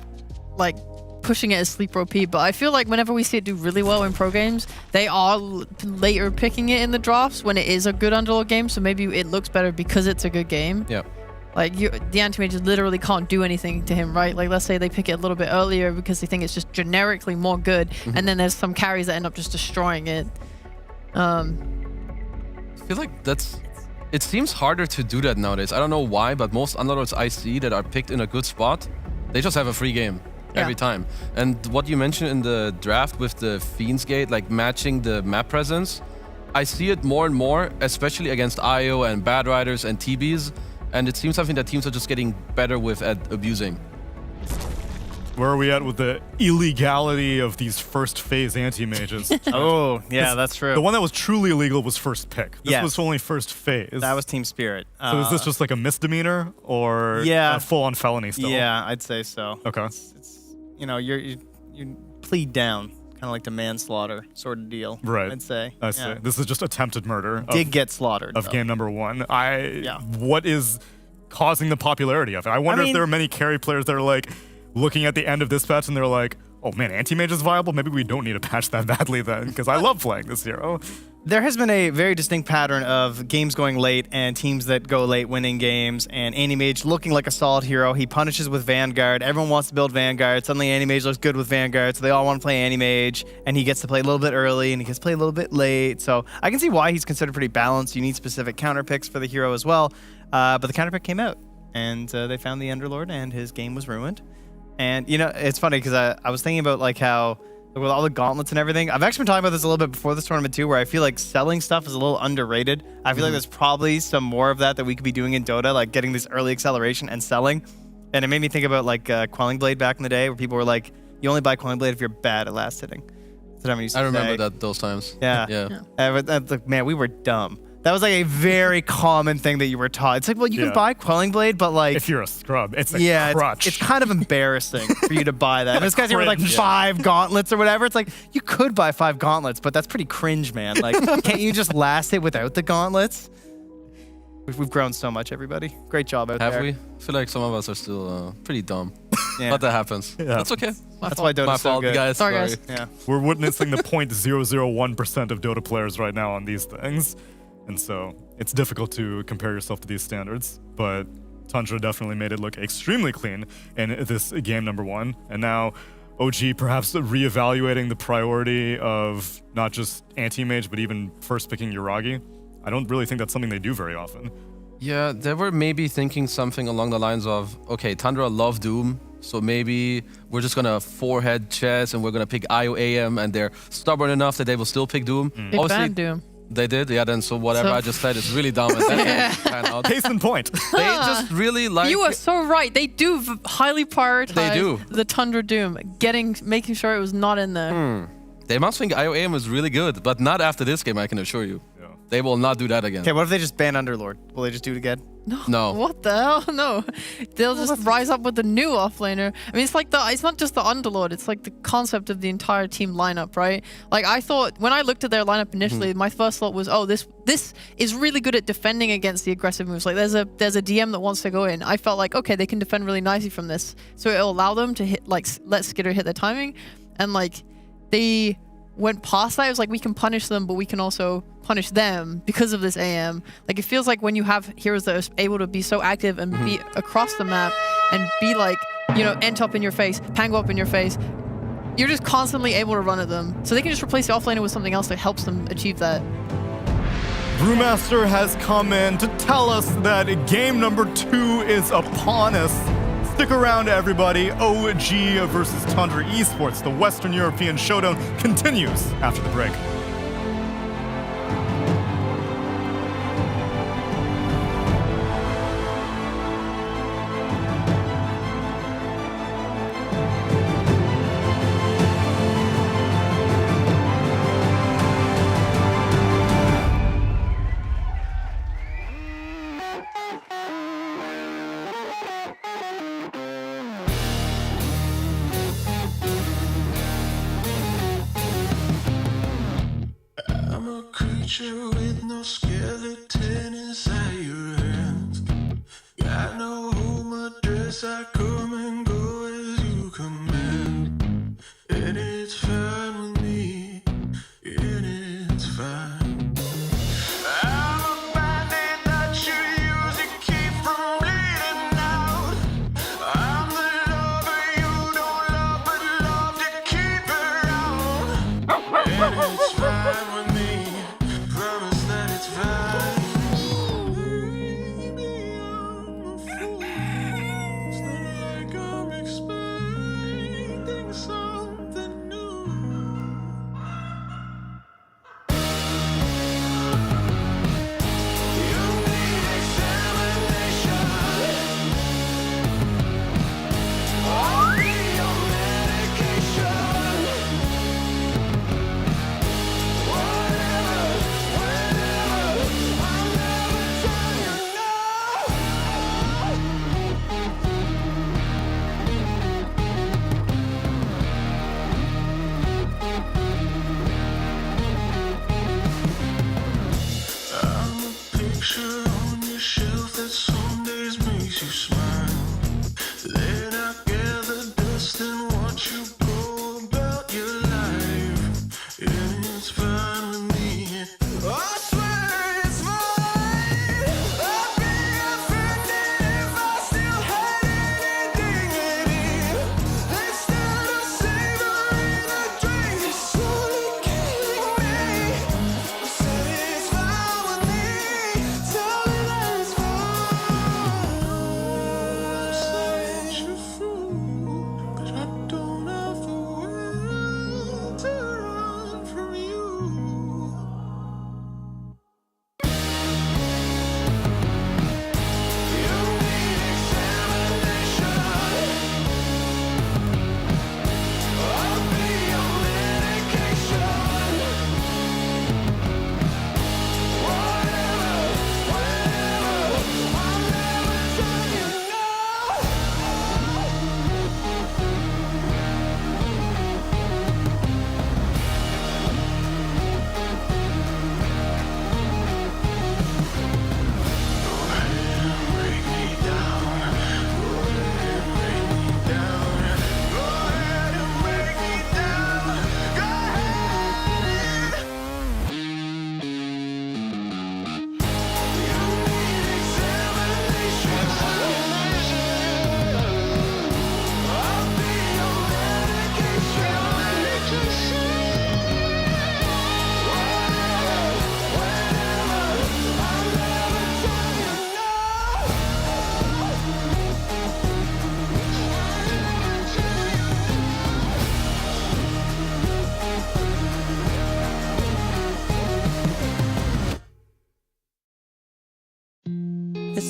like pushing it as sleeper OP, but I feel like whenever we see it do really well in pro games, they are later picking it in the drafts when it is a good underlord game, so maybe it looks better because it's a good game. Yeah. Like, the anti-mages literally can't do anything to him, right? Like, let's say they pick it a little bit earlier because they think it's just generically more good, and then there's some carries that end up just destroying it. I feel like it seems harder to do that nowadays. I don't know why, but most underlords I see that are picked in a good spot, they just have a free game every time. And what you mentioned in the draft with the Fiend's Gate, like matching the map presence, I see it more and more, especially against IO and Bad Riders and TBs, and it seems something that teams are just getting better with at abusing. Where are we at with the illegality of these first phase anti-mages? Oh, yeah, that's true. The one that was truly illegal was first pick. This was only first phase. That was Team Spirit. So is this just like a misdemeanor or a full-on felony still? Yeah, I'd say so. Okay. It's you plead down, kind of like the manslaughter sort of deal. Right. I'd say. I see. This is just attempted murder. Did get slaughtered of game number 1. What is causing the popularity of it? I wonder if there are many carry players that are like looking at the end of this patch and they're like, oh man, anti-mage is viable? Maybe we don't need a patch that badly then, because I love playing this hero. There has been a very distinct pattern of games going late and teams that go late winning games, and Anti-Mage looking like a solid hero. He punishes with Vanguard. Everyone wants to build Vanguard. Suddenly Anti-Mage looks good with Vanguard, so they all want to play Anti-Mage, and he gets to play a little bit early, and he gets to play a little bit late. So I can see why he's considered pretty balanced. You need specific counter picks for the hero as well, but the counter pick came out, and they found the Underlord, and his game was ruined. And, it's funny, because I was thinking about, like, how with all the gauntlets and everything. I've actually been talking about this a little bit before this tournament too, where I feel like selling stuff is a little underrated. I feel like there's probably some more of that we could be doing in Dota, like getting this early acceleration and selling. And it made me think about like Quelling Blade back in the day, where people were like, you only buy Quelling Blade if you're bad at last hitting. That's what I used to say. I remember those times. Yeah. Man, we were dumb. That was like a very common thing that you were taught. It's like, well, you can buy Quelling Blade, but like... if you're a scrub, it's a crutch. It's kind of embarrassing for you to buy that. And this guy's here with like 5 gauntlets or whatever. It's like, you could buy 5 gauntlets, but that's pretty cringe, man. Like, can't you just last it without the gauntlets? We've grown so much, everybody. Great job out there. Have we? I feel like some of us are still pretty dumb. Yeah. But that happens. That's okay. That's why Dota's My so fault, good. guys. Sorry, guys. Yeah. We're witnessing the 0.001% of Dota players right now on these things. And so it's difficult to compare yourself to these standards. But Tundra definitely made it look extremely clean in this game number 1. And now OG perhaps reevaluating the priority of not just anti-mage, but even first picking Yuragi. I don't really think that's something they do very often. Yeah, they were maybe thinking something along the lines of, okay, Tundra love Doom, so maybe we're just gonna forehead chess and we're gonna pick IOAM, and they're stubborn enough that they will still pick Doom. Big fan Doom. They did, yeah. Then so whatever I just said is really dumb. And that didn't pan out. Case in point. They just really like. You are so right. They do highly prioritize They do. the Tundra Doom, making sure it was not in there. They must think IOAM is really good, but not after this game, I can assure you. They will not do that again. Okay, what if they just ban Underlord? Will they just do it again? No. What the hell? No. They'll just rise up with the new offlaner. I mean, it's not just the Underlord, it's like the concept of the entire team lineup, right? Like, I thought, when I looked at their lineup initially, my first thought was, oh, this is really good at defending against the aggressive moves. Like, there's a DM that wants to go in. I felt like, okay, they can defend really nicely from this. So it'll allow them to hit, like, let Skitter hit their timing. And, like, they went past that. It was like, we can punish them, but we can also punish them because of this AM. Like, it feels like when you have heroes that are able to be so active and be across the map and be like, you know, Ent up in your face, Pango up in your face, you're just constantly able to run at them. So they can just replace the offlaner with something else that helps them achieve that. Brewmaster has come in to tell us that game number 2 is upon us. Stick around, everybody. OG versus Tundra Esports. The Western European Showdown continues after the break. I'm a creature with no skeleton inside your hands. Got no home address, I come and go as you command. And it's fine with me, and it's fine. I'm a bandit that you use to keep from bleeding out. I'm the lover you don't love, but love to keep around. And it's fine with me. Promise that it's fine. Baby, I'm a fool. It's not like I'm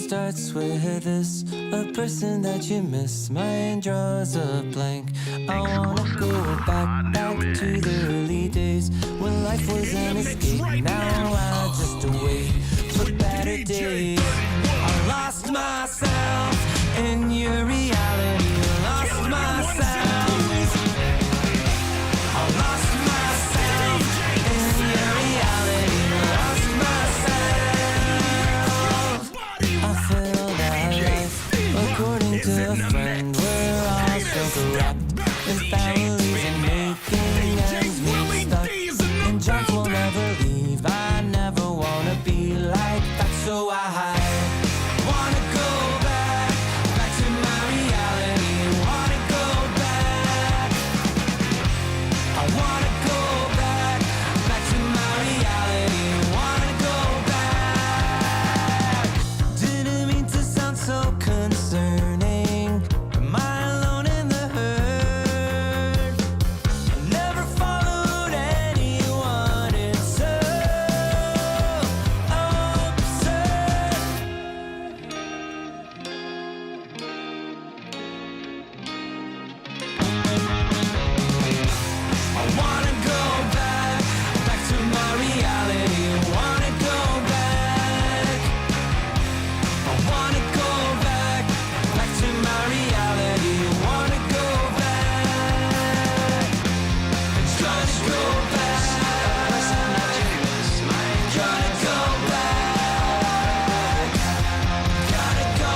starts with this, a person that you miss. Mine draws a blank. I wanna go back to the early days when life was an escape. Now I just wait for better days. I lost myself in your reality. Lost myself. I lost myself in your reality. Lost myself. I feel that life, according to a friend, we're all so corrupt in families and making ends meet stuck. And jobs will never leave. I never wanna be like that, so I wanna go back to my reality. Wanna go back. I wanna go back to my reality. Wanna go back. Didn't mean to sound so concerning. Am I alone in the hurt? I never followed anyone. It's so absurd. I wanna go back to my reality. Wanna go back. I wanna go back to my reality. Wanna go back. Trying to go back. Trying to go back. Gotta go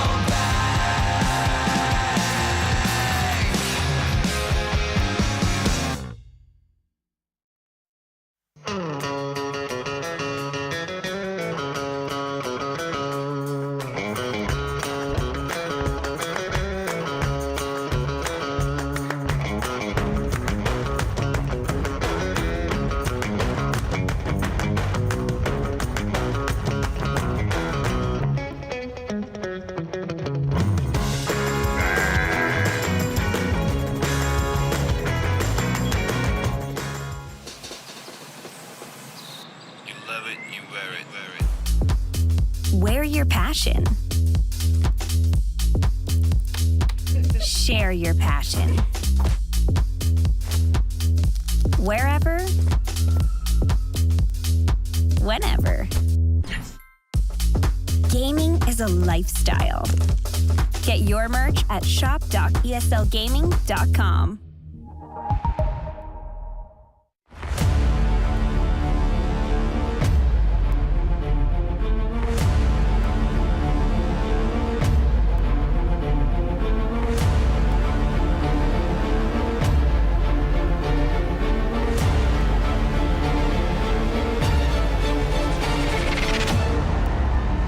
Wear your passion. Share your passion. Wherever, whenever. Gaming is a lifestyle. Get your merch at shop.eslgaming.com.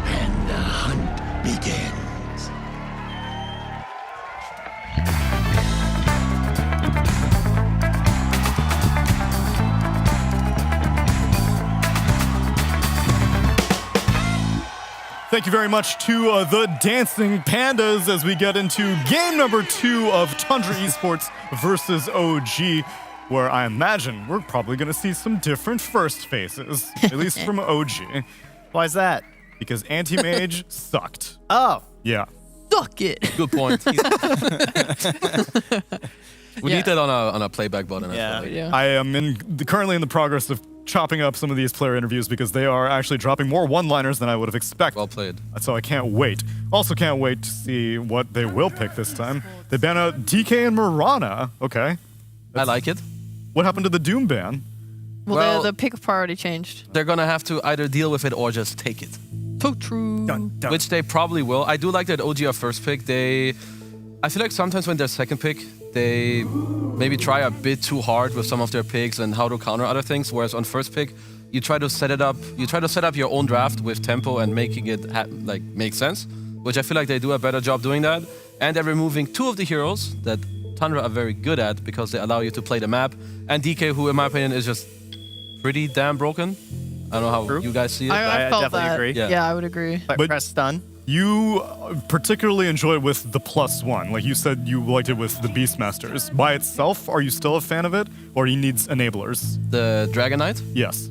And the hunt begins. Thank you very much to the Dancing Pandas as we get into game number 2 of Tundra Esports versus OG, where I imagine we're probably going to see some different first faces, at least from OG. Why is that? Because Anti-Mage sucked. Oh. Yeah. Suck it. Good point. We Yeah. need that on a playback button. Yeah. As well. Yeah. I am currently in the progress of chopping up some of these player interviews because they are actually dropping more one-liners than I would have expected. Well played. So I can't wait. Also can't wait to see what they will pick this time. They ban out DK and Mirana. Okay. I like it. What happened to the Doom ban? Well, the pick priority changed. They're gonna have to either deal with it or just take it. So true. Which they probably will. I do like that OG are first pick. I feel like sometimes when they're second pick, they maybe try a bit too hard with some of their picks and how to counter other things. Whereas on first pick, you try to set it up. You try to set up your own draft with tempo and making it make sense. Which I feel like they do a better job doing that. And they're removing 2 of the heroes that Tundra are very good at because they allow you to play the map. And DK, who in my opinion is just pretty damn broken. I don't know how you guys see it. I felt definitely that. agree. Yeah, I would agree. But press stun. You particularly enjoy it with the +1. Like you said, you liked it with the Beastmasters. By itself, are you still a fan of it, or he needs enablers? The Dragon Knight? Yes.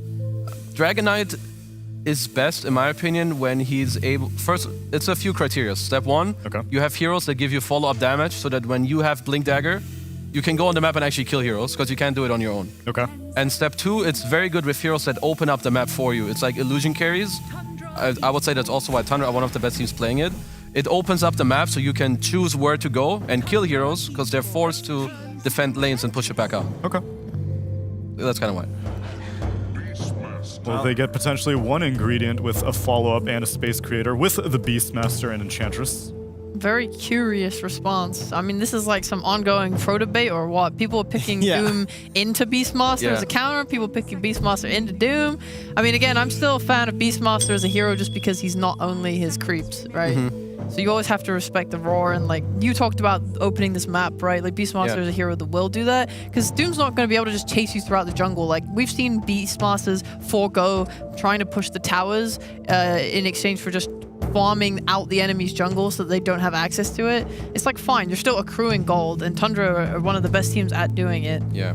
Dragon Knight, is best, in my opinion, when he's able. First, it's a few criteria. Step 1, you have heroes that give you follow-up damage, so that when you have Blink Dagger, you can go on the map and actually kill heroes, because you can't do it on your own. Okay. And step 2, it's very good with heroes that open up the map for you. It's like illusion carries. I would say that's also why Tundra are one of the best teams playing it. It opens up the map so you can choose where to go and kill heroes, because they're forced to defend lanes and push it back out. Okay. That's kind of why. Well, they get potentially one ingredient with a follow-up and a space creator with the Beastmaster and Enchantress. Very curious response. I mean, this is like some ongoing pro debate or what? People are picking Doom into Beastmaster as a counter. People picking Beastmaster into Doom. I mean, again, I'm still a fan of Beastmaster as a hero just because he's not only his creeps, right? So you always have to respect the roar, and like you talked about opening this map, right? Like Beastmaster is a hero that will do that, because Doom's not going to be able to just chase you throughout the jungle. Like we've seen Beastmasters forego trying to push the towers in exchange for just farming out the enemy's jungle so that they don't have access to it. It's like, fine, you're still accruing gold, and Tundra are one of the best teams at doing it. Yeah.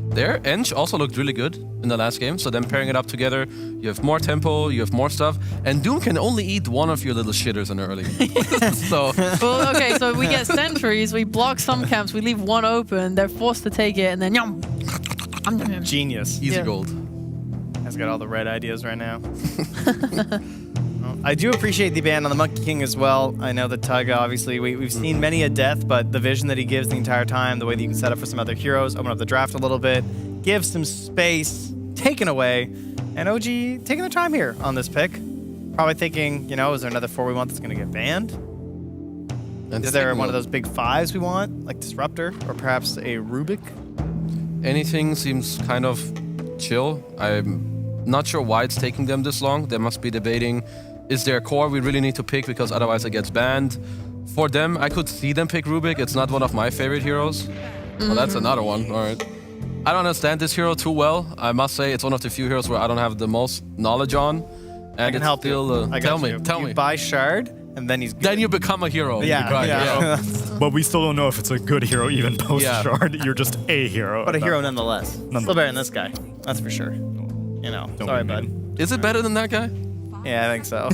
Their Eng also looked really good in the last game, so then pairing it up together, you have more tempo, you have more stuff, and Doom can only eat one of your little shitters in early. So. Well, okay, so we get sentries, we block some camps, we leave one open, they're forced to take it, and then yum. Genius. Easy gold. Has got all the right ideas right now. I do appreciate the ban on the Monkey King as well. I know that Tug, obviously, we've seen many a death, but the vision that he gives the entire time, the way that you can set up for some other heroes, open up the draft a little bit, give some space, taken away, and OG taking their time here on this pick. Probably thinking, you know, is there another 4 we want that's going to get banned? Is there one of those big 5s we want, like Disruptor, or perhaps a Rubik? Anything seems kind of chill. I'm not sure why it's taking them this long. They must be debating, is there a core we really need to pick because otherwise it gets banned? For them, I could see them pick Rubik. It's not one of my favorite heroes. Well, that's another one. All right. I don't understand this hero too well. I must say it's one of the few heroes where I don't have the most knowledge on. And I can help still, you. Tell me. You buy Shard, and then he's good. Then you become a hero. Yeah. But we still don't know if it's a good hero even post-Shard. You're just a hero. But a hero nonetheless. Still better than this guy. That's for sure. You know, sorry, bud. Is it better than that guy? Yeah, I think so.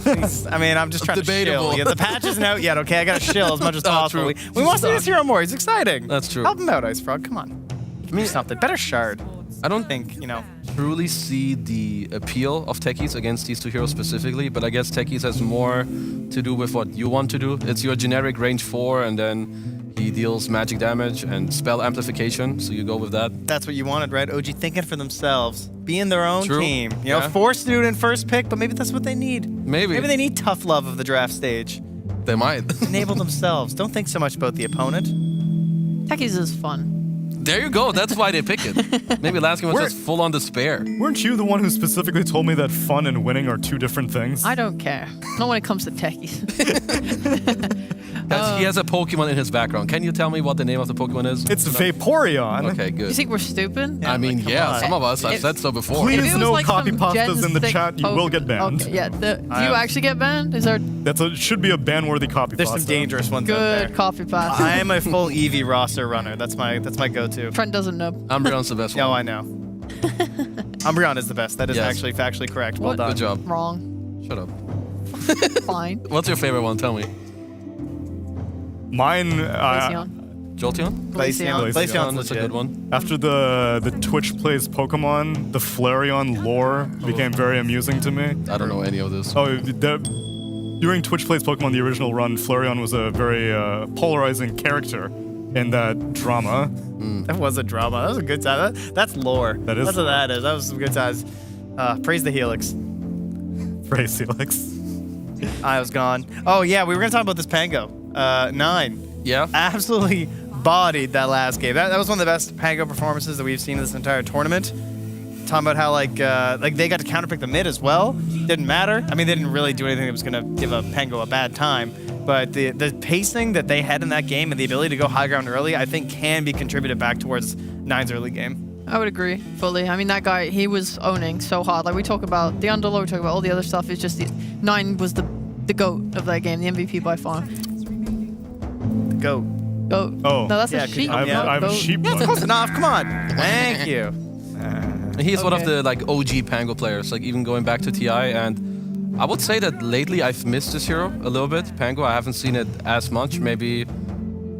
I mean, I'm just trying Debatable. to shill. Yeah, the patch isn't out yet, okay? I gotta shill as much as possible. We want to see this hero more. He's exciting. That's true. Help him out, Ice Frog. Come on. Give me something. Better Shard. I don't think, you know. Truly see the appeal of techies against these two heroes specifically, but I guess techies has more to do with what you want to do. It's your generic range 4, and then he deals magic damage and spell amplification, so you go with that. That's what you wanted, right? OG thinking for themselves, being their own True. team. You know, forced to do it in first pick, but maybe that's what they need. Maybe they need tough love of the draft stage. They might. Enable themselves. Don't think so much about the opponent. Techies is fun. There you go. That's why they pick it. Maybe last game was just full on despair. Weren't you the one who specifically told me that fun and winning are 2 different things? I don't care. Not when it comes to techies. He has a Pokemon in his background. Can you tell me what the name of the Pokemon is? It's Vaporeon. Okay, good. You think we're stupid? I mean, yeah, some of us. I've said so before. Please no like copy some pastas in the Gen chat. You will get banned. Okay, yeah. Do you actually get banned? Is there Should be a ban-worthy copy There's pasta. some dangerous ones out there. good coffee pass? I am a full Eevee roster runner. That's my go-to. Trent doesn't know. Umbreon's the best one. Oh, I know. Umbreon is the best. That is actually factually correct. Well done. Good job. Wrong. Shut up. Fine. What's your favorite one? Tell me. Mine. Glaceon. Jolteon? Glaceon's That's a good one. After the Twitch plays Pokemon, the Flareon lore became very amusing to me. I don't know any of this. Oh, during Twitch plays Pokemon, the original run, Flareon was a very polarizing character in that drama. That was a drama. That was a good time. That's lore. That is That's what that is. That was some good times. Praise the Helix. Praise Helix. I was gone. Oh, yeah, we were going to talk about this Pango. 9. Yeah. Absolutely bodied that last game. That was one of the best Pango performances that we've seen in this entire tournament. Talking about how like they got to counterpick the mid as well. Didn't matter. I mean, they didn't really do anything that was going to give a Pango a bad time. But the pacing that they had in that game and the ability to go high ground early, I think can be contributed back towards 9's early game. I would agree fully. I mean, that guy, he was owning so hard. Like we talk about the underlord, we talk about all the other stuff. It's just 9 was the GOAT of that game, the MVP by far. Goat. Goat. Oh. No, that's Yeah, a sheep. I have a goat. sheep Yeah, one. it's close enough. Come on. Thank you. He's one of Okay. the like OG Pango players, like even going back to TI, and I would say that lately I've missed this hero a little bit. Pango, I haven't seen it as much. Maybe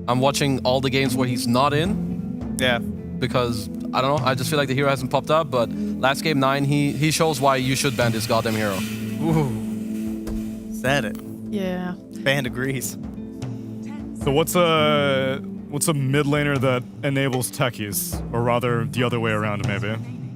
I'm watching all the games where he's not in. Yeah. Because, I don't know, I just feel like the hero hasn't popped up, but last game 9, he shows why you should ban this goddamn hero. Ooh. Said it. Yeah. Band agrees. So what's a mid laner that enables techies, or rather the other way around maybe?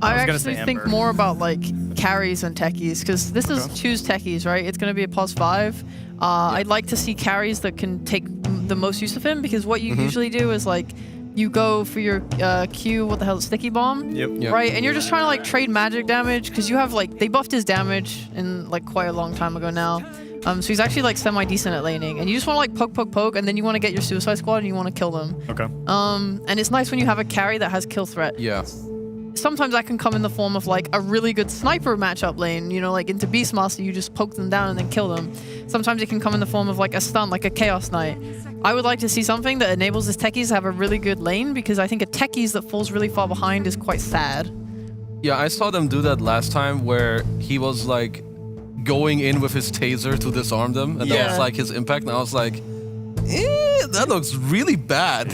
I was gonna actually say think Ember. more about like carries and techies because this is choose techies, right? It's going to be a +5. I'd like to see carries that can take the most use of him because what you usually do is like you go for your Q, what the hell, sticky bomb? Yep. Right? And you're just trying to like trade magic damage because you have like, they buffed his damage in like quite a long time ago now. So he's actually like semi-decent at laning. And you just want to like poke, and then you want to get your Suicide Squad and you want to kill them. Okay. And it's nice when you have a carry that has kill threat. Yeah. Sometimes that can come in the form of like a really good sniper matchup lane, you know, like into Beastmaster, you just poke them down and then kill them. Sometimes it can come in the form of like a stun, like a Chaos Knight. I would like to see something that enables his techies to have a really good lane because I think a techies that falls really far behind is quite sad. Yeah, I saw them do that last time where he was like going in with his taser to disarm them, and that was like his impact, and I was like, that looks really bad.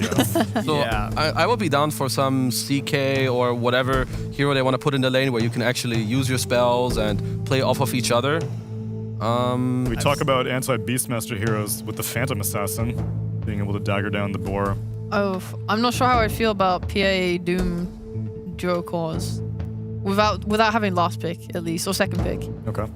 So I will be down for some CK or whatever hero they want to put in the lane where you can actually use your spells and play off of each other. We talk about anti-Beastmaster heroes with the Phantom Assassin being able to dagger down the boar. Oh, I'm not sure how I feel about PA Doom duo cores without having last pick at least, or second pick. Okay.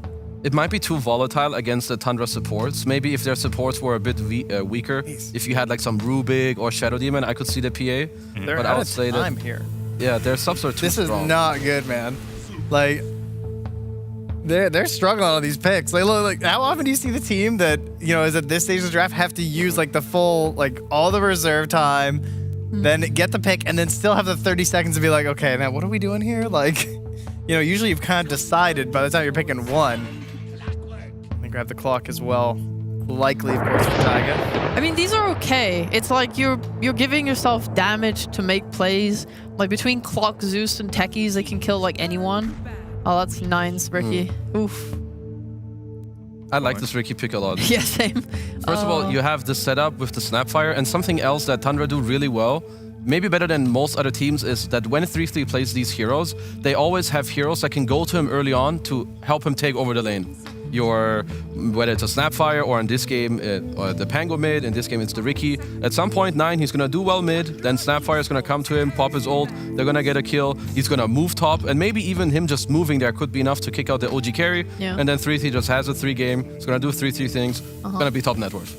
It might be too volatile against the Tundra supports. Maybe if their supports were a bit weaker, if you had like some Rubik or Shadow Demon, I could see the PA. They're But out I would of say time that here. yeah, their subs are too This is strong. not good, man. Like, they're struggling on these picks. Like, look, like, how often do you see the team that, you know, is at this stage of the draft have to use like the full, like all the reserve time, then get the pick, and then still have the 30 seconds to be like, okay, now what are we doing here? Like, you know, usually you've kind of decided by the time you're picking one. And grab the clock as well. Likely, of course, for Taiga. I mean, these are okay. It's like you're giving yourself damage to make plays. Like between Clock, Zeus, and Techies, they can kill like anyone. Oh, that's 9's Ricky. Oof. I like this Ricky pick a lot. Yeah, same. First of all, you have the setup with the Snapfire, and something else that Tundra do really well, maybe better than most other teams, is that when 3-3 plays these heroes, they always have heroes that can go to him early on to help him take over the lane. Whether it's a Snapfire or in this game, or the Pango mid, in this game it's the Ricky. At some point 9, he's gonna do well mid, then Snapfire is gonna come to him, pop his ult, they're gonna get a kill, he's gonna move top, and maybe even him just moving there could be enough to kick out the OG carry, Yeah. and then 3-3 just has a 3 game, he's gonna do 3-3 things, gonna be top net worth.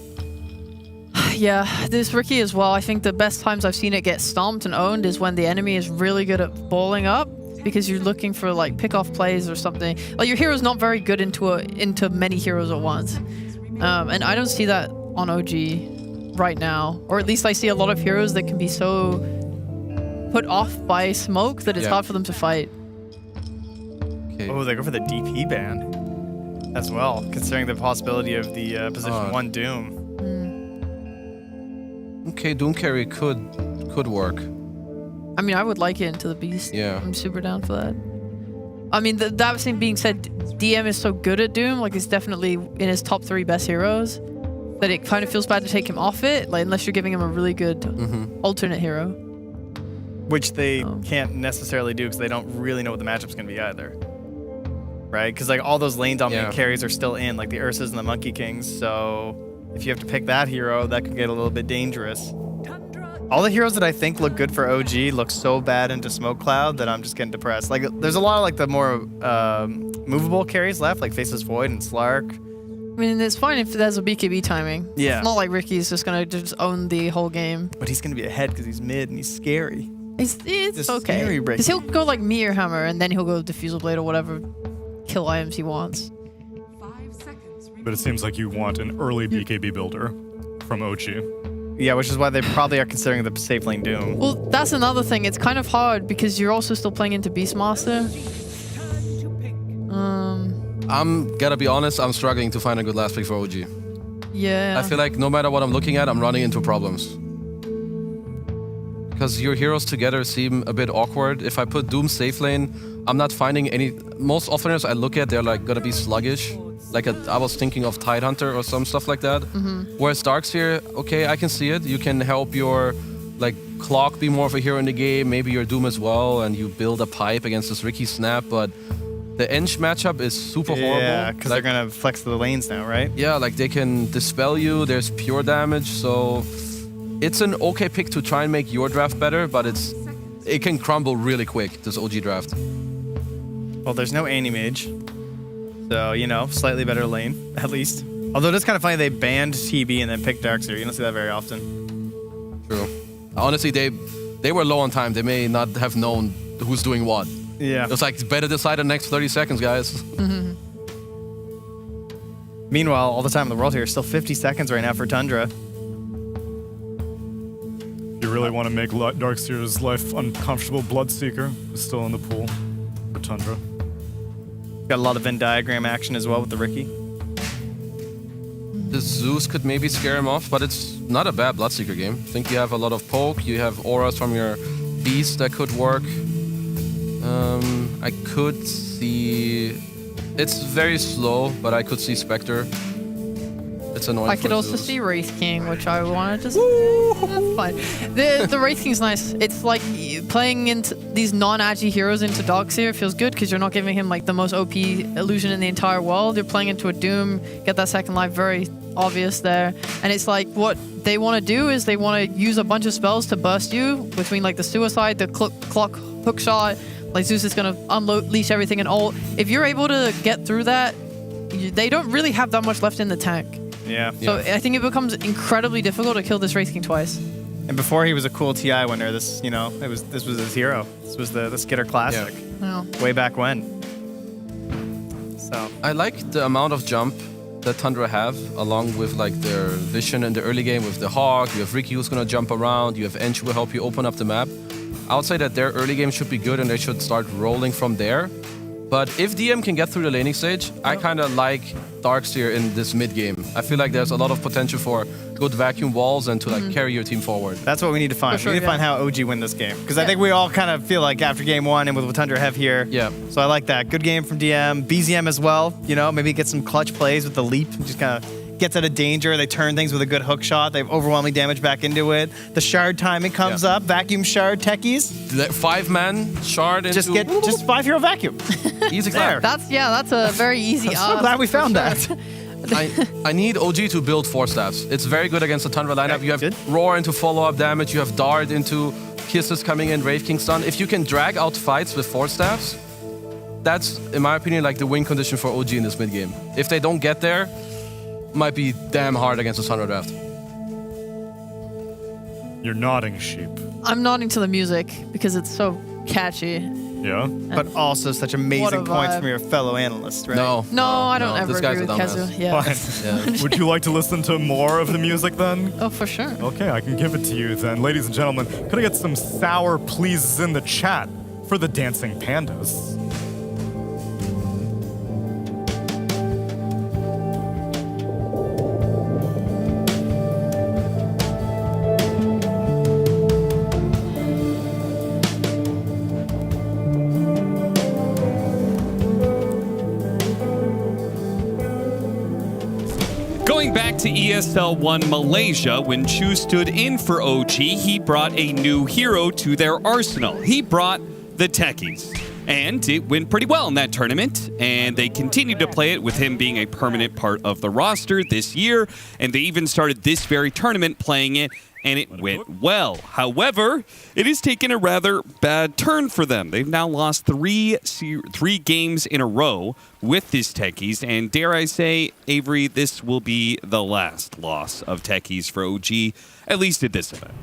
Yeah, this Ricky as well. I think the best times I've seen it get stomped and owned is when the enemy is really good at balling up, because you're looking for like pick-off plays or something. Like your hero's not very good into many heroes at once. And I don't see that on OG right now. Or at least I see a lot of heroes that can be so put off by smoke that it's hard for them to fight. Okay. Oh, they go for the DP ban as well, considering the possibility of the position 1 Doom. Okay, Doom carry could work. I mean, I would like it into the Beast. Yeah. I'm super down for that. I mean, that thing being said, DM is so good at Doom, like it's definitely in his top 3 best heroes, that it kind of feels bad to take him off it, like unless you're giving him a really good alternate hero. Which they can't necessarily do because they don't really know what the matchup's going to be either. Right? Because like all those lane dominant carries are still in, like the Ursas and the Monkey Kings, so if you have to pick that hero, that could get a little bit dangerous. All the heroes that I think look good for OG look so bad into Smoke Cloud that I'm just getting depressed. Like, there's a lot of like the more movable carries left, like Faceless Void and Slark. I mean, it's fine if there's a BKB timing. Yeah. It's not like Ricky's just going to just own the whole game. But he's going to be ahead because he's mid and he's scary. It's Just okay. scary break. Because he'll go like Meteor Hammer and then he'll go Diffusal Blade or whatever kill items he wants. But it seems like you want an early BKB builder from OG. Yeah, which is why they probably are considering the safe lane Doom. Well, that's another thing. It's kind of hard because you're also still playing into Beastmaster. I'm gotta be honest, I'm struggling to find a good last pick for OG. Yeah. I feel like no matter what I'm looking at, I'm running into problems. Because your heroes together seem a bit awkward. If I put Doom safe lane, I'm not finding any... Most offlaners I look at, they're like gonna be sluggish. I was thinking of Tidehunter or some stuff like that. Mhm. Whereas Darkseer, okay, I can see it. You can help your Clock be more of a hero in the game, maybe your Doom as well, and you build a pipe against this Ricky Snap, but the Ench matchup is super horrible. Yeah, because they're going to flex the lanes now, right? Yeah, they can dispel you, there's pure damage, so it's an okay pick to try and make your draft better, but it can crumble really quick, this OG draft. Well, there's no Animage, so, slightly better lane, at least. Although it is kind of funny they banned TB and then picked Darkseer. You don't see that very often. True. Honestly, they were low on time. They may not have known who's doing what. Yeah. It's better decide the next 30 seconds, guys. Mm-hmm. Meanwhile, all the time in the world here, still 50 seconds right now for Tundra. You really want to make Darkseer's life uncomfortable, Bloodseeker is still in the pool for Tundra. Got a lot of Venn diagram action as well with the Ricky. The Zeus could maybe scare him off, but it's not a bad Bloodseeker game. I think you have a lot of poke, you have auras from your beast that could work. I could see... It's very slow, but I could see Spectre. It's annoying. I could for also Zeus. see Wraith King, which I want to just... That's fine. The Wraith King's nice. It's like playing into these non-agi heroes into Darkseer feels good because you're not giving him the most OP illusion in the entire world. You're playing into a Doom, get that second life very obvious there. And it's what they want to do is they want to use a bunch of spells to burst you between the Suicide, the Clock Hook Shot. Zeus is going to unleash everything and ult. If you're able to get through that, they don't really have that much left in the tank. Yeah. So I think it becomes incredibly difficult to kill this Wraith King twice. And before he was a cool TI winner, this was his hero. This was the Skitter Classic. Yeah. Way back when. So I like the amount of jump that Tundra have, along with their vision in the early game with the Hawk. You have Ricky who's gonna jump around. You have Ench who will help you open up the map. I would say that their early game should be good and they should start rolling from there. But if DM can get through the laning stage, I kind of like Darkseer in this mid game. I feel like there's a lot of potential for good vacuum walls and to carry your team forward. that's what we need to find. For sure, we need to find how OG win this game. Because I think we all kind of feel like after game one and with what Tundra have here. Yeah. So I like that. Good game from DM. BZM as well. Maybe get some clutch plays with the leap. Just kind of gets out of danger. They turn things with a good hook shot. They have overwhelming damage back into it. The shard timing comes up. Vacuum shard techies. That 5-man shard into... Just 5-hero vacuum. Easy there. That's a very easy. I'm so glad we found that. I need OG to build 4 staffs. It's very good against the Tundra lineup. You have Roar into follow-up damage. You have Dart into Kisses coming in, Wraith King stun. If you can drag out fights with 4 staffs, that's, in my opinion, the win condition for OG in this mid game. If they don't get there, might be damn hard against the Tundra draft. You're nodding, sheep. I'm nodding to the music because it's so catchy. Yeah. But also such What amazing a points vibe. from your fellow analyst, right? No, I don't ever this guy's agree a with dumbass. Kazu. Yeah. Fine. Would you like to listen to more of the music then? Oh, for sure. Okay, I can give it to you then. Ladies and gentlemen, could I get some sour pleases in the chat for the Dancing Pandas? Going back to ESL 1 Malaysia, when Chu stood in for OG, he brought a new hero to their arsenal. He brought the Techies. And it went pretty well in that tournament, and they continued to play it with him being a permanent part of the roster this year, and they even started this very tournament playing it, and it went well. However, it has taken a rather bad turn for them. They've now lost three games in a row with these Techies, and dare I say, Avery, this will be the last loss of Techies for OG, at least at this event.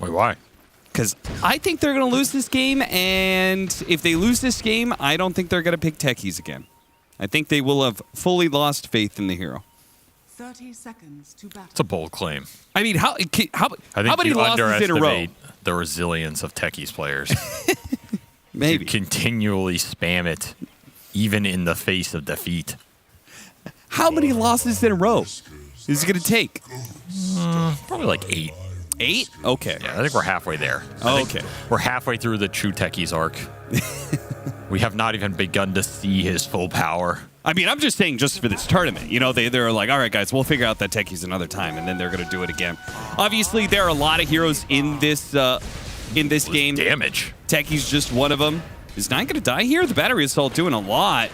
Wait, why? Because I think they're going to lose this game, and if they lose this game, I don't think they're going to pick Techies again. I think they will have fully lost faith in the hero. 30 seconds to battle. It's a bold claim. I mean, how I think many you losses in a row? underestimate the resilience of Techies players. Maybe. To continually spam it, even in the face of defeat. How many losses in a row is it going to take? Probably like 8. 8? Okay. Yeah, I think we're halfway there. I think Okay. We're halfway through the True Techies arc. We have not even begun to see his full power. I mean, I'm just saying just for this tournament. You know, they're like, all right, guys, we'll figure out that Techies another time, and then they're going to do it again. Obviously, there are a lot of heroes in this game. Damage. Techies just one of them. Is Nine going to die here? The battery assault doing a lot.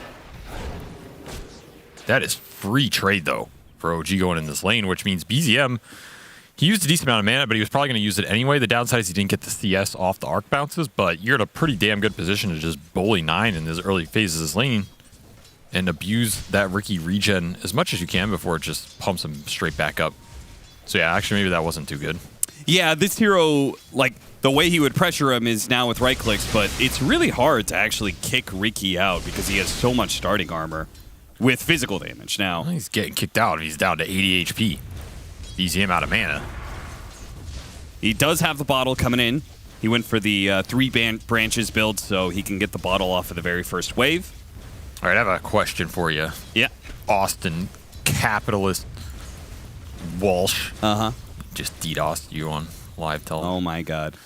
That is free trade, though, for OG going in this lane, which means BZM, he used a decent amount of mana, but he was probably going to use it anyway. The downside is he didn't get the CS off the arc bounces, but you're in a pretty damn good position to just bully 9 in this early phases of this lane and abuse that Riki regen as much as you can before it just pumps him straight back up. So yeah, actually maybe that wasn't too good. Yeah, this hero, like, the way he would pressure him is now with right clicks, but it's really hard to actually kick Riki out because he has so much starting armor with physical damage now. Well, he's getting kicked out. He's down to 80 HP. BZM out of mana. He does have the bottle coming in. He went for the 3 branches build so he can get the bottle off of the very first wave. All right, I have a question for you. Yeah. Austin capitalist Walsh. Uh-huh. Just DDoSed you on live tele. Oh my god.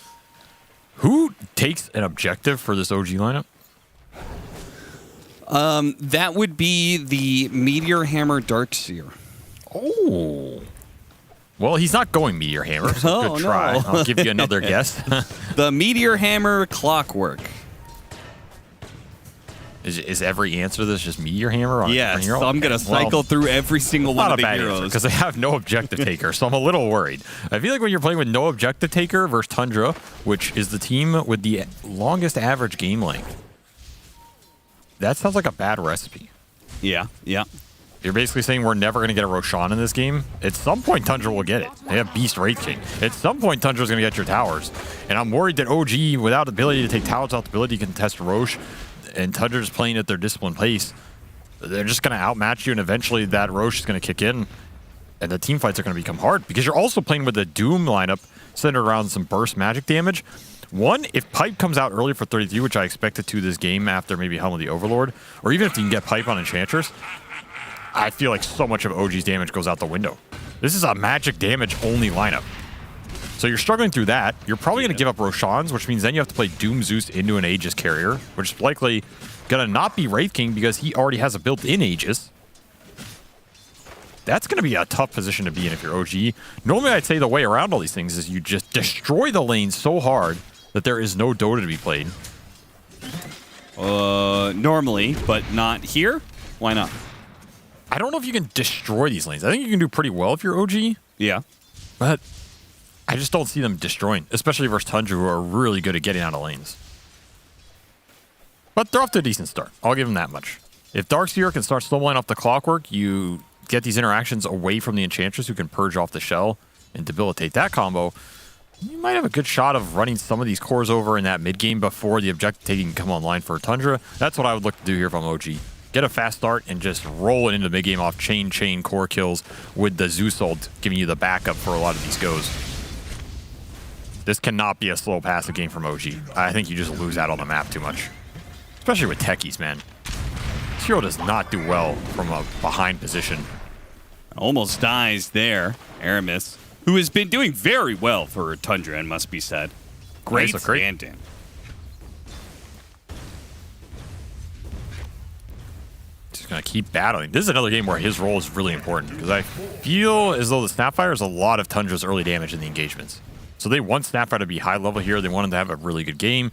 Who takes an objective for this OG lineup? That would be the Meteor Hammer Darkseer. Oh. Well, he's not going Meteor Hammer, so good try. No. I'll give you another guess. The Meteor Hammer Clockwork. Is every answer to this just Meteor Hammer on a different Yes, hero? I'm going to cycle through every single one of the heroes. Because they have no objective taker, so I'm a little worried. I feel like when you're playing with no objective taker versus Tundra, which is the team with the longest average game length, that sounds like a bad recipe. Yeah, yeah. You're basically saying we're never going to get a Roshan in this game. At some point, Tundra will get it. They have Beast Wraith King. At some point, Tundra's going to get your towers. And I'm worried that OG, without the ability to take towers, without the ability to contest Roche, and Tundra's playing at their disciplined pace, they're just going to outmatch you, and eventually that Roche is going to kick in, and the team fights are going to become hard, because you're also playing with a Doom lineup centered around some burst magic damage. One, if Pipe comes out early for 33, which I expect it to this game after maybe Helm of the Overlord, or even if you can get Pipe on Enchantress, I feel like so much of OG's damage goes out the window. This is a magic damage only lineup. So you're struggling through that. You're probably going to give up Roshans, which means then you have to play Doom Zeus into an Aegis carrier, which is likely going to not be Wraith King because he already has a built-in Aegis. That's going to be a tough position to be in if you're OG. Normally, I'd say the way around all these things is you just destroy the lane so hard that there is no Dota to be played. Normally, but not here? Why not? I don't know if you can destroy these lanes. I think you can do pretty well if you're OG. Yeah. But I just don't see them destroying, especially versus Tundra, who are really good at getting out of lanes. But they're off to a decent start. I'll give them that much. If Darkseer can start snowballing off the Clockwork, you get these interactions away from the Enchantress, who can purge off the shell and debilitate that combo. You might have a good shot of running some of these cores over in that mid game before the objective taking can come online for Tundra. That's what I would look to do here if I'm OG. Get a fast start and just roll it into the mid game off chain core kills with the Zeus ult giving you the backup for a lot of these goes. This cannot be a slow passive game from OG. I think you just lose out on the map too much. Especially with techies, man. This hero does not do well from a behind position. Almost dies there. Aramis, who has been doing very well for Tundra, and must be said. Great stand-in. Just going to keep battling. This is another game where his role is really important, because I feel as though the Snapfire is a lot of Tundra's early damage in the engagements. So they want Snapfire to be high level here. They want him to have a really good game.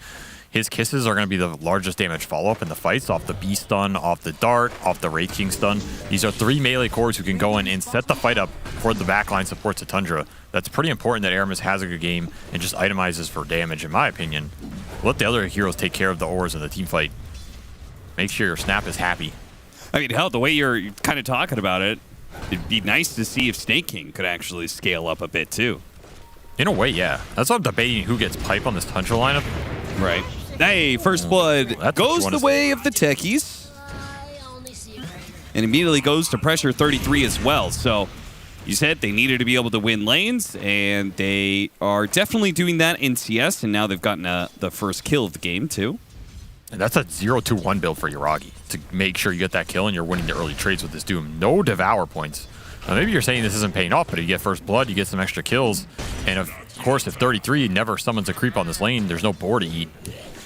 His kisses are going to be the largest damage follow-up in the fights, off the Beast stun, off the Dart, off the Wraith King stun. These are 3 melee cores who can go in and set the fight up for the backline support to Tundra. That's pretty important that Aramis has a good game and just itemizes for damage, in my opinion. Let the other heroes take care of the ores in the team fight. Make sure your Snap is happy. I mean, hell, the way you're kind of talking about it, it'd be nice to see if Snake King could actually scale up a bit, too. In a way, yeah. That's why I'm debating who gets Pipe on this Tundra lineup. Right. Hey, First Blood goes the way of the techies. And immediately goes to pressure 33 as well. So you said they needed to be able to win lanes, and they are definitely doing that in CS, and now they've gotten the first kill of the game, too. And that's a 0-2-1 build for Yuragi to make sure you get that kill and you're winning the early trades with this Doom. No Devour points. Now, maybe you're saying this isn't paying off, but if you get First Blood, you get some extra kills. And of course, if 33 never summons a creep on this lane, there's no boar to eat.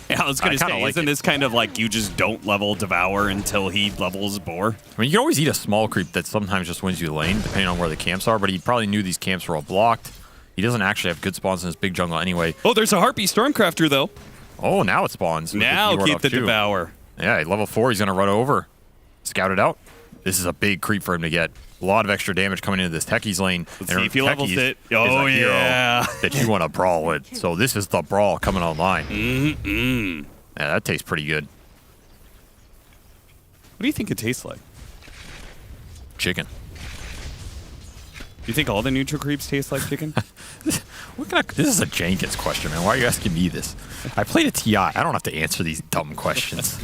Yeah, I was going to say, like isn't this kind of like you just don't level Devour until he levels Boar? I mean, you can always eat a small creep that sometimes just wins you the lane, depending on where the camps are, but he probably knew these camps were all blocked. He doesn't actually have good spawns in his big jungle anyway. Oh, there's a Harpy Stormcrafter, though. Oh, now it spawns. Now get the Devour. Yeah, level 4, he's going to run over. Scout it out. This is a big creep for him to get. A lot of extra damage coming into this Techie's lane. Let's see if he levels it. Oh, yeah. That you want to brawl with. So this is the brawl coming online. Mm-mm. Yeah, that tastes pretty good. What do you think it tastes like? Chicken. Do you think all the neutral creeps taste like chicken? This is a Jenkins question, man. Why are you asking me this? I played a TI. I don't have to answer these dumb questions.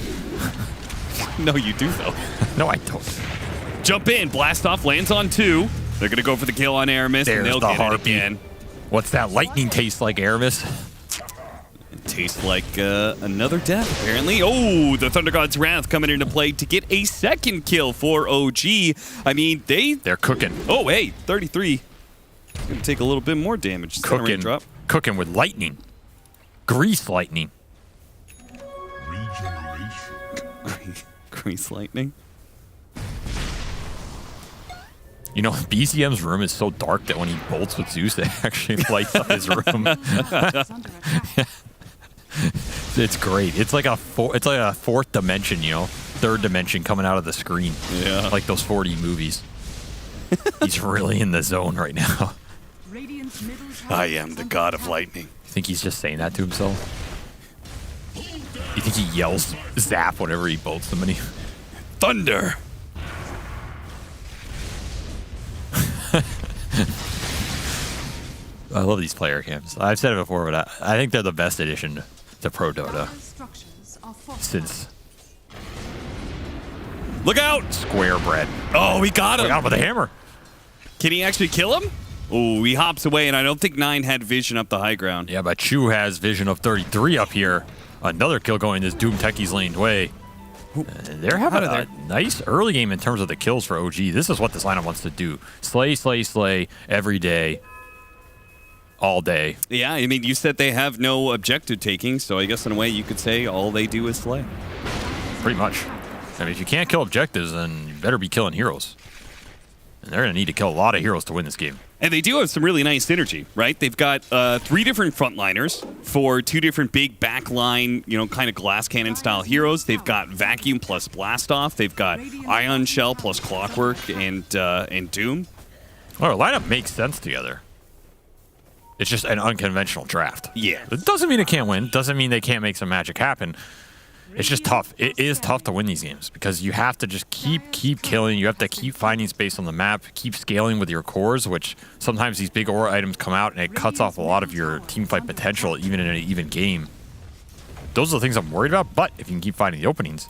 No, you do, though. No, I don't. Jump in. Blast off lands on 2. They're going to go for the kill on Aramis, and they'll get it again. What's that lightning taste like, Aramis? It tastes like another death, apparently. Oh, the Thunder God's Wrath coming into play to get a second kill for OG. I mean, they're cooking. Oh, hey, 33. It's going to take a little bit more damage. Cooking. Drop. Cooking with lightning. Grease lightning. Grease lightning. You know, BZM's room is so dark that when he bolts with Zeus, it actually lights up his room. It's great. It's like a fourth dimension, you know, third dimension coming out of the screen. Yeah, like those 4D movies. He's really in the zone right now. I am the god of lightning. You think he's just saying that to himself? You think he yells zap whenever he bolts somebody? Thunder. I love these player camps. I've said it before, but I think they're the best addition to Pro Dota since. Look out! Square bread. Oh, he got him. Got him with a hammer. Can he actually kill him? Oh, he hops away, and I don't think 9 had vision up the high ground. Yeah, but Chu has vision of 33 up here. Another kill going this Doom Techie's laned way. They're having a nice early game in terms of the kills for OG. This is what this lineup wants to do. Slay, slay, slay every day. All day. Yeah, I mean, you said they have no objective taking, so I guess in a way you could say all they do is slay. Pretty much. I mean, if you can't kill objectives, then you better be killing heroes. And they're going to need to kill a lot of heroes to win this game. And they do have some really nice synergy, right? They've got 3 different frontliners for 2 different big backline, you know, kind of glass cannon style heroes. They've got Vacuum plus Blast Off. They've got Ion Shell plus Clockwork and Doom. Well, our lineup makes sense together. It's just an unconventional draft. Yeah. It doesn't mean it can't win. Doesn't mean they can't make some magic happen. It's just tough. It is tough to win these games because you have to just keep killing. You have to keep finding space on the map, keep scaling with your cores, which sometimes these big aura items come out and it cuts off a lot of your team fight potential, even in an even game. Those are the things I'm worried about, but if you can keep finding the openings,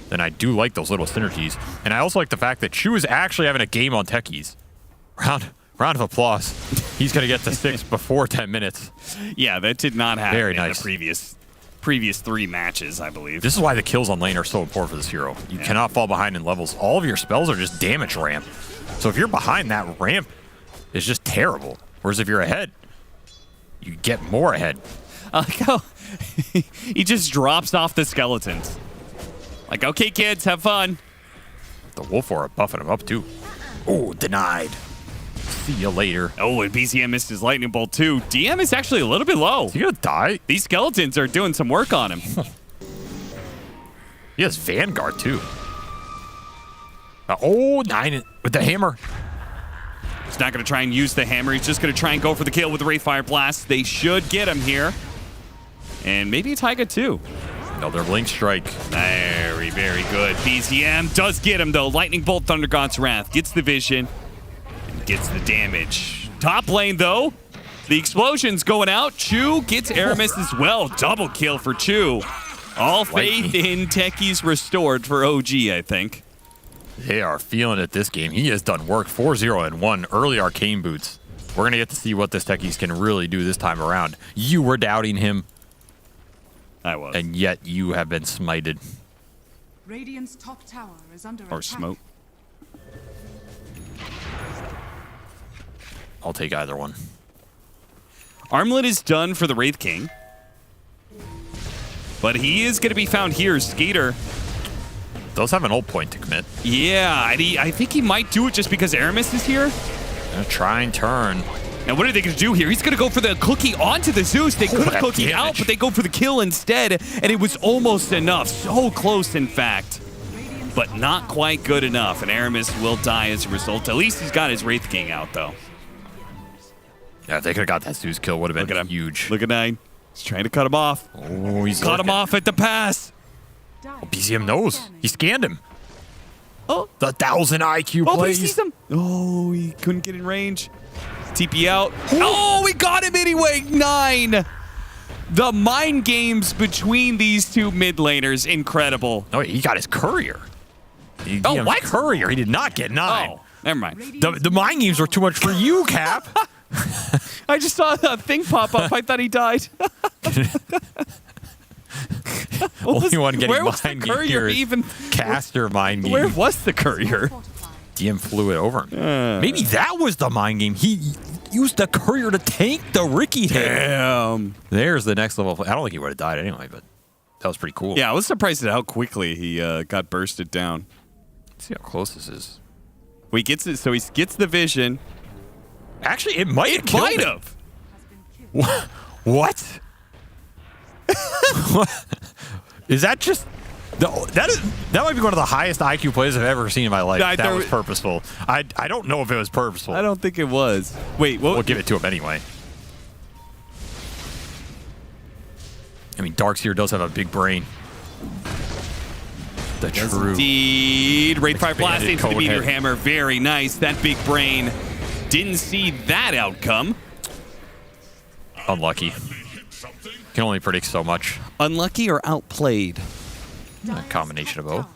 then I do like those little synergies. And I also like the fact that Chu is actually having a game on Techies. Round of applause. He's going to get to 6 before 10 minutes. Yeah, that did not happen Very in nice. the previous 3 matches, I believe. This is why the kills on lane are so important for this hero. You cannot fall behind in levels. All of your spells are just damage ramp. So if you're behind, that ramp is just terrible. Whereas if you're ahead, you get more ahead. I like how he just drops off the skeletons. Like, okay, kids, have fun. The Wolf are buffing him up, too. Oh, denied. See you later. Oh, and BZM missed his lightning bolt too. DM is actually a little bit low. Is he gonna die? These skeletons are doing some work on him. He has Vanguard too. 9 with the hammer. He's not gonna try and use the hammer. He's just gonna try and go for the kill with the Wraithfire Blast. They should get him here. And maybe a Taiga too. Another Blink Strike. Very, very good. BZM does get him though. Lightning Bolt, Thunder God's Wrath. Gets the vision. Gets the damage. Top lane, though. The explosion's going out. Chu gets Aramis as well. Double kill for Chu. All faith in Techies restored for OG, I think. They are feeling it this game. He has done work. 4-0 and 1 early Arcane Boots. We're going to get to see what this Techies can really do this time around. You were doubting him. I was. And yet you have been smited. Radiant's top tower is under Or attack. smoke. I'll take either one. Armlet is done for the Wraith King. But he is going to be found here. Skater does have an ult point to commit. Yeah, and I think he might do it just because Aramis is here. Gonna try and turn. And what are they going to do here? He's going to go for the cookie onto the Zeus. They could have that cookied out, but they go for the kill instead, and it was almost enough. So close, in fact, but not quite good enough. And Aramis will die as a result. At least he's got his Wraith King out, though. Yeah, if they could have got that Zeus kill, would have been huge. Look at 9. He's trying to cut him off. Oh, he's cut him off at the pass. Oh, BZM knows. He scanned him. Oh, the 1,000 IQ Oh, but he plays. sees him. Oh, he couldn't get in range. TP out. Oh, we got him anyway. 9. The mind games between these two mid laners, incredible. Oh, he got his courier. Oh, what? Courier. He did not get 9. Oh, never mind. The mind games were too much for you, Cap. I just saw that thing pop up. I thought he died. Only one getting where was mind the game courier here is even? Caster mind game. Where was the courier? DM flew it over him. Maybe that was the mind game. He used the courier to tank the Ricky hit. Damn. There's the next level. I don't think he would have died anyway, but that was pretty cool. Yeah, I was surprised at how quickly he got bursted down. Let's see how close this is. Well, he gets it, so he gets the vision. Actually, it might have killed him. What? What? Is that just... That might be one of the highest IQ plays I've ever seen in my life. That was purposeful. I don't know if it was purposeful. I don't think it was. Wait, what? We'll give it to him anyway. I mean, Darkseer does have a big brain. The true. Indeed. Wraith Fire Blast into the Conehead. Meteor Hammer. Very nice. That big brain didn't see that outcome. Unlucky. Can only predict so much. Unlucky or outplayed? A combination of both.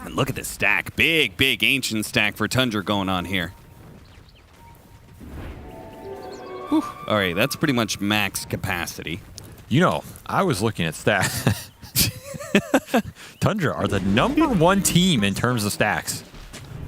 And look at this stack. Big, big ancient stack for Tundra going on here. Whew. All right, that's pretty much max capacity. You know, I was looking at stats. Tundra are the #1 team in terms of stacks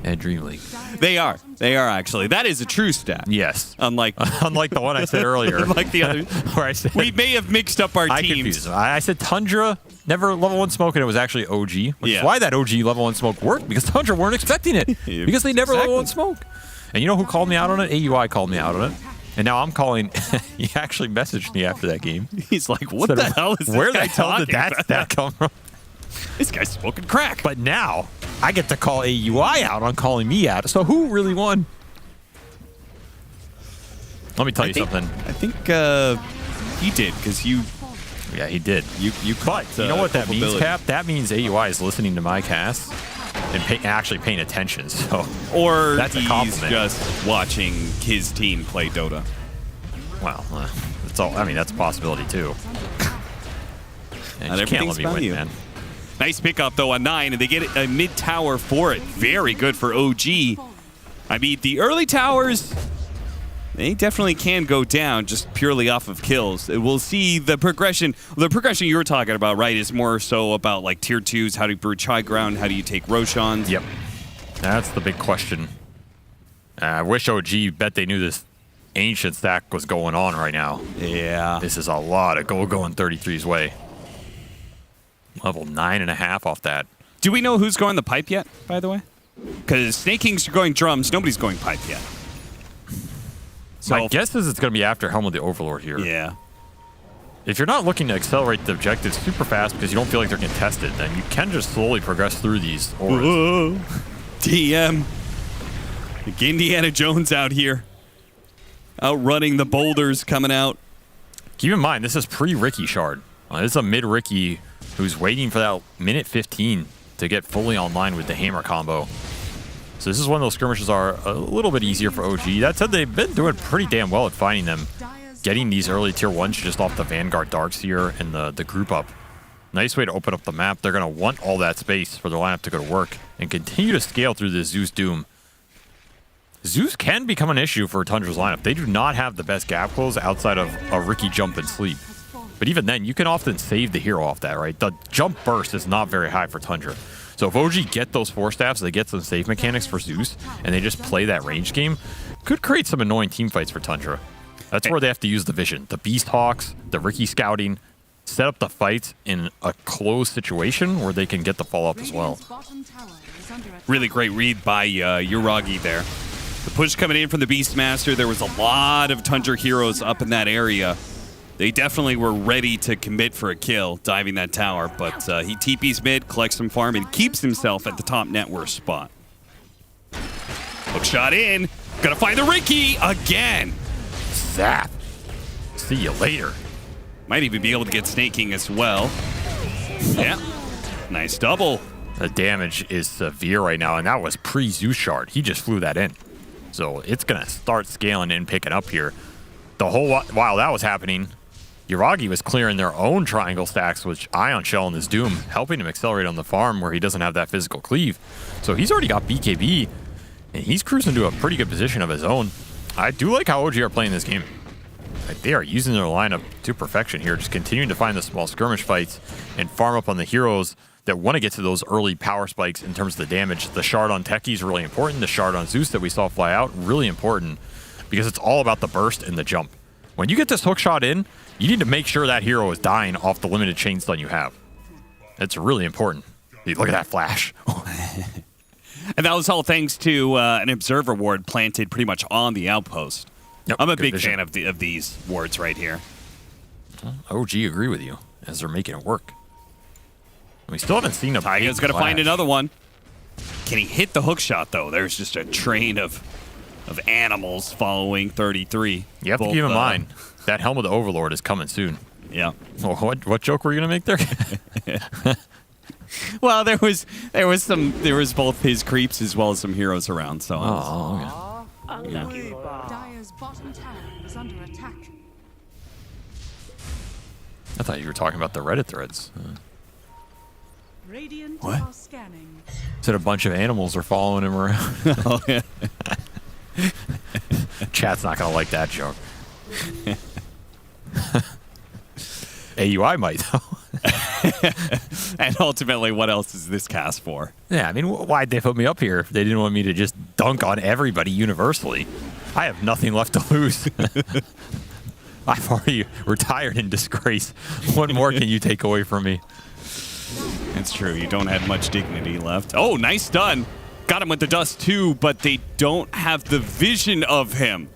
at DreamLeague. They are. They are, actually. That is a true stat. Yes. Unlike the one I said earlier. Unlike the others. Where I said, we may have mixed up our I teams. confused them. I said Tundra never level 1 smoke, and it was actually OG. Which is why that OG level 1 smoke worked, because Tundra weren't expecting it. Because they never level 1 smoke. And you know who called me out on it? AUI called me out on it. And now I'm calling. He actually messaged me after that game. He's like, what the hell is this Where guy the hell did talking that about? come from? This guy's smoking crack. But now I get to call AUI out on calling me out. So who really won? Let me tell you something. I think he did, because you... Yeah, he did. You caught You know what that means, culpability. Cap? That means AUI is listening to my cast and actually paying attention. So, Or that's a he's compliment. just watching his team play Dota. Well, that's all. I mean, that's a possibility too. And Not you can't let everything's me about win, you. man. Nice pickup, though, on 9, and they get a mid-tower for it. Very good for OG. I mean, the early towers, they definitely can go down just purely off of kills. We'll see the progression. The progression you were talking about, right, is more so about, like, tier 2s. How do you breach high ground? How do you take Roshans? Yep. That's the big question. I wish OG bet they knew this ancient stack was going on right now. Yeah. This is a lot of gold going 33's way. Level 9.5 off that. Do we know who's going the pipe yet, by the way? Because Snake Kings are going drums. Nobody's going pipe yet. So My guess is it's going to be after Helm of the Overlord here. Yeah. If you're not looking to accelerate the objectives super fast because you don't feel like they're contested, then you can just slowly progress through these auras. Whoa. DM. Like Indiana Jones out here. Outrunning the boulders coming out. Keep in mind, this is pre-Ricky Shard. This is a mid-Ricky who's waiting for that minute 15 to get fully online with the hammer combo. So this is one of those skirmishes are a little bit easier for OG. That said, they've been doing pretty damn well at finding them. Getting these early tier 1s just off the Vanguard Darkseer and the group up. Nice way to open up the map. They're going to want all that space for their lineup to go to work and continue to scale through this Zeus Doom. Zeus can become an issue for Tundra's lineup. They do not have the best gap close outside of a Ricky jump and sleep. But even then, you can often save the hero off that, right? The jump burst is not very high for Tundra. So if OG get those 4 staffs, they get some save mechanics for Zeus, and they just play that range game, could create some annoying team fights for Tundra. That's where they have to use the vision. The Beast Hawks, the Ricky scouting, set up the fights in a closed situation where they can get the follow-up as well. Really great read by Yuragi there. The push coming in from the Beastmaster. There was a lot of Tundra heroes up in that area. They definitely were ready to commit for a kill, diving that tower, but he TPs mid, collects some farm, and keeps himself at the top net worth spot. Hook shot in. Gonna find the Ricky again. Zap. See you later. Might even be able to get snaking as well. Yeah. Nice double. The damage is severe right now, and that was pre-Zeus Shard. He just flew that in. So it's going to start scaling and picking up here. The whole while that was happening, Yuragi was clearing their own triangle stacks with Ion Shell and his Doom, helping him accelerate on the farm where he doesn't have that physical cleave. So he's already got BKB, and he's cruising to a pretty good position of his own. I do like how OG are playing this game. Like, they are using their lineup to perfection here, just continuing to find the small skirmish fights and farm up on the heroes that want to get to those early power spikes in terms of the damage. The shard on Techie is really important. The shard on Zeus that we saw fly out, really important, because it's all about the burst and the jump. When you get this hook shot in, you need to make sure that hero is dying off the limited chain stun you have. It's really important. Look at that flash. And that was all thanks to an observer ward planted pretty much on the outpost. Yep, I'm a big fan of these wards right here. OG agree with you as they're making it work. We still haven't seen a Taiga's going to find another one. Can he hit the hook shot, though? There's just a train of animals following 33. You have to keep in mind, that Helm of the Overlord is coming soon. Yeah. Well, what joke were you going to make there? Well, there was both his creeps as well as some heroes around. So. Dire's bottom tower is under attack. I thought you were talking about the Reddit threads. Radiant What? are scanning. Said a bunch of animals are following him around. Oh, yeah. Chat's not going to like that joke. AUI might, though. And ultimately, what else is this cast for? Yeah, I mean, why'd they put me up here if they didn't want me to just dunk on everybody universally? I have nothing left to lose. I've already retired in disgrace. What more can you take away from me? It's true. You don't have much dignity left. Oh, nice stun. Got him with the dust, too, but they don't have the vision of him.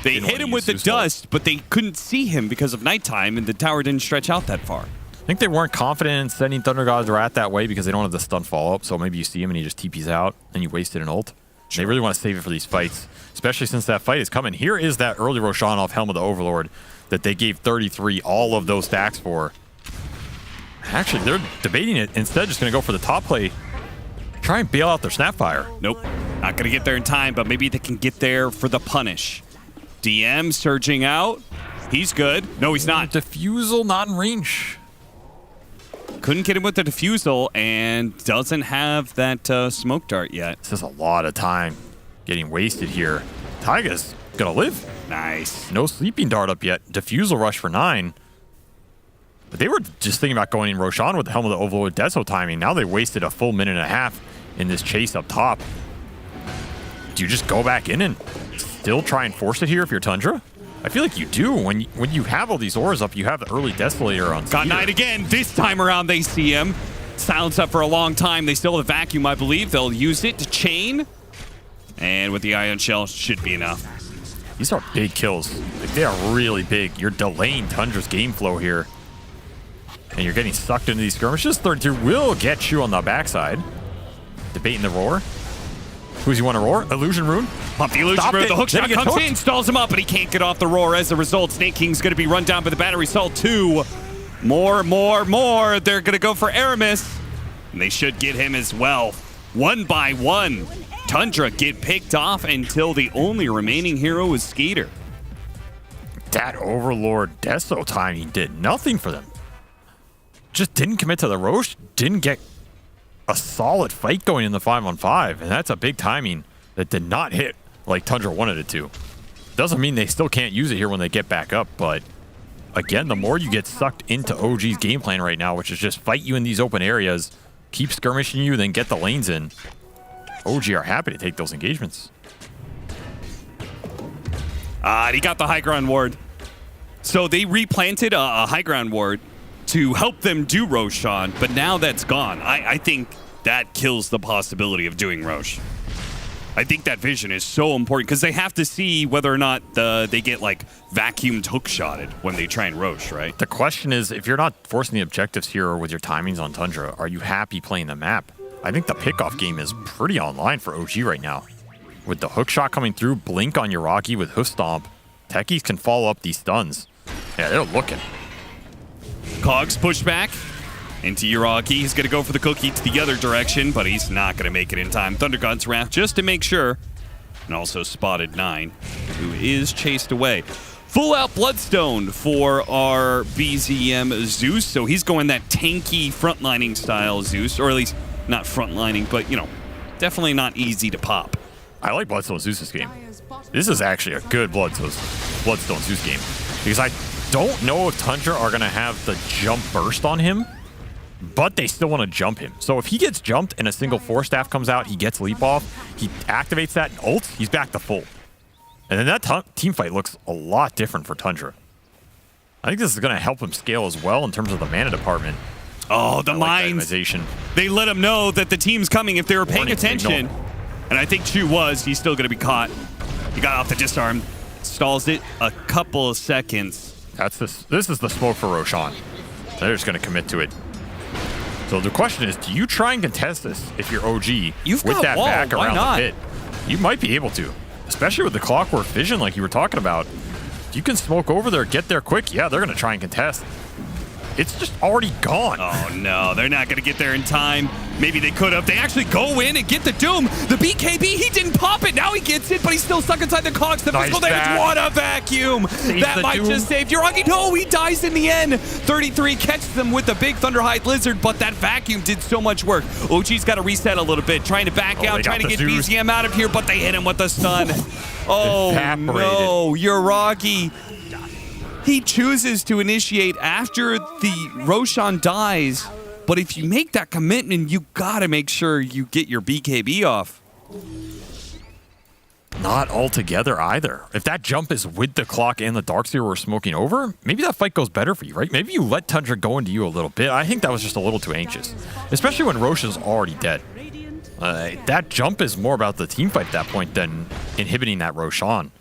They hit him with the dust, but they couldn't see him because of nighttime, and the tower didn't stretch out that far. I think they weren't confident in sending Thunder God's Wrath that way because they don't have the stun follow-up, so maybe you see him and he just TPs out, and you wasted an ult. Sure. They really want to save it for these fights, especially since that fight is coming. Here is that early Roshan off Helm of the Overlord that they gave 33 all of those stacks for. Actually, they're debating it. Instead, just going to go for the top play. Try and bail out their Snapfire. Nope. Not going to get there in time, but maybe they can get there for the punish. DM surging out. He's good. No, he's not. Diffusal not in range. Couldn't get him with the diffusal and doesn't have that smoke dart yet. This is a lot of time getting wasted here. Taiga's going to live. Nice. No sleeping dart up yet. Diffusal rush for 9. But they were just thinking about going in Roshan with the Helm of the Overlord Deso timing. Now they wasted a full minute and a half in this chase up top. Do you just go back in and still try and force it here if you're Tundra? I feel like you do. When you have all these auras up, you have the early Desolator on Got 9 again. This time around, they see him. Silence up for a long time. They still have a vacuum, I believe. They'll use it to chain. And with the Ion Shell, should be enough. These are big kills. Like, they are really big. You're delaying Tundra's game flow here. And you're getting sucked into these skirmishes. 32 will get you on the backside. Debating the roar. Who's you want to roar? Illusion Rune. Pump the Illusion Rune. The hook shot comes in, stalls him up, but he can't get off the roar. As a result, Snake King's going to be run down by the Battery Salt 2. More. They're going to go for Aramis. And they should get him as well. 1 by 1. Tundra get picked off until the only remaining hero is Skeeter. That Overlord Deso timing did nothing for them. Just didn't commit to the Roche. Didn't get a solid fight going in the 5-on-5, and that's a big timing that did not hit like Tundra wanted it to. Doesn't mean they still can't use it here when they get back up, but again, the more you get sucked into OG's game plan right now, which is just fight you in these open areas, keep skirmishing you, then get the lanes in, OG are happy to take those engagements. He got the high ground ward. So they replanted a high ground ward to help them do Roshan, but now that's gone. I think that kills the possibility of doing Rosh. I think that vision is so important because they have to see whether or not they get like vacuumed hookshotted when they try and Rosh, right? The question is, if you're not forcing the objectives here with your timings on Tundra, are you happy playing the map? I think the pickoff game is pretty online for OG right now. With the hookshot coming through, blink on Yuragi with hoof stomp, techies can follow up these stuns. Yeah, they're looking. Cogs push back into Yuragi. He's going to go for the cookie to the other direction, but he's not going to make it in time. Thunder God's Wrath just to make sure. And also spotted 9, who is chased away. Full out Bloodstone for our BZM Zeus. So he's going that tanky frontlining style Zeus, or at least not frontlining, but, you know, definitely not easy to pop. I like Bloodstone Zeus's game. This is actually a good Bloodstone Zeus game. Because I don't know if Tundra are going to have the jump burst on him, but they still want to jump him. So if he gets jumped and a single 4-staff comes out, he gets leap off, he activates that and ults, he's back to full. And then that team fight looks a lot different for Tundra. I think this is going to help him scale as well in terms of the mana department. Oh, the mines. They let him know that the team's coming if they were paying attention. And I think Chu was. He's still going to be caught. He got off the disarm. Stalls it a couple of seconds. This is the smoke for Roshan. They're just going to commit to it. So the question is, do you try and contest this if you're OG with that wall. back Why around not? the pit? You might be able to, especially with the clockwork vision like you were talking about. If you can smoke over there, get there quick, yeah, they're going to try and contest. It's just already gone. Oh, no. They're not going to get there in time. Maybe they could have. They actually go in and get the Doom. The BKB, he didn't pop it. Now he gets it, but he's still stuck inside the cogs. The physical damage. What a vacuum. That might just save Yuragi. No, he dies in the end. 33 catches them with the big Thunderhide Lizard, but that vacuum did so much work. OG's got to reset a little bit, trying to back out, trying to get Zeus. BZM out of here, but they hit him with the stun. Oh, no. Yuragi. He chooses to initiate after the Roshan dies, but if you make that commitment, you gotta make sure you get your BKB off. Not altogether either. If that jump is with the clock and the Darkseer we're smoking over, maybe that fight goes better for you, right? Maybe you let Tundra go into you a little bit. I think that was just a little too anxious, especially when Roshan's already dead. That jump is more about the team fight at that point than inhibiting that Roshan.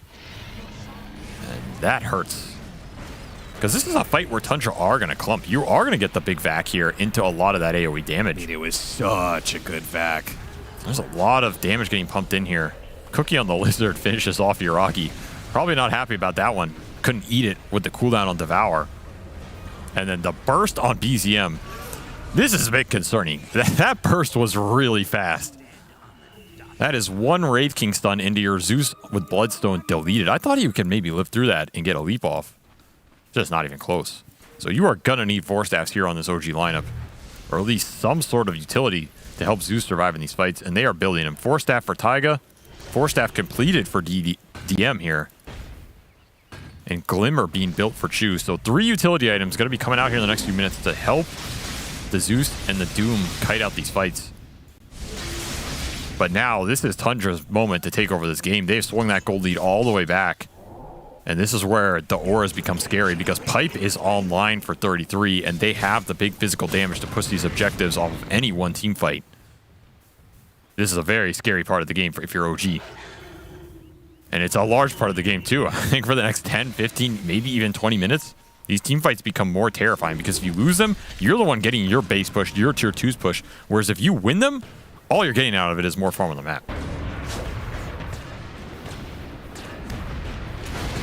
And that hurts. Because this is a fight where Tundra are going to clump. You are going to get the big vac here into a lot of that AoE damage. I mean, it was such a good vac. There's a lot of damage getting pumped in here. Cookie on the Lizard finishes off Yuragi. Probably not happy about that one. Couldn't eat it with the cooldown on Devour. And then the burst on BZM. This is a bit concerning. That burst was really fast. That is one Wraith King stun into your Zeus with Bloodstone deleted. I thought he could maybe live through that and get a leap off. Just not even close. So you are going to need 4-staffs here on this OG lineup, or at least some sort of utility to help Zeus survive in these fights, and they are building him. 4-staff for Taiga, 4-staff completed for DM here, and Glimmer being built for Chu. So 3 utility items going to be coming out here in the next few minutes to help the Zeus and the Doom kite out these fights. But now this is Tundra's moment to take over this game. They've swung that gold lead all the way back. And this is where the auras become scary because Pipe is online for 33 and they have the big physical damage to push these objectives off of any one team fight. This is a very scary part of the game if you're OG. And it's a large part of the game too. I think for the next 10, 15, maybe even 20 minutes, these team fights become more terrifying because if you lose them, you're the one getting your base push, your tier 2s push. Whereas if you win them, all you're getting out of it is more farm on the map.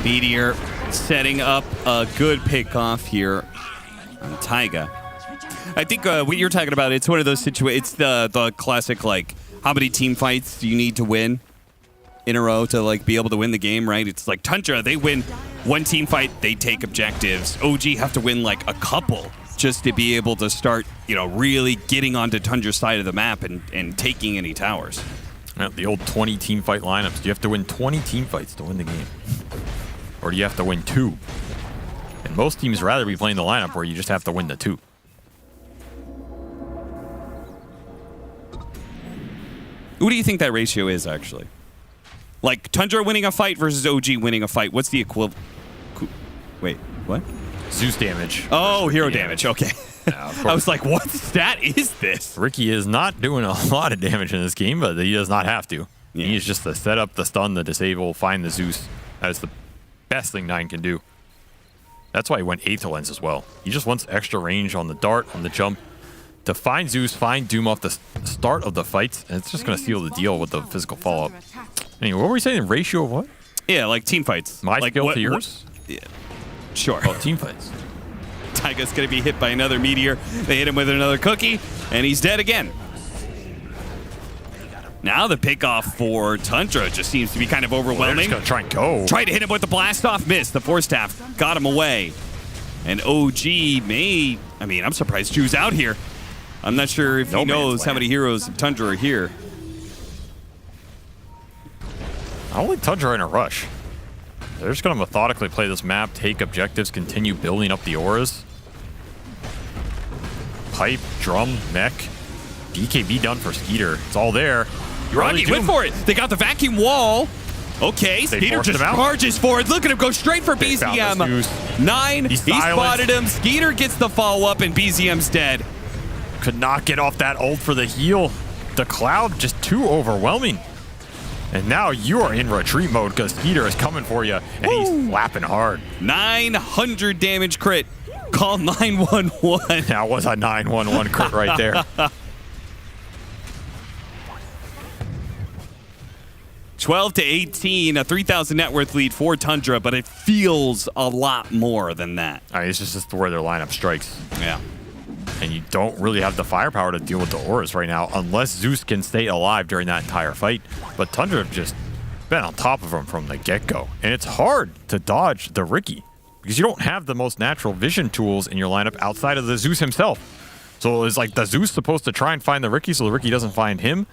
Meteor setting up a good pickoff here on Taiga. I think what you're talking about, it's one of those situations, it's the classic, like, how many team fights do you need to win in a row to, like, be able to win the game, right? It's like Tundra, they win one team fight, they take objectives. OG have to win, like, a couple just to be able to start, you know, really getting onto Tundra's side of the map and taking any towers. Well, the old 20 team fight lineups. Do you have to win 20 team fights to win the game? Or do you have to win 2? And most teams rather be playing the lineup where you just have to win the 2. What do you think that ratio is, actually? Like, Tundra winning a fight versus OG winning a fight. What's the equivalent? Wait, what? Zeus damage. Oh, hero damage. Okay. I was like, what stat is this? Ricky is not doing a lot of damage in this game, but he does not have to. Yeah. He needs just to set up the stun, the disable, find the Zeus. That is the best thing 9 can do. That's why he went Aether Lens as well. He just wants extra range on the dart, on the jump, to find Zeus, find Doom off the start of the fights, and it's just going to seal the deal with the physical follow-up. Anyway, what were we saying? Ratio of what? Yeah, like team fights. My like skill to yours? Yeah. Sure. Oh, team fights. Taiga's going to be hit by another meteor. They hit him with another cookie, and he's dead again. Now the pickoff for Tundra just seems to be kind of overwhelming. They're just going to try and go. Tried to hit him with the blast off, miss. The force staff got him away. And OG may, I mean, I'm surprised Drew's out here. I'm not sure if he knows how many heroes of Tundra are here. I don't think Tundra are in a rush. They're just going to methodically play this map, take objectives, continue building up the auras. Pipe, drum, mech. BKB done for Skeeter. It's all there. Rocky went for it. They got the vacuum wall. Okay, Skeeter just charges forward. Look at him go straight for BZM. 9, he spotted him. Skeeter gets the follow-up, and BZM's dead. Could not get off that ult for the heal. The Cloud just too overwhelming. And now you are in retreat mode because Skeeter is coming for you, and he's slapping hard. 900 damage crit. Call 911. That was a 911 crit right there. 12-18, a 3,000 net worth lead for Tundra, but it feels a lot more than that. I mean, it's just where their lineup strikes. Yeah. And you don't really have the firepower to deal with the auras right now unless Zeus can stay alive during that entire fight. But Tundra have just been on top of him from the get-go. And it's hard to dodge the Ricky because you don't have the most natural vision tools in your lineup outside of the Zeus himself. So it's like the Zeus supposed to try and find the Ricky so the Ricky doesn't find him.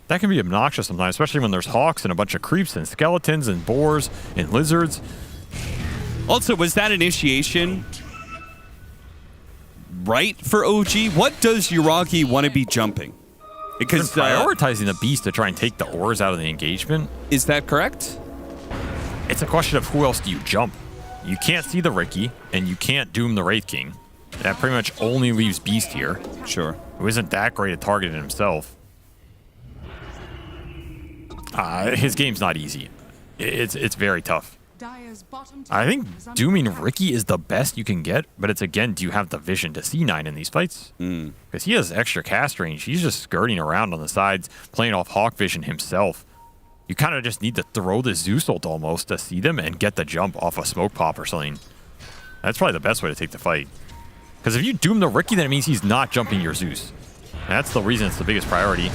That can be obnoxious sometimes, especially when there's hawks and a bunch of creeps and skeletons and boars and lizards. Also, was that initiation right for OG? What does Yuragi want to be jumping? Because prioritizing the beast to try and take the ores out of the engagement. Is that correct? It's a question of who else do you jump. You can't see the Ricky, and you can't doom the Wraith King. That pretty much only leaves Beast here. Sure. Who isn't that great at targeting himself. His game's not easy. It's very tough. I think dooming Ricky is the best you can get, but it's again, do you have the vision to see 9 in these fights? Because he has extra cast range. He's just skirting around on the sides, playing off Hawk Vision himself. You kind of just need to throw the Zeus ult almost to see them and get the jump off a smoke pop or something. That's probably the best way to take the fight. Because if you doom the Ricky, then it means he's not jumping your Zeus. And that's the reason it's the biggest priority.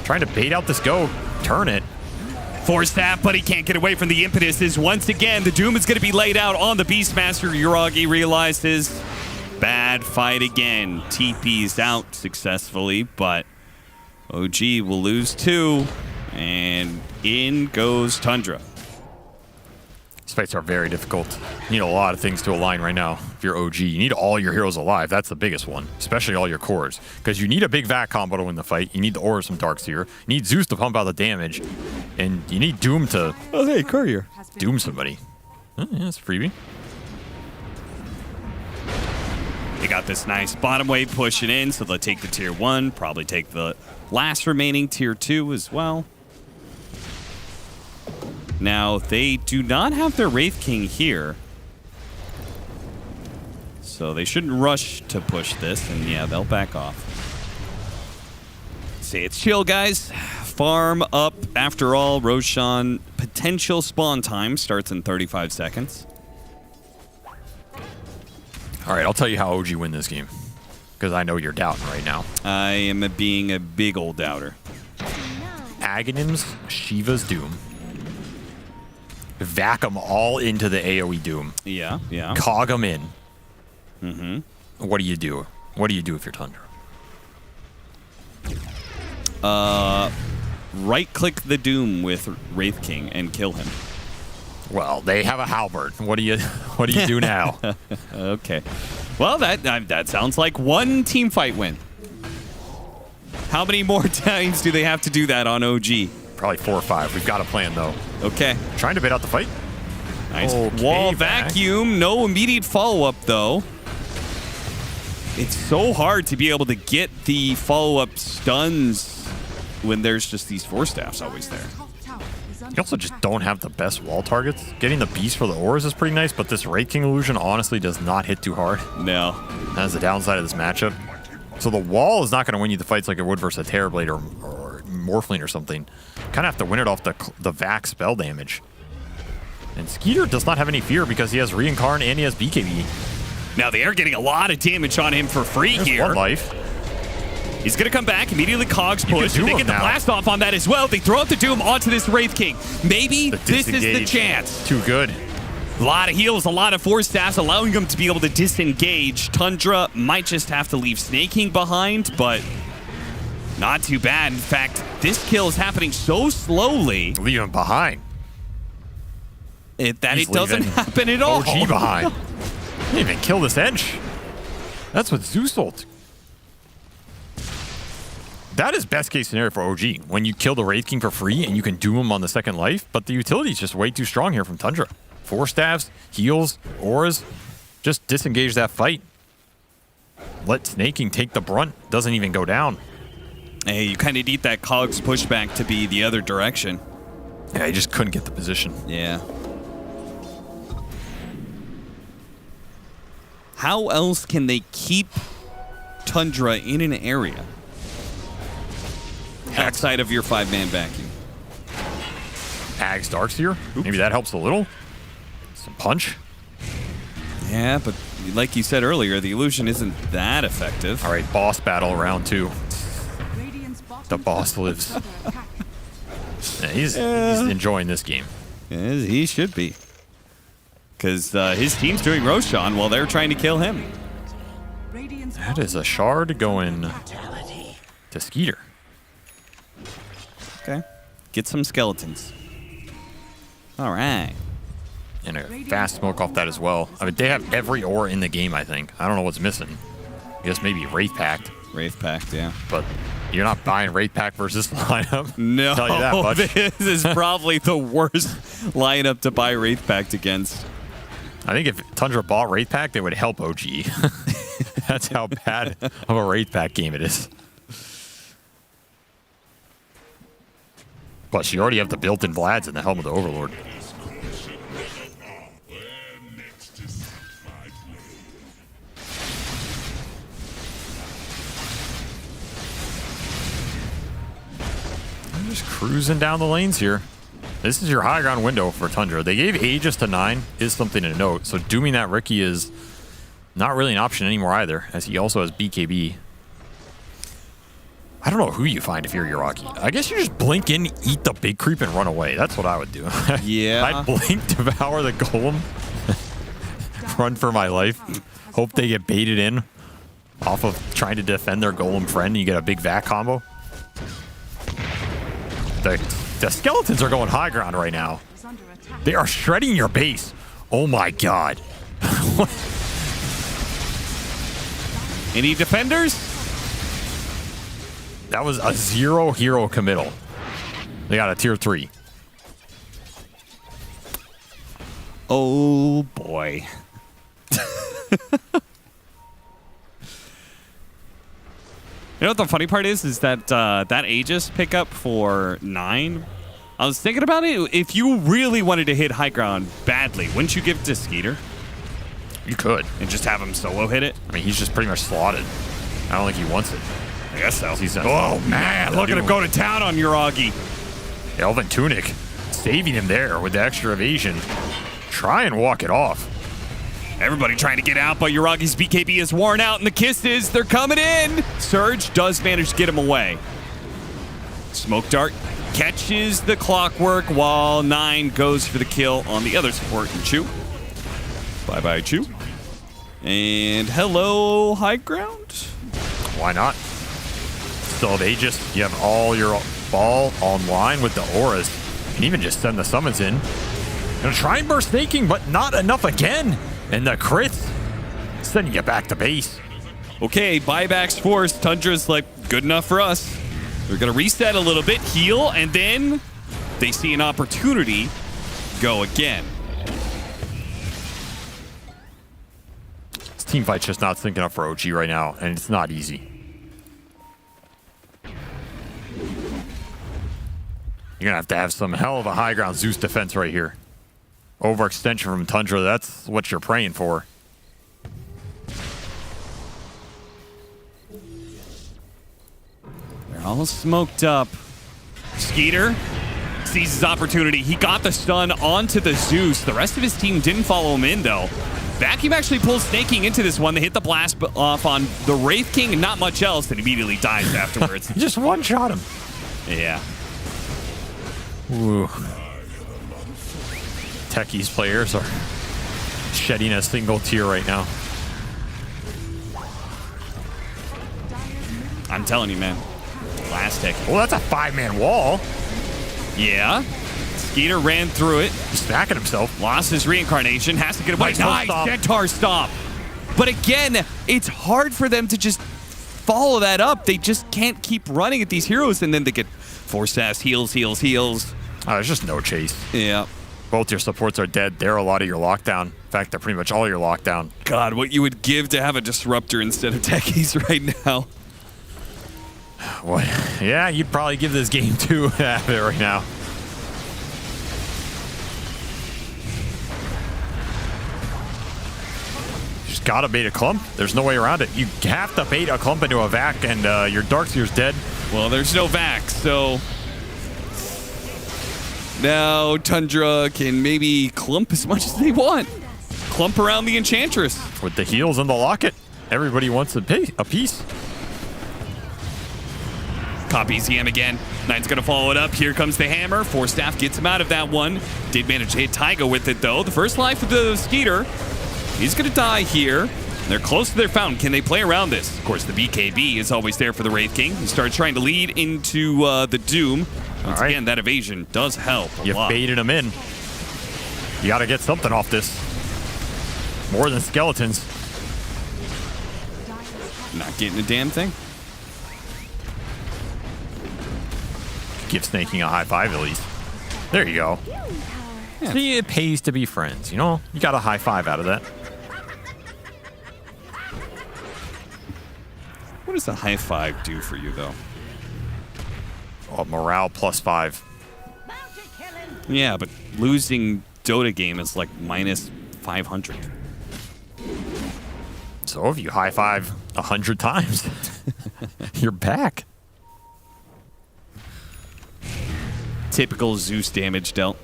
Trying to bait out this go, turn it. Force that, but he can't get away from the impetus. Is once again, the Doom is going to be laid out on the Beastmaster. Yuragi realized his bad fight again. TP's out successfully, but OG will lose 2, and in goes Tundra. These fights are very difficult. You need a lot of things to align right now. If you're OG, you need all your heroes alive. That's the biggest one, especially all your cores. Because you need a big VAC combo to win the fight. You need the auras from Darkseer. You need Zeus to pump out the damage. And you need Doom to... Oh, hey, Courier. Doom somebody. Oh, yeah, that's a freebie. They got this nice bottom wave pushing in, so they'll take the tier 1, probably take the last remaining tier 2 as well. Now, they do not have their Wraith King here. So they shouldn't rush to push this, and yeah, they'll back off. Say it's chill, guys. Farm up. After all, Roshan potential spawn time starts in 35 seconds. All right, I'll tell you how OG win this game. Because I know you're doubting right now. I am being a big old doubter. Aghanim's Shiva's Doom. Vac them all into the AoE Doom. Yeah, yeah. Cog them in. Mm-hmm. What do you do? What do you do if you're Tundra? Right-click the Doom with Wraith King and kill him. Well, they have a halberd. What do you do now? Okay. Well, that sounds like one team fight win. How many more times do they have to do that on OG? Probably 4 or 5. We've got a plan, though. Okay. Trying to bait out the fight. Nice Okay, wall back. vacuum. No immediate follow-up, though. It's so hard to be able to get the follow-up stuns when there's just these Force Staffs always there. You also just don't have the best wall targets. Getting the Beast for the Auras is pretty nice, but this Wraith King illusion honestly does not hit too hard. No. That's the downside of this matchup. So the wall is not going to win you the fights like it would versus a Terrorblade or Morphling or something. Kind of have to win it off the Vac spell damage. And Skeeter does not have any fear because he has Reincarn and he has BKB. Now they are getting a lot of damage on him for free There's here. one life. He's going to come back, immediately Cogs You can push, do and they him get the now. blast off on that as well. They throw out the Doom onto this Wraith King. Maybe this is the disengage. chance. Too good. A lot of heals, a lot of Force Staffs, allowing him to be able to disengage. Tundra might just have to leave Snaking behind, but not too bad. In fact, this kill is happening so slowly. Leave him behind. It He's doesn't leaving happen at all. OG behind. Didn't even kill this Edge. That's what Zeus ult. That is best case scenario for OG. When you kill the Wraith King for free and you can do him on the second life, but the utility is just way too strong here from Tundra. 4 staffs, heals, auras. Just disengage that fight. Let Snaking take the brunt. Doesn't even go down. Hey, you kind of need that Cogs pushback to be the other direction. Yeah, he just couldn't get the position. Yeah. How else can they keep Tundra in an area outside of your 5-man vacuum? Ags Darkseer? Maybe that helps a little. Some punch. Yeah, but like you said earlier, the illusion isn't that effective. All right, boss battle round 2. The boss lives. Yeah, he's enjoying this game. Yeah, he should be. Because his team's doing Roshan while they're trying to kill him. That is a shard going to Skeeter. Okay. Get some skeletons. All right. And a fast smoke off that as well. I mean, they have every ore in the game, I think. I don't know what's missing. I guess maybe Wraith Pact. Wraith Pact, yeah. But you're not buying Wraith Pact versus this lineup. No, I'll tell you that much. This is probably the worst lineup to buy Wraith Pact against. I think if Tundra bought Wraith Pact, it would help OG. That's how bad of a Wraith Pact game it is. Plus, you already have the built-in Vlads in the Helm of the Overlord. I'm just cruising down the lanes here. This is your high ground window for Tundra. They gave Aegis to 9 is something to note. So dooming that Riki is not really an option anymore either, as he also has BKB. I don't know who you find if you're Yuragi. I guess you just blink in, eat the big creep, and run away. That's what I would do. Yeah. I'd blink, devour the golem, run for my life, hope they get baited in off of trying to defend their golem friend, and you get a big vac combo. The skeletons are going high ground right now. They are shredding your base. Oh my god. Any defenders? That was a 0 hero committal. They got a tier 3. Oh boy. You know what the funny part is that that Aegis pickup for 9, I was thinking about it. If you really wanted to hit high ground badly, wouldn't you give it to Skeeter? You could. And just have him solo hit it? I mean, he's just pretty much slotted. I don't think he wants it. I guess so. He's Oh man, look at him go to town on Yuragi. Elven Tunic saving him there with the extra evasion. Try and walk it off. Everybody trying to get out, but Yuragi's BKB is worn out, and the kisses, they're coming in. Surge does manage to get him away. Smoke Dart catches the clockwork while 9 goes for the kill on the other support in Chu. Bye-bye, Chu. And hello, high ground. Why not? So they just, you have all your ball online with the auras. You can even just send the summons in. Gonna try and burst Snaking, but not enough again. And the crits sending you back to base. Okay, buybacks forced. Tundra's like, good enough for us. They're gonna reset a little bit, heal, and then they see an opportunity, go again. team fight's just not syncing up for OG right now, and it's not easy. You're going to have some hell of a high ground Zeus defense right here. Overextension from Tundra, that's what you're praying for. They're all smoked up. Skeeter sees his opportunity. He got the stun onto the Zeus. The rest of his team didn't follow him in, though. Vacuum actually pulls Snaking into this one. They hit the blast off on the Wraith King and not much else, and immediately dies afterwards. He just one-shot him. Yeah. Ooh. Techies players are shedding a single tear right now. I'm telling you, man. Last Techie. Well, that's a 5-man wall. Yeah. Skeeter ran through it. He's stacking himself. Lost his reincarnation. Has to get away. Nice Centaur stop. But again, it's hard for them to just follow that up. They just can't keep running at these heroes, and then they get force ass heals. There's just no chase. Yeah. Both your supports are dead. They're a lot of your lockdown. In fact, they're pretty much all your lockdown. God, what you would give to have a disruptor instead of techies right now. What? Yeah, you'd probably give this game to have it right now. Just gotta bait a clump. There's no way around it. You have to bait a clump into a vac, and your Darkseer's dead. Well, there's no vac, so now Tundra can maybe clump as much as they want. Clump around the Enchantress. With the heals and the locket, everybody wants a piece. Copies EM again. Knight's going to follow it up. Here comes the hammer. Force Staff gets him out of that one. Did manage to hit Taiga with it, though. The first life of the Skeeter. He's going to die here. They're close to their fountain. Can they play around this? Of course, the BKB is always there for the Wraith King. He starts trying to lead into the Doom. Once again, that evasion does help a lot. You baited him in. You got to get something off this. More than skeletons. Not getting a damn thing. Give Snaking a high five at least. There you go. Yeah. See, it pays to be friends, you know? You got a high five out of that. What does a high five do for you, though? Oh, morale +5. Yeah, but losing Dota game is like minus 500. So if you high five 100 times, you're back. Typical Zeus damage dealt.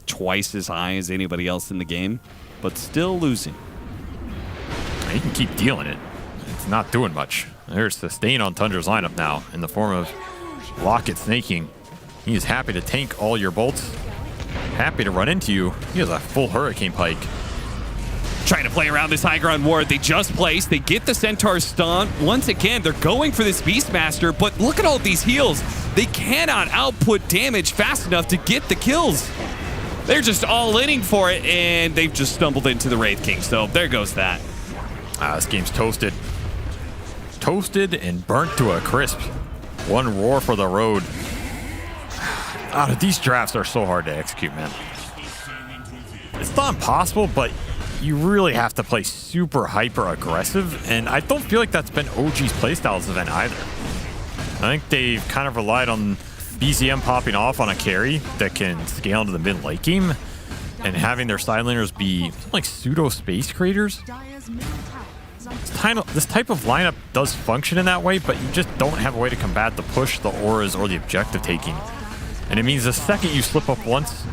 Twice as high as anybody else in the game, but still losing. You can keep dealing it. It's not doing much. There's the stain on Tundra's lineup now in the form of Locket Snaking. He is happy to tank all your bolts. Happy to run into you. He has a full Hurricane Pike. Trying to play around this high ground ward. They just placed. They get the Centaur stun. Once again, they're going for this Beastmaster, but look at all these heals. They cannot output damage fast enough to get the kills. They're just all-inning for it, and they've just stumbled into the Wraith King. So there goes that. This game's toasted. Toasted and burnt to a crisp. One roar for the road. These drafts are so hard to execute, man. It's not impossible, but you really have to play super hyper-aggressive, and I don't feel like that's been OG's playstyle this event either. I think they've kind of relied on BZM popping off on a carry that can scale into the mid-late game, and having their sideliners be like pseudo-space creators. This type of lineup does function in that way, but you just don't have a way to combat the push, the auras, or the objective taking. And it means the second you slip up once,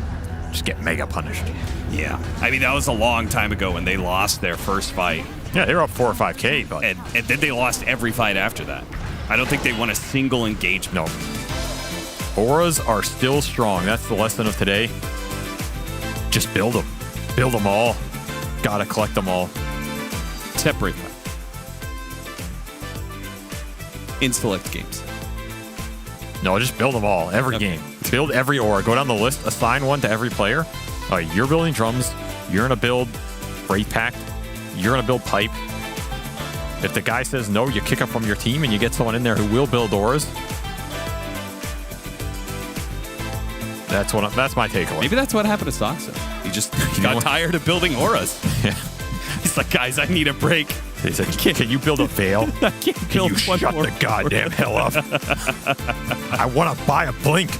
just get mega punished. Yeah. I mean, that was a long time ago when they lost their first fight. Yeah, they were up 4 or 5K, but... And then they lost every fight after that. I don't think they won a single engagement. No. Auras are still strong. That's the lesson of today. Just build them. Build them all. Gotta collect them all. Separate them. In select games. No, just build them all. Every game. Build every aura. Go down the list. Assign one to every player. You're building drums. You're going to build Wraith Pact. You're going to build pipe. If the guy says no, you kick him from your team and you get someone in there who will build auras. That's my takeaway. Maybe that's what happened to Soxa. He got tired of building auras. Yeah. He's like, guys, I need a break. They said, can you build a veil? I can't Can build you one shut more the goddamn hell up? I want to buy a blink.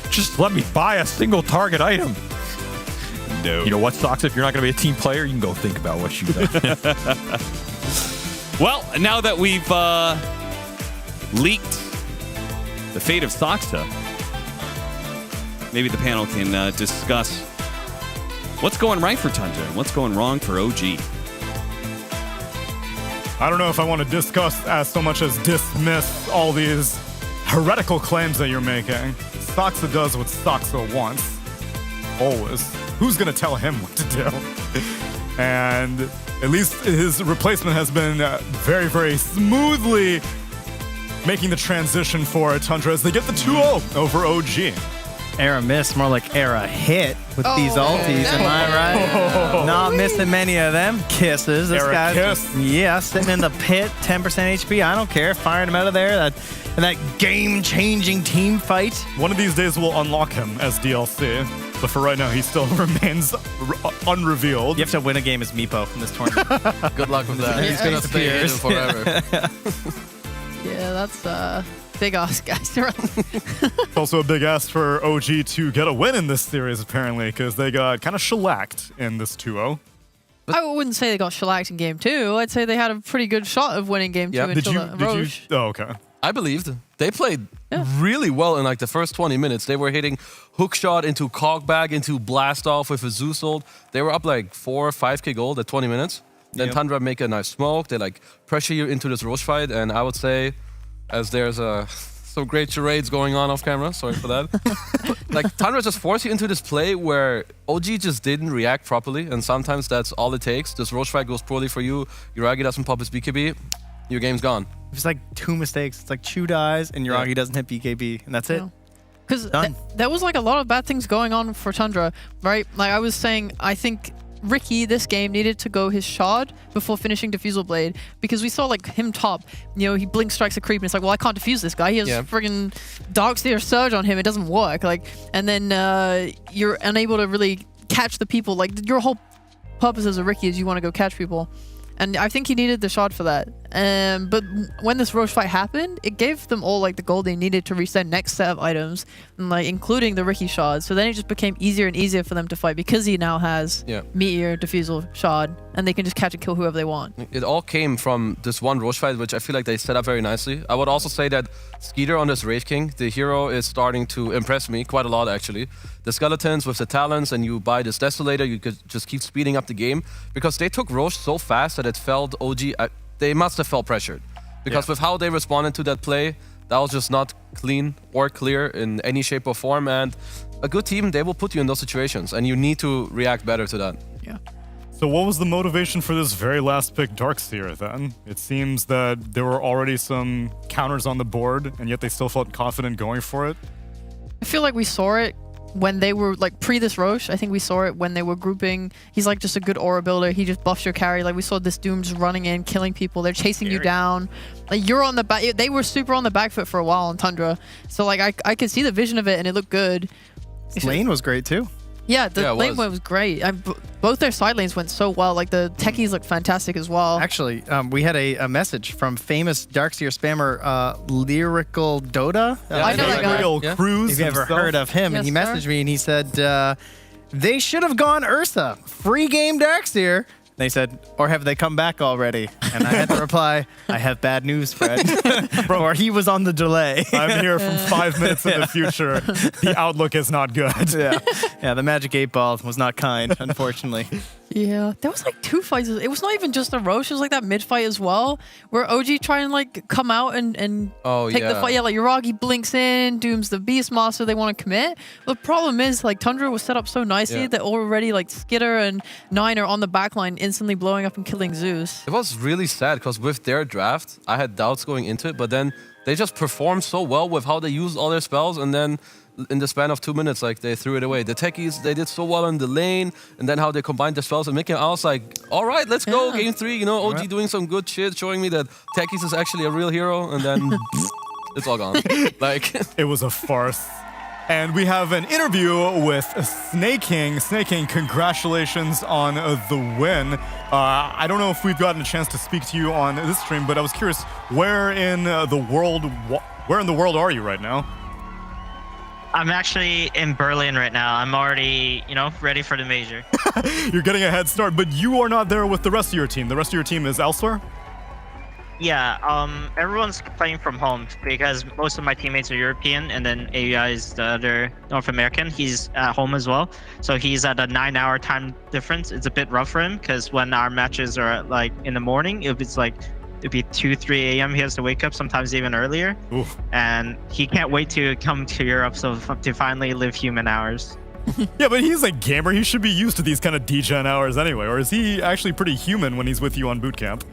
Just let me buy a single target item. No. You know what sucks? If you're not going to be a team player, you can go think about what you do. Well, now that we've leaked the fate of Soxa, maybe the panel can discuss what's going right for Tundra and what's going wrong for OG. I don't know if I want to discuss as so much as dismiss all these heretical claims that you're making. Soxa does what Soxa wants. Always. Who's going to tell him what to do? And at least his replacement has been very, very smoothly making the transition for Tundra as they get the 2-0 over OG. Era miss, more like era hit with these ultis, am I right? Not missing many of them kisses. This Era guy's kiss. Yeah, sitting in the pit, 10% HP. I don't care. Firing him out of there. That game-changing team fight. One of these days we'll unlock him as DLC, but for right now he still remains unrevealed. You have to win a game as Meepo in this tournament. Good luck with that. He's gonna stay hidden forever. Yeah, that's big ask, guys. It's also a big ask for OG to get a win in this series, apparently, because they got kind of shellacked in this 2-0. I wouldn't say they got shellacked in game 2. I'd say they had a pretty good shot of winning game 2 until the Roche. Oh, okay. I believed. They played really well in like the first 20 minutes. They were hitting hook shot into cog bag, into blast off with a Zeus ult. They were up like 4 or 5k gold at 20 minutes. Then Tundra make a nice smoke. They like pressure you into this Roche fight. And I would say, as there's some great charades going on off camera, sorry for that. Like Tundra just forced you into this play where OG just didn't react properly. And sometimes that's all it takes. This Roche fight goes poorly for you. Uragi doesn't pop his BKB. Your game's gone. It's like 2 mistakes. It's like Chu dies and Uragi doesn't hit BKB, and that's it. Because there was like a lot of bad things going on for Tundra, right? Like I was saying, I think Ricky this game needed to go his shard before finishing Diffusal Blade, because we saw like him top, you know, he blink strikes a creep and it's like, well, I can't defuse this guy. He has friggin' Darkseer Surge on him. It doesn't work. Like, and then you're unable to really catch the people. Like your whole purpose as a Ricky is you want to go catch people. And I think he needed the shot for that. But when this Roche fight happened, it gave them all like the gold they needed to reach their next set of items, and like including the Ricky shard. So then it just became easier and easier for them to fight because he now has Meteor, Diffusal, shard, and they can just catch and kill whoever they want. It all came from this one Roche fight, which I feel like they set up very nicely. I would also say that Skeeter on this Wraith King, the hero, is starting to impress me quite a lot actually. The skeletons with the talents, and you buy this Desolator, you could just keep speeding up the game, because they took Roche so fast that it felt OG. They must have felt pressured, because with how they responded to that play, that was just not clean or clear in any shape or form. And a good team, they will put you in those situations, and you need to react better to that. Yeah. So what was the motivation for this very last pick, Darkseer, then? It seems that there were already some counters on the board, and yet they still felt confident going for it. I feel like we saw it when they were like pre this Roche. I think we saw it when they were grouping. He's like just a good aura builder. He just buffs your carry. Like we saw this Doom just running in, killing people. They're chasing you down. Like you're on the back. They were super on the back foot for a while on Tundra. So like I could see the vision of it, and it looked good. Lane was great too. Yeah, the lane was great. Both their side lanes went so well. Like the techies looked fantastic as well. Actually, we had a message from famous Darkseer spammer, Lyrical Dota. I know that guy. Real Cruise. If you ever heard of him, and he messaged me and he said, they should have gone Ursa. Free game Darkseer. They said, or have they come back already? And I had to reply, I have bad news, Fred. Or he was on the delay. I'm here from 5 minutes in the future. The outlook is not good. Yeah, the Magic 8 Ball was not kind, unfortunately. Yeah, there was like 2 fights. It was not even just a Roche. It was like that mid fight as well, where OG try and like come out and take the fight. Yeah, like Uragi blinks in, Doom's the Beastmaster. They want to commit. The problem is like Tundra was set up so nicely that already like Skitter and Nine are on the backline, instantly blowing up and killing Zeus. It was really sad because with their draft, I had doubts going into it, but then they just performed so well with how they used all their spells, and then in the span of 2 minutes, like they threw it away. The techies, they did so well in the lane, and then how they combined the spells and making. I was like, all right, let's go, game 3. You know, OG doing some good shit, showing me that techies is actually a real hero, and then it's all gone. Like it was a farce. And we have an interview with Snake King. Snake King, congratulations on the win. I don't know if we've gotten a chance to speak to you on this stream, but I was curious, where in the world are you right now? I'm actually in Berlin right now. I'm already, ready for the major. You're getting a head start, but you are not there with the rest of your team. The rest of your team is elsewhere? Yeah, everyone's playing from home because most of my teammates are European, and then AUI is the other North American. He's at home as well, so he's at a 9-hour time difference. It's a bit rough for him because when our matches are like in the morning, it'd be 2-3 a.m. he has to wake up, sometimes even earlier. Oof. And he can't wait to come to Europe to finally live human hours. Yeah, but he's a gamer. He should be used to these kind of degen hours anyway, or is he actually pretty human when he's with you on boot camp?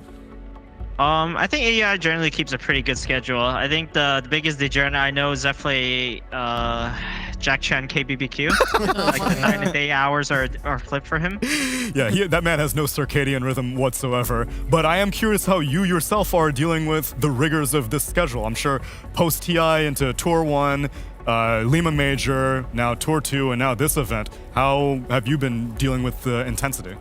I think AEI generally keeps a pretty good schedule. I think the biggest degenerate I know is definitely Jack Chen KBBQ. Like the 9-day hours are flipped for him. Yeah, that man has no circadian rhythm whatsoever. But I am curious how you yourself are dealing with the rigors of this schedule. I'm sure post-TI into Tour 1, Lima Major, now Tour 2, and now this event. How have you been dealing with the intensity?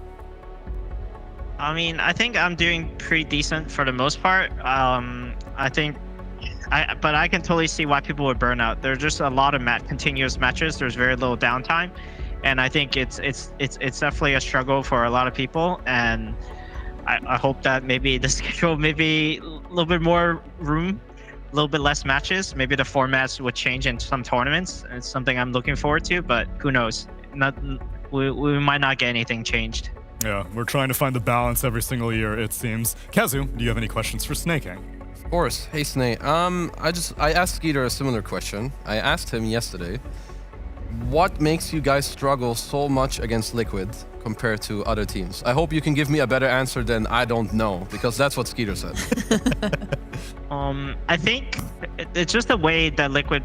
I mean, I think I'm doing pretty decent for the most part. But I can totally see why people would burn out. There's just a lot of continuous matches. There's very little downtime, and I think it's definitely a struggle for a lot of people. And I hope that maybe the schedule, maybe a little bit more room, a little bit less matches. Maybe the formats would change in some tournaments. It's something I'm looking forward to, but who knows? We might not get anything changed. Yeah, we're trying to find the balance every single year, it seems. Kazu, do you have any questions for Snake King? Of course. Hey, Snake. I asked Skeeter a similar question. I asked him yesterday, what makes you guys struggle so much against Liquid compared to other teams? I hope you can give me a better answer than I don't know, because that's what Skeeter said. I think it's just the way that Liquid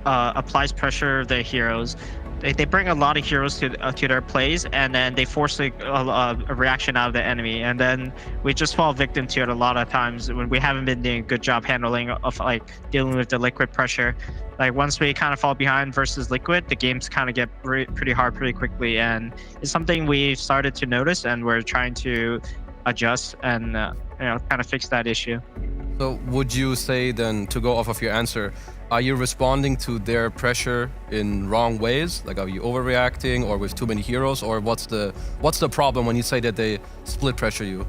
applies pressure of their heroes. They bring a lot of heroes to their plays, and then they force a reaction out of the enemy, and then we just fall victim to it a lot of times when we haven't been doing a good job handling of dealing with the Liquid pressure. Like once we kind of fall behind versus Liquid, the games kind of get pretty hard pretty quickly, and it's something we've started to notice, and we're trying to adjust and kind of fix that issue. So would you say then, to go off of your answer, are you responding to their pressure in wrong ways? Like, are you overreacting or with too many heroes? Or what's the problem when you say that they split pressure you?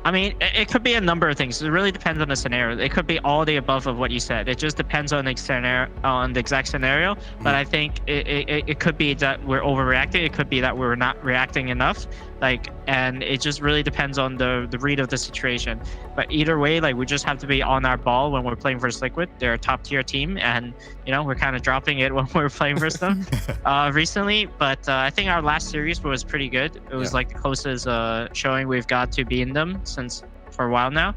I mean, it could be a number of things. It really depends on the scenario. It could be all the above of what you said. It just depends on the exact scenario. But I think it could be that we're overreacting. It could be that we're not reacting enough. And it just really depends on the read of the situation. But either way, we just have to be on our ball when we're playing versus Liquid. They're a top tier team, and we're kind of dropping it when we're playing versus them recently. But I think our last series was pretty good. It was the closest showing we've got to beating them for a while now.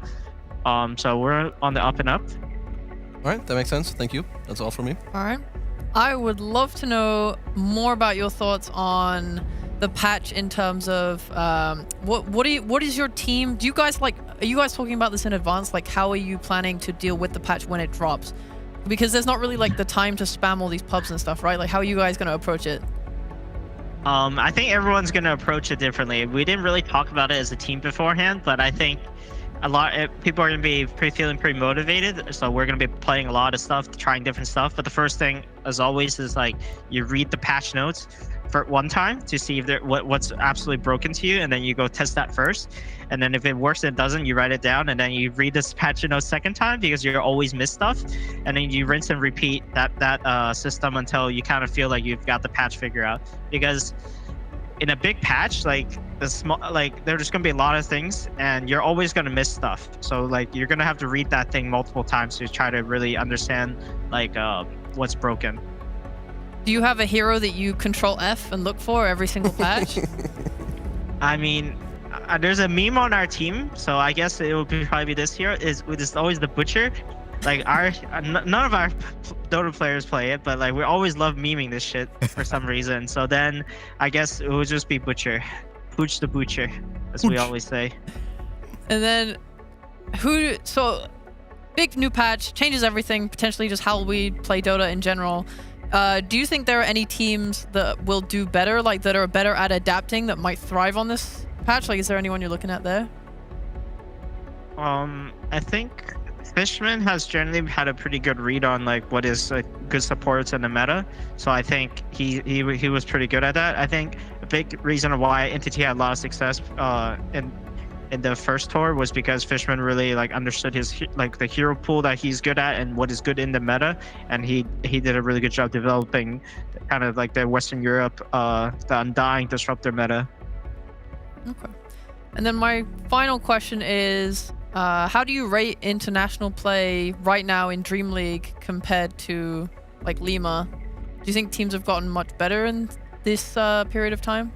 So we're on the up and up. All right, that makes sense. Thank you. That's all from me. All right. I would love to know more about your thoughts on the patch in terms of what is your team? Do you guys are you guys talking about this in advance? Like, how are you planning to deal with the patch when it drops? Because there's not really the time to spam all these pubs and stuff, right? Like, how are you guys going to approach it? I think everyone's going to approach it differently. We didn't really talk about it as a team beforehand, but I think people are going to be feeling pretty motivated. So we're going to be playing a lot of stuff, trying different stuff. But the first thing, as always, is you read the patch notes for one time to see if what's absolutely broken to you, and then you go test that first. And then if it works and it doesn't, you write it down, and then you read this patch notes second time because you always miss stuff. And then you rinse and repeat that system until you kind of feel like you've got the patch figured out. Because in a big patch, there's just gonna be a lot of things, and you're always gonna miss stuff. So you're gonna have to read that thing multiple times to try to really understand what's broken. Do you have a hero that you control F and look for every single patch? I mean, there's a meme on our team, so I guess it will probably be this hero. It's always the Butcher. None of our Dota players play it, but we always love memeing this shit for some reason. So then I guess it would just be Butcher. Pooch the Butcher, as we always say. And then big new patch, changes everything, potentially just how we play Dota in general. Do you think there are any teams that will do better, like that are better at adapting, that might thrive on this patch? Like, is there anyone you're looking at there? I think Fishman has generally had a pretty good read on like what is good supports in the meta. So I think he was pretty good at that. I think a big reason why Entity had a lot of success in the first tour was because Fishman really like understood his the hero pool that he's good at and what is good in the meta, and he did a really good job developing kind of like the Western Europe the Undying Disruptor meta. Okay. And then my final question is, how do you rate international play right now in DreamLeague compared to like Lima? Do you think teams have gotten much better in this period of time?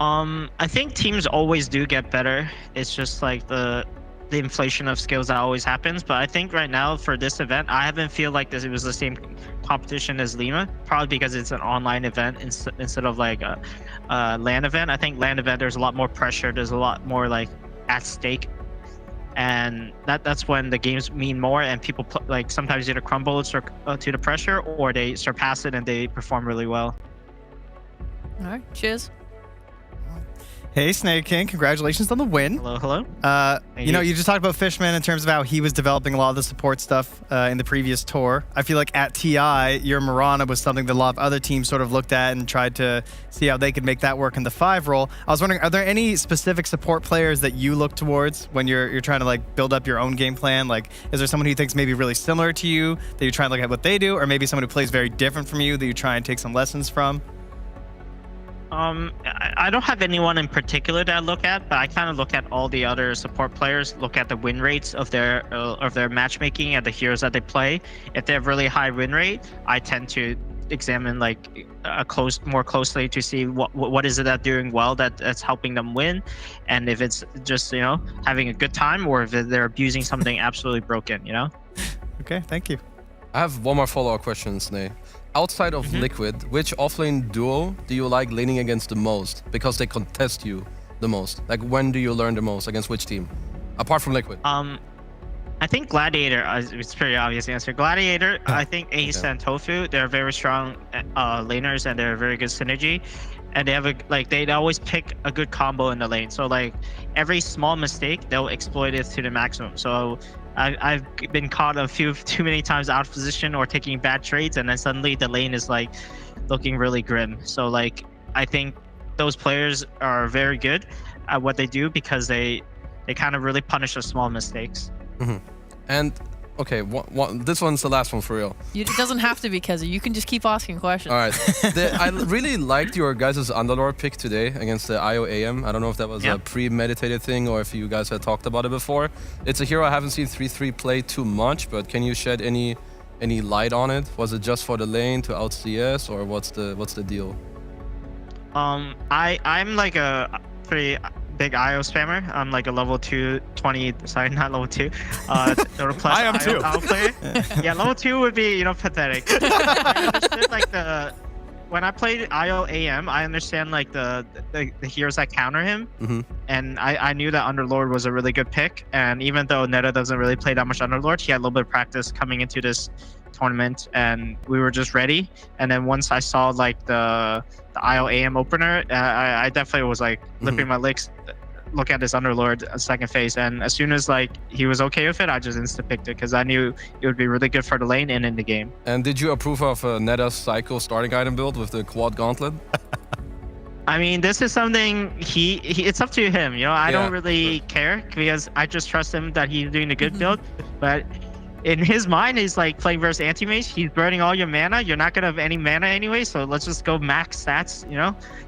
I think teams always do get better. It's just like the inflation of skills that always happens. But I think right now for this event, I haven't feel like it was the same competition as Lima, probably because it's an online event instead of like a LAN event. I think LAN event, there's a lot more pressure. There's a lot more like at stake, and that's when the games mean more, and people like sometimes either crumble to the pressure, or they surpass it and they perform really well. All right, cheers. Hey, Snake King, congratulations on the win. Hello. You just talked about Fishman in terms of how he was developing a lot of the support stuff in the previous tour. I feel like at TI, your Mirana was something that a lot of other teams sort of looked at and tried to see how they could make that work in the 5 role. I was wondering, are there any specific support players that you look towards when you're trying to like build up your own game plan? Like, is there someone who you think is maybe really similar to you that you try and look at what they do, or maybe someone who plays very different from you that you try and take some lessons from? I don't have anyone in particular that I look at, but I kind of look at all the other support players, look at the win rates of their matchmaking and the heroes that they play. If they have really high win rate, I tend to examine like more closely to see what is it that doing well that's helping them win, and if it's just having a good time, or if they're abusing something absolutely broken. Okay, thank you. I have one more follow-up question, Snake. Outside of Liquid, which offlane duo do you like laning against the most? Because they contest you the most. Like, when do you learn the most? Against which team? Apart from Liquid. I think Gladiator, it's a pretty obvious answer. Gladiator, I think Ace and Tofu, they're very strong laners, and they're very good synergy. And they have they always pick a good combo in the lane. So like every small mistake, they'll exploit it to the maximum. So I've been caught too many times out of position or taking bad trades, and then suddenly the lane is like looking really grim. So like I think those players are very good at what they do because they kind of really punish the small mistakes. And okay, this one's the last one for real. It doesn't have to be, Keza. You can just keep asking questions. All right. I really liked your guys' Underlord pick today against the IOAM. I don't know if that was a premeditated thing or if you guys had talked about it before. It's a hero I haven't seen 3-3 play too much, but can you shed any light on it? Was it just for the lane to out CS, or what's the deal? I'm like a pretty big IO spammer. I'm like a level 220, sorry, not level 2. Dota plus I am IO too. player. Yeah, level 2 would be, pathetic. I understood like when I played IO AM, I understand like the heroes that counter him. And I knew that Underlord was a really good pick. And even though Neta doesn't really play that much Underlord, he had a little bit of practice coming into this tournament, and we were just ready. And then once I saw like the IO AM opener, I definitely was like lipping my lips, look at this Underlord second phase, and as soon as like he was okay with it, I just insta-picked it because I knew it would be really good for the lane and in the game. And did you approve of Neta's Psycho starting item build with the quad gauntlet? I mean, this is something it's up to him, I don't really care because I just trust him that he's doing a good build. But in his mind, he's like playing versus anti-mage. He's burning all your mana. You're not gonna have any mana anyway, so let's just go max stats,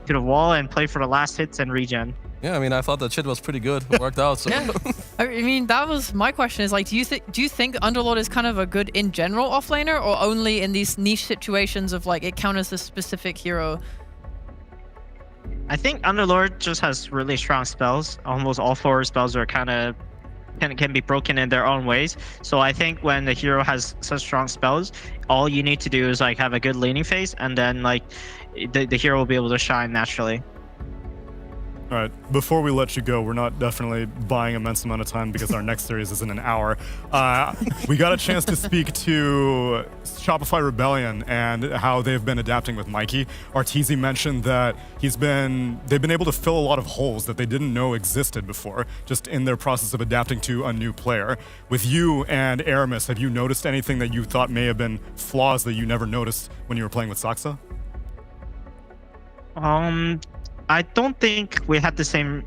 to the wall and play for the last hits and regen. Yeah, I mean, I thought that shit was pretty good. It worked out. So. Yeah. I mean, that was my question. Is like, do you think Underlord is kind of a good in general offlaner, or only in these niche situations of like it counters a specific hero? I think Underlord just has really strong spells. Almost all 4 spells are can be broken in their own ways. So I think when the hero has such strong spells, all you need to do is like have a good laning phase, and then like the hero will be able to shine naturally. All right, before we let you go, we're not definitely buying immense amount of time because our next series is in an hour. We got a chance to speak to Shopify Rebellion and how they've been adapting with Mikey. Arteezy mentioned that they've been able to fill a lot of holes that they didn't know existed before, just in their process of adapting to a new player. With you and Aramis, have you noticed anything that you thought may have been flaws that you never noticed when you were playing with Saksa? I don't think we had the same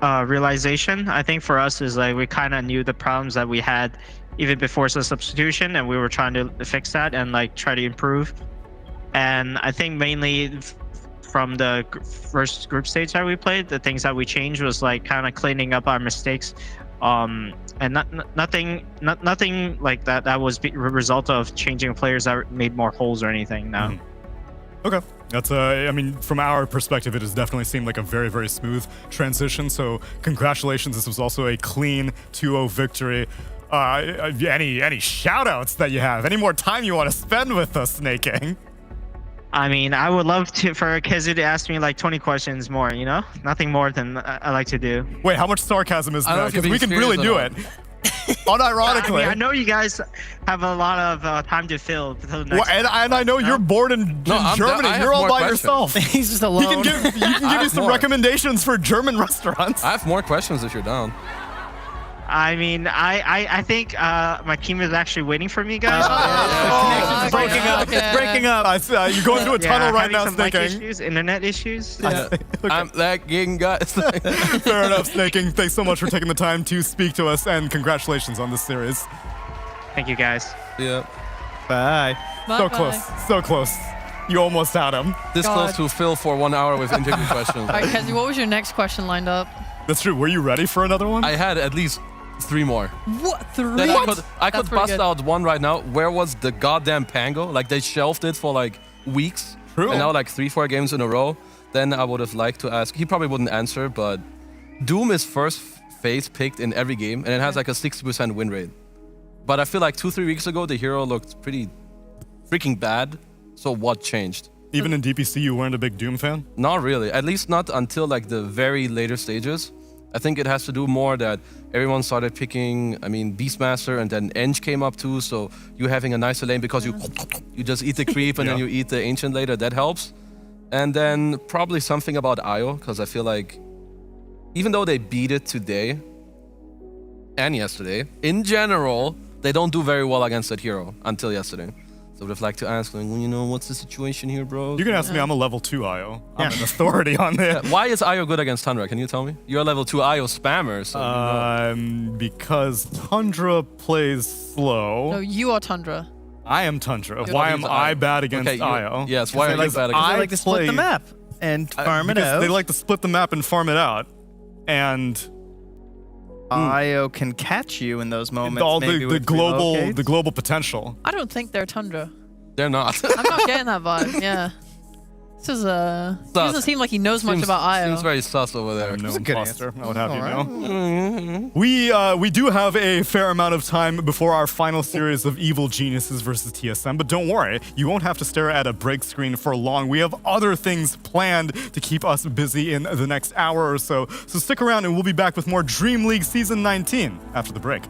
realization. I think for us is like we kind of knew the problems that we had even before the substitution, and we were trying to fix that and like try to improve. And I think mainly from the first group stage that we played, the things that we changed was like kind of cleaning up our mistakes, and nothing like that. That was a result of changing players that made more holes or anything. No. Mm-hmm. Okay. That's I mean, from our perspective, it has definitely seemed like a very, very smooth transition. So congratulations. This was also a clean 2-0 victory. Any shout outs that you have? Any more time you want to spend with us, Snake King? I mean, I would love for Kezu to ask me like 20 questions more, you know? Nothing more than I like to do. Wait, how much sarcasm is that? Because we can really do it. Unironically. I mean, I know you guys have a lot of time to fill. Well, and I know you're bored in Germany. You're all by yourself. He's just alone. You can give you some recommendations for German restaurants. I have more questions if you're down. I mean, I think my team is actually waiting for me, guys. Connection's breaking up. It's breaking up. You're going through a tunnel right now, some mic Snake King. issues, internet issues. I'm lagging, guys. Fair enough, Snake King. Thanks so much for taking the time to speak to us, and congratulations on this series. Thank you, guys. Yeah. Bye. So close. So close. You almost had him. This close to Phil for 1 hour with interview questions. All right, Kezu, what was your next question lined up? That's true. Were you ready for another one? I had at least 3 more. What? 3? I could bust out one right now. Where was the goddamn Pango? Like, they shelved it for like weeks. True. And now like 3-4 games in a row. Then I would have liked to ask. He probably wouldn't answer, but Doom is first phase picked in every game, and it has like a 60% win rate. But I feel like 2-3 weeks ago, the hero looked pretty freaking bad. So what changed? Even in DPC, you weren't a big Doom fan? Not really. At least not until like the very later stages. I think it has to do more that everyone started picking, Beastmaster, and then Eng came up too, so you having a nicer lane because you just eat the creep and then you eat the Ancient later, that helps. And then probably something about Io, because I feel like even though they beat it today and yesterday, in general, they don't do very well against that hero until yesterday. So I would have liked to ask, like, well, you know, what's the situation here, bro? You can ask me. I'm a level 2 IO. I'm an authority on this. Why is IO good against Tundra? Can you tell me? You're a level 2 IO spammer, so because Tundra plays slow. No, you are Tundra. I am Tundra. Why am I bad against IO? Yes, why are you bad against IO? They like to split the map and farm it out. They like to split the map and farm it out. And IO can catch you in those moments. All the global potential. I don't think they're Tundra. They're not. I'm not getting that vibe. Yeah. This is he doesn't seem like he knows much about IO. Seems very sus over there. No imposter. I would have you know. We do have a fair amount of time before our final series of Evil Geniuses versus TSM, but don't worry, you won't have to stare at a break screen for long. We have other things planned to keep us busy in the next hour or so. So stick around and we'll be back with more Dream League Season 19 after the break.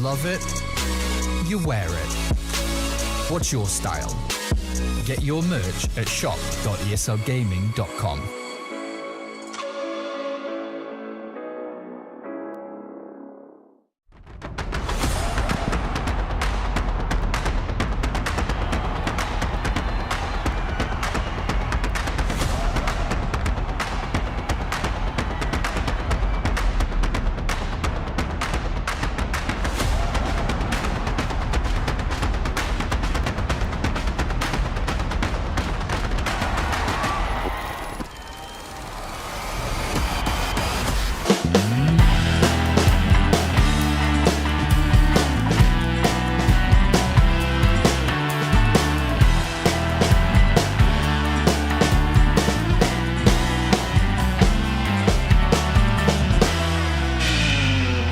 love it, you wear it. What's your style? Get your merch at shop.eslgaming.com.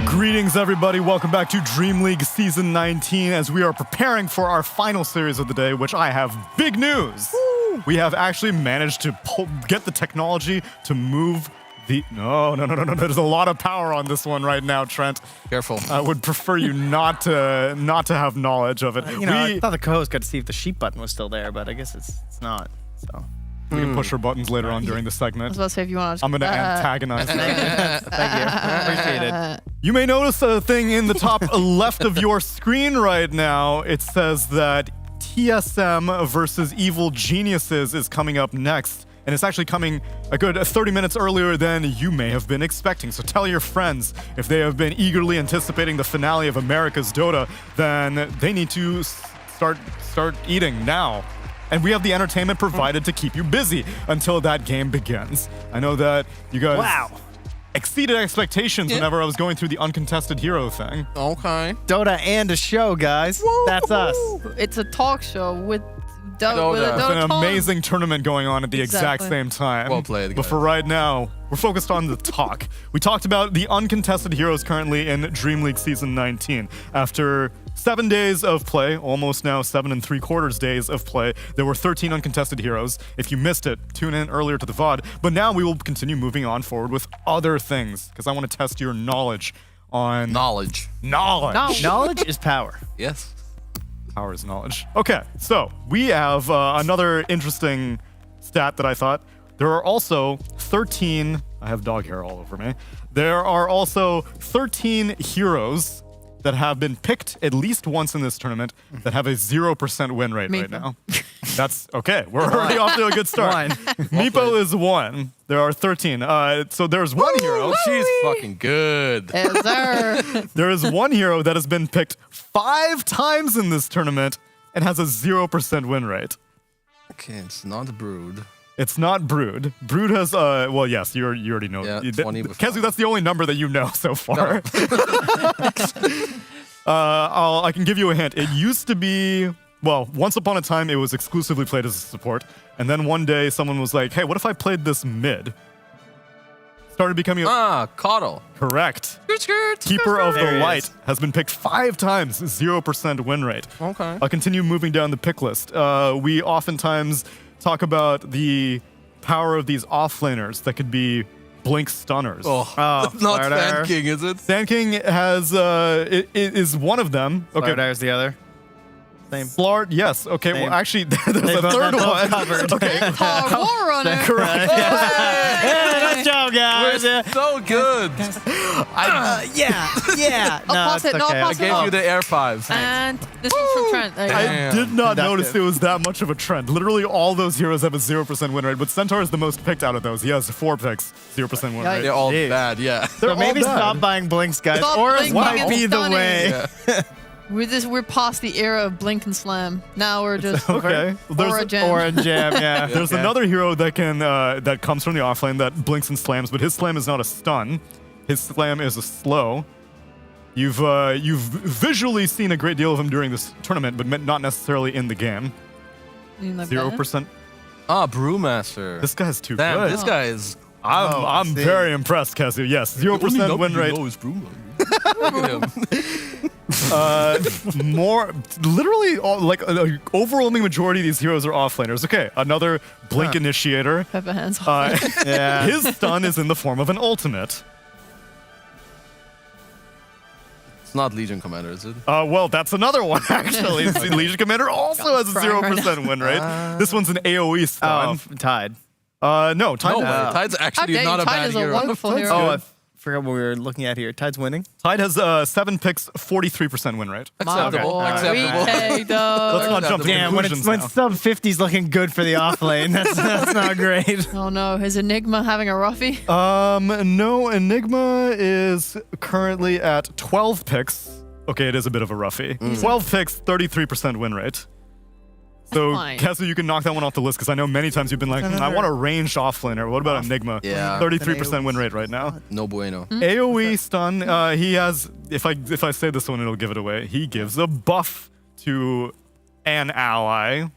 Greetings, everybody. Welcome back to DreamLeague Season 19 as we are preparing for our final series of the day, which I have big news. Woo! We have actually managed to get the technology to move the... No. There's a lot of power on this one right now, Trent. Careful. I would prefer you not to have knowledge of it. I thought the co-host got to see if the sheep button was still there, but I guess it's not. So we can push our buttons later on during the segment. I was about to say if you want to. I'm going to antagonize you. Thank you. Appreciate it. You may notice a thing in the top left of your screen right now. It says that TSM versus Evil Geniuses is coming up next. And it's actually coming a good 30 minutes earlier than you may have been expecting. So tell your friends if they have been eagerly anticipating the finale of America's Dota, then they need to start eating now. And we have the entertainment provided to keep you busy until that game begins. I know that you guys exceeded expectations whenever I was going through the uncontested hero thing. Okay. Dota and a show, guys. That's us. It's a talk show with Dota. with a It's Dota an amazing tournament going on at the exact Exactly. same time. Well played, But guys. for right now, we're focused on the talk. We talked about the uncontested heroes currently in DreamLeague Season 19. After 7 days of play, almost now 7 3/4 days of play, there were 13 uncontested heroes. If you missed it, tune in earlier to the VOD. But now we will continue moving on forward with other things, because I want to test your knowledge on... Knowledge. Knowledge is power. Yes. Power is knowledge. Okay, so we have another interesting stat that I thought. There are also 13... I have dog hair all over me. There are also 13 heroes that have been picked at least once in this tournament that have a 0% win rate right now. That's okay. We're already off to a good start. Meepo is one. There are 13. So there's one hero. She's fucking good. Yes, sir. There is one hero that has been picked 5 times in this tournament and has a 0% win rate. Okay, it's not Brood. It's not Brood. Brood has, well, yes, you already know. Yeah, 20 before. Kezu, that's the only number that you know so far. I can give you a hint. It used to be, well, once upon a time, it was exclusively played as a support. And then one day, someone was like, hey, what if I played this mid? Started becoming a... Coddle. Correct. Keeper of the Light has been picked 5 times, 0% win rate. Okay. I'll continue moving down the pick list. We oftentimes talk about the power of these offlaners that could be blink stunners. It's not Sand King, is it? Sand King has, it is one of them. Okay. Flaridire's the other. Same. Slart, yes. Okay, well, actually, there's a both third have both one. covered. Okay. War Runner. Correct. Yeah, nice job, guys. We're so good. Yeah. I'll pass it. No, I'll I pass it. gave you the air 5. And this one's from Trent. There you go. I did not notice it was that much of a trend. Literally, all those heroes have a 0% win rate, but Centaur is the most picked out of those. He has 4 picks, 0% win rate. They're all bad, yeah. They're So maybe all bad. stop buying blinks, guys. Stop Auras blinking might and be the stunning. way. Yeah. We're past the era of blink and slam. Now we're just Okay. Aura Jam. Or a jam, yeah. There's another hero that can that comes from the offlane that blinks and slams, but his slam is not a stun. His slam is a slow. You've visually seen a great deal of him during this tournament, but not necessarily in the game. 0%. Brewmaster. This guy's too Damn, good. this guy is... I'm very impressed, Kezu. Yes, 0% win rate. Look at him. More, literally, like overwhelming majority of these heroes are offlaners. Okay, another blink initiator. Pepper hands. Yeah. His stun is in the form of an ultimate. It's not Legion Commander, is it? Well, that's another one, actually. See, Legion Commander also has a 0% win rate. This one's an AoE stun. Tide. No, Tide. No way. Tide's actually not a bad hero. Oh, I forgot what we were looking at here. Tide's winning. Tide has 7 picks, 43% win rate. Acceptable. Acceptable. Let's not jump to Damn, when conclusions sub 50's looking good for the off lane, that's not great. Oh no, is Enigma having a roughie? No, Enigma is currently at 12 picks. Okay, it is a bit of a roughie. 12 picks, 33% win rate. So, fine. Kessa, you can knock that one off the list because I know many times you've been like, I want a ranged offlaner. What about Enigma? Yeah. 33% win rate right now. No bueno. AoE stun, he has, if I say this one, it'll give it away. He gives a buff to an ally.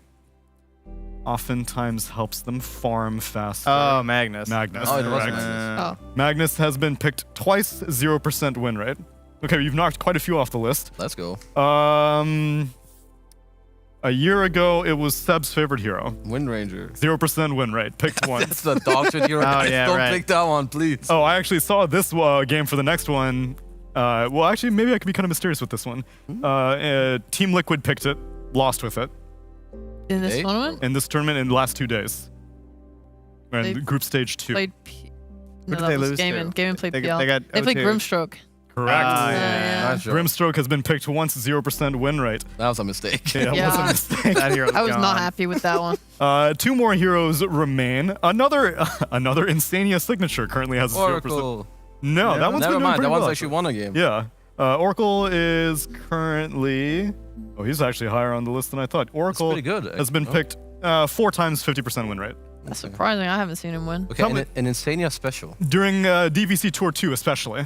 Oftentimes helps them farm faster. Oh, Magnus. Magnus. Oh, it was correct. Magnus. Magnus has been picked twice, 0% win rate. Okay, you've knocked quite a few off the list. Let's go. A year ago, it was Seb's favorite hero. Wind Ranger. 0% win rate. Picked one. That's the dog shit hero. Don't pick that one, please. Oh, I actually saw this game for the next one. Well, actually, maybe I could be kind of mysterious with this one. Team Liquid picked it, lost with it. In this tournament? In this tournament in the last 2 days. They And group stage 2. Played Who no, did that they was lose Gaiman. to? Gaiman played They PL. got They played O2. Grimstroke. Correct. Nice job. Grimstroke has been picked once, 0% win rate. That was a mistake. Yeah, that was a mistake. That hero's I was gone. not happy with that one. 2 more heroes remain. Another Insania signature currently has a 0%. Oracle. No, that one's Never been doing mind. pretty That one's well, actually won a game. Yeah. Oracle is currently... Oh, he's actually higher on the list than I thought. Oracle pretty good, has been picked 4 times 50% win rate. That's surprising. I haven't seen him win. Okay, an Insania special. During DVC Tour 2 especially.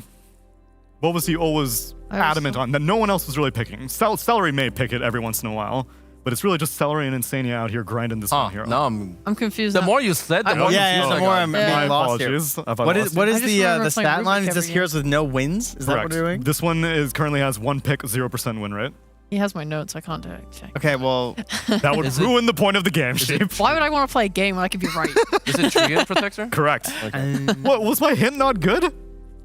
What was he always adamant on? That no one else was really picking. Celery may pick it every once in a while, but it's really just Celery and Insania out here grinding this one hero. Now I'm confused. The now. more you said, the more the more I'm My being lost here. apologies. What is I just the remember the playing stat Rubik line? Is every this game. heroes with no wins? Is that what Correct. we're doing? This one is currently has 1 pick, 0% win rate. He has my notes. I can't check. Okay, well, That would ruin the point of the game, Sheep. Why would I want to play a game when I could be right? Is it Triad Protector? Correct. What, was my hint not good?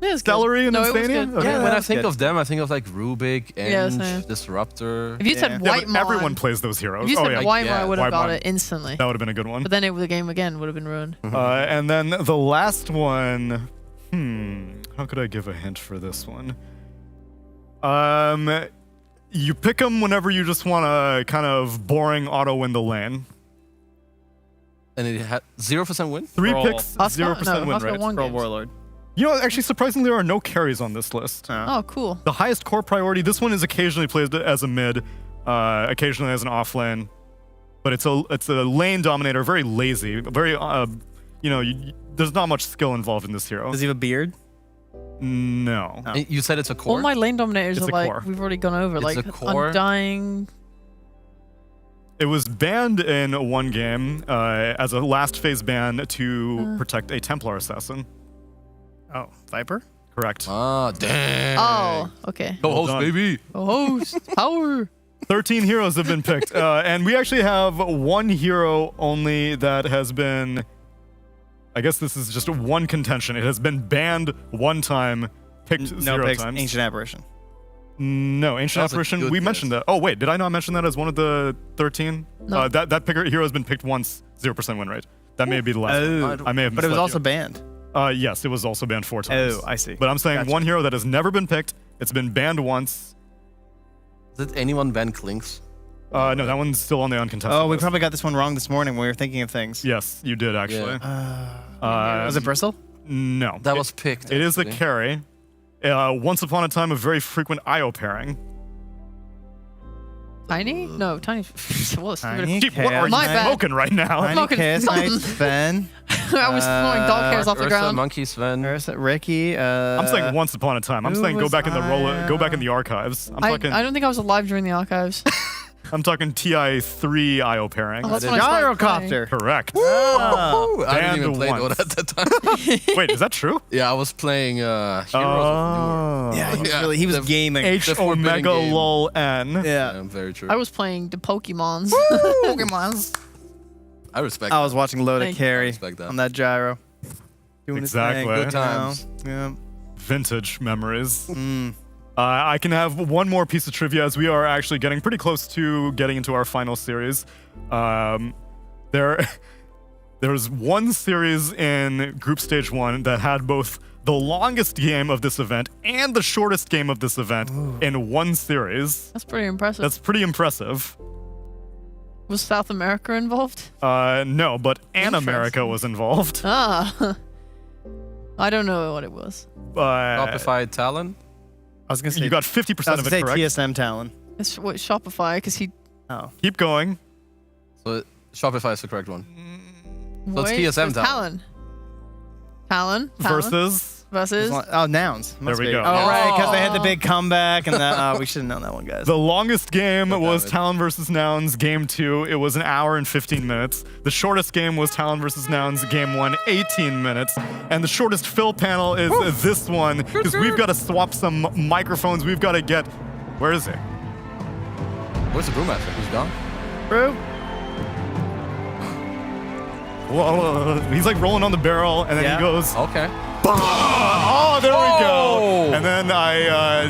Yeah, it's good. Celery and No, it was Insania? good. Okay. Yeah, Yeah, when I that's think good. of them, I think of like Rubik, Yeah, Eng, same. Disruptor. If you said Yeah, White but everyone plays those heroes. If you said yeah. White yeah. I would have got Whitemon. it instantly. That would have been a good one. But then the game again would have been ruined. And then the last one. How could I give a hint for this one? You pick them whenever you just want to kind of boring auto win the lane. And it had 0% win? 3 Brawl. picks, Husker? 0% No, win Husker rate. won Pro games. Warlord. You know, actually, surprisingly, there are no carries on this list. Oh, cool. The highest core priority. This one is occasionally played as a mid, occasionally as an off lane, but it's a lane dominator, very lazy, very there's not much skill involved in this hero. Does he have a beard? No. Oh. You said it's a core? All my lane dominators It's are a like core. we've already gone over. It's like a core? Undying. It was banned in one game as a last phase ban to protect a Templar assassin. Oh, Viper? Correct. Ah, damn. Oh, okay. Co-host, done. baby. Host power. 13 heroes have been picked, and we actually have 1 hero only that has been. I guess this is just one contention. It has been banned 1 time, picked No 0 picks. times. Ancient Apparition. No, Ancient That was a Apparition. good We guess. mentioned that. Oh wait, did I not mention that as one of the 13? No. That hero has been picked once, 0% win rate. That may be the last one. I may have. But it was misled also you. banned. Yes, it was also banned 4 times. Oh, I see. But I'm saying Gotcha. 1 hero that has never been picked. It's been banned once. Did anyone ban Clinks? No, that one's still on the uncontested. Oh, we list. probably got this one wrong this morning when we were thinking of things. Yes, you did actually. Was it Bristle? No. That was picked. It is a actually. carry. Once upon a time, a very frequent IO pairing. Tiny? No, Tiny. What? Tiny Jeep, what are you My bad. smoking right now? Tiny smoking Kiss, something. Knight, Sven. I was throwing dog hairs off the Ursa, ground. Monkey, Sven. Ursa, Ricky. I'm saying once upon a time. I'm who saying go was back in the I, go back in the archives. I'm I talking. don't think I was alive during the archives. I'm talking TI3 IO pairing. Oh, that's when I started Gyrocopter. Correct. Ooh, I didn't even Banned play once. Dota at that time. Wait, is that true? Yeah, I was playing Heroes Oh. Yeah, Yeah, he was the- gaming. H The forbidden omega game. lol n. playing. Yeah. Yeah, very true. I was playing the Pokemons. Pokemons. I respect I was watching Loda Thank you. carry respect that. on that gyro. Doing his Exactly. thing, Good times. Yeah. Vintage memories. I can have one more piece of trivia as we are actually getting pretty close to getting into our final series. There's one series in Group Stage 1 that had both the longest game of this event and the shortest game of this event in one series. That's pretty impressive. That's pretty impressive. Was South America involved? No, but An America was involved. Ah. I don't know what it was. Shopify Talon? I was going to say... You got 50% of it correct. TSM Talon. It's what, Shopify, because he... Oh. Keep going. So Shopify is the correct one. So Wait, it's TSM it's Talon. Talon. Versus? Oh, Nouns. There we go. Oh, right, because they had the big comeback, and that, we should have known that one, guys. The longest game was Talon versus Nouns, Game 2. It was 1 hour and 15 minutes. The shortest game was Talon versus Nouns, Game 1, 18 minutes. And the shortest fill panel is this one, because we've got to swap some microphones. We've got to get... Where is he? Where's the brewmaster? He's gone? Brew? Whoa, he's like rolling on the barrel, and then he goes... Okay. Oh, there we go. And then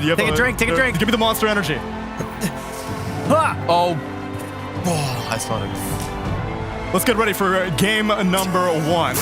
you have Take a drink, take a drink. Give me the monster energy. Oh, I saw it. Let's get ready for game number 1.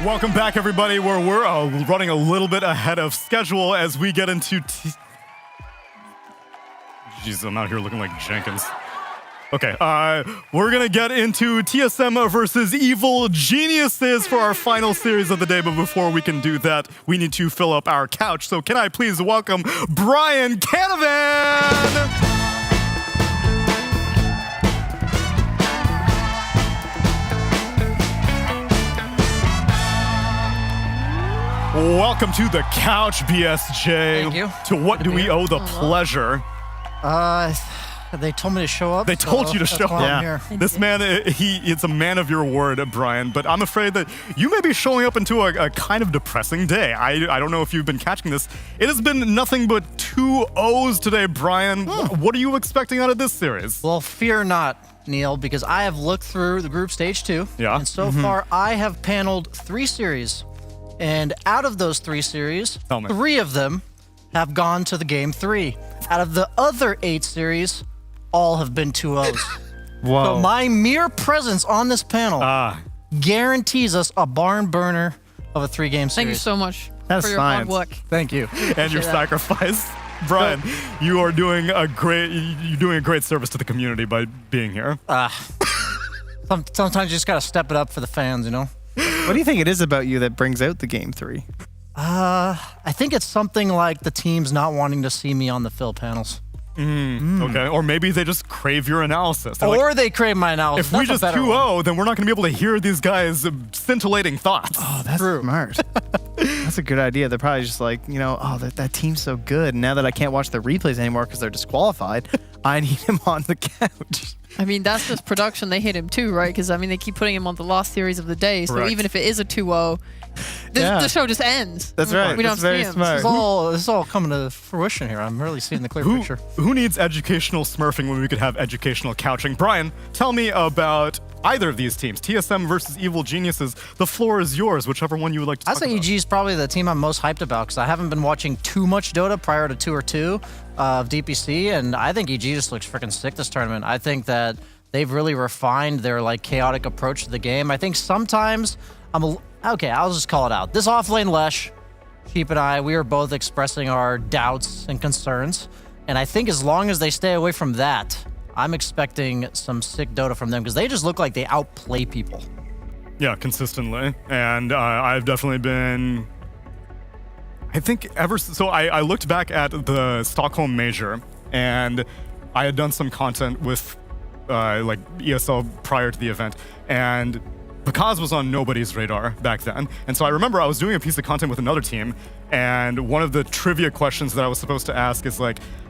Welcome back, everybody. We're running a little bit ahead of schedule as we get into... Jeez, I'm out here looking like Jenkins. Okay, we're going to get into TSM versus Evil Geniuses for our final series of the day, but before we can do that, we need to fill up our couch. So can I please welcome Brian Canavan? Welcome to the couch, BSJ. Thank you. To what do we owe the pleasure? They told me to show up. They told you to show up. up. This man, it's a man of your word, Brian, but I'm afraid that you may be showing up into a kind of depressing day. I don't know if you've been catching this. It has been nothing but 2 O's today, Brian. What are you expecting out of this series? Well, fear not, Neil, because I have looked through the group stage 2. Yeah. And so far, I have paneled 3 series. And out of those 3 series, 3 of them have gone to the game 3. Out of the other 8 series, all have been 2 O's. Whoa. So my mere presence on this panel guarantees us a barn burner of a 3-game series. Thank you so much That's for your science. hard work. Thank you. And your sacrifice. Brian, you are doing a great service to the community by being here. Sometimes you just got to step it up for the fans, you know? What do you think it is about you that brings out the game 3? I think it's something like the teams not wanting to see me on the fill panels. Okay, or maybe they just crave your analysis. They're Or like, they crave my analysis. if we That's just a better 2-0, then we're not going to be able to hear these guys' scintillating thoughts. Oh, that's smart. That's a good idea. They're probably just like, that team's so good. Now that I can't watch the replays anymore because they're disqualified, I need him on the couch. I mean, that's just production. They hit him too, right? Because, I mean, they keep putting him on the last series of the day. So Correct. even if it is a 2-0, the show just ends. That's right. We don't That's very see him. smart. This is all coming to fruition here. I'm really seeing the clear picture. Who needs educational smurfing when we could have educational couching? Brian, tell me about either of these teams, TSM versus Evil Geniuses. The floor is yours, whichever one you would like to I talk say about. EG is probably the team I'm most hyped about because I haven't been watching too much Dota prior to 2 or 2 of DPC, and I think EG just looks freaking sick this tournament. I think that they've really refined their chaotic approach to the game. I think sometimes okay, I'll just call it out. This offlane Lesh, Sheep and I, we are both expressing our doubts and concerns, and I think as long as they stay away from that, I'm expecting some sick Dota from them because they just look like they outplay people. Yeah, consistently. And I've definitely been... I think I looked back at the Stockholm Major, and I had done some content with ESL prior to the event, and Pakaz was on nobody's radar back then. And so I remember I was doing a piece of content with another team, and one of the trivia questions that I was supposed to ask is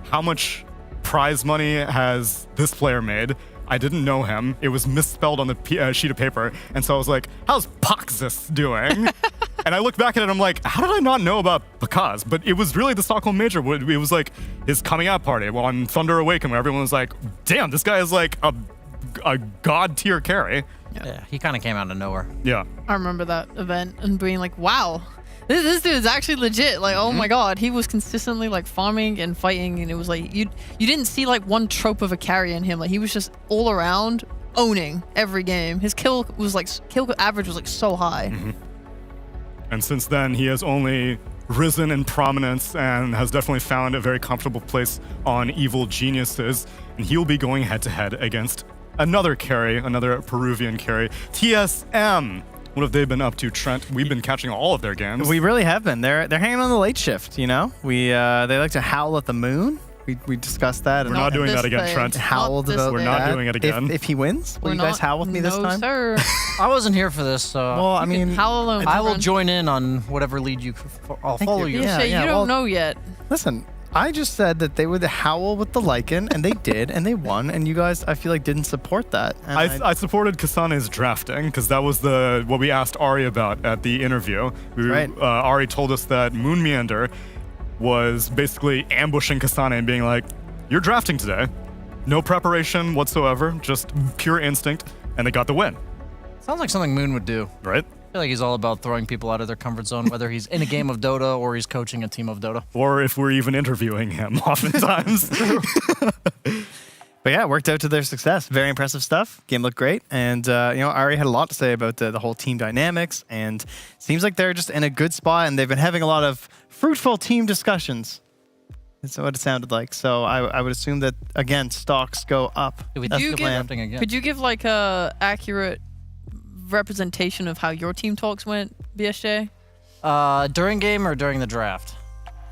how much prize money has this player made? I didn't know him. It was misspelled on the sheet of paper. And so I was like, how's Pakzis doing? And I looked back at it and I'm like, how did I not know about Pakaz? But it was really the Stockholm Major. It was his coming out party on Thunder Awaken where everyone was like, damn, this guy is a god tier carry. Yeah, he kind of came out of nowhere. Yeah. I remember that event and being like, wow, this dude's actually legit. Oh my god, he was consistently farming and fighting, and it was you didn't see one trope of a carry in him. He was just all around owning every game. His kill average was so high. And since then, he has only risen in prominence and has definitely found a very comfortable place on Evil Geniuses. And he will be going head to head against another carry, another Peruvian carry, TSM. What have they been up to, Trent? We've been catching all of their games. We really have been. They're hanging on the late shift, They like to howl at the moon. We discussed that. We're not doing that again, Trent. Howled about We're not doing it again. If he wins, will you guys howl with me this time? Sir. I wasn't here for this, so well, I mean, howl alone. I will join in on whatever lead I'll follow you. You don't know yet. Listen, I just said that they would howl with the Lycan, and they did, and they won, and you guys, I feel didn't support that. And I supported Kasane's drafting, because that was what we asked Ari about at the interview. Ari told us that Moon Meander was basically ambushing Kasane and being like, you're drafting today. No preparation whatsoever, just pure instinct, and they got the win. Sounds like something Moon would do. Right? I feel like he's all about throwing people out of their comfort zone, whether he's in a game of Dota or he's coaching a team of Dota. Or if we're even interviewing him, oftentimes. But yeah, it worked out to their success. Very impressive stuff. Game looked great. And, Ari had a lot to say about the whole team dynamics. And seems like they're just in a good spot. And they've been having a lot of fruitful team discussions. That's what it sounded like. So I would assume that, again, stocks go up. That's the plan. Could you give like a accurate representation of how your team talks went, BSJ? During game or during the draft?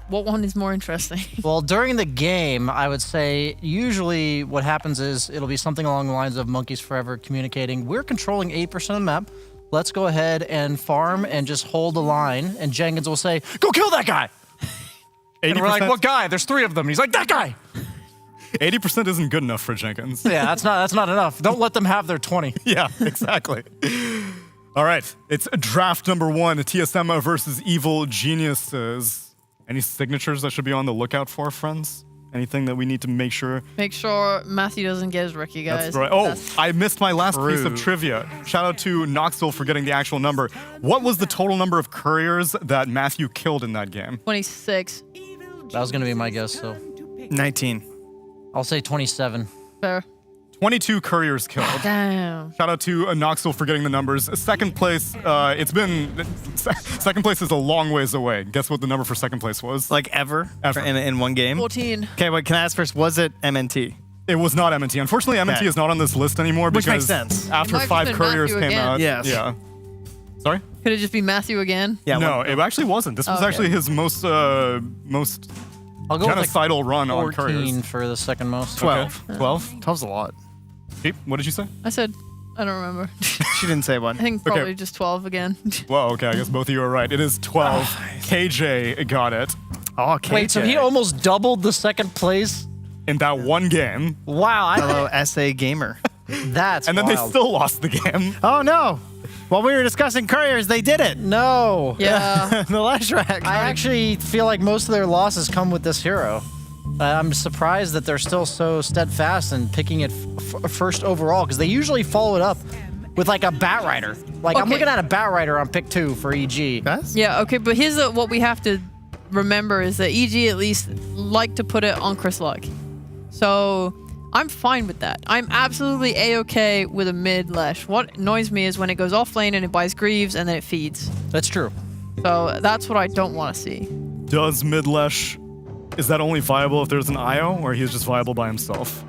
What one is more interesting? Well, during the game, I would say usually what happens is it'll be something along the lines of Monkeys Forever communicating, we're controlling 8% of the map. Let's go ahead and farm and just hold the line. And Jenkins will say, go kill that guy. And we're like, what guy? There's 3 of them. And he's like, that guy. 80% isn't good enough for Jenkins. Yeah, that's not enough. Don't let them have their 20. Yeah, exactly. All right, it's draft number 1, TSM versus Evil Geniuses. Any signatures that should be on the lookout for, friends? Anything that we need to make sure? Make sure Matthew doesn't get his rookie, guys. That's right. Oh, I missed my last piece of trivia. Shout out to Knoxville for getting the actual number. What was the total number of couriers that Matthew killed in that game? 26. That was going to be my guess, so. 19. I'll say 27. Fair. 22 couriers killed. Damn. Shout out to Knoxville for getting the numbers. Second place, second place is a long ways away. Guess what the number for second place was? Like ever? In one game? 14. Okay, wait, can I ask first, was it MNT? It was not MNT. Unfortunately, MNT is not on this list anymore Which because makes sense. after It might 5 have been couriers Matthew came again. out. Yes. Yeah. Sorry? Could it just be Matthew again? Yeah. No, it actually wasn't. This was Okay. actually his most I'll go genocidal with run on 14 couriers. for the second most. 12. Okay. 12? 12's a lot. Pete, what did you say? I said, I don't remember. She didn't say one. I think Okay. probably just 12 again. Well, okay, I guess both of you are right. It is 12. KJ got it. Oh, KJ. Wait, so he almost doubled the second place? In that one game. Wow. Hello, SA Gamer. That's And then they wild. still lost the game. Oh, no. While we were discussing couriers, they did it. No. Yeah. The last rack. I actually feel like most of their losses come with this hero. I'm surprised that they're still so steadfast in picking it first overall, because they usually follow it up with like a Bat Rider. Like I'm Okay. looking at a Bat Rider on pick 2 for EG. Yeah, okay, but here's what we have to remember is that EG at least like to put it on Chris Luck. So I'm fine with that. I'm absolutely A-okay with a mid Lesh. What annoys me is when it goes off lane and it buys Greaves and then it feeds. That's true. So that's what I don't want to see. Does Midlesh, is that only viable if there's an IO, or he's just viable by himself?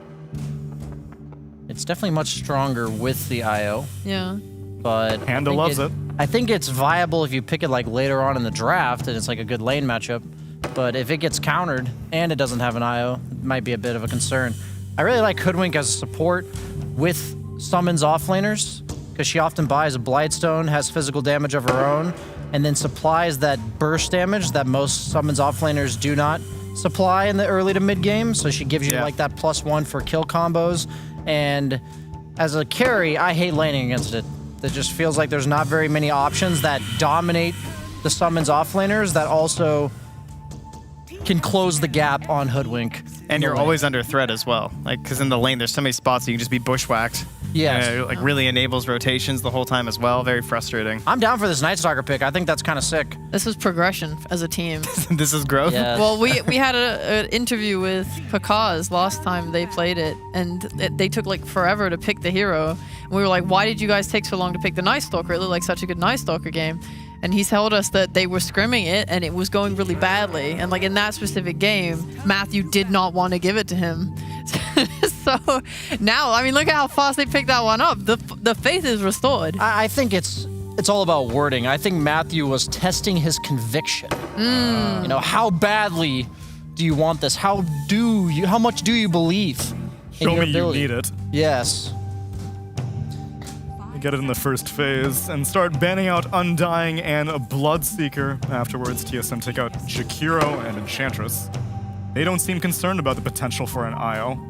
It's definitely much stronger with the IO. Yeah. But Panda loves it. I think it's viable if you pick it like later on in the draft and it's like a good lane matchup. But if it gets countered and it doesn't have an IO, it might be a bit of a concern. I really like Hoodwink as a support with summons offlaners, because she often buys a Blightstone, has physical damage of her own, and then supplies that burst damage that most summons offlaners do not supply in the early to mid game. So she gives you like that +1 for kill combos. And as a carry, I hate laning against it. It just feels like there's not very many options that dominate the summons offlaners that also can close the gap on Hoodwink. And you're always under threat as well. Like, because in the lane, there's so many spots that you can just be bushwhacked. Yes. It, like, really enables rotations the whole time as well. Very frustrating. I'm down for this Night Stalker pick. I think that's kind of sick. This is progression as a team. This is growth? Yes. Well, we had an interview with Pakaz last time they played it, and they took like forever to pick the hero. And we were like, why did you guys take so long to pick the Night Stalker? It looked like such a good Night Stalker game. And he told us that they were scrimming it and it was going really badly. And like in that specific game, Matthew did not want to give it to him. So now, I mean, look at how fast they picked that one up. The faith is restored. I think it's all about wording. I think Matthew was testing his conviction. You know, how badly do you want this? How much do you believe in Show your me you ability? need it. Yes. Get it in the first phase and start banning out Undying and a Bloodseeker. Afterwards, TSM take out Jakiro and Enchantress. They don't seem concerned about the potential for an IO.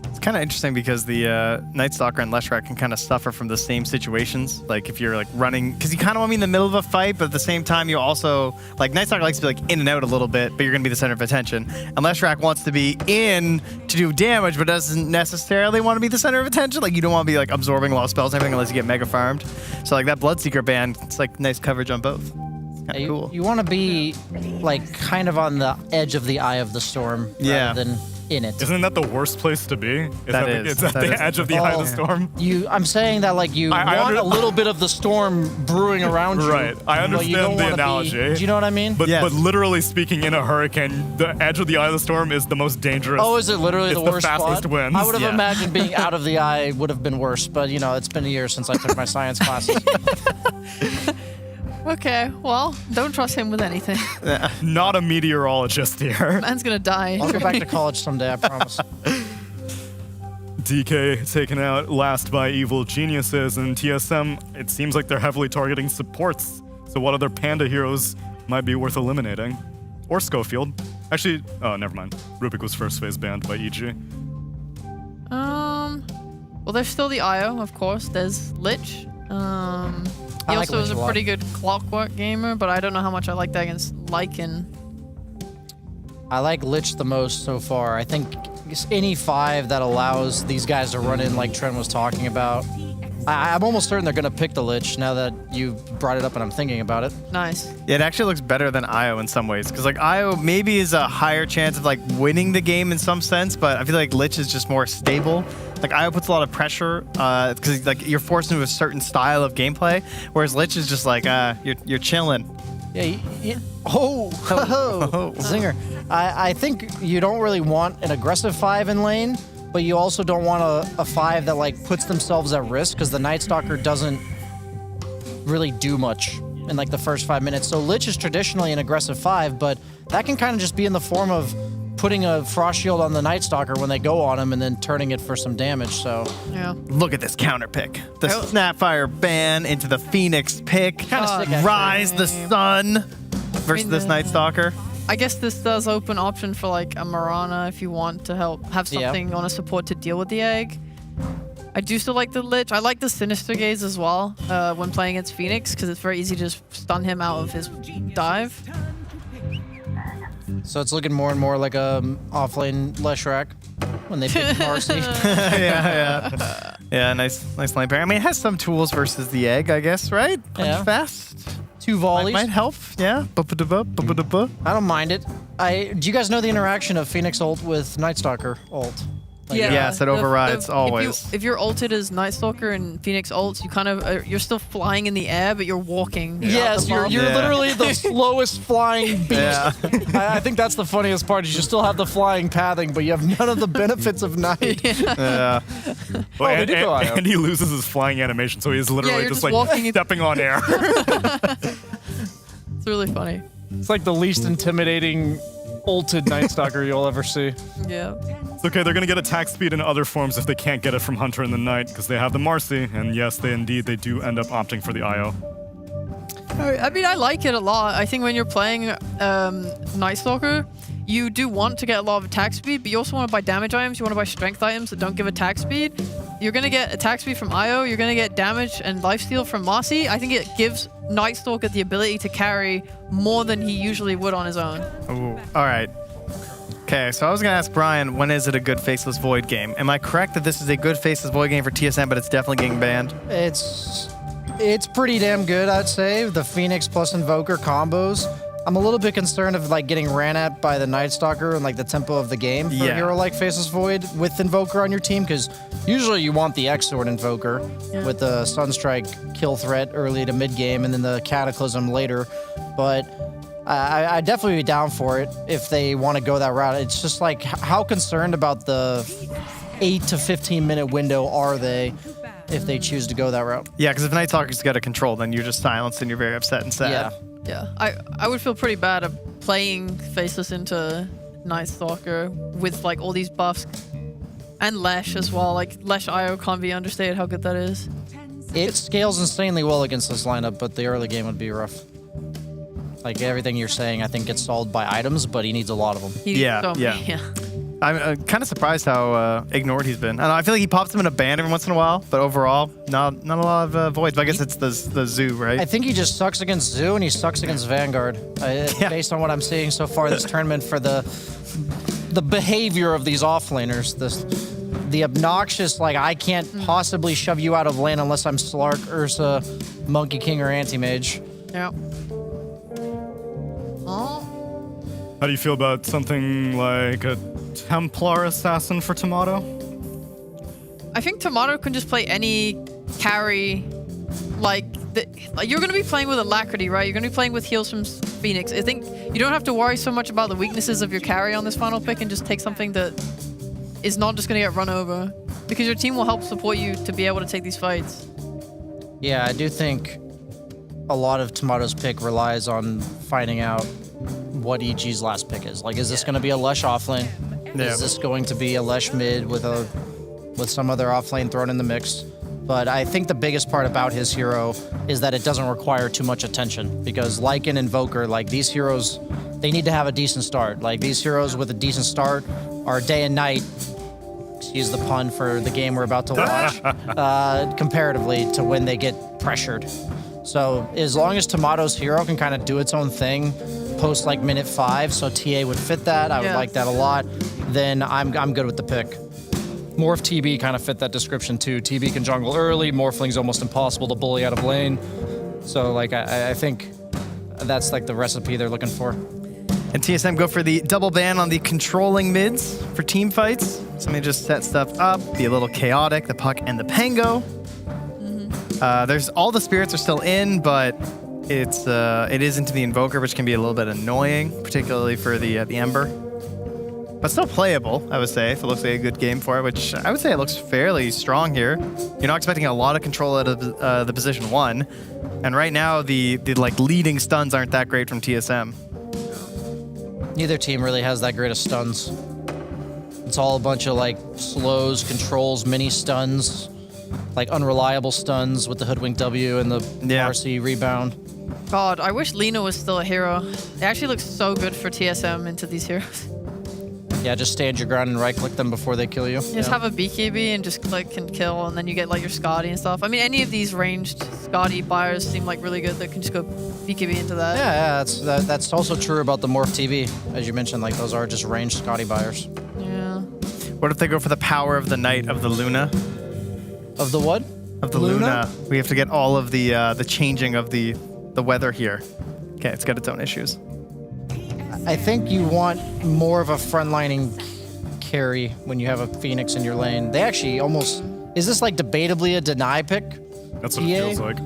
It's kind of interesting because the Night Stalker and Leshrac can kind of suffer from the same situations. Like if you're like running, because you kind of want to be in the middle of a fight, but at the same time you also, like Night Stalker likes to be like in and out a little bit, but you're going to be the center of attention. And Leshrac wants to be in to do damage, but doesn't necessarily want to be the center of attention. Like you don't want to be like absorbing a lot of spells and everything unless you get mega farmed. So like that Bloodseeker ban, it's like nice coverage on both. It's kind of cool. You want to be like kind of on the edge of the eye of the storm, Yeah. rather than in it. Isn't that the worst place to be? That is. It's at the edge of the eye of the storm. I'm saying that like you I want a little bit of the storm brewing around you. Right. I but you don't understand the wanna analogy. do you know what I mean? But literally speaking, in a hurricane, the edge of the eye of the storm is the most dangerous. Oh, is it literally it's the worst fastest spot? winds. I would have imagined being out of the eye would have been worse, but you know, it's been a year since I took my science classes. Okay, well, don't trust him with anything. Not a meteorologist here. Man's gonna die. I'll go back to college someday, I promise. DK taken out last by Evil Geniuses, and TSM, it seems like they're heavily targeting supports. So what other Panda heroes might be worth eliminating? Or Schofield. Actually, oh, never mind. Rubik was first phase banned by EG. Well, there's still the IO, of course. There's Lich. He like also is Lich a a lot. pretty good clockwork gamer, but I don't know how much I like that against Lycan. I like Lich the most so far. I think any 5 that allows these guys to run in like Trent was talking about. I'm almost certain they're going to pick the Lich now that you brought it up and I'm thinking about it. Nice. Yeah, it actually looks better than Io in some ways. Because like Io maybe is a higher chance of like winning the game in some sense, but I feel like Lich is just more stable. Like Io puts a lot of pressure because like you're forced into a certain style of gameplay, whereas Lich is just like you're chilling. Yeah. Zinger. I think you don't really want an aggressive 5 in lane, but you also don't want a 5 that like puts themselves at risk because the Night Stalker doesn't really do much in like the first 5 minutes. So Lich is traditionally an aggressive 5, but that can kind of just be in the form of putting a Frost Shield on the Night Stalker when they go on him and then turning it for some damage. So yeah. Look at this counter pick. The Snapfire ban into the Phoenix pick. Kinda sick, actually. Rise the Sun versus this Night Stalker. I guess this does open option for like a Mirana if you want to have something on a support to deal with the egg. I do still like the Lich. I like the Sinister Gaze as well when playing against Phoenix because it's very easy to just stun him out of his dive. So it's looking more and more like a offlane Leshrac when they pick Marcy. Yeah, nice lane pair. I mean, it has some tools versus the egg, I guess, right? Punch fast. 2 volleys. Might help, yeah. I don't mind it. Do you guys know the interaction of Phoenix ult with Night Stalker ult? Yes, it overrides always. If you're ulted as Night Stalker and Phoenix ults, you kind of you're still flying in the air, but you're walking. Yes, you're literally the slowest flying beast. Yeah. I think that's the funniest part. Is you still have the flying pathing, but you have none of the benefits of night. Yeah. Well, and he loses his flying animation, so he's literally just like stepping on air. It's really funny. It's like the least intimidating ulted Night Stalker you'll ever see. Yeah. It's okay, they're gonna get attack speed in other forms if they can't get it from Hunter in the Night, because they have the Marcy, and yes, they do end up opting for the IO. I mean, I like it a lot. I think when you're playing Night Stalker, you do want to get a lot of attack speed, but you also want to buy damage items. You want to buy strength items that don't give attack speed. You're going to get attack speed from IO. You're going to get damage and lifesteal from Marcy. I think it gives Night Stalker the ability to carry more than he usually would on his own. Ooh, all right. Okay, so I was going to ask Brian, when is it a good Faceless Void game? Am I correct that this is a good Faceless Void game for TSM, but it's definitely getting banned? It's pretty damn good, I'd say. The Phoenix plus Invoker combos. I'm a little bit concerned of like getting ran at by the Night Stalker and like the tempo of the game for a hero like Faceless Void with Invoker on your team, because usually you want the X-Sword Invoker with the Sunstrike kill threat early to mid game and then the Cataclysm later. But I'd definitely be down for it if they want to go that route. It's just like, how concerned about the 8 to 15 minute window are they if they choose to go that route? Yeah, because if Night Stalker's got a control, then you're just silenced and you're very upset and sad. Yeah, I would feel pretty bad at playing Faceless into Night Stalker with like all these buffs and Lesh as well. Like Lesh IO can't be understated how good that is. It scales insanely well against this lineup, but the early game would be rough. Like everything you're saying, I think gets solved by items, but he needs a lot of them. Yeah. I'm kind of surprised how ignored he's been. I don't know, I feel like he pops him in a band every once in a while, but overall, not a lot of voids. But I guess it's the zoo, right? I think he just sucks against Zoo and he sucks against Vanguard. Based on what I'm seeing so far this tournament for the behavior of these offlaners, the obnoxious, like, I can't possibly shove you out of lane unless I'm Slark, Ursa, Monkey King, or Anti-Mage. Yeah. How do you feel about something like a Templar Assassin for Tomato? I think Tomato can just play any carry. Like you're going to be playing with Alacrity, right? You're going to be playing with heals from Phoenix. I think you don't have to worry so much about the weaknesses of your carry on this final pick and just take something that is not just going to get run over. Because your team will help support you to be able to take these fights. Yeah, I do think a lot of Tomato's pick relies on finding out what EG's last pick is. Like, is this going to be a Lesh offlane? Yeah. Is this going to be a Lesh mid with some other offlane thrown in the mix? But I think the biggest part about his hero is that it doesn't require too much attention. Because like an Invoker, like these heroes, they need to have a decent start. Like these heroes with a decent start are day and night, excuse the pun for the game we're about to watch, comparatively to when they get pressured. So as long as Tomato's hero can kind of do its own thing post like minute 5, so TA would fit that, I would like that a lot, then I'm good with the pick. Morph TB kind of fit that description too. TB can jungle early, Morphling's almost impossible to bully out of lane. So like I think that's like the recipe they're looking for. And TSM go for the double ban on the controlling mids for team fights. So they just set stuff up, be a little chaotic, the Puck and the Pango. There's all the spirits are still in, but it is into the Invoker, which can be a little bit annoying, particularly for the Ember. But still playable, I would say, if it looks like a good game for it, which I would say it looks fairly strong here. You're not expecting a lot of control out of the position 1. And right now, the like leading stuns aren't that great from TSM. Neither team really has that great of stuns. It's all a bunch of like slows, controls, mini stuns, like unreliable stuns with the Hoodwink W and the RC rebound. God, I wish Lina was still a hero. It actually looks so good for TSM into these heroes. Yeah, just stand your ground and right-click them before they kill you. You just have a BKB and just click and kill, and then you get like your Scotty and stuff. I mean, any of these ranged Scotty buyers seem like really good that can just go BKB into that. Yeah, that's also true about the Morph TV. As you mentioned, like those are just ranged Scotty buyers. Yeah. What if they go for the power of the night of the Luna? Of the what? Of the Luna. We have to get all of the changing of the weather here. Okay, it's got its own issues. I think you want more of a frontlining carry when you have a Phoenix in your lane. They actually almost... Is this like debatably a deny pick? That's what it feels like.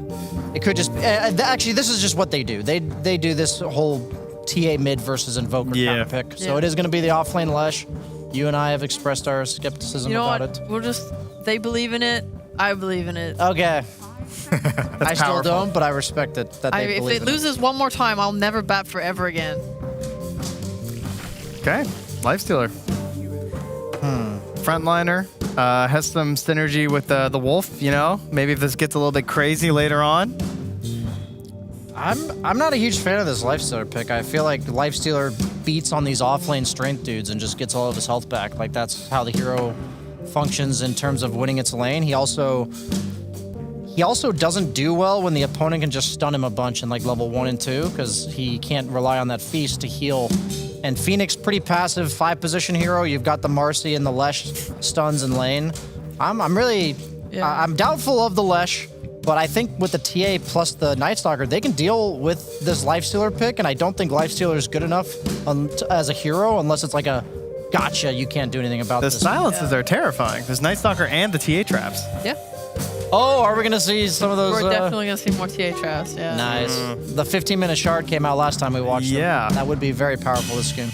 It could just... actually, this is just what they do. They do this whole TA mid versus Invoker counter pick. So it is going to be the offlane Lesh. You and I have expressed our skepticism about it. We'll just... They believe in it. I believe in it. Okay. I still powerful. don't, but I respect it. That they If believe it in loses one more time, I'll never bat forever again. Okay, Lifestealer. Frontliner has some synergy with the Wolf, you know? Maybe if this gets a little bit crazy later on. I'm not a huge fan of this Lifestealer pick. I feel like Lifestealer beats on these offlane strength dudes and just gets all of his health back. Like that's how the hero functions in terms of winning its lane. He also doesn't do well when the opponent can just stun him a bunch in like level 1 and 2 because he can't rely on that feast to heal. And Phoenix, pretty passive 5-position hero. You've got the Marcy and the Lesh stuns in lane. I'm doubtful of the Lesh, but I think with the TA plus the Night Stalker, they can deal with this Lifestealer pick, and I don't think Lifestealer is good enough as a hero unless it's like a gotcha, you can't do anything about this. The silences are terrifying. There's Night Stalker and the TA traps. Yeah. Oh, are we going to see some of those? We're definitely going to see more TA traps, yeah. Nice. The 15-minute shard came out last time we watched them. That would be very powerful this game.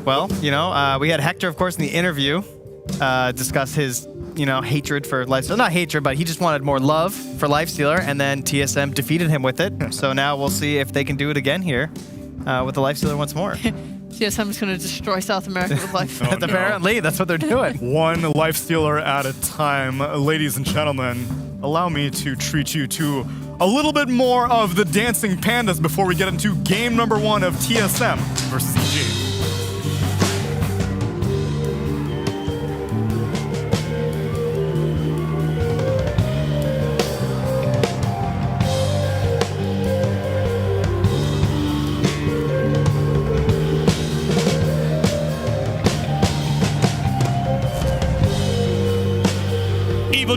Well, you know, we had Hector, of course, in the interview discuss his, you know, hatred for Lifestealer. Not hatred, but he just wanted more love for Lifestealer, and then TSM defeated him with it. So now we'll see if they can do it again here with the Lifestealer once more. TSM is going to destroy South America with life. Apparently, that's what they're doing. One Lifestealer at a time. Ladies and gentlemen, allow me to treat you to a little bit more of the Dancing Pandas before we get into game number 1 of TSM versus EG.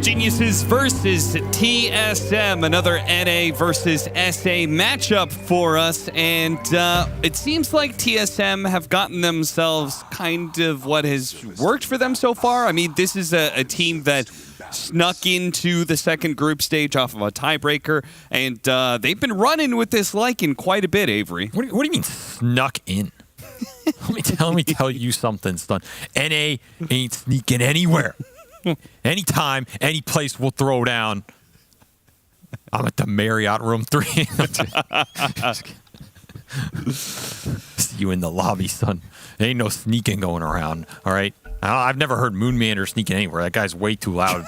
Geniuses versus TSM, another NA versus SA matchup for us, and it seems like TSM have gotten themselves kind of what has worked for them so far. I mean, this is a team that snuck into the second group stage off of a tiebreaker, and they've been running with this Lycan quite a bit, Avery. What do you mean snuck in? Let me tell you something, son. NA ain't sneaking anywhere. Anytime, any place we'll throw down. I'm at the Marriott room 3. See you in the lobby, son. There ain't no sneaking going around, all right? I've never heard Moonmander sneaking anywhere. That guy's way too loud.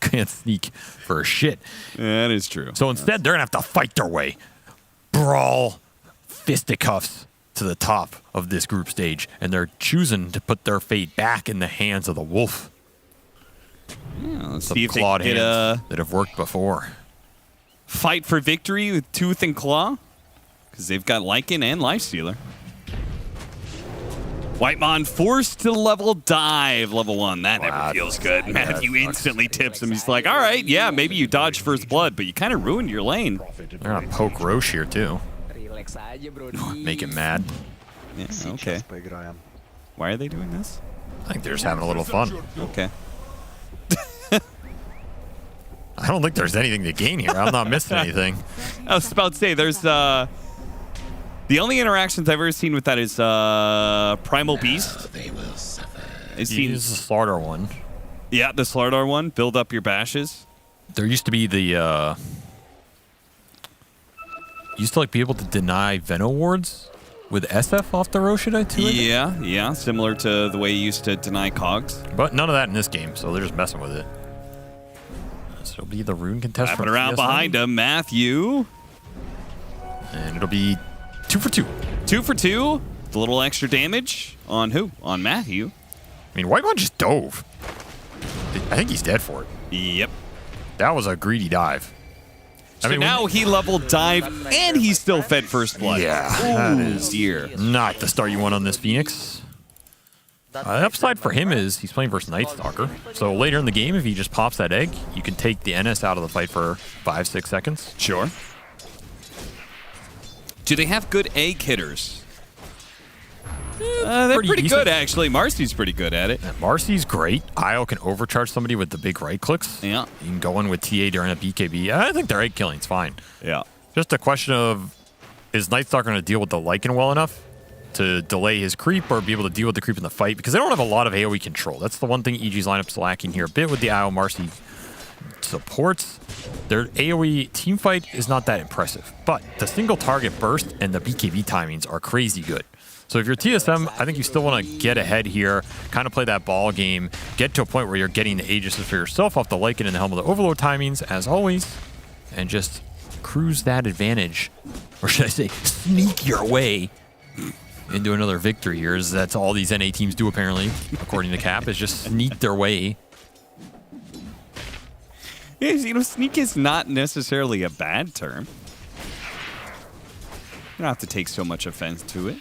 Can't sneak for a shit. That is true. So instead, they're going to have to fight their way. Brawl, fisticuffs to the top of this group stage, and they're choosing to put their fate back in the hands of the wolf. Yeah, let's Some see if they clawed can get hands that have worked before. fight for victory with tooth and claw, because they've got Lycan and Lifestealer. Whitemon forced to level dive, level 1. That never feels good. Matthew instantly tips him. He's like, all right, yeah, maybe you dodged first blood, but you kind of ruined your lane. They're going to poke Roche here, too. Make him mad. Yeah, okay. Why are they doing this? I think they're just having a little fun. Okay. I don't think there's anything to gain here. I'm not missing anything. I was about to say, there's the only interactions I've ever seen with that is Primal Beast. They will suffer. He's the Slardar one. Yeah, the Slardar one. Build up your bashes. There used to be the used to be able to deny Veno wards with SF off the Roshida too. Yeah, similar to the way you used to deny cogs. But none of that in this game, so they're just messing with it. So it'll be the rune contest. Wrapping around behind him, Matthew. And it'll be 2 for 2. 2 for 2. A little extra damage on who? On Matthew. I mean, Whitemon just dove. I think he's dead for it. Yep. That was a greedy dive. So now he leveled dive and he still fed first blood. Yeah, that is not the start you want on this Phoenix. The upside for him is he's playing versus Night Stalker. So later in the game, if he just pops that egg, you can take the NS out of the fight for 5-6 seconds. Sure. Do they have good egg hitters? They're pretty good, actually. Marcy's pretty good at it. Yeah, Marcy's great. Io can overcharge somebody with the big right clicks. Yeah. You can go in with TA during a BKB. I think their egg killing's fine. Yeah. Just a question of, is Night Stalker going to deal with the Lycan well enough to delay his creep or be able to deal with the creep in the fight? Because they don't have a lot of AoE control. That's the one thing EG's lineup's lacking here a bit with the Io Marcy supports. Their AoE team fight is not that impressive, but the single target burst and the BKB timings are crazy good. So if you're TSM, I think you still want to get ahead here, kind of play that ball game, get to a point where you're getting the Aegis for yourself off the Lycan and the Helm of the Overlord timings, as always, and just cruise that advantage. Or should I say, sneak your way into another victory here, as that's all these NA teams do apparently, according to Cap, is just sneak their way. Yeah, you know, sneak is not necessarily a bad term. You don't have to take so much offense to it.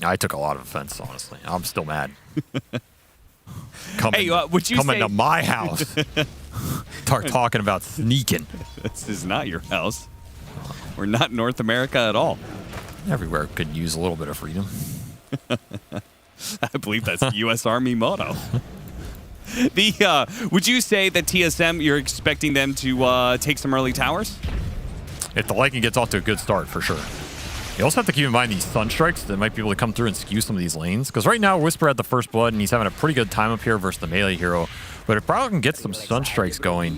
I took a lot of offense, honestly. I'm still mad. Hey, would you coming say... to my house, start talking about sneaking. This is not your house. We're not North America at all. Everywhere could use a little bit of freedom. I believe that's the U.S. Army motto. Would you say that TSM, you're expecting them to take some early towers? If the Lycan gets off to a good start, for sure. You also have to keep in mind these Sunstrikes that might be able to come through and skew some of these lanes. Because right now, Whisper had the first blood, and he's having a pretty good time up here versus the melee hero. But if Brow can get some Sunstrikes going,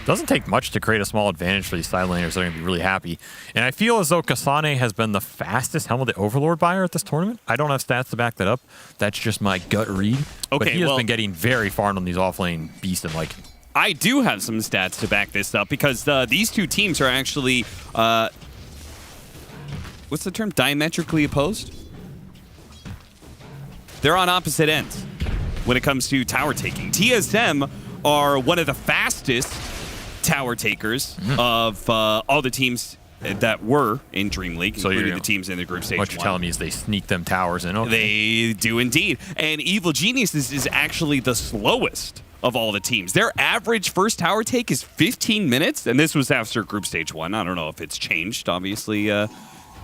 doesn't take much to create a small advantage for these side laners. They're going to be really happy. And I feel as though Kasane has been the fastest Helm of the Overlord buyer at this tournament. I don't have stats to back that up. That's just my gut read. Okay, but he has been getting very far on these offlane Beast and Lycan. I do have some stats to back this up because these two teams are actually... what's the term? Diametrically opposed? They're on opposite ends when it comes to tower taking. TSM are one of the fastest tower takers of all the teams that were in DreamLeague, So including the teams in the group stage. What you're telling me is they sneak them towers in. Okay. They do indeed. And Evil Geniuses is actually the slowest of all the teams. Their average first tower take is 15 minutes, and this was after group stage 1. I don't know if it's changed. Obviously,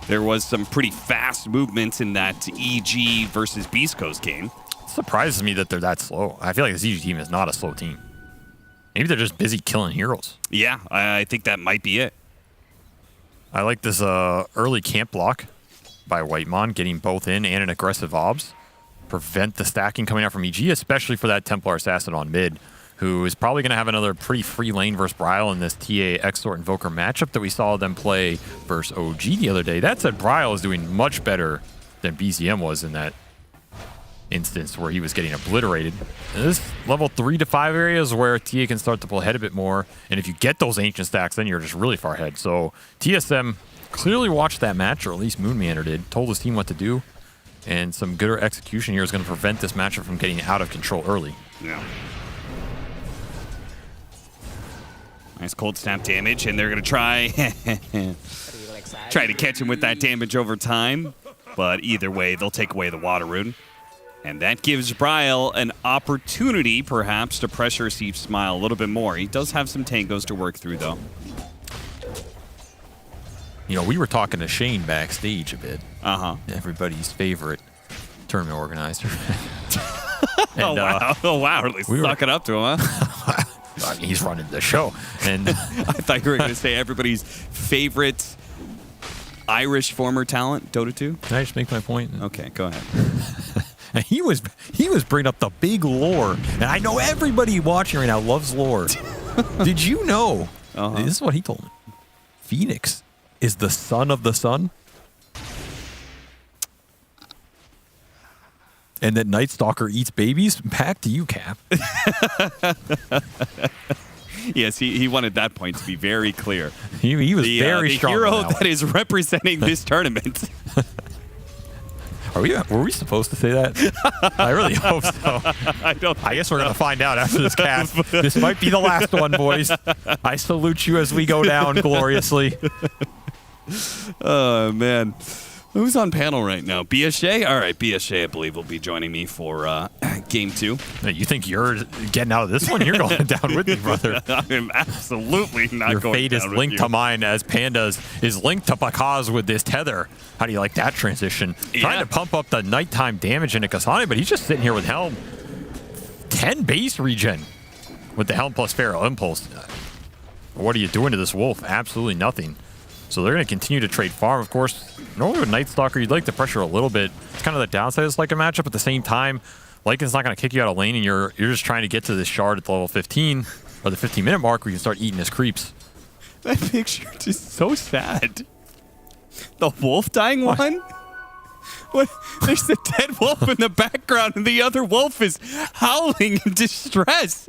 there was some pretty fast movements in that EG versus Beast Coast game. It surprises me that they're that slow. I feel like this EG team is not a slow team. Maybe they're just busy killing heroes. Yeah, I think that might be it. I like this early camp block by Whitemon, getting both in and an aggressive obs. Prevent the stacking coming out from EG, especially for that Templar Assassin on mid, who is probably going to have another pretty free lane versus Bryle in this TA Exort Invoker matchup that we saw them play versus OG the other day. That said, Bryle is doing much better than BZM was in that instance where he was getting obliterated. And this level 3 to 5 area is where TA can start to pull ahead a bit more. And if you get those ancient stacks, then you're just really far ahead. So TSM clearly watched that match, or at least Moonmanor did, told his team what to do. And some good execution here is going to prevent this matchup from getting out of control early. Yeah. Nice cold snap damage, and they're going to try to catch him with that damage over time. But either way, they'll take away the water rune. And that gives Bryle an opportunity, perhaps, to pressure Steve Smile a little bit more. He does have some tangos to work through, though. You know, we were talking to Shane backstage a bit. Uh-huh. Everybody's favorite tournament organizer. Oh, wow. Oh, wow. Really suck it up to him, huh? I mean, he's running the show. And I thought you were going to say everybody's favorite Irish former talent, Dota 2. Can I just make my point? Okay, go ahead. And he was bringing up the big lore, and I know everybody watching right now loves lore. Did you know? This is what he told me. Phoenix is the son of the sun, and that Night Stalker eats babies. Back to you, Cap. Yes, he wanted that point to be very clear. He was very the strong. hero on that that is representing this tournament. Were we supposed to say that? I really hope so. I guess we're going to find out after this cast. This might be the last one, boys. I salute you as we go down gloriously. Oh, man. Who's on panel right now? BSJ? All right, BSJ, I believe, will be joining me for Game 2. You think you're getting out of this one? You're going down with me, brother. I'm absolutely not Your going fate down is with linked you. to mine as Panda's is linked to Bakaz with this tether. How do you like that transition? Trying to pump up the nighttime damage into Kasane, but he's just sitting here with Helm. 10 base regen with the Helm plus Pharaoh Impulse. What are you doing to this Wolf? Absolutely nothing. So they're going to continue to trade farm. Of course, normally with Night Stalker, you'd like to pressure a little bit. It's kind of the downside of this Lycan matchup. At the same time, Lycan's not going to kick you out of lane, and you're just trying to get to this shard at the level 15 or the 15-minute mark where you can start eating his creeps. That picture is so sad. The wolf dying one? What? There's a dead wolf in the background, and the other wolf is howling in distress.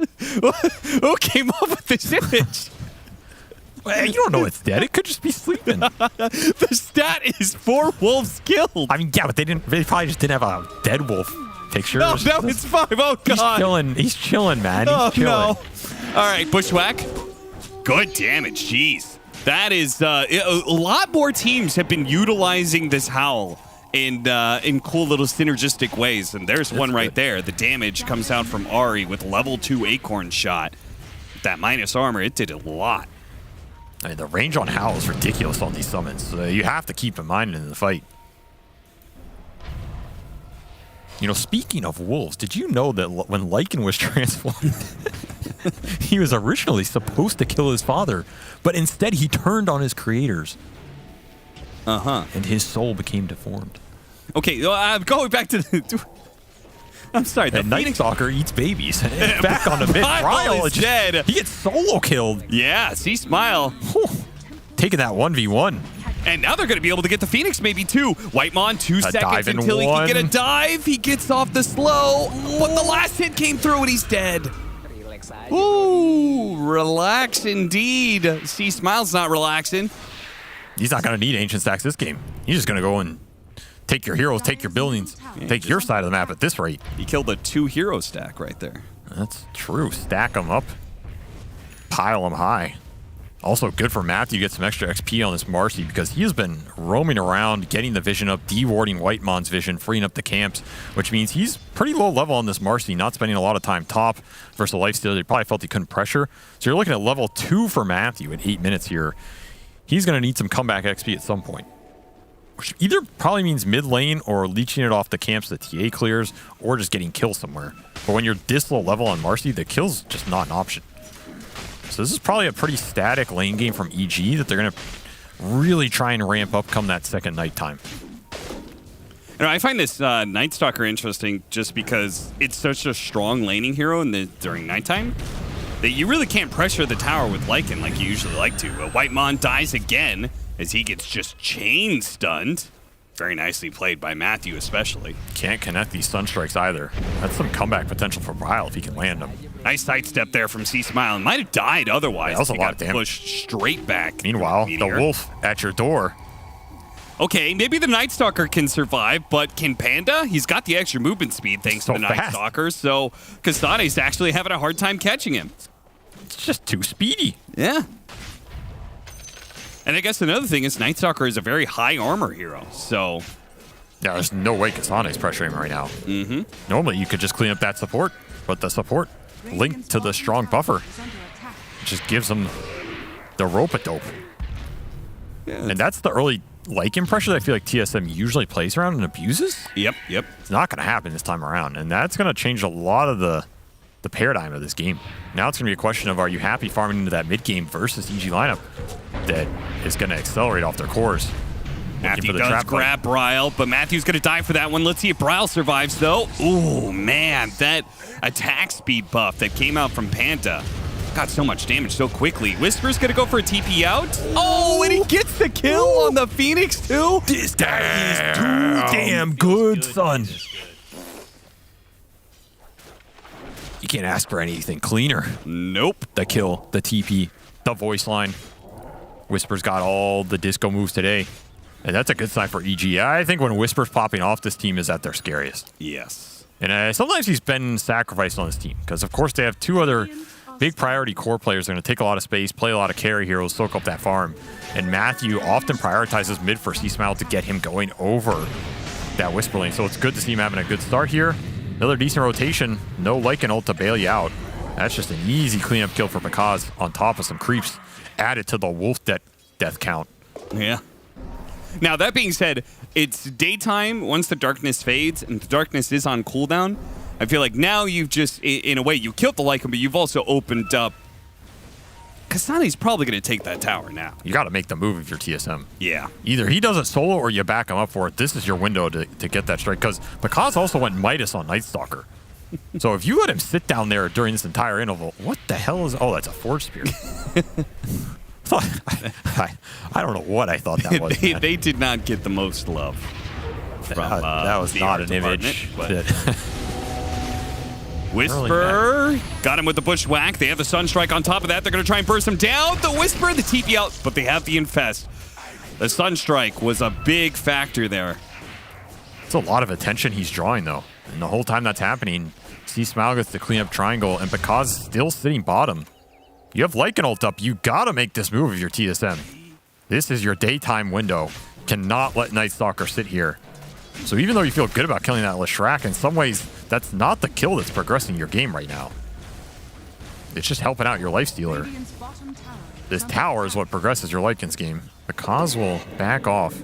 Who came up with this image? You don't know it's dead. It could just be sleeping. The stat is 4 wolves killed. I mean, yeah, but they probably just didn't have a dead wolf picture. No, it's 5. Oh, God. He's chilling, man. Oh, He's chilling. no. All right, Bushwhack. Good damage. Jeez. That is a lot more teams have been utilizing this howl in cool little synergistic ways, and there's one right there. The damage comes out from Ari with level 2 Acorn shot. That minus armor, it did a lot. I mean, the range on Howl is ridiculous on these summons. So you have to keep in mind in the fight. You know, speaking of wolves, did you know that when Lycan was transformed, he was originally supposed to kill his father, but instead he turned on his creators. And his soul became deformed. Okay, going back to the... I'm sorry. The Night Stalker eats babies. Back on the mid. Bryle is dead. He gets solo killed. Yeah, see Smile. Taking that 1v1. And now they're going to be able to get the Phoenix maybe too. Whitemon, 2 seconds until he can get a dive. He gets off the slow, but the last hit came through and he's dead. Ooh, relax indeed. See, Smile's not relaxing. He's not going to need Ancient Stacks this game. He's just going to go and take your heroes, take your buildings, take your side of the map at this rate. He killed a 2 hero stack right there. That's true. Stack them up. Pile them high. Also good for Matthew to get some extra XP on this Marcy because he has been roaming around, getting the vision up, dewarding Whitemon's vision, freeing up the camps, which means he's pretty low level on this Marcy, not spending a lot of time top versus a lifestealer. He probably felt he couldn't pressure. So you're looking at level 2 for Matthew in 8 minutes here. He's going to need some comeback XP at some point, which either probably means mid lane or leeching it off the camps that TA clears or just getting kills somewhere. But when you're this low level on Marcy, the kill's just not an option. So this is probably a pretty static lane game from EG that they're going to really try and ramp up come that second nighttime. I find this Night Stalker interesting just because it's such a strong laning hero during nighttime that you really can't pressure the tower with Lycan like you usually like to. Whitemon dies again as he gets just chain stunned. Very nicely played by Matthew especially. Can't connect these Sunstrikes either. That's some comeback potential for Bryle if he can land them. Nice sidestep there from C-Smile. Might have died otherwise. That was a lot of damage. Pushed straight back. Meanwhile, the Wolf at your door. Okay, maybe the Night Stalker can survive, but can Panda? He's got the extra movement speed thanks to the Night Stalker, so Kasane's actually having a hard time catching him. It's just too speedy. Yeah. And I guess another thing is Night Stalker is a very high armor hero, so... Yeah, there's no way Kasane's pressuring him right now. Normally, you could just clean up that support, but the support linked to the strong buffer just gives him the rope-a-dope. Yeah, and that's the early Lycan pressure that I feel like TSM usually plays around and abuses. Yep. It's not going to happen this time around, and that's going to change a lot of the paradigm of this game. Now it's going to be a question of, are you happy farming into that mid-game versus EG lineup that is going to accelerate off their cores? Matthew does grab Bryle, but Matthew's going to die for that one. Let's see if Bryle survives, though. Ooh, man, that attack speed buff that came out from Panta got so much damage so quickly. Whisper's going to go for a TP out. Oh, and he gets the kill on the Phoenix, too. This guy is too damn good, son. You can't ask for anything cleaner. Nope. The kill, the TP, the voice line. Whisper's got all the disco moves today. And that's a good sign for EG. I think when Whisper's popping off, this team is at their scariest. Yes. And sometimes he's been sacrificed on this team because, of course, they have two other big priority core players. They're going to take a lot of space, play a lot of carry heroes, soak up that farm. And Matthew often prioritizes mid for C-Smile to get him going over that Whisper lane. So it's good to see him having a good start here. Another decent rotation. No Lycan ult to bail you out. That's just an easy cleanup kill for Pakaz on top of some creeps added to the Wolf death count. Yeah. Now, that being said, it's daytime once the darkness fades, and the darkness is on cooldown. I feel like now you've just, in a way, you killed the Lycan, but you've also opened up. Kasane's probably going to take that tower now. You got to make the move if you're TSM. Yeah. Either he does it solo or you back him up for it. This is your window to get that strike, because Pakaz also went Midas on Night Stalker. So if you let him sit down there during this entire interval, what the hell is... Oh, that's a Forge Spear. I don't know what I thought that was. They did not get the most love from that was not an image. Whisper got him with the bushwhack. They have the Sunstrike on top of that. They're going to try and burst him down. The Whisper, the TP out, but they have the Infest. The Sunstrike was a big factor there. It's a lot of attention he's drawing, though. And the whole time that's happening, C-Smile gets to clean up triangle, and Pakaz is still sitting bottom. You have Lycan ult up. You gotta make this move if you're TSM. This is your daytime window. Cannot let Night Stalker sit here. So even though you feel good about killing that Leshrac, in some ways, that's not the kill that's progressing your game right now. It's just helping out your lifestealer. This tower is what progresses your Lycan's game. Pakaz will back off.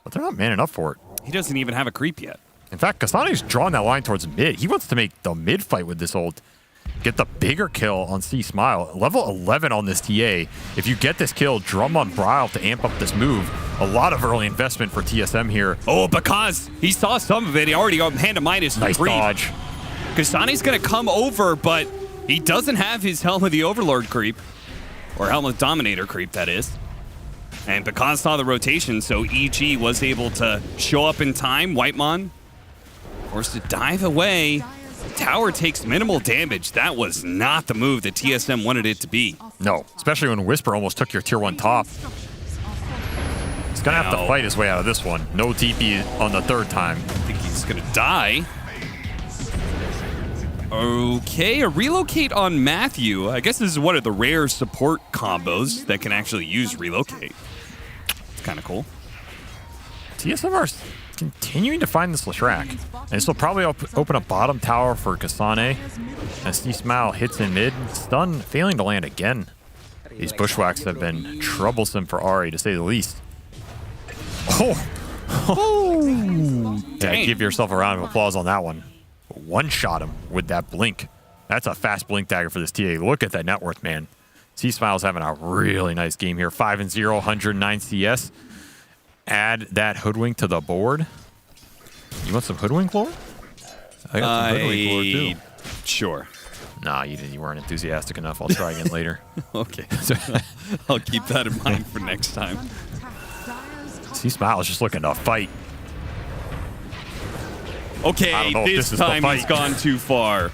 But they're not manning up for it. He doesn't even have a creep yet. In fact, Kasane's drawn that line towards mid. He wants to make the mid fight with this ult. Get the bigger kill on C-Smile. Level 11 on this TA. If you get this kill, drum on Bryle to amp up this move. A lot of early investment for TSM here. Oh, because he saw some of it. He already got hand to Midas. Nice dodge. Kasane's going to come over, but he doesn't have his Helm of the Overlord creep. Or Helm of Dominator creep, that is. And Pakaz saw the rotation, so EG was able to show up in time. Whitemon forced to dive away. Tower takes minimal damage. That was not the move that TSM wanted it to be. No, especially when Whisper almost took your tier 1 top. He's going to have to fight his way out of this one. No TP on the third time. I think he's going to die. Okay, a relocate on Matthew. I guess this is one of the rare support combos that can actually use relocate. It's kind of cool. TSM are continuing to find this Leshrac. And this will probably open up bottom tower for Kasane. As Smile hits in mid. Stun failing to land again. These bushwhacks have been troublesome for Ari, to say the least. Oh! Yeah, give yourself a round of applause on that one. One-shot him with that blink. That's a fast blink dagger for this TA. Look at that net worth, man. C-Smile's having a really nice game here. 5-0, 109 CS. Add that hoodwink to the board. You want some hoodwink lore? I got some hoodwink lore too. Sure. Nah, you weren't enthusiastic enough. I'll try again later. Okay. I'll keep that in mind for next time. C-Smile is just looking to fight. Okay, this time he's gone too far.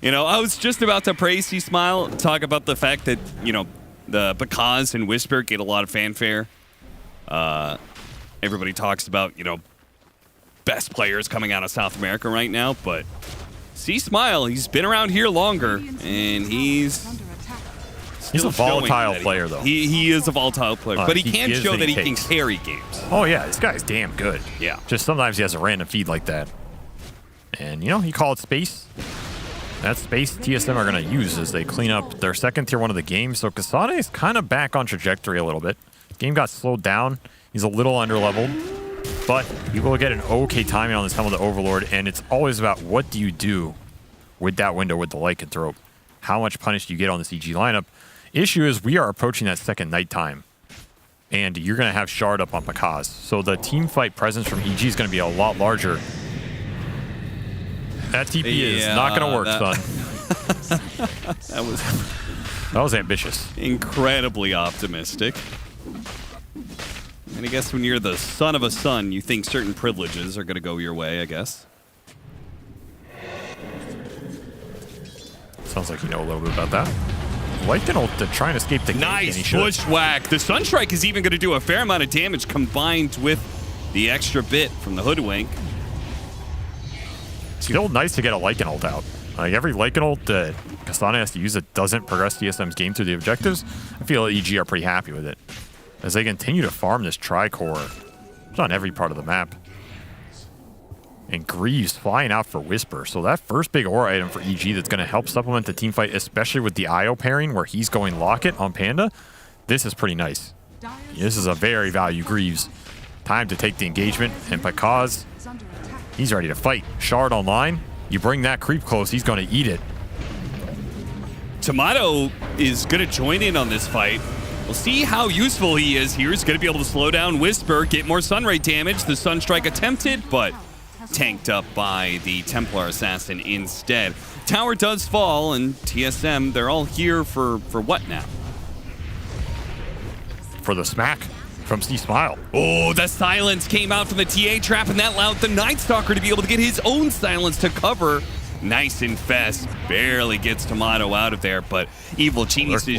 You know, I was just about to praise C-Smile, talk about the fact that, you know, the Bakaz and Whisper get a lot of fanfare. Everybody talks about, you know, best players coming out of South America right now, but C-Smile, he's been around here longer, and he's a volatile player, though. He is a volatile player, but he can gives show and that he can takes. carry games. Oh, yeah, this guy's damn good. Yeah. Just sometimes he has a random feed like that. And, you know, he called space. That space TSM are going to use as they clean up their second tier 1 of the game. So Kasane is kind of back on trajectory a little bit. Game got slowed down. He's a little under-leveled. But he will get an okay timing on this Helmet of the Overlord. And it's always about what do you do with that window with the Lycanthrope. How much punish do you get on this EG lineup? Issue is we are approaching that second nighttime. And you're going to have Shard up on Pakaz. So the team fight presence from EG is going to be a lot larger. That TP is not going to work, son. That was ambitious. Incredibly optimistic. And I guess when you're the son of a son, you think certain privileges are going to go your way, I guess. Sounds like you know a little bit about that. Lycan to try and escape the gate. Nice bushwhack. The Sunstrike is even going to do a fair amount of damage combined with the extra bit from the Hoodwink. Still nice to get a Lycan ult out. Like every Lycan ult that Kasane has to use that doesn't progress TSM's game through the objectives, I feel EG are pretty happy with it. As they continue to farm this Tricore. It's on every part of the map. And Greaves flying out for Whisper. So that first big aura item for EG that's going to help supplement the team fight, especially with the IO pairing where he's going Locket on Panda. This is pretty nice. This is a very value Greaves. Time to take the engagement. And Pakaz, he's ready to fight. Shard online. You bring that creep close, he's going to eat it. Tomato is going to join in on this fight. We'll see how useful he is here. He's going to be able to slow down Whisper, get more Sunray damage. The Sunstrike attempted, but tanked up by the Templar Assassin instead. Tower does fall, and TSM, they're all here for what now? For the smack from C-Smile. Oh, the silence came out from the TA trap, and that allowed the Night Stalker to be able to get his own silence to cover. Nice and fast. Barely gets Tomato out of there, but Evil Genius is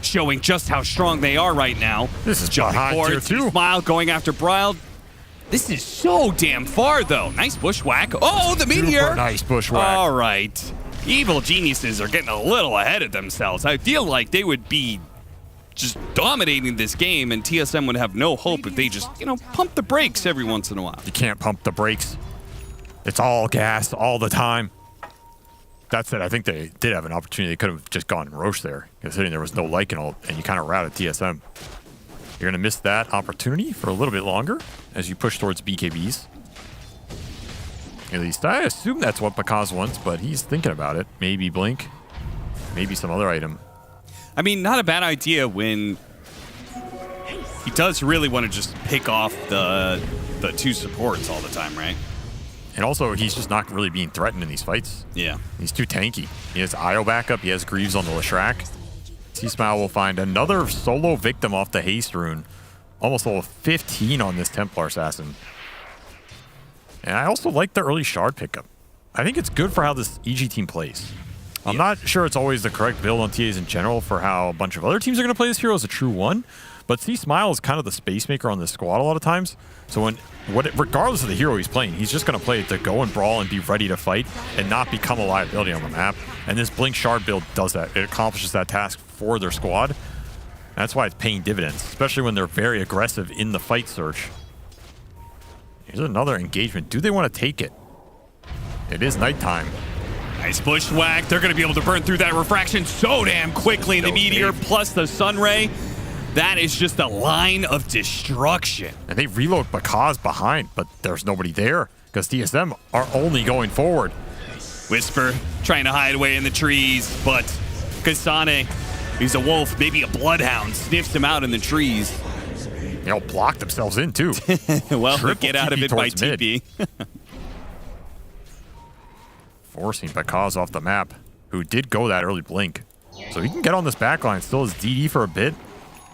showing just how strong they are right now. This is jumping behind forward. tier 2. Smile going after Brile. This is so damn far, though. Nice bushwhack. Oh, the meteor. Super nice bushwhack. All right. Evil Geniuses are getting a little ahead of themselves. I feel like they would be just dominating this game, and TSM would have no hope if they just, you know, pump the brakes every once in a while. You can't pump the brakes. It's all gas all the time. That said, I think they did have an opportunity. They could have just gone Roche there, considering there was no Lycan ult, and you kind of routed TSM. You're going to miss that opportunity for a little bit longer as you push towards BKBs. At least I assume that's what Pakaz wants, but he's thinking about it. Maybe Blink, maybe some other item. I mean, not a bad idea when he does really want to just pick off the two supports all the time, right? And also, he's just not really being threatened in these fights. Yeah. He's too tanky. He has IO backup. He has Greaves on the Leshrac. C-Smile will find another solo victim off the Haste Rune. Almost level 15 on this Templar Assassin. And I also like the early Shard pickup. I think it's good for how this EG team plays. I'm not sure it's always the correct build on TAs in general for how a bunch of other teams are going to play this hero as a true one, But C-Smile is kind of the space maker on this squad a lot of times. So regardless of the hero he's playing, he's just going to play it to go and brawl and be ready to fight and not become a liability on the map. And this Blink Shard build does that. It accomplishes that task for their squad. That's why it's paying dividends, especially when they're very aggressive in the fight search. Here's another engagement. Do they want to take it? It is nighttime. Nice bushwhack. They're going to be able to burn through that refraction so damn quickly. The meteor plus the sun ray. That is just a line of destruction. And they reload Bakaz behind, but there's nobody there because TSM are only going forward. Whisper trying to hide away in the trees, but Kasane, he's a wolf, maybe a bloodhound, sniffs him out in the trees. They all block themselves in too. Well, Triple get out of TP it by towards mid. TP. Forcing Bakaz off the map, who did go that early blink. So he can get on this backline, still has DD for a bit.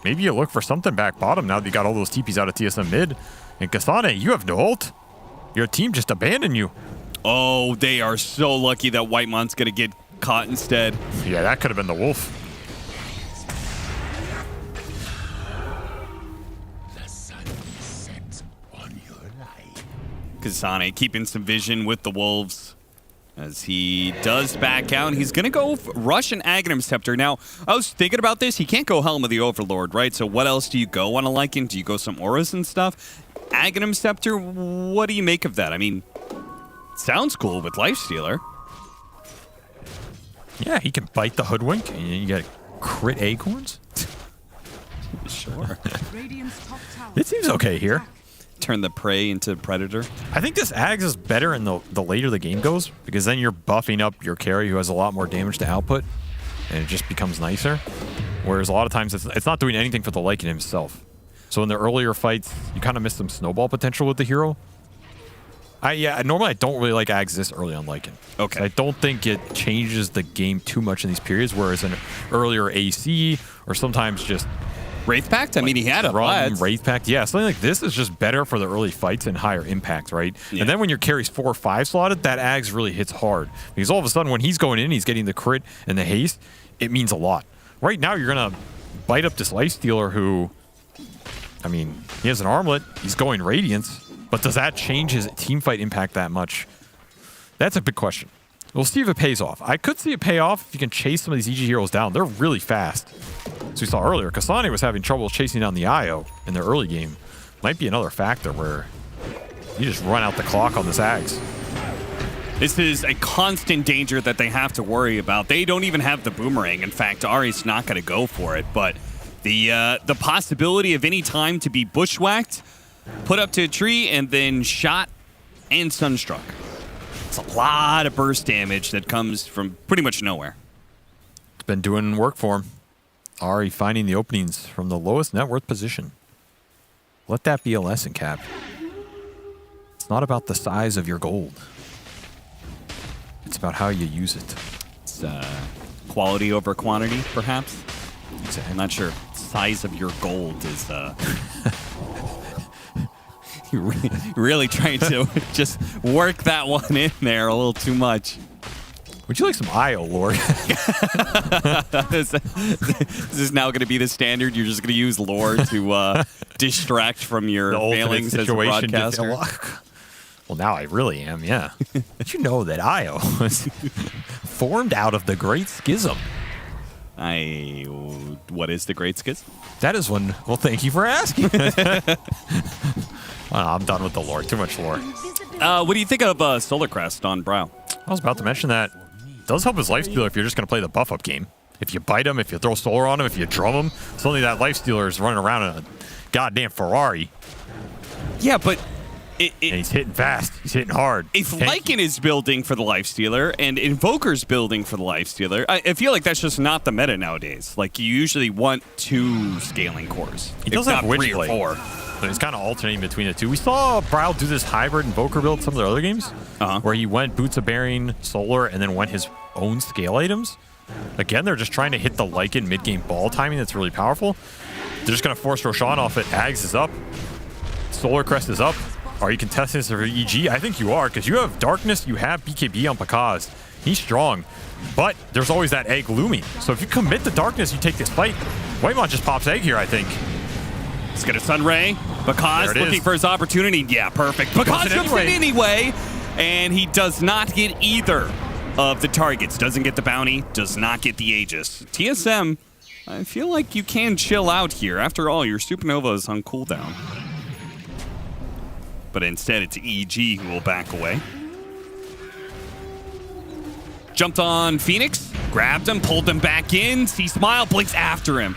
Maybe you look for something back bottom now that you got all those TPs out of TSM mid. And Kasane, you have no ult. Your team just abandoned you. Oh, they are so lucky that Whitemon's going to get caught instead. Yeah, that could have been the wolf. Kasane keeping some vision with the wolves as he does back out. He's going to go rush an Aghanim Scepter. Now, I was thinking about this. He can't go Helm of the Overlord, right? So what else do you go on a Lycan? Do you go some auras and stuff? Aghanim Scepter, what do you make of that? I mean, sounds cool with Lifestealer. Yeah, he can bite the hoodwink and you get crit acorns. Sure. It seems okay here. Turn the prey into predator. I think this Ags is better in the later the game goes because then you're buffing up your carry who has a lot more damage to output and it just becomes nicer. Whereas a lot of times it's not doing anything for the Lycan himself. So in the earlier fights, you kind of miss some snowball potential with the hero. Normally I don't really like Ags this early on Lycan. Okay. I don't think it changes the game too much in these periods, whereas an earlier AC or sometimes just Wraith Pact? I mean, he had a lot. Wraith Pact. Yeah, something like this is just better for the early fights and higher impact, right? Yeah. And then when your carry's 4 or 5 slotted, that Ags really hits hard. Because all of a sudden, when he's going in, he's getting the crit and the haste, it means a lot. Right now, you're going to bite up this Lifestealer who, I mean, he has an armlet, he's going Radiance, but does that change his teamfight impact that much? That's a big question. We'll see if it pays off. I could see it pay off if you can chase some of these EG heroes down. They're really fast. As we saw earlier, Kasane was having trouble chasing down the IO in the early game. Might be another factor where you just run out the clock on this Ags. This is a constant danger that they have to worry about. They don't even have the boomerang. In fact, Ari's not going to go for it. But the possibility of any time to be bushwhacked, put up to a tree, and then shot and sunstruck. It's a lot of burst damage that comes from pretty much nowhere. It's been doing work for him. Ari finding the openings from the lowest net worth position. Let that be a lesson, Cap. It's not about the size of your gold. It's about how you use it. It's quality over quantity, perhaps. Exactly. I'm not sure. Size of your gold is... You're really trying to just work that one in there a little too much. Would you like some IO, Lord? This is now going to be the standard. You're just going to use lore to distract from your failings as a broadcaster. Well, now I really am, yeah. Did you know that IO was formed out of the Great Schism? What is the Great Schism? That is one. Well, thank you for asking. I'm done with the lore. Too much lore. What do you think of Solar Crest on Brow? I was about to mention that. It does help his lifestealer if you're just going to play the buff-up game. If you bite him, if you throw solar on him, if you drum him, suddenly that lifestealer is running around in a goddamn Ferrari. Yeah, but... and he's hitting fast. He's hitting hard. If Lycan is building for the Lifestealer and Invoker's building for the Lifestealer, I feel like that's just not the meta nowadays. Like, you usually want 2 scaling cores. He does have Witch Blade. 4. So he's kind of alternating between the two. We saw Brow do this hybrid Invoker build in some of the other games, where he went Boots of Bearing, Solar, and then went his own scale items. Again, they're just trying to hit the Lycan mid-game ball timing that's really powerful. They're just going to force Roshan off it. Ags is up. Solar Crest is up. Are you contesting this for EG? I think you are, because you have Darkness, you have BKB on Pakaz. He's strong, but there's always that Egg looming. So if you commit to Darkness, you take this fight. Whitemon just pops Egg here, I think. He's got a Sunray. Bakaz looking for his opportunity. Yeah, perfect. Bakaz jumps in anyway, and he does not get either of the targets. Doesn't get the bounty, does not get the Aegis. TSM, I feel like you can chill out here. After all, your Supernova is on cooldown. But instead, it's EG who will back away. Jumped on Phoenix, grabbed him, pulled him back in. C-Smile blinks after him.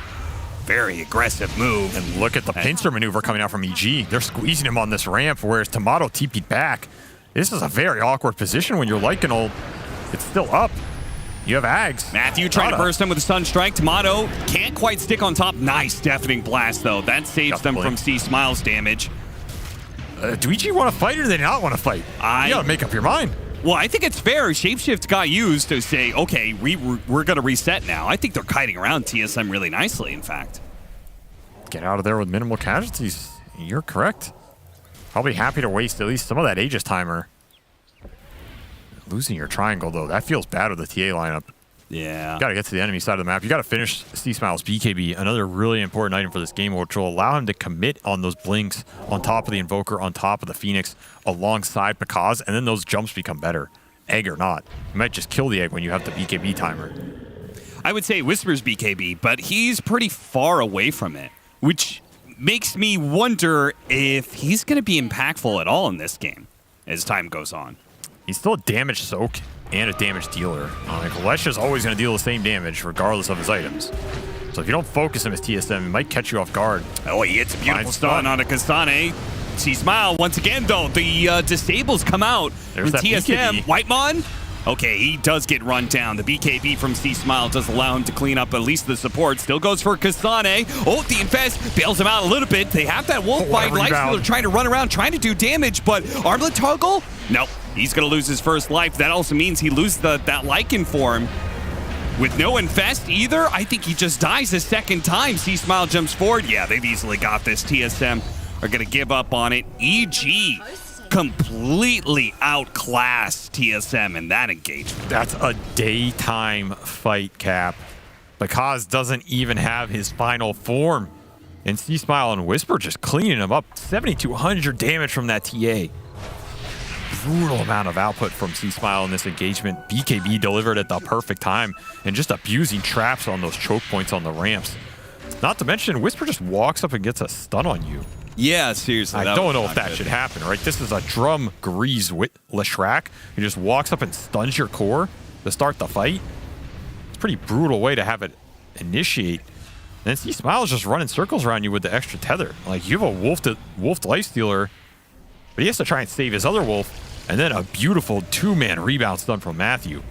Very aggressive move. And look at the pincer maneuver coming out from EG. They're squeezing him on this ramp, whereas Tomato TP'd back. This is a very awkward position when you're Lycanol. It's still up. You have Ags. Matthew trying to burst him with a Sunstrike. Tomato can't quite stick on top. Nice deafening blast, though. That saves them from C-Smile's damage. Do EG want to fight or do they not want to fight? You gotta make up your mind. Well, I think it's fair. Shapeshift got used to say, okay, we're going to reset now. I think they're kiting around TSM really nicely, in fact. Get out of there with minimal casualties. You're correct. Probably happy to waste at least some of that Aegis timer. Losing your triangle, though, that feels bad with the TA lineup. Yeah. You got to get to the enemy side of the map. You got to finish C-Smile's BKB, another really important item for this game, which will allow him to commit on those blinks on top of the Invoker, on top of the Phoenix, alongside Bakaz, and then those jumps become better. Egg or not. You might just kill the egg when you have the BKB timer. I would say Whisper's BKB, but he's pretty far away from it, which makes me wonder if he's going to be impactful at all in this game as time goes on. He's still a damage soak and a damage dealer. Like, Lesh is always going to deal the same damage regardless of his items. So if you don't focus him as TSM, it might catch you off guard. Oh, he hits a beautiful stun on a Kasane. C-Smile, once again, though, the disables come out There's from that TSM. BKB. Whitemon? Okay, he does get run down. The BKB from C-Smile does allow him to clean up at least the support. Still goes for Kasane. Oh, the Infest bails him out a little bit. They have that Wolf Bite. Lifestealer trying to run around, trying to do damage, but Armlet Toggle? Nope. He's going to lose his first life. That also means he loses that Lycan form. With no Infest either, I think he just dies a second time. C-Smile jumps forward. Yeah, they've easily got this. TSM are going to give up on it. EG completely outclassed TSM in that engagement. That's a daytime fight, Cap. Bakaz doesn't even have his final form. And C-Smile and Whisper just cleaning him up. 7,200 damage from that TA. Brutal amount of output from C-Smile in this engagement. BKB delivered at the perfect time and just abusing traps on those choke points on the ramps. Not to mention, Whisper just walks up and gets a stun on you. Yeah, seriously. I don't know if that should happen, right? This is a drum grease with Leshrac. He just walks up and stuns your core to start the fight. It's a pretty brutal way to have it initiate. And then C-Smile is just running circles around you with the extra tether. Like, you have a wolfed lifestealer, but he has to try and save his other wolf, and then a beautiful two-man rebound stun from Matthew.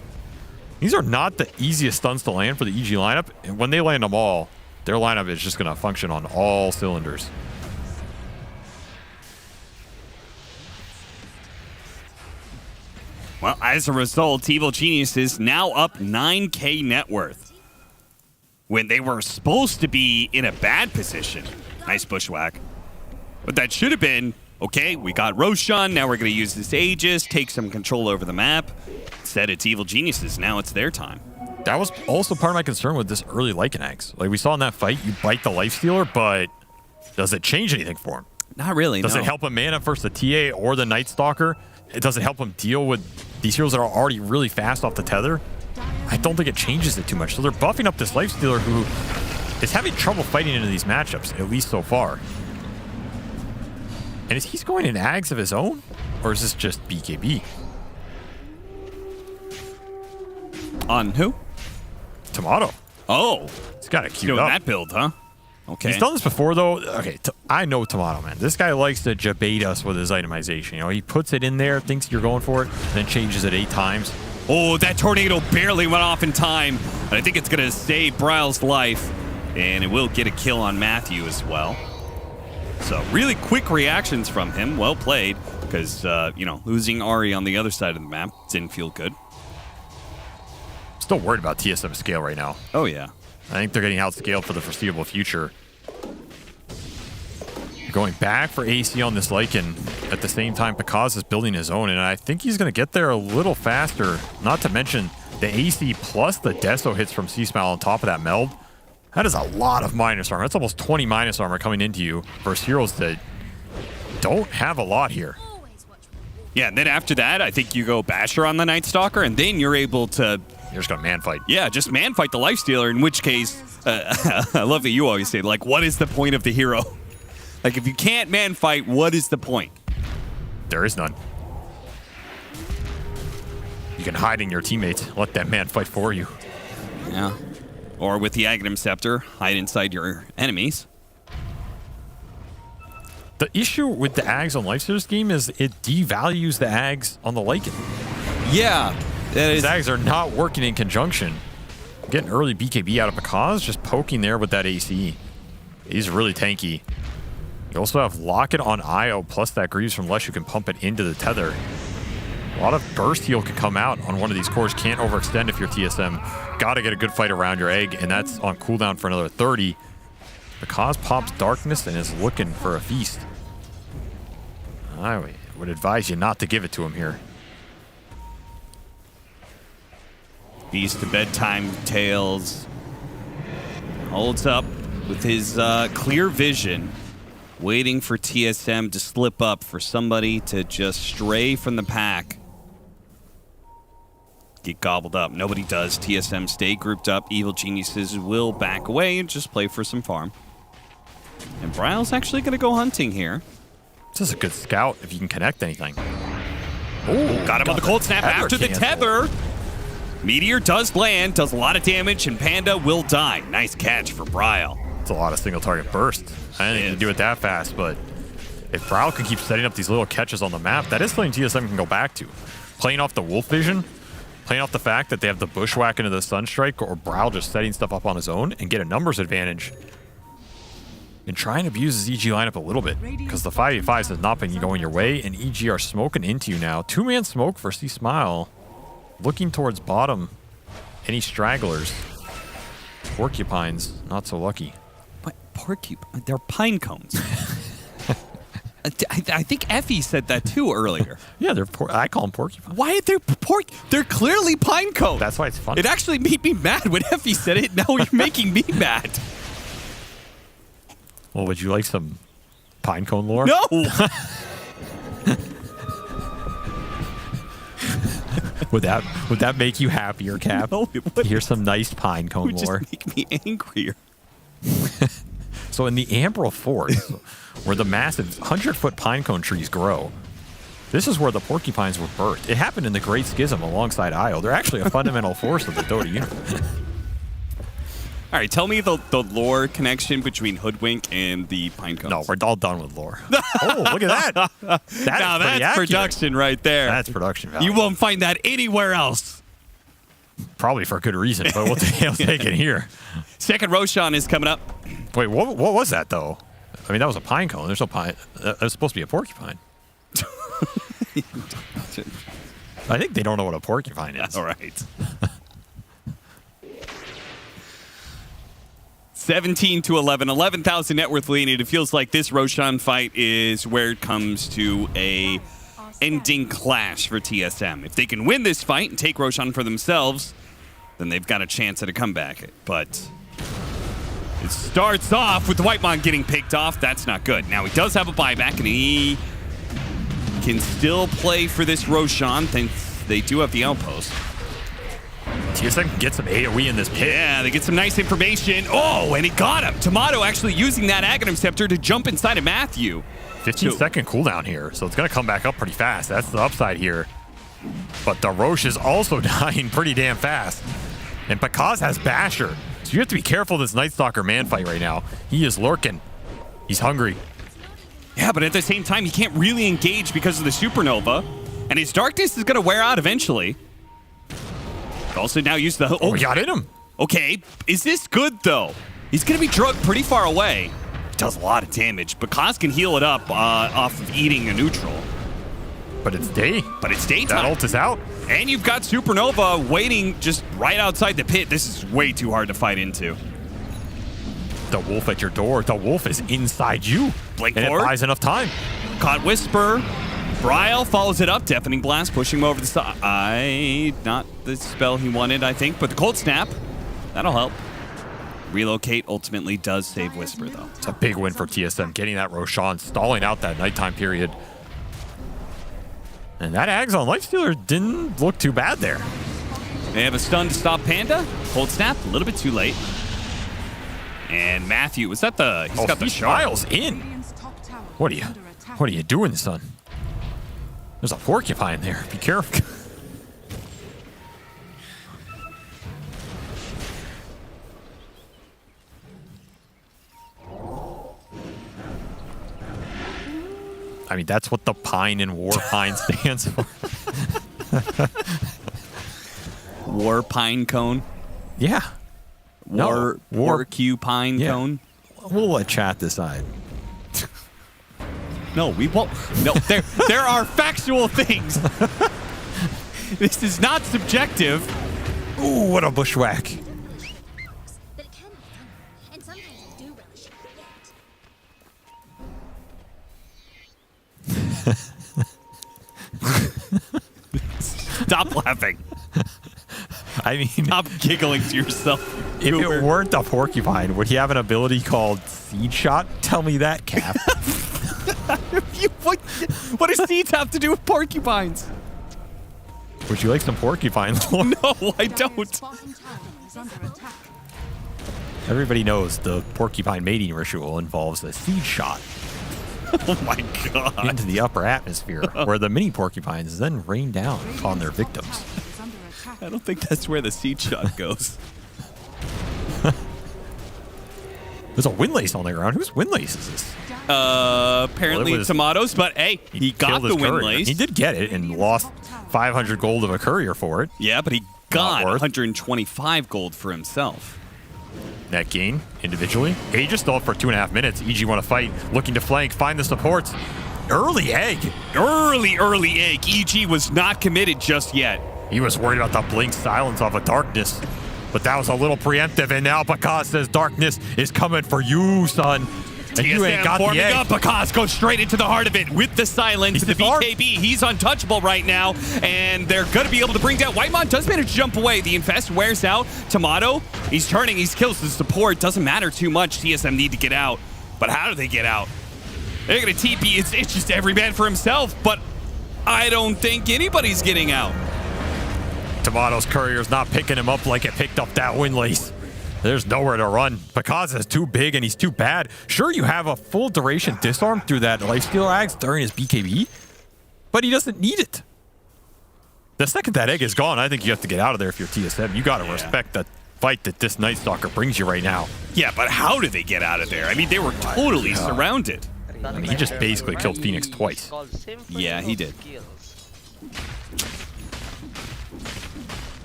These are not the easiest stuns to land for the EG lineup, and when they land them all, their lineup is just going to function on all cylinders. Well, as a result, Evil Genius is now up 9K net worth, when they were supposed to be in a bad position. Nice bushwhack. But that should have been, okay, we got Roshan, now we're going to use this Aegis, take some control over the map. Instead, it's Evil Geniuses, now it's their time. That was also part of my concern with this early Lycanax. Like, we saw in that fight, you bite the Lifestealer, but does it change anything for him? Not really, Does it help him mana versus the TA or the Night Stalker? It doesn't help him deal with these heroes that are already really fast off the tether. I don't think it changes it too much. So they're buffing up this Lifestealer who is having trouble fighting into these matchups, at least so far. And is he going in Ags of his own? Or is this just BKB? On who? Tomato. Oh. He's got it queued doing up. that build, huh? Okay. He's done this before, though. Okay, I know Tomato, man. This guy likes to jabate us with his itemization. You know, he puts it in there, thinks you're going for it, then changes it 8 times. Oh, that tornado barely went off in time. But I think it's going to save Bryle's life. And it will get a kill on Matthew as well. So really quick reactions from him. Well played. Because, losing Ari on the other side of the map didn't feel good. Still worried about TSM scale right now. Oh, yeah. I think they're getting outscaled for the foreseeable future. Going back for AC on this Lycan. At the same time, Bakaz is building his own, and I think he's going to get there a little faster. Not to mention the AC plus the Deso hits from C-Smile on top of that meld. That is a lot of minus armor. That's almost 20 minus armor coming into you versus heroes that don't have a lot here. Yeah, and then after that, I think you go Basher on the Night Stalker, and then you're able to... You're just going to man fight. Yeah, just man fight the Lifestealer, in which case, I love that you always say, like, what is the point of the hero? Like, if you can't man fight, what is the point? There is none. You can hide in your teammates. Let that man fight for you. Yeah. Or with the Aghanim Scepter, hide inside your enemies. The issue with the Ags on Lifestealer's game is it devalues the Ags on the Lycan. Yeah. These Ags are not working in conjunction. Getting early BKB out of Pakaz, just poking there with that AC. He's really tanky. You also have Locket on Io, plus that Greaves from Lesh who can pump it into the tether. A lot of burst heal can come out on one of these cores. Can't overextend if you're TSM. Gotta get a good fight around your egg, and that's on cooldown for another 30. Pakaz pops Darkness and is looking for a feast. I would advise you not to give it to him here. Feast to Bedtime Tales holds up with his clear vision, waiting for TSM to slip up, for somebody to just stray from the pack. Get gobbled up. Nobody does. TSM stay grouped up. Evil Geniuses will back away and just play for some farm. And Bryle's actually going to go hunting here. This is a good scout if you can connect anything. Oh, got him on the cold snap after the tether. Meteor does land, does a lot of damage, and Panda will die. Nice catch for Bryle. It's a lot of single target burst. I didn't even do it that fast, but if Bryle can keep setting up these little catches on the map, that is something TSM can go back to. Playing off the wolf vision, playing off the fact that they have the bushwhack into the Sunstrike, or Bryle just setting stuff up on his own and get a numbers advantage. And try and abuse his EG lineup a little bit, because the 5v5s has not been going your way, and EG are smoking into you now. Two-man smoke for C-Smile. Looking towards bottom. Any stragglers? Porcupines, not so lucky. But porcupine, they're pine cones. I think Effie said that too earlier. Yeah, I call them porcupines. Why are they They're clearly pine cones. That's why it's funny. It actually made me mad when Effie said it. Now you're making me mad. Well, would you like some pine cone lore? No! Would that make you happier, Cap? No, it wouldn't. Here's some nice pine cone lore. Just make me angrier. So in the Ambral Forest, where the massive 100-foot pine cone trees grow, this is where the porcupines were birthed. It happened in the Great Schism alongside Io. They're actually a fundamental force of the Dota universe. All right, tell me the lore connection between Hoodwink and the pine cones. No, we're all done with lore. Oh, look at that. That's production right there. That's production value. You won't find that anywhere else. Probably for good reason, but we'll take it here. Second Roshan is coming up. Wait, what was that, though? I mean, that was a pine cone. There's no pine. That was supposed to be a porcupine. I think they don't know what a porcupine is. All right. 17 to 11, 11,000 net worth lead, and it feels like this Roshan fight is where it comes to a ending clash for TSM. If they can win this fight and take Roshan for themselves, then they've got a chance at a comeback. But it starts off with Whitemon getting picked off. That's not good. Now he does have a buyback, and he can still play for this Roshan, since they do have the outpost. TSM can get some AoE in this pit. Yeah, they get some nice information. Oh, and he got him. Tomato actually using that Aghanim Scepter to jump inside of Matthew. 15-second cooldown here, so it's going to come back up pretty fast. That's the upside here. But the Roche is also dying pretty damn fast. And Pakaz has Basher. So you have to be careful of this Night Stalker man fight right now. He is lurking. He's hungry. Yeah, but at the same time, he can't really engage because of the Supernova. And his Darkness is going to wear out eventually. Also now use the... Oh, we got in him. Okay, is this good, though? He's going to be drugged pretty far away. Does a lot of damage, but Kaz can heal it up off of eating a neutral. But it's day. But it's daytime. That ult is out. And you've got Supernova waiting just right outside the pit. This is way too hard to fight into. The wolf at your door. The wolf is inside you. Blink and forward. It buys enough time. Caught Whisper. Bryle follows it up. Deafening Blast, pushing him over the side. Not the spell he wanted, I think, but the Cold Snap. That'll help. Relocate ultimately does save Whisper, though. It's a big win for TSM, getting that Roshan, stalling out that nighttime period. And that Ags on Lifestealer didn't look too bad there. They have a stun to stop Panda. Cold snap, a little bit too late. And Matthew, was that the... He's got the shot. Miles in. What are you doing, son? There's a porcupine there. Be careful. I mean, that's what the pine in War Pine stands for. War Pine Cone? Yeah. War Porcupine Cone? We'll let chat decide. No, we won't. No, there are factual things. This is not subjective. Ooh, what a bushwhack. Stop laughing. I mean, stop giggling to yourself. If it weren't a porcupine, would he have an ability called Seed Shot? Tell me that, Cap. What does seeds have to do with porcupines? Would you like some porcupine lore? No, I don't. Everybody knows the porcupine mating ritual involves a seed shot. Oh my god. Into the upper atmosphere, where the mini porcupines then rain down upon their victims. I don't think that's where the seed shot goes. There's a Windlace on the ground. Whose Windlace is this? Apparently Tomatoes, but hey, he got the Windlace. He did get it and lost 500 gold of a courier for it. Yeah, but he got 125 gold for himself. Net gain individually. Age still up for 2.5 minutes. EG want to fight, looking to flank, find the supports. Early egg. Early egg. EG was not committed just yet. He was worried about the blink silence off of Darkness. But that was a little preemptive, and now Bakaz says Darkness is coming for you, son. And you ain't got forming the egg. up. Bakaz goes straight into the heart of it with the silence. The BKB, he's untouchable right now, and they're going to be able to bring down. Whitemon does manage to jump away. The Infest wears out. Tomato, he's turning. He kills the support. Doesn't matter too much. TSM need to get out. But how do they get out? They're going to TP. It's just every man for himself, but I don't think anybody's getting out. Tomato's courier's not picking him up like it picked up that Windlace. There's nowhere to run. Bakaz is too big and he's too bad. Sure, you have a full duration disarm through that lifesteal axe during his BKB, but he doesn't need it. The second that egg is gone, I think you have to get out of there if you're TSM. You got to respect the fight that this Night Stalker brings you right now. Yeah, but how did they get out of there? I mean, they were totally surrounded. I mean, he just basically killed Phoenix twice. Yeah, he did.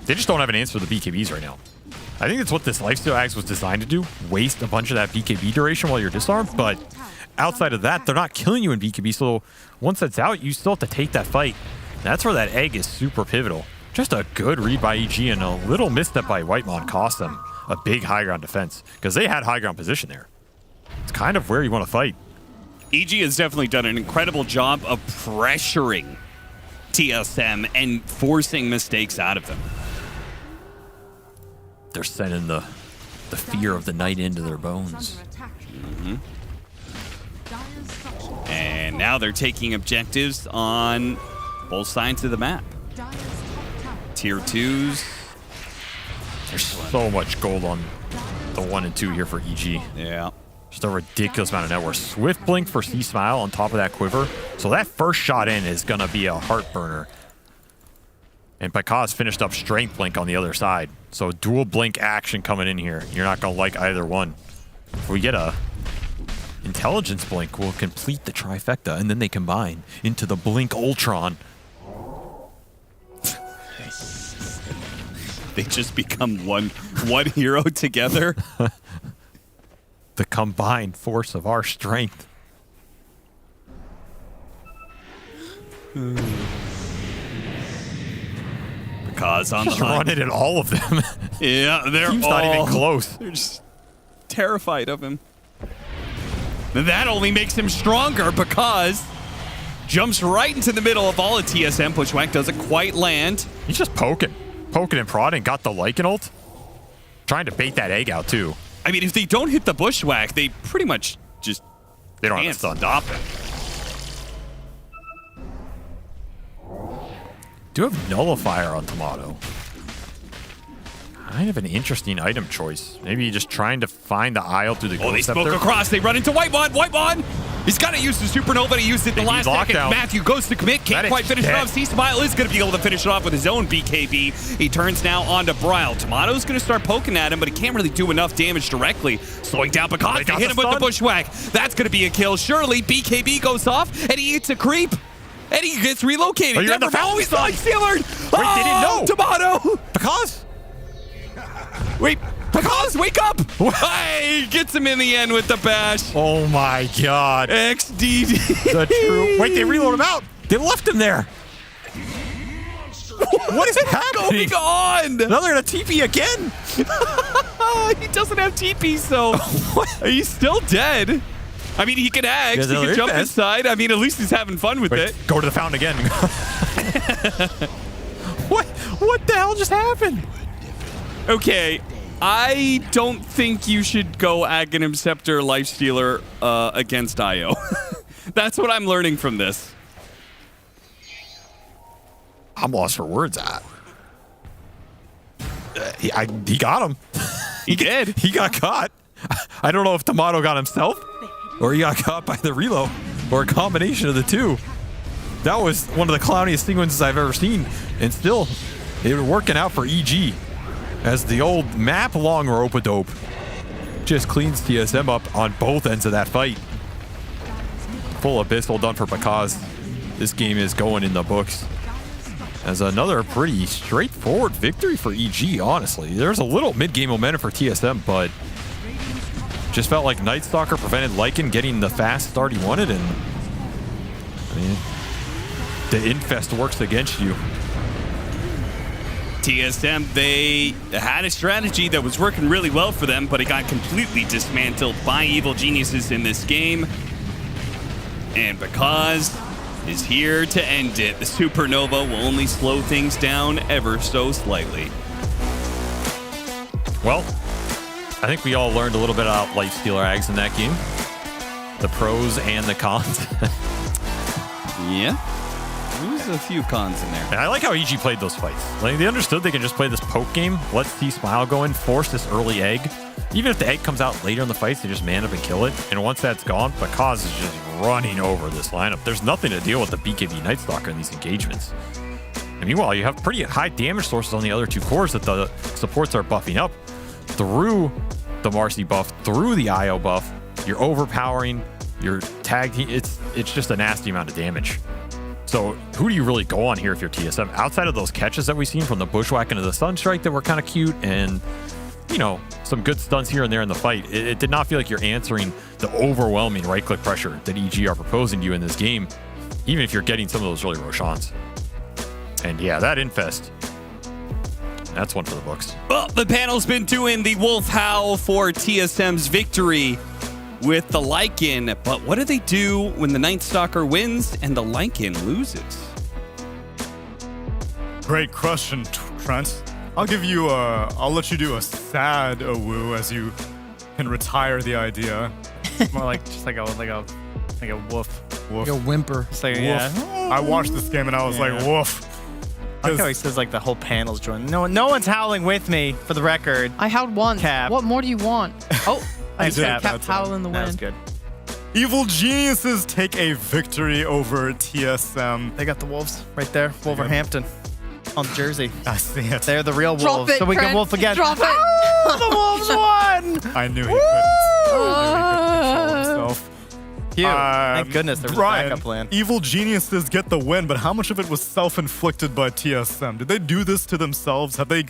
They just don't have an answer for the BKBs right now. I think that's what this lifesteal axe was designed to do. Waste a bunch of that BKB duration while you're disarmed, but outside of that, they're not killing you in BKB, so once that's out, you still have to take that fight. That's where that egg is super pivotal. Just a good read by EG and a little misstep by Whitemon cost them a big high ground defense, because they had high ground position there. It's kind of where you want to fight. EG has definitely done an incredible job of pressuring TSM and forcing mistakes out of them. They're sending the fear of the night into their bones. And now they're taking objectives on both sides of the map. Tier 2s. There's so much gold on the 1 and 2 here for EG. Yeah. Just a ridiculous amount of net worth. Swift blink for C-Smile on top of that quiver. So that first shot in is going to be a heart burner. And Bakaz finished up Strength Blink on the other side. So dual blink action coming in here. You're not going to like either one. If we get a Intelligence Blink, we'll complete the trifecta, and then they combine into the Blink Ultron. They just become one hero together. The combined force of our strength. Bakaz on just the hunt. running at all of them. Yeah, they're Team's all not even close. They're just terrified of him. That only makes him stronger because jumps right into the middle of all of TSM. Pushwhack doesn't quite land. He's just poking and prodding. Got the Lycan ult. Trying to bait that egg out too. I mean, if they don't hit the bushwhack, they pretty much just They don't have can't a stun. stop it. Do have Nullifier on Tomato. Kind of an interesting item choice. Maybe just trying to find the aisle through the Oh, they Ghost smoke Scepter. across. They run into Whitemon. Whitemon! He's got to use the Supernova. He used it the last second. lockdown. Matthew goes to commit. Can't That quite is finish it dead. off. C-Smile is going to be able to finish it off with his own BKB. He turns now onto Brile. Tomato's going to start poking at him, but he can't really do enough damage directly. Slowing down because they got hit the him with the stun. bushwhack. That's going to be a kill. Surely BKB goes off, and he eats a creep. And he gets relocated. Oh, you're in the Never know. He's like Stealer. Wait, they didn't know. Tomato. Because? Wait. Because, wake up! Hey, gets him in the end with the bash. Oh my god. XDD. The true. Wait, they reload him out. They left him there. What is happening? Going on? Now they're gonna TP again. He doesn't have TP, so he's still dead. I mean, he can axe. Yeah, He can they're jump invest. inside. I mean, at least he's having fun with it. Go to the fountain again. What the hell just happened? Okay. I don't think you should go Aghanim Scepter Lifestealer against Io. That's what I'm learning from this. I'm lost for words. He got him. He did. He got caught. I don't know if Tomato got himself or he got caught by the reload or a combination of the two. That was one of the clowniest sequences I've ever seen. And still, they were working out for EG as the old map long rope-a-dope just cleans TSM up on both ends of that fight. Full Abyssal done for Bakaz. This game is going in the books as another pretty straightforward victory for EG, honestly. There's a little mid-game momentum for TSM, but just felt like Night Stalker prevented Lycan getting the fast start he wanted, and I mean, the Infest works against you. TSM, they had a strategy that was working really well for them, but it got completely dismantled by Evil Geniuses in this game. And Bakaz is here to end it. The Supernova will only slow things down ever so slightly. Well, I think we all learned a little bit about Lifestealer Ags in that game. The pros and the cons. Yeah. There's a few cons in there. And I like how EG played those fights. Like, they understood they can just play this poke game, let T-Smile go in, force this early egg. Even if the egg comes out later in the fights, they just man up and kill it. And once that's gone, Bakaz is just running over this lineup. There's nothing to deal with the BKB Night Stalker in these engagements. And meanwhile, you have pretty high damage sources on the other two cores that the supports are buffing up through the Marcy buff, through the IO buff. You're overpowering your tag team. It's just a nasty amount of damage. So who do you really go on here if you're TSM? Outside of those catches that we've seen from the Bushwhack into the Sunstrike that were kind of cute and, you know, some good stunts here and there in the fight, it did not feel like you're answering the overwhelming right-click pressure that EG are proposing to you in this game, even if you're getting some of those early Roshans. And yeah, that Infest, that's one for the books. Well, the panel's been doing the Wolf Howl for TSM's victory with the Lycan, but what do they do when the Night Stalker wins and the Lycan loses? Great question, Trent. I'll let you do a sad woo as you can retire the idea. More like just like a woof. Woof. Like a whimper. It's like, Woof. yeah. I watched this game and I was like, woof. I like how he says like the whole panel's joining. No one's howling with me, for the record. I howled once. Cap. What more do you want? Oh, I did. kept That's howl in the That was wind. good. Evil Geniuses take a victory over TSM. They got the Wolves right there. Wolverhampton on the jersey. I see it. They're the real Drop Wolves. it, So we can Trent. Wolf again. Drop it. Oh, the Wolves won! I knew he couldn't control himself. Phew. Thank goodness there was Brian, a backup plan. Evil Geniuses get the win, but how much of it was self-inflicted by TSM? Did they do this to themselves? Have they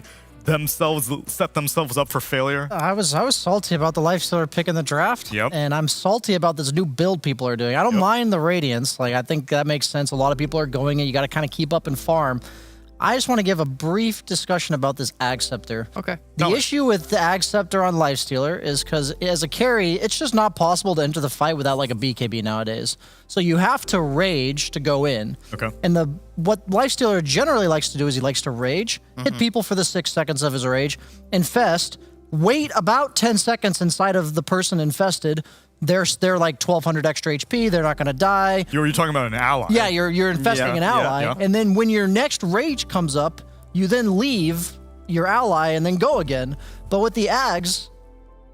set themselves up for failure? I was salty about the Lifestealer pick in the draft. Yep. And I'm salty about this new build people are doing. I don't mind the Radiance. Like, I think that makes sense. A lot of people are going and you got to kind of keep up and farm. I just want to give a brief discussion about this Ag Scepter. Okay. The issue with the Ag Scepter on Lifestealer is because as a carry, it's just not possible to enter the fight without like a BKB nowadays. So you have to rage to go in. Okay. And what Lifestealer generally likes to do is he likes to rage, hit people for the 6 seconds of his rage, infest, wait about 10 seconds inside of the person infested. They're like 1,200 extra HP. They're not going to die. You're talking about an ally. Yeah, you're infesting an ally. Yeah. And then when your next rage comes up, you then leave your ally and then go again. But with the Ags,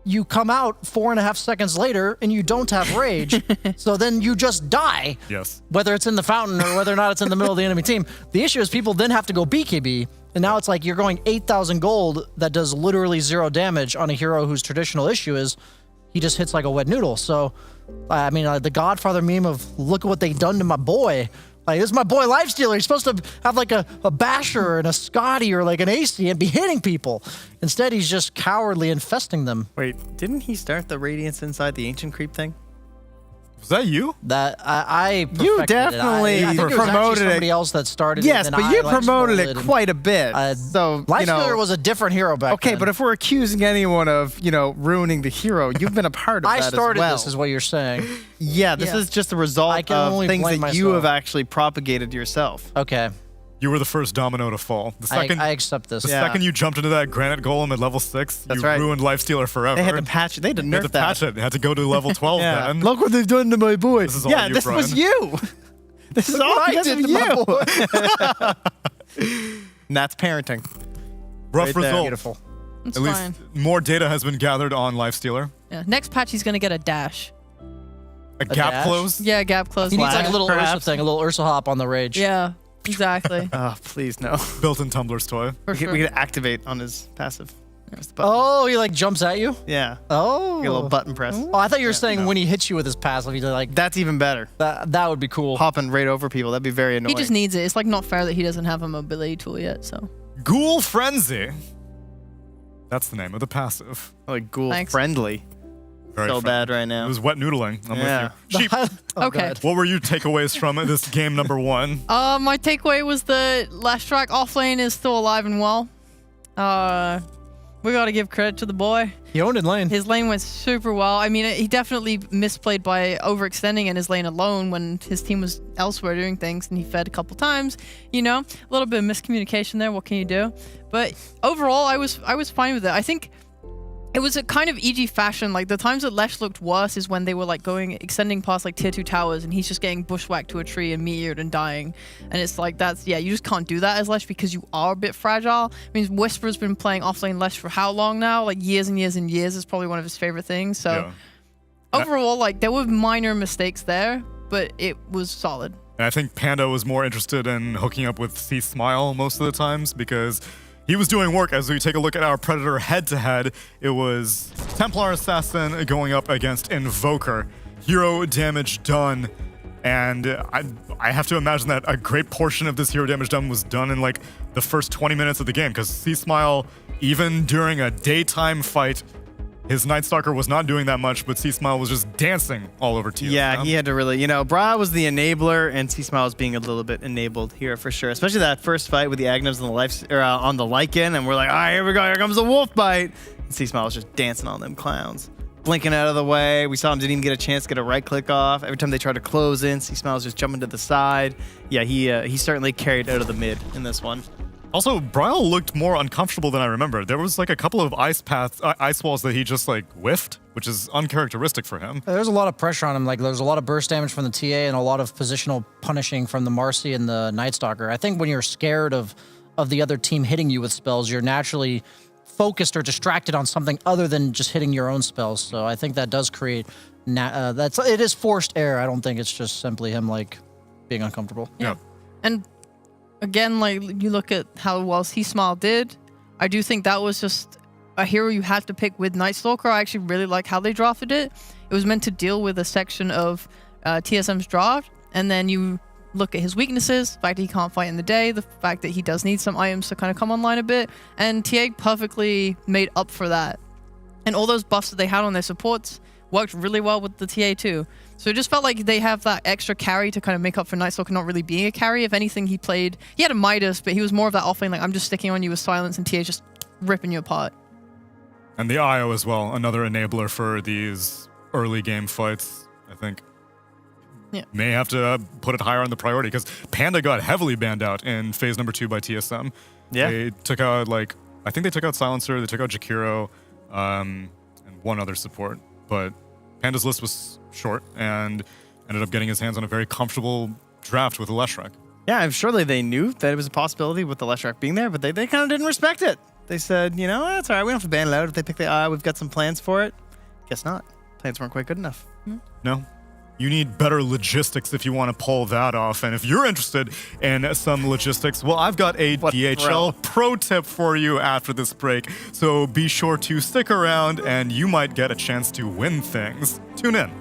you come out 4.5 seconds later and you don't have rage. So then you just die. Yes. Whether it's in the fountain or whether or not it's in the middle of the enemy team. The issue is people then have to go BKB. And now it's like you're going 8,000 gold that does literally 0 damage on a hero whose traditional issue is he just hits like a wet noodle. So, I mean, the Godfather meme of look at what they done to my boy. Like, this is my boy Lifestealer. He's supposed to have like a Basher and a Scotty or like an AC and be hitting people. Instead, he's just cowardly infesting them. Wait, didn't he start the Radiance inside the Ancient Creep thing? Was that you? That I You perfected it. definitely I think it was promoted actually it. somebody else that started Yes, it. but you promoted it quite a bit. So, Lifestealer was a different hero back okay, then. but if we're accusing anyone of, ruining the hero, you've been a part of I that started as well. this, is what you're saying. Yeah, this is just a result can of only things blame that you myself. have actually propagated yourself. Okay. You were the first domino to fall. The second, I accept this. The second you jumped into that granite golem at level 6, That's you right. ruined Lifestealer forever. They had to patch it. They had to They had nerf to that. patch it. They had to go to level 12 Yeah. then. Look what they've done to my boy. This is all Yeah, you, this Brian. was you. This is Look all what I because did of to my you. And that's parenting. Rough Right there. result. Beautiful. It's At fine. least more data has been gathered on Lifestealer. Yeah. Next patch, he's gonna get a dash. A gap dash? close? Yeah, gap close. He needs like a little Ursa perhaps? thing, a little Ursa hop on the rage. Yeah, exactly. Oh, please no. Built-in Tumblr's toy. For We sure. could activate on his passive. There's the button. Oh, he like jumps at you? Yeah. Oh. Get a little button press. Oh, I thought you were saying when he hits you with his passive, he's like That's even better. that would be cool. Hopping right over people. That'd be very annoying. He just needs it. It's like not fair that he doesn't have a mobility tool yet. So Ghoul Frenzy. That's the name of the passive. like ghoul Thanks. friendly. Very So fun. bad right now. It was wet noodling. I'm Yeah. with you. Sheep, okay. what were your takeaways from this game number 1? My takeaway was that Last Track offlane is still alive and well. We got to give credit to the boy. He owned in lane. His lane went super well. I mean, he definitely misplayed by overextending in his lane alone when his team was elsewhere doing things, and he fed a couple times. A little bit of miscommunication there. What can you do? But overall, I was fine with it. I think it was a kind of EG fashion. Like the times that Lesh looked worse is when they were like extending past like tier 2 towers, and he's just getting bushwhacked to a tree and meteored and dying. And it's like you just can't do that as Lesh because you are a bit fragile. I mean, Whisper's been playing offlane Lesh for how long now? Like years and years and years. Is probably one of his favorite things. So overall, like there were minor mistakes there, but it was solid. And I think Panda was more interested in hooking up with C Smile most of the times because he was doing work. As we take a look at our Predator head-to-head, it was Templar Assassin going up against Invoker. Hero damage done. And I have to imagine that a great portion of this hero damage done was done in like the first 20 minutes of the game because C Smile, even during a daytime fight, his Night Stalker was not doing that much, but C Smile was just dancing all over TSM. Yeah, he had to really, Bra was the enabler, and C Smile was being a little bit enabled here for sure. Especially that first fight with the Agnus on the Lycan, and we're like, all right, here we go, here comes the wolf bite. And C Smile was just dancing on them clowns, blinking out of the way. We saw him didn't even get a chance to get a right click off. Every time they tried to close in, C Smile was just jumping to the side. Yeah, he certainly carried out of the mid in this one. Also, Bryle looked more uncomfortable than I remember. There was like a couple of ice walls that he just like whiffed, which is uncharacteristic for him. There's a lot of pressure on him. Like there's a lot of burst damage from the TA and a lot of positional punishing from the Marcy and the Night Stalker. I think when you're scared of the other team hitting you with spells, you're naturally focused or distracted on something other than just hitting your own spells. So I think that does create it is forced error. I don't think it's just simply him like being uncomfortable. Yeah. And again, like you look at how well C-Smile did, I do think that was just a hero you had to pick with Night Stalker. I actually really like how they drafted it. It was meant to deal with a section of TSM's draft, and then you look at his weaknesses, the fact that he can't fight in the day, the fact that he does need some items to kind of come online a bit, and TA perfectly made up for that. And all those buffs that they had on their supports worked really well with the TA too. So it just felt like they have that extra carry to kind of make up for Night Stalker not really being a carry. If anything, he had a Midas, but he was more of that offlane, like I'm just sticking on you with silence, and TA just ripping you apart. And the IO as well, another enabler for these early game fights, I think. Yeah. May have to put it higher on the priority because Panda got heavily banned out in phase number 2 by TSM. Yeah. They took out I think they took out Silencer, they took out Jakiro, and one other support. But Panda's list was short and ended up getting his hands on a very comfortable draft with Leshrac. Yeah, I'm surely they knew that it was a possibility with the Leshrac being there, but they kind of didn't respect it. They said, you know, that's all right. We don't have to ban it out. If they pick the eye, we've got some plans for it. Guess not. Plans weren't quite good enough. No. You need better logistics if you want to pull that off. And if you're interested in some logistics, well, I've got a DHL pro tip for you after this break. So be sure to stick around and you might get a chance to win things. Tune in.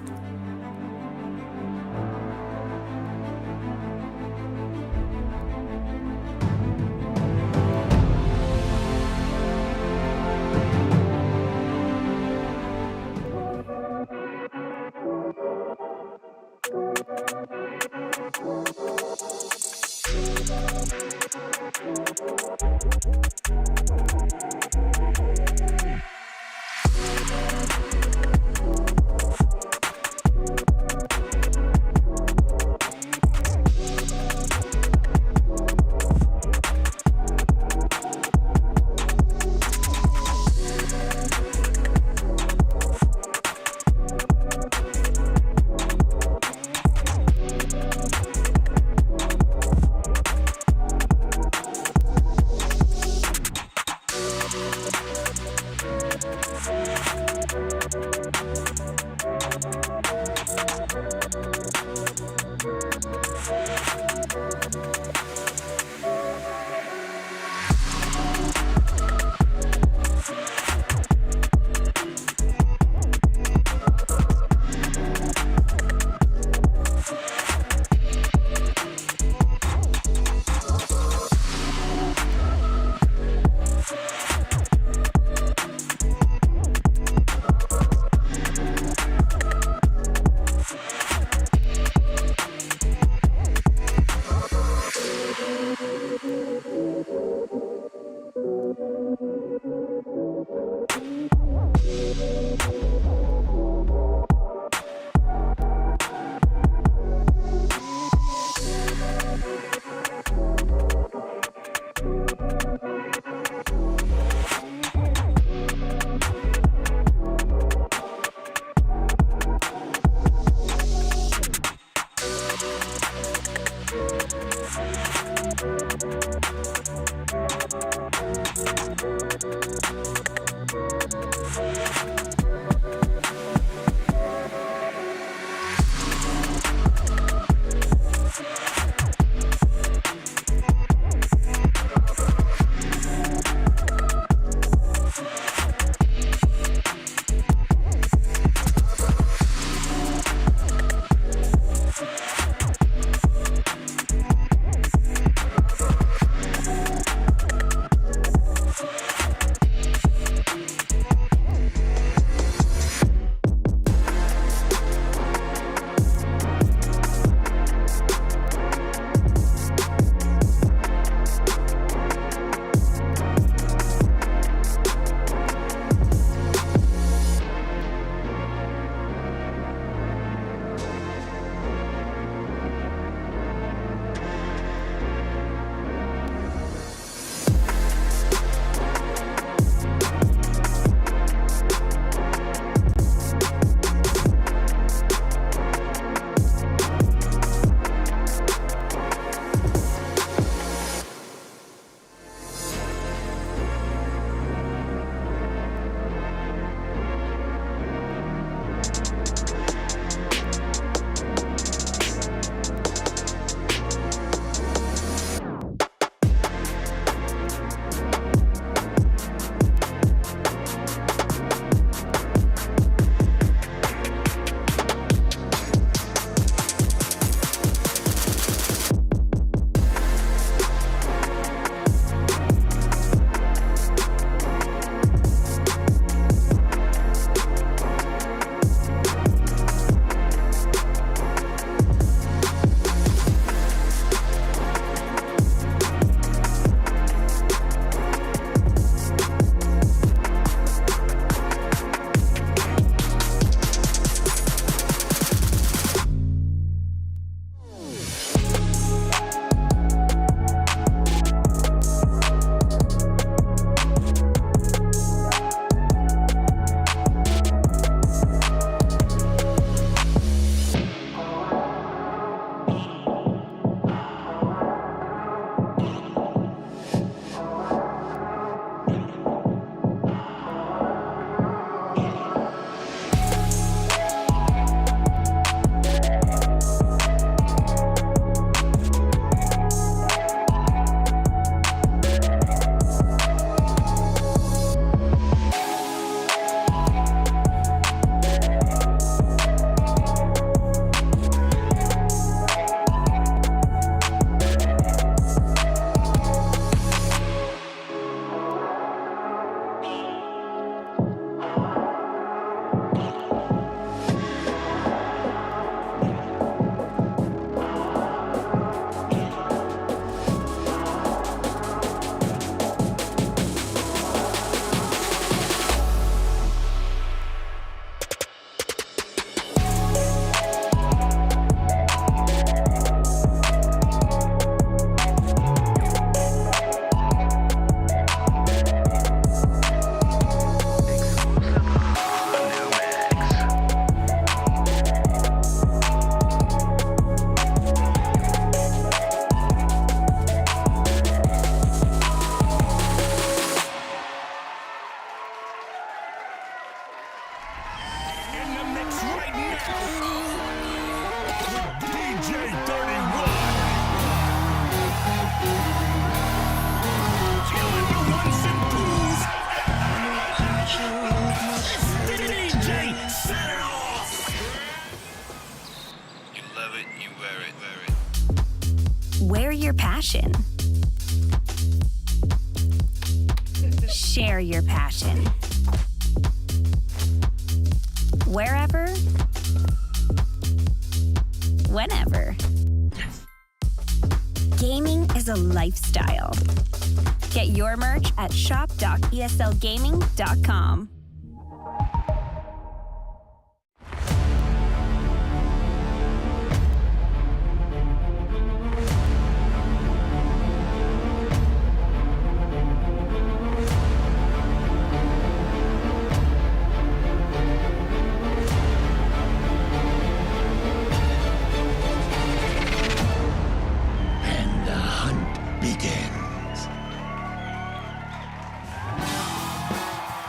mix right now. DJ 31. Killing the ones and twos. DJ, set it off. You love it, you wear it, Wear your passion. Share your passion. Wherever, whenever. Gaming is a lifestyle. Get your merch at shop.eslgaming.com. And the hunt begins.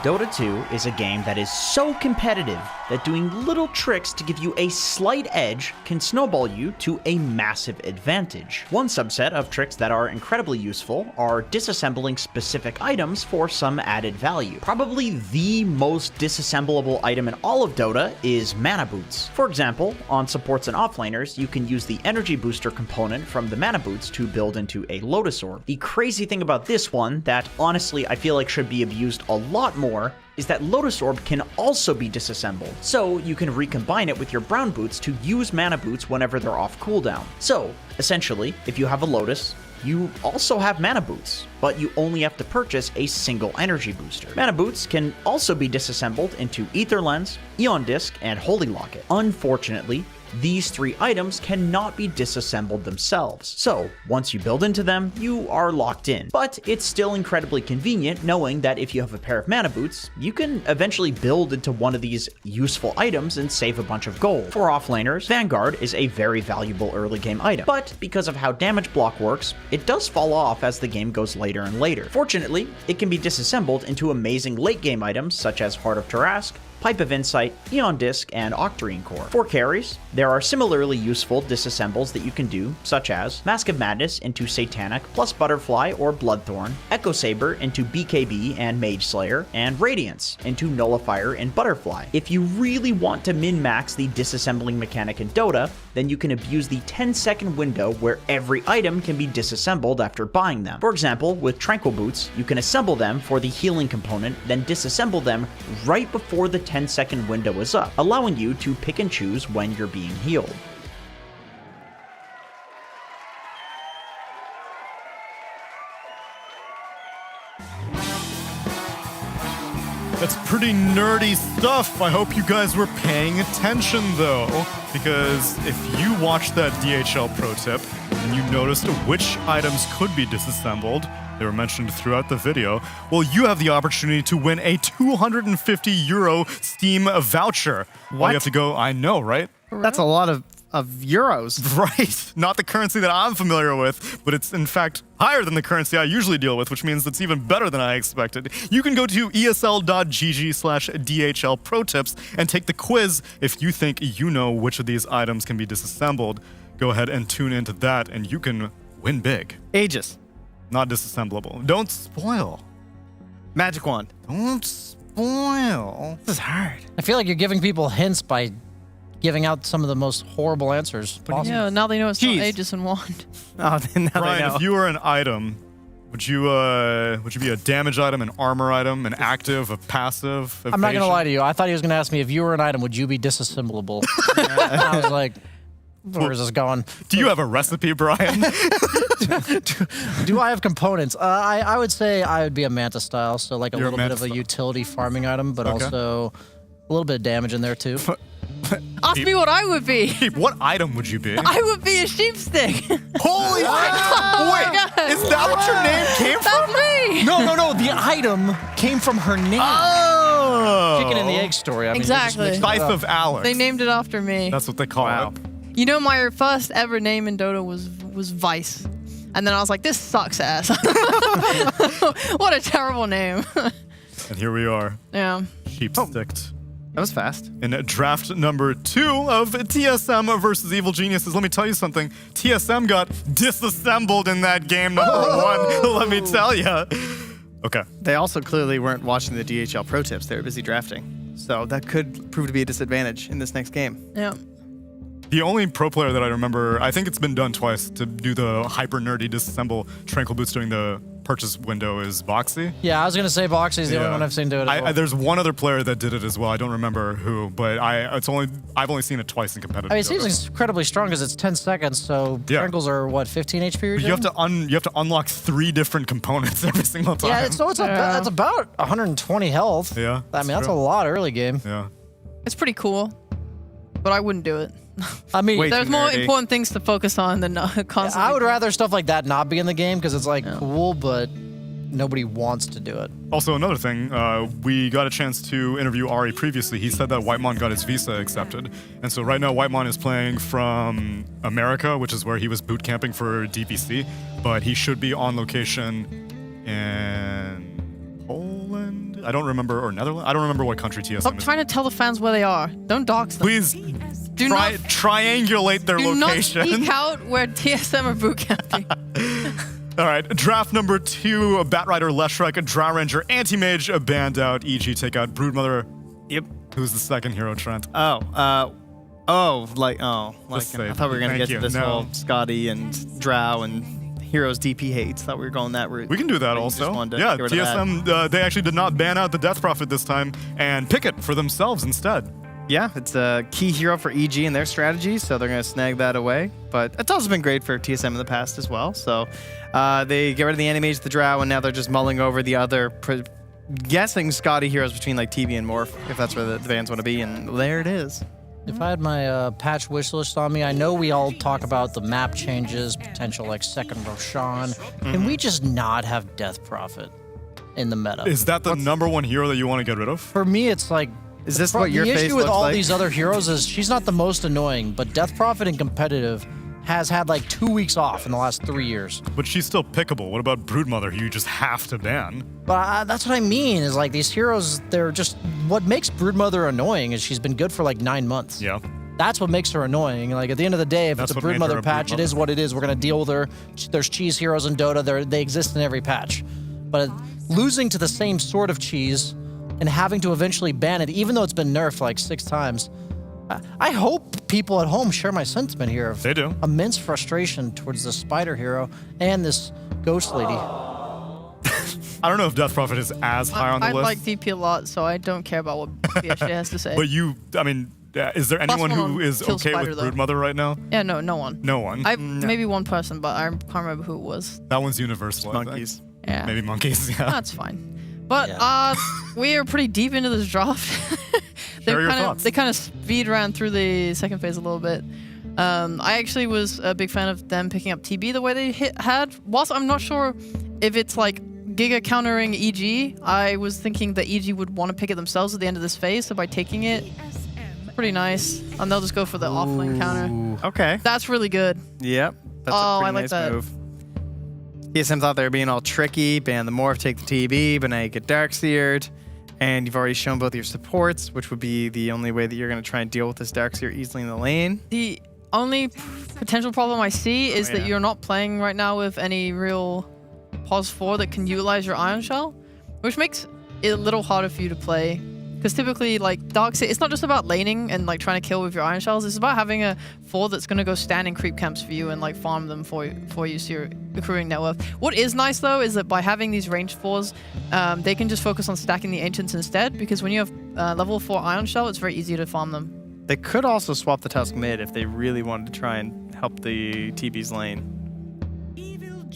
Dota 2 is a game that is so competitive that doing little tricks to give you a slight edge can snowball you to a massive advantage. One subset of tricks that are incredibly useful are disassembling specific items for some added value. Probably the most disassemblable item in all of Dota is mana boots. For example, on supports and offlaners, you can use the energy booster component from the mana boots to build into a Lotus Orb. The crazy thing about this one that honestly I feel like should be abused a lot more is that Lotus Orb can also be disassembled, so you can recombine it with your brown boots to use mana boots whenever they're off cooldown. So, essentially, if you have a Lotus, you also have mana boots, but you only have to purchase a single energy booster. Mana boots can also be disassembled into Ether Lens, Eon Disc, and Holy Locket. Unfortunately, these three items cannot be disassembled themselves, so once you build into them, you are locked in. But it's still incredibly convenient knowing that if you have a pair of mana boots, you can eventually build into one of these useful items and save a bunch of gold. For offlaners, Vanguard is a very valuable early game item, but because of how damage block works, it does fall off as the game goes later and later. Fortunately, it can be disassembled into amazing late game items such as Heart of Tarask, Pipe of Insight, Eon Disc, and Octarine Core. For carries, there are similarly useful disassembles that you can do, such as Mask of Madness into Satanic plus Butterfly or Bloodthorn, Echo Saber into BKB and Mage Slayer, and Radiance into Nullifier and Butterfly. If you really want to min-max the disassembling mechanic in Dota, then you can abuse the 10-second window where every item can be disassembled after buying them. For example, with Tranquil Boots, you can assemble them for the healing component, then disassemble them right before the 10-second window is up, allowing you to pick and choose when you're being healed. That's pretty nerdy stuff. I hope you guys were paying attention though, because if you watched that DHL pro tip and you noticed which items could be disassembled, they were mentioned throughout the video, well, you have the opportunity to win a €250 Steam voucher. All you have to go, I know, right? That's a lot of euros. Right. Not the currency that I'm familiar with, but it's in fact higher than the currency I usually deal with, which means it's even better than I expected. You can go to esl.gg/DHL pro tips and take the quiz if you think you know which of these items can be disassembled. Go ahead and tune into that and you can win big. Aegis. Not disassemblable. Don't spoil. Magic Wand. Don't spoil. This is hard. I feel like you're giving people hints by giving out some of the most horrible answers possible. Yeah, now they know it's not Aegis and Wand. Oh, now they Brian, know. if you were an item, would you be a damage item, an armor item, an active, a passive? I'm not going to lie to you. I thought he was going to ask me, if you were an item, would you be disassemblable? I was like, where is this going? Do you have a recipe, Brian? Do I have components? I would say I would be a Manta style, so like a little bit of a utility farming item, but also a little bit of damage in there too. Ask me what I would be. What item would you be? I would be a sheepstick. Holy God. Is that what your name came from? That's me. No. The item came from her name. Oh. Chicken and the egg story. I mean, Exactly. Scythe of Alex. They named it after me. That's what they call it. You know, my first ever name in Dota was Vice. And then I was like, this sucks ass. What a terrible name. And here we are. Yeah. Sheepsticked. That was fast. In draft number 2 of TSM versus Evil Geniuses, let me tell you something. TSM got disassembled in that game number 1, let me tell you. Okay. They also clearly weren't watching the DHL pro tips. They were busy drafting. So that could prove to be a disadvantage in this next game. Yeah. The only pro player that I remember, I think it's been done twice, to do the hyper nerdy disassemble Tranquil Boots during the purchase window is Boxy. Yeah, I was gonna say Boxy's the only one I've seen do it. As well. There's one other player that did it as well. I don't remember who, but I've only seen it twice in competitive. I mean, it seems incredibly strong because it's 10 seconds, so Tranquils are what, 15 HP? You have to unlock 3 different components every single time. Yeah, so it's about 120 health. Yeah, I mean that's a lot early game. Yeah, it's pretty cool, but I wouldn't do it. I mean, there's more important things to focus on than constantly. I would rather stuff like that not be in the game because it's like cool, but nobody wants to do it. Also, another thing, we got a chance to interview Ari previously. He said that Whitemon got his visa accepted. And so right now, Whitemon is playing from America, which is where he was boot camping for DPC. But he should be on location in Poland? I don't remember, or Netherlands? I don't remember what country TSM Stop is. trying to tell the fans where they are. Don't dox them. Please triangulate their location. Do not speak out where TSM are boot camping. All right, draft number 2, Batrider, Leshrac, Drow Ranger, Anti-Mage, banned out, EG take out Broodmother. Yep. Who's the second hero, Trent? I thought we were going to get to this whole Scotty and Drow and Heroes DP hates. Thought we were going that route. We can do that also. Yeah, TSM, they actually did not ban out the Death Prophet this time and pick it for themselves instead. Yeah, it's a key hero for EG in their strategy, so they're going to snag that away. But it's also been great for TSM in the past as well. So they get rid of the Anti-Mage, the Drow, and now they're just mulling over the other, guessing Scotty heroes between like TB and Morph, if that's where the fans want to be, and there it is. If I had my patch wish list on me, I know we all talk about the map changes, potential like second Roshan. Can we just not have Death Prophet in the meta? Is that the number 1 hero that you want to get rid of? For me, it's like... Is this what your face The issue with looks all like? these other heroes is she's not the most annoying, but Death Prophet in competitive has had like 2 weeks off in the last 3 years. But she's still pickable. What about Broodmother, who you just have to ban? But that's what I mean, is like these heroes, they're just... What makes Broodmother annoying is she's been good for like 9 months. Yeah. That's what makes her annoying. Like at the end of the day, if it's a Broodmother patch, it is what it is. We're going to deal with her. There's cheese heroes in Dota. They exist in every patch. But losing to the same sort of cheese and having to eventually ban it, even though it's been nerfed like 6 times. I hope people at home share my sentiment here of they do. Immense frustration towards the spider hero and this ghost lady. I don't know if Death Prophet is as high on the I list. like DP a lot, so I don't care about what BSJ has to say. But is there anyone who is okay with Broodmother right now? Yeah, no one. No one? Maybe one person, but I can't remember who it was. That one's universal, Monkeys. Yeah. Maybe monkeys, yeah. That's fine. But we are pretty deep into this draft. They kind of speed ran through the second phase a little bit. I actually was a big fan of them picking up TB the way they had. Whilst I'm not sure if it's like Giga countering EG, I was thinking that EG would want to pick it themselves at the end of this phase, so by taking it, pretty nice. And they'll just go for the offlane counter. Okay. That's really good. Yep. That's a pretty nice move. TSM thought they were being all tricky, ban the Morph, take the TB, but now you get Darkseered. And you've already shown both your supports, which would be the only way that you're going to try and deal with this Darkseer easily in the lane. The only potential problem I see is that you're not playing right now with any real pos 4 that can utilize your Iron Shell, which makes it a little harder for you to play. Because typically, like, Darkseer, it's not just about laning and, like, trying to kill with your Iron Shells. It's about having a 4 that's going to go stand in creep camps for you and, like, farm them for you so you're accruing net worth. What is nice, though, is that by having these ranged 4s, they can just focus on stacking the Ancients instead, because when you have level 4 Iron Shell, it's very easy to farm them. They could also swap the Tusk mid if they really wanted to try and help the TB's lane.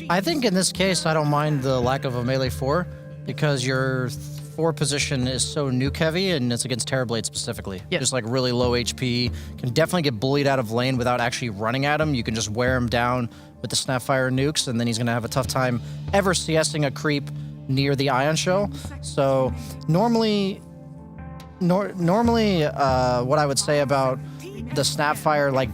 I think in this case, I don't mind the lack of a melee 4, because your 4 position is so nuke heavy, and it's against Terrorblade specifically. Just like really low HP, can definitely get bullied out of lane without actually running at him. You can just wear him down with the Snapfire nukes, and then he's going to have a tough time ever CSing a creep near the Ion Shell. So normally what I would say about the Snapfire, like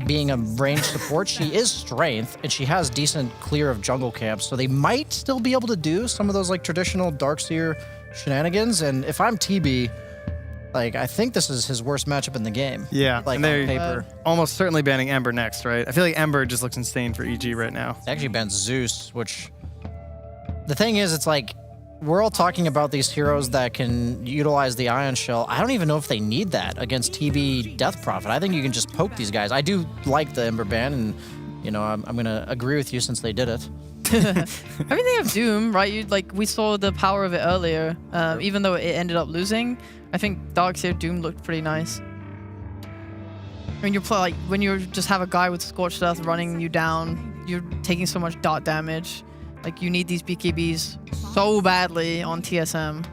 being a ranged support, she is strength, and she has decent clear of jungle camps, so they might still be able to do some of those like traditional Darkseer shenanigans. And if I'm TB, Like, I think this is his worst matchup in the game. Yeah, Like, and on they're paper. almost certainly banning Ember next, right? I feel like Ember just looks insane for EG right now. They actually banned Zeus, which... The thing is, it's like, we're all talking about these heroes that can utilize the Ion Shell. I don't even know if they need that against TB Death Prophet. I think you can just poke these guys. I do like the Ember ban, and, you know, I'm going to agree with you since they did it. I mean, they have Doom, right? We saw the power of it earlier. Even though it ended up losing, I think Darkseer Doom looked pretty nice. When you just have a guy with Scorched Earth running you down, you're taking so much dot damage. Like, you need these BKBs so badly on TSM.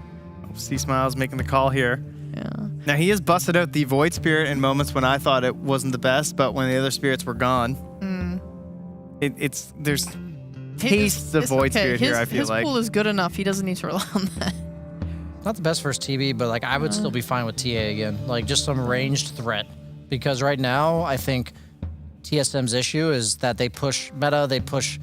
C-Smile's making the call here. Yeah. Now, he has busted out the Void Spirit in moments when I thought it wasn't the best, but when the other spirits were gone, there's tastes of Void Spirit here, I feel like. His pool is good enough. He doesn't need to rely on that. Not the best versus TB, but like I would still be fine with TA again. Like just some ranged threat. Because right now, I think TSM's issue is that they push meta, they push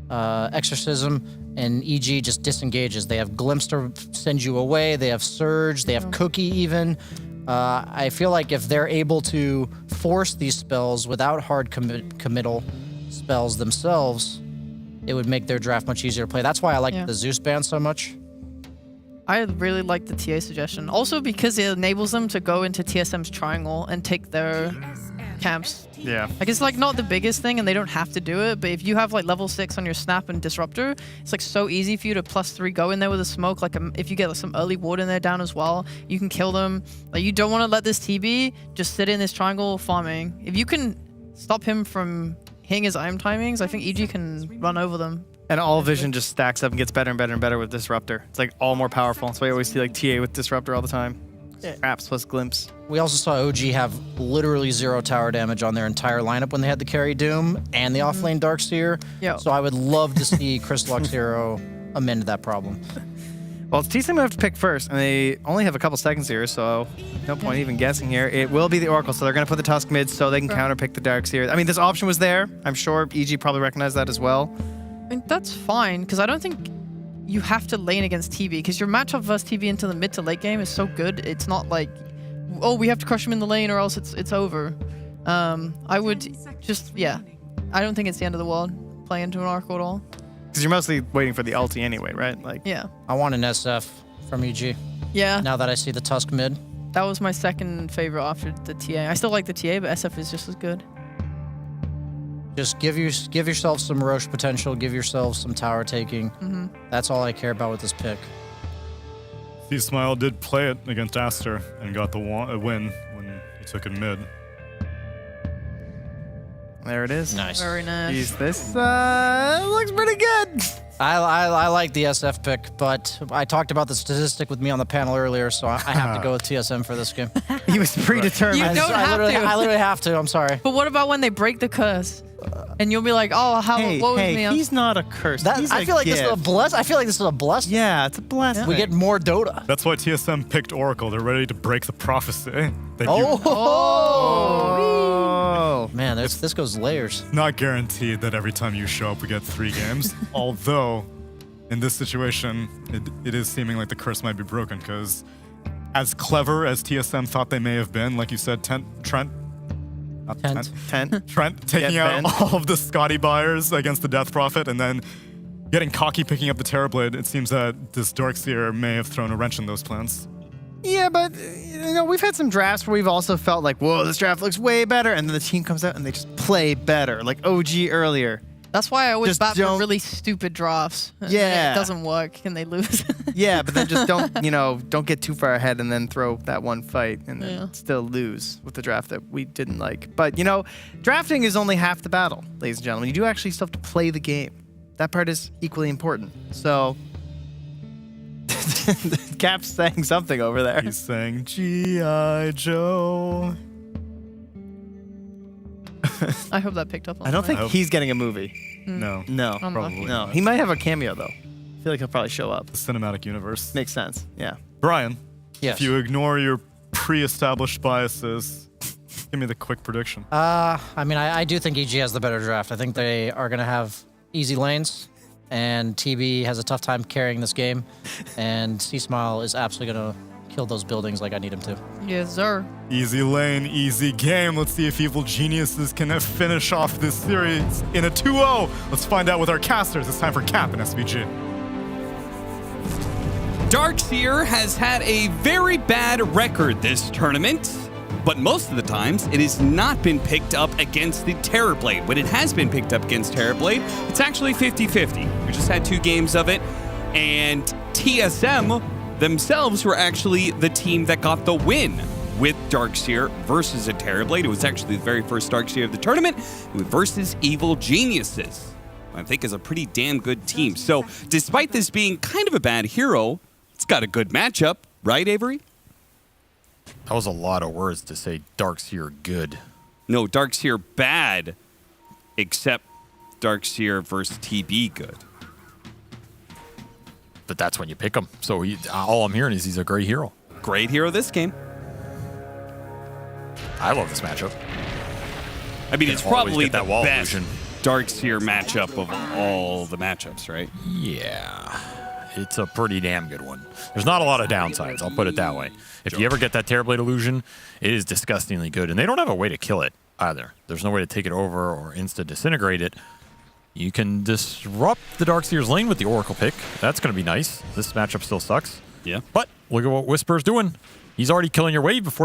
Exorcism, and EG just disengages. They have Glimpse to send you away, they have Surge, they have Cookie even. I feel like if they're able to force these spells without hard committal spells themselves, it would make their draft much easier to play. That's why I like the Zeus ban so much. I really like the TA suggestion. Also because it enables them to go into TSM's triangle and take their camps. Yeah. Like, it's like not the biggest thing and they don't have to do it, but if you have like level 6 on your Snap and Disruptor, it's like so easy for you to +3 go in there with a smoke. Like if you get like, some early ward in there down as well, you can kill them. Like, you don't want to let this TB just sit in this triangle farming. If you can stop him from hitting his IM timings, I think EG can run over them. And all vision just stacks up and gets better and better and better with Disruptor. It's like all more powerful. That's why I always see like TA with Disruptor all the time. Apps plus Glimpse. We also saw OG have literally 0 tower damage on their entire lineup when they had the carry Doom and the offlane Darkseer. So I would love to see Chris Lux Hero amend that problem. Well, it's TSM who have to pick first, and they only have a couple seconds here, so no point even guessing here. It will be the Oracle, so they're going to put the Tusk mid so they can counterpick the Darkseer. I mean, this option was there. I'm sure EG probably recognized that as well. I mean, that's fine, because I don't think you have to lane against TB, because your matchup versus TB into the mid to late game is so good. It's not like, oh, we have to crush him in the lane or else it's over. I would just, I don't think it's the end of the world playing into an Oracle at all. Because you're mostly waiting for the ulti anyway, right? Like, yeah. I want an SF from EG. Yeah. Now that I see the Tusk mid. That was my second favorite after the TA. I still like the TA, but SF is just as good. Just give yourself some Roche potential, give yourself some tower taking. That's all I care about with this pick. C-Smile did play it against Aster and got the win when he took it mid. There it is. Nice. Very nice. Jeez, this looks pretty good. I like the SF pick, but I talked about the statistic with me on the panel earlier, so I have to go with TSM for this game. He was predetermined. You don't have to. I literally have to. I'm sorry. But what about when they break the curse? And you'll be like, oh, what was me? He's not a curse. He's I feel like this is a bless. I feel like this is a blessing. Yeah, it's a blessing. We get more Dota. That's why TSM picked Oracle. They're ready to break the prophecy. Man, this goes layers. Not guaranteed that every time you show up we get 3 games. Although, in this situation, it is seeming like the curse might be broken because as clever as TSM thought they may have been, like you said, Trent taking out all of the Scotty buyers against the Death Prophet and then getting cocky picking up the Terrorblade, it seems that this Darkseer may have thrown a wrench in those plans. Yeah, but you know, we've had some drafts where we've also felt like, whoa, this draft looks way better, and then the team comes out and they just play better, like OG earlier. That's why I always Just bat don't- for really stupid drafts. Yeah. It doesn't work and they lose. Yeah, but then just don't get too far ahead and then throw that one fight and then still lose with the draft that we didn't like. But, drafting is only half the battle, ladies and gentlemen. You do actually still have to play the game. That part is equally important. So, Cap's saying something over there. He's saying, G.I. Joe. I hope that picked up on I don't think hope- he's getting a movie. No. No. Probably No. not. He might have a cameo, though. I feel like he'll probably show up. The cinematic universe. Makes sense. Yeah. Brian, Yes. if you ignore your pre-established biases, give me the quick prediction. I mean, I do think EG has the better draft. I think they are going to have easy lanes, and TB has a tough time carrying this game, and C-Smile is absolutely going to kill those buildings like I need him to. Yes, sir. Easy lane, easy game. Let's see if Evil Geniuses can finish off this series in a 2-0. Let's find out with our casters. It's time for Cap and SVG. Darkseer has had a very bad record this tournament, but most of the times it has not been picked up against the Terrorblade. When it has been picked up against Terrorblade, it's actually 50-50. We just had 2 games of it, and TSM themselves were actually the team that got the win with Darkseer versus a Terrorblade. It was actually the very first Darkseer of the tournament versus Evil Geniuses. I think is a pretty damn good team. So despite this being kind of a bad hero, it's got a good matchup, right, Avery? That was a lot of words to say Darkseer good. No, Darkseer bad, except Darkseer versus TB good. But that's when you pick him. So all I'm hearing is he's a great hero. Great hero this game. I love this matchup. I mean, it's probably the wall best illusion. Darkseer matchup of all the matchups, right? Yeah. It's a pretty damn good one. There's not a lot of downsides, I'll put it that way. If you ever get that Terrorblade illusion, it is disgustingly good. And they don't have a way to kill it either. There's no way to take it over or insta-disintegrate it. You can disrupt the Darkseer's lane with the Oracle pick. That's going to be nice. This matchup still sucks. Yeah. But look at what Whisper's doing. He's already killing your wave before you